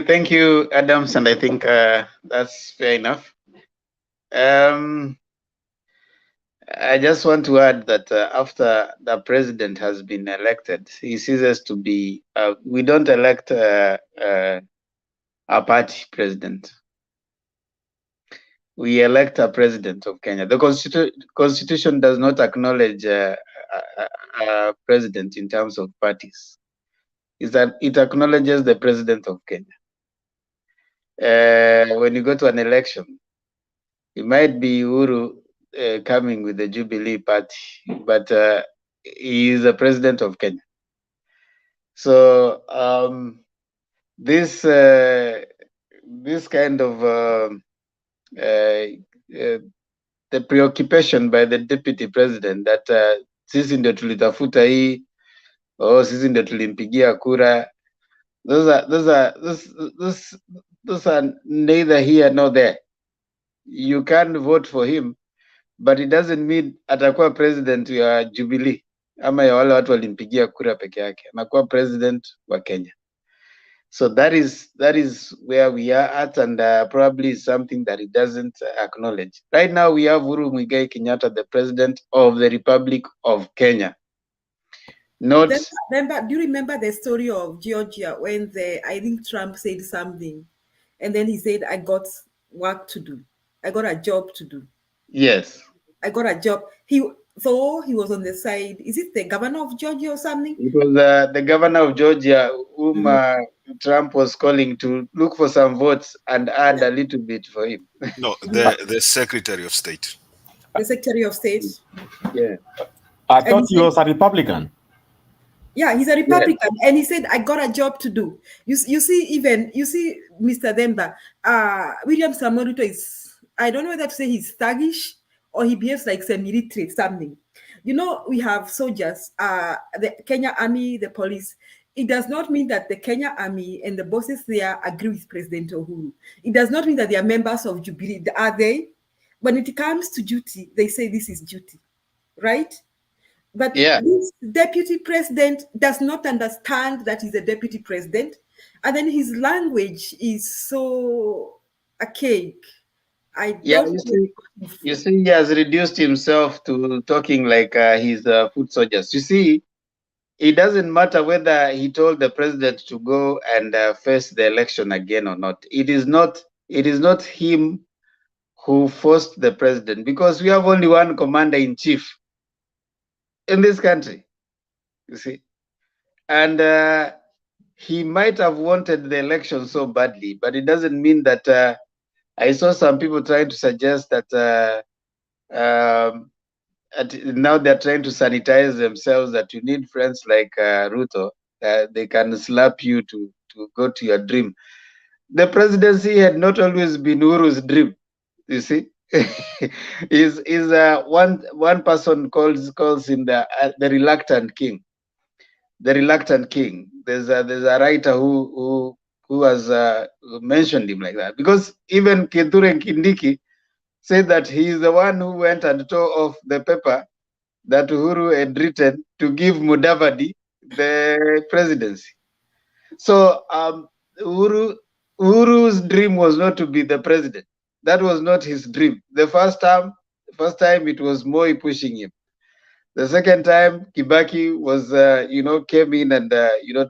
Thank you, Adams, and I think that's fair enough. I just want to add that after the president has been elected, he ceases to be. We don't elect a party president. We elect a president of Kenya. The constitution does not acknowledge a president in terms of parties. Is that it acknowledges the president of Kenya. When you go to an election, it might be Uhuru coming with the Jubilee Party, but he is the president of Kenya. So this kind of the preoccupation by the deputy president that sisi ndio tulitafuta hii, sisi ndio tulimpigia kura, those are neither here nor there. You can't vote for him, but it doesn't mean atakuwa president ya Jubilee ama ya wale watu walimpigia kura peke yake. Anakuwa president wa Kenya. So that is where we are at, and probably something that it doesn't acknowledge. Right now we have Uhuru Muigai Kenyatta, the president of the Republic of Kenya. Not. Do you remember the story of Georgia when I think Trump said something, and then he said, "I got work to do. I got a job to do." Yes. I got a job. He was on the side. Is it the governor of Georgia or something? It was the governor of Georgia whom Trump was calling to look for some votes and add a little bit for him. No, the Secretary of State. The Secretary of State. Yeah. I thought he was a Republican. Yeah, he's a Republican, and he said, "I got a job to do." You see, Mr. Demba, William Samoei Ruto is, I don't know whether to say he's thuggish or he behaves like semi-literate something. You know, we have soldiers, the Kenya Army, the police. It does not mean that the Kenya Army and the bosses there agree with President Uhuru. It does not mean that they are members of Jubilee. Are they? When it comes to duty, they say this is duty, right? But this deputy president does not understand that he's a deputy president. And then his language is so archaic. You see, he has reduced himself to talking like he's foot soldiers. You see, it doesn't matter whether he told the president to go and face the election again or not. It is not him who forced the president, because we have only one commander-in-chief in this country, you see. And he might have wanted the election so badly, but it doesn't mean that I saw some people trying to suggest that now they're trying to sanitize themselves, that you need friends like Ruto. they can slap you to go to your dream. The presidency had not always been Uhuru's dream. You see, is one person calls him the reluctant king. The reluctant king. There's a writer who has mentioned him like that, because even Kithure Kindiki said that he is the one who went and tore off the paper that Uhuru had written to give Mudavadi the presidency. So Uhuru's dream was not to be the president. That was not his dream. The first time it was Moi pushing him. The second time Kibaki was, came in and,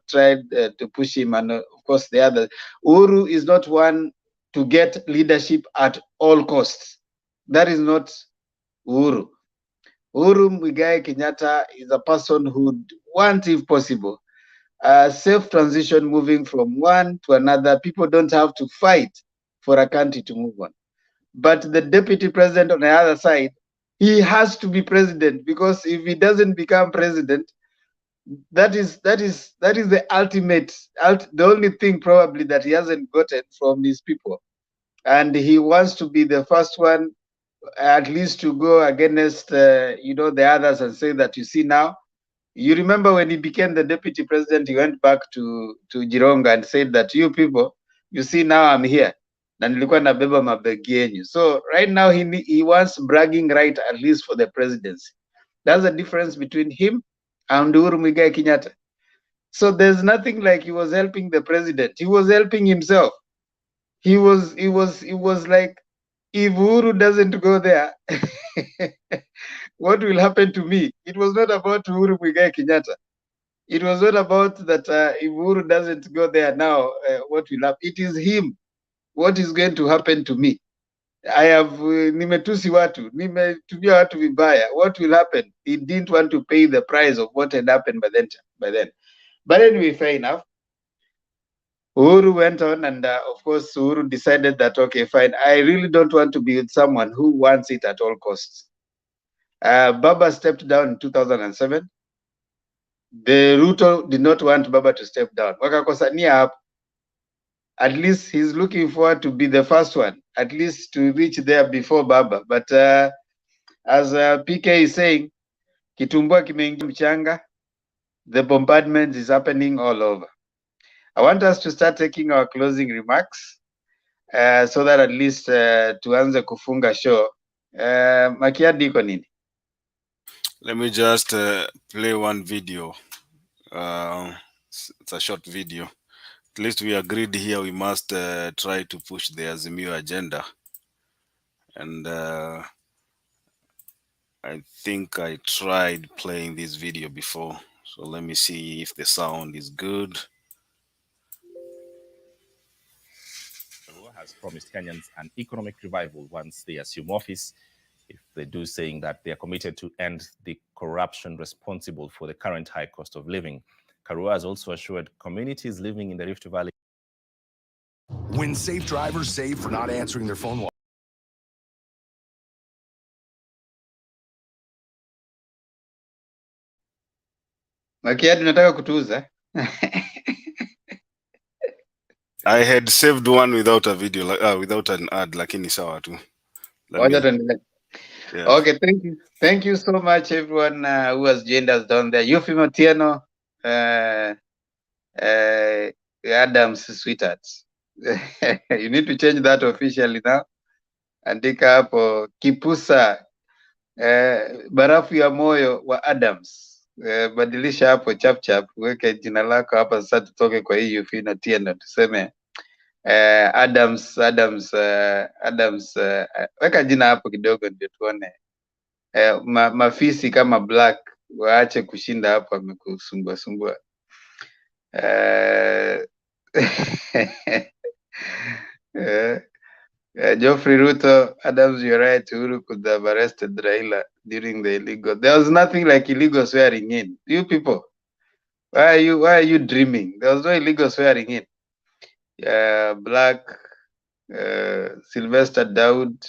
tried to push him. And of course the other. Uhuru is not one to get leadership at all costs. That is not Uhuru. Uhuru Muigai Kenyatta is a person who would want, if possible, a safe transition moving from one to another. People don't have to fight for a country to move on. But the deputy president on the other side, he has to be president, because if he doesn't become president, that is the ultimate, the only thing probably that he hasn't gotten from his people. And he wants to be the first one, at least, to go against the others and say that, you see, now, you remember when he became the deputy president, he went back to Jironga and said that, you people, you see, now I'm here. Na nilikuwa nabeba mabegi yenyu. So right now he wants bragging right, at least for the presidency. That's the difference between him and Uhuru Muigai Kenyatta. So there's nothing like he was helping the president. He was helping himself. He was like, if Uhuru doesn't go there, what will happen to me? It was not about Uhuru Muigai Kenyatta. It was not about that if Uhuru doesn't go there now, what will happen? It is him. What is going to happen to me? I have nimetusi watu, nimetumia watu vibaya. What will happen? He didn't want to pay the price of what had happened by then. But anyway, fair enough. Uhuru went on, and of course, Uhuru decided that, okay, fine, I really don't want to be with someone who wants it at all costs. Baba stepped down in 2007. The Ruto did not want Baba to step down. Wakakosania hapo. At least he's looking forward to be the first one, at least to reach there before Baba. But as PK is saying, kitumbua kimeingia mchanga, the bombardment is happening all over. I want us to start taking our closing remarks so that at least tuanze kufunga show. Makiadi iko nini? Let me just play one video. It's a short video. At least we agreed here we must try to push the AZIMIO agenda. And I think I tried playing this video before. So let me see if the sound is good. Has promised Kenyans an economic revival once they assume office, if they do, saying that they are committed to end the corruption responsible for the current high cost of living. Karua has also assured communities living in the Rift Valley. When safe drivers save for not answering their phone. Makiadi nataka kutuuza. I had saved one without a video, without an ad, lakini sawa tu. Yeah. Okay, thank you so much, everyone who has joined us down there. Yufimo Tieno, Adam's sweethearts. You need to change that officially now. Andika hapo Kipusa, barafu ya moyo wa Adams. Badilisha hapo chap, weke jina lako hapa sasa, tutoke kwa hii Yufimo Tieno tuseme Adams, weka jina hapo kidogo ndio tuone. Mafisi kama Black waache kushinda hapo, amekusumbua. Geoffrey Ruto, Adams, you're right. Uhuru could have arrested Raila during the illegal. There was nothing like illegal swearing in. You people, why are you dreaming? There was no illegal swearing in. Black, Sylvester Daud,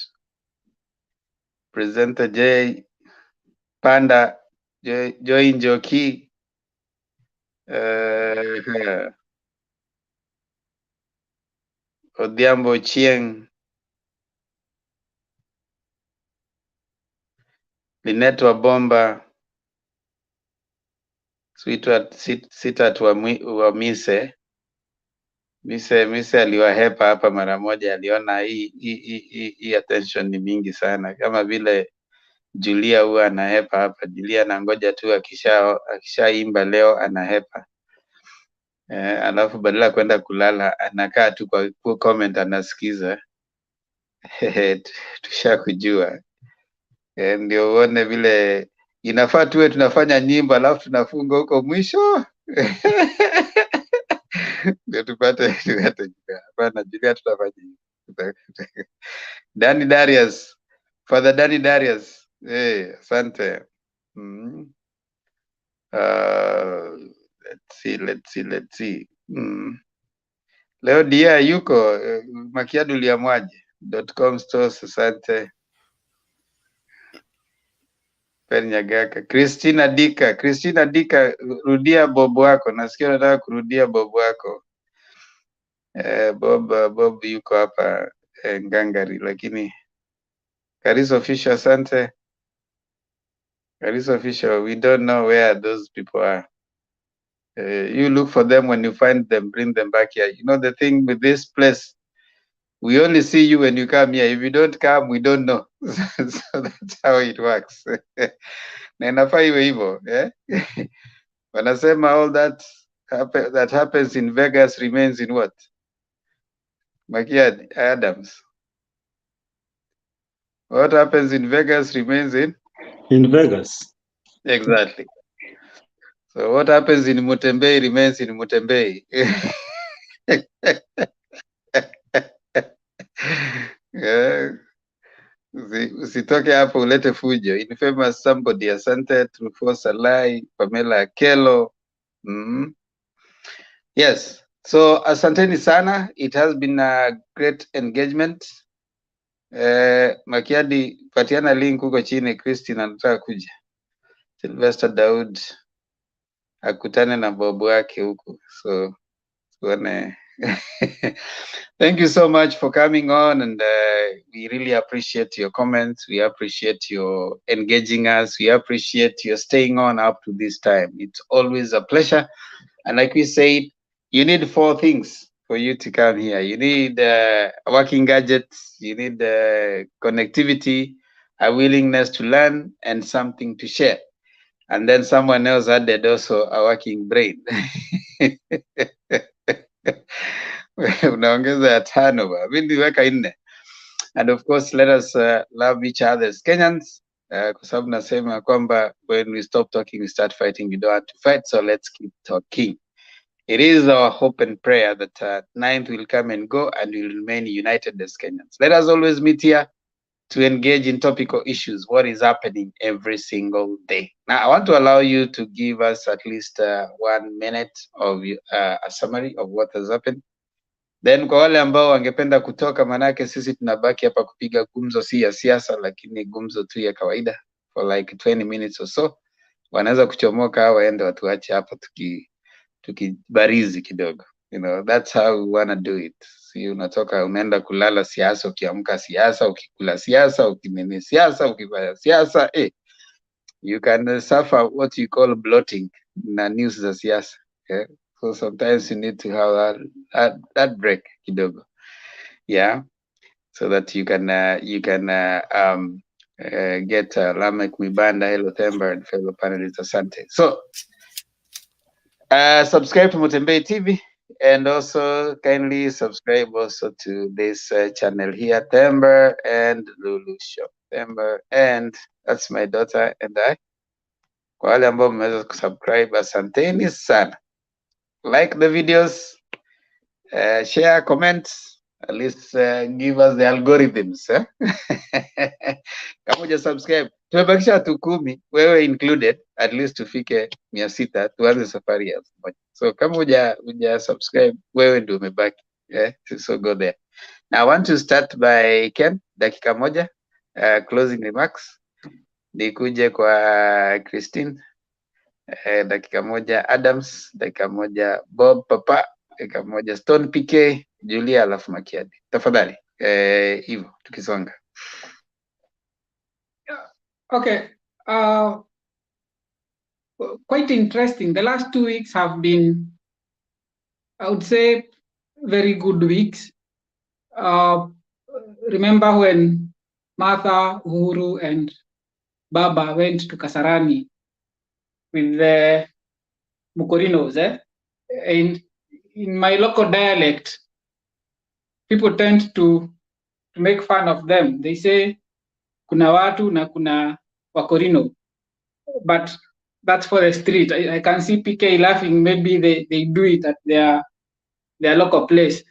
Presenter J, Panda, Joy Njoki, Odhiambo Chieng, Linet Wabomba, Sitat wa Mise aliwahepa hapa mara moja, aliona hii attention ni mingi sana, kama vile Julia huwa anahepa hapa. Julia anangoja tu akishaimba leo anahepa. Alafu badala kwenda kulala anakaa tu kwa comment anasikiza. Tushakujua. Ndio uone vile inafaa tuwe tunafanya nyimbo alafu tunafunga huko mwisho. Ndio tupate hapana, Julia tutafanya. Danny Darius, Father Danny Darius. Asante. Let's see. Leo dia yuko Makiadu liamwaje.com stores. Asante. Penyagaka. Christina Dika, rudia bobo wako. Nasikia unataka kurudia bobo wako. Bob yuko hapa ngangari, lakini Kariso Official, asante. Kariso Official, we don't know where those people are. You look for them. When you find them, bring them back here. You know the thing with this place, we only see you when you come here. If you don't come, we don't know. So that's how it works. Na inafaa iwe hivyo, wanasema all that happens in Vegas remains in what? Makia Adams. What happens in Vegas remains in Vegas. Exactly. So what happens in Mutembei remains in Mutembei. Usitoke hapo ulete fujo. Infamous somebody, asante. Trufosa Lai, Pamela Kelo. Yes. So asanteni sana. It has been a great engagement. Makiadi, patiana link huko chini. Christine anataka kuja. Sylvester Daud akutane na bobo wake huko. So thank you so much for coming on, and we really appreciate your comments. We appreciate your engaging us. We appreciate your staying on up to this time. It's always a pleasure. And like we said, you need 4 things for you to come here. You need working gadgets, you need connectivity, a willingness to learn, and something to share. And then someone else added also a working brain. Unaongeza ya 5 ba. Mimi niweka 4. And of course, let us love each other as Kenyans. Kwa sababu nasema kwamba when we stop talking, we start fighting. We don't have to fight, so let's keep talking. It is our hope and prayer that 9th will come and go and we will remain united as Kenyans. Let us always meet here to engage in topical issues, what is happening every single day. Now, I want to allow you to give us at least 1 minute of a summary of what has happened. Then kwa wale ambao wangependa kutoka, manake sisi tunabaki hapa kupiga gumzo, si ya siasa, lakini gumzo tu ya kawaida for like 20 minutes or so, wanaweza kuchomoka au waende watuache hapa tukibarizi kidogo. You know, that's how we want to do it. Si unatoka unaenda kulala siasa, ukiamka siasa, ukikula siasa, ukinini siasa, ukifanya siasa, you can suffer what you call bloating na news za siasa. Okay? So sometimes you need to have that break kidogo. Yeah. So that you can get Lamek Mibanda, Hello Themba, and fellow panelists. Asante. So subscribe to Mutembei TV, and also kindly subscribe also to this channel here, Themba and Lulu Show. Themba, and that's my daughter and I. Kwa wale ambao mmeweza kusubscribe, asanteni sana. Like the videos, share, comment, at least give us the algorithms. Kama uja subscribe, tumebakisha watu 10, wewe included, at least tufike 600 tuanze safari ya moja. So kama uja subscribe, wewe ndio umebaki. So go there. Now I want to start by Ken, dakika moja, closing remarks. Nikuje kwa Christine. dakika moja. Adams dakika moja. Bob Papa dakika moja. Stone PK, Julia alafu Makiadi. Tafadhali. Hivyo tukisonga. Okay. Quite interesting. The last 2 weeks have been, I would say, very good weeks. Remember when Martha, Uhuru, and Baba went to Kasarani with the Mukorinos, and in my local dialect, people tend to make fun of them. They say, kuna watu na kuna wakorino, but that's for the street. I can see PK laughing. Maybe they do it at their local place.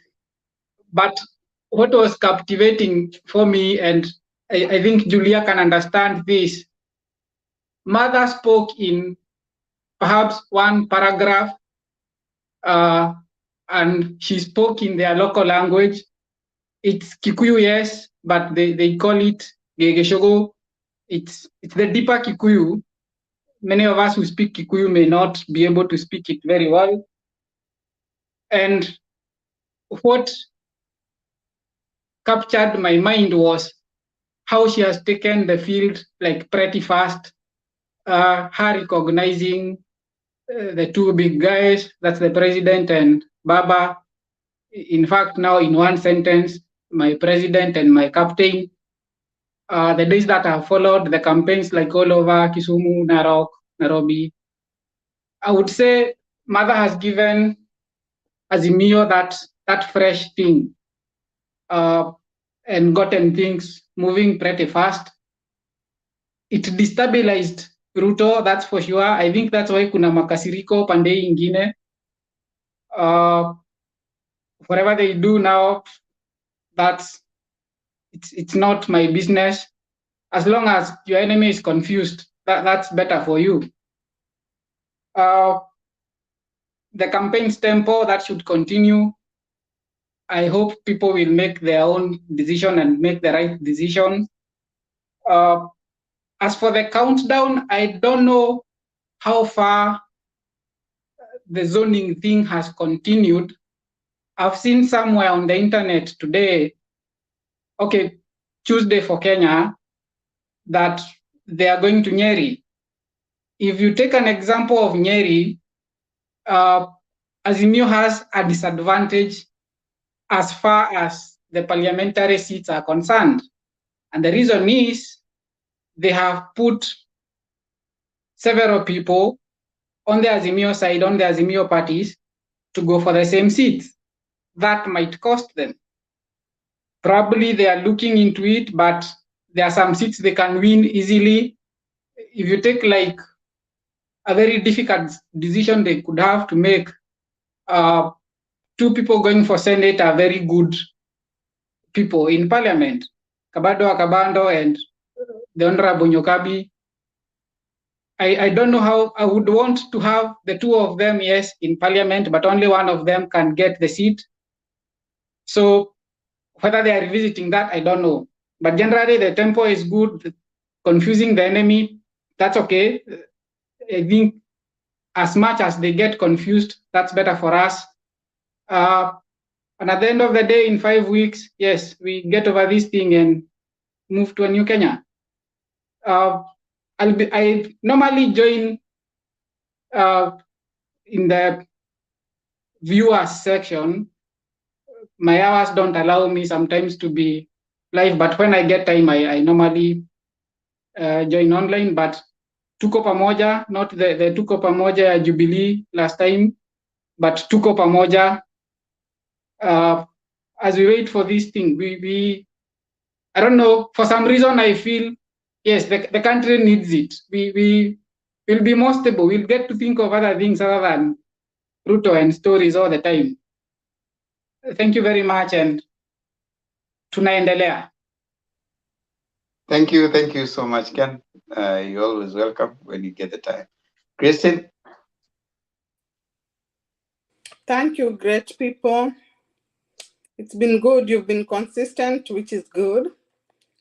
But what was captivating for me, and I think Julia can understand this, Mother spoke in perhaps one paragraph, and she spoke in their local language. It's Kikuyu, yes, but they call it Gegeshogo. It's the deeper Kikuyu. Many of us who speak Kikuyu may not be able to speak it very well. And what captured my mind was how she has taken the field like pretty fast, her recognizing the two big guys, that's the president and Baba. In fact, now in one sentence, my president and my captain. The days that have followed, the campaigns like all over Kisumu, Narok, Nairobi, I would say Mother has given AZIMIO that fresh thing and gotten things moving pretty fast. It destabilized Ruto, that's for sure. I think that's why kuna makasiriko pande ingine. Whatever they do now, it's not my business. As long as your enemy is confused, that's better for you. The campaign's tempo, that should continue. I hope people will make their own decision and make the right decision. As for the countdown, I don't know how far the zoning thing has continued. I've seen somewhere on the internet today, okay, Tuesday for Kenya, that they are going to Nyeri. If you take an example of Nyeri, AZIMIO has a disadvantage as far as the parliamentary seats are concerned. And the reason is they have put several people on the AZIMIO side, on the AZIMIO parties, to go for the same seats. That might cost them. Probably they are looking into it, but there are some seats they can win easily. If you take like a very difficult decision they could have to make, two people going for Senate are very good people in parliament, Kabado Akabando and the Honorable Nyokabi. I don't know how I would want to have the two of them, yes, in parliament, but only one of them can get the seat. So whether they are revisiting that, I don't know. But generally, the tempo is good. Confusing the enemy, that's okay. I think as much as they get confused, that's better for us. And at the end of the day, in 5 weeks, yes, we get over this thing and move to a new Kenya. I normally join in the viewers section. My hours don't allow me sometimes to be live, but when I get time, I normally join online. But tuko pamoja, not the tuko pamoja ya Jubilee last time, but tuko pamoja. As we wait for this thing, we I don't know, for some reason I feel, yes, the country needs it. We will be more stable. We'll get to think of other things other than Ruto and stories all the time. Thank you very much, and tunaendelea. Thank you so much, Ken. You're always welcome when you get the time. Kristen? Thank you, great people. It's been good. You've been consistent, which is good.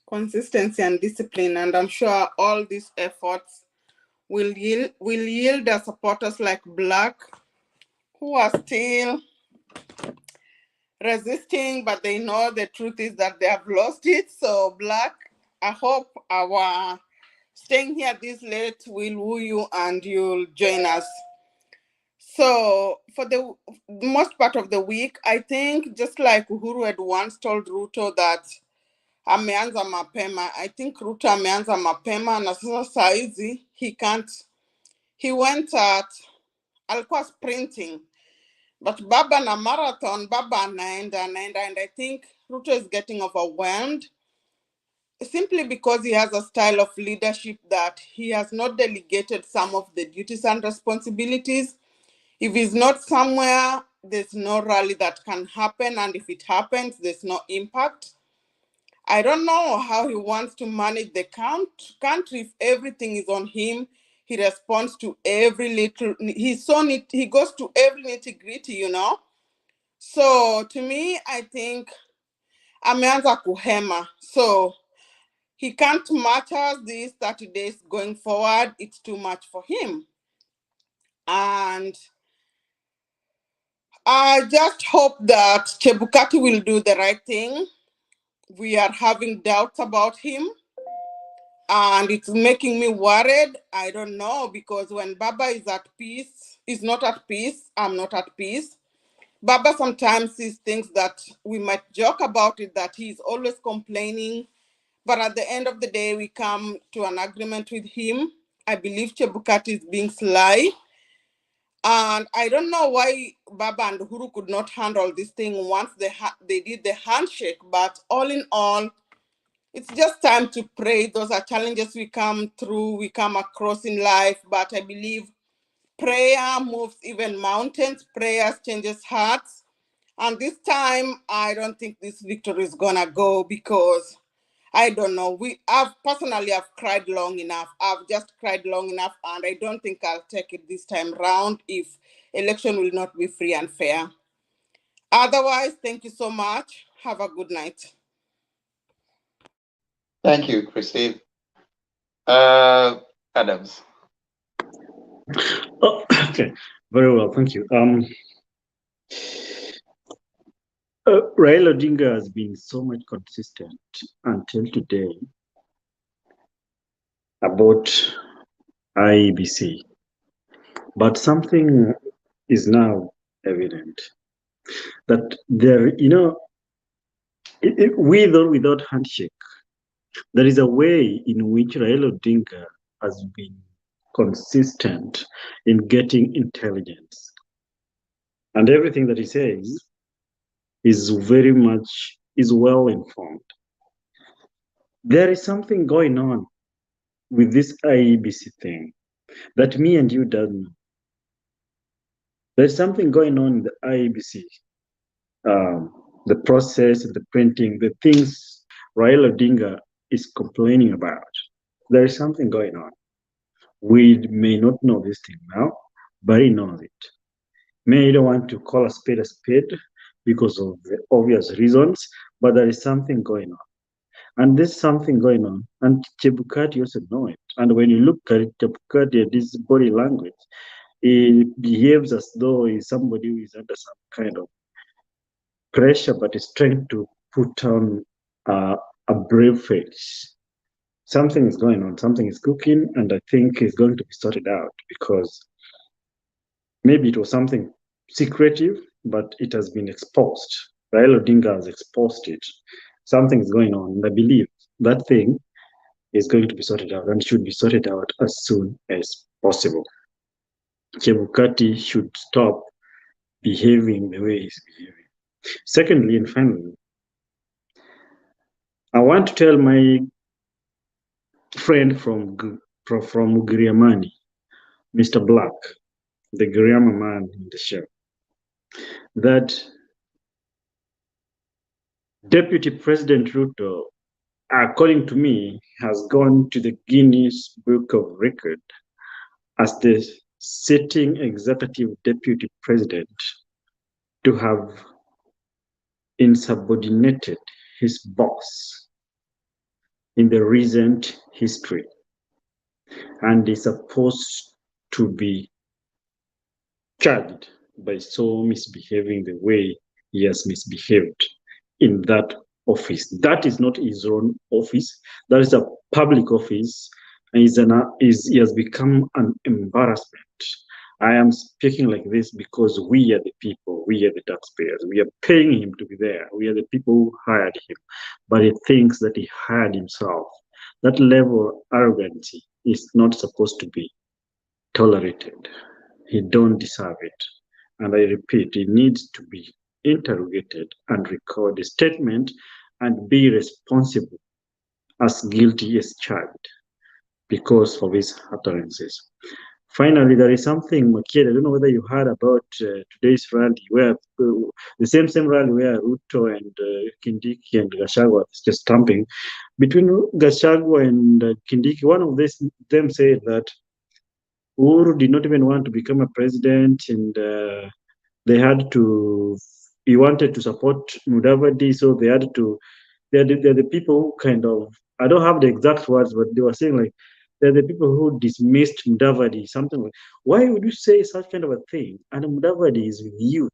Consistency and discipline. And I'm sure all these efforts will yield their supporters like Black, who are still resisting, but they know the truth is that they have lost it. So Black, I hope our staying here this late will woo you and you'll join us. So for the most part of the week, I think just like Uhuru had once told Ruto that ameanza mapema, I think Ruto ameanza mapema na sasa saizi he went at alikuwa sprinting, but Baba na marathon, Baba anaenda, and I think Ruto is getting overwhelmed simply because he has a style of leadership that he has not delegated some of the duties and responsibilities. If he's not somewhere, there's no rally that can happen, and if it happens, there's no impact. I don't know how he wants to manage the country if everything is on him. He responds to every little, he goes to every nitty-gritty, you know? So to me, I think ameanza kuhema. So he can't match us these 30 days going forward. It's too much for him. And I just hope that Chebukati will do the right thing. We are having doubts about him, and it's making me worried. I don't know, because when Baba is at peace, is not at peace, I'm not at peace. Baba sometimes sees things that we might joke about it, that he's always complaining, but at the end of the day, we come to an agreement with him. I believe Chebukati is being sly. And I don't know why Baba and Uhuru could not handle this thing once they did the handshake. But all in all, it's just time to pray. Those are challenges we come across in life. But I believe prayer moves even mountains. Prayer changes hearts. And this time, I don't think this victory is gonna go, because I don't know. I've cried long enough. I've just cried long enough, and I don't think I'll take it this time round if election will not be free and fair. Otherwise, thank you so much. Have a good night. Thank you, Christine. Adams. Oh, okay, very well, thank you. Raila Odinga has been so much consistent until today about IEBC, but something is now evident that there, with or without handshake, there is a way in which Raila Odinga has been consistent in getting intelligence, and everything that he says is well informed. There is something going on with this IEBC thing that me and you don't know. There's something going on in the IEBC, the process, the printing, the things Raila Odinga is complaining about. There is something going on. We may not know this thing now, but he knows it. May don't want to call a spade because of the obvious reasons, but there is something going on. And there's something going on. And Chebukati also know it. And when you look at it, Chebukati, this body language, he behaves as though he's somebody who is under some kind of pressure, but is trying to put on a brave face. Something is going on, something is cooking, and I think it's going to be sorted out, because maybe it was something secretive, but it has been exposed. Raila Odinga has exposed it. Something is going on, and I believe that thing is going to be sorted out and should be sorted out as soon as possible. Chebukati should stop behaving the way he's behaving. Secondly, and finally, I want to tell my friend from Giriamani, Mr. Black, the Giriama man in the show, that Deputy President Ruto, according to me, has gone to the Guinness Book of Record as the sitting executive deputy president to have insubordinated his boss in the recent history. and is supposed to be charged by so misbehaving the way he has misbehaved in that office. That is not his own office. That is a public office, and he has become an embarrassment. I am speaking like this because we are the people, we are the taxpayers. We are paying him to be there. We are the people who hired him, but he thinks that he hired himself. That level of arrogance is not supposed to be tolerated. He don't deserve it. And I repeat, he needs to be interrogated and record a statement and be responsible as guilty as charged because of his utterances. Finally, there is something, Makeda, I don't know whether you heard about today's rally, where the same rally where Ruto and Kindiki and Gachagua is just stamping. Between Gachagua and Kindiki, one of them said that Uhuru did not even want to become a president, and he wanted to support Mudavadi, so they're the people who kind of, I don't have the exact words, but they were saying like, they're the people who dismissed Mudavadi, something like, why would you say such kind of a thing? And Mudavadi is with you,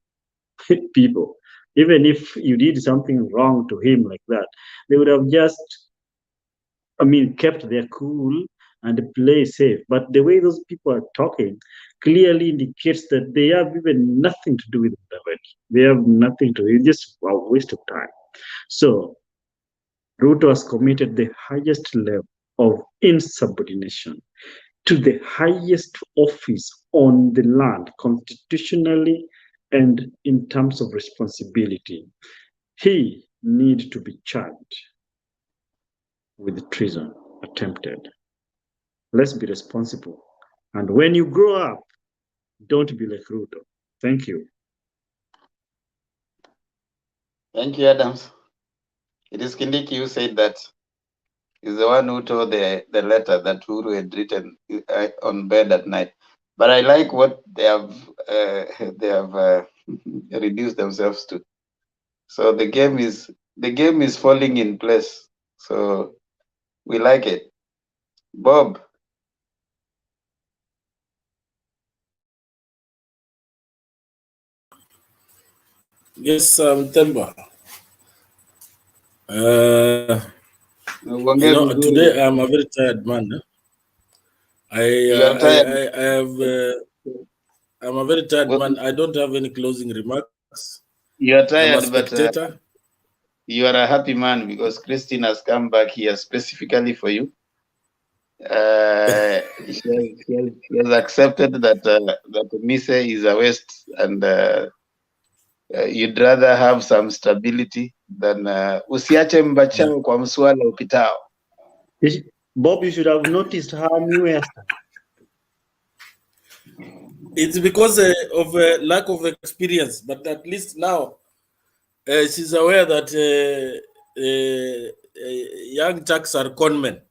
people. Even if you did something wrong to him like that, they would have just, kept their cool and play safe. But the way those people are talking clearly indicates that they have even nothing to do with Mudavadi. They have nothing to do. It's just a waste of time. So Ruto has committed the highest level of insubordination to the highest office on the land, constitutionally and in terms of responsibility. He needs to be charged with treason attempted. Let's be responsible. And when you grow up, don't be like Ruto. Thank you. Thank you, Adams. It is Kindiki who said that. He's the one who told the letter that Uhuru had written on bed at night. But I like what they have reduced themselves to. So the game is falling in place. So we like it. Bob. Yes, Temba. Today I'm a very tired man. I'm a very tired man. I don't have any closing remarks. You are tired, I'm a spectator. but you are a happy man because Christine has come back here specifically for you. She has accepted that Mise is a waste, and you'd rather have some stability than usiache mbachao kwa mswala upitao. Bob, you should have noticed how new Esther. It's because of lack of experience, but at least now she's aware that young Turks are conmen.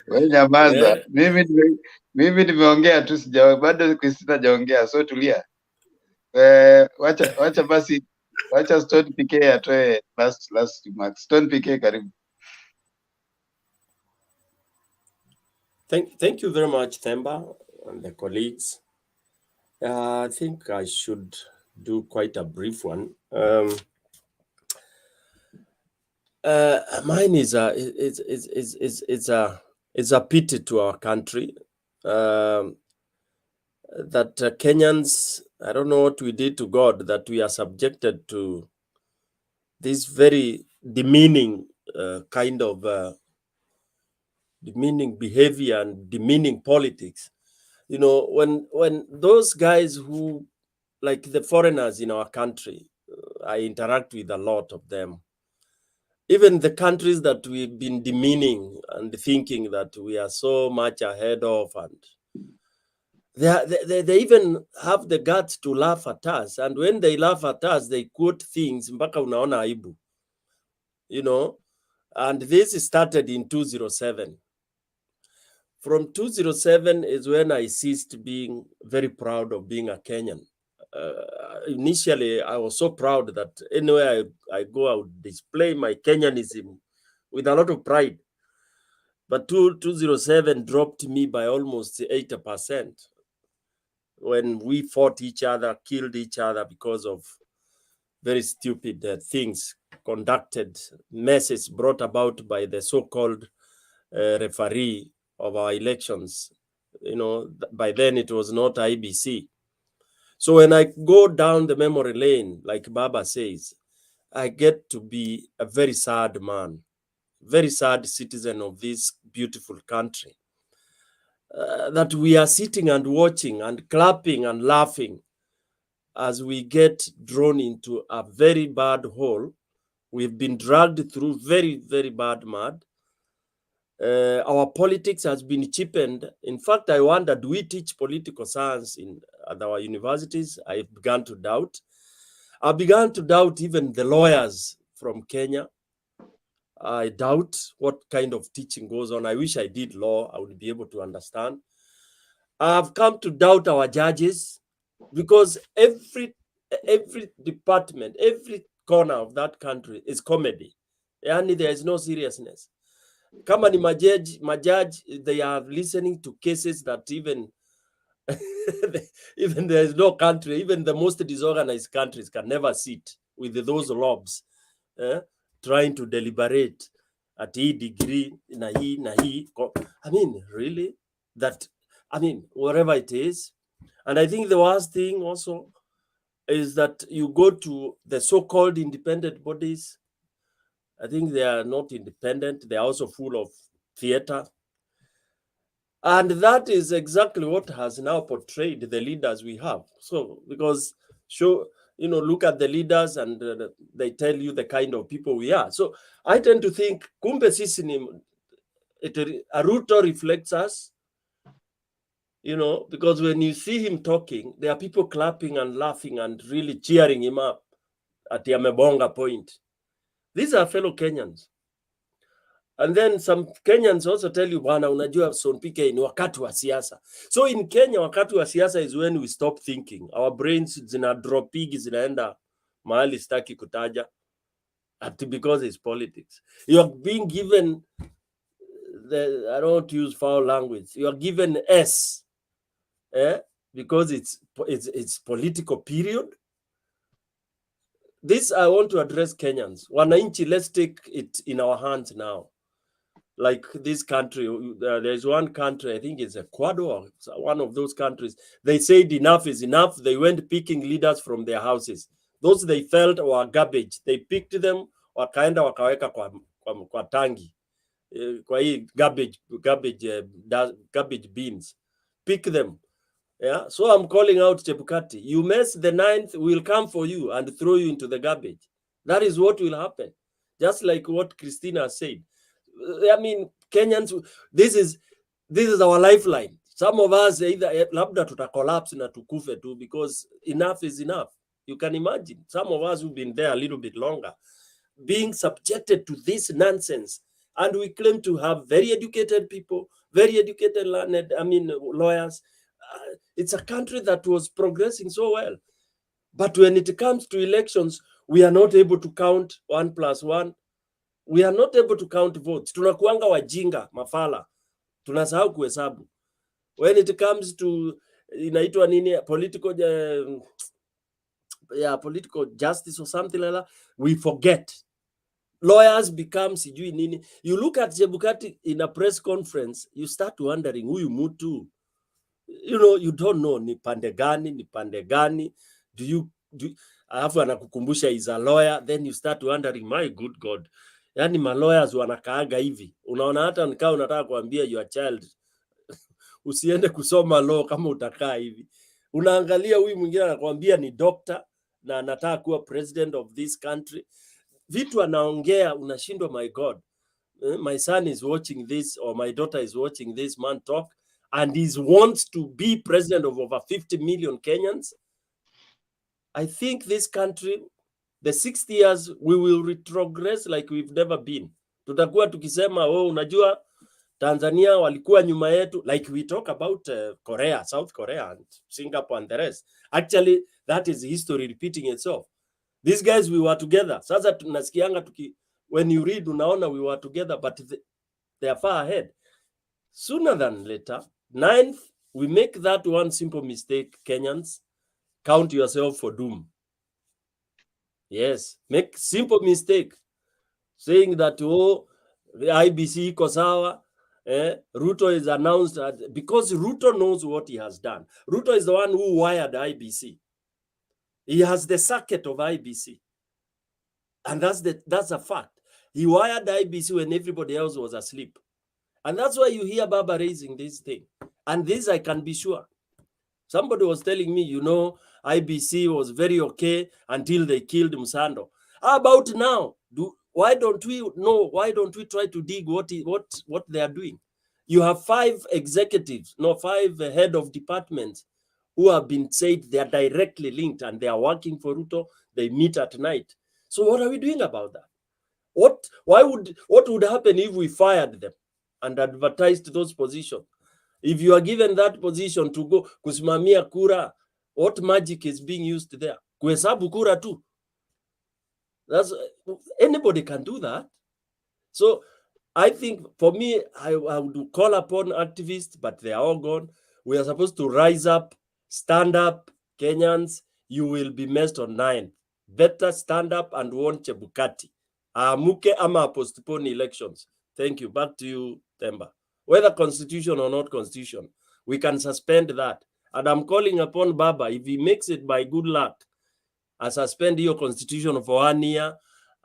Wewe nyamaza. Mimi nimeongea tu, bado Christina hajaongea, so tulia. Wacha basi, wacha Stone PK atoe last remarks. Stone PK, karibu. Thank you very much, Themba and the colleagues. I think I should do quite a brief one. Mine is it's a pity to our country that Kenyans, I don't know what we did to God, that we are subjected to this very demeaning kind of demeaning behavior and demeaning politics. You know, when those guys who, like the foreigners in our country, I interact with a lot of them. Even the countries that we've been demeaning and thinking that we are so much ahead of, and they even have the guts to laugh at us. And when they laugh at us, they quote things, mpaka unaona aibu, you know. And this started in 2007. From 2007 is when I ceased being very proud of being a Kenyan. Initially, I was so proud that anywhere I go, I would display my Kenyanism with a lot of pride. But 207 dropped me by almost 80% when we fought each other, killed each other because of very stupid things conducted, messes brought about by the so-called referee of our elections. You know, by then it was not IBC. So when I go down the memory lane, like Baba says, I get to be a very sad man, very sad citizen of this beautiful country. That we are sitting and watching and clapping and laughing as we get drawn into a very bad hole. We've been dragged through very, very bad mud. Our politics has been cheapened. In fact, I wonder, do we teach political science at our universities? I began to doubt. I began to doubt even the lawyers from Kenya. I doubt what kind of teaching goes on. I wish I did law. I would be able to understand. I've come to doubt our judges because every department, every corner of that country is comedy. Yani there is no seriousness. Kama ni majaji, they are listening to cases that even even there is no country, even the most disorganized countries can never sit with those lobs trying to deliberate at E degree, na he. I mean, really? That, I mean, whatever it is. And I think the worst thing also is that you go to the so-called independent bodies. I think they are not independent. They are also full of theater. And that is exactly what has now portrayed the leaders we have. So, because, look at the leaders and they tell you the kind of people we are. So I tend to think, kumbe sisi ni, Ruto reflects us, because when you see him talking, there are people clapping and laughing and really cheering him up at the amebonga point. These are fellow Kenyans. And then some Kenyans also tell you, bwana, unajua Son PK ni wakati wa siasa. So in Kenya, wakati wa siasa is when we stop thinking. Our brains zina dropigi, zinaenda mahali staki kutaja, because it's politics. You are being given, I don't want to use foul language, you are given S, because it's political period. This I want to address Kenyans. Wananchi, let's take it in our hands now. Like this country, there's one country, I think it's Ecuador, one of those countries. They said enough is enough. They went picking leaders from their houses. Those they felt were garbage. They picked them, wakaenda wakaweka kwa tangi, kwa hii garbage beans. Pick them. Yeah. So I'm calling out Chebukati. You mess the 9th, we'll come for you and throw you into the garbage. That is what will happen. Just like what Christina said. I mean, Kenyans, this is our lifeline. Some of us either labda tuta collapse na tukufe too, because enough is enough. You can imagine some of us who've been there a little bit longer being subjected to this nonsense, and we claim to have very educated people, very educated lawyers. It's a country that was progressing so well, but when it comes to elections, we are not able to count 1 + 1. We are not able to count votes. Tunakuanga wajinga, mafala. Tunasahau kuhesabu. When it comes to inaitwa nini, political justice or something like that, we forget. Lawyers become sijui nini. You look at Chebukati in a press conference, you start wondering huyu mtu. You don't know ni pande gani. Alafu anakukumbusha is a lawyer, then you start wondering, my good God. Yani lawyers wanakaaga hivi. Unaona hata nikaa unataka kuambia your child usiende kusoma law kama utakaa hivi. Unaangalia huyu mwingine anakuambia ni doctor na anataka kuwa president of this country. Vitu anaongea unashindwa, my God. My son is watching this, or my daughter is watching this man talk, and he wants to be president of over 50 million Kenyans. I think this country, the 60 years, we will retrogress like we've never been. Tutakuwa tukisema, unajua Tanzania walikuwa nyuma yetu, like we talk about Korea, South Korea and Singapore and the rest. Actually, that is history repeating itself. These guys, we were together. Sasa tunasikianga when you read unaona we were together, but they are far ahead. sooner than later. 9th, we make that one simple mistake, Kenyans. Count yourself for doom. Yes, make simple mistake. Saying that, oh, the IBC Kosawa, Ruto is announced, because Ruto knows what he has done. Ruto is the one who wired IBC. He has the circuit of IBC. And that's a fact. He wired IBC when everybody else was asleep. And that's why you hear Baba raising this thing. And this I can be sure. Somebody was telling me, you know, IBC was very okay until they killed Musando. How about now? Why don't we know? Why don't we try to dig what they are doing? You have 5 executives, no, 5 head of departments who have been said they are directly linked and they are working for Ruto. They meet at night. So what are we doing about that? What would happen if we fired them and advertised those positions? If you are given that position to go kusimamia kura, what magic is being used there? Kuhesabu kura tu. Anybody can do that. So I think for me, I would call upon activists, but they are all gone. We are supposed to rise up, stand up, Kenyans. You will be messed on 9. Better stand up and want Chebukati. Amuke ama postpone elections. Thank you. Back to you, Temba. Whether constitution or not constitution, we can suspend that. And I'm calling upon Baba, if he makes it by good luck, I suspend your constitution for 1 year,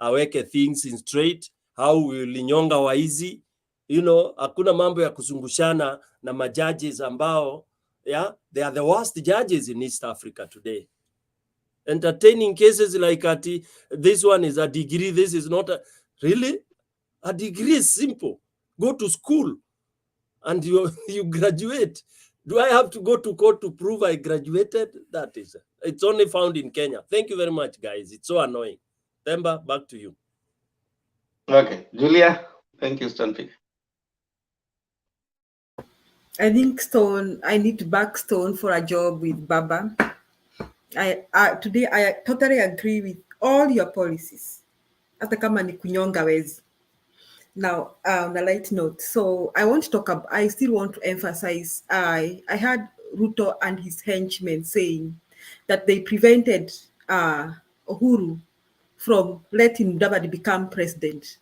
aweke things in straight, how will linyonga waizi, you know, hakuna mambo ya kuzungushana na majudges ambao, yeah, they are the worst judges in East Africa today. Entertaining cases like this one is a degree, this is not a, really? A degree is simple. Go to school and you graduate. Do I have to go to court to prove I graduated? It's only found in Kenya. Thank you very much, guys. It's so annoying. Temba, back to you. Okay, Julia, thank you, Stone. I think I need to back Stone for a job with Baba. Today I totally agree with all your policies. Hata kama ni kunyonga wezi. Now, on a light note, so I still want to emphasize, I heard Ruto and his henchmen saying that they prevented Uhuru from letting MUDAVADI become president.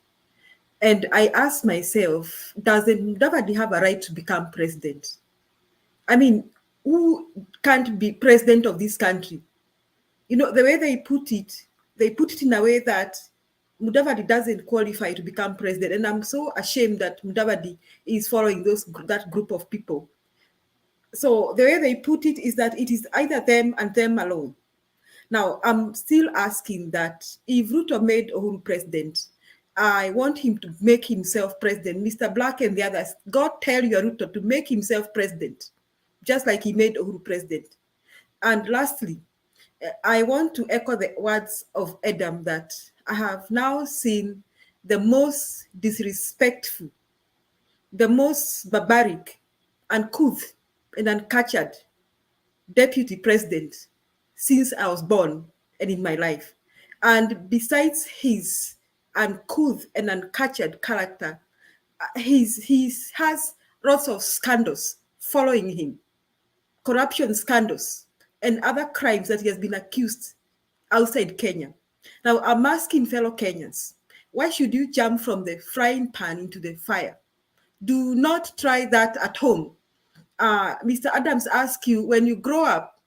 And I asked myself, does MUDAVADI have a right to become president? I mean, who can't be president of this country? You know, the way they put it in a way that MUDAVADI doesn't qualify to become president. And I'm so ashamed that MUDAVADI is following that group of people. So the way they put it is that it is either them and them alone. Now, I'm still asking that if Ruto made Uhuru president, I want him to make himself president. Mr. Black and the others, God tell your Ruto to make himself president, just like he made Uhuru president. And lastly, I want to echo the words of Adam that I have now seen the most disrespectful, the most barbaric, uncouth, and uncatchered deputy president since I was born and in my life. And besides his uncouth and uncatchered character, he has lots of scandals following him, corruption scandals, and other crimes that he has been accused outside Kenya. Now, I'm asking fellow Kenyans, why should you jump from the frying pan into the fire? Do not try that at home. Mr. Adams asked you, when you grow up,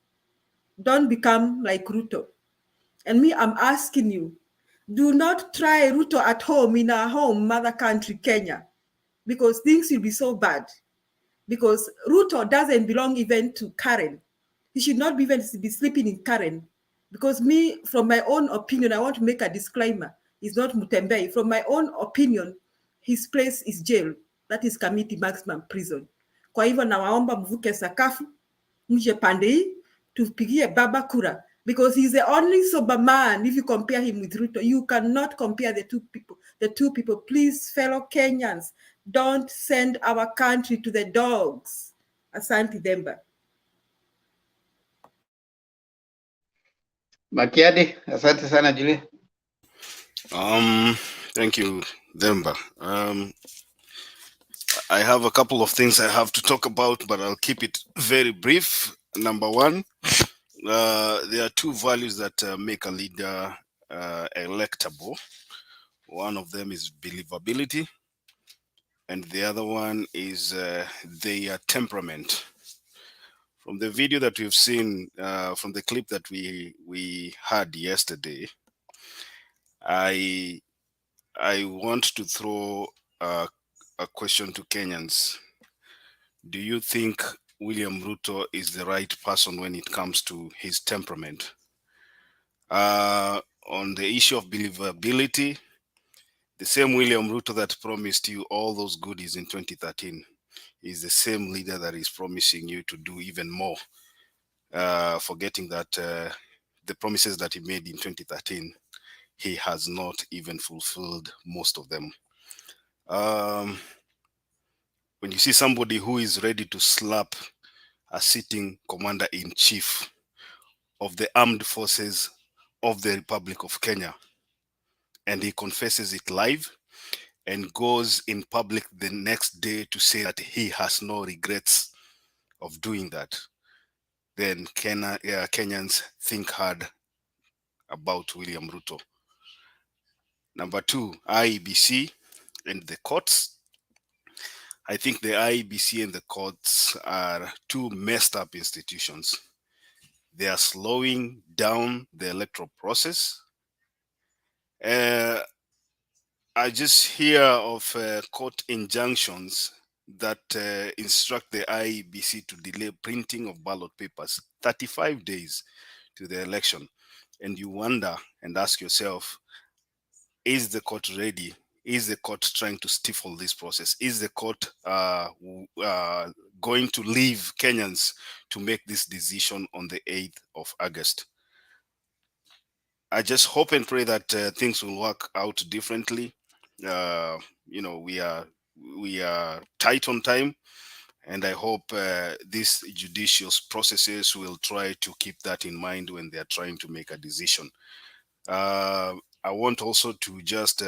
don't become like Ruto. And me, I'm asking you, do not try Ruto at home, in our home, mother country, Kenya, because things will be so bad. Because Ruto doesn't belong even to Karen. He should not even be sleeping in Karen. Because me, from my own opinion, I want to make a disclaimer. It's not Mutembei. From my own opinion, his place is jail. That is Kamiti Maximum Prison. Kwa hivyo nawaomba mvuke sakafu, mje pande hii, tupigie Baba kura. Because he's the only sober man. If you compare him with Ruto, you cannot compare the two people. Please, fellow Kenyans, don't send our country to the dogs. Asante Demba. Makiadi, asante sana Julia. Thank you, Demba. I have a couple of things I have to talk about, but I'll keep it very brief. Number one, there are two values that make a leader electable. One of them is believability, and the other one is their temperament. From the video that we've seen, from the clip that we had yesterday, I want to throw a question to Kenyans. Do you think William Ruto is the right person when it comes to his temperament? On the issue of believability, the same William Ruto that promised you all those goodies in 2013 is the same leader that is promising you to do even more, forgetting that the promises that he made in 2013, he has not even fulfilled most of them. When you see somebody who is ready to slap a sitting commander-in-chief of the armed forces of the Republic of Kenya, and he confesses it live and goes in public the next day to say that he has no regrets of doing that, then Kenyans think hard about William Ruto. Number two, IEBC and the courts. I think the IEBC and the courts are two messed up institutions. They are slowing down the electoral process. I just hear of court injunctions that instruct the IEBC to delay printing of ballot papers 35 days to the election. And you wonder and ask yourself, is the court ready? Is the court trying to stifle this process? Is the court going to leave Kenyans to make this decision on the 8th of August? I just hope and pray that things will work out differently. You know, we are tight on time, and I hope these judicial processes will try to keep that in mind when they are trying to make a decision. I want also to just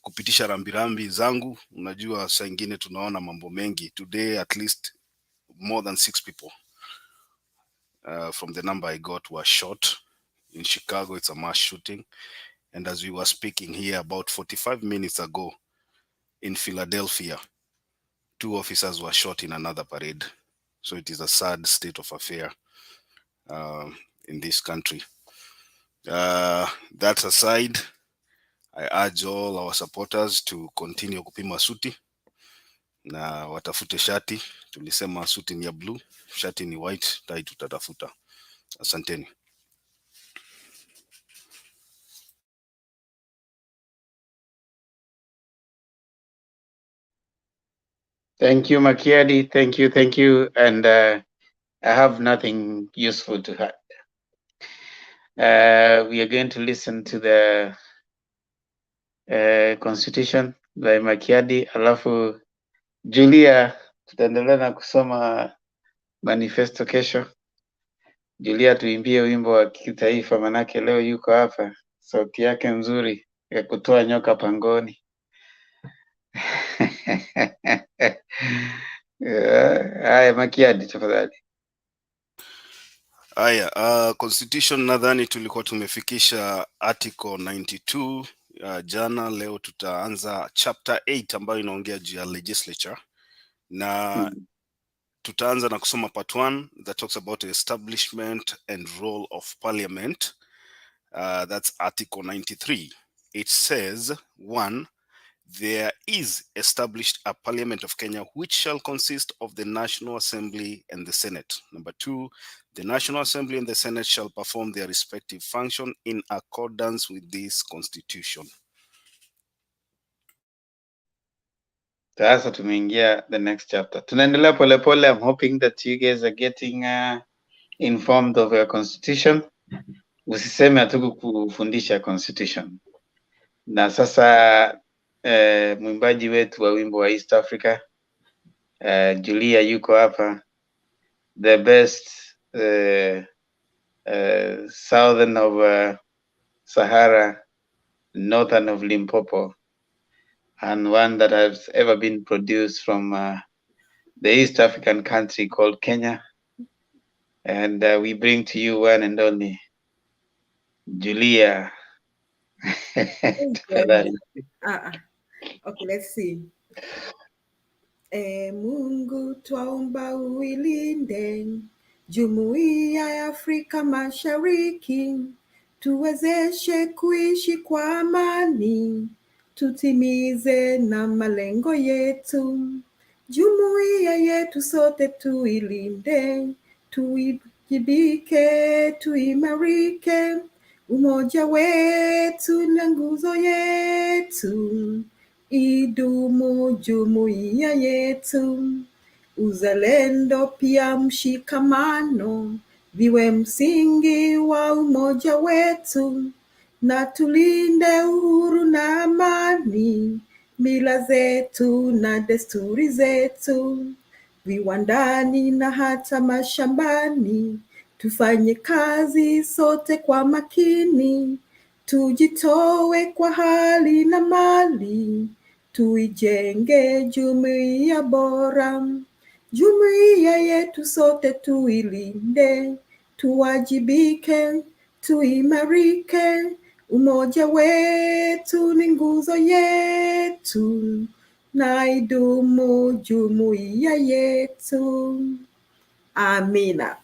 kupitisha rambirambi zangu. Unajua saa ingine tunaona mambo mengi. Today at least more than 6 people from the number I got were shot. In Chicago, it's a mass shooting. And as we were speaking here about 45 minutes ago in Philadelphia, 2 officers were shot in another parade. So it is a sad state of affair in this country. That aside, I urge all our supporters to continue kupima suti na watafute shati. Tulisema suti ni ya blue, shati ni white, tai tutatafuta. Asanteni. Thank you, Makiadi. Thank you. And I have nothing useful to add. We are going to listen to the constitution by Makiadi. Alafu Julia, tutaendelea na kusoma manifesto kesho. Julia, tuimbie wimbo wa kitaifa, manake leo yuko hapa, sauti yake nzuri ya kutoa nyoka pangoni. Haya, Makiadi tafadhali. Haya, constitution nadhani tulikuwa tumefikisha article 92 jana. Leo tutaanza chapter 8 ambayo inaongea juu ya legislature, na tutaanza na kusoma part 1 that talks about the establishment and role of parliament. That's article 93. It says 1, there is established a parliament of Kenya which shall consist of the National Assembly and the Senate. Number 2, the National Assembly and the Senate shall perform their respective function in accordance with this constitution. Sasa tumeingia the next chapter. Tunaendelea polepole. I'm hoping that you guys are getting informed of your constitution. Usiseme hatuku kufundisha constitution. Na sasa mwimbaji wetu wa wimbo wa East Africa, Julia yuko hapa, the best southern of Sahara, northern of Limpopo, and one that has ever been produced from the East African country called Kenya. And we bring to you one and only Julia. Okay, let's see. Mungu twaomba uilinde Jumuiya ya Afrika Mashariki, tuwezeshe kuishi kwa amani, tutimize na malengo yetu. Jumuiya yetu sote tuilinde, tuijibike, tuimarike, umoja wetu na nguzo yetu, idumu jumuiya yetu. Uzalendo pia mshikamano viwe msingi wa umoja wetu, na tulinde uhuru na amani, mila zetu na desturi zetu, viwandani na hata mashambani. Tufanye kazi sote kwa makini, tujitoe kwa hali na mali, tuijenge jumuiya bora. Jumuiya yetu sote tuilinde, tuwajibike, tuimarike, umoja wetu ni nguzo yetu, na idumu jumuiya yetu. Amina.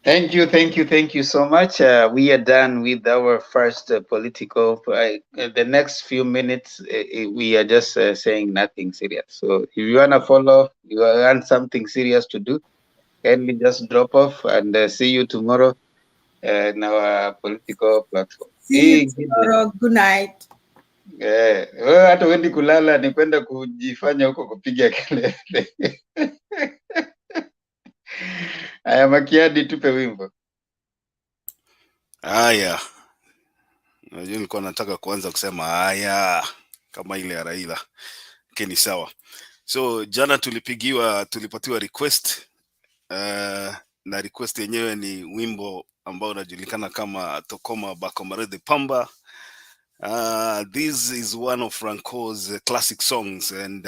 Thank you so much. We are done with our first political. The next few minutes, we are just saying nothing serious. So if you want to follow, you want something serious to do, kindly just drop off and see you tomorrow in our political platform. See you tomorrow. Good night. Hata wendi kulala ni kwenda kujifanya huko kupiga kelele. Aya, Makiadi, tupe wimbo. Haya, najua nilikuwa nataka kuanza kusema haya kama ile ya Raila, lakini sawa. So jana tulipatiwa request na request yenyewe ni wimbo ambao unajulikana kama Tokoma Bakomarede Pamba. This is one of Franco's classic songs and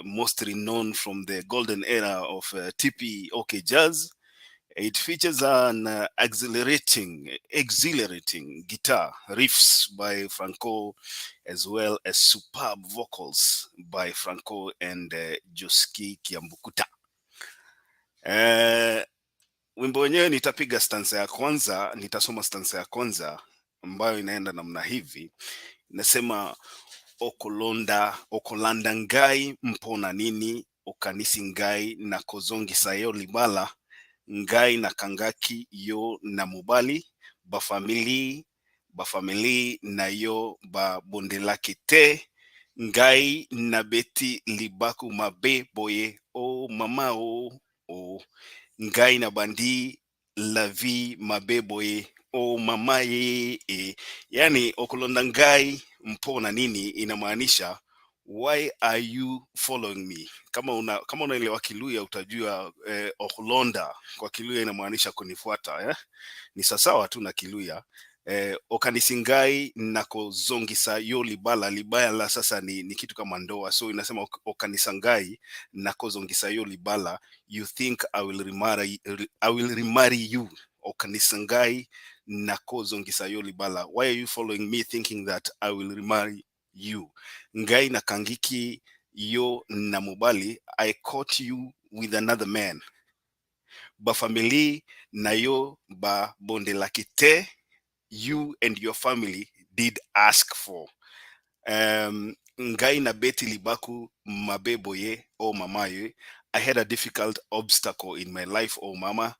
mostly known from the golden era of TP-OK Jazz. It features an exhilarating guitar riffs by Franco, as well as superb vocals by Franco and Joski Kiambukuta. Wimbo wenyewe nitapiga stanza ya kwanza, nitasoma stanza ya kwanza ambayo inaenda namna hivi. Inasema okolanda ngai mpona nini, okanisi ngai na kozongi sayo libala, ngai na kangaki yo na mubali, bafamili na yo ba bondelaki te, ngai na beti libaku mabe boye o mama o ngai na bandi la vie mabe boye o mama ye. Yani okolonda ngai mpona nini inamaanisha why are you following me? Kama unaelewa Kiluya utajua okolonda kwa Kiluya inamaanisha kunifuata. Ni sasawa tu na Kiluya. Okanisingai nako zongisa yo libala la sasa ni kitu kama ndoa, so inasema okanisangai nako zongisa yo libala, you think I will remarry you. Okanisangai nako zongisa yo libala, why are you following me thinking that I will remarry you? Ngai na kangiki yo na mubali, I caught you with another man. Ba family na yo ba bondelaki te, you and your family did ask for. Ngai na beti libaku mabeboye o mamaye, I had a difficult obstacle in my life o mama.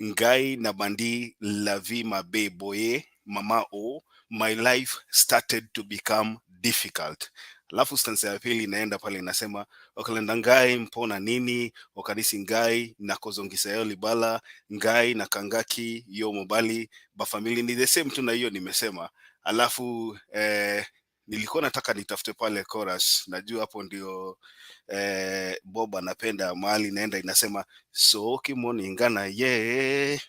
Ngai na bandi lavi mabeboye mama o, my life started to become difficult. Alafu stanza ya pili inaenda pale inasema okalenda ngai mpona nini, okanisi ngai na kozongisa yo libala, ngai na kangaki yo mobali, bafamili ni the same tu na hiyo nimesema. Alafu nilikuwa nataka nitafute pale chorus, najua hapo ndio Bob anapenda mahali naenda inasema so kimoni ngana ye.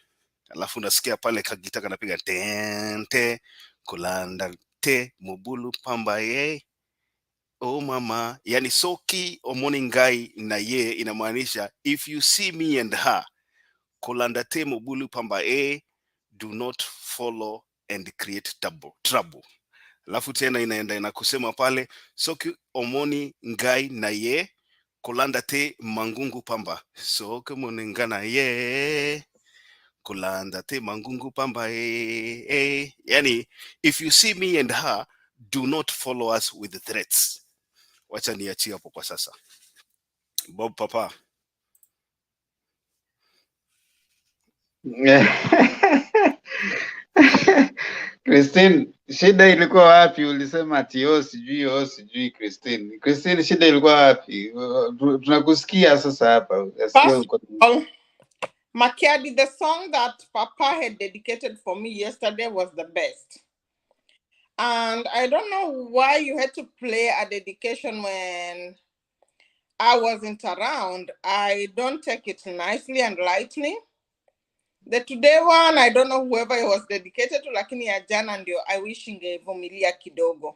Alafu nasikia pale kagita kanapiga tente kulanda te mubulu pamba ye. oh mama, yani soki omoni ngai na ye inamaanisha if you see me and her kolandate mobulu pamba do not follow and create trouble. Alafu tena inaenda inakusema pale soki omoni ngai na ye kolandate mangungu pamba, soki omoni ngai na ye kolandate mangungu pamba yani if you see me and her do not follow us with threats. Wacha niachie hapo kwa sasa. Bob Papa. Christine, shida ilikuwa wapi? Ulisema ati sijui Christine. Christine, shida ilikuwa wapi? Tunakusikia sasa hapa. Makiadi, the song that Papa had dedicated for me yesterday was the best. And I don't know why you had to play a dedication when I wasn't around. I don't take it nicely and lightly. The today one, I don't know whoever it was dedicated to, lakini ya jana ndio I wish ingevumilia kidogo.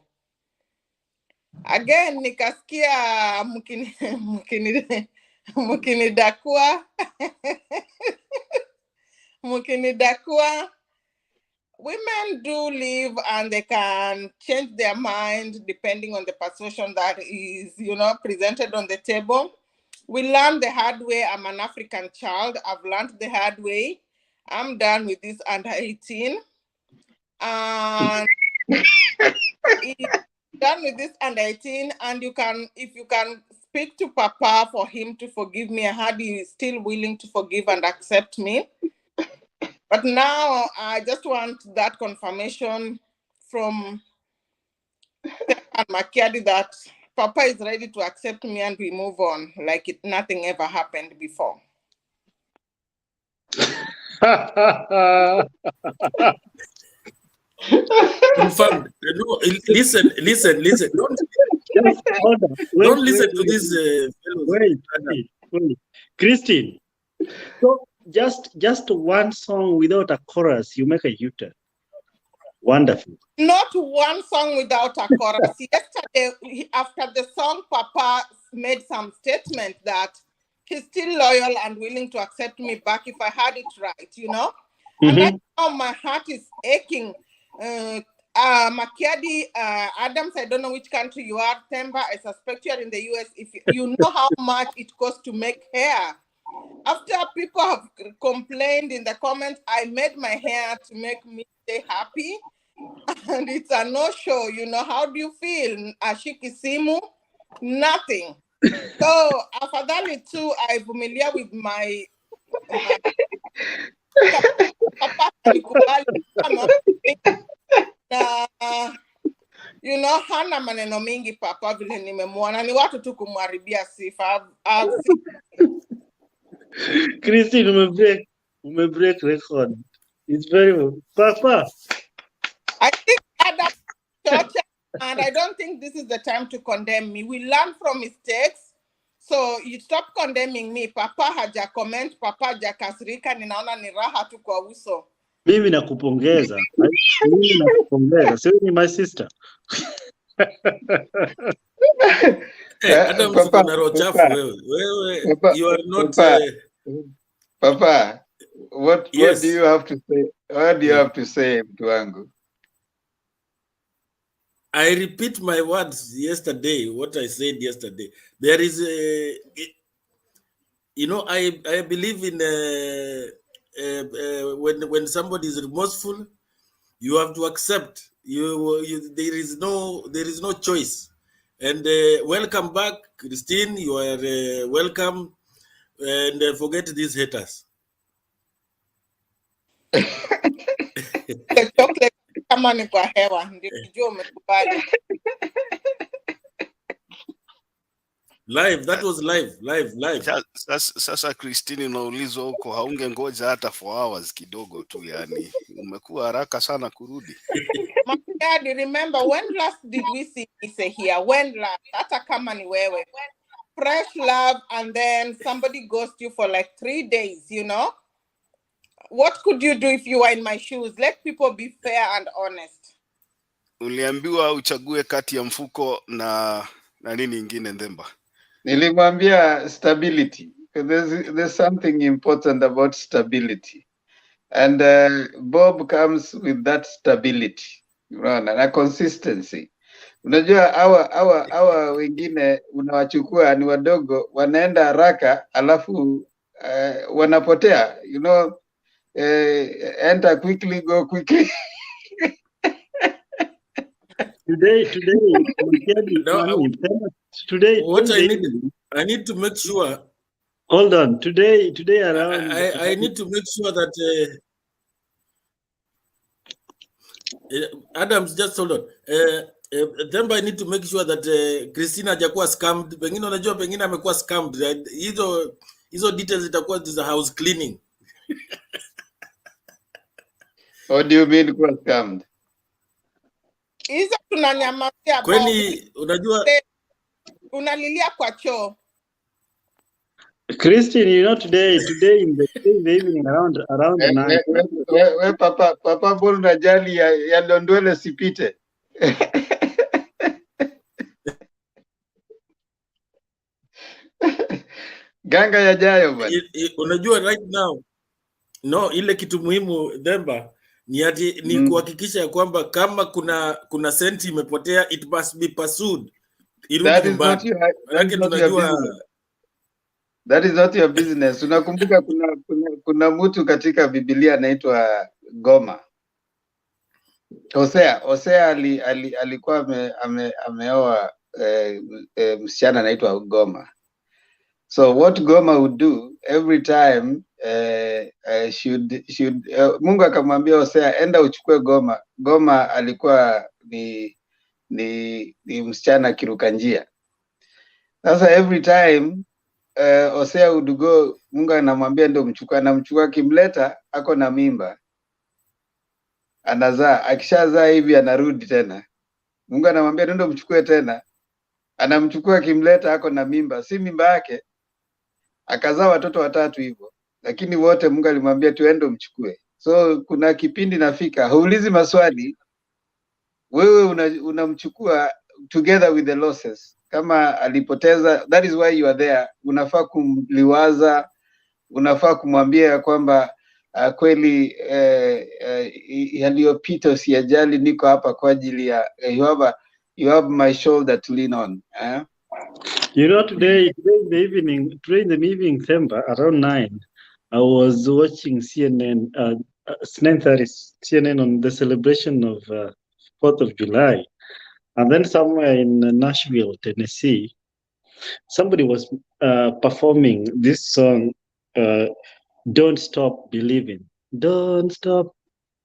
Again, nikasikia mkinidakua. Mkinidakua. Women do live and they can change their mind depending on the persuasion that is, presented on the table. We learned the hard way. I'm an African child. I've learned the hard way. I'm done with this under 18. And done with this under 18. And if you can speak to Papa for him to forgive me, I heard he is still willing to forgive and accept me. But now I just want that confirmation from Makiadi that Papa is ready to accept me and we move on like nothing ever happened before. Confirmed. No, listen. Don't listen to this fellows. Wait. Christine, so just one song without a chorus, you make a U-turn. Wonderful. Not one song without a chorus. Yesterday, after the song, Papa made some statement that he's still loyal and willing to accept me back if I had it right, And right now my heart is aching. Makiadi, Adams, I don't know which country you are. Temba, I suspect you are in the US. If you know how much it costs to make hair. After people have complained in the comments, I made my hair to make me stay happy. And it's a no-show. How do you feel? Ashiki simu? Nothing. So, afadhali too, I familiar with my hana maneno mingi Papa vile nimemwona. Ni watu tu kumharibia sifa. Christine, umebreak record. It's very well. Papa. I think and I don't think this is the time to condemn me. We learn from mistakes. So you stop condemning me. Papa haja comment, Papa haja kasirika, ninaona ni raha tu kwa uso. Mimi nakupongeza. So ni my sister. Adams, kuna roho chafu wewe. You are not Papa, what do you have to say? What do you have to say, mtu wangu? I repeat my words yesterday, what I said yesterday. There is I believe in when somebody is remorseful, you have to accept. There is no choice. And welcome back, Christine. You are welcome. And forget these haters. Kama ni kwa hewa ndio kijua umekubali. Live, that was live. Sasa Christine, unaulizwa huko haunge ngoja hata 4 hours kidogo tu, yani umekuwa haraka sana kurudi. My dad, remember when last did we see Ise here? When last? Hata kama ni wewe. Fresh love and then somebody ghosts you for like 3 days, What could you do if you were in my shoes? Let people be fair and honest. Uliambiwa uchague kati ya mfuko na na nini ingine Ndemba? Nilimwambia stability. There's something important about stability. And Bob comes with that stability. Unaona, na consistency. Unajua hawa wengine unawachukua ni wadogo, wanaenda haraka alafu wanapotea. You know, enter quickly, go quickly. Today, No, today, what I need to make sure. Hold on. Today around. I need to make sure that Adams, just hold on. Demba, I need to make sure that Christina hajakuwa scammed. Pengine unajua, pengine amekuwa scammed. Right? Hizo details itakuwa za house cleaning. What do you mean kuwa scammed? Hizo tunanyamazia. Kwani unajua unalilia kwa choo. Christine, you know, today in the evening around 9. Papa bol najali ya Londwele sipite. Ganga yajayo bwana. Unajua right now, no, ile kitu muhimu Demba ni kuhakikisha ya kwamba kama kuna senti imepotea, it must be pursued. That is not your business. Unakumbuka kuna mtu katika Biblia anaitwa Goma. Hosea alikuwa ameoa msichana anaitwa Goma. So what Goma would do every time Mungu akamwambia Hosea, enda uchukue Goma. Goma alikuwa ni msichana kiruka njia. Sasa every time Hosea would go, Mungu anamwambia ndio mchukua, anamchukua, kimleta ako na mimba. Anazaa, akishazaa hivi anarudi tena. Mungu anamwambia ndio mchukue tena. Anamchukua, kimleta ako na mimba, si mimba yake. Akazaa watoto 3 hivyo. Lakini wote Mungu alimwambia tuende mchukue. So kuna kipindi nafika, haulizi maswali, wewe unamchukua together with the losses. Kama alipoteza, that is why you are there. Unafaa kumliwaza, unafaa kumwambia kwamba kweli yaliyopita usiyajali, niko hapa kwa ajili ya you have my shoulder to lean on. You know, today in the evening, around 9, I was watching CNN, 9:30 CNN on the celebration of 4th of July. And then somewhere in Nashville, Tennessee, somebody was performing this song, Don't Stop Believing. Don't Stop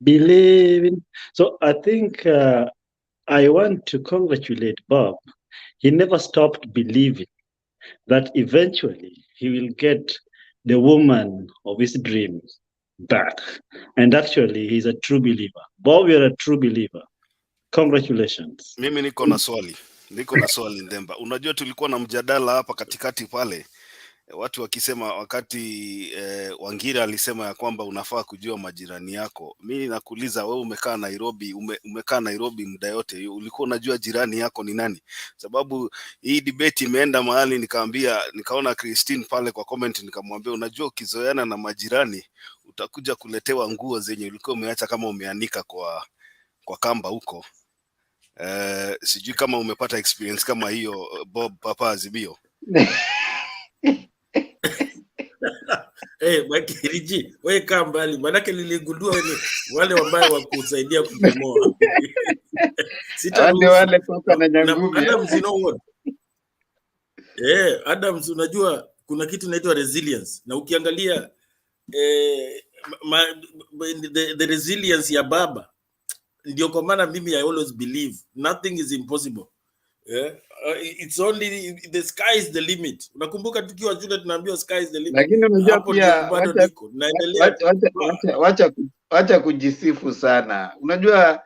Believing. So I think I want to congratulate Bob. He never stopped believing that eventually he will get the woman of his dreams back. And actually, he's a true believer. Bob, you're a true believer. Congratulations. Mimi niko na swali Ndemba. Unajua tulikuwa na mjadala hapa katikati pale, watu wakisema wakati Wangira alisema ya kwamba unafaa kujua majirani yako. Mimi nakuuliza wewe, umekaa Nairobi muda yote, ulikuwa unajua jirani yako ni nani? Sababu hii debate imeenda mahali, nikaona Christine pale kwa comment, nikamwambia unajua ukizoeana na majirani utakuja kuletewa nguo zenye ulikuwa umeacha kama umeanika kwa kamba huko. Sijui kama umepata experience kama hiyo Bob, Papa Azimio. Makiriji, wewe kaa mbali, manake niligundua wale ambao wakusaidia kukomoa. Wale koka na nyangumi. Adams, you know what? Adams, unajua kuna kitu inaitwa resilience. Na ukiangalia the resilience ya baba, ndio kwa maana mimi I always believe nothing is impossible. It's only the sky is the limit. Unakumbuka tukiwa shule tunaambiwa sky is the limit. Lakini unajua pia wacha kujisifu sana. Unajua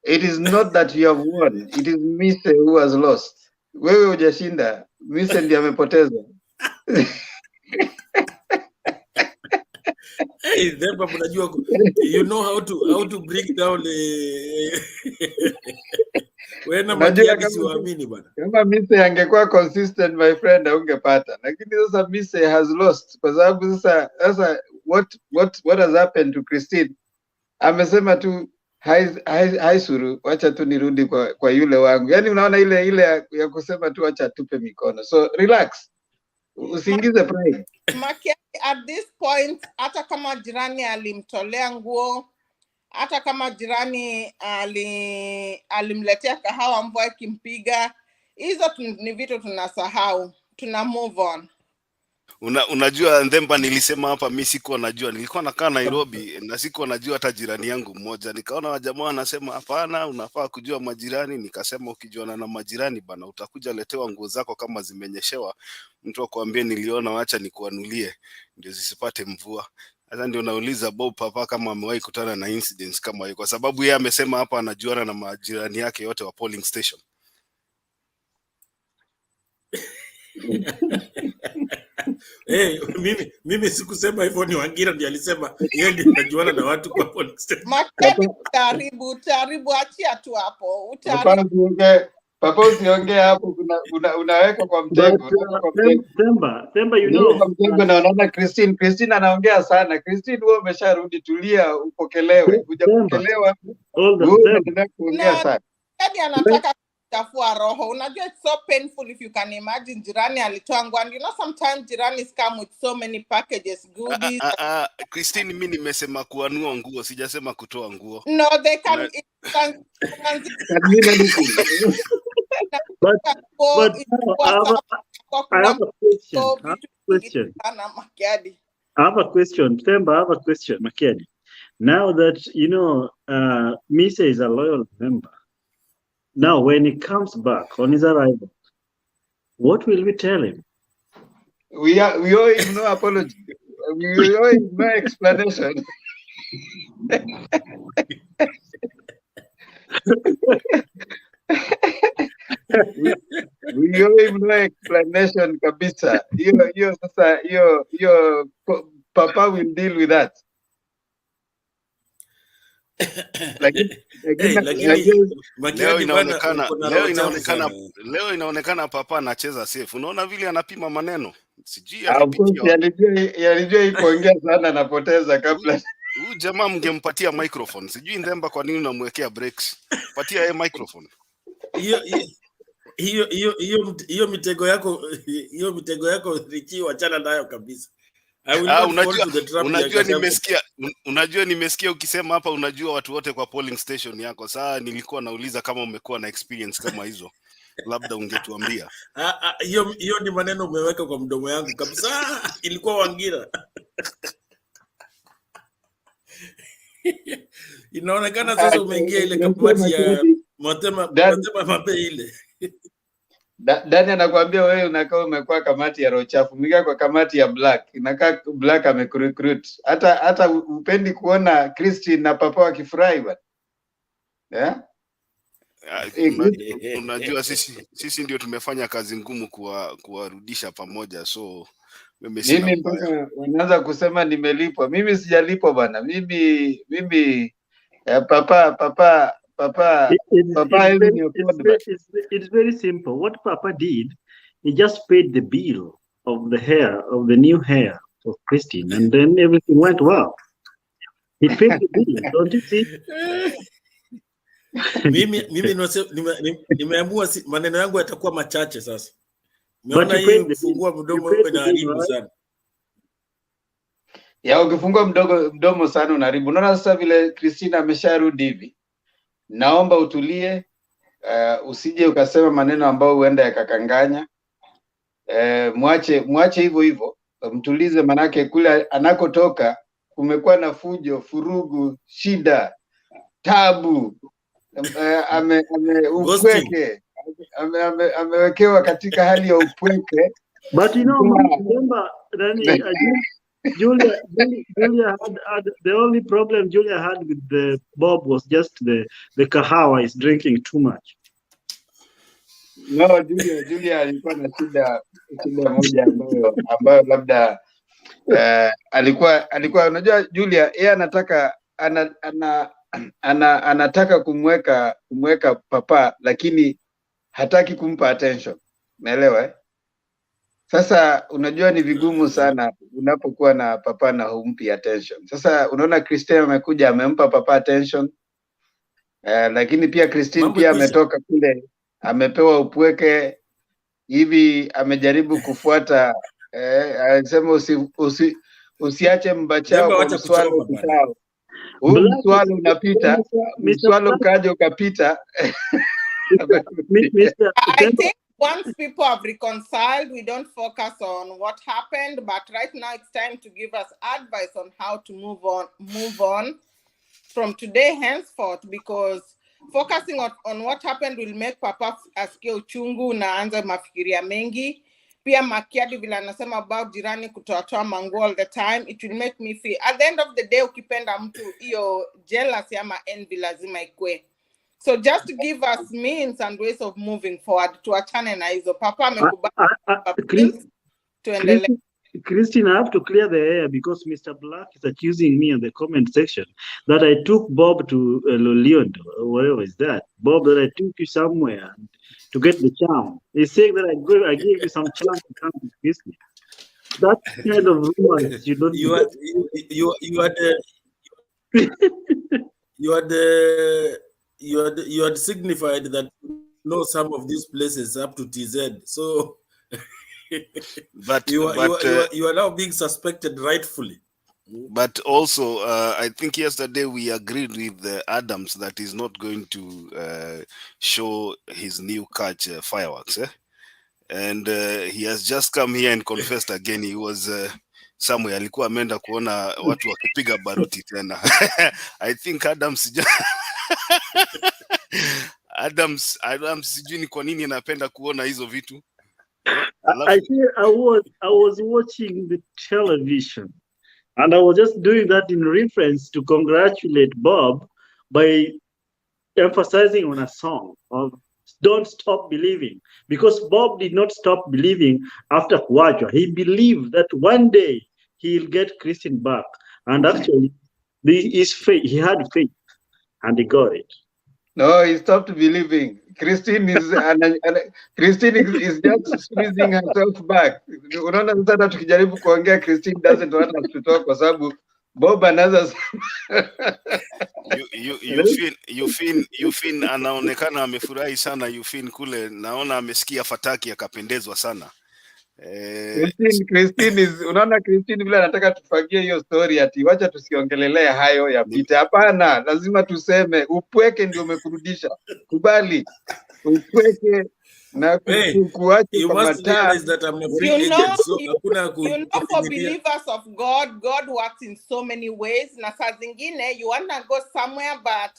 it is not that you have won, it is Mise who has lost. Wewe hujashinda, Mise ndiye amepoteza. Hey, Demba, unajua you know how to bring down Wewe na Unajua Makiadi siwaamini bwana. kama Mise angekuwa consistent my friend haungepata, lakini sasa Mise has lost kwa sababu sasa what has happened to Christine? Amesema tu hai Suru, wacha tu nirudi kwa yule wangu. Yani unaona ile ya kusema tu wacha tupe mikono. So relax. Usiingize pride. Makiadi at this point, hata kama jirani alimtolea nguo, hata kama jirani alimletea kahawa mvua ikimpiga, hizo ni vitu tunasahau, tuna move on. Unajua Ndemba, nilisema hapa mimi sikuwa najua, nilikuwa nakaa Nairobi na sikuwa najua hata jirani yangu mmoja. Nikaona wajamaa wanasema hapana, unafaa kujua majirani. Nikasema ukijuana na majirani bana, utakuja letewa nguo zako kama zimenyeshewa, mtu akwambie niliona, wacha nikuanulie ndio zisipate mvua. Sasa ndio nauliza Bob Papa kama amewahi kutana na incidents kama hiyo, kwa sababu yeye amesema hapa anajuana na majirani yake yote wa polling station. Mimi sikusema hivyo, ni Wangira ndiye alisema yeye ndiye anajuana na watu kwa polling station. Makiadi utaharibu, achia tu hapo. Papa usiongee hapo, unaweka kwa mtego. Temba, you know. Kwa mtego na unaona Christine anaongea sana. Christine wewe umesharudi, tulia upokelewe. Hujapokelewa. Unaendelea kuongea sana. Makiadi anataka kufua roho. Unajua it's so painful if you can imagine jirani alitoa nguo. And you know sometimes jiranis come with so many packages, goodies. Christine, mimi nimesema kuanua nguo, sijasema kutoa nguo. No, they can But I have a question. I have a question. Temba, I have a question, Makiadi. Now that, you know, Mise is a loyal member, now when he comes back on his arrival, what will we tell him? We owe him no apology. We owe him no explanation. We owe him no explanation kabisa. Hiyo Papa will deal with that. Leo inaonekana Papa anacheza safe. Unaona vile anapima maneno. Sijui yalijua ikuongea sana, anapoteza kabla. Huyu jamaa mngempatia microphone. Sijui Ndemba kwa nini unamwekea breaks. Patia yeye microphone. Hiyo mitego yako Richi, wachana nayo kabisa. Unajua nimesikia ukisema hapa unajua watu wote kwa polling station yako. Saa nilikuwa nauliza kama umekuwa na experience kama hizo. Labda ungetuambia. Hiyo ni maneno umeweka kwa mdomo yangu kabisa. Ilikuwa Wangira. Inaonekana sasa umeingia ile kamati ya Motema mape ile. Dani anakuambia wewe unakaa umekuwa kamati ya roho chafu. Mingia kwa kamati ya Black. Inakaa Black amekurecruit. Hata upendi kuona Christine na Papa wakifurahi bwana. Yeah? Unajua sisi ndio tumefanya kazi ngumu kuwarudisha pamoja, so mimi mpaka wanaanza kusema nimelipwa. Mimi sijalipwa bwana. Mimi Papa it's very simple. What Papa did, he just paid the bill of the new hair of Christine, and then everything went well. He paid the bill, don't you see? Mimi nimeamua maneno yangu yatakuwa machache sasa. Umeona hii kufungua mdomo wewe na haribu sana. Ya ukifungua mdomo sana unaharibu. Unaona sasa vile Christina amesharudi hivi. Naomba utulie, usije ukasema maneno ambayo huenda yakakanganya. Mwache hivyo. Mtulize, manake kule anakotoka kumekuwa na fujo, furugu, shida, tabu. Upweke. Amewekewa katika hali ya upweke. But you know, remember, Julia had the only problem Julia had with the Bob was just the kahawa is drinking too much. No, Julia alikuwa na shida moja ambayo labda alikuwa unajua Julia yeye anataka anataka kumweka papa, lakini hataki kumpa attention. Unaelewa eh? Sasa unajua ni vigumu sana unapokuwa na papa na humpi attention. Sasa unaona Christine amekuja amempa papa attention, lakini pia Christine pia ametoka kule amepewa upweke hivi, amejaribu kufuata anasema usiache mbachao kwa mswalo upitao. Huu mswalo unapita, mswalo ukaja ukapita. I think once people have reconciled, we don't focus on what happened, but right now it's time to give us advice on how to move on from today henceforth, because focusing on what happened will make papa asikie uchungu na anza mafikiria mengi. Pia Makiadi vile anasema about jirani kutoatoa manguo all the time, it will make me feel at the end of the day ukipenda mtu hiyo jealousy ama envy lazima ikue. So just to give us means and ways of moving forward, tuachane na hizo. Papa amekubali tuendelee. Christine, I have to clear the air because Mr. Black is accusing me in the comment section that I took Bob to Loliondo, or whatever is that. Bob, that I took you somewhere to get the charm. He's saying that I gave you some charm to come to Christine. That kind of rumors you don't. You had signified that you know some of these places up to TZ, so but you are now being suspected rightfully. But also, I think yesterday we agreed with Adams that he's not going to show his new catch fireworks, and he has just come here and confessed again. He was somewhere, alikuwa ameenda kuona watu wakipiga baruti tena. I think Adams Adams sijui ni kwa nini anapenda kuona hizo vitu. I was watching the television and I was just doing that in reference to congratulate Bob by emphasizing on a song of Don't Stop Believing, because Bob did not stop believing after Kuwajwa. He believed that one day he'll get Christine back, and actually he had faith and he got it. No, he stopped believing. Christine is just squeezing herself back. Unaona sasa tukijaribu kuongea, Christine doesn't want us to talk kwa sababu Bob anaanza Yufin anaonekana amefurahi sana. Yufin kule naona amesikia fataki akapendezwa sana. Christine is, unaona Christine vile anataka tufagie hiyo story ati wacha tusiongelelea hayo ya pita. Hapana, lazima tuseme upweke ndio umekurudisha. Kubali upweke na kuache kwa mataa. You know, for believers of God, God works in so many ways. Na saa zingine you want to go somewhere but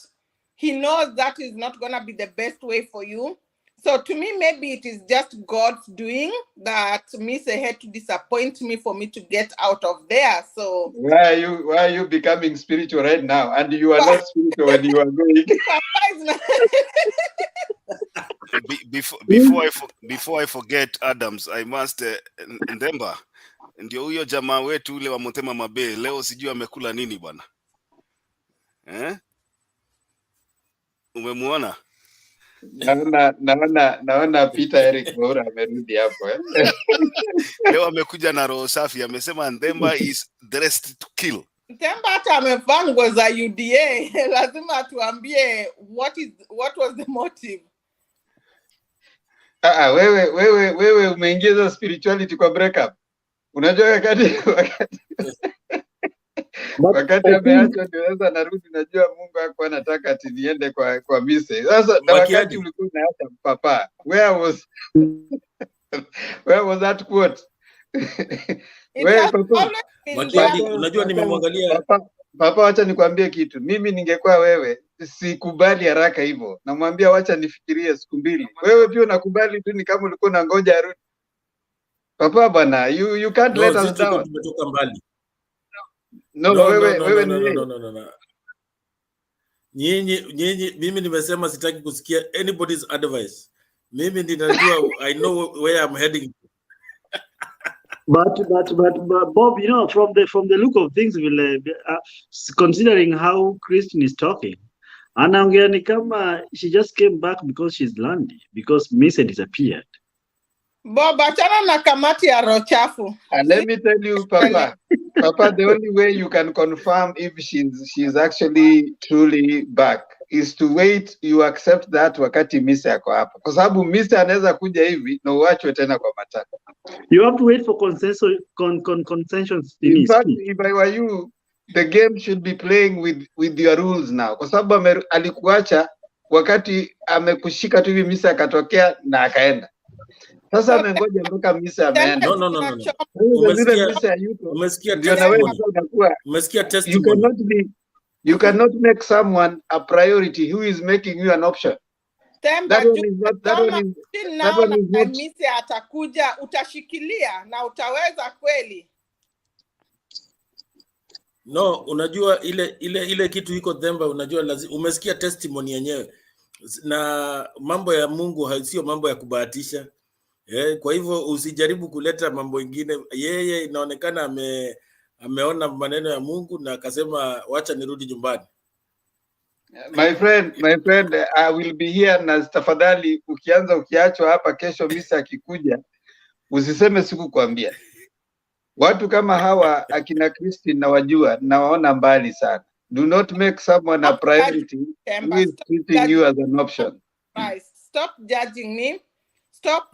he knows that is not going to be the best way for you. So to me, maybe it is just God's doing that Mr. had to disappoint me for me to get out of there. So why are you becoming spiritual right now? And you are not spiritual when you are going. Before I forget, Adams, I must Ndemba ndio huyo jamaa wetu ule wa Motema Mabe leo sijui amekula nini bwana. Umemuona? Naona Peter Eric Bora amerudi hapo Leo amekuja na roho safi, amesema Ndemba is dressed to kill. Ndemba hata amevaa nguo za UDA. Lazima tuambie what was the motive. Wewe umeingiza spirituality kwa breakup. Unajua wakati ameacha ndio sasa narudi, najua Mungu hakuwa anataka ati niende kwa mise. Sasa na wakati ulikuwa unaacha papa, where was that quote? Unajua nimemwangalia papa, wacha nikwambie kitu. Mimi ningekuwa wewe sikubali haraka hivyo. Namwambia wacha nifikirie siku mbili. Wewe pia unakubali tu, ni kama ulikuwa unangoja arudi. Papa bwana, you can't let us down. Tumetoka mbali. No. Nyinyi mimi nimesema sitaki kusikia anybody's advice. Mimi ninajua I know where I'm heading. But Bob, you know, from the look of things, considering how Christine is talking, Anaongea ni kama she just came back because she's landy, because Misa disappeared. Bob, achana na kamati ya roho chafu. And let me tell you, Papa, the only way you can confirm if she's actually truly back is to wait, you accept that wakati Misa yako hapa. Kwa sababu Misa anaweza kuja hivi na uachwe tena kwa matata. You have to wait for consensus. In fact, if I were you, the game should be playing with your rules now. Kwa sababu alikuacha wakati amekushika tu hivi Misa akatokea na akaenda. Sasa amengoja mpaka Misa ameenda. No. Umesikia testimony. You cannot make someone a priority who is making you an option. That one is not. Misa atakuja, utashikilia na utaweza kweli. No, unajua ile kitu iko Themba, unajua umesikia testimony yenyewe. Na mambo ya Mungu sio mambo ya kubahatisha. Kwa hivyo usijaribu kuleta mambo mengine. Yeye inaonekana ameona maneno ya Mungu na akasema wacha nirudi nyumbani. My friend, I will be here na tafadhali ukiachwa hapa kesho Misa akikuja usiseme sikukwambia. Watu kama hawa akina Christine nawajua, nawaona mbali sana. Do not make someone a priority who is treating you as an option. Stop judging me. Stop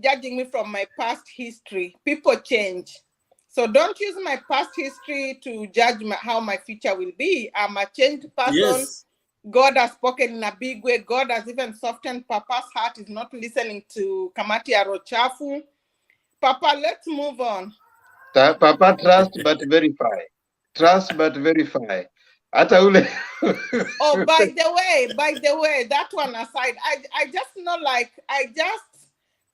judging me from my past history. People change. So don't use my past history to judge how my future will be. I'm a changed person. Yes. God has spoken in a big way. God has even softened Papa's heart. He's not listening to kamati ya roho chafu. Papa, let's move on. Papa, trust but verify. Trust but verify. Hata ule. Oh, by the way, that one aside, I just know, like, I just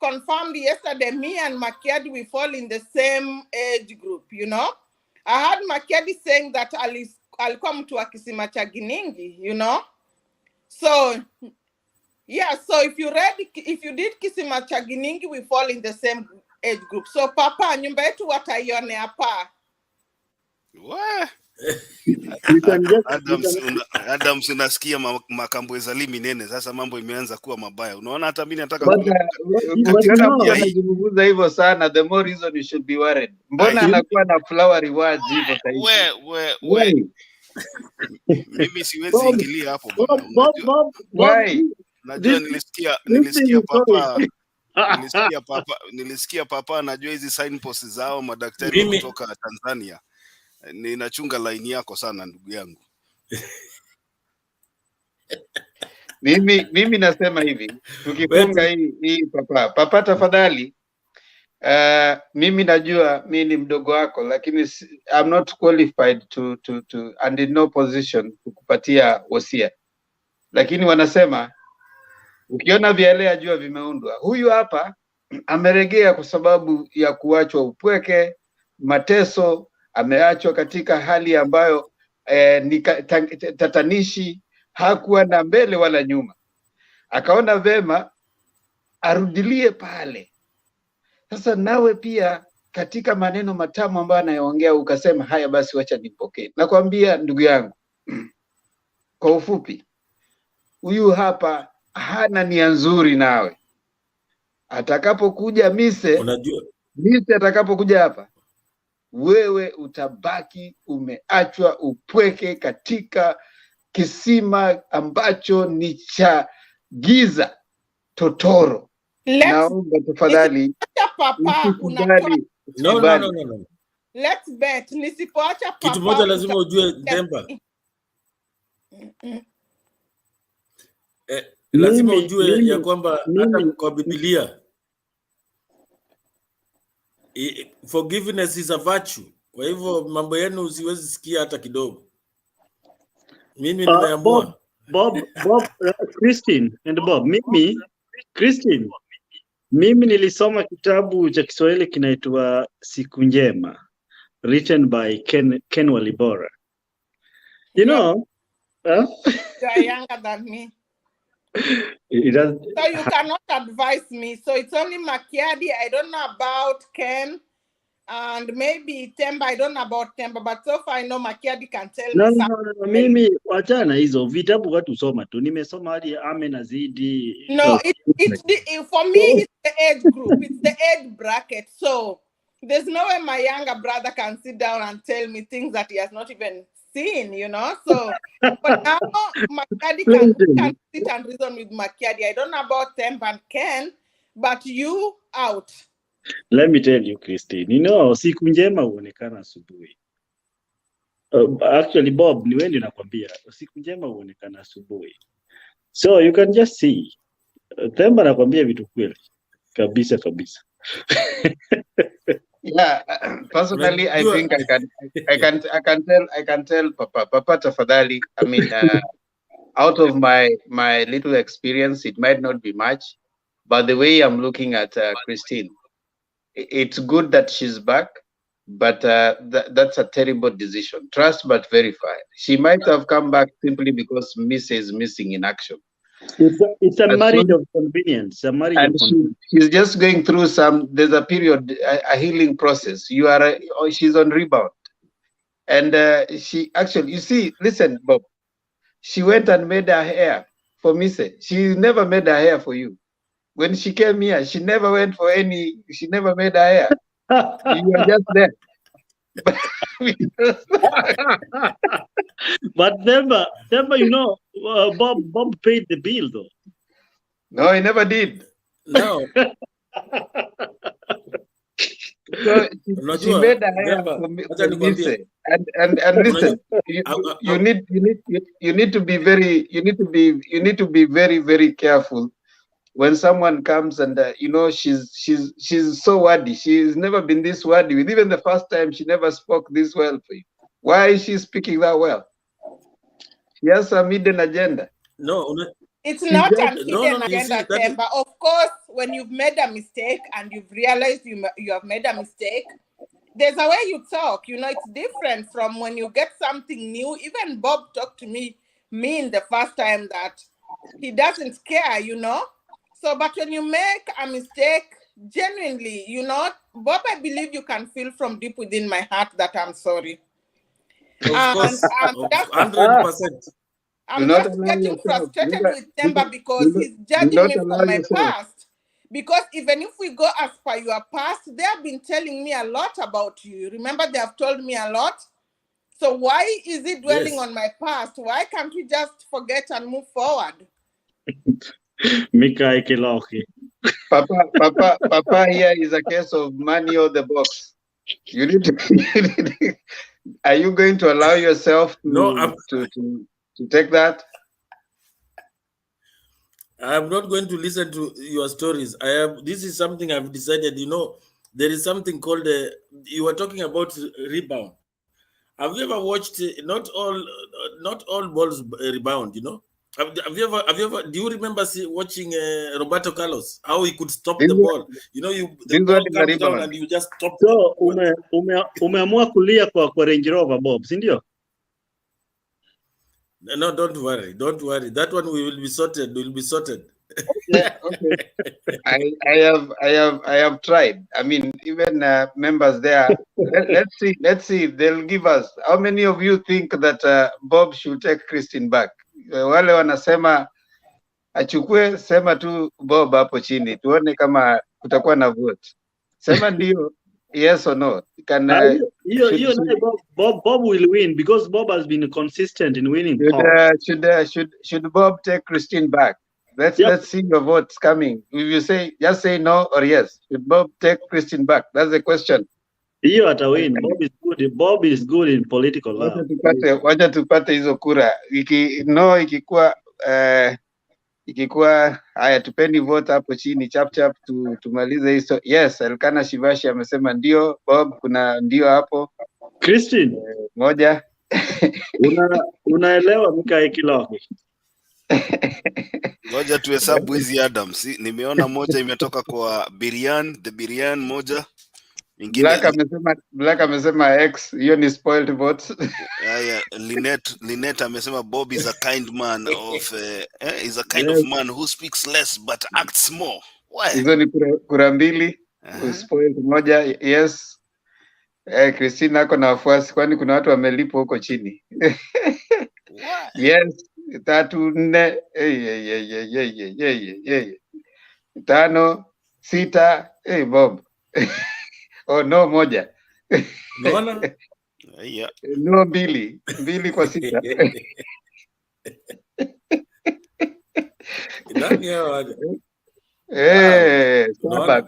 confirmed yesterday, me and Makiadi, we fall in the same age group, you know. I heard Makiadi saying that I'll come to Kisima cha Giningi, you know. So, yeah, so if you did Kisima cha Giningi, we fall in the same age group. So, Papa, nyumba yetu wataione hapa. What? Adams unasikia makambwe zalimi nene, sasa mambo imeanza kuwa mabaya. Unaona hata mimi nataka ukiona mtu anazungumza hivyo sana, the more reason you should be worried. Mbona anakuwa na flowery words hivyo we mimi siwezi ingilia hapo bwana. Najua nilisikia papa najua hizi signposts zao madaktari kutoka Tanzania. Ninachunga line yako sana ndugu yangu. Mimi nasema hivi, tukifunga hii papa tafadhali, mimi najua mimi ni mdogo wako, lakini I'm not qualified to and in no position kukupatia wasia. Lakini wanasema ukiona vielea jua vimeundwa. Huyu hapa ameregea kwa sababu ya kuachwa upweke, mateso, ameachwa katika hali ambayo ni tatanishi, hakuwa na mbele wala nyuma. Akaona vema arudilie pale. Sasa nawe pia katika maneno matamu ambayo anayoongea ukasema haya basi wacha nipokee. Nakwambia ndugu yangu, kwa ufupi, huyu hapa hana nia nzuri nawe. Atakapokuja Mise atakapokuja hapa, wewe utabaki umeachwa upweke katika kisima ambacho ni cha giza totoro. Naomba tafadhali No. Let's bet. Nisipoacha papa. Kitu moja lazima ujue Themba. Lazima ujue ya kwamba hata kwa Biblia forgiveness is a virtue. Kwa hivyo mambo yenu usiwezi sikia hata kidogo. Mimi nimeamua. Bob, Christine and Bob, mimi nilisoma kitabu cha Kiswahili kinaitwa Siku Njema, written by Ken Walibora. You know, you are younger than me. So you cannot advise me. So it's only Makiadi. I don't know about Ken. and maybe Temba. I don't know about Temba, but so far I know Makiadi can tell No, me no, something. no, mimi wachana hizo vitabu watu soma tu. Nimesoma hadi ame na zidi. No, for me it's the age group, it's the age bracket. So there's no way my younger brother can sit down and tell me things that he has not even seen, you know. So but now Makiadi can sit and reason with Makiadi. I don't know about Temba and Ken, but you out. Let me tell you, Christine, siku njema huonekana asubuhi. Actually, Bob, ni wewe ndio nakwambia, siku njema huonekana asubuhi. So you can just see. Temba nakwambia vitu kweli. Kabisa. Yeah, personally, I think I can tell Papa tafadhali. I mean, out of my little experience, it might not be much, but the way I'm looking at Christine, it's good that she's back, but that's a terrible decision. Trust but verify. She might have come back simply because Miss is missing in action. It's a marriage of convenience. She's just going through there's a period, a healing process. She's on rebound. And she actually, you see, listen, Bob, she went and made her hair for Mise. She never made her hair for you. When she came here, she never went for she never made her hair. You were just there. But Temba, Bob paid the bill though. No, he never did. No. So she made a hair for Mise. And listen, you need to be very, very careful when someone comes and she's so wordy. She's never been this wordy. With even the first time, she never spoke this well for you. Why is she speaking that well? She has a hidden agenda. No, it's not a hidden agenda, Temba. Of course, when you've made a mistake and you've realized you have made a mistake, there's a way you talk. It's different from when you get something new. Even Bob talked to me in the first time that he doesn't care, So, but when you make a mistake, genuinely, Bob, I believe you can feel from deep within my heart that I'm sorry. Of course, 100%. I'm just getting frustrated with Temba because he's judging me from my past. Because even if we go as per your past, they have been telling me a lot about you. Remember, they have told me a lot. So why is it dwelling on my past? Why can't we just forget and move forward? Papa here is a case of money or the box. You need to. Are you going to allow yourself to take that? I'm not going to listen to your stories. This is something I've decided. There is something called you were talking about rebound. Have you ever watched? Not all balls rebound. Have you ever? Do you remember watching Roberto Carlos? How he could stop the ball? The ball comes down and you just stop. So umeamua kulia kwa Range Rover, Bob, si ndio? No, don't worry. That one will be sorted. Okay. I have tried. I mean, even members there. Let's see. They'll give us. How many of you think that Bob should take Christine back? Wale wanasema achukue, sema tu Bob hapo chini, tuone kama kutakuwa na vote. Sema ndio, yes or no. Bob will win because Bob has been consistent in winning. Should Bob take Christine back? Let's see your votes coming. If you just say no or yes. Should Bob take Christine back? That's the question. Hiyo atawin. Bob is good in political law. Wacha tupate hizo kura. Ikikuwa haya, tupeni vote hapo chini chap tumalize hizo. Yes, Elkana Shivashi amesema ndio. Bob, kuna ndio hapo. Christine, moja. Unaelewa Mikae Kiloki? Ngoja tuhesabu hizi Adams. Nimeona moja imetoka kwa the Birian moja. Black amesema X, hiyo ni spoiled votes. Lynette amesema Bob is a kind man of of man who speaks less but acts more. Hizo ni kura mbili. Spoiled moja, yes. Christine ako na wafuasi, kwani kuna watu wamelipwa huko chini. Yes, 3 4 5 6 Bob. Oh no, 1. Unaona? No, 2 kwa 6. Nani hawa? 7 kwa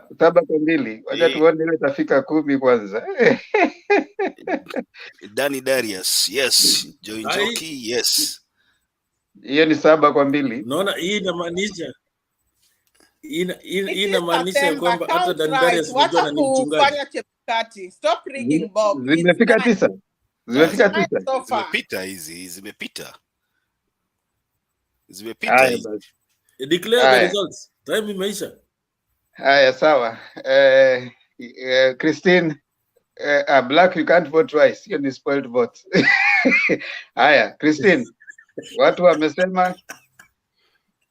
2. Wacha tuone ile itafika 10 kwanza. Danny Darius, yes. Joe Njoki, yes. Hiyo ni 7 kwa 2. Unaona, hii inamaanisha kwamba hata Danny Darius unajua ni mchungaji. Stop rigging, Bob. Zimefika 9. Zimefika 9. Zimepita hizi, zimepita. Declare the results. Time imeisha. Haya, sawa. Christine, Black, you can't vote twice. Hiyo ni spoiled vote. Haya, Christine, watu wamesema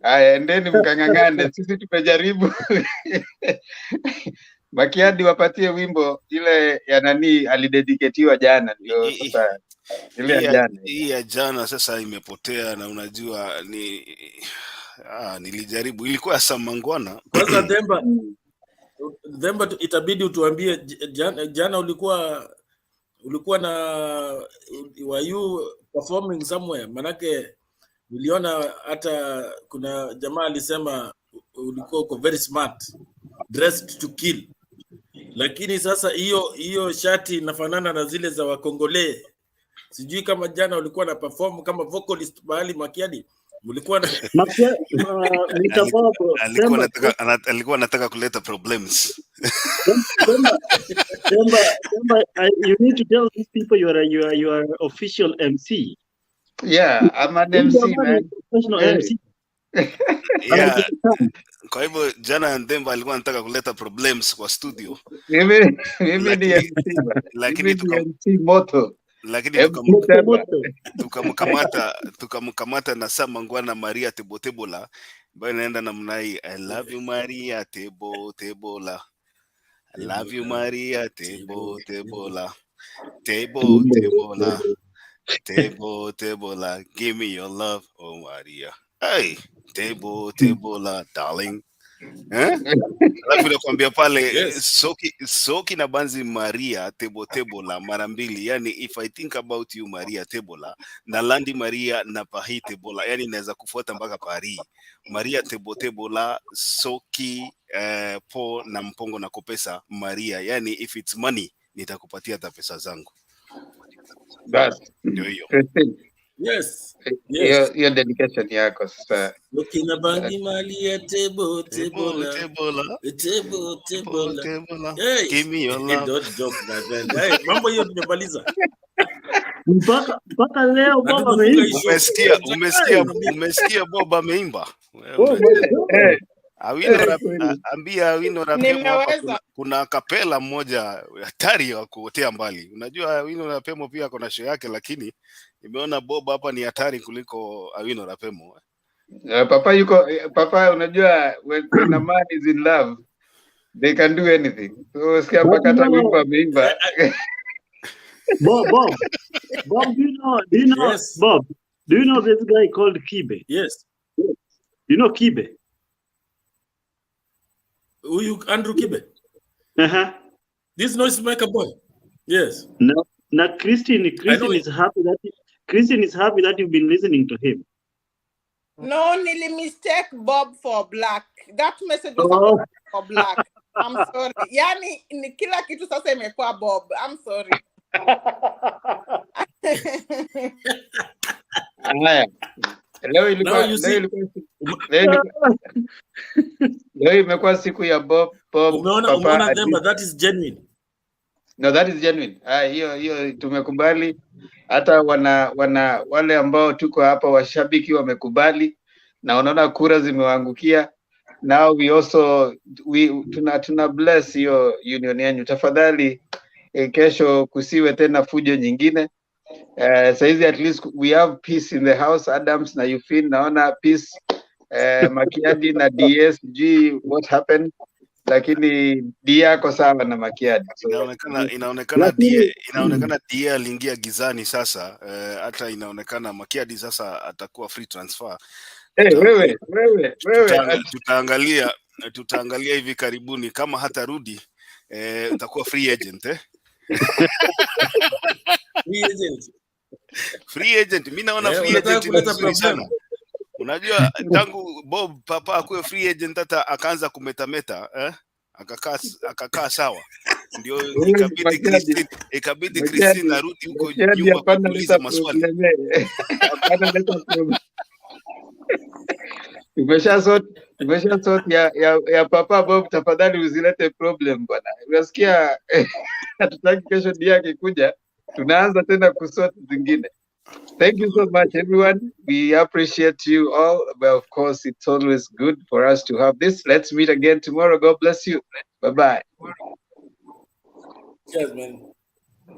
haya, endeni mkang'ang'ane. Sisi tumejaribu. Makiadi wapatie wimbo ile ya nani alidedicatiwa jana, ndio sasa ile ya jana. Hii ya jana sasa imepotea, na unajua nilijaribu, ilikuwa Samangwana. Kwanza Demba itabidi utuambie jana ulikuwa na were you performing somewhere? Manake niliona hata kuna jamaa alisema ulikuwa uko very smart, dressed to kill. Lakini sasa hiyo shati inafanana na zile za Wakongole. Sijui kama jana ulikuwa na perform kama vocalist mahali Makiadi. Ulikuwa na alikuwa anataka kuleta problems. You need to tell these people you are official MC. Yeah, I'm an MC, man. Professional MC. Yeah. Kwa hivyo jana Ndemba alikuwa anataka kuleta problems kwa studio. Mimi ni MC. Lakini moto. Lakini tukamkamata na Samangwana Maria Tebotebola ambayo inaenda namna hii. I love you Maria Tebotebola. I love you Maria Tebotebola. Tebotebola. Tebotebola. Give me your love, oh Maria. Hey, Tebotebola, darling. Alafu nakwambia pale Soki na Banzi Maria Tebotebola mara mbili. Yani if I think about you Maria Tebola na Landi Maria na Pahi Tebola, yani naweza kufuata mpaka Paris. Maria Tebotebola, Soki, Po na Mpongo na Kopesa Maria. Yani if it's money nitakupatia hata pesa zangu. Bas. Ndio hiyo. Yes. Hiyo dedication yako sasa. Lokina Bangi Maria Tebotebola. Hey, give me your love. Don't joke my friend. Hey, mambo hiyo tumemaliza. Mpaka leo Bob ameimba. Umesikia Bob ameimba? Awino Rapemo kuna kapela mmoja hatari wa kuotea mbali. Unajua Awino Rapemo pia kuna show yake, lakini nimeona Bob hapa ni hatari kuliko Awino Rapemo. Papa unajua when a man is in love they can do anything. So sikia mpaka hata wimbo ameimba. Bob, do you know yes. Bob, do you know this guy called Kibe? Yes. You know Kibe? Andrew Kibe? This noisemaker boy? Yes. No, Christine is happy that you've been listening to him. No, nili mistake Bob for Black. That message was for Black. I'm sorry. Yani ni kila kitu sasa imekuwa Bob. I'm sorry. Leo imekuwa siku ya Bob. Umeona them, that is genuine. No, that is genuine. Hiyo tumekubali. Hata wale ambao tuko hapa washabiki wamekubali na wanaona kura zimewaangukia. Now we also tuna bless hiyo union yenu. Tafadhali kesho kusiwe tena fujo nyingine. Saizi at least we have peace in the house. Adams na Eugene naona peace. Makiadi na DSG, what happened? lakini dia yako sawa na Makiadi. So, inaonekana DA aliingia gizani sasa. Hata inaonekana Makiadi sasa atakuwa free transfer. Wewe tutaangalia hivi karibuni kama hatarudi utakuwa free agent free agent. Mimi naona free agent ni nzuri sana. Unajua tangu Bob Papa akuwe free agent hata akaanza kumetameta akakaa sawa, ndio ikabidi Christine arudi huko nyuma kuuliza maswali. Tumesha sort ya Papa Bob, tafadhali usilete problem bwana. Unasikia hatutaki kesho dia akikuja tunaanza tena kusort zingine. Thank you so much, everyone. We appreciate you all. But of course, it's always good for us to have this. Let's meet again tomorrow. God bless you. Bye-bye. Cheers, man.